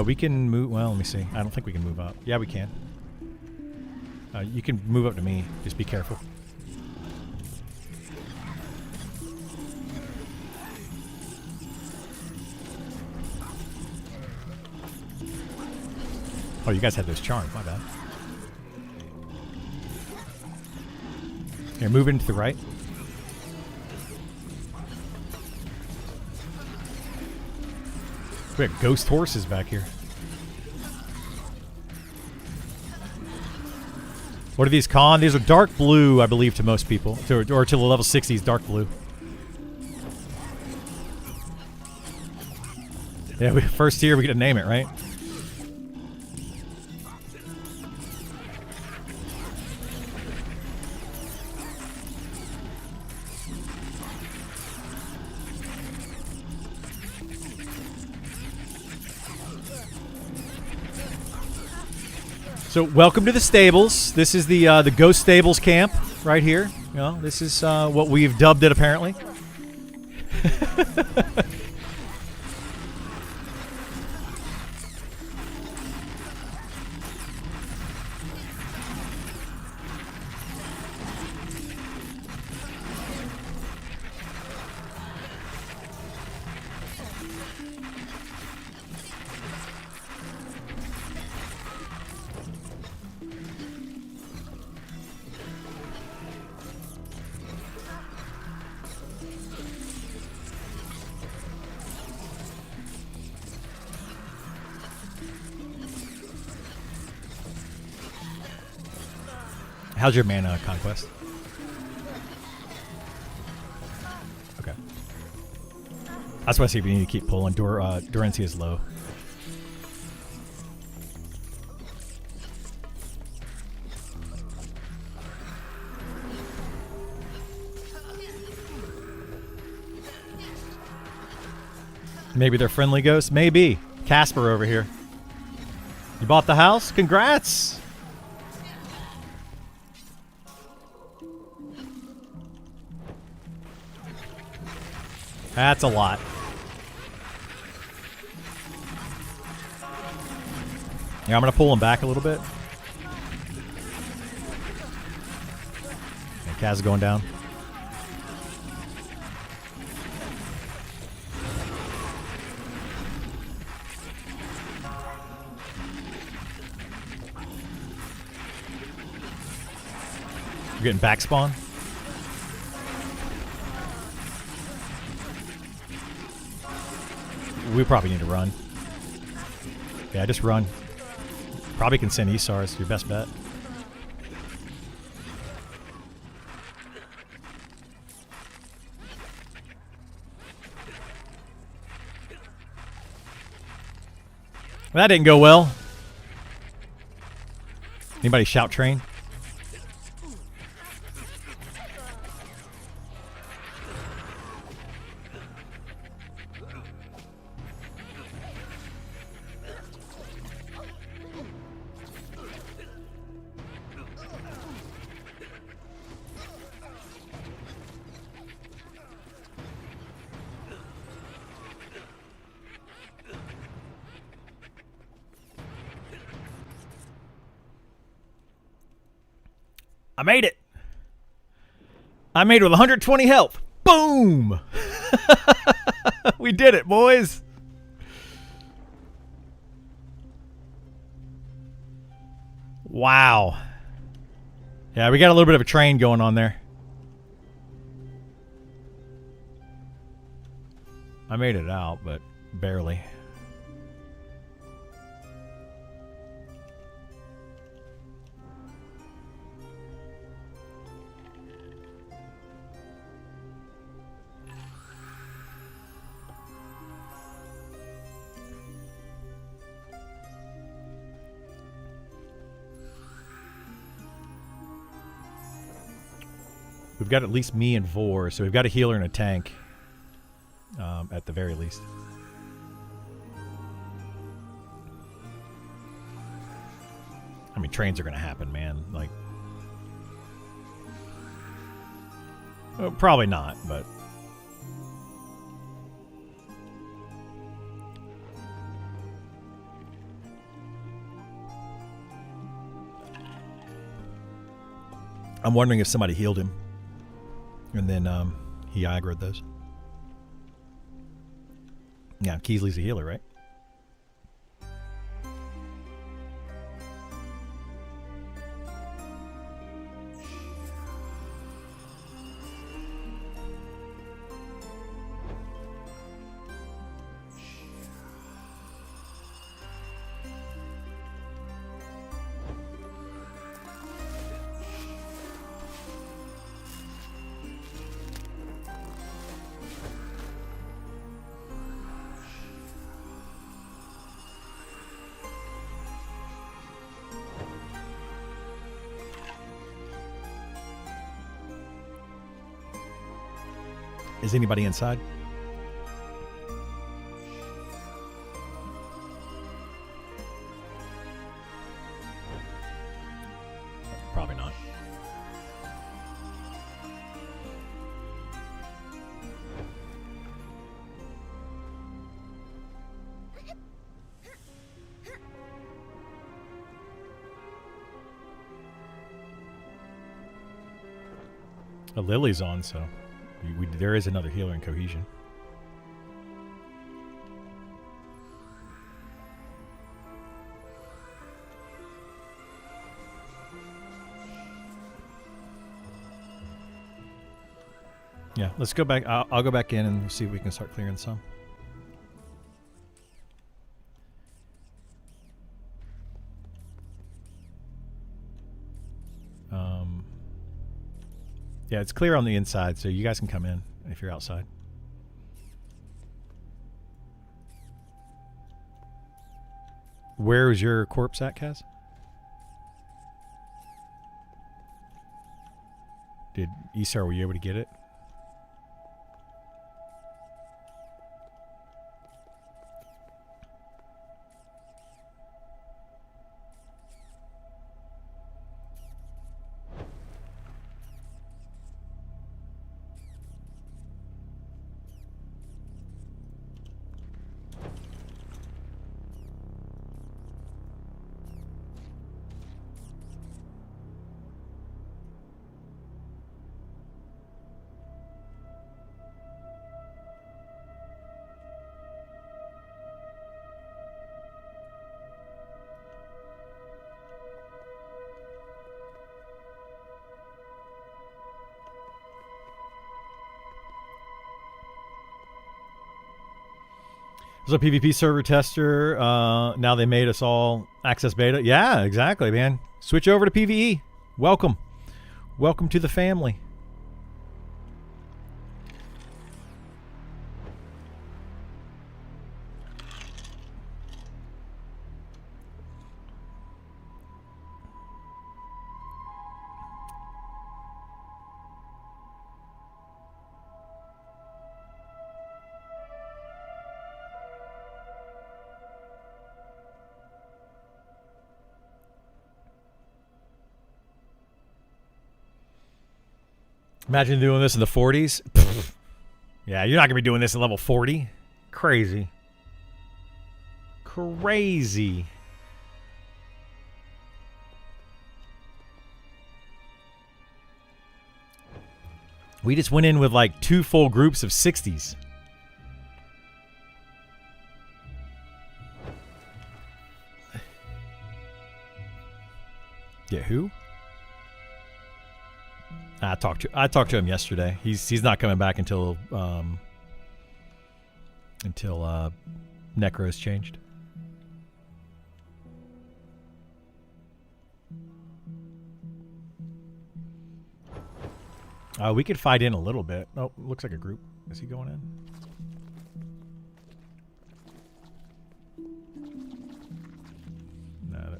Speaker 1: We can move, well, let me see. I don't think we can move up. Yeah, we can. You can move up to me. Just be careful. Oh, you guys had those charms. My bad. Here, move into the right. We have ghost horses back here. What are these, Con? These are dark blue, I believe, to most people. Or to the level 60s, dark blue. Yeah, first tier, we get to name it, right? So welcome to the stables. This is the Ghost Stables camp right here. You know, this is what we've dubbed it apparently. How's your mana conquest? Okay. That's why I see if you need to keep pulling. Durancy is low. Maybe they're friendly ghosts? Maybe. Casper over here. You bought the house? Congrats! That's a lot. Yeah, I'm going to pull him back a little bit. Okay, Kaz is going down. You're getting back spawn. We probably need to run. Yeah, just run. Probably can send Isars, your best bet. Well, that didn't go well. Anybody shout train? I made it. I made it with 120 health. Boom! We did it, boys. Wow. Yeah, we got a little bit of a train going on there. I made it out, but barely. We've got at least me and Vor, so we've got a healer and a tank, at the very least. I mean, trains are going to happen, man. Like, well, probably not, but... I'm wondering if somebody healed him. And then he aggroed those. Yeah, Keesley's a healer, right? Is anybody inside? Probably not. Lily's on, so there is another healer in Cohesion. Yeah, let's go back. I'll go back in and see if we can start clearing some. Yeah, it's clear on the inside, so you guys can come in if you're outside. Where is your corpse at, Kaz? Did Isar, were you able to get it? So PvP server tester, now they made us all access beta. Yeah, exactly, man. Switch over to PvE. Welcome. Welcome to the family. Imagine doing this in the 40s. Pfft. Yeah, you're not going to be doing this at level 40. Crazy. Crazy. We just went in with like 2 full groups of 60s. Yeah, who? I talked to him yesterday. He's not coming back until until Necro's changed. We could fight in a little bit. Oh, looks like a group. Is he going in? No.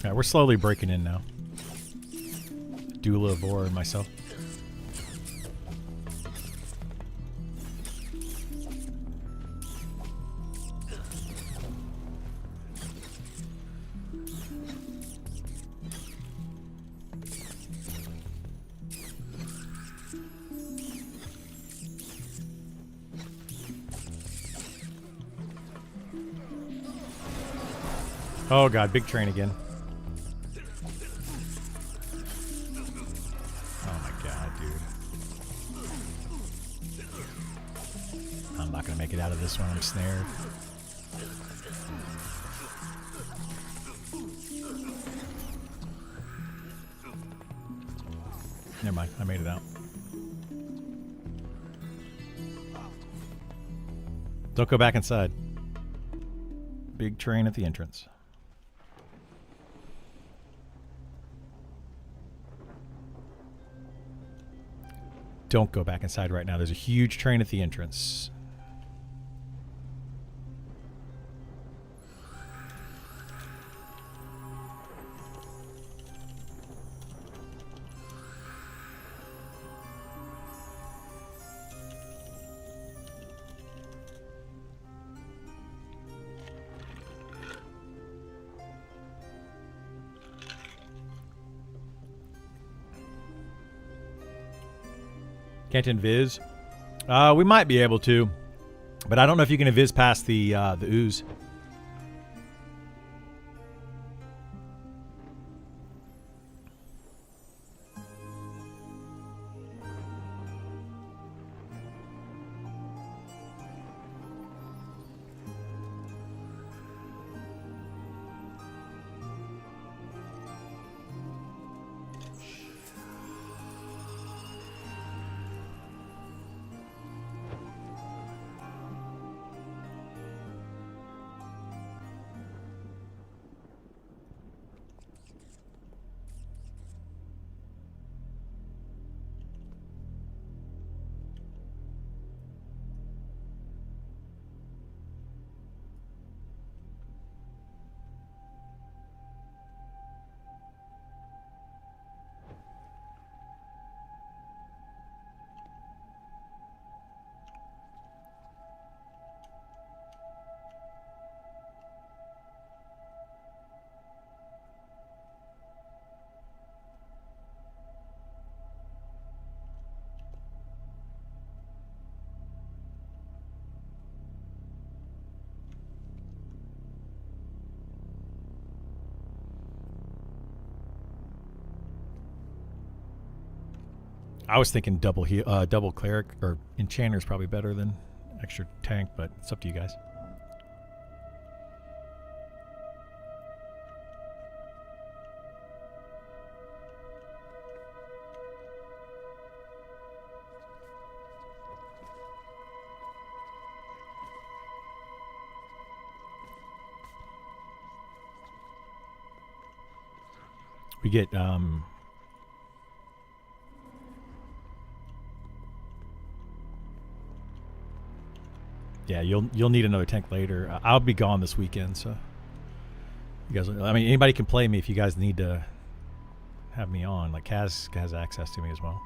Speaker 1: Yeah, we're slowly breaking in now. Dula, Vor, and myself. Oh god, big train again. Oh my god, dude. I'm not gonna make it out of this one, I'm snared. Never mind, I made it out. Don't go back inside. Big train at the entrance. Don't go back inside right now. There's a huge train at the entrance. Can't invis. We might be able to, but I don't know if you can invis past the ooze. I was thinking double cleric or enchanter is probably better than extra tank, but it's up to you guys. We get yeah, you'll need another tank later. I'll be gone this weekend, so you guys. I mean, anybody can play me if you guys need to have me on. Like Kaz has access to me as well.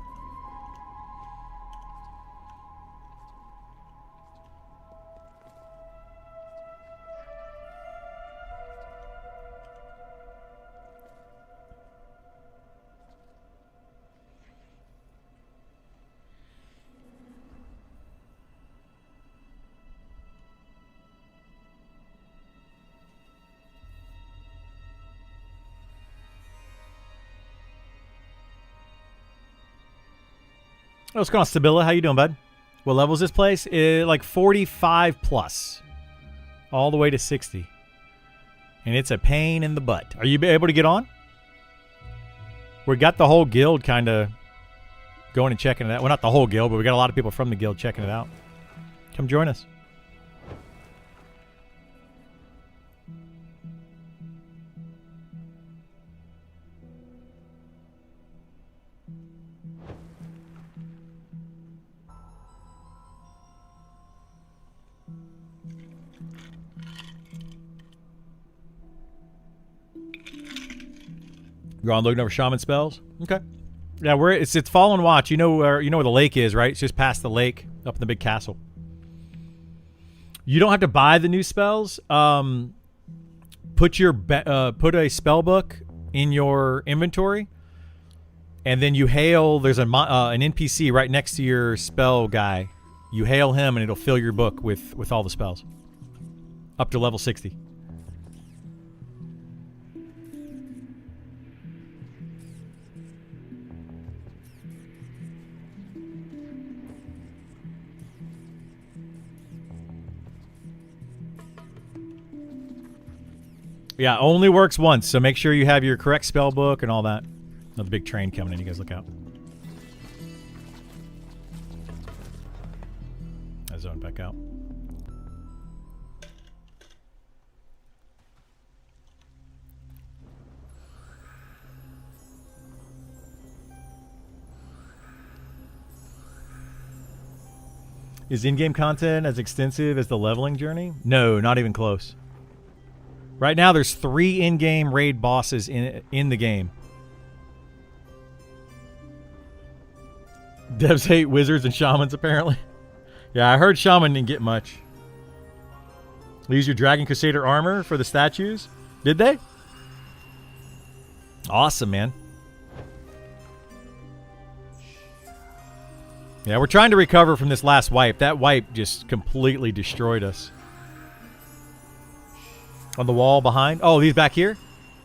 Speaker 1: What's going on, Stabila? How you doing, bud? What level is this place? Like 45 plus. All the way to 60. And it's a pain in the butt. Are you able to get on? We got the whole guild kind of going and checking it out. Well, not the whole guild, but we got a lot of people from the guild checking it out. Come join us. You're on looking over shaman spells? Okay. Yeah, it's Fallen Watch. You know where the lake is, right? It's just past the lake, up in the big castle. You don't have to buy the new spells. Put a spell book in your inventory, and then you hail. There's an NPC right next to your spell guy. You hail him, and it'll fill your book with all the spells up to level 60. Yeah, only works once, so make sure you have your correct spell book and all that. Another big train coming in, you guys look out. I zoned back out. Is in-game content as extensive as the leveling journey? No, not even close. Right now, there's 3 in-game raid bosses in the game. Devs hate wizards and shamans, apparently. Yeah, I heard shaman didn't get much. They use your Dragon Crusader armor for the statues? Did they? Awesome, man. Yeah, we're trying to recover from this last wipe. That wipe just completely destroyed us. On the wall behind. Oh, these back here?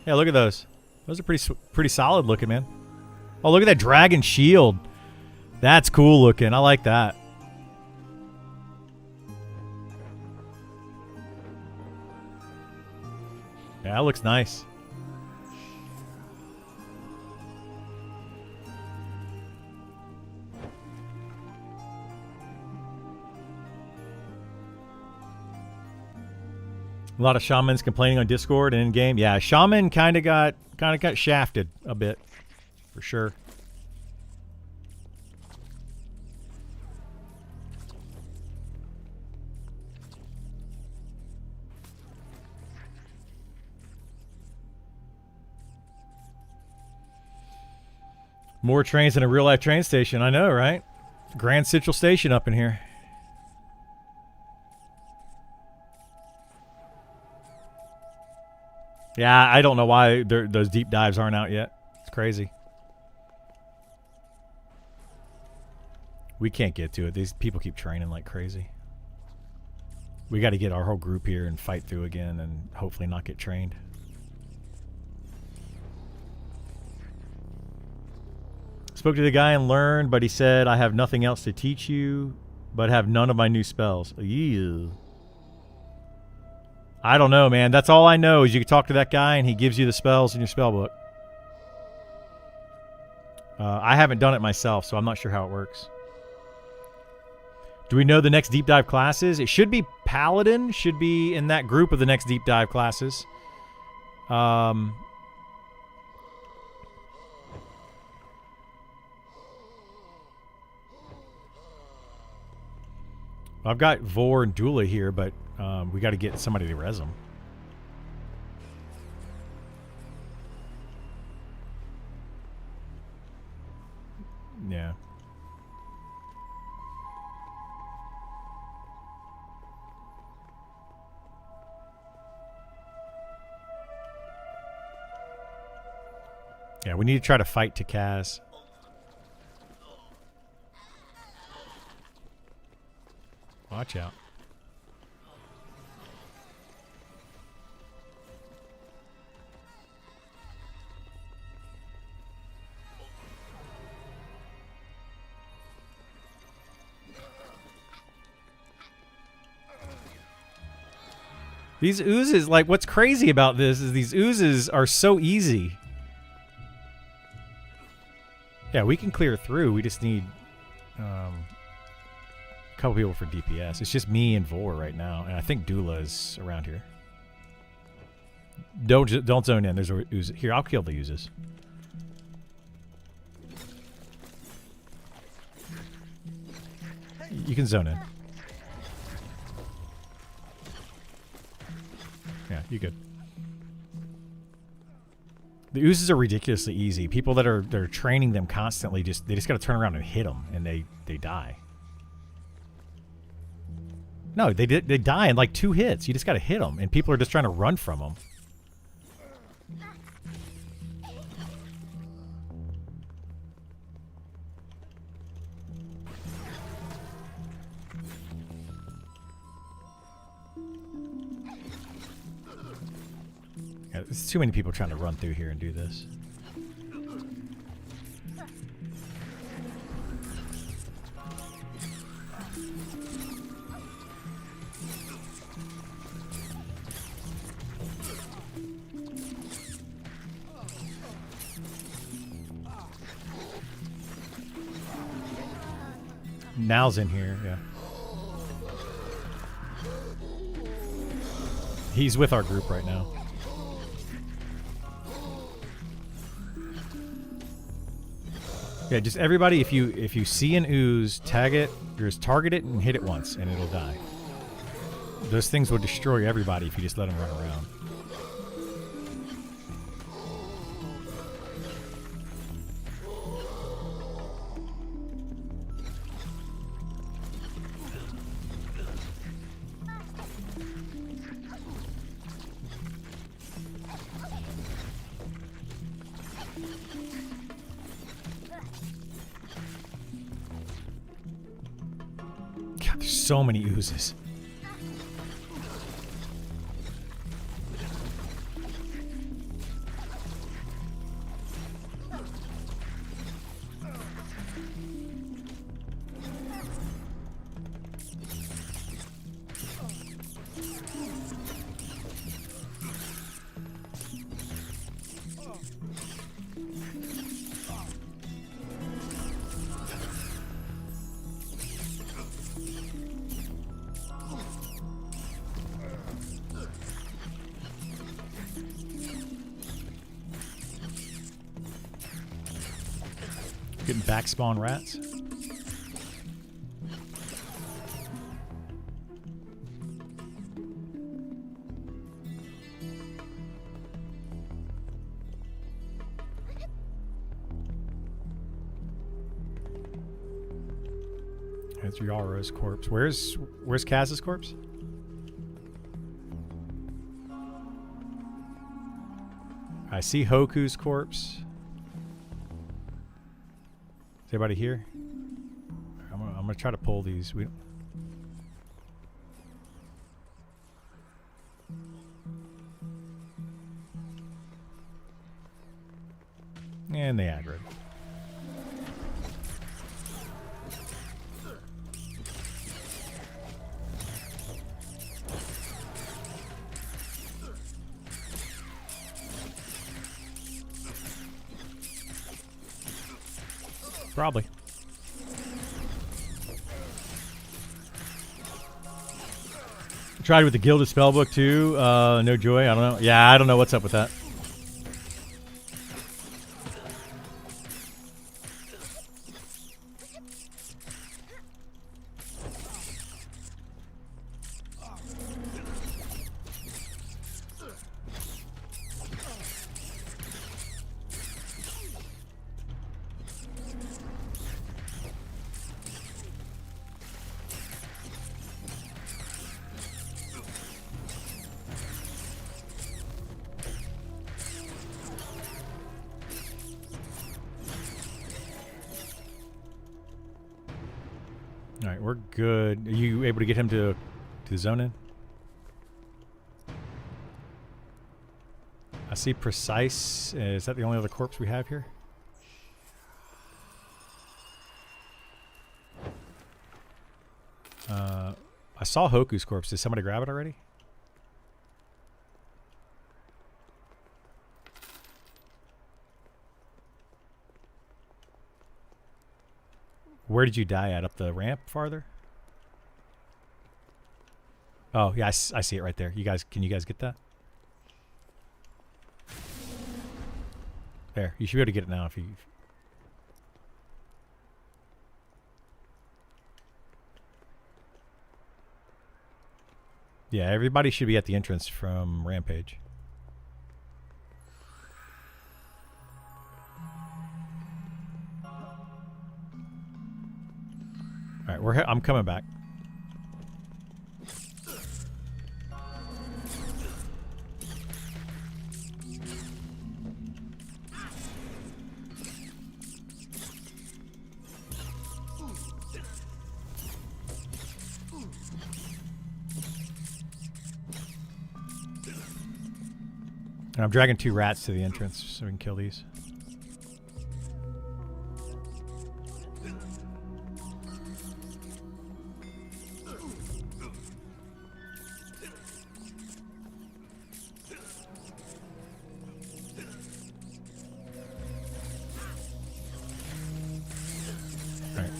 Speaker 1: Yeah, look at those. Those are pretty solid looking, man. Oh, look at that dragon shield. That's cool looking. I like that. Yeah, that looks nice. A lot of shamans complaining on Discord and in game. Yeah, shaman kind of got shafted a bit, for sure. More trains than a real life train station. I know, right? Grand Central Station up in here. Yeah, I don't know why those deep dives aren't out yet. It's crazy. We can't get to it. These people keep training like crazy. We got to get our whole group here and fight through again and hopefully not get trained. Spoke to the guy and learned, but he said, I have nothing else to teach you, but have none of my new spells. Ew. I don't know, man. That's all I know is you can talk to that guy and he gives you the spells in your spell book. I haven't done it myself, so I'm not sure how it works. Do we know the next deep dive classes? It should be Paladin. Should be in that group of the next deep dive classes. I've got Vor and Dula here, but we got to get somebody to res them. Yeah. Yeah, we need to try to fight Takaz. Watch out. These oozes, like, what's crazy about this is these oozes are so easy. Yeah, we can clear through. We just need a couple people for DPS. It's just me and Vor right now, and I think Dula is around here. Don't zone in. There's a ooze. Here, I'll kill the oozes. You can zone in. Yeah, you good. The oozes are ridiculously easy. People that are training them constantly they just got to turn around and hit them, and they die. No, they die in like 2 hits. You just got to hit them, and people are just trying to run from them. Yeah, there's too many people trying to run through here and do this. Now's in here, yeah. He's with our group right now. Yeah, just everybody, if you see an ooze, tag it, just target it and hit it once, and it'll die. Those things will destroy everybody if you just let them run around. God, there's so many oozes. Getting back spawn rats. That's Yara's corpse. Where's Kaz's corpse? I see Hoku's corpse. Is anybody here? I'm gonna try to pull these. And they aggroed. Probably. Tried with the Gilded Spellbook too. No joy. I don't know. Yeah, I don't know what's up with that. All right, we're good. Are you able to get him to zone in? I see Precise. Is that the only other corpse we have here? I saw Hoku's corpse. Did somebody grab it already? Where did you die at? Up the ramp farther? Oh, yeah, I see it right there. Can you guys get that? There, you should be able to get it now if you... Yeah, everybody should be at the entrance from Rampage. All right, I'm coming back. And I'm dragging 2 rats to the entrance so we can kill these. All right.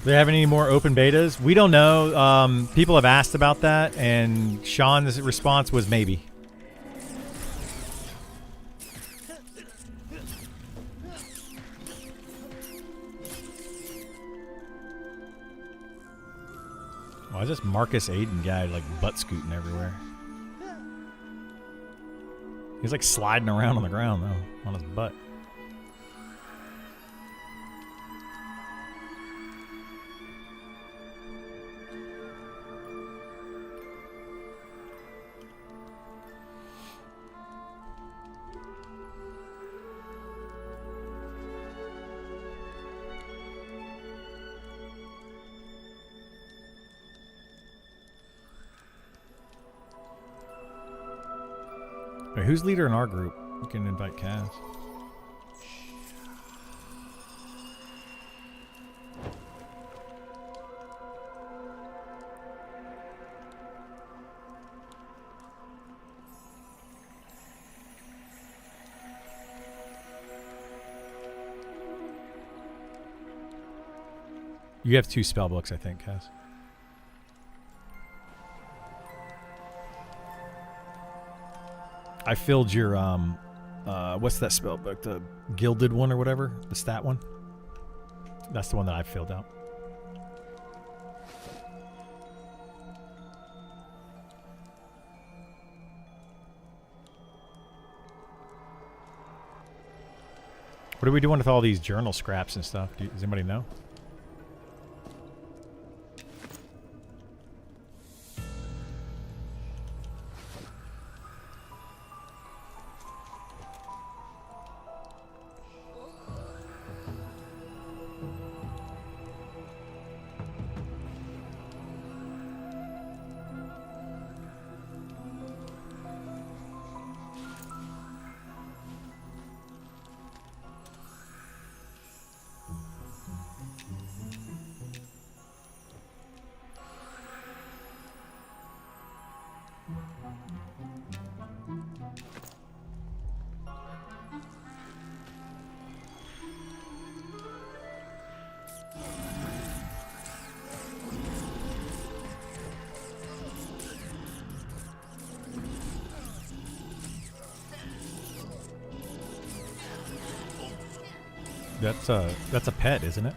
Speaker 1: Do they have any more open betas? We don't know. People have asked about that, and Sean's response was maybe. Why is this Marcus Aiden guy like butt scooting everywhere? He's like sliding around on the ground though, on his butt. Wait, who's leader in our group? We can invite Kaz. You have 2 spell books, I think, Kaz. I filled your what's that spell book? The gilded one or whatever? The stat one? That's the one that I filled out. What are we doing with all these journal scraps and stuff? Does anybody know? That's a pet, isn't it?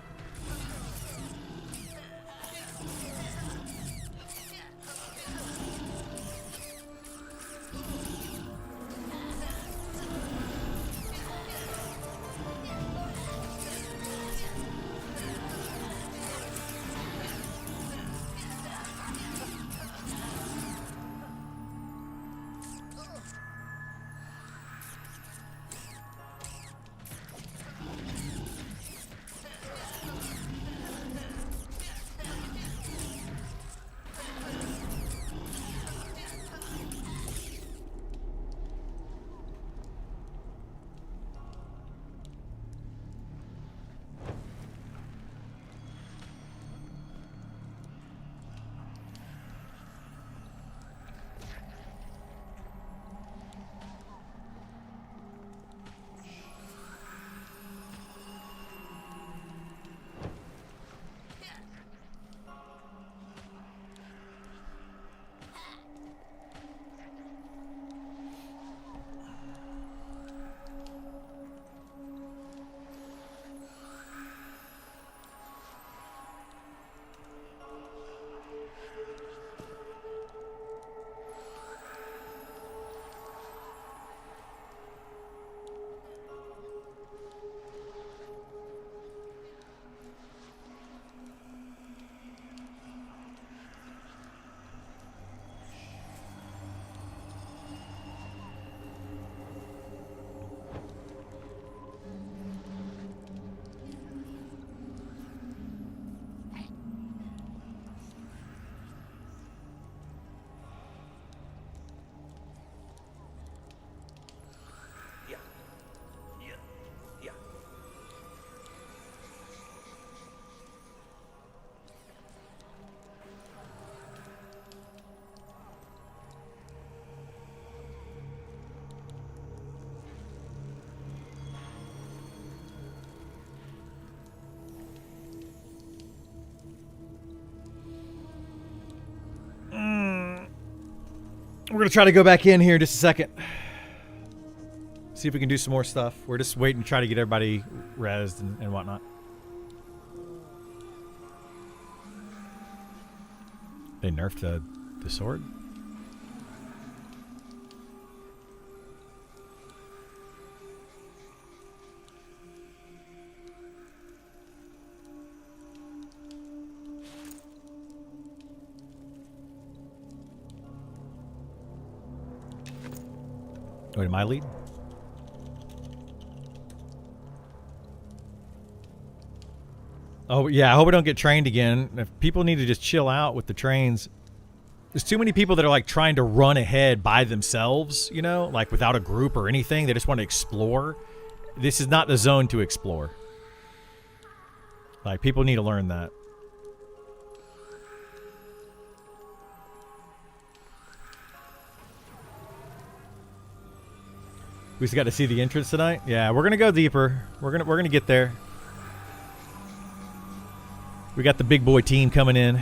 Speaker 1: We're going to try to go back in here in just a second. See if we can do some more stuff. We're just waiting to try to get everybody rezzed and whatnot. They nerfed the sword? Wait, am I lead? Oh, yeah, I hope we don't get trained again. If people need to just chill out with the trains. There's too many people that are like trying to run ahead by themselves, you know, like without a group or anything. They just want to explore. This is not the zone to explore. Like, people need to learn that. We just got to see the entrance tonight. Yeah, we're gonna go deeper. We're gonna get there. We got the big boy team coming in.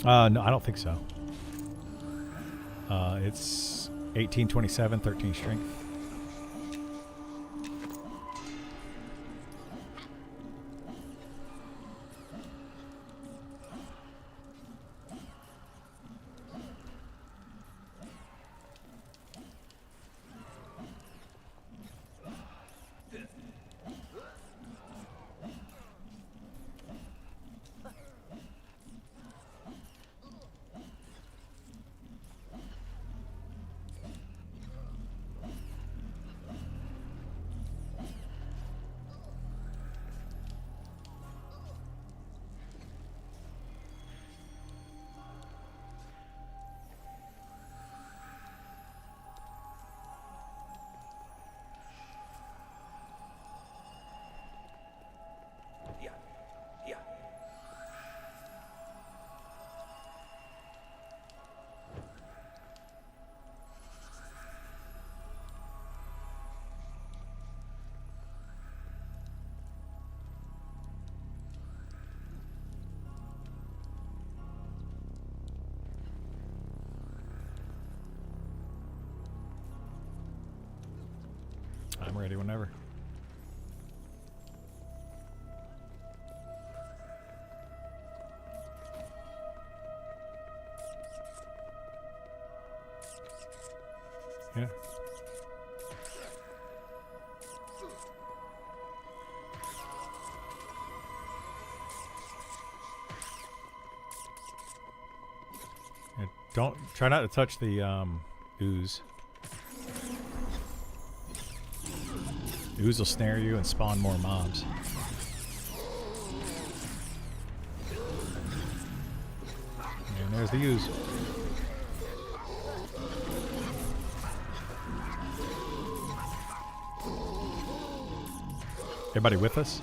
Speaker 1: No, I don't think so. It's 1827, 13 strength. I'm ready whenever. Yeah. Don't try not to touch the ooze. Ooze will snare you and spawn more mobs. And there's the ooze. Everybody with us?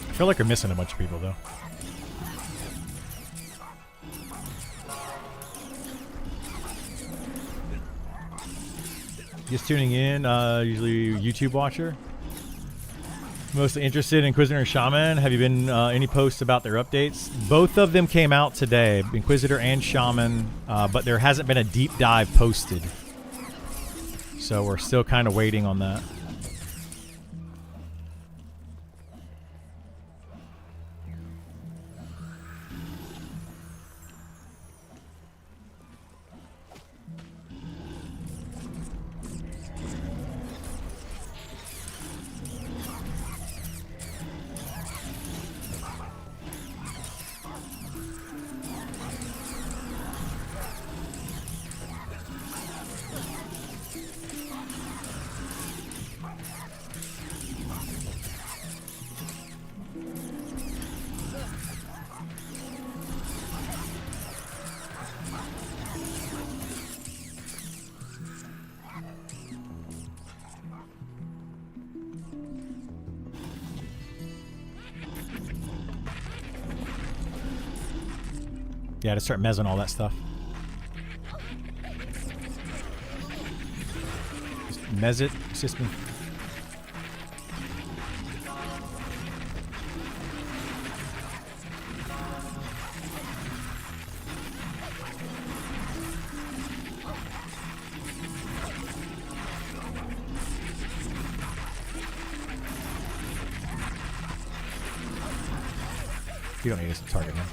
Speaker 1: I feel like we're missing a bunch of people, though. Just tuning in, usually YouTube watcher. Mostly interested in Inquisitor and Shaman. Have you been any posts about their updates? Both of them came out today, Inquisitor and Shaman, but there hasn't been a deep dive posted. So we're still kind of waiting on that. Yeah, to start mezzing all that stuff. Just mezz it, assist me. You don't need us to target him.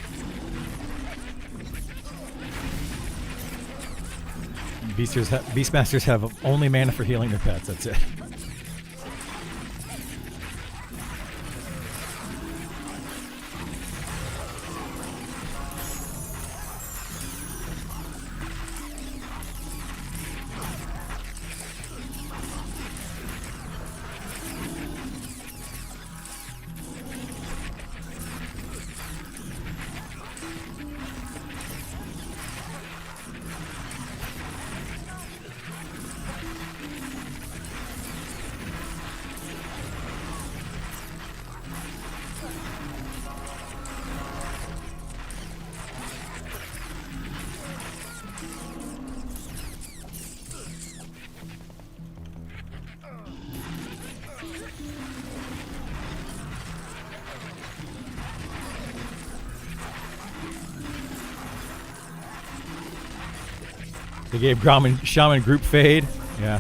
Speaker 1: Beastmasters have only mana for healing their pets, that's it. They gave Shaman group fade. Yeah.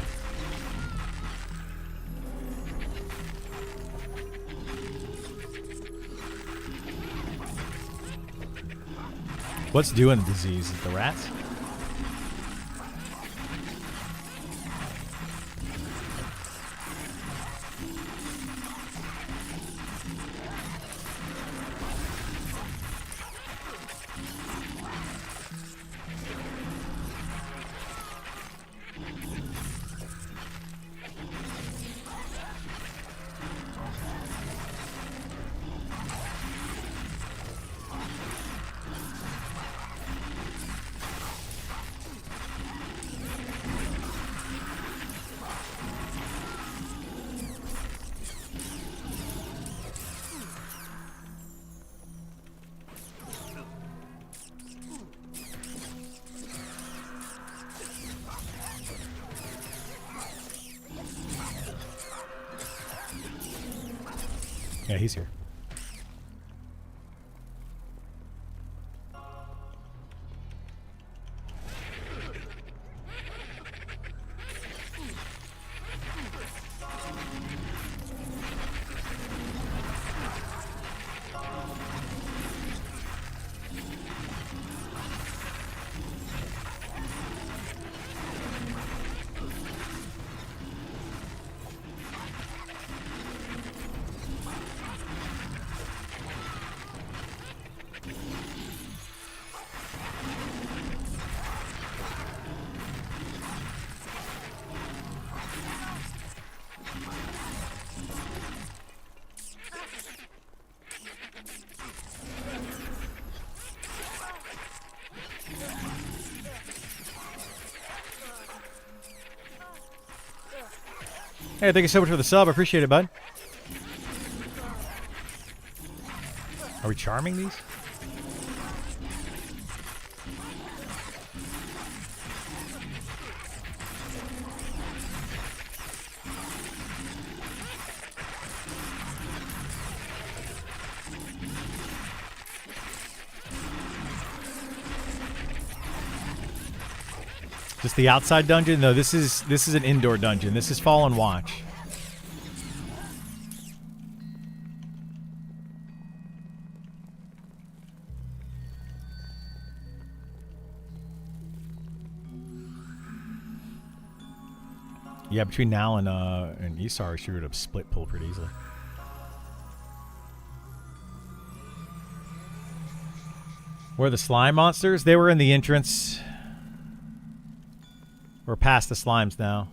Speaker 1: What's doing the disease? Is it the rats? Yeah, he's here. Hey, thank you so much for the sub. I appreciate it, bud. Are we charming these? Just the outside dungeon? No, this is an indoor dungeon. This is Fallen Watch. Yeah, between now and Isar, she would have split pull pretty easily. Where are the slime monsters? They were in the entrance. We're past the slimes now.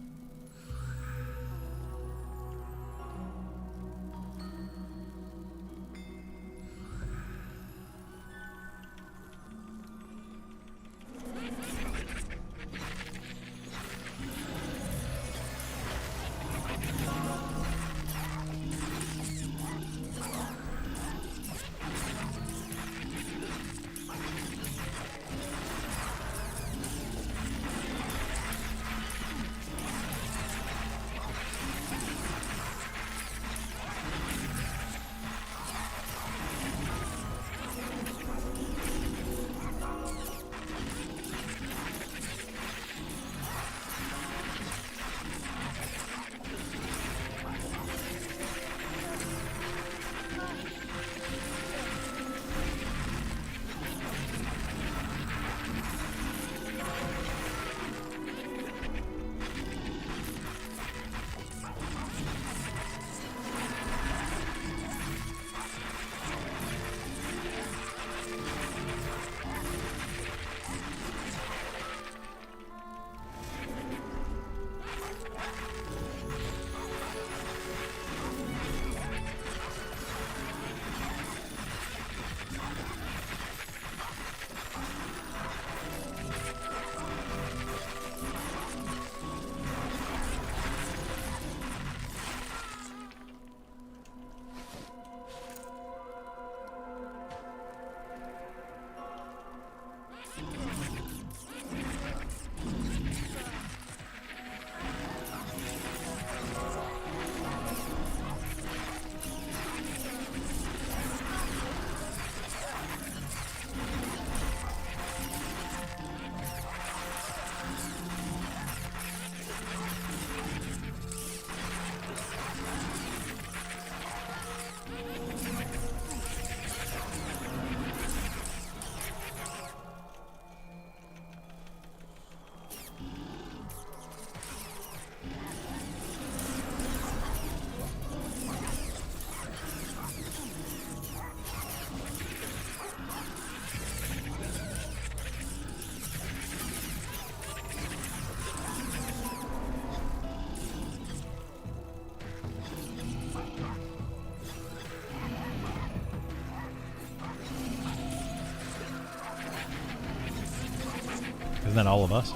Speaker 1: Isn't that all of us?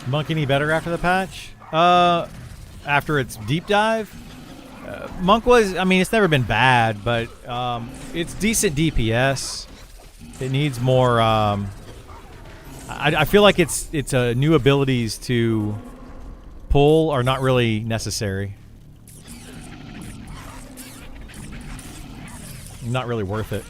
Speaker 1: Monk any better after the patch? After its deep dive? Monk was, I mean, it's never been bad, but it's decent DPS. It needs more, I feel like its new abilities to pull are not really necessary. Not really worth it.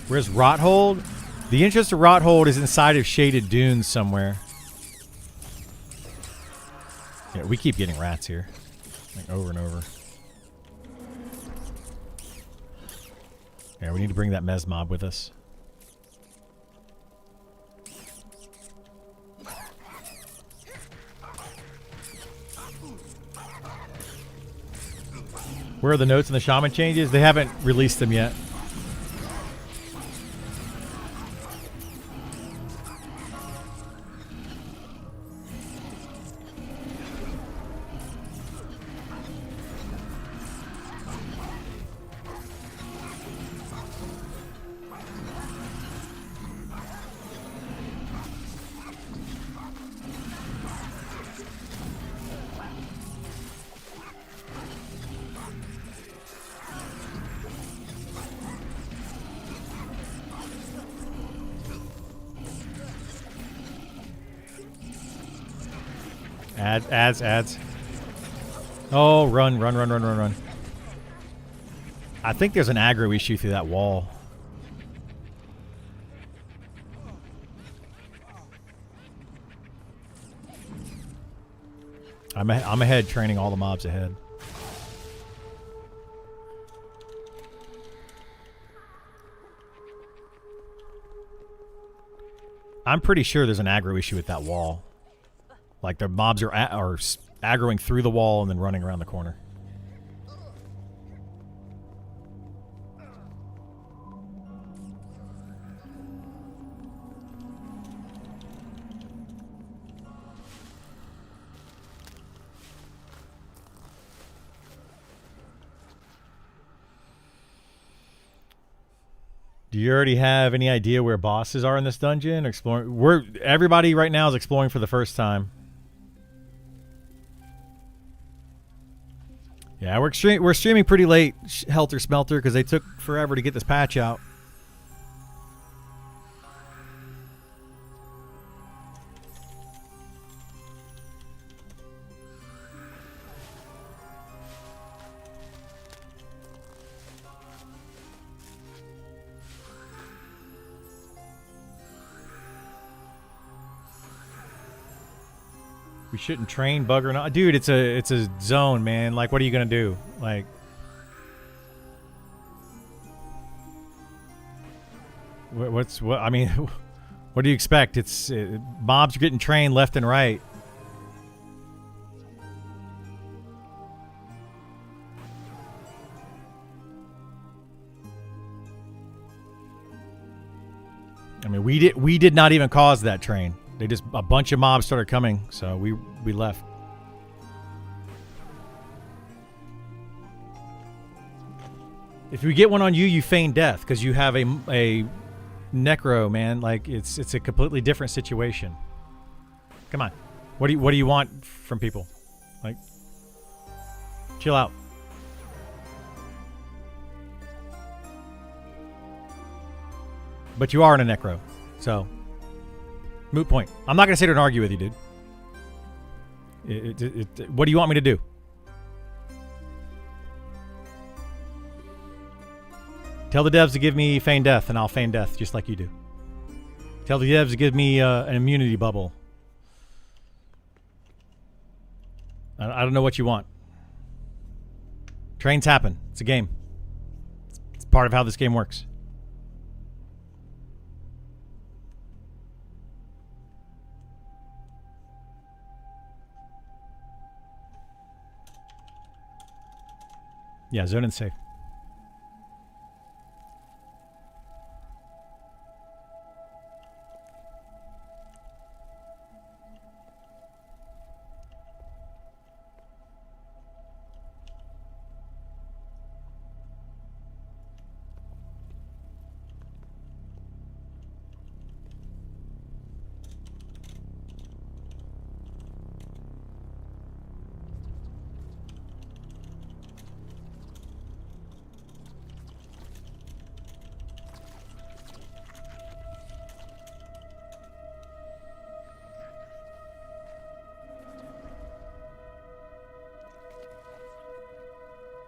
Speaker 1: Where's Rothold? The entrance to Rothold is inside of Shaded Dunes somewhere. Yeah, we keep getting rats here. Like over and over. Yeah, we need to bring that Mez mob with us. Where are the notes and the shaman changes? They haven't released them yet. Ads. Oh, run. I think there's an aggro issue through that wall. I'm ahead training all the mobs ahead. I'm pretty sure there's an aggro issue with that wall. Like the mobs are aggroing through the wall and then running around the corner. Do you already have any idea where bosses are in this dungeon? Everybody right now is exploring for the first time. Yeah, we're streaming pretty late, Helter Smelter, because they took forever to get this patch out. We shouldn't train bugger not, dude. It's a zone, man. Like, what are you gonna do? Like, what? I mean, what do you expect? Mobs are getting trained left and right. I mean, we did not even cause that train. They just, a bunch of mobs started coming, so we left. If we get one on you, you feign death because you have a necro, man. Like it's a completely different situation. Come on, what do you want from people? Like, chill out. But you are in a necro, so. Moot point. I'm not going to sit here and argue with you, dude. What do you want me to do? Tell the devs to give me feign death, and I'll feign death just like you do. Tell the devs to give me an immunity bubble. I don't know what you want. Trains happen. It's a game. It's part of how this game works. Yeah, zone and safe.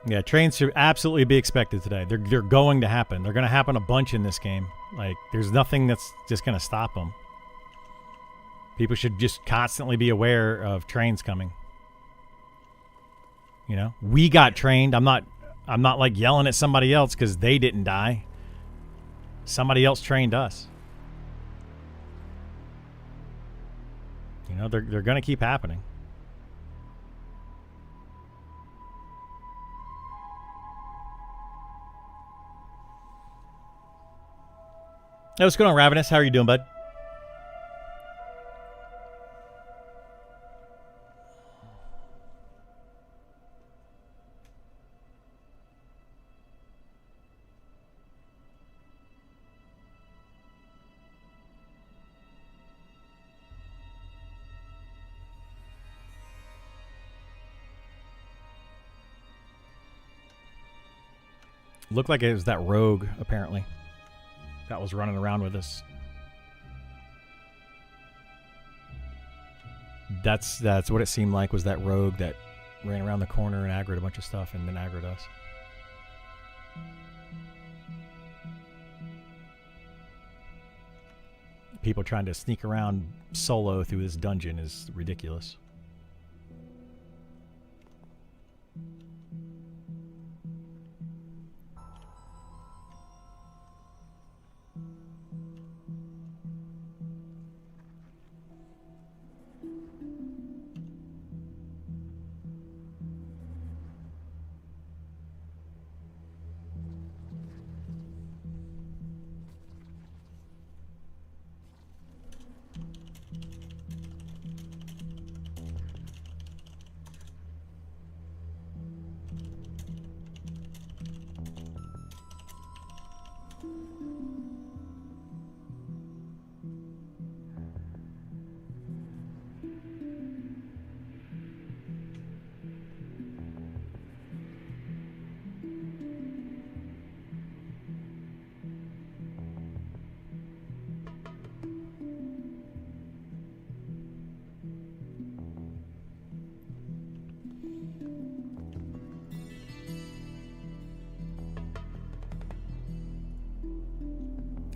Speaker 1: Yeah, trains should absolutely be expected today. They're going to happen. They're going to happen a bunch in this game. Like, there's nothing that's just going to stop them. People should just constantly be aware of trains coming. You know, we got trained. I'm not like yelling at somebody else because they didn't die. Somebody else trained us. You know, they're going to keep happening. Hey, what's going on, Ravenous? How are you doing, bud? Looked like it was that rogue, apparently, that was running around with us. That's what it seemed like, was that rogue that ran around the corner and aggroed a bunch of stuff and then aggroed us. People trying to sneak around solo through this dungeon is ridiculous.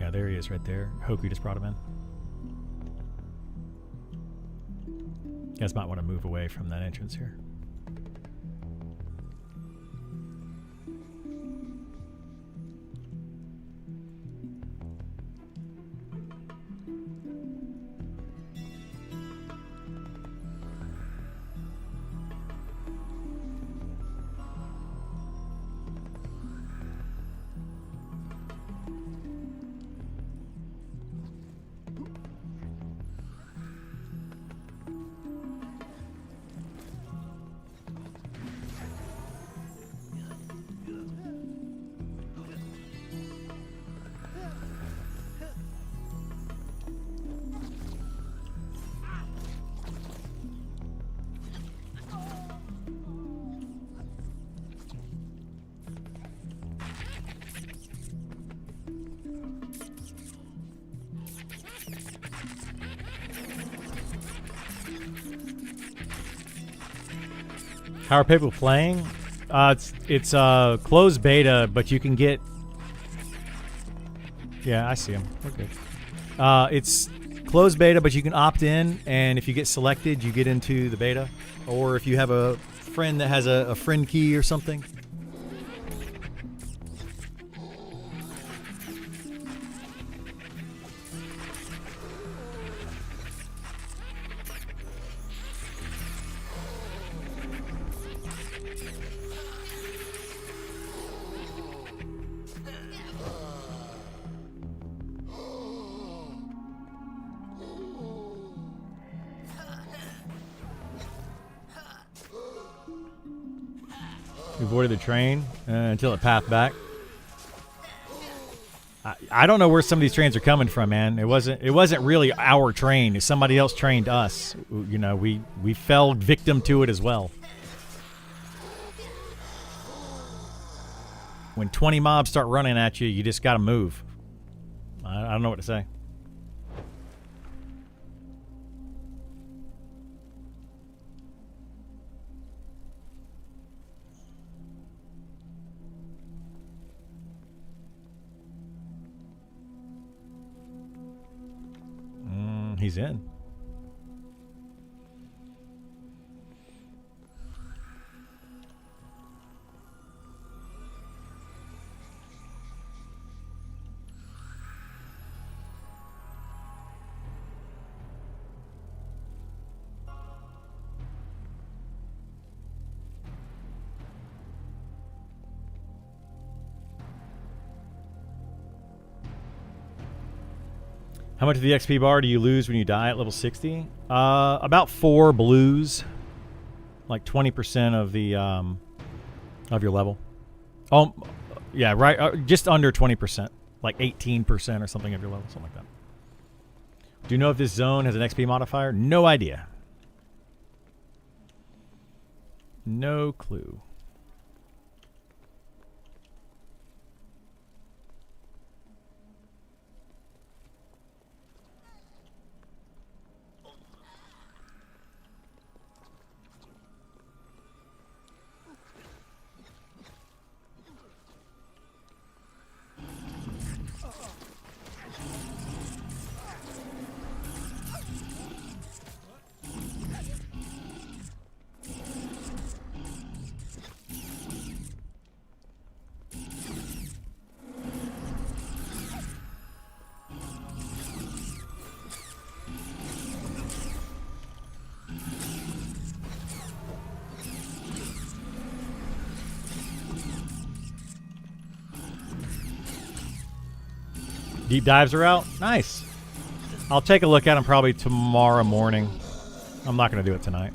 Speaker 1: Yeah, there he is right there. Hoku just brought him in. You guys might want to move away from that entrance here. How are people playing? It's closed beta, but you can get Yeah, I see them. We're good. It's closed beta, but you can opt in, and if you get selected, you get into the beta. Or if you have a friend that has a friend key or something. We avoided the train until it pathed back. I don't know where some of these trains are coming from, man. It wasn't really our train. Somebody else trained us. You know, we fell victim to it as well. When 20 mobs start running at you, you just gotta move. I don't know what to say. He's in. How much of the XP bar do you lose when you die at level 60? About 4 blues. Like 20% of the of your level. Oh, yeah, right. Just under 20%. Like 18% or something of your level. Something like that. Do you know if this zone has an XP modifier? No idea. No clue. Deep dives are out? Nice. I'll take a look at them probably tomorrow morning. I'm not going to do it tonight.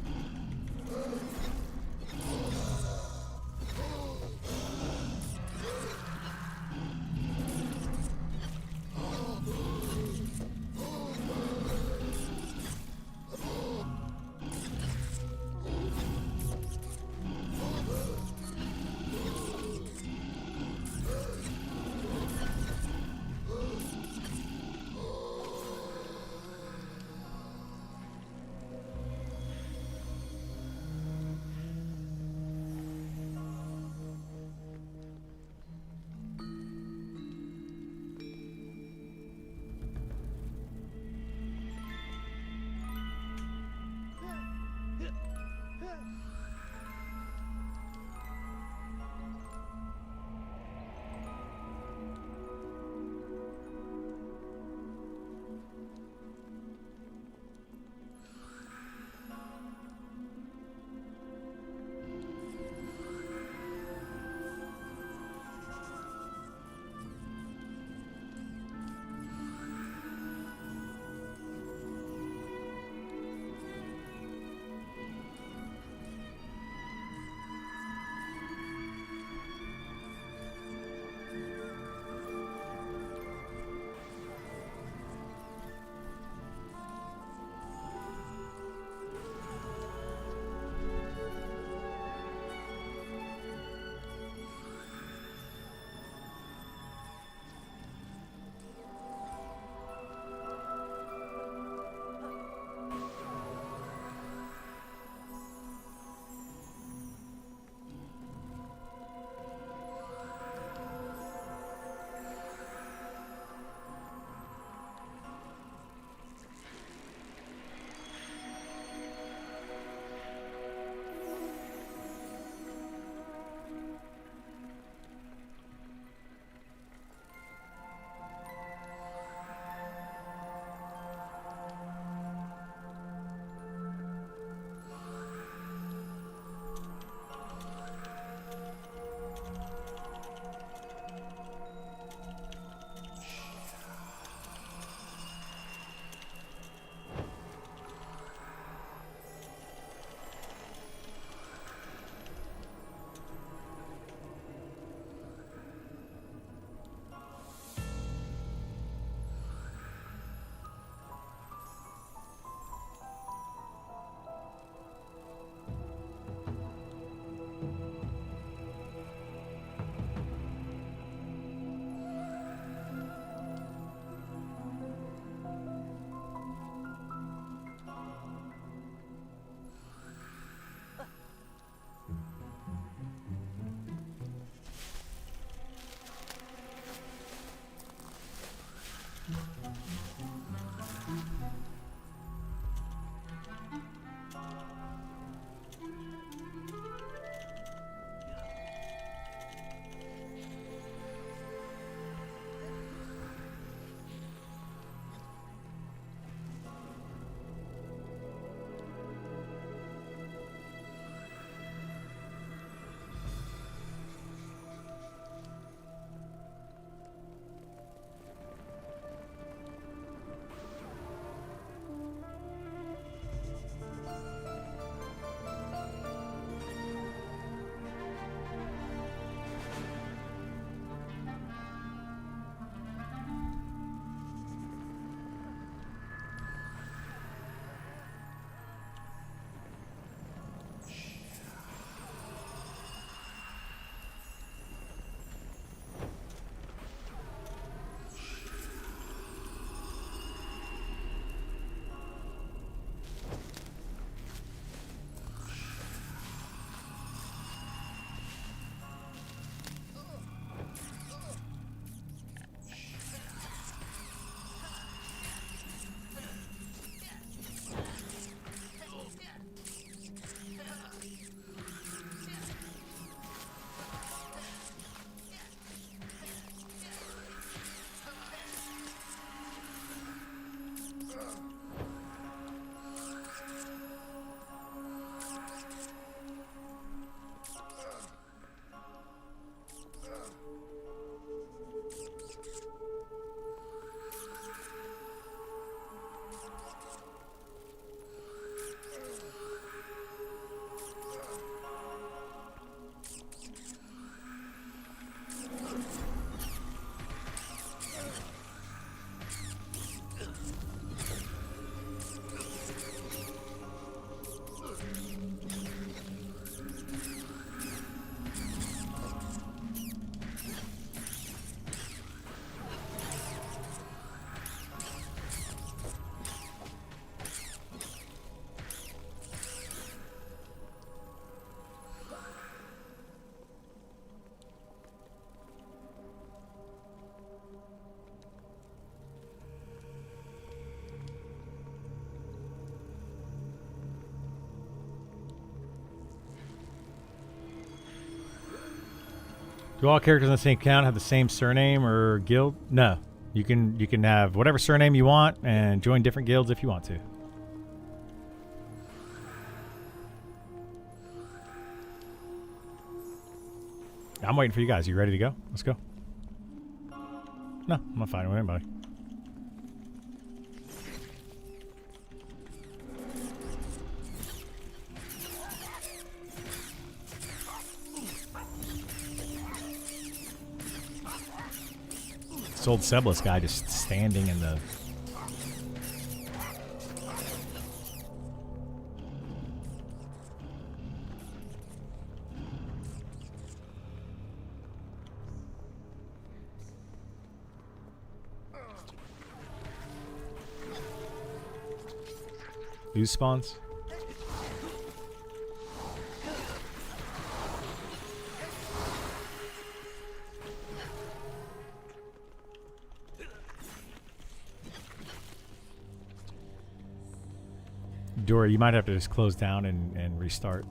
Speaker 1: Do all characters in the same account have the same surname or guild? No. You can have whatever surname you want and join different guilds if you want to. I'm waiting for you guys. You ready to go? Let's go. No, I'm not fighting with anybody. This old Seblis guy just standing in the... Ooze spawns? Dory, you might have to just close down and restart.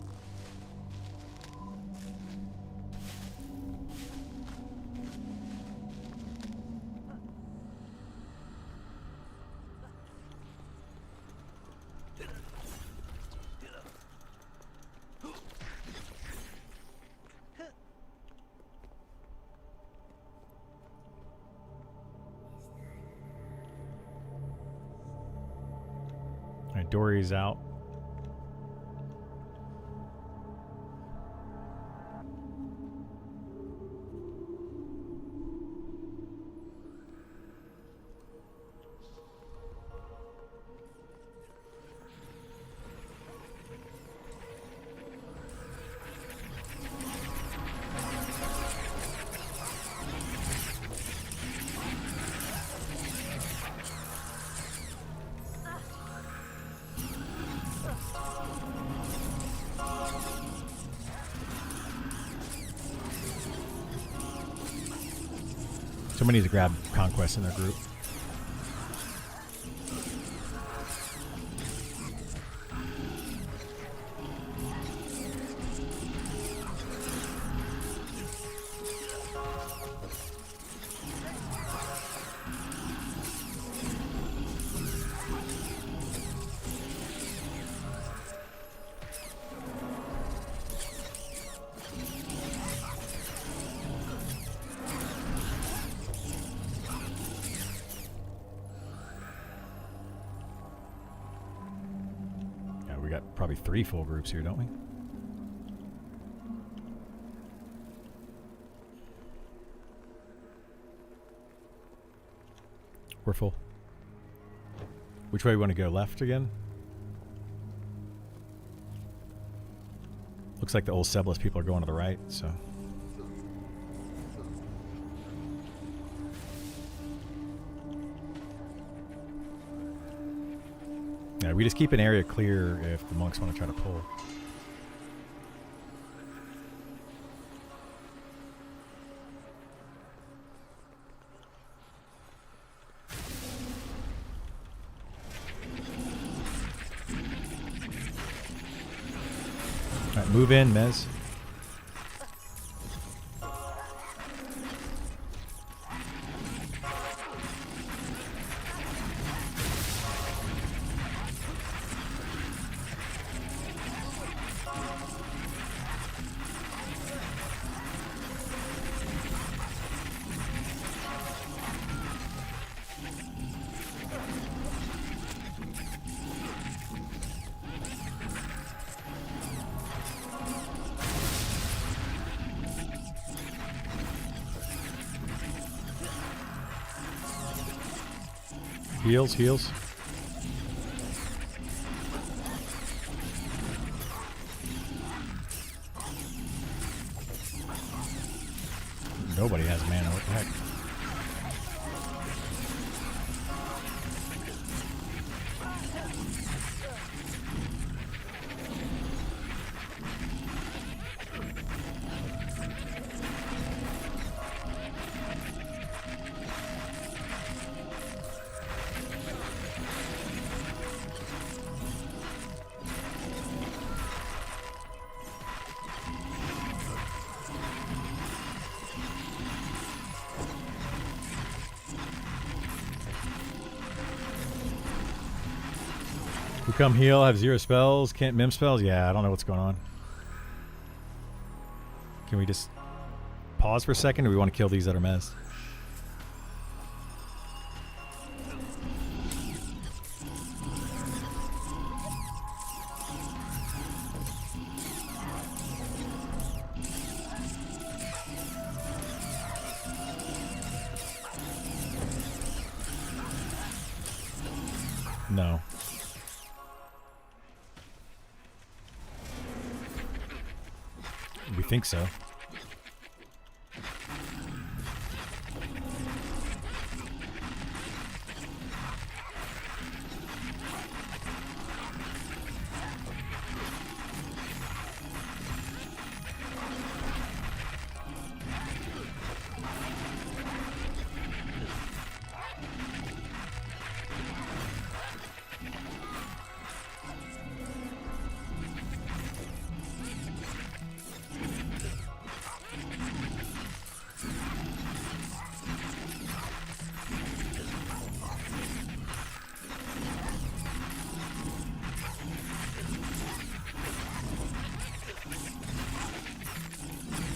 Speaker 1: Alright, Dory's out. Somebody needs to grab Conquest in their group. We got probably 3 full groups here, don't we? We're full. Which way we want to go? Left again? Looks like the old Seblis people are going to the right, so... Yeah, we just keep an area clear if the monks want to try to pull. Alright, move in, Mez. Heals, heals. Nobody has mana, what the heck? Who come heal, have 0 spells, can't mim spells? Yeah, I don't know what's going on. Can we just pause for a second, or we want to kill these that are mezzed? No. We think so.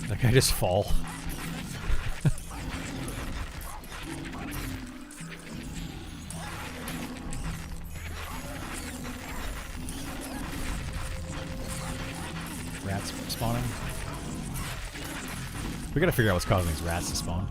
Speaker 1: Like I just fall. Rats spawning. We gotta figure out what's causing these rats to spawn.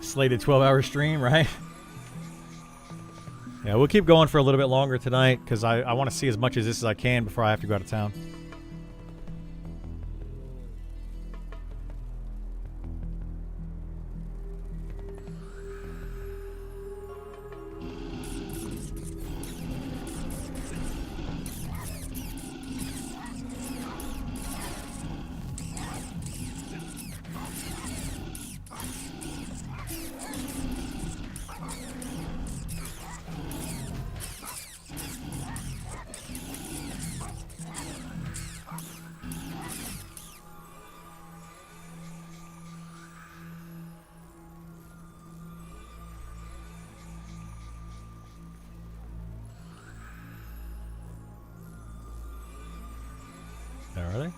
Speaker 1: Slated 12-hour stream, right? Yeah, we'll keep going for a little bit longer tonight because I want to see as much of this as I can before I have to go out of town. Are they?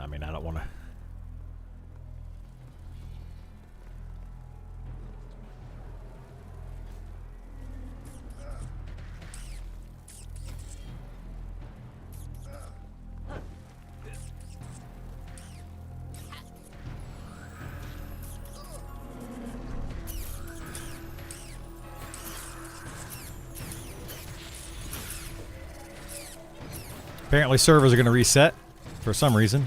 Speaker 1: I mean, I don't want to. Apparently servers are going to reset for some reason.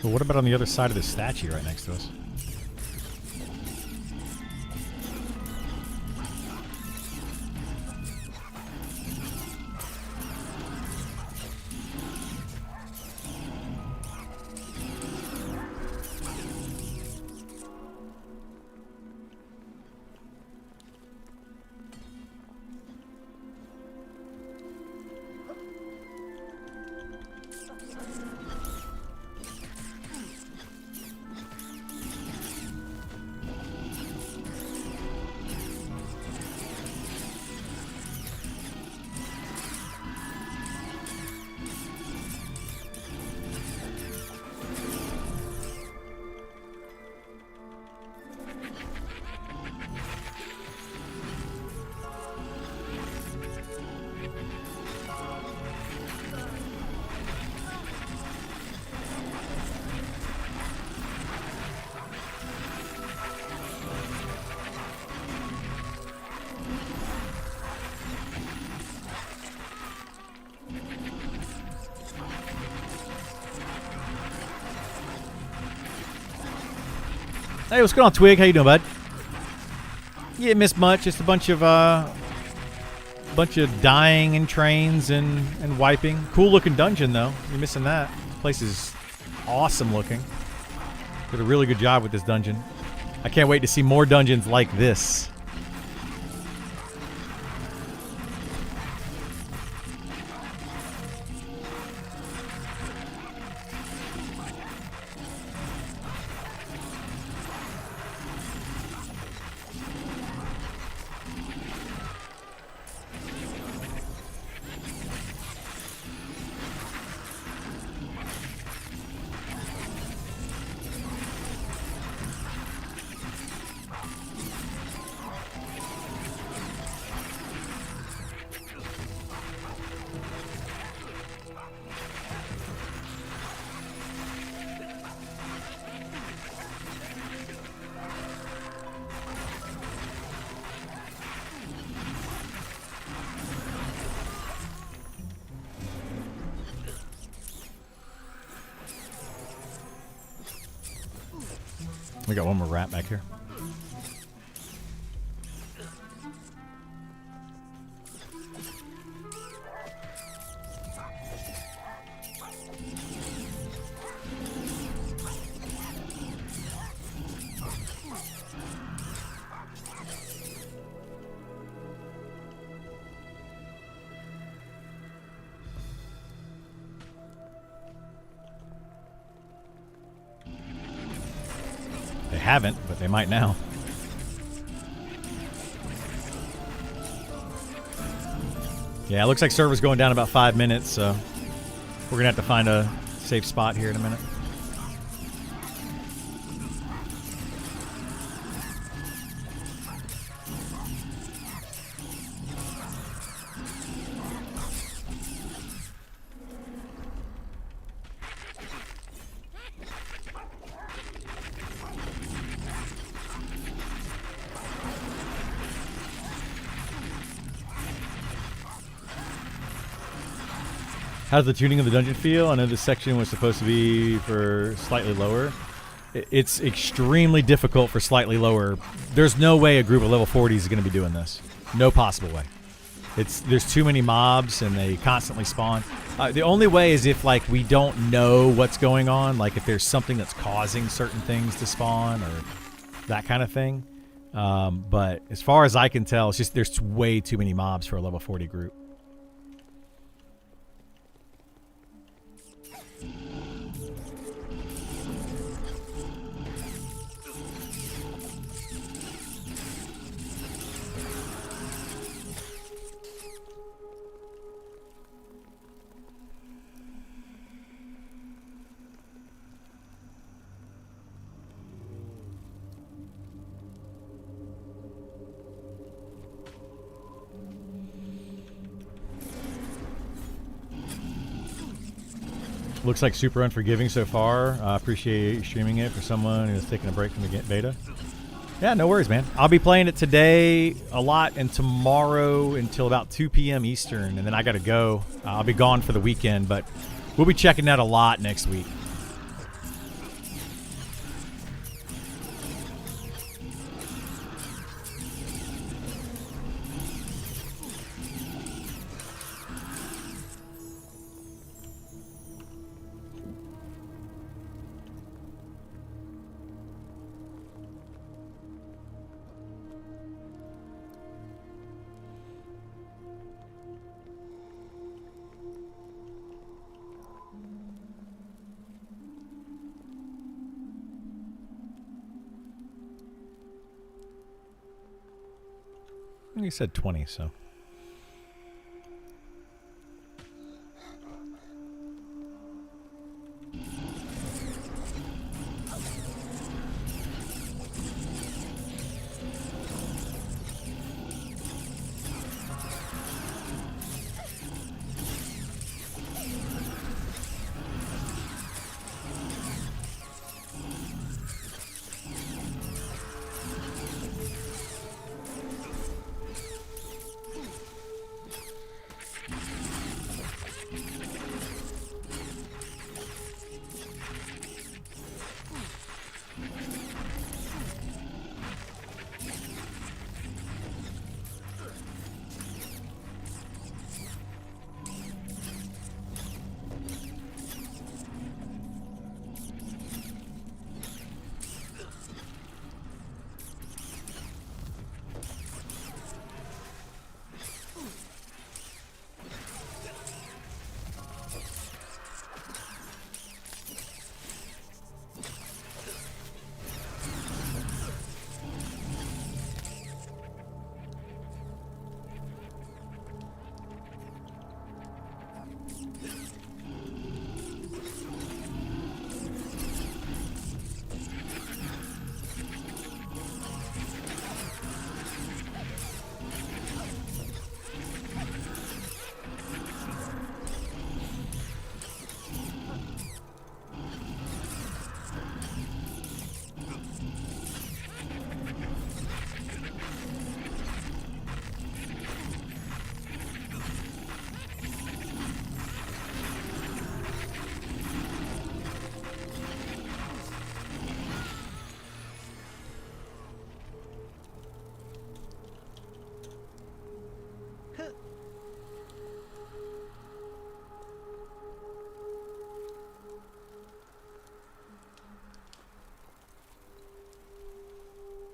Speaker 1: Well, what about on the other side of the statue right next to us? Hey, what's going on, Twig? How you doing, bud? You didn't miss much. Just a bunch of dying in trains and wiping. Cool looking dungeon though. You're missing that. This place is awesome looking. Did a really good job with this dungeon. I can't wait to see more dungeons like this. We got one more rat back here. haven't, but they might now. Yeah, it looks like server's going down about 5 minutes, so we're gonna have to find a safe spot here in a minute. How's the tuning of the dungeon feel? I know this section was supposed to be for slightly lower. It's extremely difficult for slightly lower. There's no way a group of level 40s is going to be doing this. No possible way. There's too many mobs and they constantly spawn. The only way is if like we don't know what's going on, like if there's something that's causing certain things to spawn or that kind of thing. But as far as I can tell, it's just there's way too many mobs for a level 40 group. Looks like super unforgiving so far. I appreciate you streaming it for someone who's taking a break from the beta. Yeah, no worries, man. I'll be playing it today a lot and tomorrow until about 2 p.m. Eastern, and then I got to go. I'll be gone for the weekend, but we'll be checking that a lot next week. You said 20, so.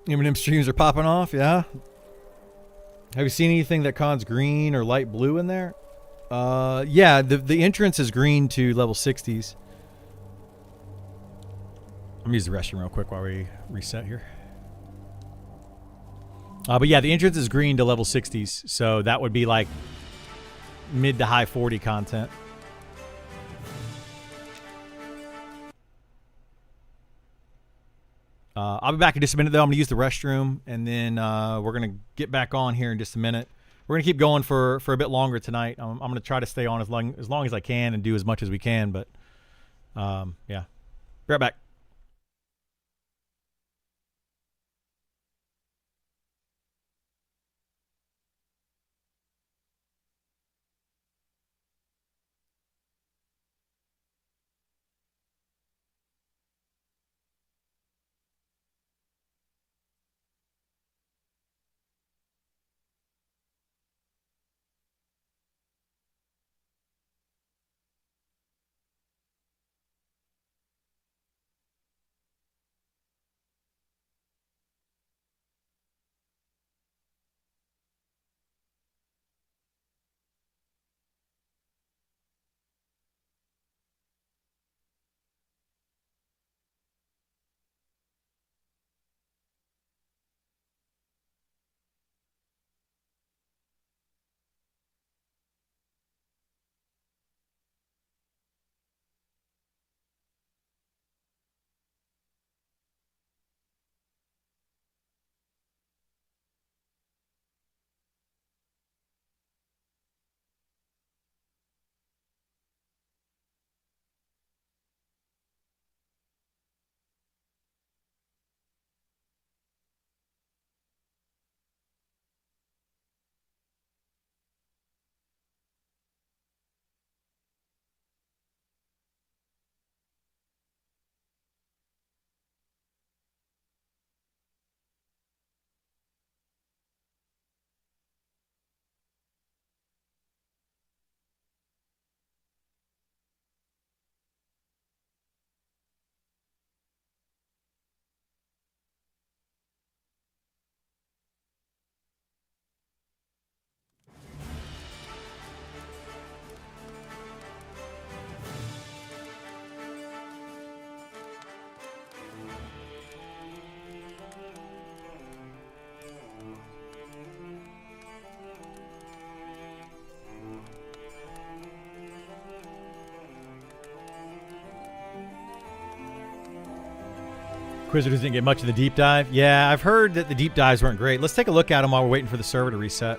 Speaker 1: Eminem streams are popping off, yeah? Have you seen anything that cons green or light blue in there? Yeah, the entrance is green to level 60s. me use the restroom real quick while we reset here. But yeah, the entrance is green to level 60s, so that would be like mid to high 40 content. I'll be back in just a minute, though. I'm going to use the restroom, and then we're going to get back on here in just a minute. We're going to keep going for a bit longer tonight. I'm going to try to stay on as long as I can and do as much as we can, but yeah. Be right back. Quizzers didn't get much of the deep dive. Yeah, I've heard that the deep dives weren't great. Let's take a look at them while we're waiting for the server to reset.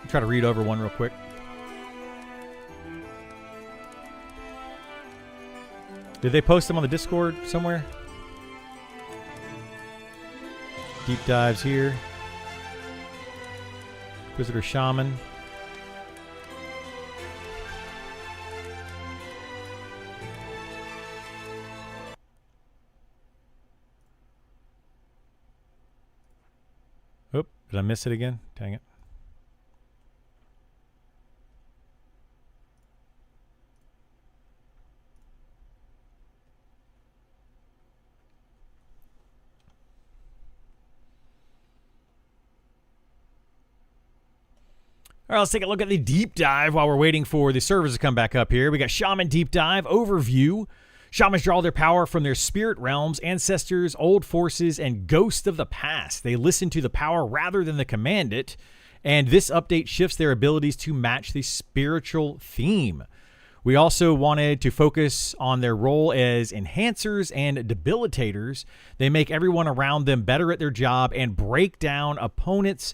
Speaker 1: I'll try to read over one real quick. Did they post them on the Discord somewhere? Deep dives here. Inquisitor Shaman. Oop, did I miss it again? Dang it. All right, let's take a look at the deep dive while we're waiting for the servers to come back up here. We got Shaman Deep Dive Overview. Shamans draw their power from their spirit realms, ancestors, old forces, and ghosts of the past. They listen to the power rather than the command it, and this update shifts their abilities to match the spiritual theme. We also wanted to focus on their role as enhancers and debilitators. They make everyone around them better at their job and break down opponents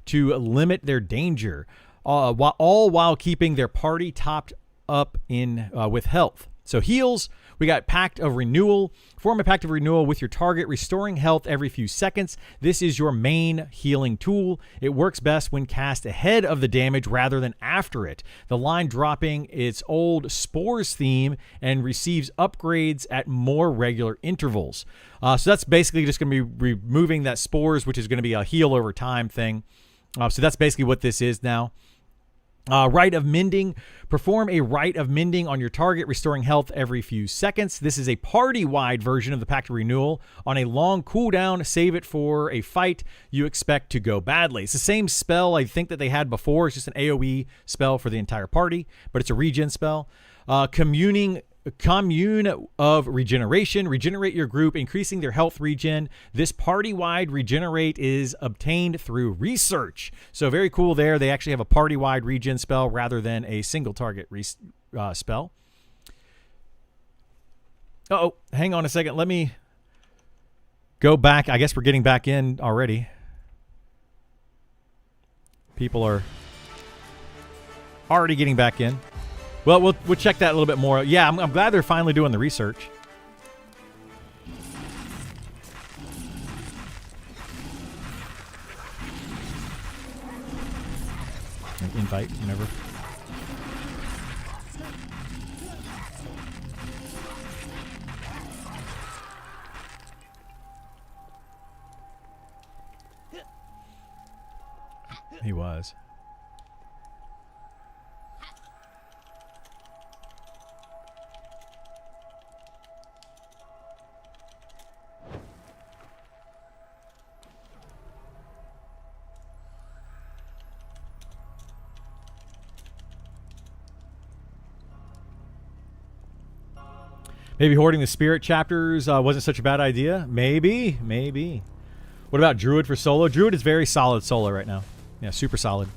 Speaker 1: to limit their danger, all while keeping their party topped up in with health. So heals, we got Pact of Renewal. Form a Pact of Renewal with your target, restoring health every few seconds. This is your main healing tool. It works best when cast ahead of the damage rather than after it. The line dropping its old Spores theme and receives upgrades at more regular intervals. So that's basically just going to be removing that Spores, which is going to be a heal over time thing. So that's basically what this is now. Rite of Mending. Perform a Rite of Mending on your target, restoring health every few seconds. This is a party-wide version of the Pact of Renewal. On a long cooldown, save it for a fight you expect to go badly. It's the same spell I think that they had before. It's just an AoE spell for the entire party, but it's a regen spell. Communing Commune of Regeneration. Regenerate your group, increasing their health regen. This party-wide regenerate is obtained through research. So very cool there. They actually have a party-wide regen spell rather than a single target spell. Uh-oh, hang on a second. Let me go back. I guess we're getting back in already. People are already getting back in. Well, we'll check that a little bit more. Yeah, I'm glad they're finally doing the research. An invite, whenever. He was. Maybe hoarding the spirit chapters wasn't such a bad idea. Maybe. What about Druid for solo? Druid is very solid solo right now. Yeah, super solid.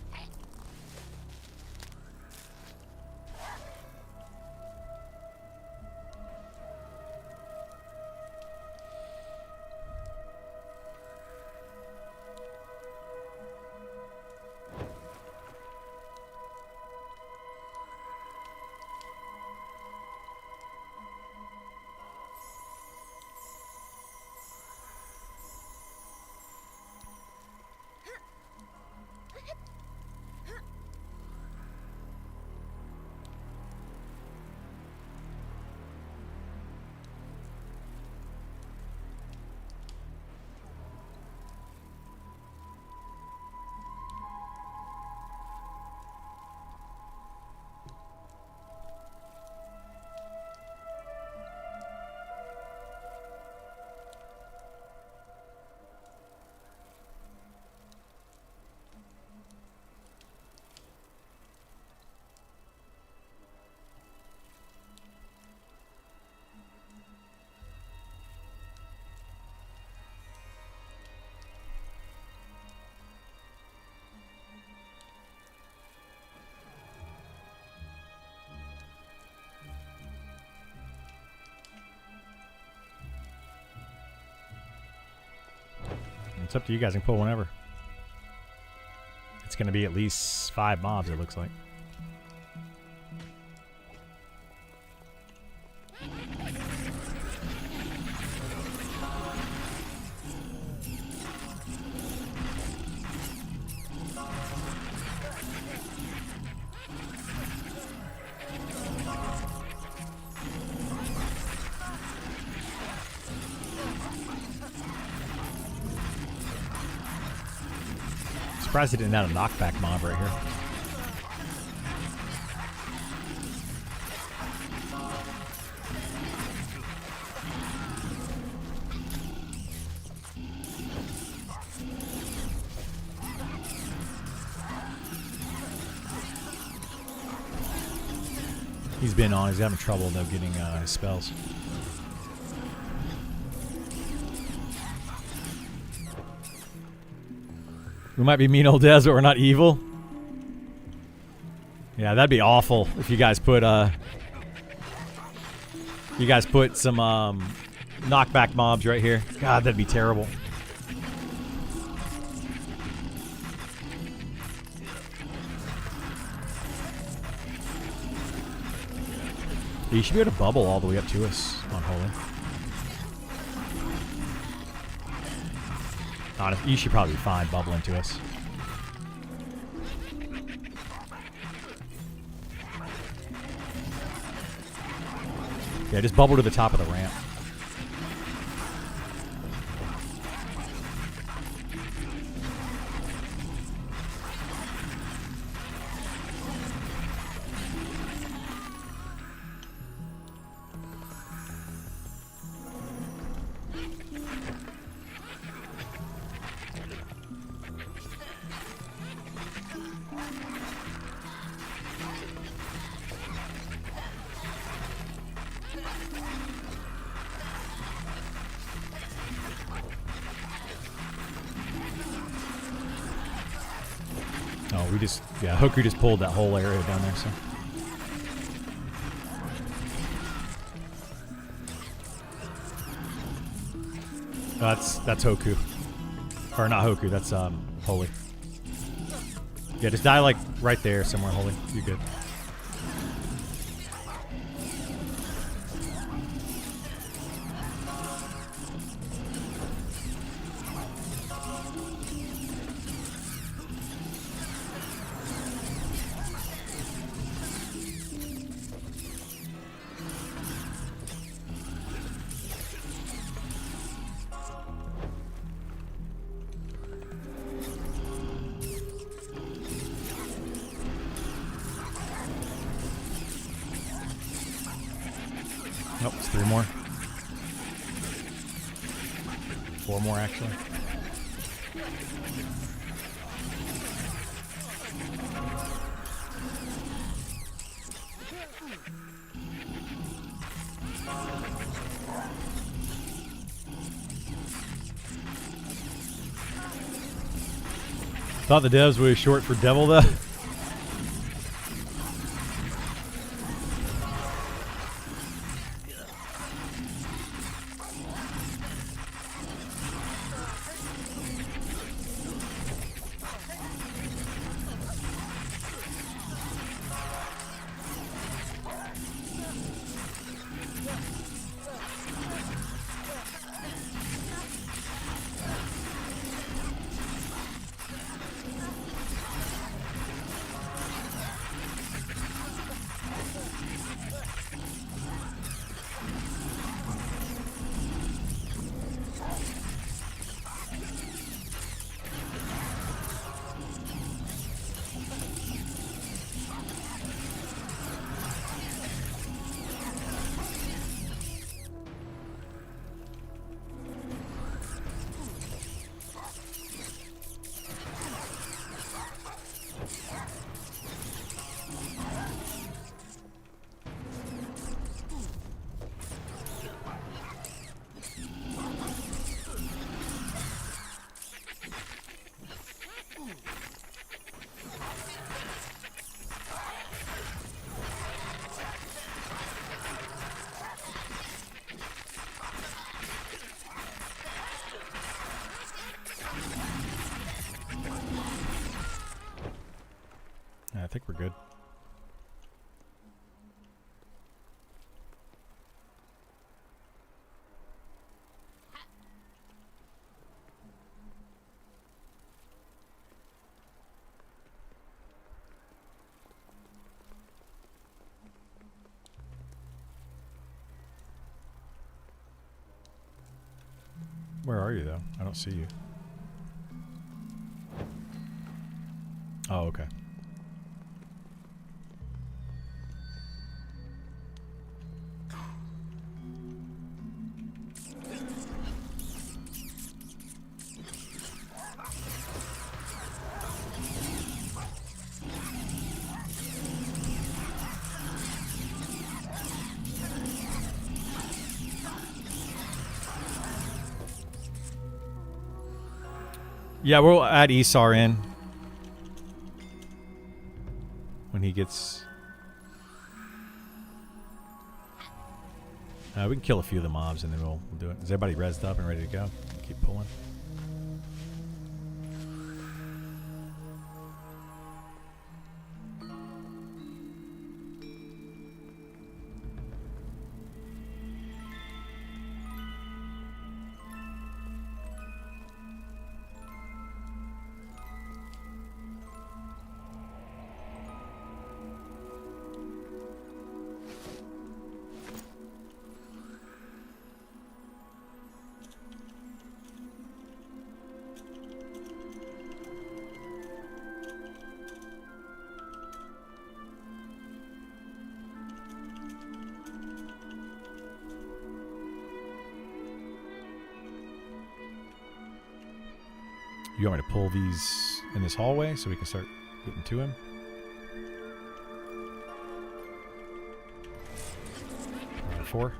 Speaker 1: It's up to you guys. You can pull whenever. It's going to be at least 5 mobs, it looks like. Surprised he didn't have a knockback mob right here. He's been on. He's having trouble though getting his spells. We might be mean old Des, but we're not evil. Yeah, that'd be awful if you guys put some knockback mobs right here. God, that'd be terrible. You should be able to bubble all the way up to us on Holy. You should probably be fine bubbling to us. Yeah, just bubble to the top of the ramp. Hoku just pulled that whole area down there, so. That's Hoku. Or not Hoku, that's Holy. Yeah, just die like right there somewhere, Holy. You're good. Nope, it's 3 more. 4 more, actually. Thought the devs were short for devil, though. Yeah, I think we're good. Where are you, though? I don't see you. Oh, okay. Yeah, we'll add Isar in when he gets. We can kill a few of the mobs and then we'll do it. Is everybody rezzed up and ready to go? Keep pulling. You want me to pull these in this hallway so we can start getting to him? Alright, 4.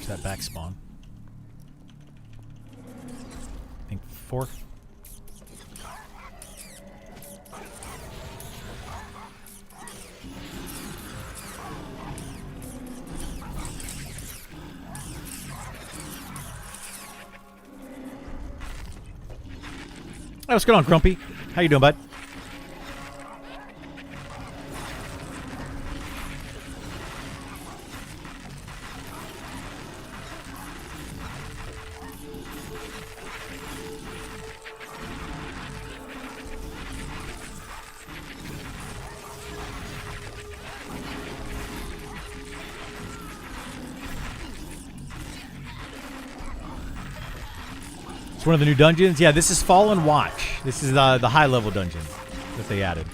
Speaker 1: Watch that back spawn. I think 4. Hey, what's going on, Grumpy? How you doing, bud? One of the new dungeons. Yeah, this is Fallen Watch. This is the high level dungeon that they added.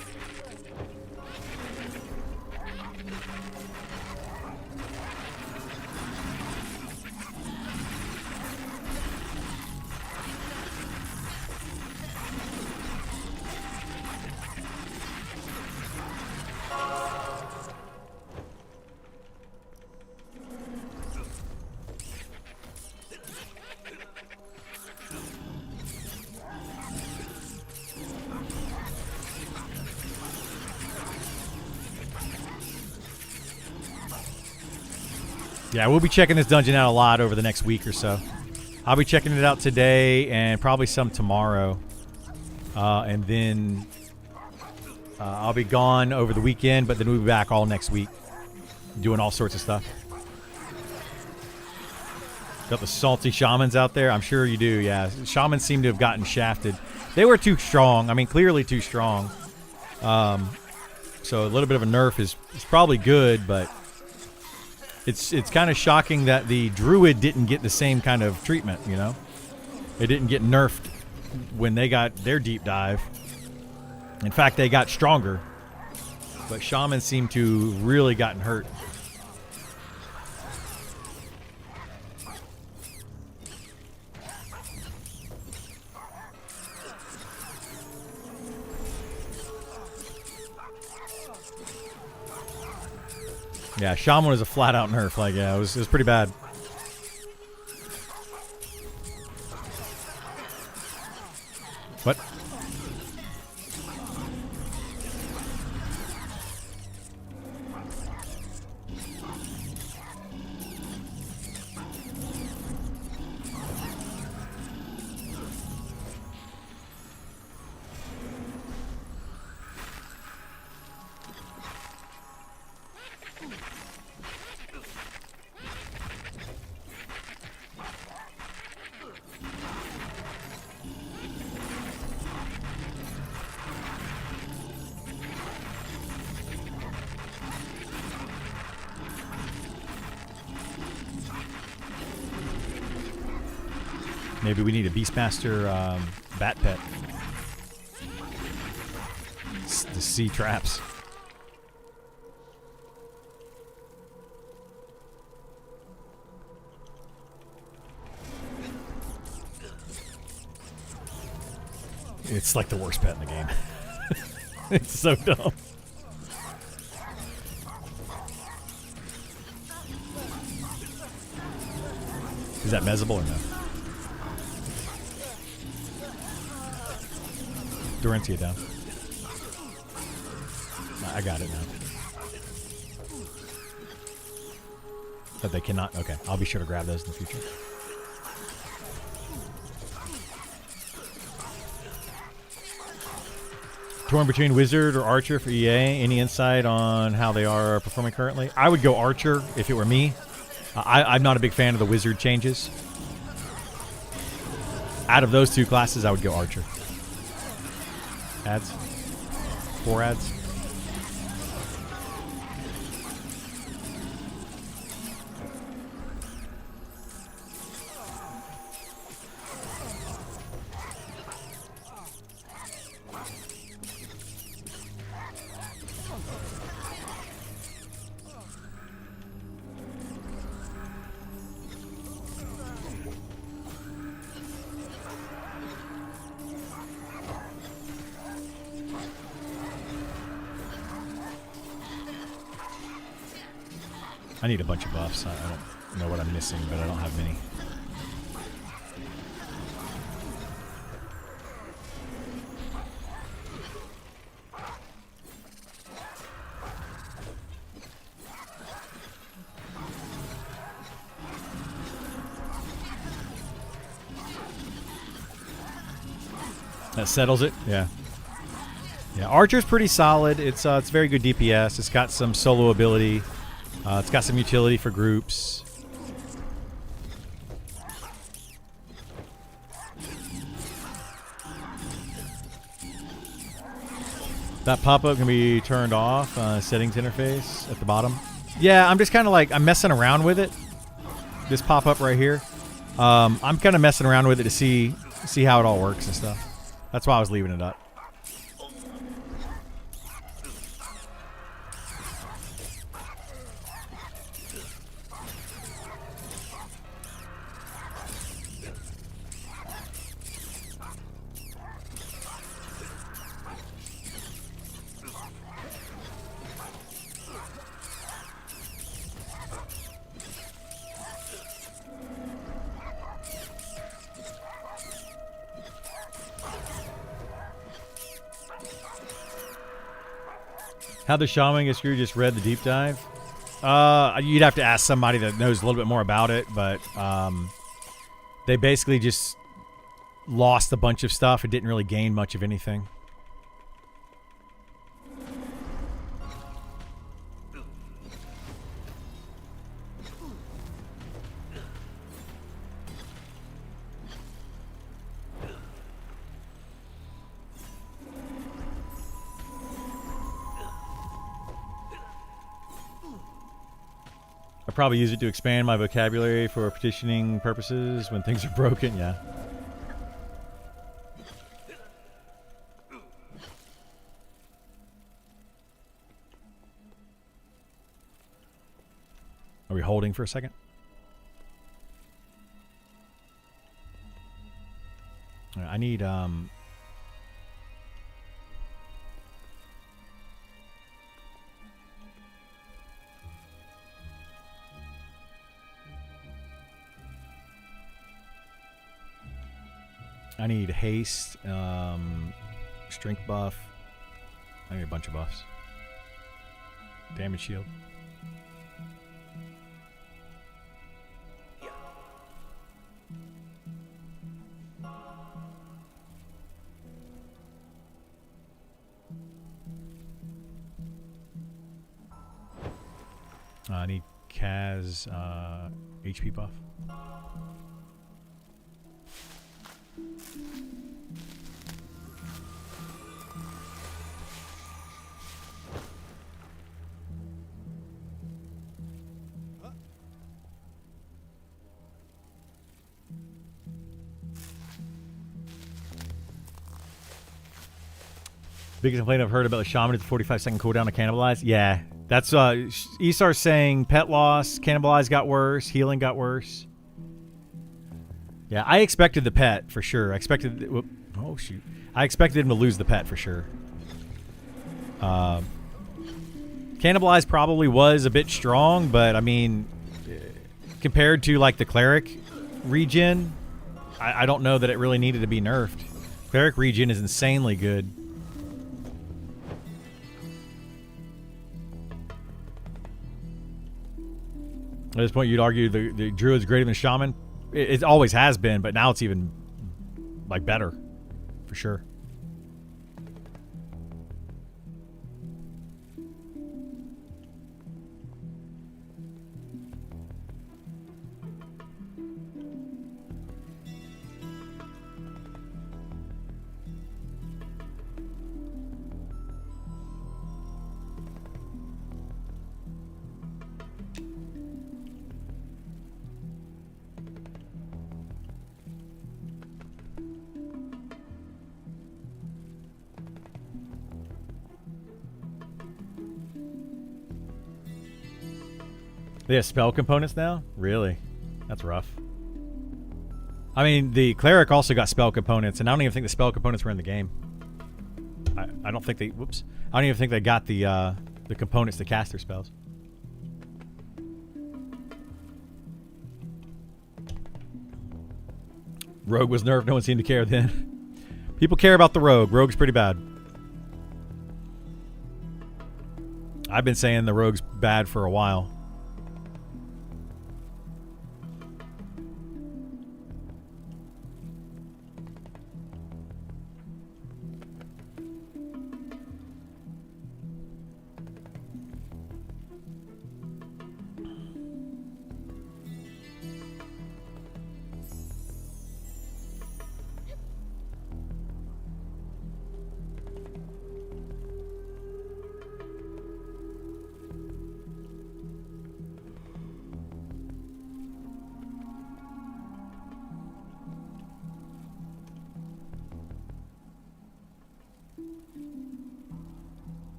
Speaker 1: Yeah, we'll be checking this dungeon out a lot over the next week or so. I'll be checking it out today and probably some tomorrow. And then I'll be gone over the weekend, but then we'll be back all next week doing all sorts of stuff. Got the salty shamans out there? I'm sure you do, yeah. Shamans seem to have gotten shafted. They were too strong. I mean, clearly too strong. So a little bit of a nerf is probably good, but it's kind of shocking that the druid didn't get the same kind of treatment, you know? It didn't get nerfed when they got their deep dive. In fact, they got stronger. But shamans seem to really gotten hurt. Yeah, Shaman was a flat-out nerf. Like, yeah, it was pretty bad. What? Maybe we need a Beastmaster bat pet to see traps. It's like the worst pet in the game. It's so dumb. Is that Mezable or no? Dorentia down. I got it now. But they cannot. Okay, I'll be sure to grab those in the future. Torn between Wizard or Archer for EA. Any insight on how they are performing currently? I would go Archer if it were me. I'm not a big fan of the Wizard changes. Out of those two classes, I would go Archer. Ads? 4 ads? I need a bunch of buffs. I don't. know what I'm missing, but I don't have many. That settles it. Yeah. Yeah. Archer's pretty solid. It's very good DPS. It's got some solo ability. It's got some utility for groups. That pop-up can be turned off. Settings interface at the bottom. Yeah, I'm just kind of like, I'm messing around with it. This pop-up right here. I'm kind of messing around with it to see how it all works and stuff. That's why I was leaving it up. How the shaman gets screwed, just read the deep dive. You'd have to ask somebody that knows a little bit more about it, but they basically just lost a bunch of stuff and didn't really gain much of anything. I probably use it to expand my vocabulary for petitioning purposes when things are broken, yeah. Are we holding for a second? All right, I need haste, strength buff. I need a bunch of buffs. Damage shield. I need Kaz HP buff. Biggest complaint I've heard about the shaman is the 45-second cooldown to cannibalize. Yeah, that's Esar's saying pet loss, cannibalize got worse, healing got worse. Yeah, I expected the pet for sure. I expected, oh shoot, I expected him to lose the pet for sure. Cannibalize probably was a bit strong, but I mean, compared to like the cleric regen, I don't know that it really needed to be nerfed. Cleric regen is insanely good. At this point, you'd argue the druid's greater than shaman. It always has been, but now it's even like better, for sure. They have spell components now? Really? That's rough. I mean, the cleric also got spell components, and I don't even think the spell components were in the game. I don't think they... Whoops. I don't even think they got the components to cast their spells. Rogue was nerfed. No one seemed to care then. People care about the Rogue. Rogue's pretty bad. I've been saying the Rogue's bad for a while.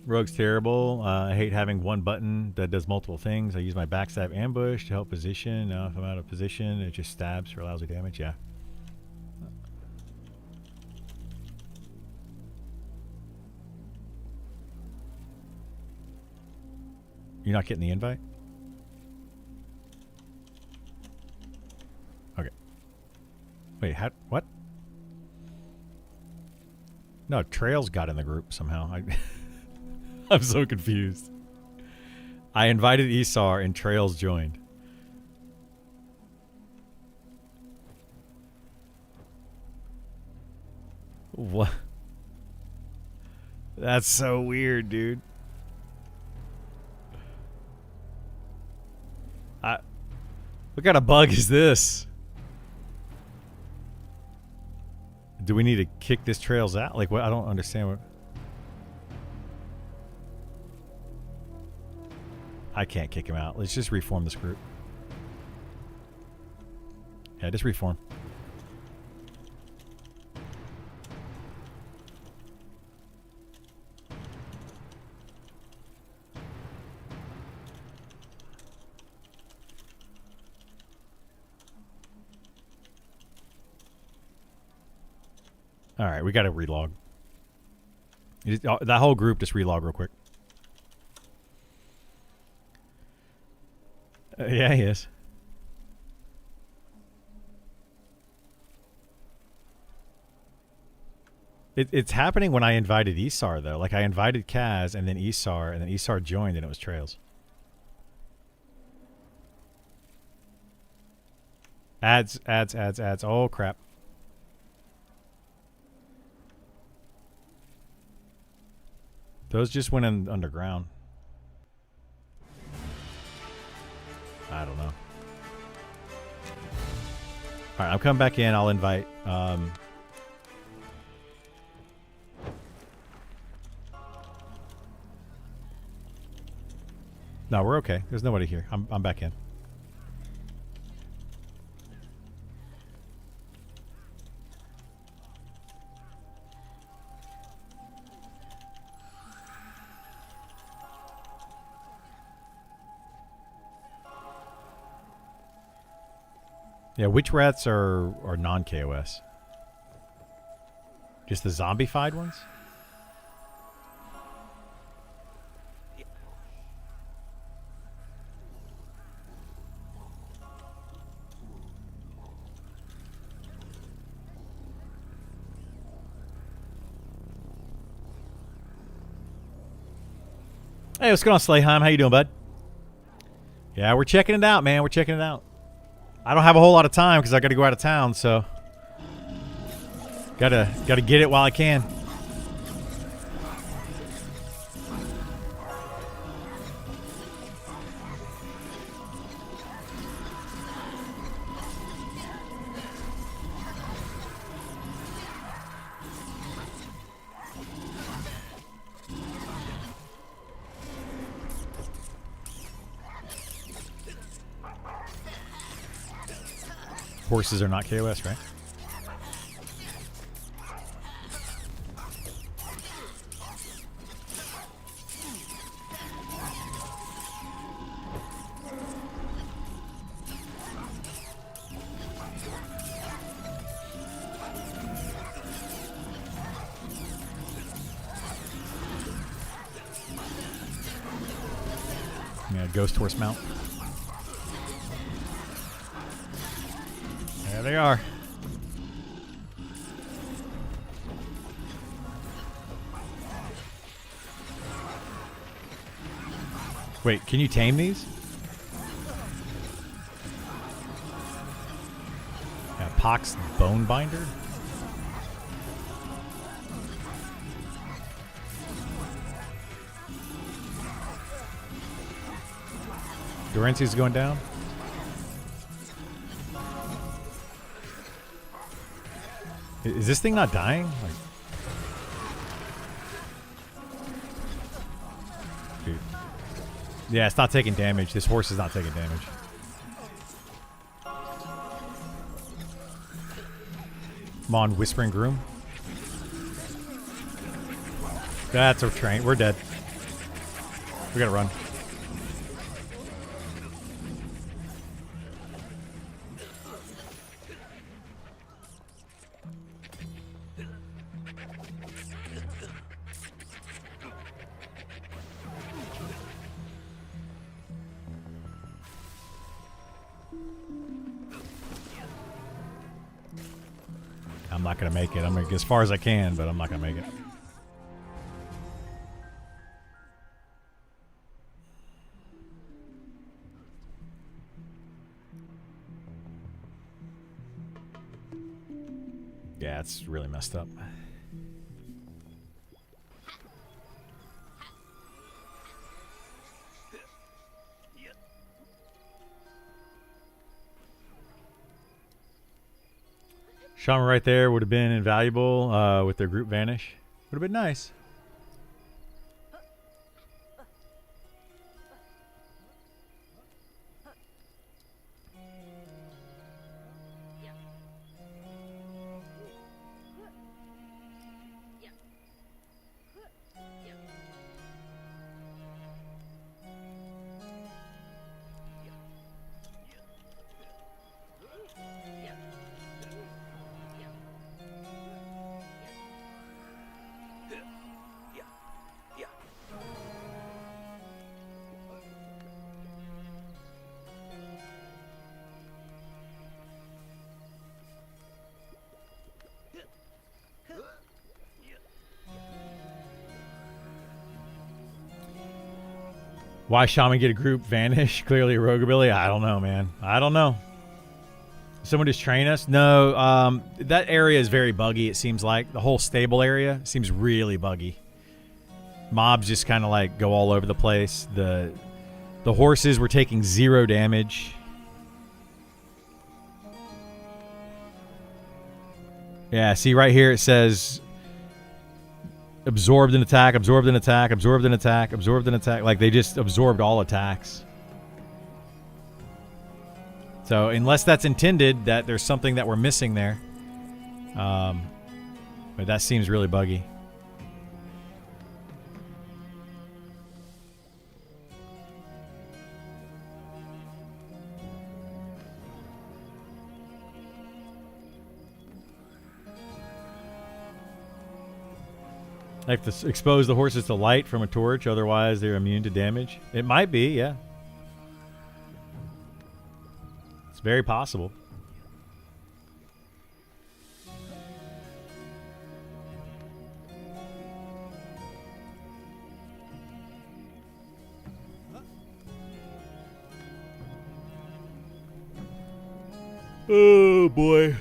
Speaker 1: Rogue's terrible. I hate having one button that does multiple things. I use my backstab ambush to help position. Now if I'm out of position, it just stabs for lousy damage. Yeah. You're not getting the invite? Okay. Wait, what? No, Trails got in the group somehow. I'm so confused. I invited Isar and Trails joined. What? That's so weird, dude. What kind of bug is this? Do we need to kick this Trails out? Like, what? I don't understand what. I can't kick him out. Let's just reform this group. Yeah, just reform. All right, we got to relog. That whole group just relog real quick. Yeah, he is. It's happening when I invited Isar, though. Like, I invited Kaz, and then Isar joined, and it was Trails. Ads. Oh, crap. Those just went in underground. I don't know. Alright, I'm coming back in. I'll invite. No, we're okay. There's nobody here. I'm back in. Yeah, which rats are non-KOS? Just the zombified ones? Hey, what's going on, Slayheim? How you doing, bud? Yeah, we're checking it out, man. We're checking it out. I don't have a whole lot of time because I got to go out of town, so gotta get it while I can. Horses are not KOS, right? Yeah, ghost horse mount. There they are. Wait, can you tame these? Yeah, Pox Bone Binder? Dorenci's going down? Is this thing not dying? Like, dude. Yeah, it's not taking damage. This horse is not taking damage. Come on, Whispering Groom. That's our train. We're dead. We gotta run. I'm not gonna make it. I'm gonna get as far as I can, but I'm not gonna make it. Yeah, it's really messed up. Shaman right there would have been invaluable with their group vanish. Would have been nice. Why Shaman get a group vanish? Clearly a rogue ability. I don't know, man. I don't know. Someone just train us? No, that area is very buggy, it seems like. The whole stable area seems really buggy. Mobs just kind of like go all over the place. The horses were taking 0 damage. Yeah, see right here it says absorbed an attack, absorbed an attack, absorbed an attack, absorbed an attack. Like they just absorbed all attacks. So unless that's intended, that there's something that we're missing there. But that seems really buggy. I have to expose the horses to light from a torch, otherwise they're immune to damage. It might be, yeah. It's very possible. Oh boy.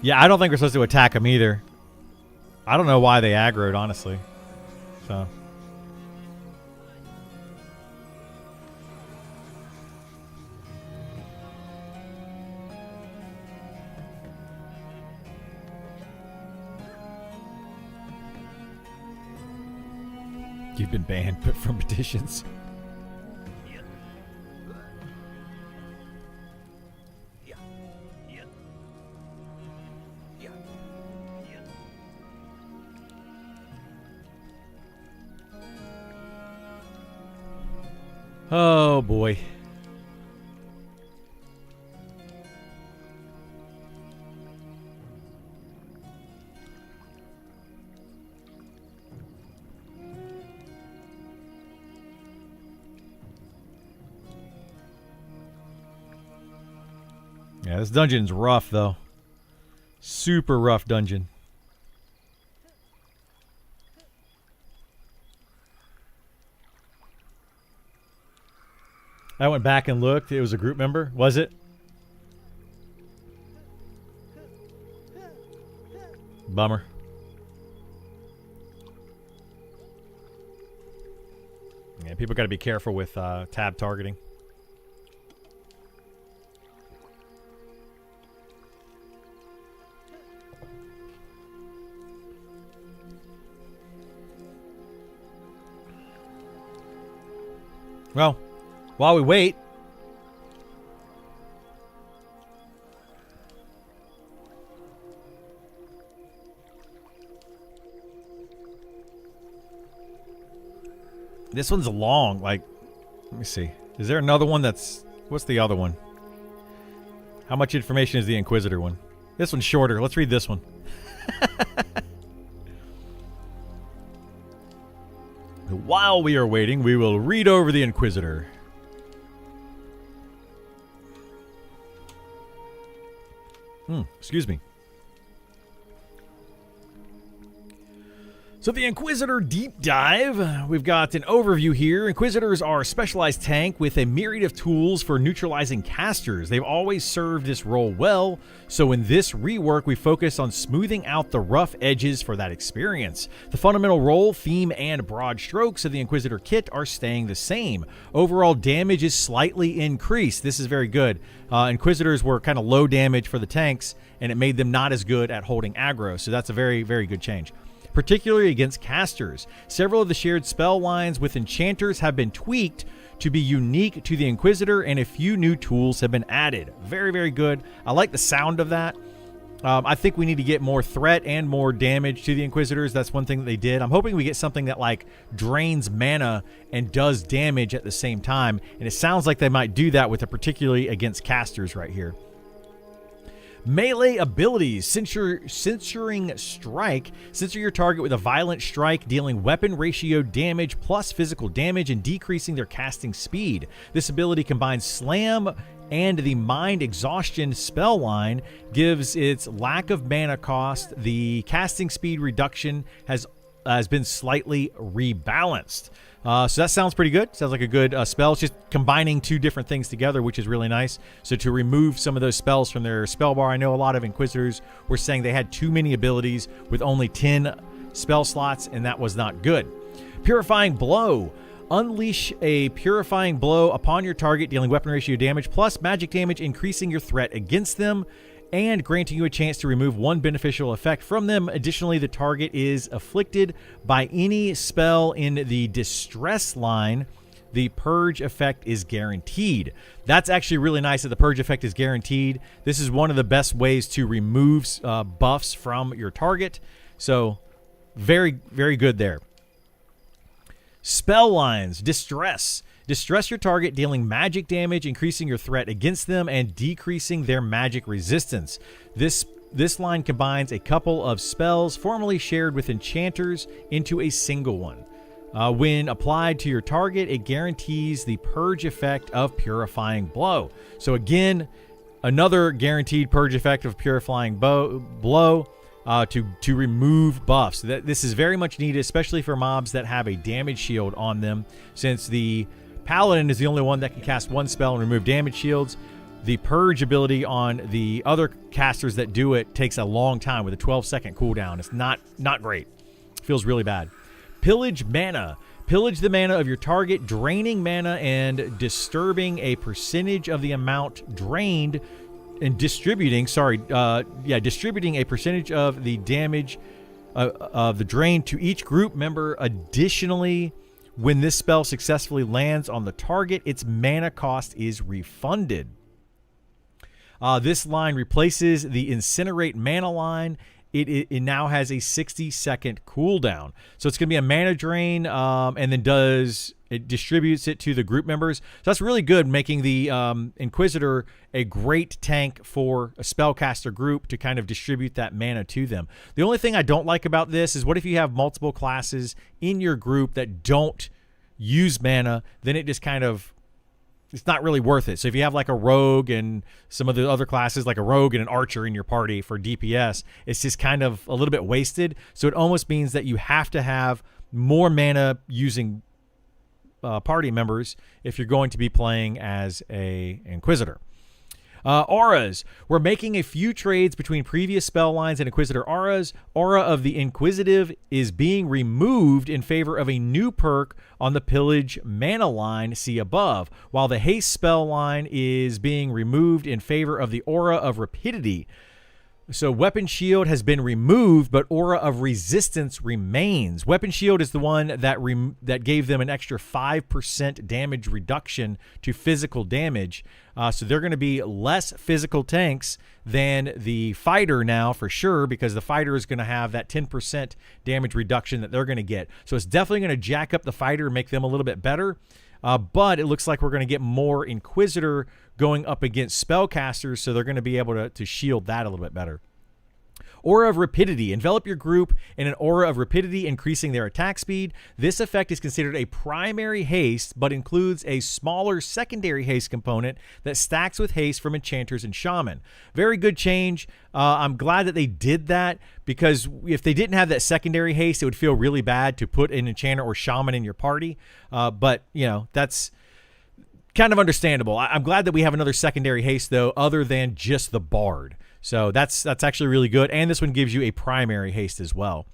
Speaker 1: Yeah, I don't think we're supposed to attack them either. I don't know why they aggroed, honestly. So. You've been banned from petitions. Oh boy. Yeah, this dungeon's rough, though. Super rough dungeon. I went back and looked. It was a group member. Was it? Bummer. Yeah, people got to be careful with tab targeting. Well, while we wait, this one's long. Like, let me see. Is there another one that's... What's the other one? How much information is the Inquisitor one? This one's shorter. Let's read this one. While we are waiting, we will read over the Inquisitor. Excuse me. So the Inquisitor Deep Dive, we've got an overview here. Inquisitors are a specialized tank with a myriad of tools for neutralizing casters. They've always served this role well, so in this rework we focus on smoothing out the rough edges for that experience. The fundamental role, theme, and broad strokes of the Inquisitor kit are staying the same. Overall damage is slightly increased. This is very good. Inquisitors were kind of low damage for the tanks, and it made them not as good at holding aggro, so that's a very, very good change. Particularly against casters. Several of the shared spell lines with enchanters have been tweaked to be unique to the Inquisitor, and a few new tools have been added. Very, very good. I like the sound of that. I think we need to get more threat and more damage to the Inquisitors. That's one thing that they did. I'm hoping we get something that like drains mana and does damage at the same time, and it sounds like they might do that with it, particularly against casters right here. Melee abilities. Censoring Strike. Censor your target with a violent strike, dealing weapon ratio damage plus physical damage and decreasing their casting speed. This ability combines Slam and the Mind Exhaustion spell line, gives its lack of mana cost. The casting speed reduction has been slightly rebalanced. So that sounds pretty good. Sounds like a good spell. It's just combining two different things together, which is really nice. So to remove some of those spells from their spell bar, I know a lot of Inquisitors were saying they had too many abilities with only 10 spell slots, and that was not good. Purifying Blow. Unleash a Purifying Blow upon your target, dealing weapon ratio damage plus magic damage, increasing your threat against them and granting you a chance to remove one beneficial effect from them. Additionally, the target is afflicted by any spell in the Distress line. The Purge effect is guaranteed. That's actually really nice that the Purge effect is guaranteed. This is one of the best ways to remove buffs from your target. So very, very good there. Spell lines. Distress. Distress your target, dealing magic damage, increasing your threat against them, and decreasing their magic resistance. This line combines a couple of spells formerly shared with enchanters into a single one. When applied to your target, it guarantees the Purge effect of Purifying Blow. So again, another guaranteed Purge effect of Purifying Blow to remove buffs. This is very much needed, especially for mobs that have a damage shield on them, since the Paladin is the only one that can cast one spell and remove damage shields. The Purge ability on the other casters that do it takes a long time with a 12-second cooldown. It's not great. Feels really bad. Pillage Mana. Pillage the mana of your target, draining mana and disturbing a percentage of the amount drained and distributing a percentage of the damage of the drain to each group member. Additionally, when this spell successfully lands on the target, its mana cost is refunded. This line replaces the Incinerate mana line. It now has a 60-second cooldown. So it's going to be a mana drain, and then it distributes it to the group members. So that's really good, making the Inquisitor a great tank for a spellcaster group to kind of distribute that mana to them. The only thing I don't like about this is, what if you have multiple classes in your group that don't use mana? Then it just kind of it's not really worth it. So if you have like a rogue and some of the other classes, like a rogue and an archer in your party for DPS, it's just kind of a little bit wasted. So it almost means that you have to have more mana using party members if you're going to be playing as a Inquisitor. Auras. We're making a few trades between previous spell lines and Inquisitor auras. Aura of the Inquisitive is being removed in favor of a new perk on the Pillage mana line, see above, while the Haste spell line is being removed in favor of the Aura of Rapidity. So Weapon Shield has been removed, but Aura of Resistance remains. Weapon Shield is the one that gave them an extra 5% damage reduction to physical damage. So they're going to be less physical tanks than the fighter now for sure, because the fighter is going to have that 10% damage reduction that they're going to get. So it's definitely going to jack up the fighter and make them a little bit better. But it looks like we're going to get more Inquisitor going up against spellcasters, so they're going to be able to shield that a little bit better. Aura of Rapidity. Envelop your group in an aura of rapidity, increasing their attack speed. This effect is considered a primary haste, but includes a smaller secondary haste component that stacks with haste from enchanters and shaman. Very good change. I'm glad that they did that, because if they didn't have that secondary haste, it would feel really bad to put an enchanter or shaman in your party. But, that's kind of understandable. I'm glad that we have another secondary haste, though, other than just the bard. So that's actually really good. And this one gives you a primary haste as well.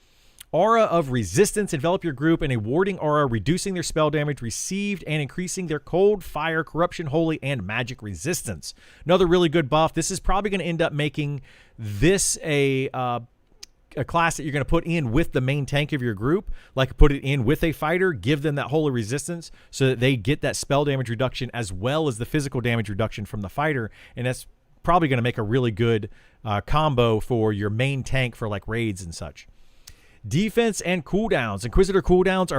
Speaker 1: Aura of Resistance. Envelop your group in a warding aura, reducing their spell damage received and increasing their cold, fire, corruption, holy, and magic resistance. Another really good buff. This is probably going to end up making this a class that you're going to put in with the main tank of your group, like put it in with a fighter, give them that holy resistance so that they get that spell damage reduction as well as the physical damage reduction from the fighter. And that's probably going to make a really good combo for your main tank for like raids and such. Defense and cooldowns. Inquisitor cooldowns are